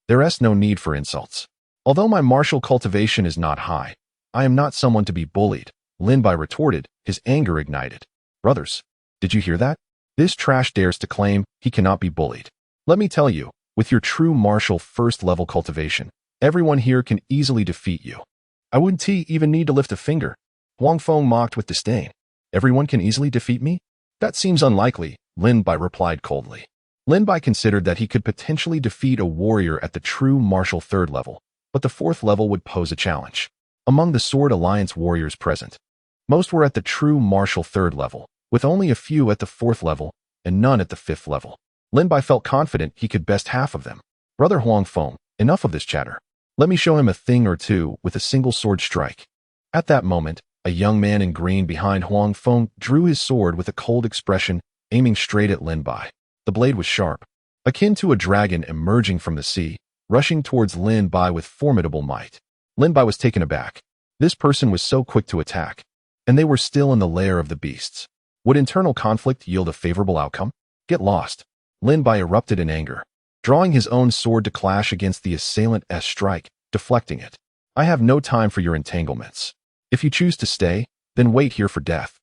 There is no need for insults. Although my martial cultivation is not high, I am not someone to be bullied, Lin Bai retorted, his anger ignited. Brothers, did you hear that? This trash dares to claim he cannot be bullied. Let me tell you, with your true martial first-level cultivation, everyone here can easily defeat you. I wouldn't even need to lift a finger. Huang Feng mocked with disdain. Everyone can easily defeat me? That seems unlikely, Lin Bai replied coldly. Lin Bai considered that he could potentially defeat a warrior at the true martial 3rd level, but the 4th level would pose a challenge. Among the Sword Alliance warriors present, most were at the true martial 3rd level, with only a few at the 4th level and none at the 5th level. Lin Bai felt confident he could best half of them. Brother Huang Feng, enough of this chatter. Let me show him a thing or two with a single sword strike. At that moment, a young man in green behind Huang Feng drew his sword with a cold expression, aiming straight at Lin Bai. The blade was sharp, akin to a dragon emerging from the sea, rushing towards Lin Bai with formidable might. Lin Bai was taken aback. This person was so quick to attack, and they were still in the lair of the beasts. Would internal conflict yield a favorable outcome? Get lost. Lin Bai erupted in anger, drawing his own sword to clash against the assailant's strike, deflecting it. I have no time for your entanglements. If you choose to stay, then wait here for death.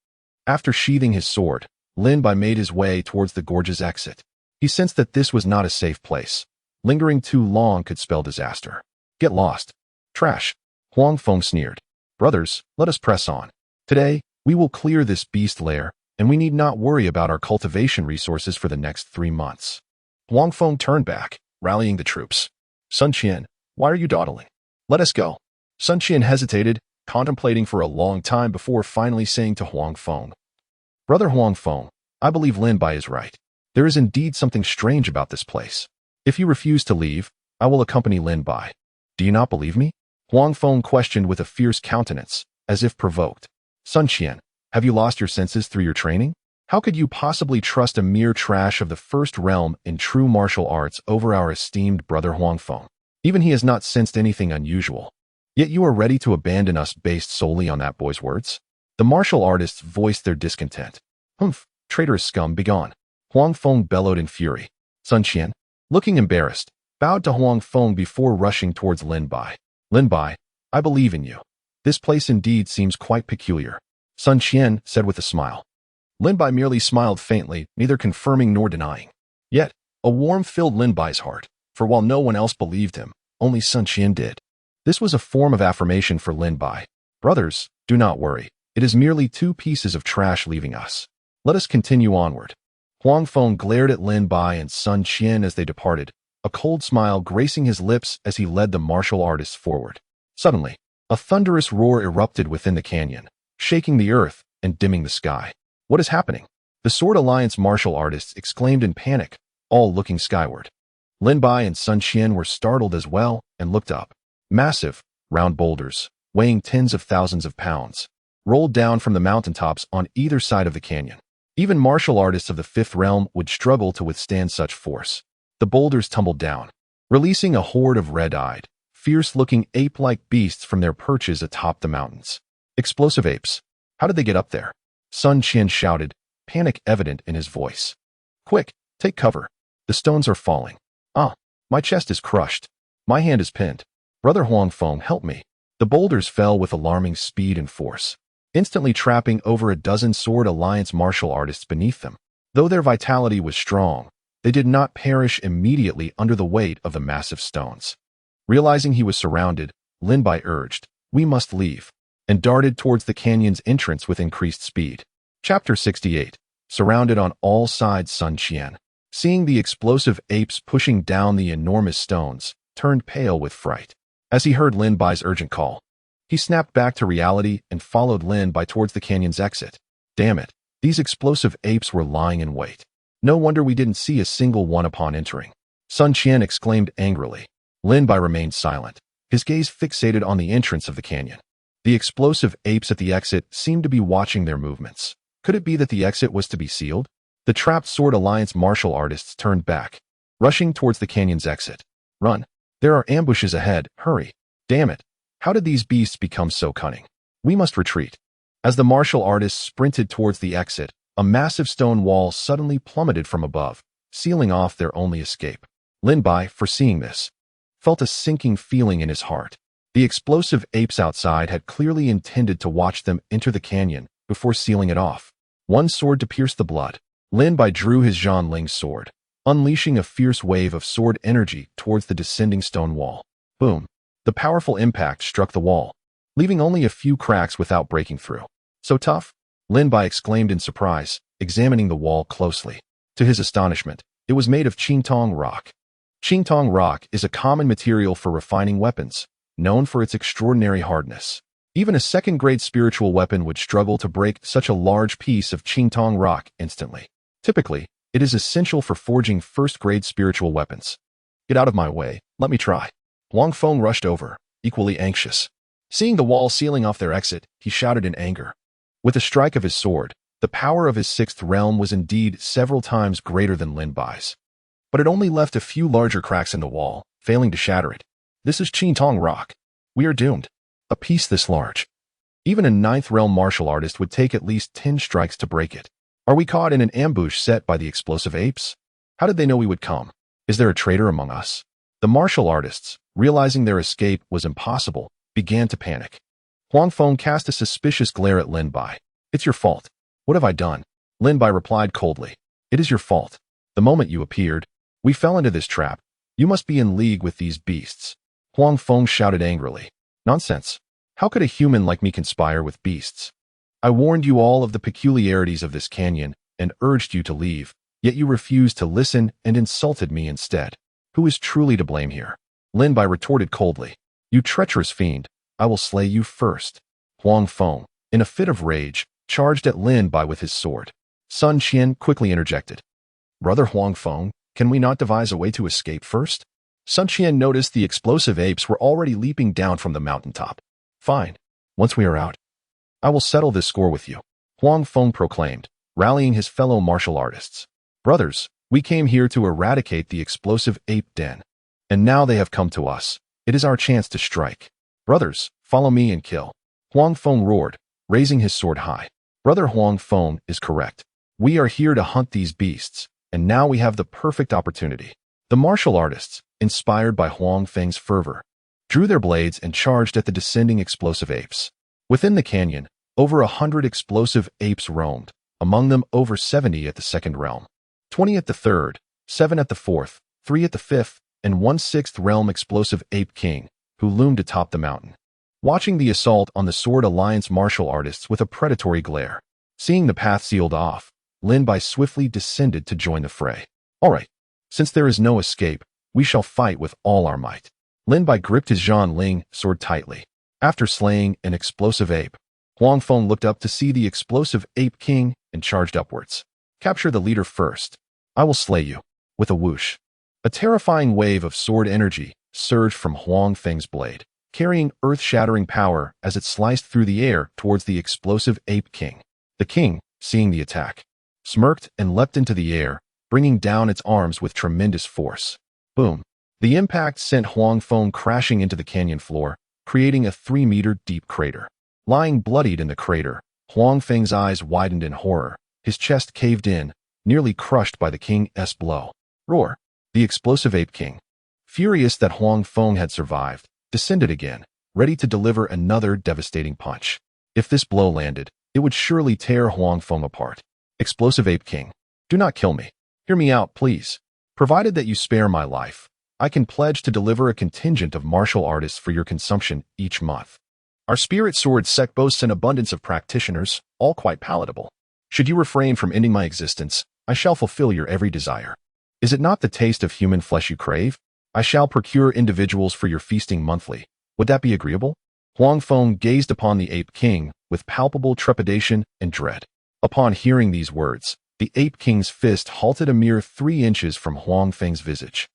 After sheathing his sword, Lin Bai made his way towards the gorge's exit. He sensed that this was not a safe place. Lingering too long could spell disaster. Get lost. Trash. Huang Feng sneered. Brothers, let us press on. Today, we will clear this beast lair, and we need not worry about our cultivation resources for the next 3 months. Huang Feng turned back, rallying the troops. Sun Qian, why are you dawdling? Let us go. Sun Qian hesitated, contemplating for a long time before finally saying to Huang Feng, Brother Huang Feng, I believe Lin Bai is right. There is indeed something strange about this place. If you refuse to leave, I will accompany Lin Bai. Do you not believe me? Huang Feng questioned with a fierce countenance, as if provoked. Sun Qian, have you lost your senses through your training? How could you possibly trust a mere trash of the 1st realm in true martial arts over our esteemed brother Huang Feng? Even he has not sensed anything unusual. Yet you are ready to abandon us based solely on that boy's words? The martial artists voiced their discontent. Humph, traitorous scum, begone. Huang Feng bellowed in fury. Sun Qian, looking embarrassed, bowed to Huang Feng before rushing towards Lin Bai. Lin Bai, I believe in you. This place indeed seems quite peculiar, Sun Qian said with a smile. Lin Bai merely smiled faintly, neither confirming nor denying. Yet, a warmth filled Lin Bai's heart, for while no one else believed him, only Sun Qian did. This was a form of affirmation for Lin Bai. Brothers, do not worry. It is merely 2 pieces of trash leaving us. Let us continue onward. Huang Feng glared at Lin Bai and Sun Qian as they departed, a cold smile gracing his lips as he led the martial artists forward. Suddenly, a thunderous roar erupted within the canyon, shaking the earth and dimming the sky. What is happening? The Sword Alliance martial artists exclaimed in panic, all looking skyward. Lin Bai and Sun Qian were startled as well and looked up. Massive, round boulders, weighing tens of thousands of pounds, rolled down from the mountaintops on either side of the canyon. Even martial artists of the 5th realm would struggle to withstand such force. The boulders tumbled down, releasing a horde of red-eyed, fierce-looking ape-like beasts from their perches atop the mountains. Explosive apes. How did they get up there? Sun Qian shouted, panic evident in his voice. Quick, take cover. The stones are falling. Ah, my chest is crushed. My hand is pinned. Brother Huang Feng, help me. The boulders fell with alarming speed and force, instantly trapping over a dozen Sword Alliance martial artists beneath them. Though their vitality was strong, they did not perish immediately under the weight of the massive stones. Realizing he was surrounded, Lin Bai urged, we must leave, and darted towards the canyon's entrance with increased speed. Chapter 68. Surrounded on all sides, Sun Qian, seeing the explosive apes pushing down the enormous stones, turned pale with fright. As he heard Lin Bai's urgent call, he snapped back to reality and followed Lin Bai towards the canyon's exit. Damn it, these explosive apes were lying in wait. No wonder we didn't see a single one upon entering. Sun Qian exclaimed angrily. Lin Bai remained silent, his gaze fixated on the entrance of the canyon. The explosive apes at the exit seemed to be watching their movements. Could it be that the exit was to be sealed? The trapped Sword Alliance martial artists turned back, rushing towards the canyon's exit. Run. There are ambushes ahead, hurry. Damn it. How did these beasts become so cunning? We must retreat. As the martial artists sprinted towards the exit, a massive stone wall suddenly plummeted from above, sealing off their only escape. Lin Bai, foreseeing this, felt a sinking feeling in his heart. The explosive apes outside had clearly intended to watch them enter the canyon before sealing it off. One sword to pierce the blood. Lin Bai drew his Zhanling sword, unleashing a fierce wave of sword energy towards the descending stone wall. Boom. The powerful impact struck the wall, leaving only a few cracks without breaking through. So tough? Lin Bai exclaimed in surprise, examining the wall closely. To his astonishment, it was made of Qingtong rock. Qingtong rock is a common material for refining weapons, known for its extraordinary hardness. Even a second-grade spiritual weapon would struggle to break such a large piece of Qingtong rock instantly. Typically, it is essential for forging first-grade spiritual weapons. Get out of my way, let me try. Huang Feng rushed over, equally anxious. Seeing the wall sealing off their exit, he shouted in anger. With a strike of his sword, the power of his 6th realm was indeed several times greater than Lin Bai's. But it only left a few larger cracks in the wall, failing to shatter it. This is Qingtong rock. We are doomed. A piece this large. Even a 9th realm martial artist would take at least 10 strikes to break it. Are we caught in an ambush set by the explosive apes? How did they know we would come? Is there a traitor among us? The martial artists, realizing their escape was impossible, began to panic. Huang Feng cast a suspicious glare at Lin Bai. It's your fault. What have I done? Lin Bai replied coldly. It is your fault. The moment you appeared, we fell into this trap. You must be in league with these beasts. Huang Feng shouted angrily. Nonsense. How could a human like me conspire with beasts? I warned you all of the peculiarities of this canyon and urged you to leave, yet you refused to listen and insulted me instead. Who is truly to blame here? Lin Bai retorted coldly. You treacherous fiend, I will slay you first. Huang Feng, in a fit of rage, charged at Lin Bai with his sword. Sun Qian quickly interjected. Brother Huang Feng, can we not devise a way to escape first? Sun Qian noticed the explosive apes were already leaping down from the mountaintop. Fine. Once we are out, I will settle this score with you, Huang Feng proclaimed, rallying his fellow martial artists. Brothers, we came here to eradicate the explosive ape den, and now they have come to us. It is our chance to strike. Brothers, follow me and kill. Huang Feng roared, raising his sword high. Brother Huang Feng is correct. We are here to hunt these beasts, and now we have the perfect opportunity. The martial artists, inspired by Huang Feng's fervor, drew their blades and charged at the descending explosive apes. Within the canyon, over 100 explosive apes roamed, among them over 70 at the second realm, 20 at the third, 7 at the fourth, 3 at the fifth, and 1/6 realm explosive ape king, who loomed atop the mountain, watching the assault on the Sword Alliance martial artists with a predatory glare. Seeing the path sealed off, Lin Bai swiftly descended to join the fray. All right, since there is no escape, we shall fight with all our might. Lin Bai gripped his Zhan Ling sword tightly. After slaying an explosive ape, Huang Feng looked up to see the explosive ape king and charged upwards. Capture the leader first. I will slay you. With a whoosh, a terrifying wave of sword energy surged from Huang Feng's blade, carrying earth-shattering power as it sliced through the air towards the explosive ape king. The king, seeing the attack, smirked and leapt into the air, bringing down its arms with tremendous force. Boom! The impact sent Huang Feng crashing into the canyon floor, creating a 3-meter deep crater. Lying bloodied in the crater, Huang Feng's eyes widened in horror, his chest caved in, nearly crushed by the king's blow. Roar! The explosive ape king, furious that Huang Feng had survived, descended again, ready to deliver another devastating punch. If this blow landed, it would surely tear Huang Feng apart. Explosive ape king, do not kill me. Hear me out, please. Provided that you spare my life, I can pledge to deliver a contingent of martial artists for your consumption each month. Our spirit sword sect boasts an abundance of practitioners, all quite palatable. Should you refrain from ending my existence, I shall fulfill your every desire. Is it not the taste of human flesh you crave? I shall procure individuals for your feasting monthly. Would that be agreeable? Huang Feng gazed upon the ape king with palpable trepidation and dread. Upon hearing these words, the ape king's fist halted a mere 3 inches from Huang Feng's visage,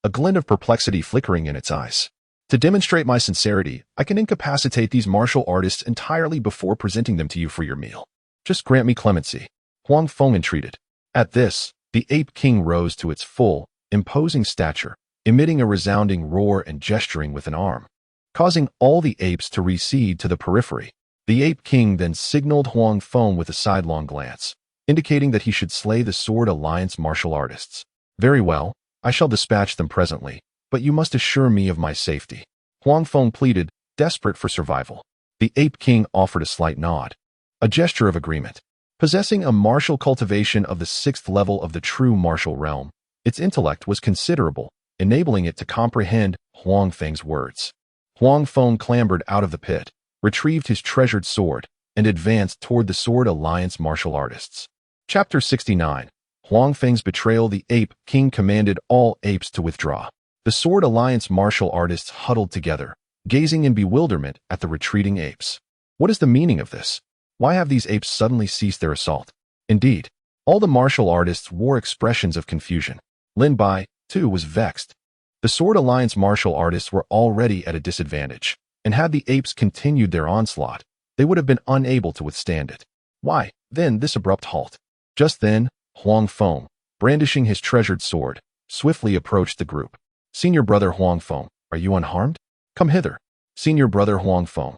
a glint of perplexity flickering in its eyes. To demonstrate my sincerity, I can incapacitate these martial artists entirely before presenting them to you for your meal. Just grant me clemency. Huang Feng entreated. At this, the ape king rose to its full, imposing stature, emitting a resounding roar and gesturing with an arm, causing all the apes to recede to the periphery. The ape king then signaled Huang Feng with a sidelong glance, indicating that he should slay the Sword Alliance martial artists. Very well, I shall dispatch them presently, but you must assure me of my safety. Huang Feng pleaded, desperate for survival. The ape king offered a slight nod, a gesture of agreement. Possessing a martial cultivation of the 6th level of the true martial realm, its intellect was considerable, enabling it to comprehend Huang Feng's words. Huang Feng clambered out of the pit, retrieved his treasured sword, and advanced toward the Sword Alliance martial artists. Chapter 69. Huang Feng's betrayal. The ape king commanded all apes to withdraw. The Sword Alliance martial artists huddled together, gazing in bewilderment at the retreating apes. What is the meaning of this? Why have these apes suddenly ceased their assault? Indeed, all the martial artists wore expressions of confusion. Lin Bai, too, was vexed. The Sword Alliance martial artists were already at a disadvantage, and had the apes continued their onslaught, they would have been unable to withstand it. Why, then, this abrupt halt? Just then, Huang Feng, brandishing his treasured sword, swiftly approached the group. Senior brother Huang Feng, are you unharmed? Come hither. Senior brother Huang Feng.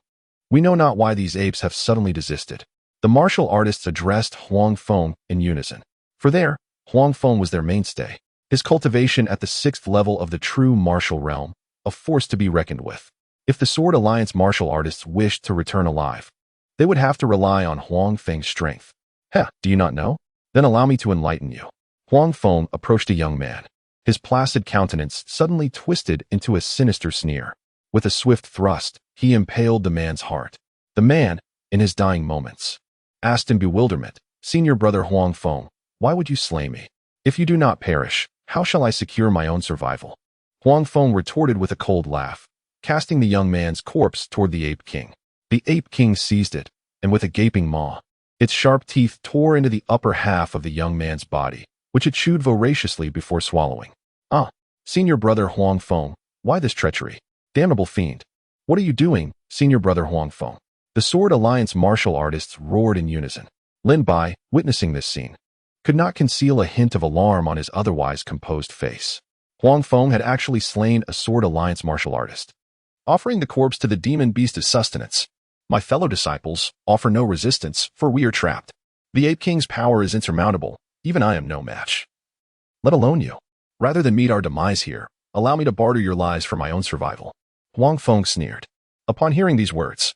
We know not why these apes have suddenly desisted. The martial artists addressed Huang Feng in unison. For there, Huang Feng was their mainstay, his cultivation at the 6th level of the true martial realm, a force to be reckoned with. If the Sword Alliance martial artists wished to return alive, they would have to rely on Huang Feng's strength. Heh, do you not know? Then allow me to enlighten you. Huang Feng approached a young man. His placid countenance suddenly twisted into a sinister sneer. With a swift thrust, he impaled the man's heart. The man, in his dying moments, asked in bewilderment, Senior brother Huang Feng, why would you slay me? If you do not perish, how shall I secure my own survival? Huang Feng retorted with a cold laugh, casting the young man's corpse toward the ape king. The ape king seized it, and with a gaping maw, its sharp teeth tore into the upper half of the young man's body, which it chewed voraciously before swallowing. Ah, Senior brother Huang Feng, why this treachery? Damnable fiend! What are you doing, Senior brother Huang Feng? The Sword Alliance martial artists roared in unison. Lin Bai, witnessing this scene, could not conceal a hint of alarm on his otherwise composed face. Huang Feng had actually slain a Sword Alliance martial artist, offering the corpse to the demon beast as sustenance. My fellow disciples, offer no resistance, for we are trapped. The Ape King's power is insurmountable. Even I am no match. Let alone you. Rather than meet our demise here, allow me to barter your lives for my own survival." Huang Feng sneered. Upon hearing these words,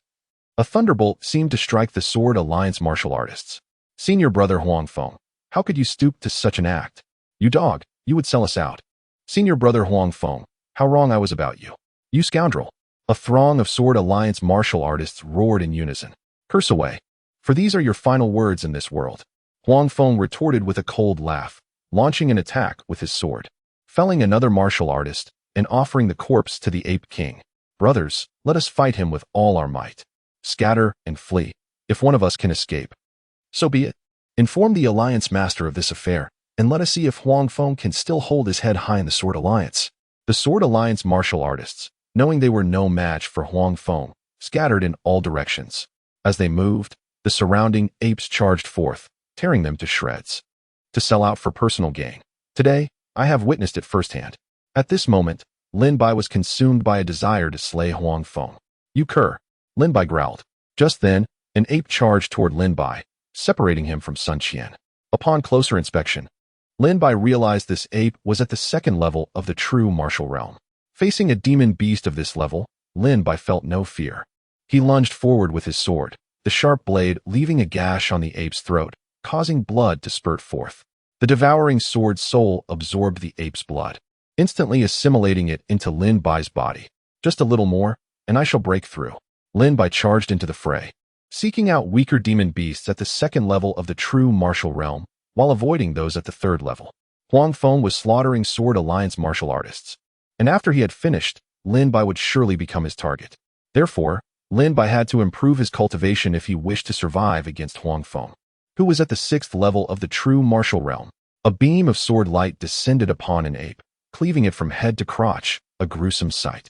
a thunderbolt seemed to strike the Sword Alliance martial artists. "Senior brother Huang Feng, how could you stoop to such an act? You dog, you would sell us out. Senior brother Huang Feng, how wrong I was about you. You scoundrel." A throng of Sword Alliance martial artists roared in unison. "Curse away, for these are your final words in this world." Huang Feng retorted with a cold laugh, launching an attack with his sword, felling another martial artist and offering the corpse to the Ape King. "Brothers, let us fight him with all our might. Scatter and flee. If one of us can escape, so be it. Inform the Alliance Master of this affair, and let us see if Huang Feng can still hold his head high in the Sword Alliance." The Sword Alliance martial artists, knowing they were no match for Huang Feng, scattered in all directions. As they moved, the surrounding apes charged forth, tearing them to shreds. To sell out for personal gain. Today, I have witnessed it firsthand. At this moment, Lin Bai was consumed by a desire to slay Huang Feng. "You cur," Lin Bai growled. Just then, an ape charged toward Lin Bai, separating him from Sun Qian. Upon closer inspection, Lin Bai realized this ape was at the second level of the true martial realm. Facing a demon beast of this level, Lin Bai felt no fear. He lunged forward with his sword, the sharp blade leaving a gash on the ape's throat, causing blood to spurt forth. The devouring sword's soul absorbed the ape's blood, instantly assimilating it into Lin Bai's body. "Just a little more, and I shall break through." Lin Bai charged into the fray, seeking out weaker demon beasts at the second level of the true martial realm, while avoiding those at the third level. Huang Feng was slaughtering Sword Alliance martial artists, and after he had finished, Lin Bai would surely become his target. Therefore, Lin Bai had to improve his cultivation if he wished to survive against Huang Feng, who was at the sixth level of the true martial realm. A beam of sword light descended upon an ape, cleaving it from head to crotch, a gruesome sight.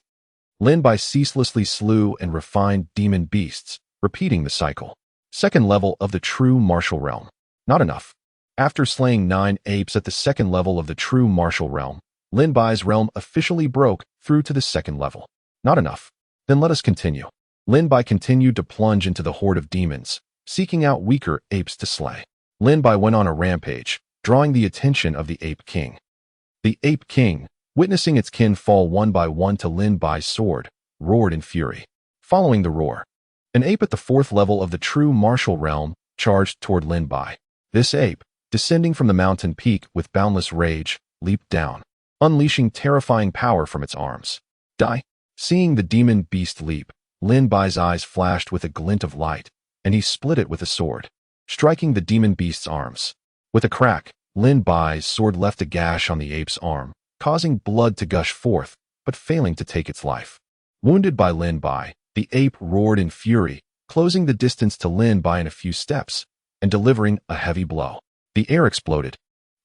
Lin Bai ceaselessly slew and refined demon beasts, repeating the cycle. Second level of the true martial realm. Not enough. After slaying 9 apes at the second level of the true martial realm, Lin Bai's realm officially broke through to the second level. Not enough. Then let us continue. Lin Bai continued to plunge into the horde of demons, seeking out weaker apes to slay. Lin Bai went on a rampage, drawing the attention of the Ape King. The Ape King, witnessing its kin fall one by one to Lin Bai's sword, roared in fury. Following the roar, an ape at the fourth level of the true martial realm charged toward Lin Bai. This ape, descending from the mountain peak with boundless rage, leaped down, unleashing terrifying power from its arms. Die! Seeing the demon beast leap, Lin Bai's eyes flashed with a glint of light, and he split it with a sword, striking the demon beast's arms. With a crack, Lin Bai's sword left a gash on the ape's arm, causing blood to gush forth, but failing to take its life. Wounded by Lin Bai, the ape roared in fury, closing the distance to Lin Bai in a few steps, and delivering a heavy blow. The air exploded,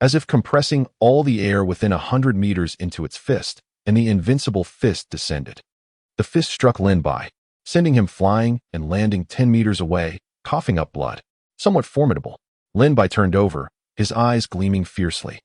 as if compressing all the air within 100 meters into its fist, and the invincible fist descended. The fist struck Lin Bai, sending him flying and landing 10 meters away, coughing up blood. Somewhat formidable, Lin Bai turned over, his eyes gleaming fiercely.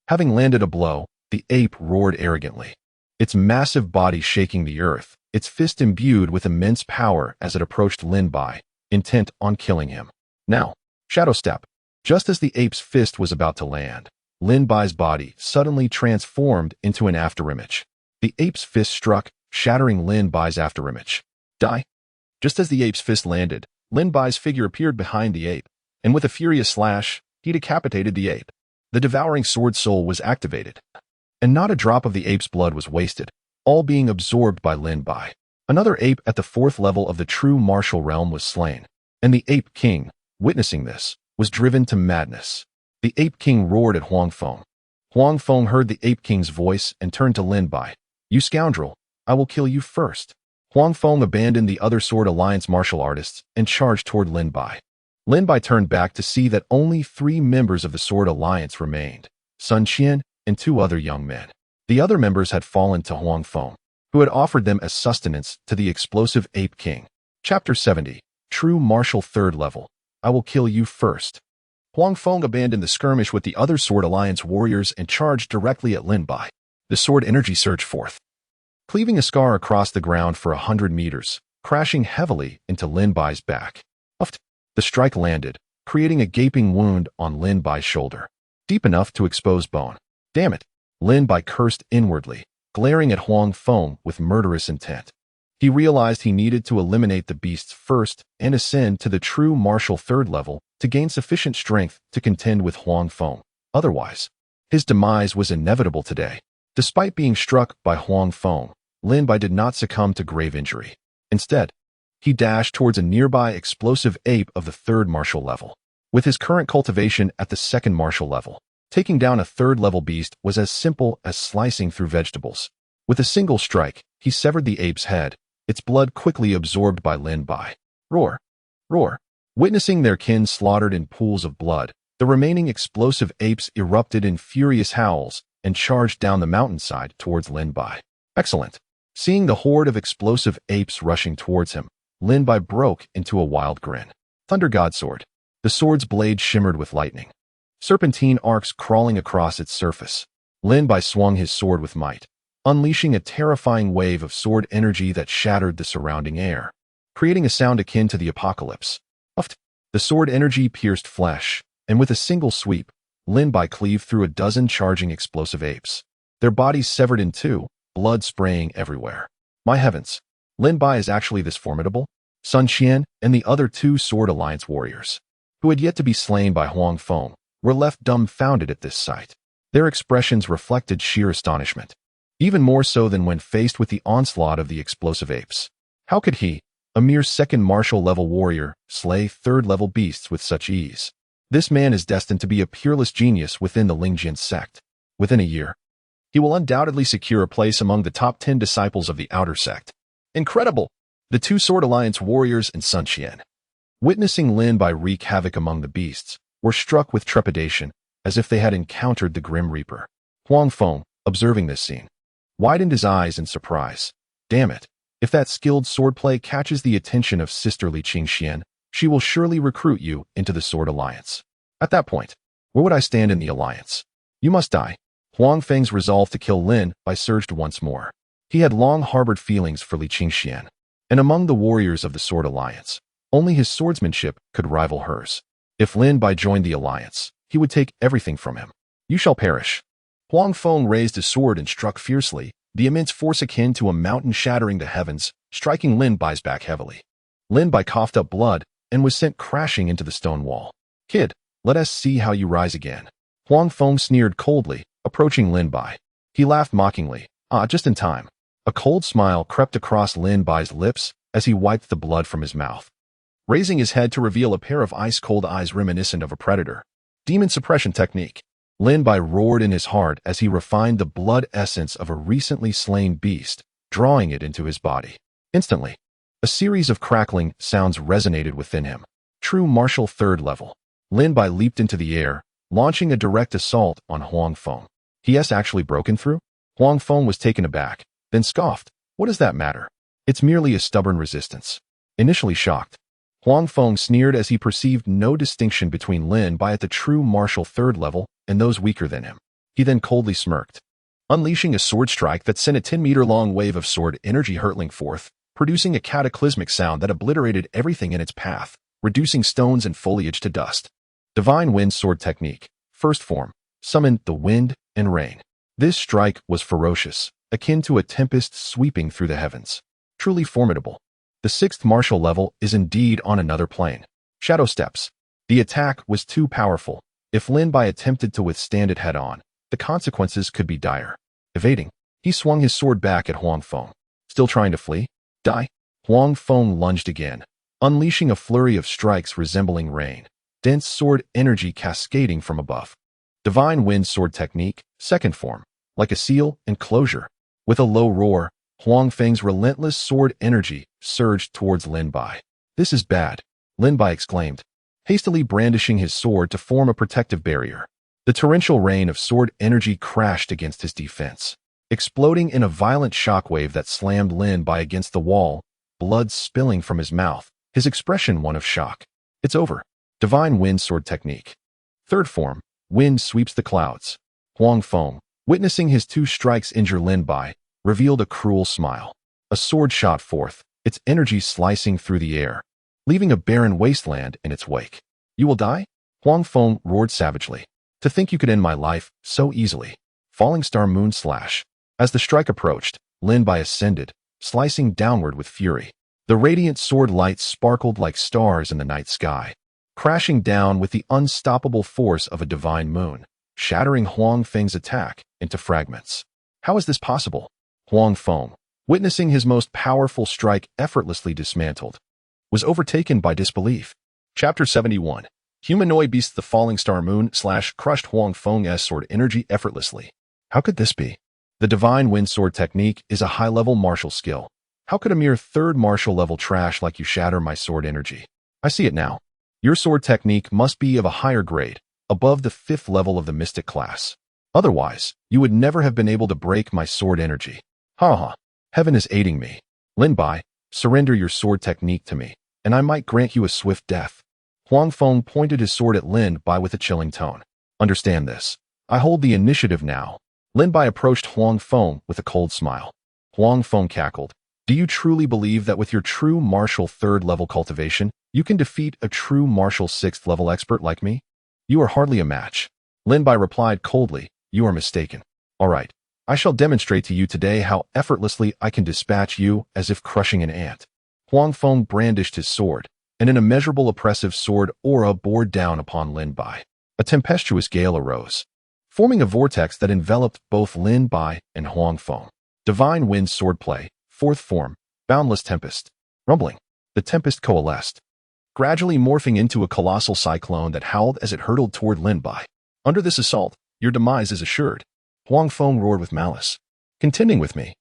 Having landed a blow, the ape roared arrogantly, its massive body shaking the earth, its fist imbued with immense power as it approached Lin Bai, intent on killing him. Now, shadow step. Just as the ape's fist was about to land, Lin Bai's body suddenly transformed into an afterimage. The ape's fist struck, shattering Lin Bai's afterimage. Die! Just as the ape's fist landed, Lin Bai's figure appeared behind the ape, and with a furious slash, he decapitated the ape. The devouring sword soul was activated, and not a drop of the ape's blood was wasted, all being absorbed by Lin Bai. Another ape at the fourth level of the true martial realm was slain, and the Ape King, witnessing this, was driven to madness. The Ape King roared at Huang Feng. Huang Feng heard the Ape King's voice and turned to Lin Bai. "You scoundrel, I will kill you first." Huang Feng abandoned the other Sword Alliance martial artists and charged toward Lin Bai. Lin Bai turned back to see that only 3 members of the Sword Alliance remained, Sun Qian and 2 other young men. The other members had fallen to Huang Feng, who had offered them as sustenance to the explosive Ape King. Chapter 70. True Martial Third Level. I will kill you first. Huang Feng abandoned the skirmish with the other Sword Alliance warriors and charged directly at Lin Bai. The sword energy surged forth, cleaving a scar across the ground for 100 meters, crashing heavily into Lin Bai's back. Uft! The strike landed, creating a gaping wound on Lin Bai's shoulder, deep enough to expose bone. Damn it! Lin Bai cursed inwardly, glaring at Huang Feng with murderous intent. He realized he needed to eliminate the beasts first and ascend to the true martial third level to gain sufficient strength to contend with Huang Feng. Otherwise, his demise was inevitable today. Despite being struck by Huang Feng, Lin Bai did not succumb to grave injury. Instead, he dashed towards a nearby explosive ape of the third martial level. With his current cultivation at the second martial level, taking down a third-level beast was as simple as slicing through vegetables. With a single strike, he severed the ape's head, its blood quickly absorbed by Lin Bai. Roar! Roar! Witnessing their kin slaughtered in pools of blood, the remaining explosive apes erupted in furious howls and charged down the mountainside towards Lin Bai. Excellent! Seeing the horde of explosive apes rushing towards him, Lin Bai broke into a wild grin. Thunder God Sword. The sword's blade shimmered with lightning, serpentine arcs crawling across its surface. Lin Bai swung his sword with might, unleashing a terrifying wave of sword energy that shattered the surrounding air, creating a sound akin to the apocalypse. Uft! The sword energy pierced flesh, and with a single sweep, Lin Bai cleaved through a dozen charging explosive apes, their bodies severed in two, blood spraying everywhere. My heavens! Lin Bai is actually this formidable? Sun Qian and the other two Sword Alliance warriors, who had yet to be slain by Huang Feng, were left dumbfounded at this sight. Their expressions reflected sheer astonishment, even more so than when faced with the onslaught of the explosive apes. How could he, a mere second martial level warrior, slay third-level beasts with such ease? This man is destined to be a peerless genius within the Lingjian sect. Within a year, he will undoubtedly secure a place among the top 10 disciples of the outer sect. Incredible! The two Sword Alliance warriors and Sun Qian, witnessing Lin Bai wreak havoc among the beasts, were struck with trepidation, as if they had encountered the Grim Reaper. Huang Feng, observing this scene, widened his eyes in surprise. Damn it! If that skilled swordplay catches the attention of Sister Li Qingxian, she will surely recruit you into the Sword Alliance. At that point, where would I stand in the alliance? You must die. Huang Feng's resolve to kill Lin Bai surged once more. He had long harbored feelings for Li Qingxian, and among the warriors of the Sword Alliance, only his swordsmanship could rival hers. If Lin Bai joined the alliance, he would take everything from him. You shall perish. Huang Feng raised his sword and struck fiercely, the immense force akin to a mountain shattering the heavens, striking Lin Bai's back heavily. Lin Bai coughed up blood and was sent crashing into the stone wall. Kid, let us see how you rise again. Huang Feng sneered coldly, approaching Lin Bai. He laughed mockingly. Ah, just in time. A cold smile crept across Lin Bai's lips as he wiped the blood from his mouth, raising his head to reveal a pair of ice-cold eyes reminiscent of a predator. Demon suppression technique. Lin Bai roared in his heart as he refined the blood essence of a recently slain beast, drawing it into his body. Instantly, a series of crackling sounds resonated within him. True martial third level. Lin Bai leaped into the air, launching a direct assault on Huang Feng. He has actually broken through? Huang Feng was taken aback, then scoffed. What does that matter? It's merely a stubborn resistance. Initially shocked, Huang Feng sneered as he perceived no distinction between Lin Bai at the true martial third level and those weaker than him. He then coldly smirked, unleashing a sword strike that sent a 10-meter-long wave of sword energy hurtling forth, producing a cataclysmic sound that obliterated everything in its path, reducing stones and foliage to dust. Divine Wind Sword Technique. First form. Summon the wind and rain. This strike was ferocious, akin to a tempest sweeping through the heavens. Truly formidable. The sixth martial level is indeed on another plane. Shadow Steps. The attack was too powerful. If Lin Bai attempted to withstand it head-on, the consequences could be dire. Evading, he swung his sword back at Huang Feng. Still trying to flee? Die. Huang Feng lunged again, unleashing a flurry of strikes resembling rain, dense sword energy cascading from above. Divine Wind Sword Technique, second form. Like a seal and closure. With a low roar, Huang Feng's relentless sword energy surged towards Lin Bai. This is bad, Lin Bai exclaimed, hastily brandishing his sword to form a protective barrier. The torrential rain of sword energy crashed against his defense, exploding in a violent shockwave that slammed Lin Bai against the wall, blood spilling from his mouth, his expression one of shock. It's over. Divine Wind Sword Technique. Third form. Wind Sweeps the Clouds. Huang Feng, witnessing his two strikes injure Lin Bai, revealed a cruel smile. A sword shot forth, its energy slicing through the air, leaving a barren wasteland in its wake. You will die? Huang Feng roared savagely. To think you could end my life so easily. Falling star moon slash. As the strike approached, Lin Bai ascended, slicing downward with fury. The radiant sword light sparkled like stars in the night sky, crashing down with the unstoppable force of a divine moon, shattering Huang Feng's attack into fragments. How is this possible? Huang Feng, witnessing his most powerful strike effortlessly dismantled, was overtaken by disbelief. Chapter 71. Humanoid beasts. The falling star moon slash crushed Huang Feng's sword energy effortlessly. How could this be? The divine wind sword technique is a high-level martial skill. How could a mere third martial level trash like you shatter my sword energy? I see it now. Your sword technique must be of a higher grade, above the 5th level of the mystic class. Otherwise, you would never have been able to break my sword energy. Ha. Heaven is aiding me. Lin Bai, surrender your sword technique to me, and I might grant you a swift death. Huang Feng pointed his sword at Lin Bai with a chilling tone. Understand this. I hold the initiative now. Lin Bai approached Huang Feng with a cold smile. Huang Feng cackled. Do you truly believe that with your true martial 3rd level cultivation, you can defeat a true martial 6th level expert like me? You are hardly a match. Lin Bai replied coldly. You are mistaken. All right. I shall demonstrate to you today how effortlessly I can dispatch you as if crushing an ant. Huang Feng brandished his sword, and an immeasurable oppressive sword aura bore down upon Lin Bai. A tempestuous gale arose, forming a vortex that enveloped both Lin Bai and Huang Feng. Divine wind swordplay, 4th form, boundless tempest. Rumbling, the tempest coalesced, gradually morphing into a colossal cyclone that howled as it hurtled toward Lin Bai. Under this assault, your demise is assured. Huang Feng roared with malice. Contending with me?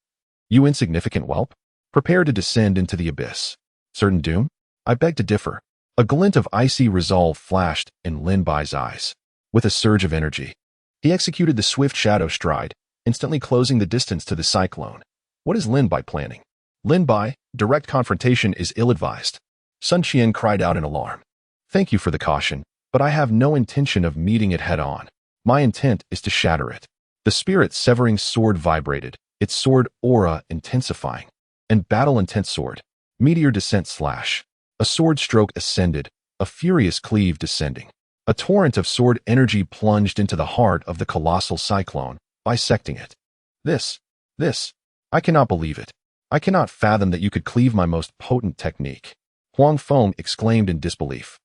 You insignificant whelp? Prepare to descend into the abyss. Certain doom? I beg to differ. A glint of icy resolve flashed in Lin Bai's eyes. With a surge of energy, he executed the swift shadow stride, instantly closing the distance to the cyclone. What is Lin Bai planning? Lin Bai, direct confrontation is ill-advised. Sun Qian cried out in alarm. Thank you for the caution, but I have no intention of meeting it head-on. My intent is to shatter it. The spirit-severing sword vibrated, its sword aura intensifying. And battle-intent sword. Meteor descent slash. A sword stroke ascended, a furious cleave descending. A torrent of sword energy plunged into the heart of the colossal cyclone, bisecting it. This. I cannot believe it. I cannot fathom that you could cleave my most potent technique. Huang Feng exclaimed in disbelief.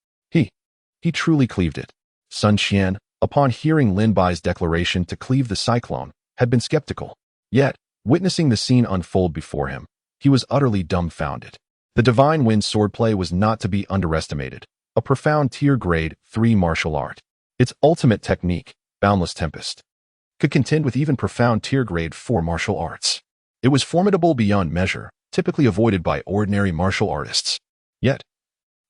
He truly cleaved it. Sun Qian, upon hearing Lin Bai's declaration to cleave the cyclone, had been skeptical. Yet, witnessing the scene unfold before him, he was utterly dumbfounded. The divine wind swordplay was not to be underestimated. A profound tier grade 3 martial art. Its ultimate technique, boundless tempest, could contend with even profound tier grade 4 martial arts. It was formidable beyond measure, typically avoided by ordinary martial artists. Yet,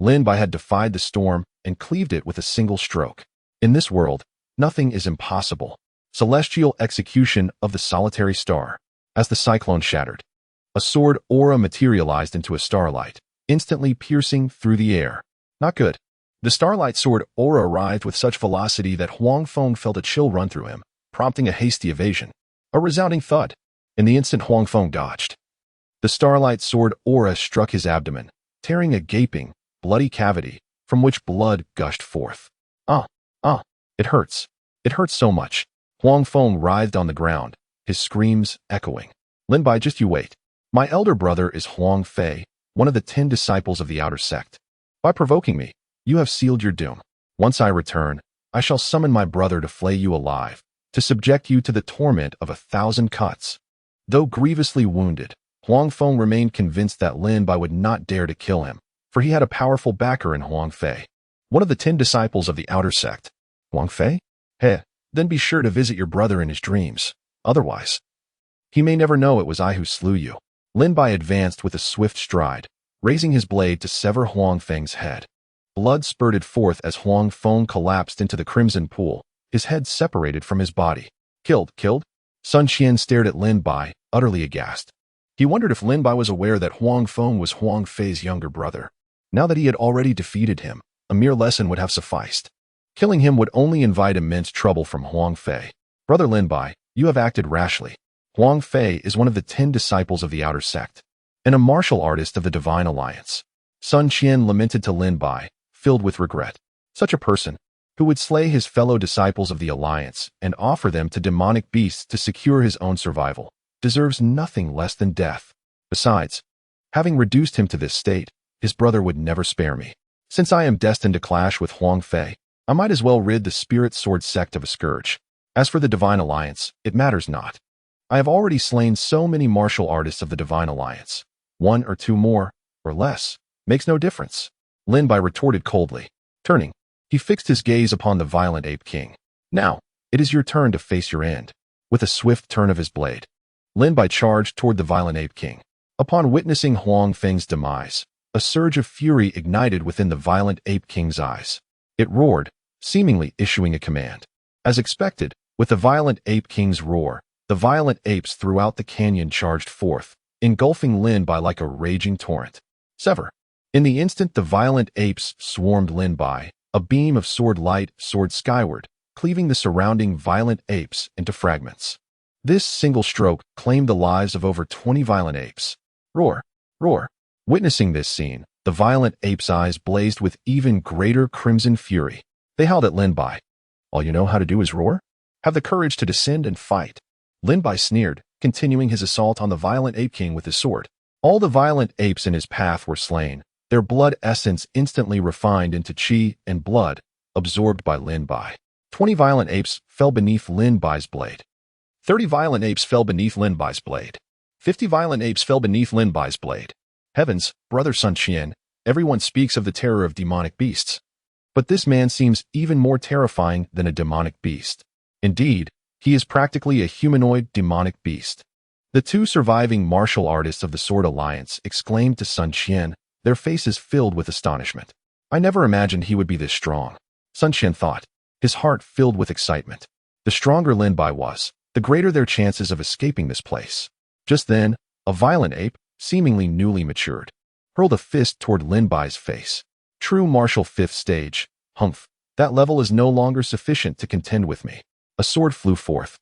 Lin Bai had defied the storm and cleaved it with a single stroke. In this world, nothing is impossible. Celestial execution of the solitary star. As the cyclone shattered, a sword aura materialized into a starlight, instantly piercing through the air. Not good. The starlight sword aura arrived with such velocity that Huang Feng felt a chill run through him, prompting a hasty evasion. A resounding thud. In the instant Huang Feng dodged, the starlight sword aura struck his abdomen, tearing a gaping, bloody cavity from which blood gushed forth. It hurts. It hurts so much. Huang Feng writhed on the ground, his screams echoing. Lin Bai, just you wait. My elder brother is Huang Fei, one of the 10 disciples of the outer sect. By provoking me, you have sealed your doom. Once I return, I shall summon my brother to flay you alive, to subject you to the torment of 1,000 cuts. Though grievously wounded, Huang Feng remained convinced that Lin Bai would not dare to kill him, for he had a powerful backer in Huang Fei, one of the 10 disciples of the outer sect. Huang Fei? Then be sure to visit your brother in his dreams. Otherwise, he may never know it was I who slew you. Lin Bai advanced with a swift stride, raising his blade to sever Huang Feng's head. Blood spurted forth as Huang Feng collapsed into the crimson pool, his head separated from his body. Killed? Sun Qian stared at Lin Bai, utterly aghast. He wondered if Lin Bai was aware that Huang Feng was Huang Fei's younger brother. Now that he had already defeated him, a mere lesson would have sufficed. Killing him would only invite immense trouble from Huang Fei. Brother Lin Bai, you have acted rashly. Huang Fei is one of the 10 disciples of the outer sect. and a martial artist of the Divine Alliance. Sun Qian lamented to Lin Bai, filled with regret. Such a person, who would slay his fellow disciples of the Alliance and offer them to demonic beasts to secure his own survival, deserves nothing less than death. Besides, having reduced him to this state, his brother would never spare me. Since I am destined to clash with Huang Fei, I might as well rid the Spirit Sword sect of a scourge. As for the Divine Alliance, it matters not. I have already slain so many martial artists of the Divine Alliance. 1 or 2 more, or less, makes no difference. Lin Bai retorted coldly. Turning, he fixed his gaze upon the violent Ape King. Now, it is your turn to face your end. With a swift turn of his blade, Lin Bai charged toward the violent Ape King. Upon witnessing Huang Feng's demise, a surge of fury ignited within the violent Ape King's eyes. It roared, seemingly issuing a command. As expected, with the violent Ape King's roar, the violent apes throughout the canyon charged forth, engulfing Lin Bai like a raging torrent. Sever. In the instant the violent apes swarmed Lin Bai, a beam of sword light soared skyward, cleaving the surrounding violent apes into fragments. This single stroke claimed the lives of over 20 violent apes. Roar! Roar! Witnessing this scene, the violent apes' eyes blazed with even greater crimson fury. They howled at Lin Bai. All you know how to do is roar? Have the courage to descend and fight. Lin Bai sneered, continuing his assault on the violent Ape King with his sword. All the violent apes in his path were slain, their blood essence instantly refined into qi and blood, absorbed by Lin Bai. 20 violent apes fell beneath Lin Bai's blade. 30 violent apes fell beneath Lin Bai's blade. 50 violent apes fell beneath Lin Bai's blade. Heavens, brother Sun Qian, everyone speaks of the terror of demonic beasts. But this man seems even more terrifying than a demonic beast. Indeed, he is practically a humanoid demonic beast. The 2 surviving martial artists of the Sword Alliance exclaimed to Sun Qian, their faces filled with astonishment. I never imagined he would be this strong. Sun Qian thought, his heart filled with excitement. The stronger Lin Bai was, the greater their chances of escaping this place. Just then, a violent ape, seemingly newly matured, hurled a fist toward Lin Bai's face. True martial 5th stage, humph, that level is no longer sufficient to contend with me. A sword flew forth.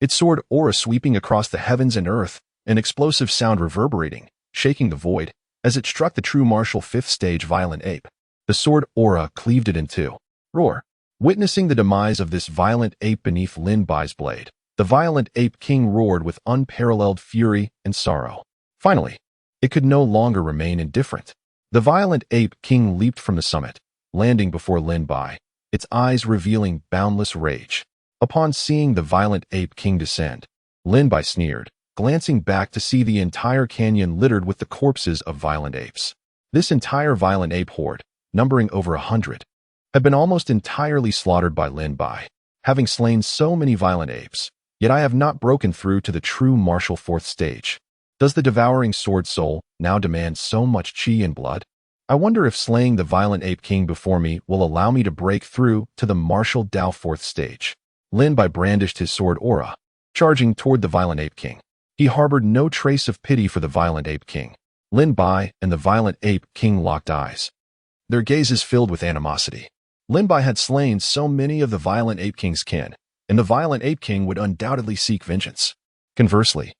Its sword aura sweeping across the heavens and earth, an explosive sound reverberating, shaking the void, as it struck the true martial 5th stage violent ape. The sword aura cleaved it in 2. Roar! Witnessing the demise of this violent ape beneath Lin Bai's blade, the violent Ape King roared with unparalleled fury and sorrow. Finally, it could no longer remain indifferent. The violent Ape King leaped from the summit, landing before Lin Bai, its eyes revealing boundless rage. Upon seeing the violent Ape King descend, Lin Bai sneered, glancing back to see the entire canyon littered with the corpses of violent apes. This entire violent ape horde, numbering over 100, had been almost entirely slaughtered by Lin Bai, having slain so many violent apes. Yet I have not broken through to the true martial 4th stage. Does the devouring sword soul now demand so much qi and blood? I wonder if slaying the violent Ape King before me will allow me to break through to the martial Dao 4th stage. Lin Bai brandished his sword aura, charging toward the violent Ape King. He harbored no trace of pity for the violent Ape King. Lin Bai and the violent Ape King locked eyes, their gazes filled with animosity. Lin Bai had slain so many of the violent Ape King's kin, and the violent Ape King would undoubtedly seek vengeance. Conversely,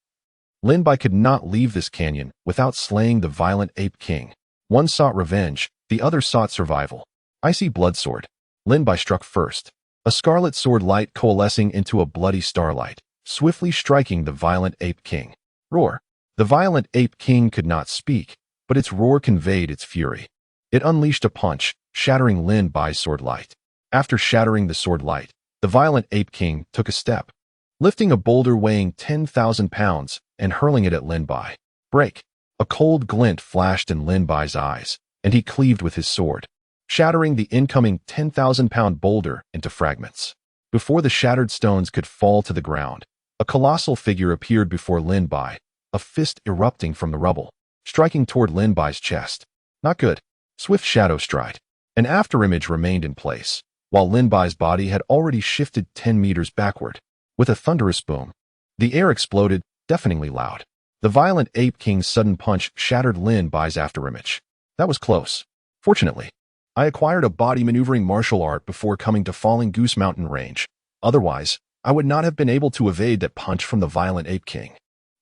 Lin Bai could not leave this canyon without slaying the violent Ape King. One sought revenge, the other sought survival. Icy blood sword. Lin Bai struck first, a scarlet sword light coalescing into a bloody starlight, swiftly striking the violent Ape King. Roar! The violent Ape King could not speak, but its roar conveyed its fury. It unleashed a punch, shattering Lin Bai's sword light. After shattering the sword light, the violent Ape King took a step, lifting a boulder weighing 10,000 pounds and hurling it at Lin Bai. Break! A cold glint flashed in Lin Bai's eyes, and he cleaved with his sword, shattering the incoming 10,000-pound boulder into fragments. Before the shattered stones could fall to the ground, a colossal figure appeared before Lin Bai, a fist erupting from the rubble, striking toward Lin Bai's chest. Not good. Swift shadow stride. An afterimage remained in place, while Lin Bai's body had already shifted 10 meters backward. With a thunderous boom, the air exploded, deafeningly loud. The violent Ape King's sudden punch shattered Lin Bai's afterimage. That was close. Fortunately, I acquired a body maneuvering martial art before coming to Falling Goose Mountain Range. Otherwise, I would not have been able to evade that punch from the violent Ape King.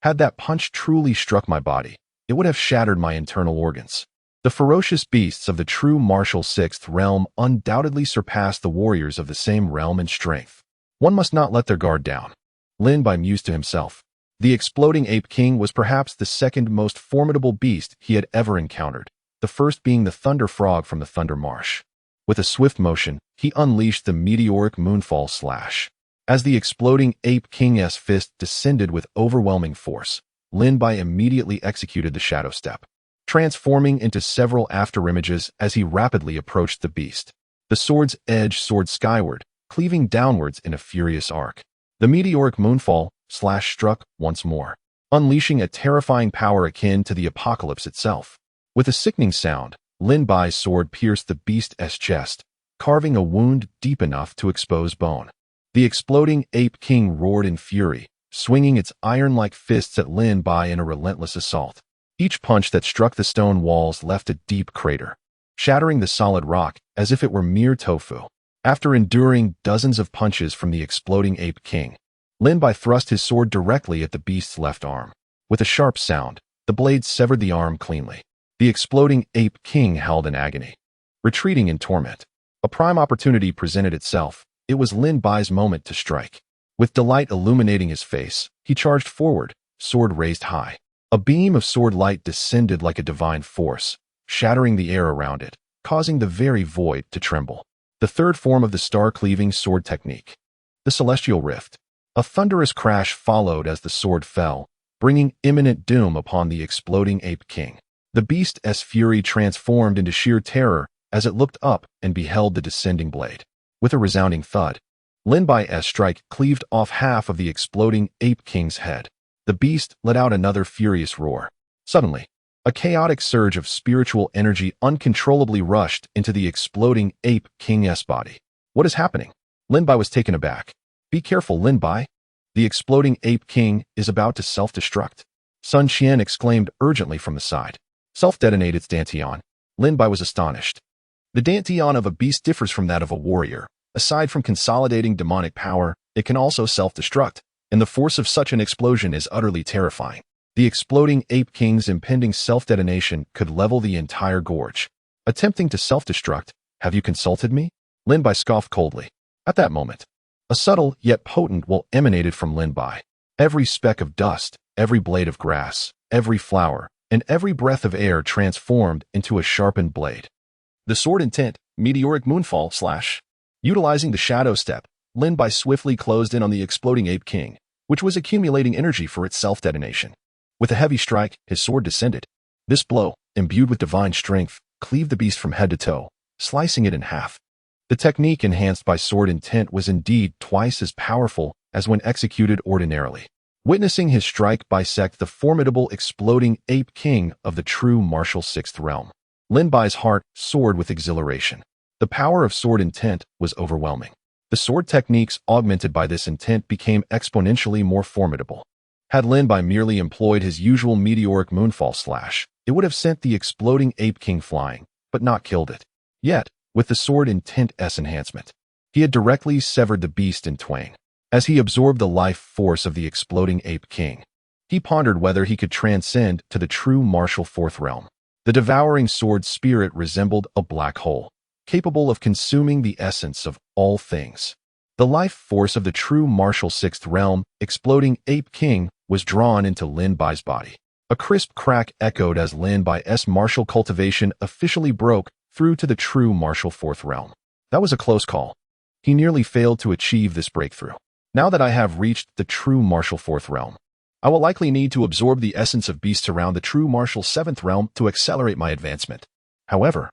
Had that punch truly struck my body, it would have shattered my internal organs. The ferocious beasts of the true martial sixth realm undoubtedly surpassed the warriors of the same realm in strength. One must not let their guard down. Lin Bai mused to himself. The exploding ape king was perhaps the second most formidable beast he had ever encountered, the first being the thunder frog from the Thunder Marsh. With a swift motion, he unleashed the meteoric moonfall slash. As the exploding ape king's fist descended with overwhelming force, Lin Bai immediately executed the shadow step, transforming into several afterimages as he rapidly approached the beast. The sword's edge soared skyward, cleaving downwards in a furious arc. The meteoric moonfall slash struck once more, unleashing a terrifying power akin to the apocalypse itself. With a sickening sound, Lin Bai's sword pierced the beast's chest, carving a wound deep enough to expose bone. The exploding ape king roared in fury, swinging its iron-like fists at Lin Bai in a relentless assault. Each punch that struck the stone walls left a deep crater, shattering the solid rock as if it were mere tofu. After enduring dozens of punches from the exploding ape king, Lin Bai thrust his sword directly at the beast's left arm. With a sharp sound, the blade severed the arm cleanly. The exploding ape king howled in agony, retreating in torment. A prime opportunity presented itself. It was Lin Bai's moment to strike. With delight illuminating his face, he charged forward, sword raised high. A beam of sword light descended like a divine force, shattering the air around it, causing the very void to tremble. The third form of the star-cleaving sword technique, the Celestial Rift. A thunderous crash followed as the sword fell, bringing imminent doom upon the exploding ape king. The beast's fury transformed into sheer terror as it looked up and beheld the descending blade. With a resounding thud, Lin Bai's strike cleaved off half of the exploding ape king's head. The beast let out another furious roar. Suddenly, a chaotic surge of spiritual energy uncontrollably rushed into the exploding ape king's body. What is happening? Lin Bai was taken aback. Be careful, Lin Bai. The exploding ape king is about to self-destruct. Sun Qian exclaimed urgently from the side. Self-detonate its dantian. Lin Bai was astonished. The dantian of a beast differs from that of a warrior. Aside from consolidating demonic power, it can also self-destruct, and the force of such an explosion is utterly terrifying. The exploding ape king's impending self-detonation could level the entire gorge. Attempting to self-destruct, have you consulted me? Lin Bai scoffed coldly. At that moment, a subtle yet potent will emanated from Lin Bai. Every speck of dust, every blade of grass, every flower, and every breath of air transformed into a sharpened blade. The sword intent, meteoric moonfall slash. Utilizing the shadow step, Lin Bai swiftly closed in on the exploding ape king, which was accumulating energy for its self-detonation. With a heavy strike, his sword descended. This blow, imbued with divine strength, cleaved the beast from head to toe, slicing it in half. The technique enhanced by sword intent was indeed twice as powerful as when executed ordinarily. Witnessing his strike bisect the formidable exploding ape king of the true martial sixth realm, Lin Bai's heart soared with exhilaration. The power of sword intent was overwhelming. The sword techniques augmented by this intent became exponentially more formidable. Had Lin Bai merely employed his usual meteoric moonfall slash, it would have sent the exploding ape king flying, but not killed it. Yet, with the sword intent's enhancement, he had directly severed the beast in twain. As he absorbed the life force of the exploding ape king, he pondered whether he could transcend to the true martial fourth realm. The devouring sword spirit resembled a black hole, capable of consuming the essence of all things. The life force of the true martial sixth realm, exploding ape king, was drawn into Lin Bai's body. A crisp crack echoed as Lin Bai's martial cultivation officially broke through to the true martial fourth realm. That was a close call. He nearly failed to achieve this breakthrough. Now that I have reached the true martial fourth realm, I will likely need to absorb the essence of beasts around the true martial seventh realm to accelerate my advancement. However,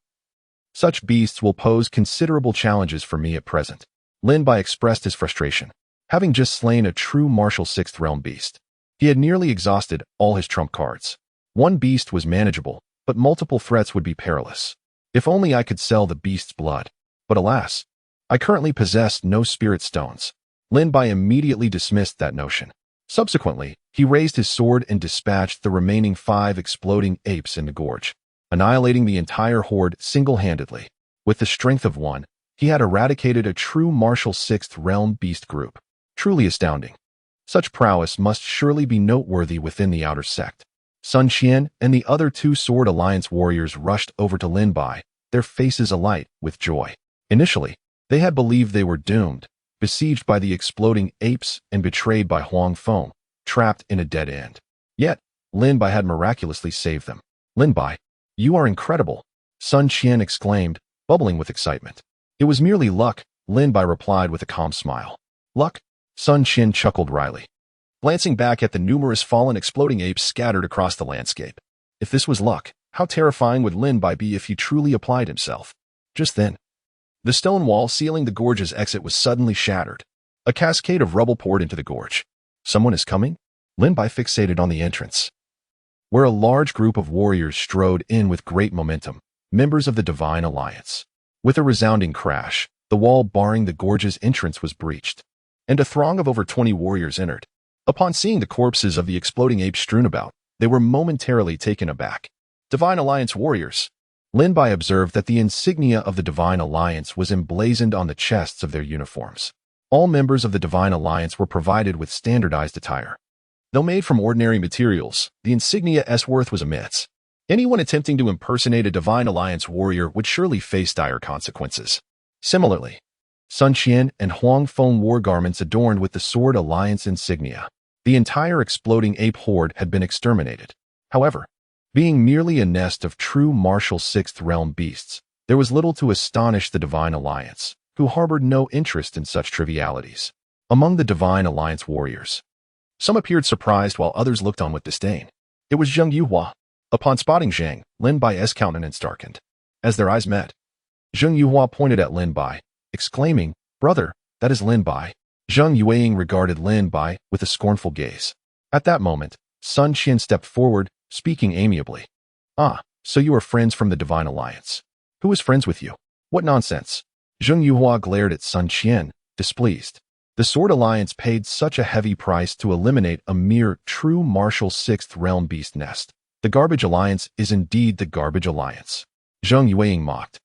such beasts will pose considerable challenges for me at present. Lin Bai expressed his frustration. Having just slain a true martial sixth realm beast, he had nearly exhausted all his trump cards. One beast was manageable, but multiple threats would be perilous. If only I could sell the beast's blood. But alas, I currently possess no spirit stones. Lin Bai immediately dismissed that notion. Subsequently, he raised his sword and dispatched the remaining 5 exploding apes in the gorge, annihilating the entire horde single-handedly. With the strength of one, he had eradicated a true martial sixth realm beast group. Truly astounding. Such prowess must surely be noteworthy within the outer sect. Sun Qian and the other two Sword Alliance warriors rushed over to Lin Bai, their faces alight with joy. Initially, they had believed they were doomed, besieged by the exploding apes and betrayed by Huang Feng, trapped in a dead end. Yet, Lin Bai had miraculously saved them. Lin Bai, you are incredible, Sun Qian exclaimed, bubbling with excitement. It was merely luck, Lin Bai replied with a calm smile. Luck? Sun Qian chuckled wryly, glancing back at the numerous fallen exploding apes scattered across the landscape. If this was luck, how terrifying would Lin Bai be if he truly applied himself? Just then, the stone wall sealing the gorge's exit was suddenly shattered. A cascade of rubble poured into the gorge. Someone is coming? Lin Bai fixated on the entrance, where a large group of warriors strode in with great momentum, members of the Divine Alliance. With a resounding crash, the wall barring the gorge's entrance was breached, and a throng of over 20 warriors entered. Upon seeing the corpses of the exploding apes strewn about, they were momentarily taken aback. Divine Alliance warriors. Lin Bai observed that the insignia of the Divine Alliance was emblazoned on the chests of their uniforms. All members of the Divine Alliance were provided with standardized attire. Though made from ordinary materials, the insignia's worth was immense. Anyone attempting to impersonate a Divine Alliance warrior would surely face dire consequences. Similarly, Sun Qian and Huang Feng wore garments adorned with the Sword Alliance insignia. The entire exploding ape horde had been exterminated. However, being merely a nest of true martial sixth realm beasts, there was little to astonish the Divine Alliance, who harbored no interest in such trivialities. Among the Divine Alliance warriors, some appeared surprised while others looked on with disdain. It was Zheng Yuhua. Upon spotting Zhang, Lin Bai's countenance darkened. As their eyes met, Zheng Yuhua pointed at Lin Bai, exclaiming, "Brother, that is Lin Bai." Zheng Yueying regarded Lin Bai with a scornful gaze. At that moment, Sun Qian stepped forward, speaking amiably. "Ah, so you are friends from the Divine Alliance. Who is friends with you? What nonsense." Zheng Yuhua glared at Sun Qian, displeased. The Sword Alliance paid such a heavy price to eliminate a mere true martial sixth realm beast nest. The Garbage Alliance is indeed the Garbage Alliance. Zheng Yueying mocked,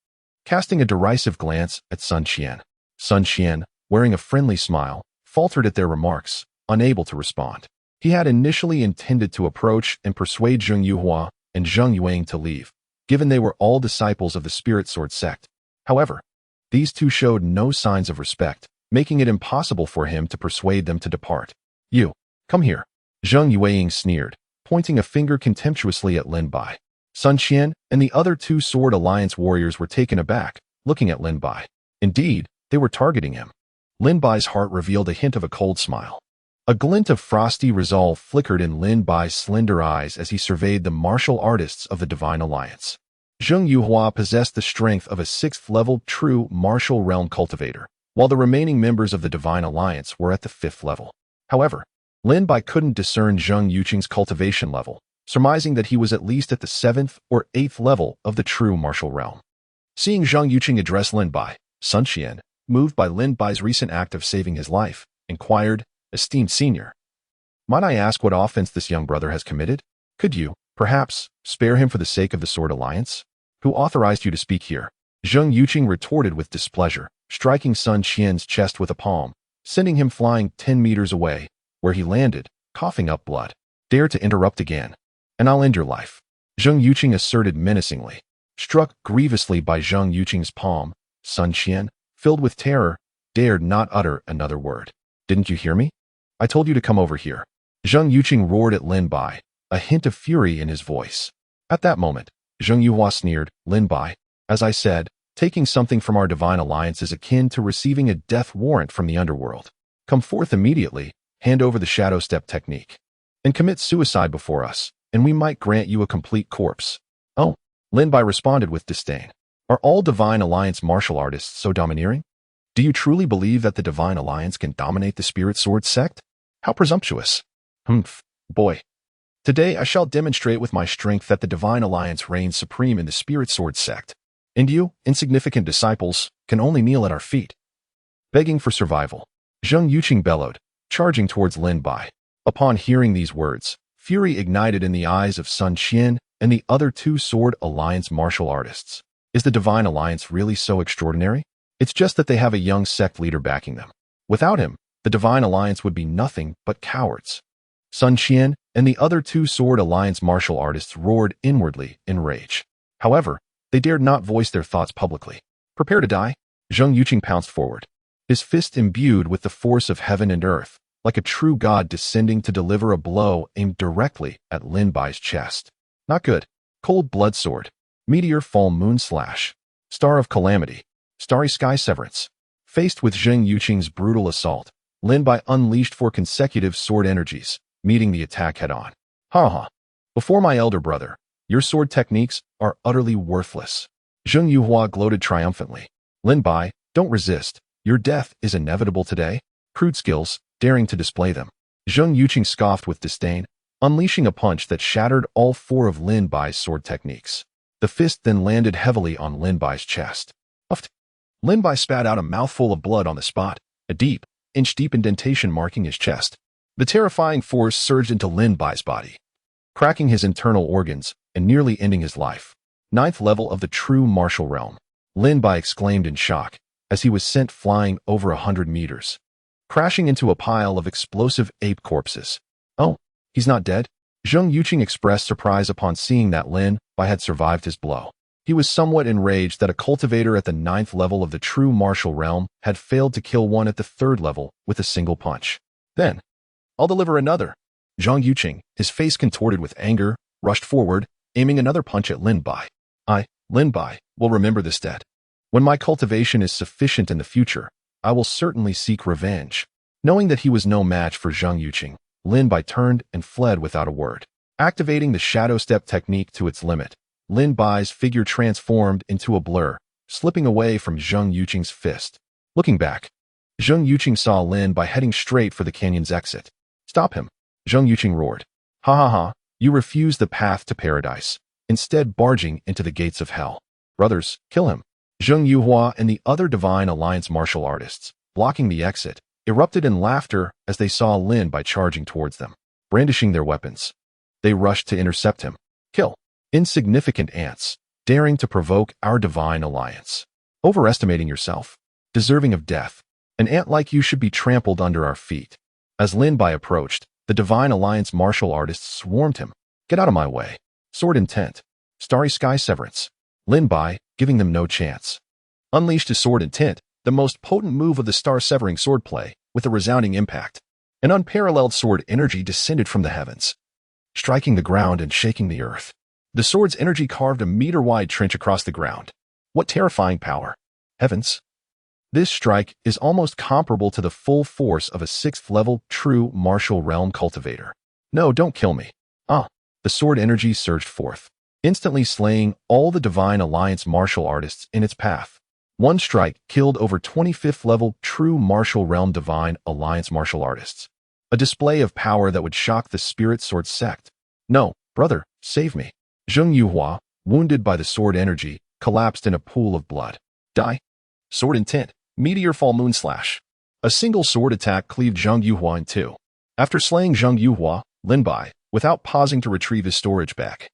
casting a derisive glance at Sun Qian. Sun Qian, wearing a friendly smile, faltered at their remarks, unable to respond. He had initially intended to approach and persuade Zheng Yuhua and Zheng Yueying to leave, given they were all disciples of the Spirit Sword sect. However, these two showed no signs of respect, making it impossible for him to persuade them to depart. "You, come here," Zheng Yueying sneered, pointing a finger contemptuously at Lin Bai. Sun Qian and the other two Sword Alliance warriors were taken aback, looking at Lin Bai. Indeed, they were targeting him. Lin Bai's heart revealed a hint of a cold smile. A glint of frosty resolve flickered in Lin Bai's slender eyes as he surveyed the martial artists of the Divine Alliance. Zheng Yuhua possessed the strength of a sixth-level true martial realm cultivator, while the remaining members of the Divine Alliance were at the fifth level. However, Lin Bai couldn't discern Zheng Yuqing's cultivation level, surmising that he was at least at the 7th or 8th level of the true martial realm. Seeing Zheng Yuqing address Lin Bai, Sun Qian, moved by Lin Bai's recent act of saving his life, inquired, "Esteemed senior, might I ask what offense this young brother has committed? Could you, perhaps, spare him for the sake of the Sword Alliance? Who authorized you to speak here?" Zheng Yuqing retorted with displeasure, striking Sun Qian's chest with a palm, sending him flying 10 meters away, where he landed, coughing up blood. "Dare to interrupt again, and I'll end your life," Zheng Yuqing asserted menacingly. Struck grievously by Zheng Yuqing's palm, Sun Qian, filled with terror, dared not utter another word. "Didn't you hear me? I told you to come over here." Zheng Yuqing roared at Lin Bai, a hint of fury in his voice. At that moment, Zheng Yuhua sneered, "Lin Bai, as I said, taking something from our Divine Alliance is akin to receiving a death warrant from the underworld. Come forth immediately, hand over the shadow step technique, and commit suicide before us, and we might grant you a complete corpse." "Oh," Lin Bai responded with disdain. "Are all Divine Alliance martial artists so domineering? Do you truly believe that the Divine Alliance can dominate the Spirit Sword sect? How presumptuous." "Humph, boy. Today I shall demonstrate with my strength that the Divine Alliance reigns supreme in the Spirit Sword sect, and you, insignificant disciples, can only kneel at our feet." Begging for survival, Zheng Yuqing bellowed, charging towards Lin Bai. Upon hearing these words, fury ignited in the eyes of Sun Qian and the other two Sword Alliance martial artists. Is the Divine Alliance really so extraordinary? It's just that they have a young sect leader backing them. Without him, the Divine Alliance would be nothing but cowards. Sun Qian and the other two Sword Alliance martial artists roared inwardly in rage. However, they dared not voice their thoughts publicly. Prepare to die? Zheng Yuqing pounced forward, his fist imbued with the force of heaven and earth, like a true god descending to deliver a blow aimed directly at Lin Bai's chest. Not good. Cold blood sword. Meteor fall moon slash. Star of calamity. Starry sky severance. Faced with Zheng Yuqing's brutal assault, Lin Bai unleashed 4 consecutive sword energies, meeting the attack head-on. Ha ha. Before my elder brother, your sword techniques are utterly worthless. Zheng Yuhua gloated triumphantly. Lin Bai, don't resist. Your death is inevitable today. Crude skills, daring to display them. Zheng Yuqing scoffed with disdain, unleashing a punch that shattered all 4 of Lin Bai's sword techniques. The fist then landed heavily on Lin Bai's chest. Uffed. Lin Bai spat out a mouthful of blood on the spot, a deep, inch-deep indentation marking his chest. The terrifying force surged into Lin Bai's body, cracking his internal organs and nearly ending his life. 9th level of the true martial realm. Lin Bai exclaimed in shock as he was sent flying over 100 meters, crashing into a pile of explosive ape corpses. Oh, he's not dead? Zheng Yuqing expressed surprise upon seeing that Lin Bai had survived his blow. He was somewhat enraged that a cultivator at the 9th level of the true martial realm had failed to kill one at the 3rd level with a single punch. Then, I'll deliver another. Zheng Yuqing, his face contorted with anger, rushed forward, aiming another punch at Lin Bai. Lin Bai, will remember this debt. When my cultivation is sufficient in the future, I will certainly seek revenge. Knowing that he was no match for Zheng Yuqing, Lin Bai turned and fled without a word. Activating the shadow step technique to its limit, Lin Bai's figure transformed into a blur, slipping away from Zheng Yuqing's fist. Looking back, Zheng Yuqing saw Lin Bai heading straight for the canyon's exit. Stop him, Zheng Yuqing roared. Ha ha ha, you refuse the path to paradise, instead barging into the gates of hell. Brothers, kill him. Zheng Yuhua and the other Divine Alliance martial artists, blocking the exit, erupted in laughter as they saw Lin Bai charging towards them. Brandishing their weapons, they rushed to intercept him. Kill. Insignificant ants, daring to provoke our Divine Alliance. Overestimating yourself. Deserving of death. An ant like you should be trampled under our feet. As Lin Bai approached, the Divine Alliance martial artists swarmed him. Get out of my way. Sword intent. Starry sky severance. Lin Bai, giving them no chance, unleashed his sword intent, the most potent move of the star-severing swordplay, with a resounding impact. An unparalleled sword energy descended from the heavens, striking the ground and shaking the earth. The sword's energy carved a meter-wide trench across the ground. What terrifying power! Heavens! This strike is almost comparable to the full force of a 6th-level true martial realm cultivator. No, don't kill me. The sword energy surged forth, instantly slaying all the Divine Alliance martial artists in its path. One strike killed over 25th level true martial realm Divine Alliance martial artists. A display of power that would shock the Spirit Sword sect. No, brother, save me. Zheng Yuhua, wounded by the sword energy, collapsed in a pool of blood. Die. Sword intent. Meteor fall moon slash. A single sword attack cleaved Zheng Yuhua in 2. After slaying Zheng Yuhua, Lin Bai, without pausing to retrieve his storage bag,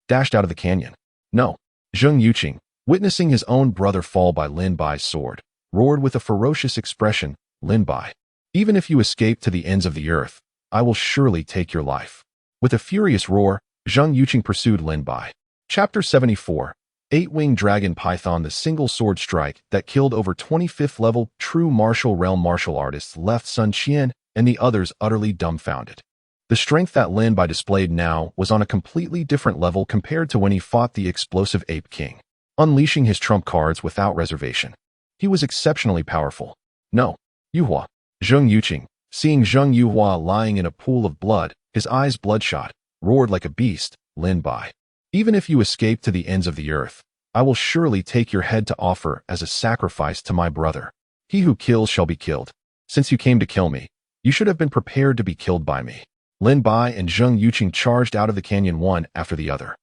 dashed out of the canyon. No. Zheng Yuqing, witnessing his own brother fall by Lin Bai's sword, roared with a ferocious expression, Lin Bai, even if you escape to the ends of the earth, I will surely take your life. With a furious roar, Zheng Yuqing pursued Lin Bai. Chapter 74. 8-Winged Dragon Python. The single sword strike that killed over 25th level true martial realm martial artists left Sun Qian and the others utterly dumbfounded. The strength that Lin Bai displayed now was on a completely different level compared to when he fought the explosive Ape King, unleashing his trump cards without reservation. He was exceptionally powerful. No. Yuhua. Zheng Yuqing, seeing Zheng Yuhua lying in a pool of blood, his eyes bloodshot, roared like a beast, Lin Bai. Even if you escape to the ends of the earth, I will surely take your head to offer as a sacrifice to my brother. He who kills shall be killed. Since you came to kill me, you should have been prepared to be killed by me. Lin Bai and Zheng Yuqing charged out of the canyon one after the other.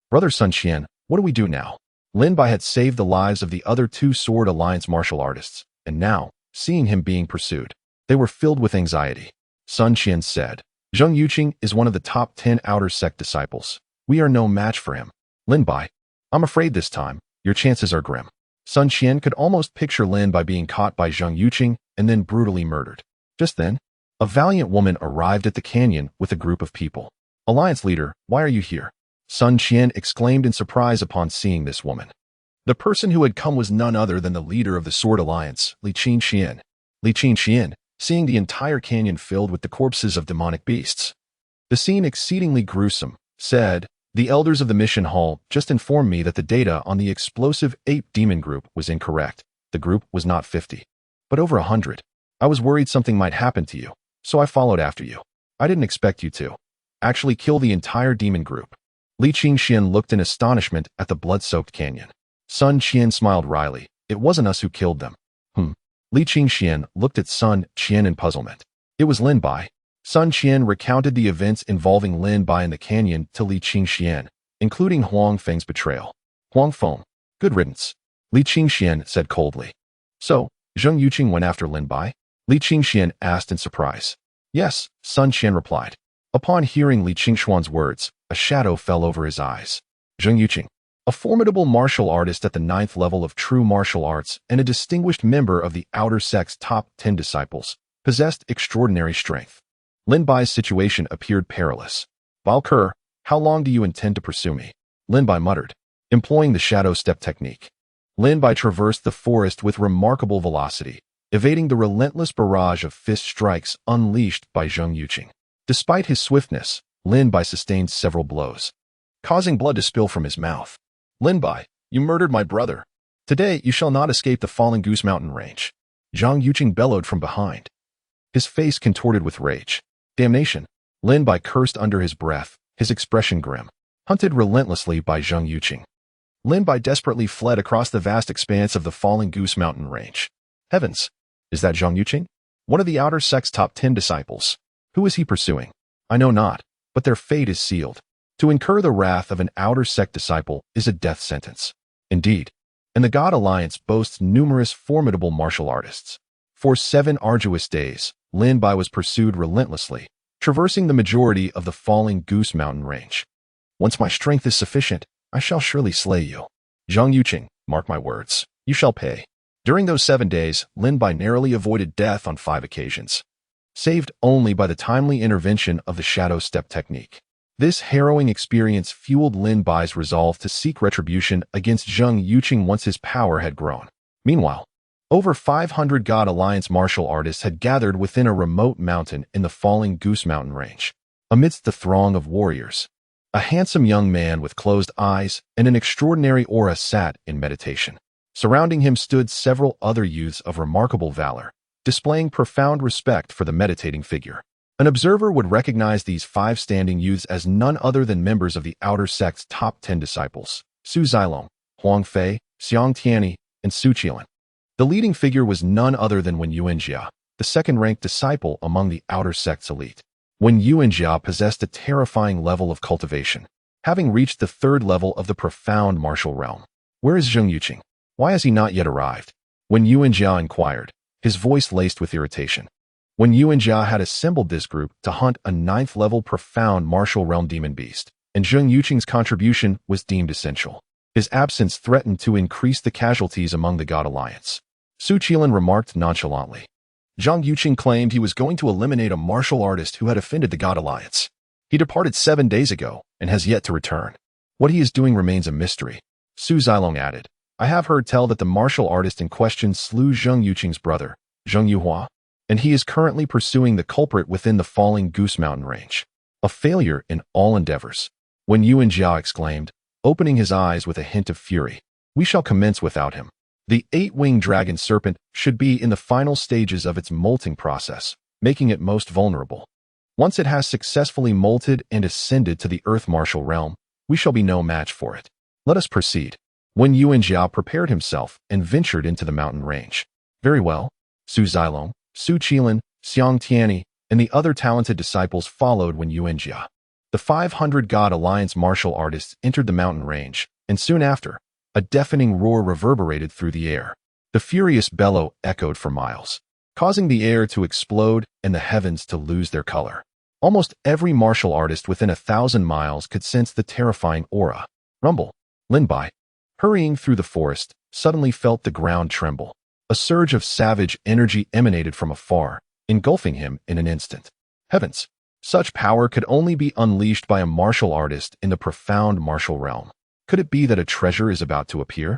Brother Sun Qian, what do we do now? Lin Bai had saved the lives of the other 2 Sword Alliance martial artists, and now, seeing him being pursued, they were filled with anxiety. Sun Qian said, Zheng Yuqing is one of the top 10 outer sect disciples. We are no match for him. Lin Bai, I'm afraid this time, your chances are grim. Sun Qian could almost picture Lin Bai being caught by Zheng Yuqing and then brutally murdered. Just then, a valiant woman arrived at the canyon with a group of people. Alliance leader, why are you here? Sun Qian exclaimed in surprise upon seeing this woman. The person who had come was none other than the leader of the Sword Alliance, Li Qingxian. Li Qingxian, seeing the entire canyon filled with the corpses of demonic beasts. The scene exceedingly gruesome, said, the elders of the mission hall just informed me that the data on the explosive ape demon group was incorrect. The group was not 50, but over 100. I was worried something might happen to you, so I followed after you. I didn't expect you to actually kill the entire demon group. Li Qingxian looked in astonishment at the blood-soaked canyon. Sun Qian smiled wryly. It wasn't us who killed them. Li Qingxian looked at Sun Qian in puzzlement. It was Lin Bai. Sun Qian recounted the events involving Lin Bai in the canyon to Li Qingxian, including Huang Feng's betrayal. Huang Feng, good riddance, Li Qingxian said coldly. So, Zheng Yuqing went after Lin Bai? Li Qingxian asked in surprise. Yes, Sun Qian replied. Upon hearing Li Qingxuan's words, a shadow fell over his eyes. Zheng Yuqing, a formidable martial artist at the 9th level of true martial arts and a distinguished member of the Outer Sect's top 10 disciples, possessed extraordinary strength. Lin Bai's situation appeared perilous. Balker, how long do you intend to pursue me? Lin Bai muttered, employing the shadow step technique. Lin Bai traversed the forest with remarkable velocity, evading the relentless barrage of fist strikes unleashed by Zheng Yuqing. Despite his swiftness, Lin Bai sustained several blows, causing blood to spill from his mouth. Lin Bai, you murdered my brother. Today you shall not escape the falling Goose Mountain range. Zheng Yuqing bellowed from behind, his face contorted with rage. Damnation! Lin Bai cursed under his breath, his expression grim. Hunted relentlessly by Zheng Yuqing, Lin Bai desperately fled across the vast expanse of the falling Goose Mountain range. Heavens! Is that Zheng Yuqing? One of the Outer Sect's top 10 disciples. Who is he pursuing? I know not, but their fate is sealed. To incur the wrath of an Outer Sect disciple is a death sentence. Indeed, and the God Alliance boasts numerous formidable martial artists. For 7 arduous days, Lin Bai was pursued relentlessly, traversing the majority of the falling Goose Mountain range. Once my strength is sufficient, I shall surely slay you. Zheng Yuqing, mark my words, you shall pay. During those 7 days, Lin Bai narrowly avoided death on 5 occasions, saved only by the timely intervention of the shadow step technique. This harrowing experience fueled Lin Bai's resolve to seek retribution against Zheng Yuqing once his power had grown. Meanwhile, over 500 God Alliance martial artists had gathered within a remote mountain in the falling Goose Mountain range. Amidst the throng of warriors, a handsome young man with closed eyes and an extraordinary aura sat in meditation. Surrounding him stood several other youths of remarkable valor, displaying profound respect for the meditating figure. An observer would recognize these 5 standing youths as none other than members of the Outer Sect's top 10 disciples, Su Zilong, Huang Fei, Xiang Tianyi, and Su Qilan. The leading figure was none other than Wen Yuanjia, the second-ranked disciple among the Outer Sect's elite. Wen Yuanjia possessed a terrifying level of cultivation, having reached the 3rd level of the profound martial realm. Where is Zheng Yuqing? Why has he not yet arrived? Wen Yuanjia inquired, his voice laced with irritation. Wen Yuanjia had assembled this group to hunt a 9th-level profound martial realm demon beast, and Zheng Yuqing's contribution was deemed essential. His absence threatened to increase the casualties among the God Alliance. Su Qilan remarked nonchalantly. Zheng Yuqing claimed he was going to eliminate a martial artist who had offended the God Alliance. He departed 7 days ago and has yet to return. What he is doing remains a mystery. Su Zilong added, I have heard tell that the martial artist in question slew Zheng Yuqing's brother, Zheng Yuhua, and he is currently pursuing the culprit within the falling Goose Mountain range. A failure in all endeavors. When Yuan Jia exclaimed, opening his eyes with a hint of fury, we shall commence without him. The 8-winged dragon serpent should be in the final stages of its molting process, making it most vulnerable. Once it has successfully molted and ascended to the earth martial realm, we shall be no match for it. Let us proceed. When Yuan Jia prepared himself and ventured into the mountain range. Very well. Su Zilong, Su Qilan, Xiang Tianyi, and the other talented disciples followed when Yuan Jia. The 500 God Alliance martial artists entered the mountain range, and soon after, a deafening roar reverberated through the air. The furious bellow echoed for miles, causing the air to explode and the heavens to lose their color. Almost every martial artist within 1,000 miles could sense the terrifying aura. Rumble. Lin Bai, hurrying through the forest, suddenly felt the ground tremble. A surge of savage energy emanated from afar, engulfing him in an instant. Heavens! Such power could only be unleashed by a martial artist in the profound martial realm. Could it be that a treasure is about to appear?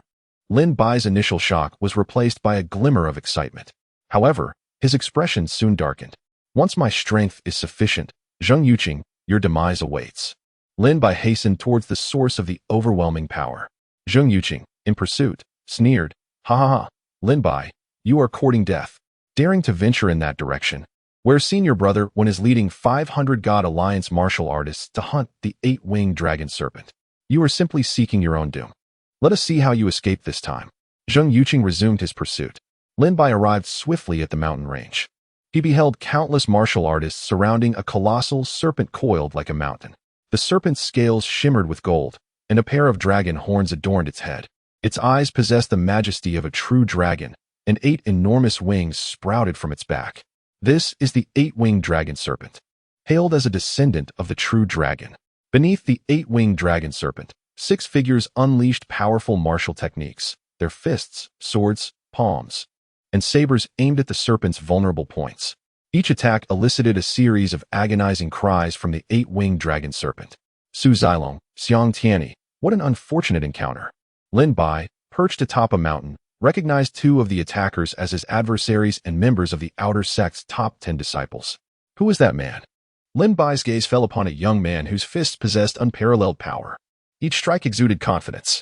Lin Bai's initial shock was replaced by a glimmer of excitement. However, his expression soon darkened. Once my strength is sufficient, Zheng Yuqing, your demise awaits. Lin Bai hastened towards the source of the overwhelming power. Zheng Yuqing, in pursuit, sneered, "Ha ha ha, Lin Bai, you are courting death, daring to venture in that direction. Where's senior brother when is leading 500 God Alliance martial artists to hunt the 8-winged dragon serpent? You are simply seeking your own doom. Let us see how you escape this time." Zheng Yuqing resumed his pursuit. Lin Bai arrived swiftly at the mountain range. He beheld countless martial artists surrounding a colossal serpent coiled like a mountain. The serpent's scales shimmered with gold, and a pair of dragon horns adorned its head. Its eyes possessed the majesty of a true dragon, and 8 enormous wings sprouted from its back. This is the 8-winged dragon serpent, hailed as a descendant of the true dragon. Beneath the 8-winged dragon serpent, 6 figures unleashed powerful martial techniques, their fists, swords, palms, and sabers aimed at the serpent's vulnerable points. Each attack elicited a series of agonizing cries from the 8-winged dragon serpent. Su Zilong, Xiang Tianyi, what an unfortunate encounter. Lin Bai, perched atop a mountain, recognized 2 of the attackers as his adversaries and members of the outer sect's top 10 disciples. Who was that man? Lin Bai's gaze fell upon a young man whose fists possessed unparalleled power. Each strike exuded confidence,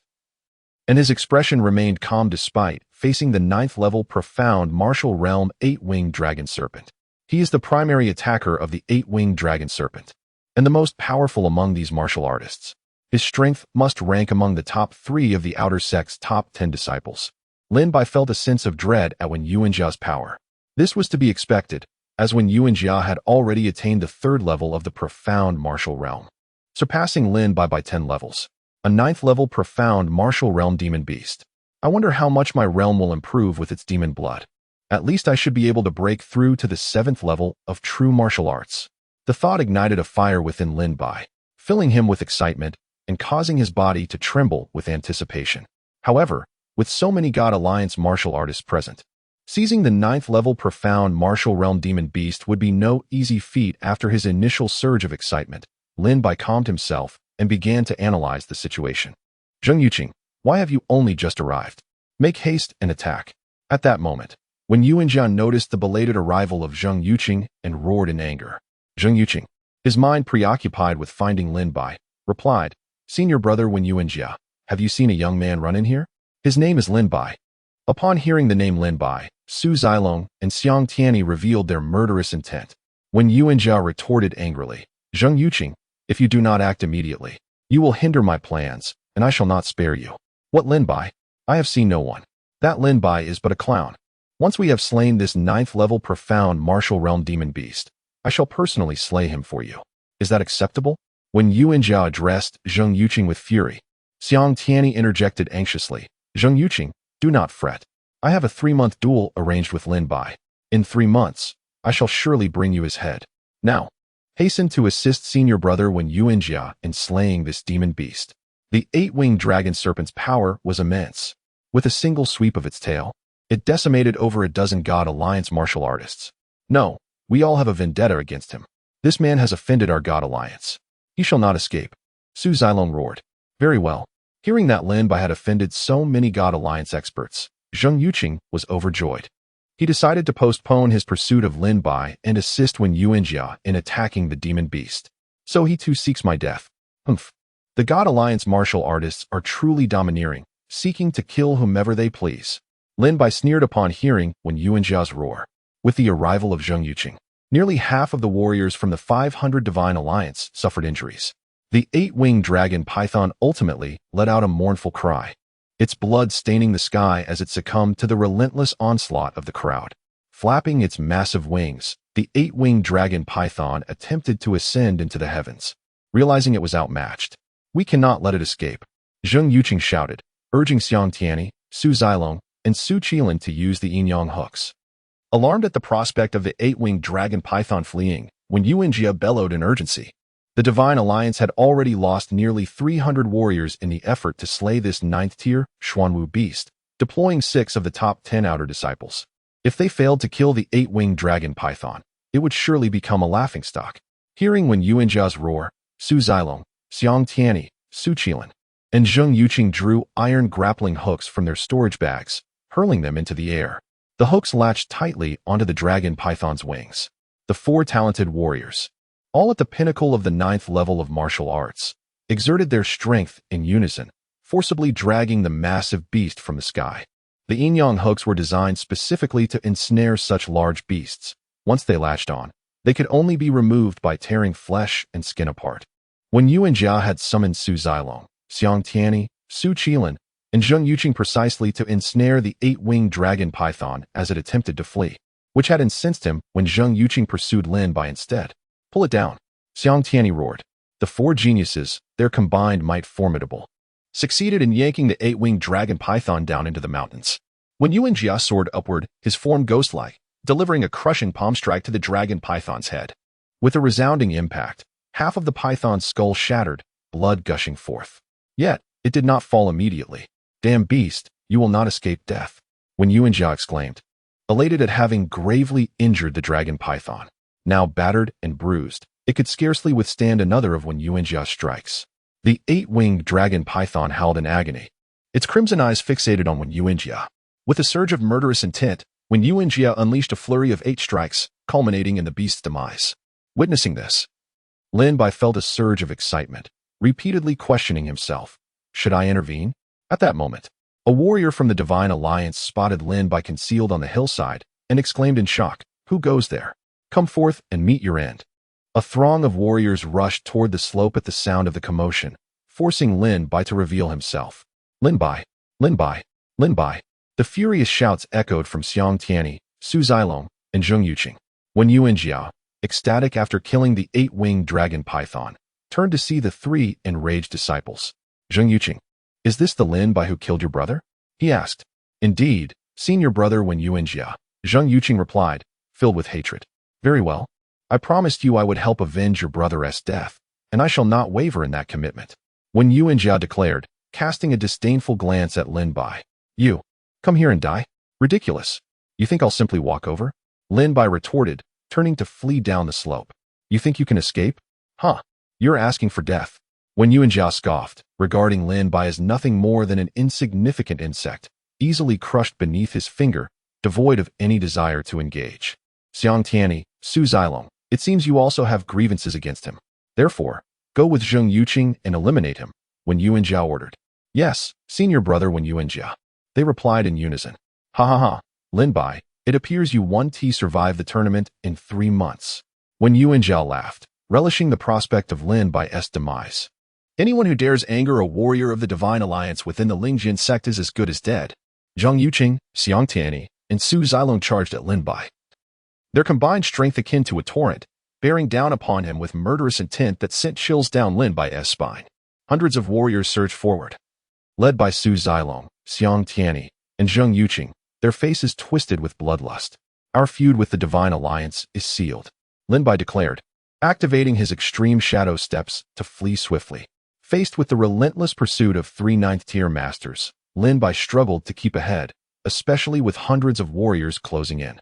and his expression remained calm despite facing the 9th-level profound martial realm 8-winged dragon serpent. He is the primary attacker of the 8-winged dragon serpent, and the most powerful among these martial artists. His strength must rank among the top 3 of the outer sect's top 10 disciples. Lin Bai felt a sense of dread at Wen Yuanjia's power. This was to be expected, as Wen Yuanjia had already attained the 3rd level of the profound martial realm, surpassing Lin Bai by 10 levels. A 9th-level profound martial realm demon beast. I wonder how much my realm will improve with its demon blood. At least I should be able to break through to the 7th level of true martial arts. The thought ignited a fire within Lin Bai, filling him with excitement and causing his body to tremble with anticipation. However, with so many God Alliance martial artists present, seizing the 9th-level profound martial realm demon beast would be no easy feat. After his initial surge of excitement, Lin Bai calmed himself and began to analyze the situation. Zheng Yuqing, why have you only just arrived? Make haste and attack. At that moment, Wen Yuanjia noticed the belated arrival of Zheng Yuqing and roared in anger. Zheng Yuqing, his mind preoccupied with finding Lin Bai, replied, "Senior brother Wen Yuanjia, have you seen a young man run in here? His name is Lin Bai." Upon hearing the name Lin Bai, Su Zilong and Xiang Tianyi revealed their murderous intent. Wen Yuanjia retorted angrily, "Zheng Yuqing, if you do not act immediately, you will hinder my plans, and I shall not spare you." "What Lin Bai? I have seen no one. That Lin Bai is but a clown. Once we have slain this 9th-level profound martial realm demon beast, I shall personally slay him for you. Is that acceptable?" When Yuanjia addressed Zheng Yuqing with fury, Xiang Tianyi interjected anxiously, "Zheng Yuqing, do not fret. I have a 3-month duel arranged with Lin Bai. In 3 months, I shall surely bring you his head. Now, hasten to assist senior brother Wen Yuanjia in slaying this demon beast." The 8-winged dragon serpent's power was immense. With a single sweep of its tail, it decimated over a dozen God Alliance martial artists. "No, we all have a vendetta against him. This man has offended our God Alliance. He shall not escape." Su Zilong roared. Very well. Hearing that Lin Bai had offended so many God Alliance experts, Zheng Yuqing was overjoyed. He decided to postpone his pursuit of Lin Bai and assist Wen Yuanjia in attacking the demon beast. "So he too seeks my death. Humph. The God Alliance martial artists are truly domineering, seeking to kill whomever they please." Lin Bai sneered upon hearing Wen Yuanjia's roar. With the arrival of Zheng Yuqing, nearly half of the warriors from the 500 Divine Alliance suffered injuries. The 8-winged dragon python ultimately let out a mournful cry, its blood staining the sky as it succumbed to the relentless onslaught of the crowd. Flapping its massive wings, the 8-winged dragon python attempted to ascend into the heavens. Realizing it was outmatched, "We cannot let it escape," Zheng Yuqing shouted, urging Xiang Tianyi, Su Zilong, and Su Qilin to use the yin-yang hooks. Alarmed at the prospect of the 8-winged dragon python fleeing, Wen Yuanjia bellowed in urgency. The Divine Alliance had already lost nearly 300 warriors in the effort to slay this 9th-tier Xuanwu beast, deploying 6 of the top 10 outer disciples. If they failed to kill the 8-winged dragon python, it would surely become a laughingstock. Hearing Wen Yuanjia's roar, Su Zilong, Xiang Tianyi, Su Qilin, and Zheng Yuqing drew iron grappling hooks from their storage bags, hurling them into the air. The hooks latched tightly onto the dragon python's wings. The four talented warriors, all at the pinnacle of the 9th level of martial arts, exerted their strength in unison, forcibly dragging the massive beast from the sky. The yin-yang hooks were designed specifically to ensnare such large beasts. Once they latched on, they could only be removed by tearing flesh and skin apart. When Yuanjia had summoned Su Zilong, Xiang Tianyi, Su Qilin, and Zheng Yuqing precisely to ensnare the 8-winged dragon python as it attempted to flee, which had incensed him when Zheng Yuqing pursued Lin Bai instead. Pull it down, Xiang Tianyi roared. The four geniuses, their combined might formidable, succeeded in yanking the 8-winged dragon python down into the mountains. When Yuanjia soared upward, his form ghost-like, delivering a crushing palm strike to the dragon python's head. With a resounding impact, half of the python's skull shattered, blood gushing forth. Yet, it did not fall immediately. Damn beast, you will not escape death, When Yuanjia exclaimed, elated at having gravely injured the dragon python. Now battered and bruised, it could scarcely withstand another of Wen Yuanjia's strikes. The 8-winged dragon python howled in agony, its crimson eyes fixated on Wen Yuanjia. With a surge of murderous intent, Wen Yuanjia unleashed a flurry of 8 strikes, culminating in the beast's demise. Witnessing this, Lin Bai felt a surge of excitement, repeatedly questioning himself. Should I intervene? At that moment, a warrior from the Divine Alliance spotted Lin Bai concealed on the hillside and exclaimed in shock, "Who goes there? Come forth and meet your end." A throng of warriors rushed toward the slope at the sound of the commotion, forcing Lin Bai to reveal himself. "Lin Bai! Lin Bai! Lin Bai!" The furious shouts echoed from Xiang Tianyi, Su Zilong, and Zheng Yuqing. Wen Yuanjia, ecstatic after killing the 8-winged dragon python, turned to see the 3 enraged disciples. "Zheng Yuqing, is this the Lin Bai who killed your brother?" he asked. "Indeed, senior brother Wen Yuanjia," Zheng Yuqing replied, filled with hatred. "Very well. I promised you I would help avenge your brother's death, and I shall not waver in that commitment," Wen Yuanjia declared, casting a disdainful glance at Lin Bai. "You, come here and die? Ridiculous. You think I'll simply walk over?" Lin Bai retorted, turning to flee down the slope. "You think you can escape? Huh, you're asking for death." Wen Yuanjia scoffed, regarding Lin Bai as nothing more than an insignificant insect, easily crushed beneath his finger, devoid of any desire to engage. "Xiang Tianyi, Su Zilong, it seems you also have grievances against him. Therefore, go with Zheng Yuqing and eliminate him," Wen Yuanjia ordered. "Yes, senior brother Wen Yuanjia," they replied in unison. "Ha ha ha, Lin Bai, it appears you 1T survived the tournament in 3 months." Wen Yuanjia laughed, relishing the prospect of Lin Bai's demise. "Anyone who dares anger a warrior of the Divine Alliance within the Lingjin sect is as good as dead." Zheng Yuqing, Xiang Tianyi, and Su Zilong charged at Lin Bai, their combined strength akin to a torrent, bearing down upon him with murderous intent that sent chills down Lin Bai's spine. Hundreds of warriors surged forward, led by Su Zilong, Xiang Tianyi, and Zheng Yuqing, their faces twisted with bloodlust. "Our feud with the Divine Alliance is sealed," Lin Bai declared, activating his extreme shadow steps to flee swiftly. Faced with the relentless pursuit of 3 9th-tier masters, Lin Bai struggled to keep ahead, especially with hundreds of warriors closing in.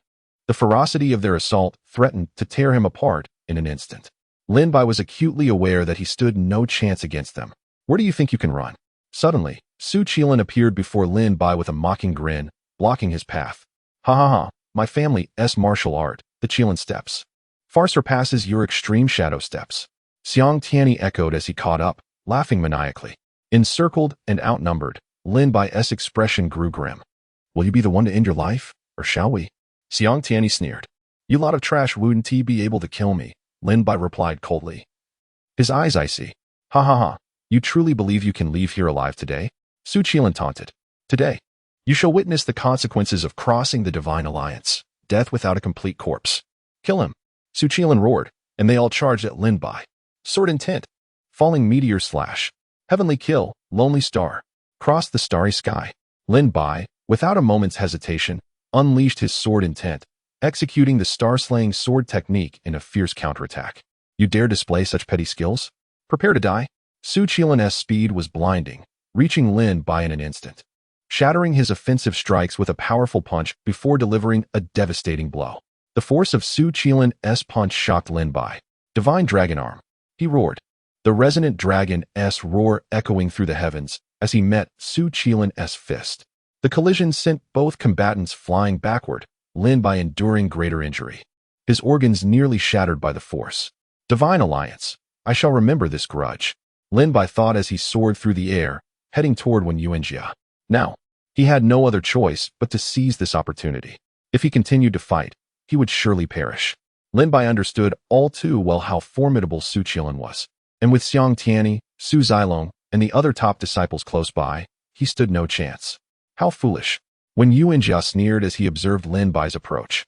The ferocity of their assault threatened to tear him apart in an instant. Lin Bai was acutely aware that he stood no chance against them. "Where do you think you can run?" Suddenly, Su Qilin appeared before Lin Bai with a mocking grin, blocking his path. "Ha ha ha, my family's martial art, the Qilin steps, far surpasses your extreme shadow steps," Xiang Tianyi echoed as he caught up, laughing maniacally. Encircled and outnumbered, Lin Bai's expression grew grim. "Will you be the one to end your life, or shall we?" Xiang Tianyi sneered. "You lot of trash wouldn't be able to kill me," Lin Bai replied coldly, his eyes icy. "Ha ha ha, you truly believe you can leave here alive today?" Su Qilin taunted. "Today, you shall witness the consequences of crossing the Divine Alliance, death without a complete corpse." "Kill him," Su Qilin roared, and they all charged at Lin Bai. Sword intent. Falling meteor slash. Heavenly kill, lonely star. Cross the starry sky. Lin Bai, without a moment's hesitation, unleashed his sword intent, executing the star-slaying sword technique in a fierce counterattack. "You dare display such petty skills? Prepare to die." Su Qilin's speed was blinding, reaching Lin Bai in an instant, shattering his offensive strikes with a powerful punch before delivering a devastating blow. The force of Su Qilin's punch shocked Lin Bai, Divine dragon arm. He roared. The resonant dragon's roar echoing through the heavens as he met Su Qilan's fist. The collision sent both combatants flying backward, Lin Bai enduring greater injury. His organs nearly shattered by the force. Divine alliance. I shall remember this grudge, Lin Bai thought as he soared through the air, heading toward Wen Yuanjia. Now, he had no other choice but to seize this opportunity. If he continued to fight, he would surely perish. Lin Bai understood all too well how formidable Su Qilan was, and with Xiang Tianyi, Su Zilong, and the other top disciples close by, he stood no chance. How foolish. Wen Yuanjia sneered as he observed Lin Bai's approach,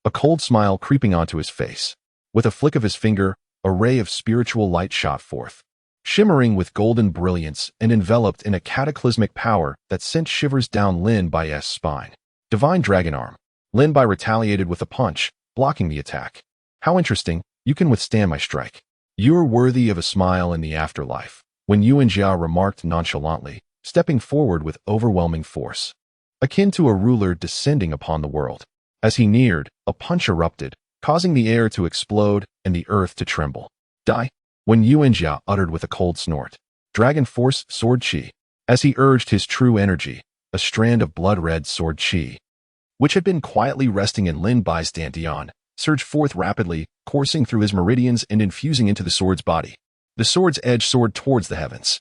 a cold smile creeping onto his face. With a flick of his finger, a ray of spiritual light shot forth, shimmering with golden brilliance and enveloped in a cataclysmic power that sent shivers down Lin Bai's spine. Divine dragon arm. Lin Bai retaliated with a punch, blocking the attack. How interesting, you can withstand my strike. You're worthy of a smile in the afterlife, Wen Yuanjia remarked nonchalantly, stepping forward with overwhelming force, akin to a ruler descending upon the world. As he neared, a punch erupted, causing the air to explode and the earth to tremble. Die, Wen Yuanjia uttered with a cold snort. Dragon Force Sword Qi. As he urged his true energy, a strand of blood-red sword qi, which had been quietly resting in Lin Bai's dantian, surged forth rapidly, coursing through his meridians and infusing into the sword's body. The sword's edge soared towards the heavens,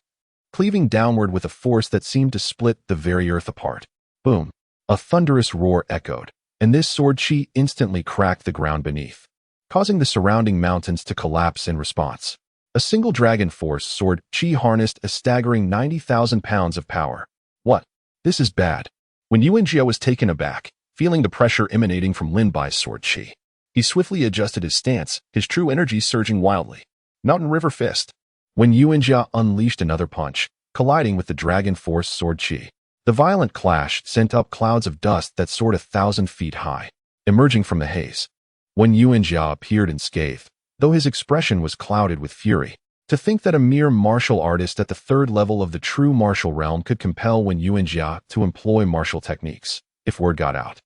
cleaving downward with a force that seemed to split the very earth apart. Boom! A thunderous roar echoed, and this sword qi instantly cracked the ground beneath, causing the surrounding mountains to collapse in response. A single dragon force sword qi harnessed a staggering 90,000 pounds of power. What? This is bad. When Yuanjia was taken aback, feeling the pressure emanating from Lin Bai's sword qi, he swiftly adjusted his stance, his true energy surging wildly. Mountain River Fist. When Yuanjia unleashed another punch, colliding with the dragon force sword qi, the violent clash sent up clouds of dust that soared 1,000 feet high, emerging from the haze. When Yuanjia appeared unscathed, though his expression was clouded with fury. To think that a mere martial artist at the third level of the true martial realm could compel Wen Yuanjia to employ martial techniques, if word got out,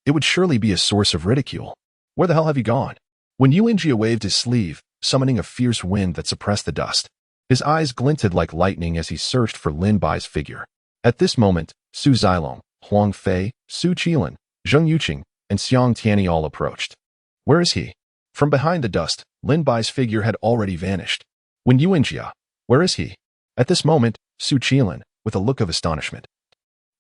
it would surely be a source of ridicule. Where the hell have you gone? When Yuanjia waved his sleeve, summoning a fierce wind that suppressed the dust. His eyes glinted like lightning as he searched for Lin Bai's figure. At this moment, Su Zilong, Huang Fei, Su Qilan, Zheng Yuqing, and Xiang Tianyi all approached. Where is he? From behind the dust, Lin Bai's figure had already vanished. When Yuanjia, where is he? At this moment, Su Qilan, with a look of astonishment,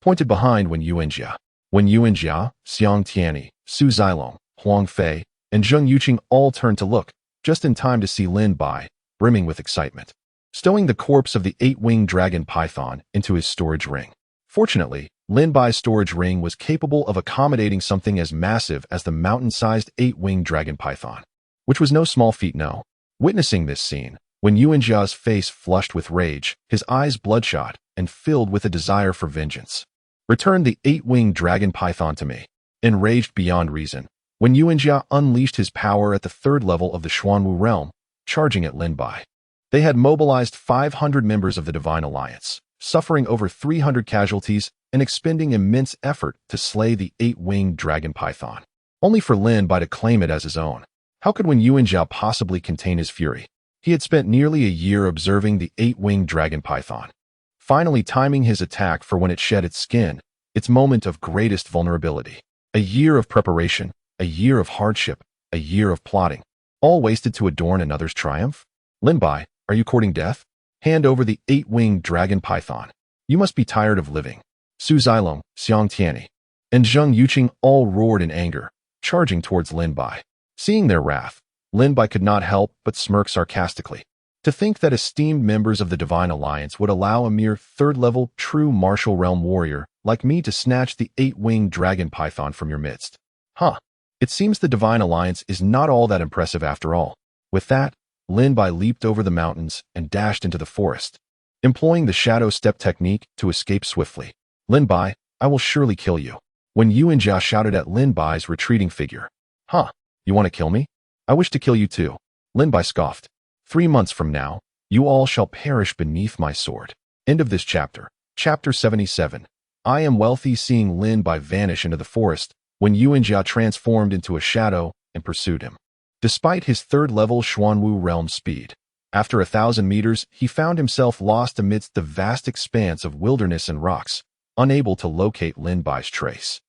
pointed behind Wen Yuanjia. Wen Yuanjia, Xiang Tianyi, Su Zilong, Huang Fei, and Zheng Yuqing all turned to look, just in time to see Lin Bai, brimming with excitement, stowing the corpse of the 8-winged dragon python into his storage ring. Fortunately, Lin Bai's storage ring was capable of accommodating something as massive as the mountain-sized 8-winged dragon python, which was no small feat, no. Witnessing this scene, when Yuanjia's face flushed with rage, his eyes bloodshot and filled with a desire for vengeance. Return the 8-winged dragon python to me. Enraged beyond reason, when Yuanjia unleashed his power at the third level of the Xuanwu realm, charging at Lin Bai. They had mobilized 500 members of the Divine Alliance, suffering over 300 casualties and expending immense effort to slay the 8-winged dragon python, only for Lin Bai to claim it as his own. How could Wen Yuanjia possibly contain his fury? He had spent nearly a year observing the 8-winged dragon python, finally timing his attack for when it shed its skin, its moment of greatest vulnerability. A year of preparation, a year of hardship, a year of plotting, all wasted to adorn another's triumph? Lin Bai, are you courting death? Hand over the 8-winged dragon python. You must be tired of living. Su Zilong, Xiang Tianyi, and Zheng Yuqing all roared in anger, charging towards Lin Bai. Seeing their wrath, Lin Bai could not help but smirk sarcastically. To think that esteemed members of the Divine Alliance would allow a mere third-level true martial realm warrior like me to snatch the 8-winged dragon python from your midst. Huh. It seems the Divine Alliance is not all that impressive after all. With that, Lin Bai leaped over the mountains and dashed into the forest, employing the shadow step technique to escape swiftly. Lin Bai, I will surely kill you. When Yuanjia shouted at Lin Bai's retreating figure. Huh, you want to kill me? I wish to kill you too. Lin Bai scoffed. 3 months from now, you all shall perish beneath my sword. End of this chapter. Chapter 77. I am wealthy. Seeing Lin Bai vanish into the forest, when Yuanjia transformed into a shadow and pursued him. despite his third-level Xuanwu realm speed. After 1,000 meters, he found himself lost amidst the vast expanse of wilderness and rocks, unable to locate Lin Bai's trace.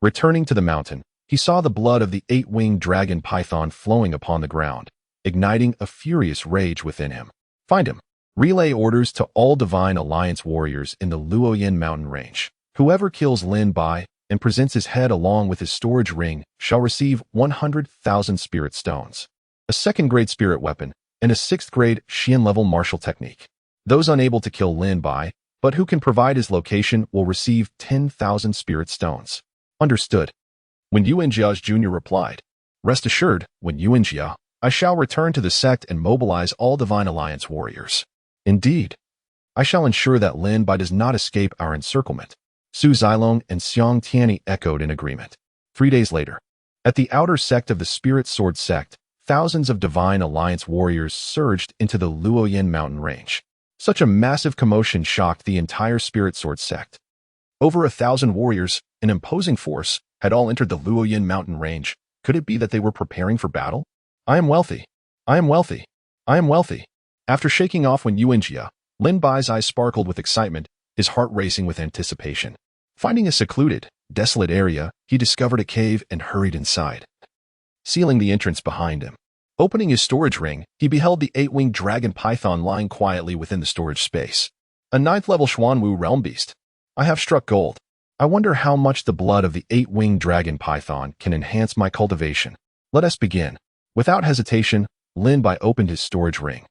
Returning to the mountain, he saw the blood of the 8-winged dragon python flowing upon the ground, igniting a furious rage within him. Find him. Relay orders to all Divine Alliance warriors in the Luoyin mountain range. Whoever kills Lin Bai and presents his head along with his storage ring shall receive 100,000 spirit stones, a 2nd-grade spirit weapon, and a 6th-grade Xian-level martial technique. Those unable to kill Lin Bai, but who can provide his location, will receive 10,000 spirit stones. Understood. When Yuanjia's Jr. replied, Rest assured, when Yuanjia, I shall return to the sect and mobilize all Divine Alliance warriors. Indeed. I shall ensure that Lin Bai does not escape our encirclement. Su Zilong and Xiang Tianyi echoed in agreement. 3 days later, at the outer sect of the Spirit Sword sect, thousands of Divine Alliance warriors surged into the Luoyin mountain range. Such a massive commotion shocked the entire Spirit Sword sect. Over 1,000 warriors, an imposing force, had all entered the Luoyin mountain range. Could it be that they were preparing for battle? I am wealthy. I am wealthy. I am wealthy. After shaking off when Yuanjia, Lin Bai's eyes sparkled with excitement, his heart racing with anticipation. Finding a secluded, desolate area, he discovered a cave and hurried inside, sealing the entrance behind him. Opening his storage ring, he beheld the 8-winged dragon python lying quietly within the storage space. A 9th-level Xuanwu realm beast. I have struck gold. I wonder how much the blood of the 8-winged dragon python can enhance my cultivation. Let us begin. Without hesitation, Lin Bai opened his storage ring,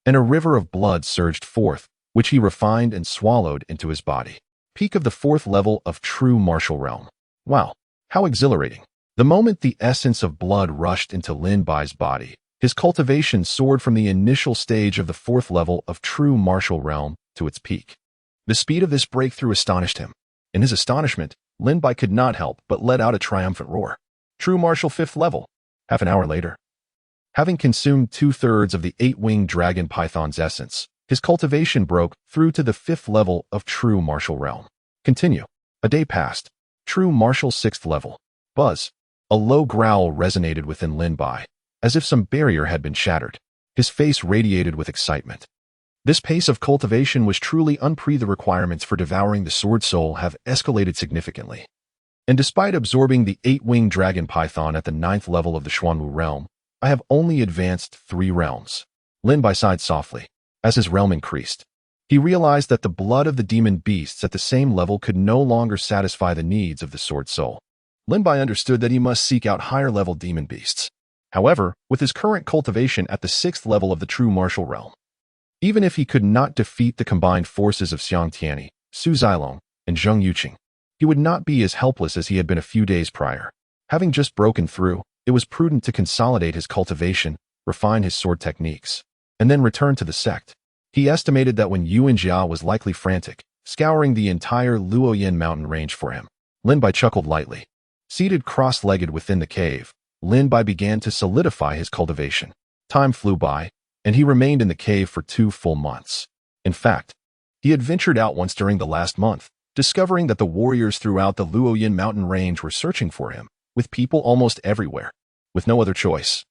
and a river of blood surged forth, which he refined and swallowed into his body. Peak of the 4th level of true martial realm. Wow, how exhilarating. The moment the essence of blood rushed into Lin Bai's body, his cultivation soared from the initial stage of the 4th level of true martial realm to its peak. The speed of this breakthrough astonished him. In his astonishment, Lin Bai could not help but let out a triumphant roar. True martial 5th level. Half an hour later, having consumed 2/3 of the 8-winged dragon python's essence, his cultivation broke through to the 5th level of true martial realm. Continue. A day passed. True martial 6th level. Buzz. A low growl resonated within Lin Bai, as if some barrier had been shattered. His face radiated with excitement. This pace of cultivation was truly unprecedented. The requirements for devouring the sword soul have escalated significantly. And despite absorbing the 8-winged dragon python at the 9th level of the Xuanwu realm, I have only advanced 3 realms. Lin Bai sighed softly. As his realm increased, he realized that the blood of the demon beasts at the same level could no longer satisfy the needs of the sword soul. Lin Bai understood that he must seek out higher-level demon beasts. However, with his current cultivation at the 6th level of the true martial realm, even if he could not defeat the combined forces of Xiang Tianyi, Su Zilong, and Zheng Yuqing, he would not be as helpless as he had been a few days prior. Having just broken through, it was prudent to consolidate his cultivation, refine his sword techniques, and then return to the sect. He estimated that when Yuanjia was likely frantic, scouring the entire Luoyin mountain range for him. Lin Bai chuckled lightly. Seated cross-legged within the cave, Lin Bai began to solidify his cultivation. Time flew by, and he remained in the cave for 2 full months. In fact, he had ventured out once during the last month, discovering that the warriors throughout the Luoyin mountain range were searching for him, with people almost everywhere. With no other choice,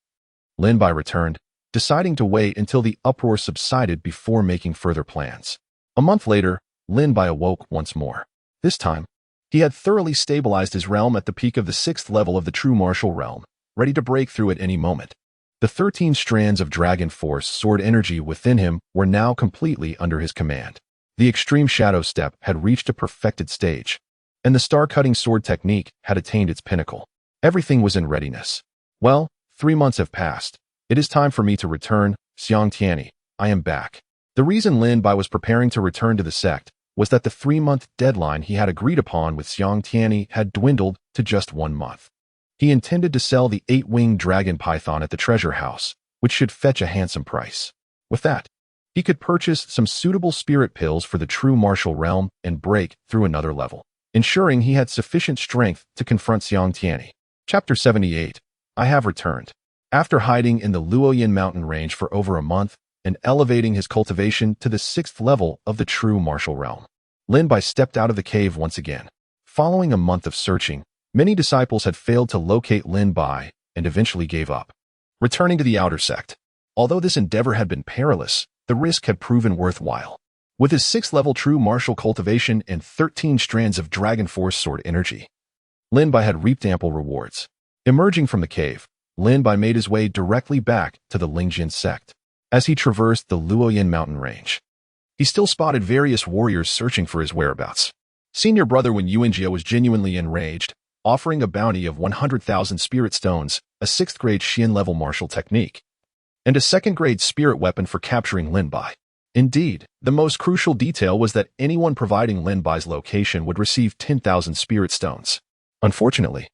Lin Bai returned, deciding to wait until the uproar subsided before making further plans. A month later, Lin Bai awoke once more. This time, he had thoroughly stabilized his realm at the peak of the 6th level of the true martial realm, ready to break through at any moment. The 13 strands of dragon force sword energy within him were now completely under his command. The extreme shadow step had reached a perfected stage, and the star-cutting sword technique had attained its pinnacle. Everything was in readiness. Well, 3 months have passed. It is time for me to return, Xiang Tianyi. I am back. The reason Lin Bai was preparing to return to the sect was that the 3-month deadline he had agreed upon with Xiang Tianyi had dwindled to just 1 month. He intended to sell the 8-winged dragon python at the treasure house, which should fetch a handsome price. With that, he could purchase some suitable spirit pills for the true martial realm and break through another level, ensuring he had sufficient strength to confront Xiang Tianyi. Chapter 78. I have returned. After hiding in the Luoyin mountain range for over a month and elevating his cultivation to the 6th level of the true martial realm, Lin Bai stepped out of the cave once again. Following a month of searching, many disciples had failed to locate Lin Bai and eventually gave up. returning to the outer sect. Although this endeavor had been perilous, the risk had proven worthwhile. With his 6th level true martial cultivation and 13 strands of Dragon Force sword energy, Lin Bai had reaped ample rewards. Emerging from the cave, Lin Bai made his way directly back to the Lingjin sect. As he traversed the Luoyan mountain range, he still spotted various warriors searching for his whereabouts. Senior brother Wen Yuanjia was genuinely enraged, offering a bounty of 100,000 spirit stones, a 6th grade Xian level martial technique, and a 2nd grade spirit weapon for capturing Lin Bai. Indeed, the most crucial detail was that anyone providing Lin Bai's location would receive 10,000 spirit stones. Unfortunately,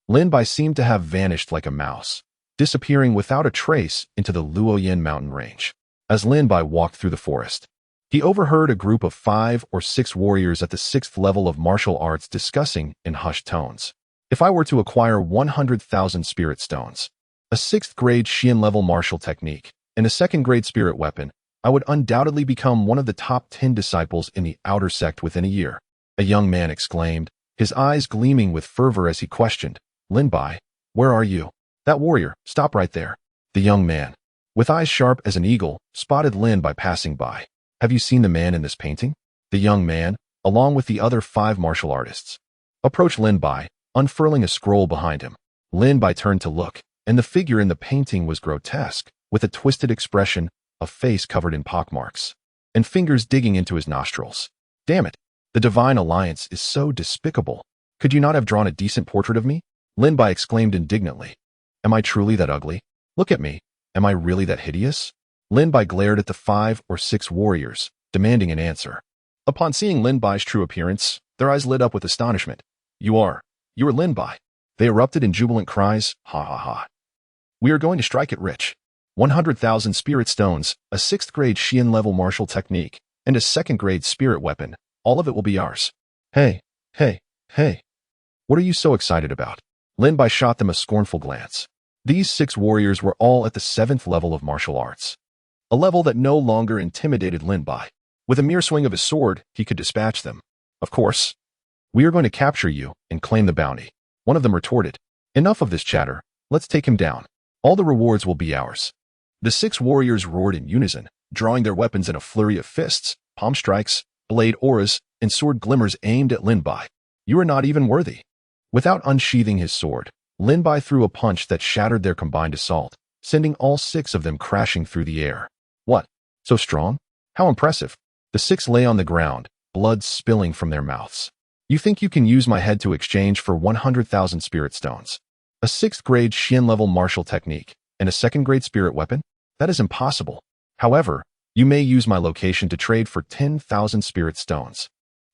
Lin Bai seemed to have vanished like a mouse, disappearing without a trace into the Luoyan mountain range. As Lin Bai walked through the forest, he overheard a group of 5 or 6 warriors at the 6th level of martial arts discussing in hushed tones. If I were to acquire 100,000 spirit stones, a 6th grade Xian level martial technique, and a 2nd grade spirit weapon, I would undoubtedly become one of the top 10 disciples in the outer sect within a year. A young man exclaimed, his eyes gleaming with fervor as he questioned, Lin Bai, where are you? That warrior, stop right there. The young man, with eyes sharp as an eagle, spotted Lin Bai passing by. Have you seen the man in this painting? The young man, along with the other 5 martial artists, approached Lin Bai, unfurling a scroll behind him. Lin Bai turned to look, and the figure in the painting was grotesque, with a twisted expression, a face covered in pockmarks, and fingers digging into his nostrils. Damn it! The Divine Alliance is so despicable. Could you not have drawn a decent portrait of me? Lin Bai exclaimed indignantly. Am I truly that ugly? Look at me. Am I really that hideous? Lin Bai glared at the 5 or 6 warriors, demanding an answer. Upon seeing Lin Bai's true appearance, their eyes lit up with astonishment. You are Lin Bai. They erupted in jubilant cries, ha ha ha. We are going to strike it rich. 100,000 spirit stones, a 6th grade Xian level martial technique, and a 2nd grade spirit weapon, all of it will be ours. Hey. What are you so excited about? Lin Bai shot them a scornful glance. These 6 warriors were all at the 7th level of martial arts, a level that no longer intimidated Lin Bai. With a mere swing of his sword, he could dispatch them. Of course. We are going to capture you and claim the bounty. One of them retorted. Enough of this chatter. Let's take him down. All the rewards will be ours. The 6 warriors roared in unison, drawing their weapons in a flurry of fists, palm strikes, blade auras, and sword glimmers aimed at Lin Bai. You are not even worthy. Without unsheathing his sword, Lin Bai threw a punch that shattered their combined assault, sending all 6 of them crashing through the air. What? So strong? How impressive. The 6 lay on the ground, blood spilling from their mouths. You think you can use my head to exchange for 100,000 spirit stones, a 6th grade Xian level martial technique, and a 2nd grade spirit weapon? That is impossible. However, you may use my location to trade for 10,000 spirit stones.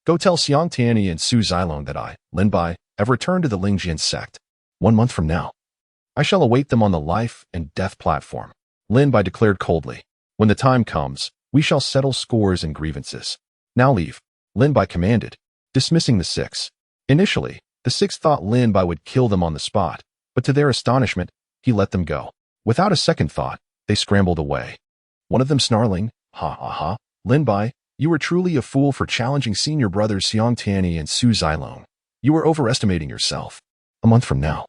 Go tell Xiang Tianyi and Su Zilong that I, Lin Bai, have returned to the Lingjin sect. 1 month from now, I shall await them on the life and death platform. Lin Bai declared coldly. When the time comes, we shall settle scores and grievances. Now leave, Lin Bai commanded, dismissing the 6. Initially, the 6 thought Lin Bai would kill them on the spot, but to their astonishment, he let them go. Without a second thought, they scrambled away. One of them snarling, ha ha ha, Lin Bai, you were truly a fool for challenging senior brothers Xiang Tianyi and Su Zilong. You were overestimating yourself. A month from now,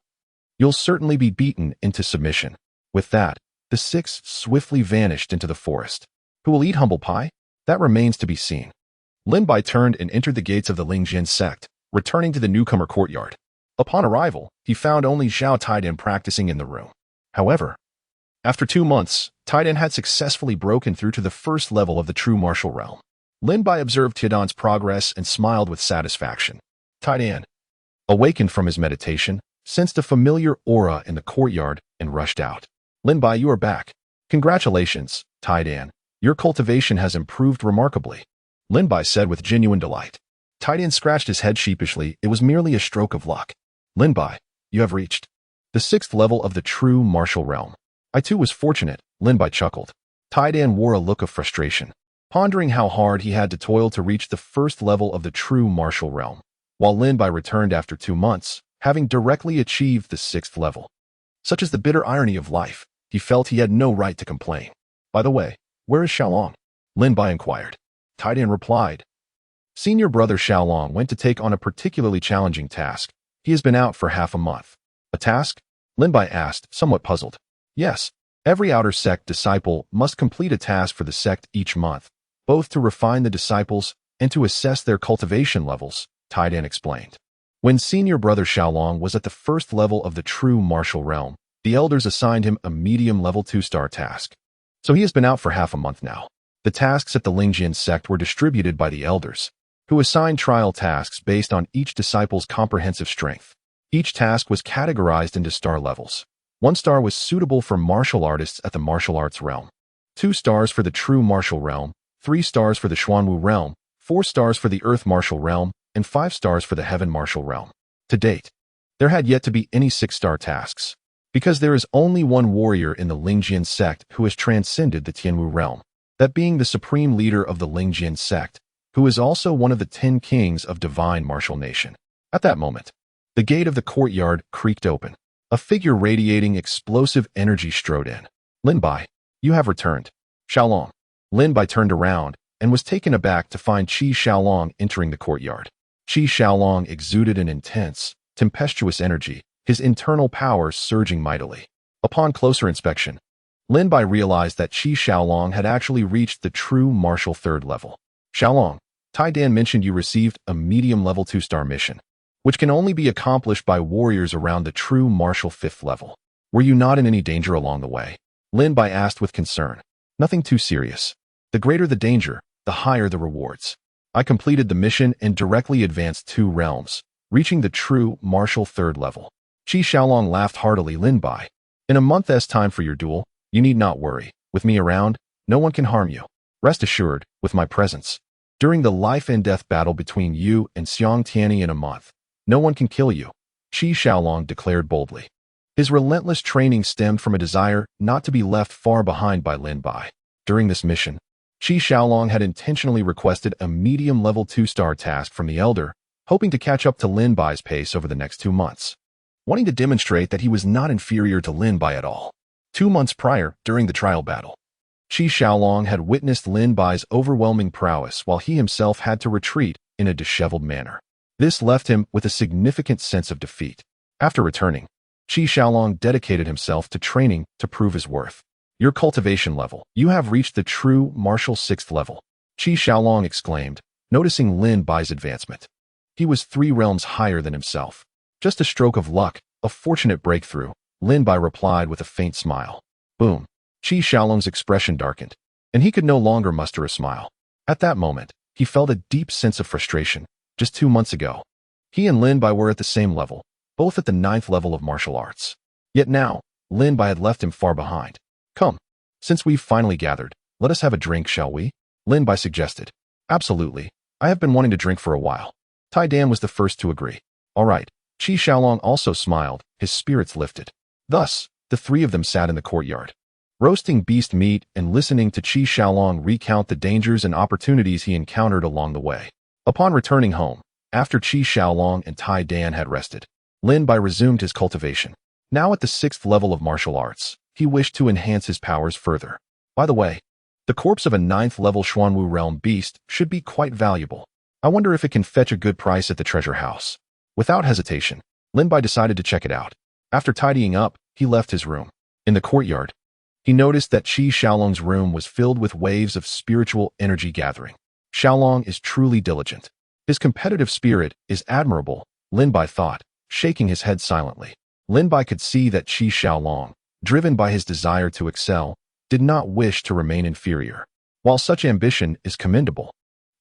you'll certainly be beaten into submission. With that, the 6 swiftly vanished into the forest. Who will eat humble pie? That remains to be seen. Lin Bai turned and entered the gates of the Lingjin sect, returning to the newcomer courtyard. Upon arrival, he found only Zhao Taidan practicing in the room. However, after 2 months, Taidan had successfully broken through to the 1st level of the true martial realm. Lin Bai observed Taidan's progress and smiled with satisfaction. Taidan, awakened from his meditation, sensed a familiar aura in the courtyard and rushed out. Lin Bai, you are back. Congratulations, Taidan. Your cultivation has improved remarkably, Lin Bai said with genuine delight. Taidan scratched his head sheepishly. It was merely a stroke of luck. Lin Bai, you have reached the 6th level of the true martial realm. I too was fortunate, Lin Bai chuckled. Taidan wore a look of frustration, pondering how hard he had to toil to reach the 1st level of the true martial realm, while Lin Bai returned after 2 months, having directly achieved the 6th level. Such is the bitter irony of life, he felt he had no right to complain. By the way, where is Xiaolong? Lin Bai inquired. Taidan replied. Senior brother Xiaolong went to take on a particularly challenging task. He has been out for half a month. A task? Lin Bai asked, somewhat puzzled. Yes, every outer sect disciple must complete a task for the sect each month, both to refine the disciples and to assess their cultivation levels, Taidan explained. When senior brother Xiaolong was at the first level of the true martial realm, the elders assigned him a medium level 2-star task. So he has been out for half a month now. The tasks at the Lingjian sect were distributed by the elders, who assigned trial tasks based on each disciple's comprehensive strength. Each task was categorized into star levels. 1 star was suitable for martial artists at the martial arts realm, 2 stars for the true martial realm, 3 stars for the Xuanwu realm, 4 stars for the earth martial realm, and 5 stars for the heaven martial realm. To date, there had yet to be any 6-star tasks, because there is only one warrior in the Lingjian sect who has transcended the Tianwu realm, that being the supreme leader of the Lingjian sect, who is also one of the 10 kings of divine martial nation. At that moment, the gate of the courtyard creaked open. A figure radiating explosive energy strode in. Lin Bai, you have returned. Xiaolong. Lin Bai turned around and was taken aback to find Qi Xiaolong entering the courtyard. Qi Xiaolong exuded an intense, tempestuous energy, his internal powers surging mightily. Upon closer inspection, Lin Bai realized that Qi Xiaolong had actually reached the true martial 3rd level. Xiaolong, Taidan mentioned you received a medium level 2-star mission, which can only be accomplished by warriors around the true martial 5th level. Were you not in any danger along the way? Lin Bai asked with concern. Nothing too serious. The greater the danger, the higher the rewards. I completed the mission and directly advanced 2 realms, reaching the true martial 3rd level. Qi Xiaolong laughed heartily. Lin Bai, in a month's time for your duel, you need not worry. With me around, no one can harm you. Rest assured, with my presence, during the life and death battle between you and Xiang Tianyi in a month, no one can kill you, Qi Xiaolong declared boldly. His relentless training stemmed from a desire not to be left far behind by Lin Bai. During this mission, Qi Xiaolong had intentionally requested a medium-level 2-star task from the elder, hoping to catch up to Lin Bai's pace over the next 2 months, wanting to demonstrate that he was not inferior to Lin Bai at all. 2 months prior, during the trial battle, Qi Xiaolong had witnessed Lin Bai's overwhelming prowess while he himself had to retreat in a disheveled manner. This left him with a significant sense of defeat. After returning, Qi Xiaolong dedicated himself to training to prove his worth. Your cultivation level. You have reached the true martial 6th level, Qi Xiaolong exclaimed, noticing Lin Bai's advancement. He was 3 realms higher than himself. Just a stroke of luck, a fortunate breakthrough, Lin Bai replied with a faint smile. Boom. Qi Xiaolong's expression darkened, and he could no longer muster a smile. At that moment, he felt a deep sense of frustration. Just 2 months ago, he and Lin Bai were at the same level, both at the 9th level of martial arts. Yet now, Lin Bai had left him far behind. Come, since we've finally gathered, let us have a drink, shall we? Lin Bai suggested. Absolutely. I have been wanting to drink for a while. Taidan was the first to agree. All right. Qi Xiaolong also smiled, his spirits lifted. Thus, the 3 of them sat in the courtyard, roasting beast meat and listening to Qi Xiaolong recount the dangers and opportunities he encountered along the way. Upon returning home, after Qi Xiaolong and Taidan had rested, Lin Bai resumed his cultivation. Now at the 6th level of martial arts, he wished to enhance his powers further. By the way, the corpse of a 9th level Xuanwu realm beast should be quite valuable. I wonder if it can fetch a good price at the treasure house. Without hesitation, Lin Bai decided to check it out. After tidying up, he left his room. In the courtyard, he noticed that Qi Xiaolong's room was filled with waves of spiritual energy gathering. Xiaolong is truly diligent. His competitive spirit is admirable, Lin Bai thought, shaking his head silently. Lin Bai could see that Qi Xiaolong, driven by his desire to excel, did not wish to remain inferior. While such ambition is commendable,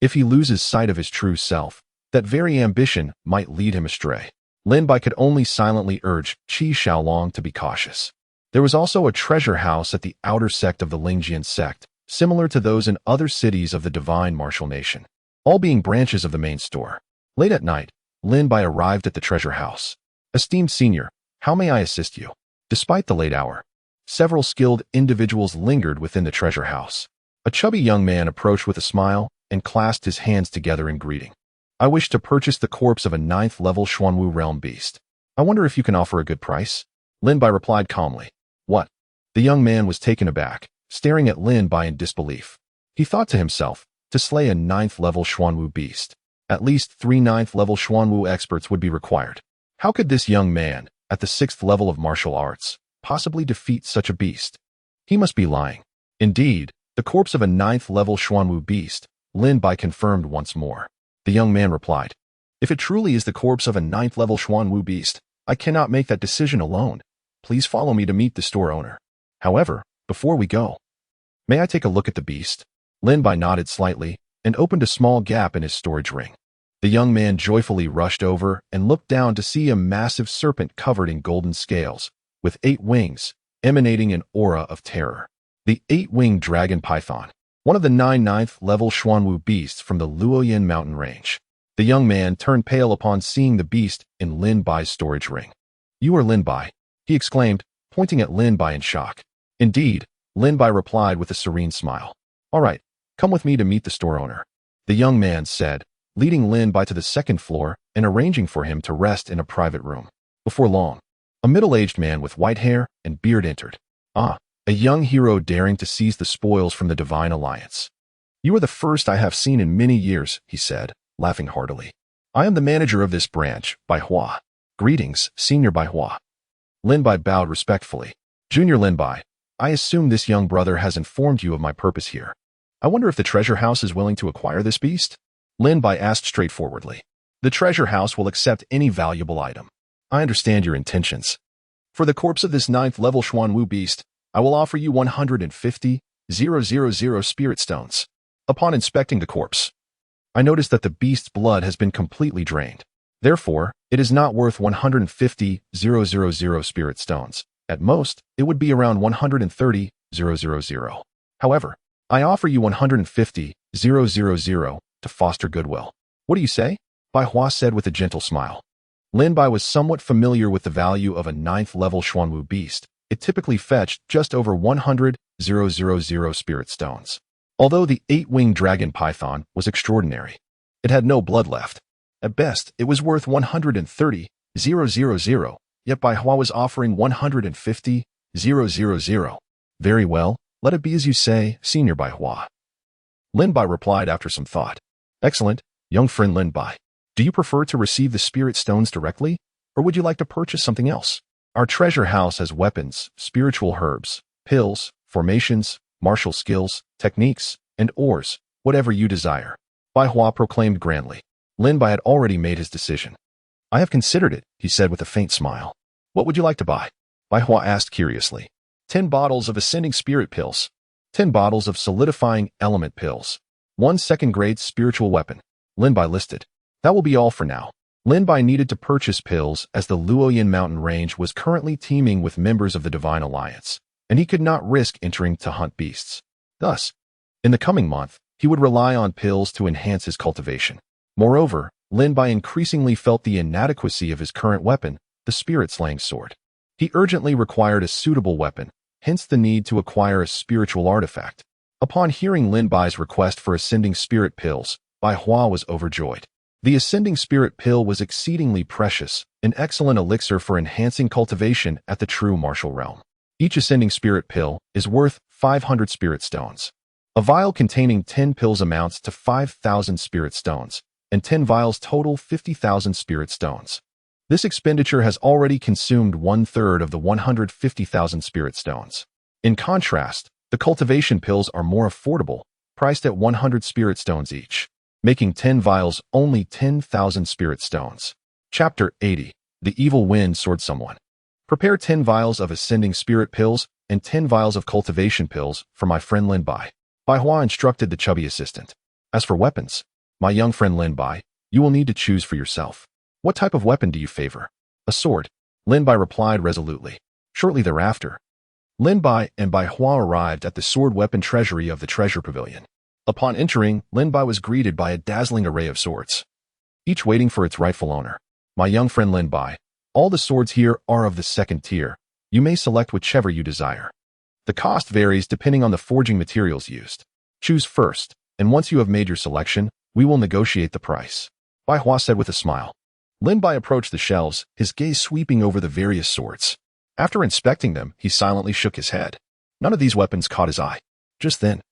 if he loses sight of his true self, that very ambition might lead him astray. Lin Bai could only silently urge Qi Xiaolong to be cautious. There was also a treasure house at the outer sect of the Lingjian sect, similar to those in other cities of the divine martial nation, all being branches of the main store. Late at night, Lin Bai arrived at the treasure house. Esteemed senior, how may I assist you? Despite the late hour, several skilled individuals lingered within the treasure house. A chubby young man approached with a smile and clasped his hands together in greeting. I wish to purchase the corpse of a 9th level Xuanwu realm beast. I wonder if you can offer a good price? Lin Bai replied calmly. What? The young man was taken aback, staring at Lin Bai in disbelief. He thought to himself, to slay a 9th level Xuanwu beast, at least 3 9th level Xuanwu experts would be required. How could this young man, at the 6th level of martial arts, possibly defeat such a beast? He must be lying. Indeed, the corpse of a 9th-level Xuanwu beast, Lin Bai confirmed once more. The young man replied, "If it truly is the corpse of a 9th-level Xuanwu beast, I cannot make that decision alone. Please follow me to meet the store owner. However, before we go, may I take a look at the beast?" Lin Bai nodded slightly and opened a small gap in his storage ring. The young man joyfully rushed over and looked down to see a massive serpent covered in golden scales, with 8 wings, emanating an aura of terror. The 8-winged dragon python, one of the 9th-level Xuanwu beasts from the Luoyan mountain range. The young man turned pale upon seeing the beast in Lin Bai's storage ring. "You are Lin Bai," he exclaimed, pointing at Lin Bai in shock. "Indeed," Lin Bai replied with a serene smile. "All right, come with me to meet the store owner," the young man said, leading Lin Bai to the 2nd floor and arranging for him to rest in a private room. Before long, a middle-aged man with white hair and beard entered. "Ah, a young hero daring to seize the spoils from the Divine Alliance. You are the first I have seen in many years," he said, laughing heartily. "I am the manager of this branch, Bai Hua. Greetings, Senior Bai Hua." Lin Bai bowed respectfully. "Junior Lin Bai, I assume this young brother has informed you of my purpose here. I wonder if the treasure house is willing to acquire this beast?" Lin Bai asked straightforwardly. "The treasure house will accept any valuable item. I understand your intentions. For the corpse of this 9th-level Xuanwu beast, I will offer you 150,000 spirit stones. Upon inspecting the corpse, I noticed that the beast's blood has been completely drained. Therefore, it is not worth 150,000 spirit stones. At most, it would be around 130,000. However, I offer you 150,000 to foster goodwill. What do you say?" Bai Hua said with a gentle smile. Lin Bai was somewhat familiar with the value of a 9th-level Xuanwu beast. It typically fetched just over 100,000 spirit stones. Although the 8-winged dragon python was extraordinary, it had no blood left. At best, it was worth 130,000, yet Bai Hua was offering 150,000. "Very well, let it be as you say, Senior Bai Hua," Lin Bai replied after some thought. "Excellent, young friend Lin Bai. Do you prefer to receive the spirit stones directly, or would you like to purchase something else? Our treasure house has weapons, spiritual herbs, pills, formations, martial skills, techniques, and ores, whatever you desire," Bai Hua proclaimed grandly. Lin Bai had already made his decision. "I have considered it," he said with a faint smile. "What would you like to buy?" Bai Hua asked curiously. 10 bottles of ascending spirit pills, 10 bottles of solidifying element pills, 1 2nd-grade spiritual weapon, Lin Bai listed. "That will be all for now." Lin Bai needed to purchase pills as the Luoyan mountain range was currently teeming with members of the Divine Alliance, and he could not risk entering to hunt beasts. Thus, in the coming month, he would rely on pills to enhance his cultivation. Moreover, Lin Bai increasingly felt the inadequacy of his current weapon, the spirit-slaying sword. He urgently required a suitable weapon, hence the need to acquire a spiritual artifact. Upon hearing Lin Bai's request for ascending spirit pills, Bai Hua was overjoyed. The ascending spirit pill was exceedingly precious, an excellent elixir for enhancing cultivation at the true martial realm. Each ascending spirit pill is worth 500 spirit stones. A vial containing 10 pills amounts to 5,000 spirit stones, and 10 vials total 50,000 spirit stones. This expenditure has already consumed 1/3 of the 150,000 spirit stones. In contrast, the cultivation pills are more affordable, priced at 100 spirit stones each, making 10 vials only 10,000 spirit stones. Chapter 80. The Evil Wind Sword Someone. Prepare 10 vials of ascending spirit pills and 10 vials of cultivation pills for my friend Lin Bai. Bai Hua instructed the chubby assistant. As for weapons, my young friend Lin Bai, you will need to choose for yourself. What type of weapon do you favor? A sword, Lin Bai replied resolutely. Shortly thereafter, Lin Bai and Bai Hua arrived at the sword weapon treasury of the treasure pavilion. Upon entering, Lin Bai was greeted by a dazzling array of swords, each waiting for its rightful owner. My young friend Lin Bai, all the swords here are of the 2nd tier. You may select whichever you desire. The cost varies depending on the forging materials used. Choose first, and once you have made your selection, we will negotiate the price, Bai Hua said with a smile. Lin Bai approached the shelves, his gaze sweeping over the various swords. After inspecting them, he silently shook his head. None of these weapons caught his eye. Just then,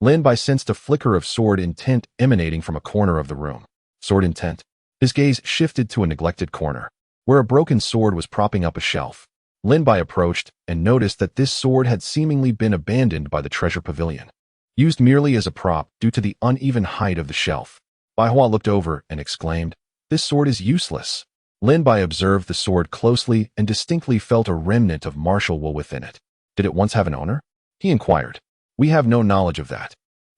Lin Bai sensed a flicker of sword intent emanating from a corner of the room. Sword intent. His gaze shifted to a neglected corner, where a broken sword was propping up a shelf. Lin Bai approached and noticed that this sword had seemingly been abandoned by the treasure pavilion, used merely as a prop due to the uneven height of the shelf. Bai Hua looked over and exclaimed, "This sword is useless." Lin Bai observed the sword closely and distinctly felt a remnant of martial wool within it. Did it once have an owner? He inquired. We have no knowledge of that.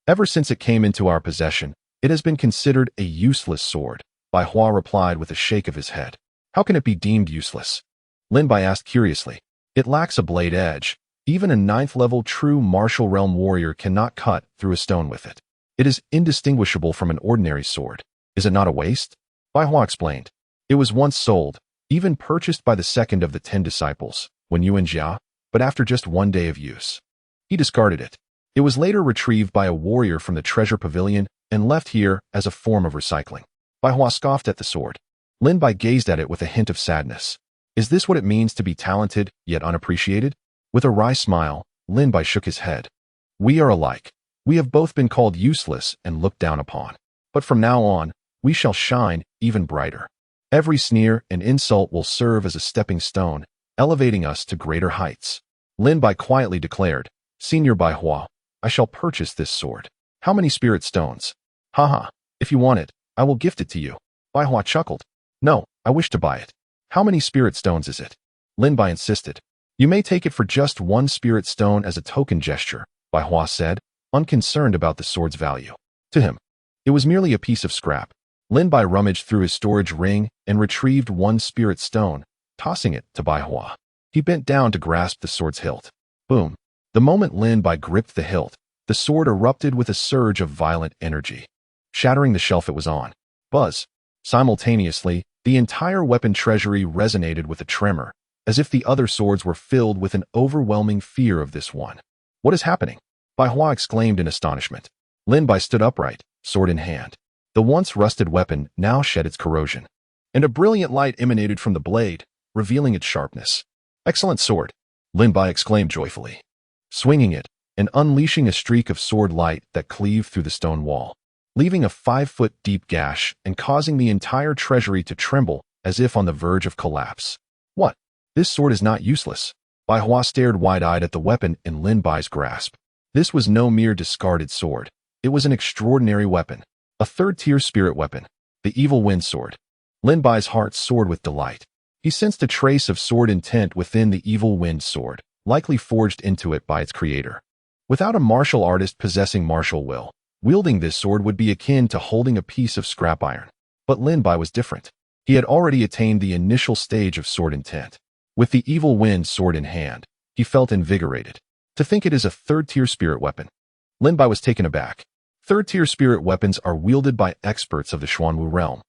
Ever since it came into our possession, it has been considered a useless sword, Bai Hua replied with a shake of his head. How can it be deemed useless? Lin Bai asked curiously. It lacks a blade edge. Even a 9th-level true martial realm warrior cannot cut through a stone with it. It is indistinguishable from an ordinary sword. Is it not a waste? Bai Hua explained. It was once sold, even purchased by the second of the 10 disciples, Wen Yuan Jia, but after just 1 day of use. He discarded it. It was later retrieved by a warrior from the treasure pavilion and left here as a form of recycling. Bai Hua scoffed at the sword. Lin Bai gazed at it with a hint of sadness. Is this what it means to be talented, yet unappreciated? With a wry smile, Lin Bai shook his head. We are alike. We have both been called useless and looked down upon. But from now on, we shall shine even brighter. Every sneer and insult will serve as a stepping stone, elevating us to greater heights. Lin Bai quietly declared, Senior Bai Hua, I shall purchase this sword. How many spirit stones? Haha, if you want it, I will gift it to you. Bai Hua chuckled. No, I wish to buy it. How many spirit stones is it? Lin Bai insisted. You may take it for just 1 spirit stone as a token gesture, Bai Hua said, unconcerned about the sword's value. To him, it was merely a piece of scrap. Lin Bai rummaged through his storage ring and retrieved 1 spirit stone, tossing it to Bai Hua. He bent down to grasp the sword's hilt. Boom. The moment Lin Bai gripped the hilt, the sword erupted with a surge of violent energy, shattering the shelf it was on. Buzz. Simultaneously, the entire weapon treasury resonated with a tremor, as if the other swords were filled with an overwhelming fear of this one. What is happening? Bai Hua exclaimed in astonishment. Lin Bai stood upright, sword in hand. The once rusted weapon now shed its corrosion, and a brilliant light emanated from the blade, revealing its sharpness. Excellent sword, Lin Bai exclaimed joyfully, swinging it and unleashing a streak of sword light that cleaved through the stone wall, leaving a 5-foot deep gash and causing the entire treasury to tremble as if on the verge of collapse. What? This sword is not useless. Bai Hua stared wide-eyed at the weapon in Lin Bai's grasp. This was no mere discarded sword. It was an extraordinary weapon, a 3rd-tier spirit weapon, the evil wind sword. Lin Bai's heart soared with delight. He sensed a trace of sword intent within the evil wind sword, likely forged into it by its creator. Without a martial artist possessing martial will, wielding this sword would be akin to holding a piece of scrap iron. But Lin Bai was different. He had already attained the initial stage of sword intent. With the evil wind sword in hand, he felt invigorated. To think it is a 3rd-tier spirit weapon. Lin Bai was taken aback. 3rd-tier spirit weapons are wielded by experts of the Xuanwu realm,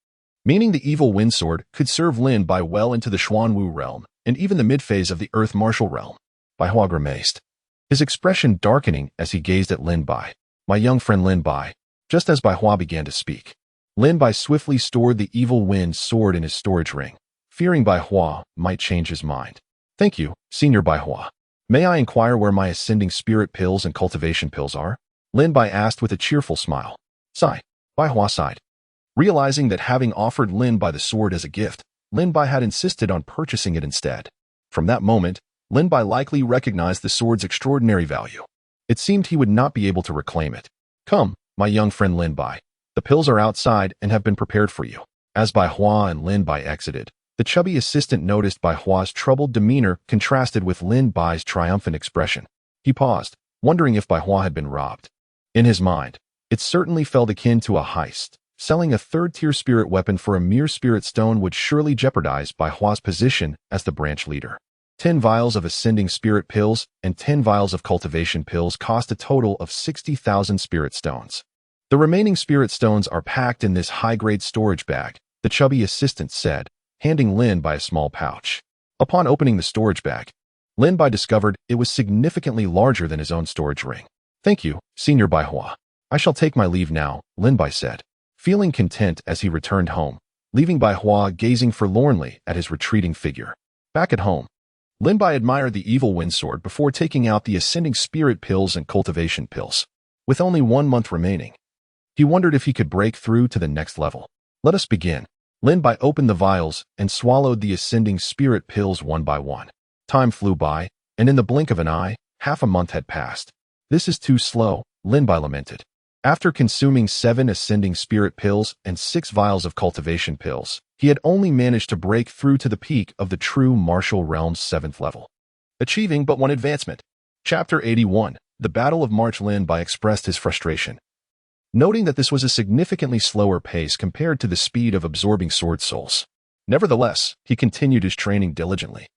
meaning the evil wind sword could serve Lin Bai well into the Xuanwu realm and even the mid-phase of the earth martial realm. Bai Hua grimaced, his expression darkening as he gazed at Lin Bai. My young friend Lin Bai. Just as Bai Hua began to speak, Lin Bai swiftly stored the evil wind sword in his storage ring, fearing Bai Hua might change his mind. Thank you, Senior Bai Hua. May I inquire where my ascending spirit pills and cultivation pills are? Lin Bai asked with a cheerful smile. Sigh. Bai Hua sighed. Realizing that having offered Lin Bai the sword as a gift, Lin Bai had insisted on purchasing it instead. From that moment, Lin Bai likely recognized the sword's extraordinary value. It seemed he would not be able to reclaim it. Come, my young friend Lin Bai. The pills are outside and have been prepared for you. As Bai Hua and Lin Bai exited, the chubby assistant noticed Bai Hua's troubled demeanor contrasted with Lin Bai's triumphant expression. He paused, wondering if Bai Hua had been robbed. In his mind, it certainly felt akin to a heist. Selling a 3rd-tier spirit weapon for a mere spirit stone would surely jeopardize Bai Hua's position as the branch leader. 10 vials of ascending spirit pills and 10 vials of cultivation pills cost a total of 60,000 spirit stones. The remaining spirit stones are packed in this high-grade storage bag, the chubby assistant said, handing Lin Bai a small pouch. Upon opening the storage bag, Lin Bai discovered it was significantly larger than his own storage ring. Thank you, Senior Bai Hua. I shall take my leave now, Lin Bai said, feeling content as he returned home, leaving Bai Hua gazing forlornly at his retreating figure. Back at home, Lin Bai admired the evil wind sword before taking out the ascending spirit pills and cultivation pills. With only 1 month remaining, he wondered if he could break through to the next level. Let us begin. Lin Bai opened the vials and swallowed the ascending spirit pills one by one. Time flew by, and in the blink of an eye, half a month had passed. This is too slow, Lin Bai lamented. After consuming 7 ascending spirit pills and 6 vials of cultivation pills, he had only managed to break through to the peak of the true martial realm's 7th level, achieving but one advancement. Chapter 81. The Battle of March. Lin Bai expressed his frustration, noting that this was a significantly slower pace compared to the speed of absorbing sword souls. Nevertheless, he continued his training diligently.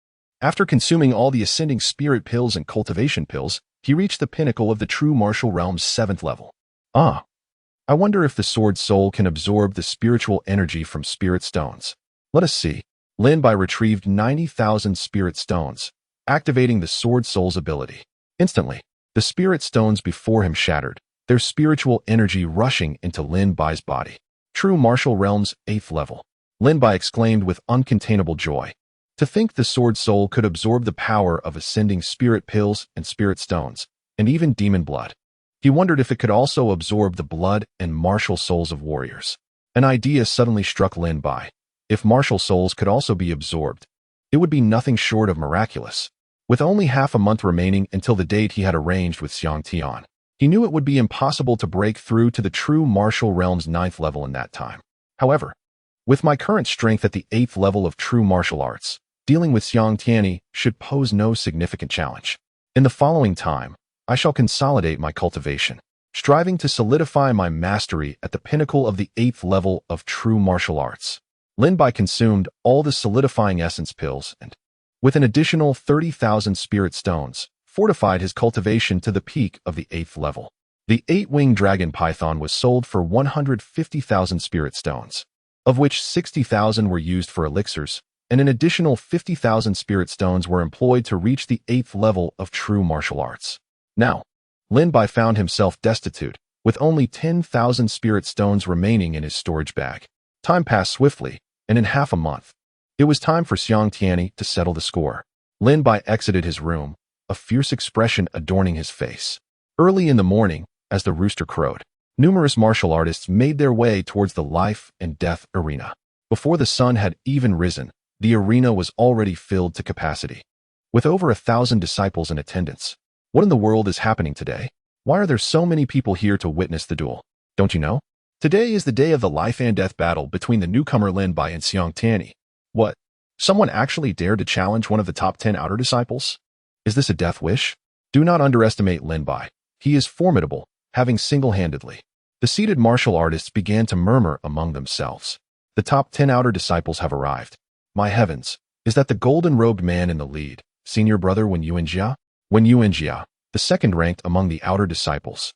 After consuming all the ascending spirit pills and cultivation pills, he reached the pinnacle of the true martial realm's 7th level. I wonder if the sword soul can absorb the spiritual energy from spirit stones. Let us see. Lin Bai retrieved 90,000 spirit stones, activating the sword soul's ability. Instantly, the spirit stones before him shattered, their spiritual energy rushing into Lin Bai's body. True martial realm's 8th level. Lin Bai exclaimed with uncontainable joy. To think the sword soul could absorb the power of ascending spirit pills and spirit stones, and even demon blood. He wondered if it could also absorb the blood and martial souls of warriors. An idea suddenly struck Lin Bai. If martial souls could also be absorbed, it would be nothing short of miraculous. With only half a month remaining until the date he had arranged with Xiang Tian, he knew it would be impossible to break through to the true martial realm's 9th level in that time. However, with my current strength at the 8th level of true martial arts, dealing with Xiang Tian should pose no significant challenge. In the following time, I shall consolidate my cultivation, striving to solidify my mastery at the pinnacle of the 8th level of true martial arts. Lin Bai consumed all the solidifying essence pills and, with an additional 30,000 spirit stones, fortified his cultivation to the peak of the 8th level. The 8-winged dragon python was sold for 150,000 spirit stones, of which 60,000 were used for elixirs, and an additional 50,000 spirit stones were employed to reach the 8th level of true martial arts. Now, Lin Bai found himself destitute, with only 10,000 spirit stones remaining in his storage bag. Time passed swiftly, and in half a month, it was time for Xiang Tian to settle the score. Lin Bai exited his room, a fierce expression adorning his face. Early in the morning, as the rooster crowed, numerous martial artists made their way towards the life and death arena. Before the sun had even risen, the arena was already filled to capacity, with over 1,000 disciples in attendance. What in the world is happening today? Why are there so many people here to witness the duel? Don't you know? Today is the day of the life and death battle between the newcomer Lin Bai and Xiang Tian. What? Someone actually dared to challenge one of the top 10 outer disciples? Is this a death wish? Do not underestimate Lin Bai. He is formidable, having single-handedly. The seated martial artists began to murmur among themselves. The top 10 outer disciples have arrived. My heavens, is that the golden-robed man in the lead, senior brother Wen Yuanjia? Wen Yuanjia, the second-ranked among the outer disciples.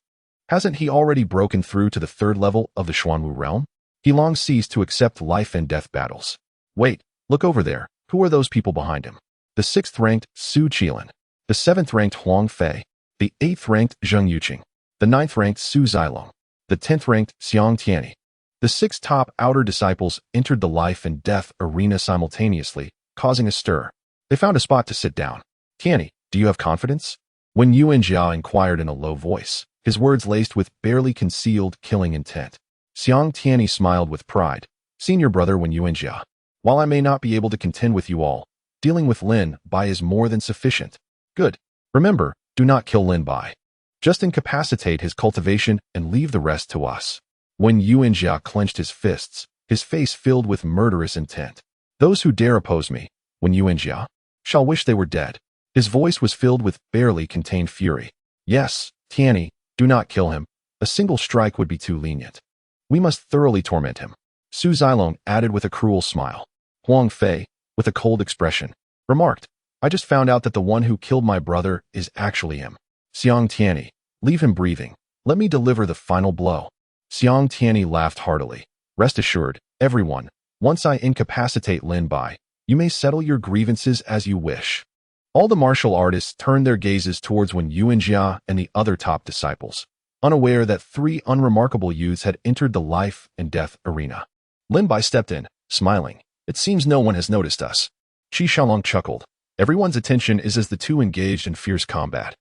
Hasn't he already broken through to the 3rd level of the Xuanwu realm? He long ceased to accept life and death battles. Wait, look over there. Who are those people behind him? The 6th-ranked Su Qilin, the 7th-ranked Huang Fei, the 8th-ranked Zheng Yuqing, the 9th-ranked Su Zilong, the 10th-ranked Xiang Tian. The 6 top outer disciples entered the life and death arena simultaneously, causing a stir. They found a spot to sit down. Tian, do you have confidence? When Yuanjia inquired in a low voice, his words laced with barely concealed killing intent. Xiang Tian smiled with pride. Senior brother Wen Yuanjia, while I may not be able to contend with you all, dealing with Lin Bai is more than sufficient. Good. Remember, do not kill Lin Bai. Just incapacitate his cultivation and leave the rest to us. When Yuanjia clenched his fists, his face filled with murderous intent. Those who dare oppose me, Wen Yuanjia, shall wish they were dead. His voice was filled with barely contained fury. Yes, Tian, do not kill him. A single strike would be too lenient. We must thoroughly torment him. Su Zilong added with a cruel smile. Huang Fei, with a cold expression, remarked, I just found out that the one who killed my brother is actually him. Xiang Tian, leave him breathing. Let me deliver the final blow. Xiang Tian laughed heartily. Rest assured, everyone, once I incapacitate Lin Bai, you may settle your grievances as you wish. All the martial artists turned their gazes towards Wen Yuanjia and the other top disciples, unaware that 3 unremarkable youths had entered the life and death arena. Lin Bai stepped in, smiling. It seems no one has noticed us. Qi Xiaolong chuckled. Everyone's attention is as the two engaged in fierce combat.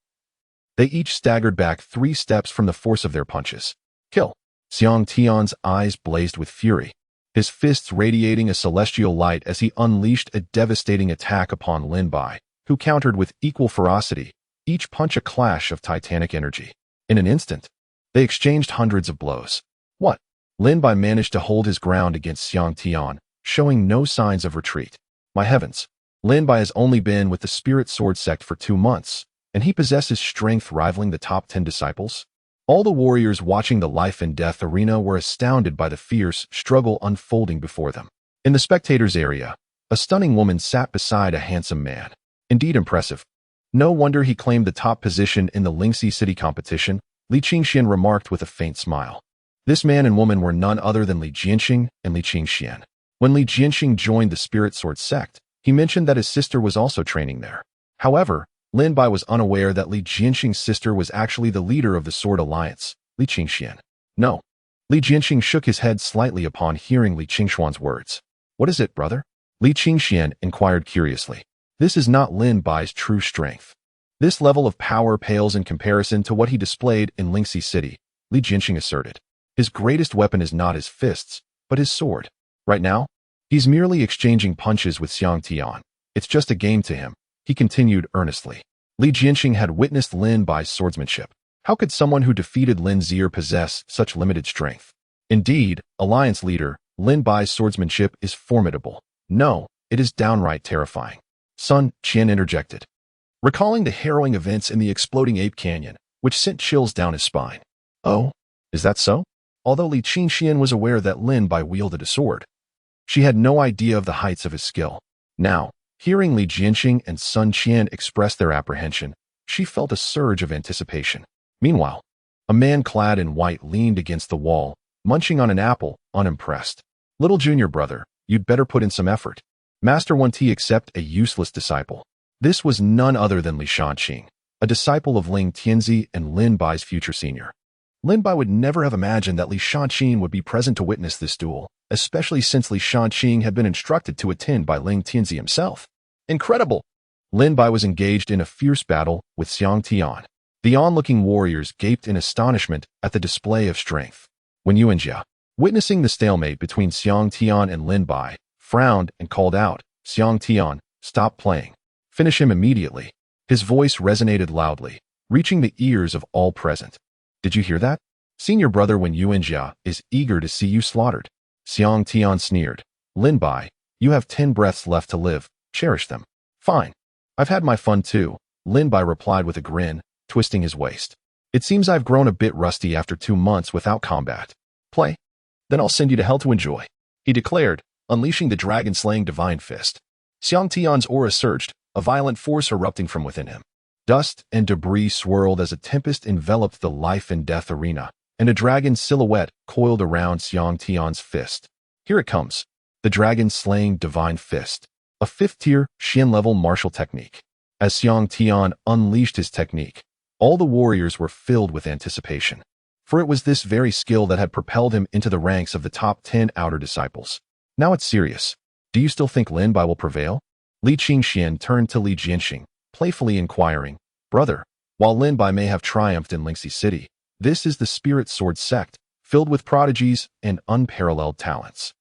They each staggered back 3 steps from the force of their punches. Kill! Xiang Tian's eyes blazed with fury, his fists radiating a celestial light as he unleashed a devastating attack upon Lin Bai, who countered with equal ferocity, each punch a clash of titanic energy. In an instant, they exchanged hundreds of blows. What? Lin Bai managed to hold his ground against Xiang Tian, showing no signs of retreat. My heavens, Lin Bai has only been with the Spirit Sword sect for 2 months, and he possesses strength rivaling the top 10 disciples? All the warriors watching the life and death arena were astounded by the fierce struggle unfolding before them. In the spectators' area, a stunning woman sat beside a handsome man. Indeed impressive. No wonder he claimed the top position in the Lingxi City competition, Li Qingxian remarked with a faint smile. This man and woman were none other than Li Jianxing and Li Qingxian. When Li Jianxing joined the Spirit Sword sect, he mentioned that his sister was also training there. However, Lin Bai was unaware that Li Jianxing's sister was actually the leader of the Sword Alliance, Li Qingxian. No. Li Jianxing shook his head slightly upon hearing Li Qingshuan's words. What is it, brother? Li Qingxian inquired curiously. This is not Lin Bai's true strength. This level of power pales in comparison to what he displayed in Lingxi City, Li Jianxing asserted. His greatest weapon is not his fists, but his sword. Right now, he's merely exchanging punches with Xiang Tian. It's just a game to him, he continued earnestly. Li Jianxing had witnessed Lin Bai's swordsmanship. How could someone who defeated Lin Zier possess such limited strength? Indeed, Alliance leader, Lin Bai's swordsmanship is formidable. No, it is downright terrifying. Sun Qian interjected, recalling the harrowing events in the exploding ape canyon, which sent chills down his spine. Oh, is that so? Although Li Qingxian was aware that Lin Bai wielded a sword, she had no idea of the heights of his skill. Now, hearing Li Jianxing and Sun Qian express their apprehension, she felt a surge of anticipation. Meanwhile, a man clad in white leaned against the wall, munching on an apple, unimpressed. Little junior brother, you'd better put in some effort. Master won't he accept a useless disciple? This was none other than Li Shanqing, a disciple of Ling Tianzi and Lin Bai's future senior. Lin Bai would never have imagined that Li Shanqing would be present to witness this duel, especially since Li Shanqing had been instructed to attend by Ling Tianzi himself. Incredible! Lin Bai was engaged in a fierce battle with Xiang Tian. The onlooking warriors gaped in astonishment at the display of strength. When Yuanjia, witnessing the stalemate between Xiang Tian and Lin Bai, frowned and called out, Xiang Tian, stop playing. Finish him immediately. His voice resonated loudly, reaching the ears of all present. Did you hear that? Senior brother Wen Yuanjia is eager to see you slaughtered. Xiang Tian sneered. Lin Bai, you have 10 breaths left to live. Cherish them. Fine. I've had my fun too, Lin Bai replied with a grin, twisting his waist. It seems I've grown a bit rusty after 2 months without combat. Play? Then I'll send you to hell to enjoy, he declared, unleashing the dragon-slaying divine fist. Xiang Tian's aura surged, a violent force erupting from within him. Dust and debris swirled as a tempest enveloped the life and death arena, and a dragon silhouette coiled around Xiang Tian's fist. Here it comes. The dragon-slaying divine fist. A 5th-tier, Xian-level martial technique. As Xiang Tian unleashed his technique, all the warriors were filled with anticipation. For it was this very skill that had propelled him into the ranks of the top 10 outer disciples. Now it's serious. Do you still think Lin Bai will prevail? Li Qingxian turned to Li Jianxing, playfully inquiring, Brother, while Lin Bai may have triumphed in Lingxi City, this is the Spirit Sword sect, filled with prodigies and unparalleled talents.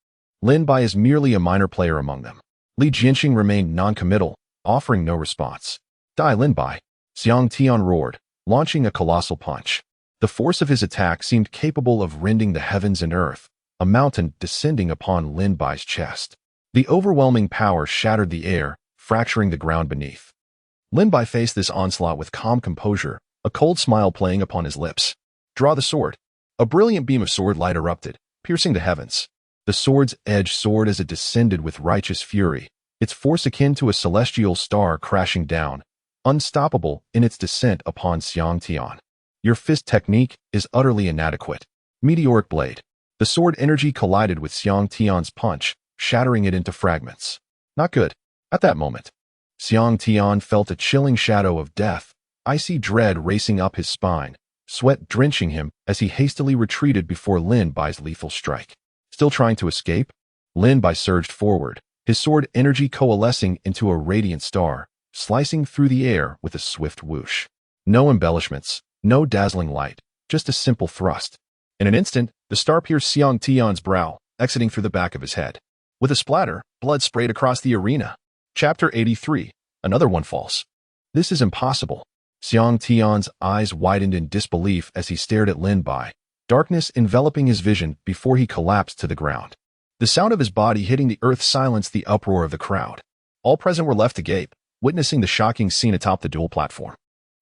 Lin Bai is merely a minor player among them. Li Jianxing remained non-committal, offering no response. Die Lin Bai! Xiang Tian roared, launching a colossal punch. The force of his attack seemed capable of rending the heavens and earth, a mountain descending upon Lin Bai's chest. The overwhelming power shattered the air, fracturing the ground beneath. Lin Bai faced this onslaught with calm composure, a cold smile playing upon his lips. Draw the sword. A brilliant beam of sword light erupted, piercing the heavens. The sword's edge soared as it descended with righteous fury, its force akin to a celestial star crashing down, unstoppable in its descent upon Xiang Tian. Your fist technique is utterly inadequate. Meteoric blade. The sword energy collided with Xiang Tian's punch, shattering it into fragments. Not good. At that moment, Xiang Tian felt a chilling shadow of death, icy dread racing up his spine, sweat drenching him as he hastily retreated before Lin Bai's lethal strike. Still trying to escape? Lin Bai surged forward, his sword energy coalescing into a radiant star, slicing through the air with a swift whoosh. No embellishments, no dazzling light, just a simple thrust. In an instant, the star pierced Xiang Tian's brow, exiting through the back of his head. With a splatter, blood sprayed across the arena. Chapter 83. Another one falls. This is impossible. Xiang Tian's eyes widened in disbelief as he stared at Lin Bai, darkness enveloping his vision before he collapsed to the ground. The sound of his body hitting the earth silenced the uproar of the crowd. All present were left agape, witnessing the shocking scene atop the duel platform.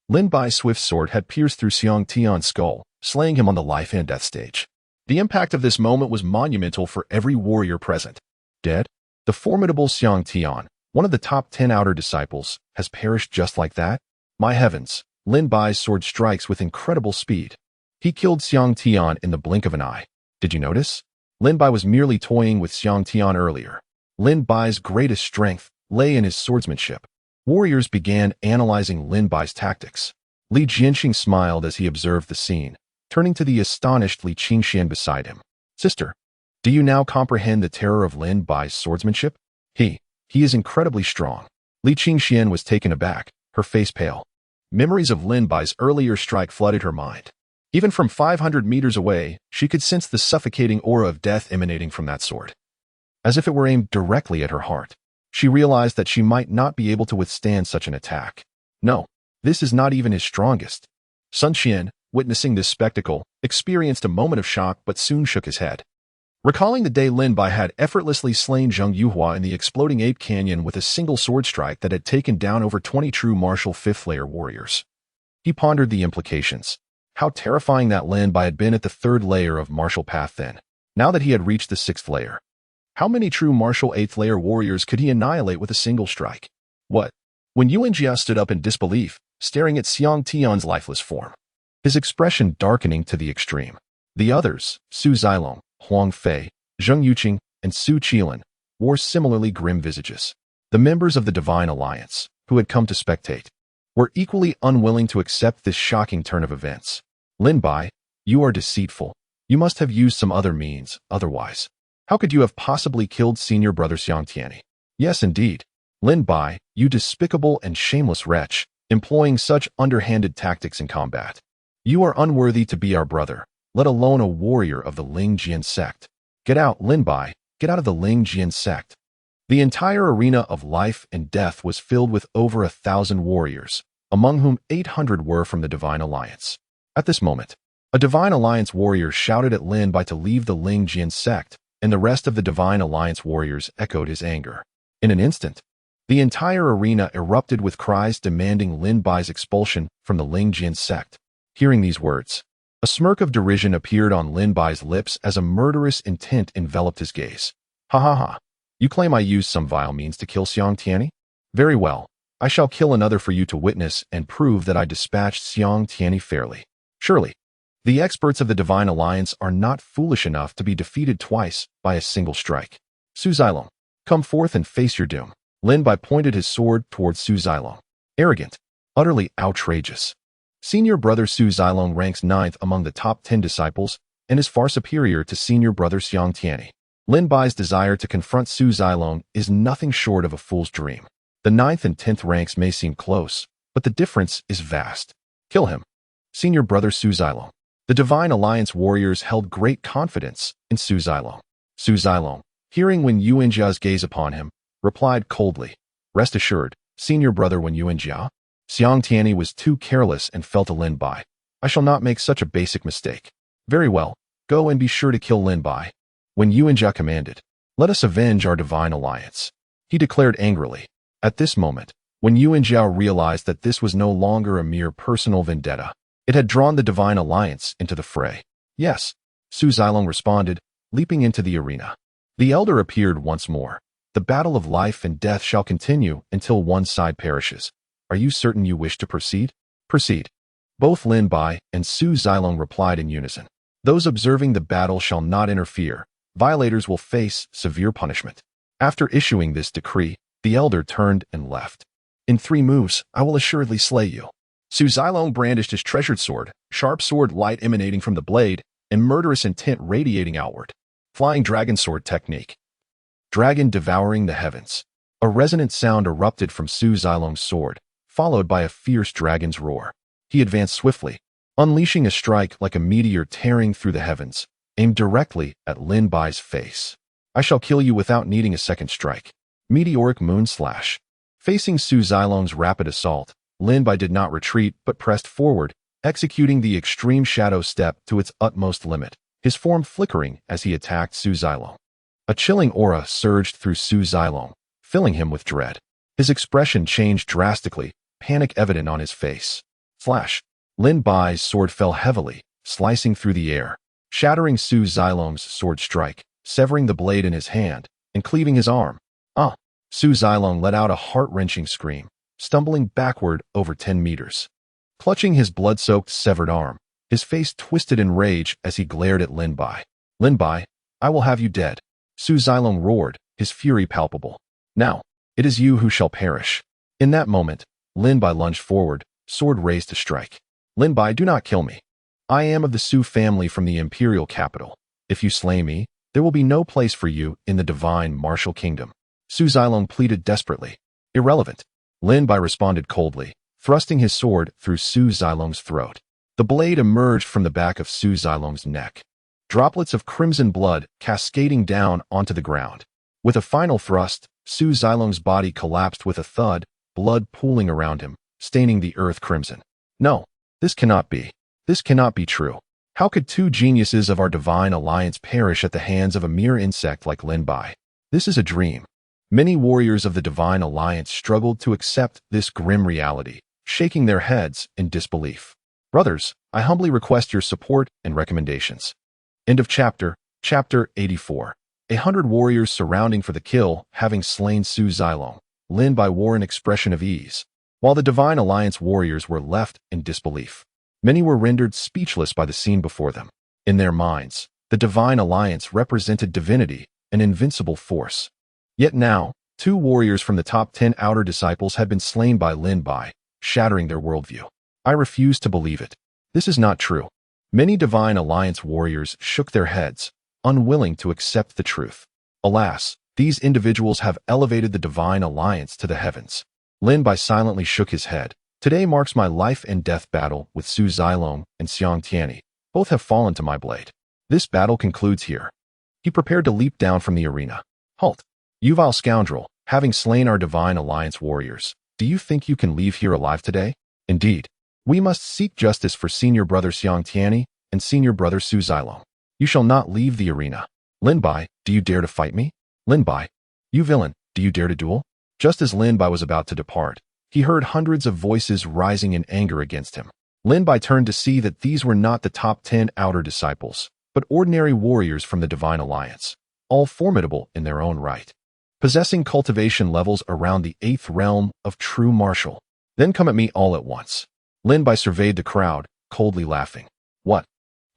Lin Bai's swift sword had pierced through Xiang Tian's skull, slaying him on the life and death stage. The impact of this moment was monumental for every warrior present. Dead? The formidable Xiang Tian, one of the top 10 outer disciples, has perished just like that? My heavens, Lin Bai's sword strikes with incredible speed. He killed Xiang Tian in the blink of an eye. Did you notice? Lin Bai was merely toying with Xiang Tian earlier. Lin Bai's greatest strength lay in his swordsmanship. Warriors began analyzing Lin Bai's tactics. Li Jianxing smiled as he observed the scene, turning to the astonished Li Qingxian beside him. Sister, do you now comprehend the terror of Lin Bai's swordsmanship? He is incredibly strong. Li Qingxian was taken aback, her face pale. Memories of Lin Bai's earlier strike flooded her mind. Even from 500 meters away, she could sense the suffocating aura of death emanating from that sword. As if it were aimed directly at her heart, she realized that she might not be able to withstand such an attack. No, this is not even his strongest. Sun Qian, witnessing this spectacle, experienced a moment of shock but soon shook his head. Recalling the day Lin Bai had effortlessly slain Zheng Yuhua in the exploding Ape Canyon with a single sword strike that had taken down over 20 true martial fifth-layer warriors. He pondered the implications. How terrifying that Lin Bai had been at the third layer of martial path then, now that he had reached the sixth layer. How many true martial eighth-layer warriors could he annihilate with a single strike? What? When Yuan Jia stood up in disbelief, staring at Xiang Tian's lifeless form, his expression darkening to the extreme. The others, Su Zilong, Huang Fei, Zheng Yuqing, and Su Qilin, wore similarly grim visages. The members of the Divine Alliance, who had come to spectate, were equally unwilling to accept this shocking turn of events. Lin Bai, you are deceitful. You must have used some other means, otherwise. How could you have possibly killed senior brother Xiang Tianyi? Yes, indeed. Lin Bai, you despicable and shameless wretch, employing such underhanded tactics in combat. You are unworthy to be our brother, let alone a warrior of the Ling Jian sect. Get out, Lin Bai, get out of the Ling Jian sect. The entire arena of life and death was filled with over 1,000 warriors, among whom 800 were from the Divine Alliance. At this moment, a Divine Alliance warrior shouted at Lin Bai to leave the Ling Jian sect, and the rest of the Divine Alliance warriors echoed his anger. In an instant, the entire arena erupted with cries demanding Lin Bai's expulsion from the Ling Jian sect. Hearing these words, a smirk of derision appeared on Lin Bai's lips as a murderous intent enveloped his gaze. Ha ha ha. You claim I used some vile means to kill Xiang Tianyi? Very well. I shall kill another for you to witness and prove that I dispatched Xiang Tianyi fairly. Surely, the experts of the Divine Alliance are not foolish enough to be defeated twice by a single strike. Su Zilong, come forth and face your doom. Lin Bai pointed his sword towards Su Zilong. Arrogant, utterly outrageous. Senior brother Su Zilong ranks 9th among the top 10 disciples and is far superior to senior brother Xiang Tianyi. Lin Bai's desire to confront Su Zilong is nothing short of a fool's dream. The 9th and 10th ranks may seem close, but the difference is vast. Kill him. Senior brother Su Zilong. The Divine Alliance warriors held great confidence in Su Zilong. Su Zilong, hearing Wen Yuanjia's gaze upon him, replied coldly, Rest assured, senior brother Wen Yuanjia. Xiang Tianyi was too careless and fell to Lin Bai. I shall not make such a basic mistake. Very well, go and be sure to kill Lin Bai. Wen Yuanjia commanded, Let us avenge our Divine Alliance. He declared angrily. At this moment, when Yuanjia realized that this was no longer a mere personal vendetta, it had drawn the Divine Alliance into the fray. Yes, Su Zilong responded, leaping into the arena. The elder appeared once more. The battle of life and death shall continue until one side perishes. Are you certain you wish to proceed? Proceed. Both Lin Bai and Su Zilong replied in unison. Those observing the battle shall not interfere. Violators will face severe punishment. After issuing this decree, the elder turned and left. In 3 moves, I will assuredly slay you. Su Zilong brandished his treasured sword, sharp sword light emanating from the blade, and murderous intent radiating outward. Flying dragon sword technique. Dragon devouring the heavens. A resonant sound erupted from Su Zilong's sword, followed by a fierce dragon's roar. He advanced swiftly, unleashing a strike like a meteor tearing through the heavens, aimed directly at Lin Bai's face. I shall kill you without needing a second strike. Meteoric moon slash. Facing Su Zilong's rapid assault, Lin Bai did not retreat but pressed forward, executing the extreme shadow step to its utmost limit, his form flickering as he attacked Su Zilong. A chilling aura surged through Su Zilong, filling him with dread. His expression changed drastically, panic evident on his face. Flash! Lin Bai's sword fell heavily, slicing through the air, shattering Su Zilong's sword strike, severing the blade in his hand, and cleaving his arm. Ah! Su Zilong let out a heart-wrenching scream, stumbling backward over 10 meters. Clutching his blood-soaked severed arm, his face twisted in rage as he glared at Lin Bai. Lin Bai, I will have you dead. Su Zilong roared, his fury palpable. Now, it is you who shall perish. In that moment, Lin Bai lunged forward, sword raised to strike. Lin Bai, do not kill me. I am of the Su family from the imperial capital. If you slay me, there will be no place for you in the divine martial kingdom. Su Zilong pleaded desperately. Irrelevant. Lin Bai responded coldly, thrusting his sword through Su Zilong's throat. The blade emerged from the back of Su Zilong's neck. Droplets of crimson blood cascading down onto the ground. With a final thrust, Su Zilong's body collapsed with a thud, blood pooling around him, staining the earth crimson. No, this cannot be. This cannot be true. How could two geniuses of our divine alliance perish at the hands of a mere insect like Lin Bai? This is a dream. Many warriors of the divine alliance struggled to accept this grim reality, shaking their heads in disbelief. Brothers, I humbly request your support and recommendations. End of chapter. Chapter 84. 100 warriors surrounding for the kill, having slain Su Zilong. Lin Bai wore an expression of ease, while the Divine Alliance warriors were left in disbelief. Many were rendered speechless by the scene before them. In their minds, the Divine Alliance represented divinity, an invincible force. Yet now, 2 warriors from the top 10 outer disciples had been slain by Lin Bai, shattering their worldview. I refuse to believe it. This is not true. Many Divine Alliance warriors shook their heads, unwilling to accept the truth. Alas, these individuals have elevated the Divine Alliance to the heavens. Lin Bai silently shook his head. Today marks my life and death battle with Su Zilong and Xiang Tianyi. Both have fallen to my blade. This battle concludes here. He prepared to leap down from the arena. Halt! You vile scoundrel, having slain our Divine Alliance warriors, do you think you can leave here alive today? Indeed. We must seek justice for senior brother Xiang Tianyi and senior brother Su Zilong. You shall not leave the arena. Lin Bai, do you dare to fight me? Lin Bai, you villain, do you dare to duel? Just as Lin Bai was about to depart, he heard hundreds of voices rising in anger against him. Lin Bai turned to see that these were not the top 10 outer disciples, but ordinary warriors from the Divine Alliance, all formidable in their own right, possessing cultivation levels around the 8th realm of true martial. Then come at me all at once. Lin Bai surveyed the crowd, coldly laughing. What?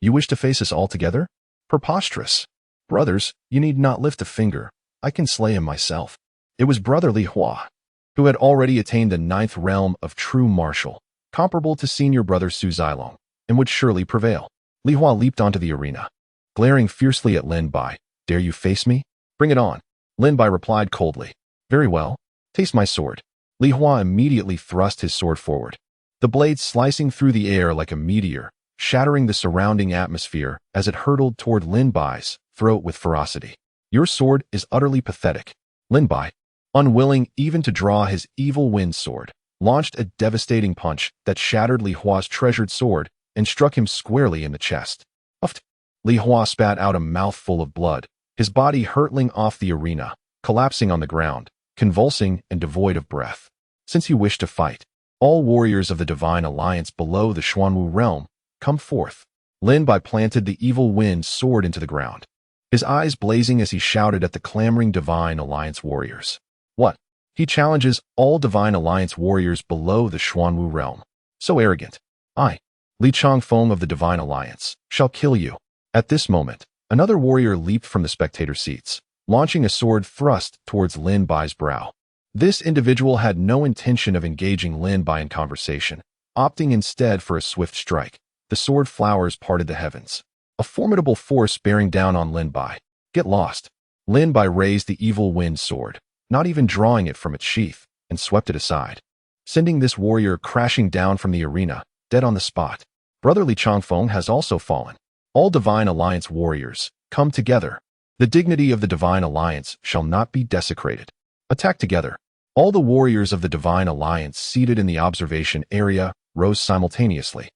You wish to face us all together? Preposterous. Brothers, you need not lift a finger. I can slay him myself. It was Brother Li Hua, who had already attained the 9th realm of true martial, comparable to senior brother Su Zilong, and would surely prevail. Li Hua leaped onto the arena, glaring fiercely at Lin Bai. Dare you face me? Bring it on. Lin Bai replied coldly. Very well. Taste my sword. Li Hua immediately thrust his sword forward, the blade slicing through the air like a meteor, shattering the surrounding atmosphere as it hurtled toward Lin Bai's throat with ferocity. Your sword is utterly pathetic. Lin Bai, unwilling even to draw his evil wind sword, launched a devastating punch that shattered Li Hua's treasured sword and struck him squarely in the chest. Uft! Li Hua spat out a mouthful of blood, his body hurtling off the arena, collapsing on the ground, convulsing and devoid of breath. Since you wish to fight, all warriors of the Divine Alliance below the Xuanwu realm, come forth. Lin Bai planted the evil wind sword into the ground, his eyes blazing as he shouted at the clamoring Divine Alliance warriors. What? He challenges all Divine Alliance warriors below the Xuanwu realm. So arrogant. I, Li Changfeng of the Divine Alliance, shall kill you. At this moment, another warrior leaped from the spectator seats, launching a sword thrust towards Lin Bai's brow. This individual had no intention of engaging Lin Bai in conversation, opting instead for a swift strike. The sword flowers parted the heavens, a formidable force bearing down on Lin Bai. Get lost. Lin Bai raised the evil wind sword, not even drawing it from its sheath, and swept it aside, sending this warrior crashing down from the arena, dead on the spot. Brother Li Changfeng has also fallen. All Divine Alliance warriors, come together. The dignity of the Divine Alliance shall not be desecrated. Attack together. All the warriors of the Divine Alliance seated in the observation area rose simultaneously,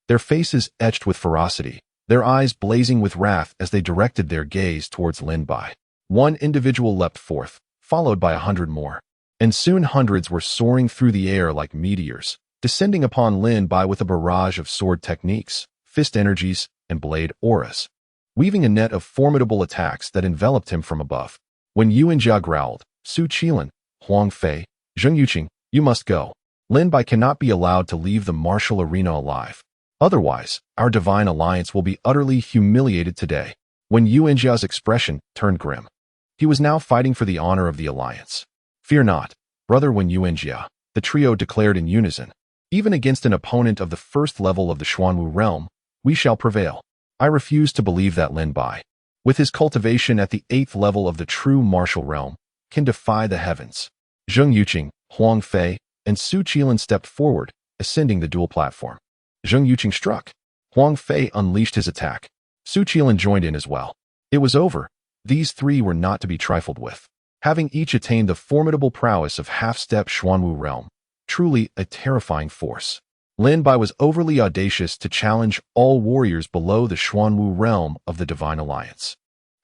their faces etched with ferocity, their eyes blazing with wrath as they directed their gaze towards Lin Bai. One individual leapt forth, followed by 100 more, and soon hundreds were soaring through the air like meteors, descending upon Lin Bai with a barrage of sword techniques, fist energies, and blade auras, weaving a net of formidable attacks that enveloped him from above. When Yuan Jia growled, "Su Qilin, Huang Fei, Zheng Yuqing, you must go. Lin Bai cannot be allowed to leave the martial arena alive. Otherwise, our Divine Alliance will be utterly humiliated today." When Yuan Jia's expression turned grim. He was now fighting for the honor of the Alliance. "Fear not, brother Wen Yuan Jia," the trio declared in unison. "Even against an opponent of the first level of the Xuanwu realm, we shall prevail." I refuse to believe that Lin Bai, with his cultivation at the 8th level of the true martial realm, can defy the heavens. Zheng Yuqing, Huang Fei, and Su Qilin stepped forward, ascending the dual platform. Zheng Yuqing struck. Huang Fei unleashed his attack. Su Qilin joined in as well. It was over. These three were not to be trifled with, having each attained the formidable prowess of half-step Xuanwu realm, truly a terrifying force. Lin Bai was overly audacious to challenge all warriors below the Xuanwu realm of the Divine Alliance.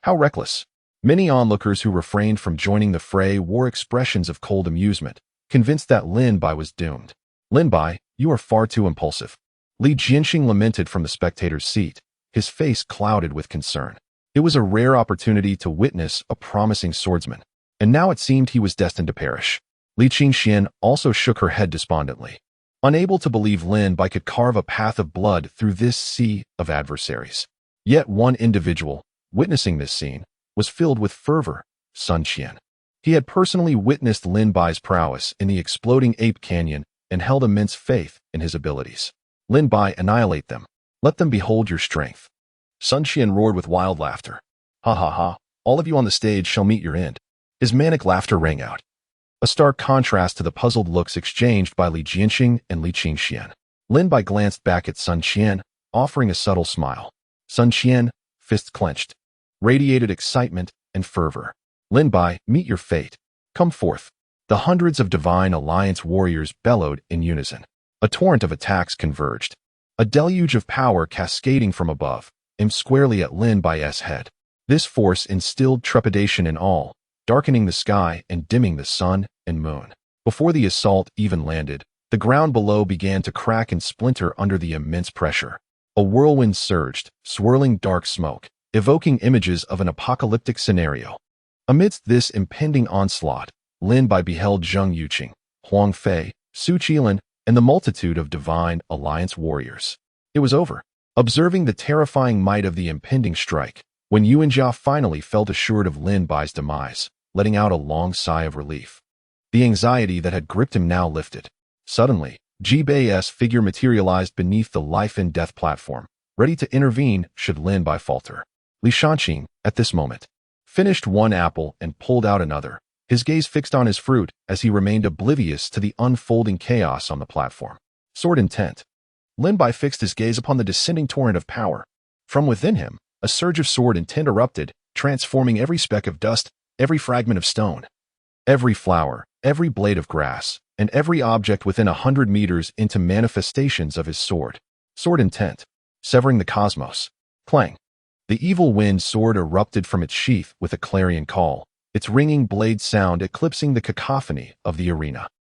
How reckless! Many onlookers who refrained from joining the fray wore expressions of cold amusement, convinced that Lin Bai was doomed. "Lin Bai, you are far too impulsive." Li Jianxing lamented from the spectator's seat, his face clouded with concern. It was a rare opportunity to witness a promising swordsman, and now it seemed he was destined to perish. Li Qingxian also shook her head despondently, unable to believe Lin Bai could carve a path of blood through this sea of adversaries. Yet one individual, witnessing this scene, was filled with fervor: Sun Qian. He had personally witnessed Lin Bai's prowess in the exploding ape canyon and held immense faith in his abilities. "Lin Bai, annihilate them. Let them behold your strength." Sun Qian roared with wild laughter. "Ha ha ha, all of you on the stage shall meet your end." His manic laughter rang out, a stark contrast to the puzzled looks exchanged by Li Jianxing and Li Qingxian. Lin Bai glanced back at Sun Qian, offering a subtle smile. Sun Qian, fists clenched, radiated excitement and fervor. "Lin Bai, meet your fate. Come forth." The hundreds of Divine Alliance warriors bellowed in unison. A torrent of attacks converged, a deluge of power cascading from above, aimed squarely at Lin Bai's head. This force instilled trepidation in all, darkening the sky and dimming the sun and moon. Before the assault even landed, the ground below began to crack and splinter under the immense pressure. A whirlwind surged, swirling dark smoke, evoking images of an apocalyptic scenario. Amidst this impending onslaught, Lin Bai beheld Zheng Yuqing, Huang Fei, Su Qilin, and the multitude of Divine Alliance warriors. It was over. Observing the terrifying might of the impending strike, when Yuan Jia finally felt assured of Lin Bai's demise, letting out a long sigh of relief. The anxiety that had gripped him now lifted. Suddenly, Ji Bei's figure materialized beneath the life-and-death platform, ready to intervene should Lin Bai falter. Li Shanqing, at this moment, finished one apple and pulled out another, his gaze fixed on his fruit as he remained oblivious to the unfolding chaos on the platform. Sword intent. Lin Bai fixed his gaze upon the descending torrent of power. From within him, a surge of sword intent erupted, transforming every speck of dust, every fragment of stone, every flower, every blade of grass, and every object within 100 meters into manifestations of his sword. Sword intent. Severing the cosmos. Clang. The evil wind sword erupted from its sheath with a clarion call, its ringing blade sound eclipsing the cacophony of the arena.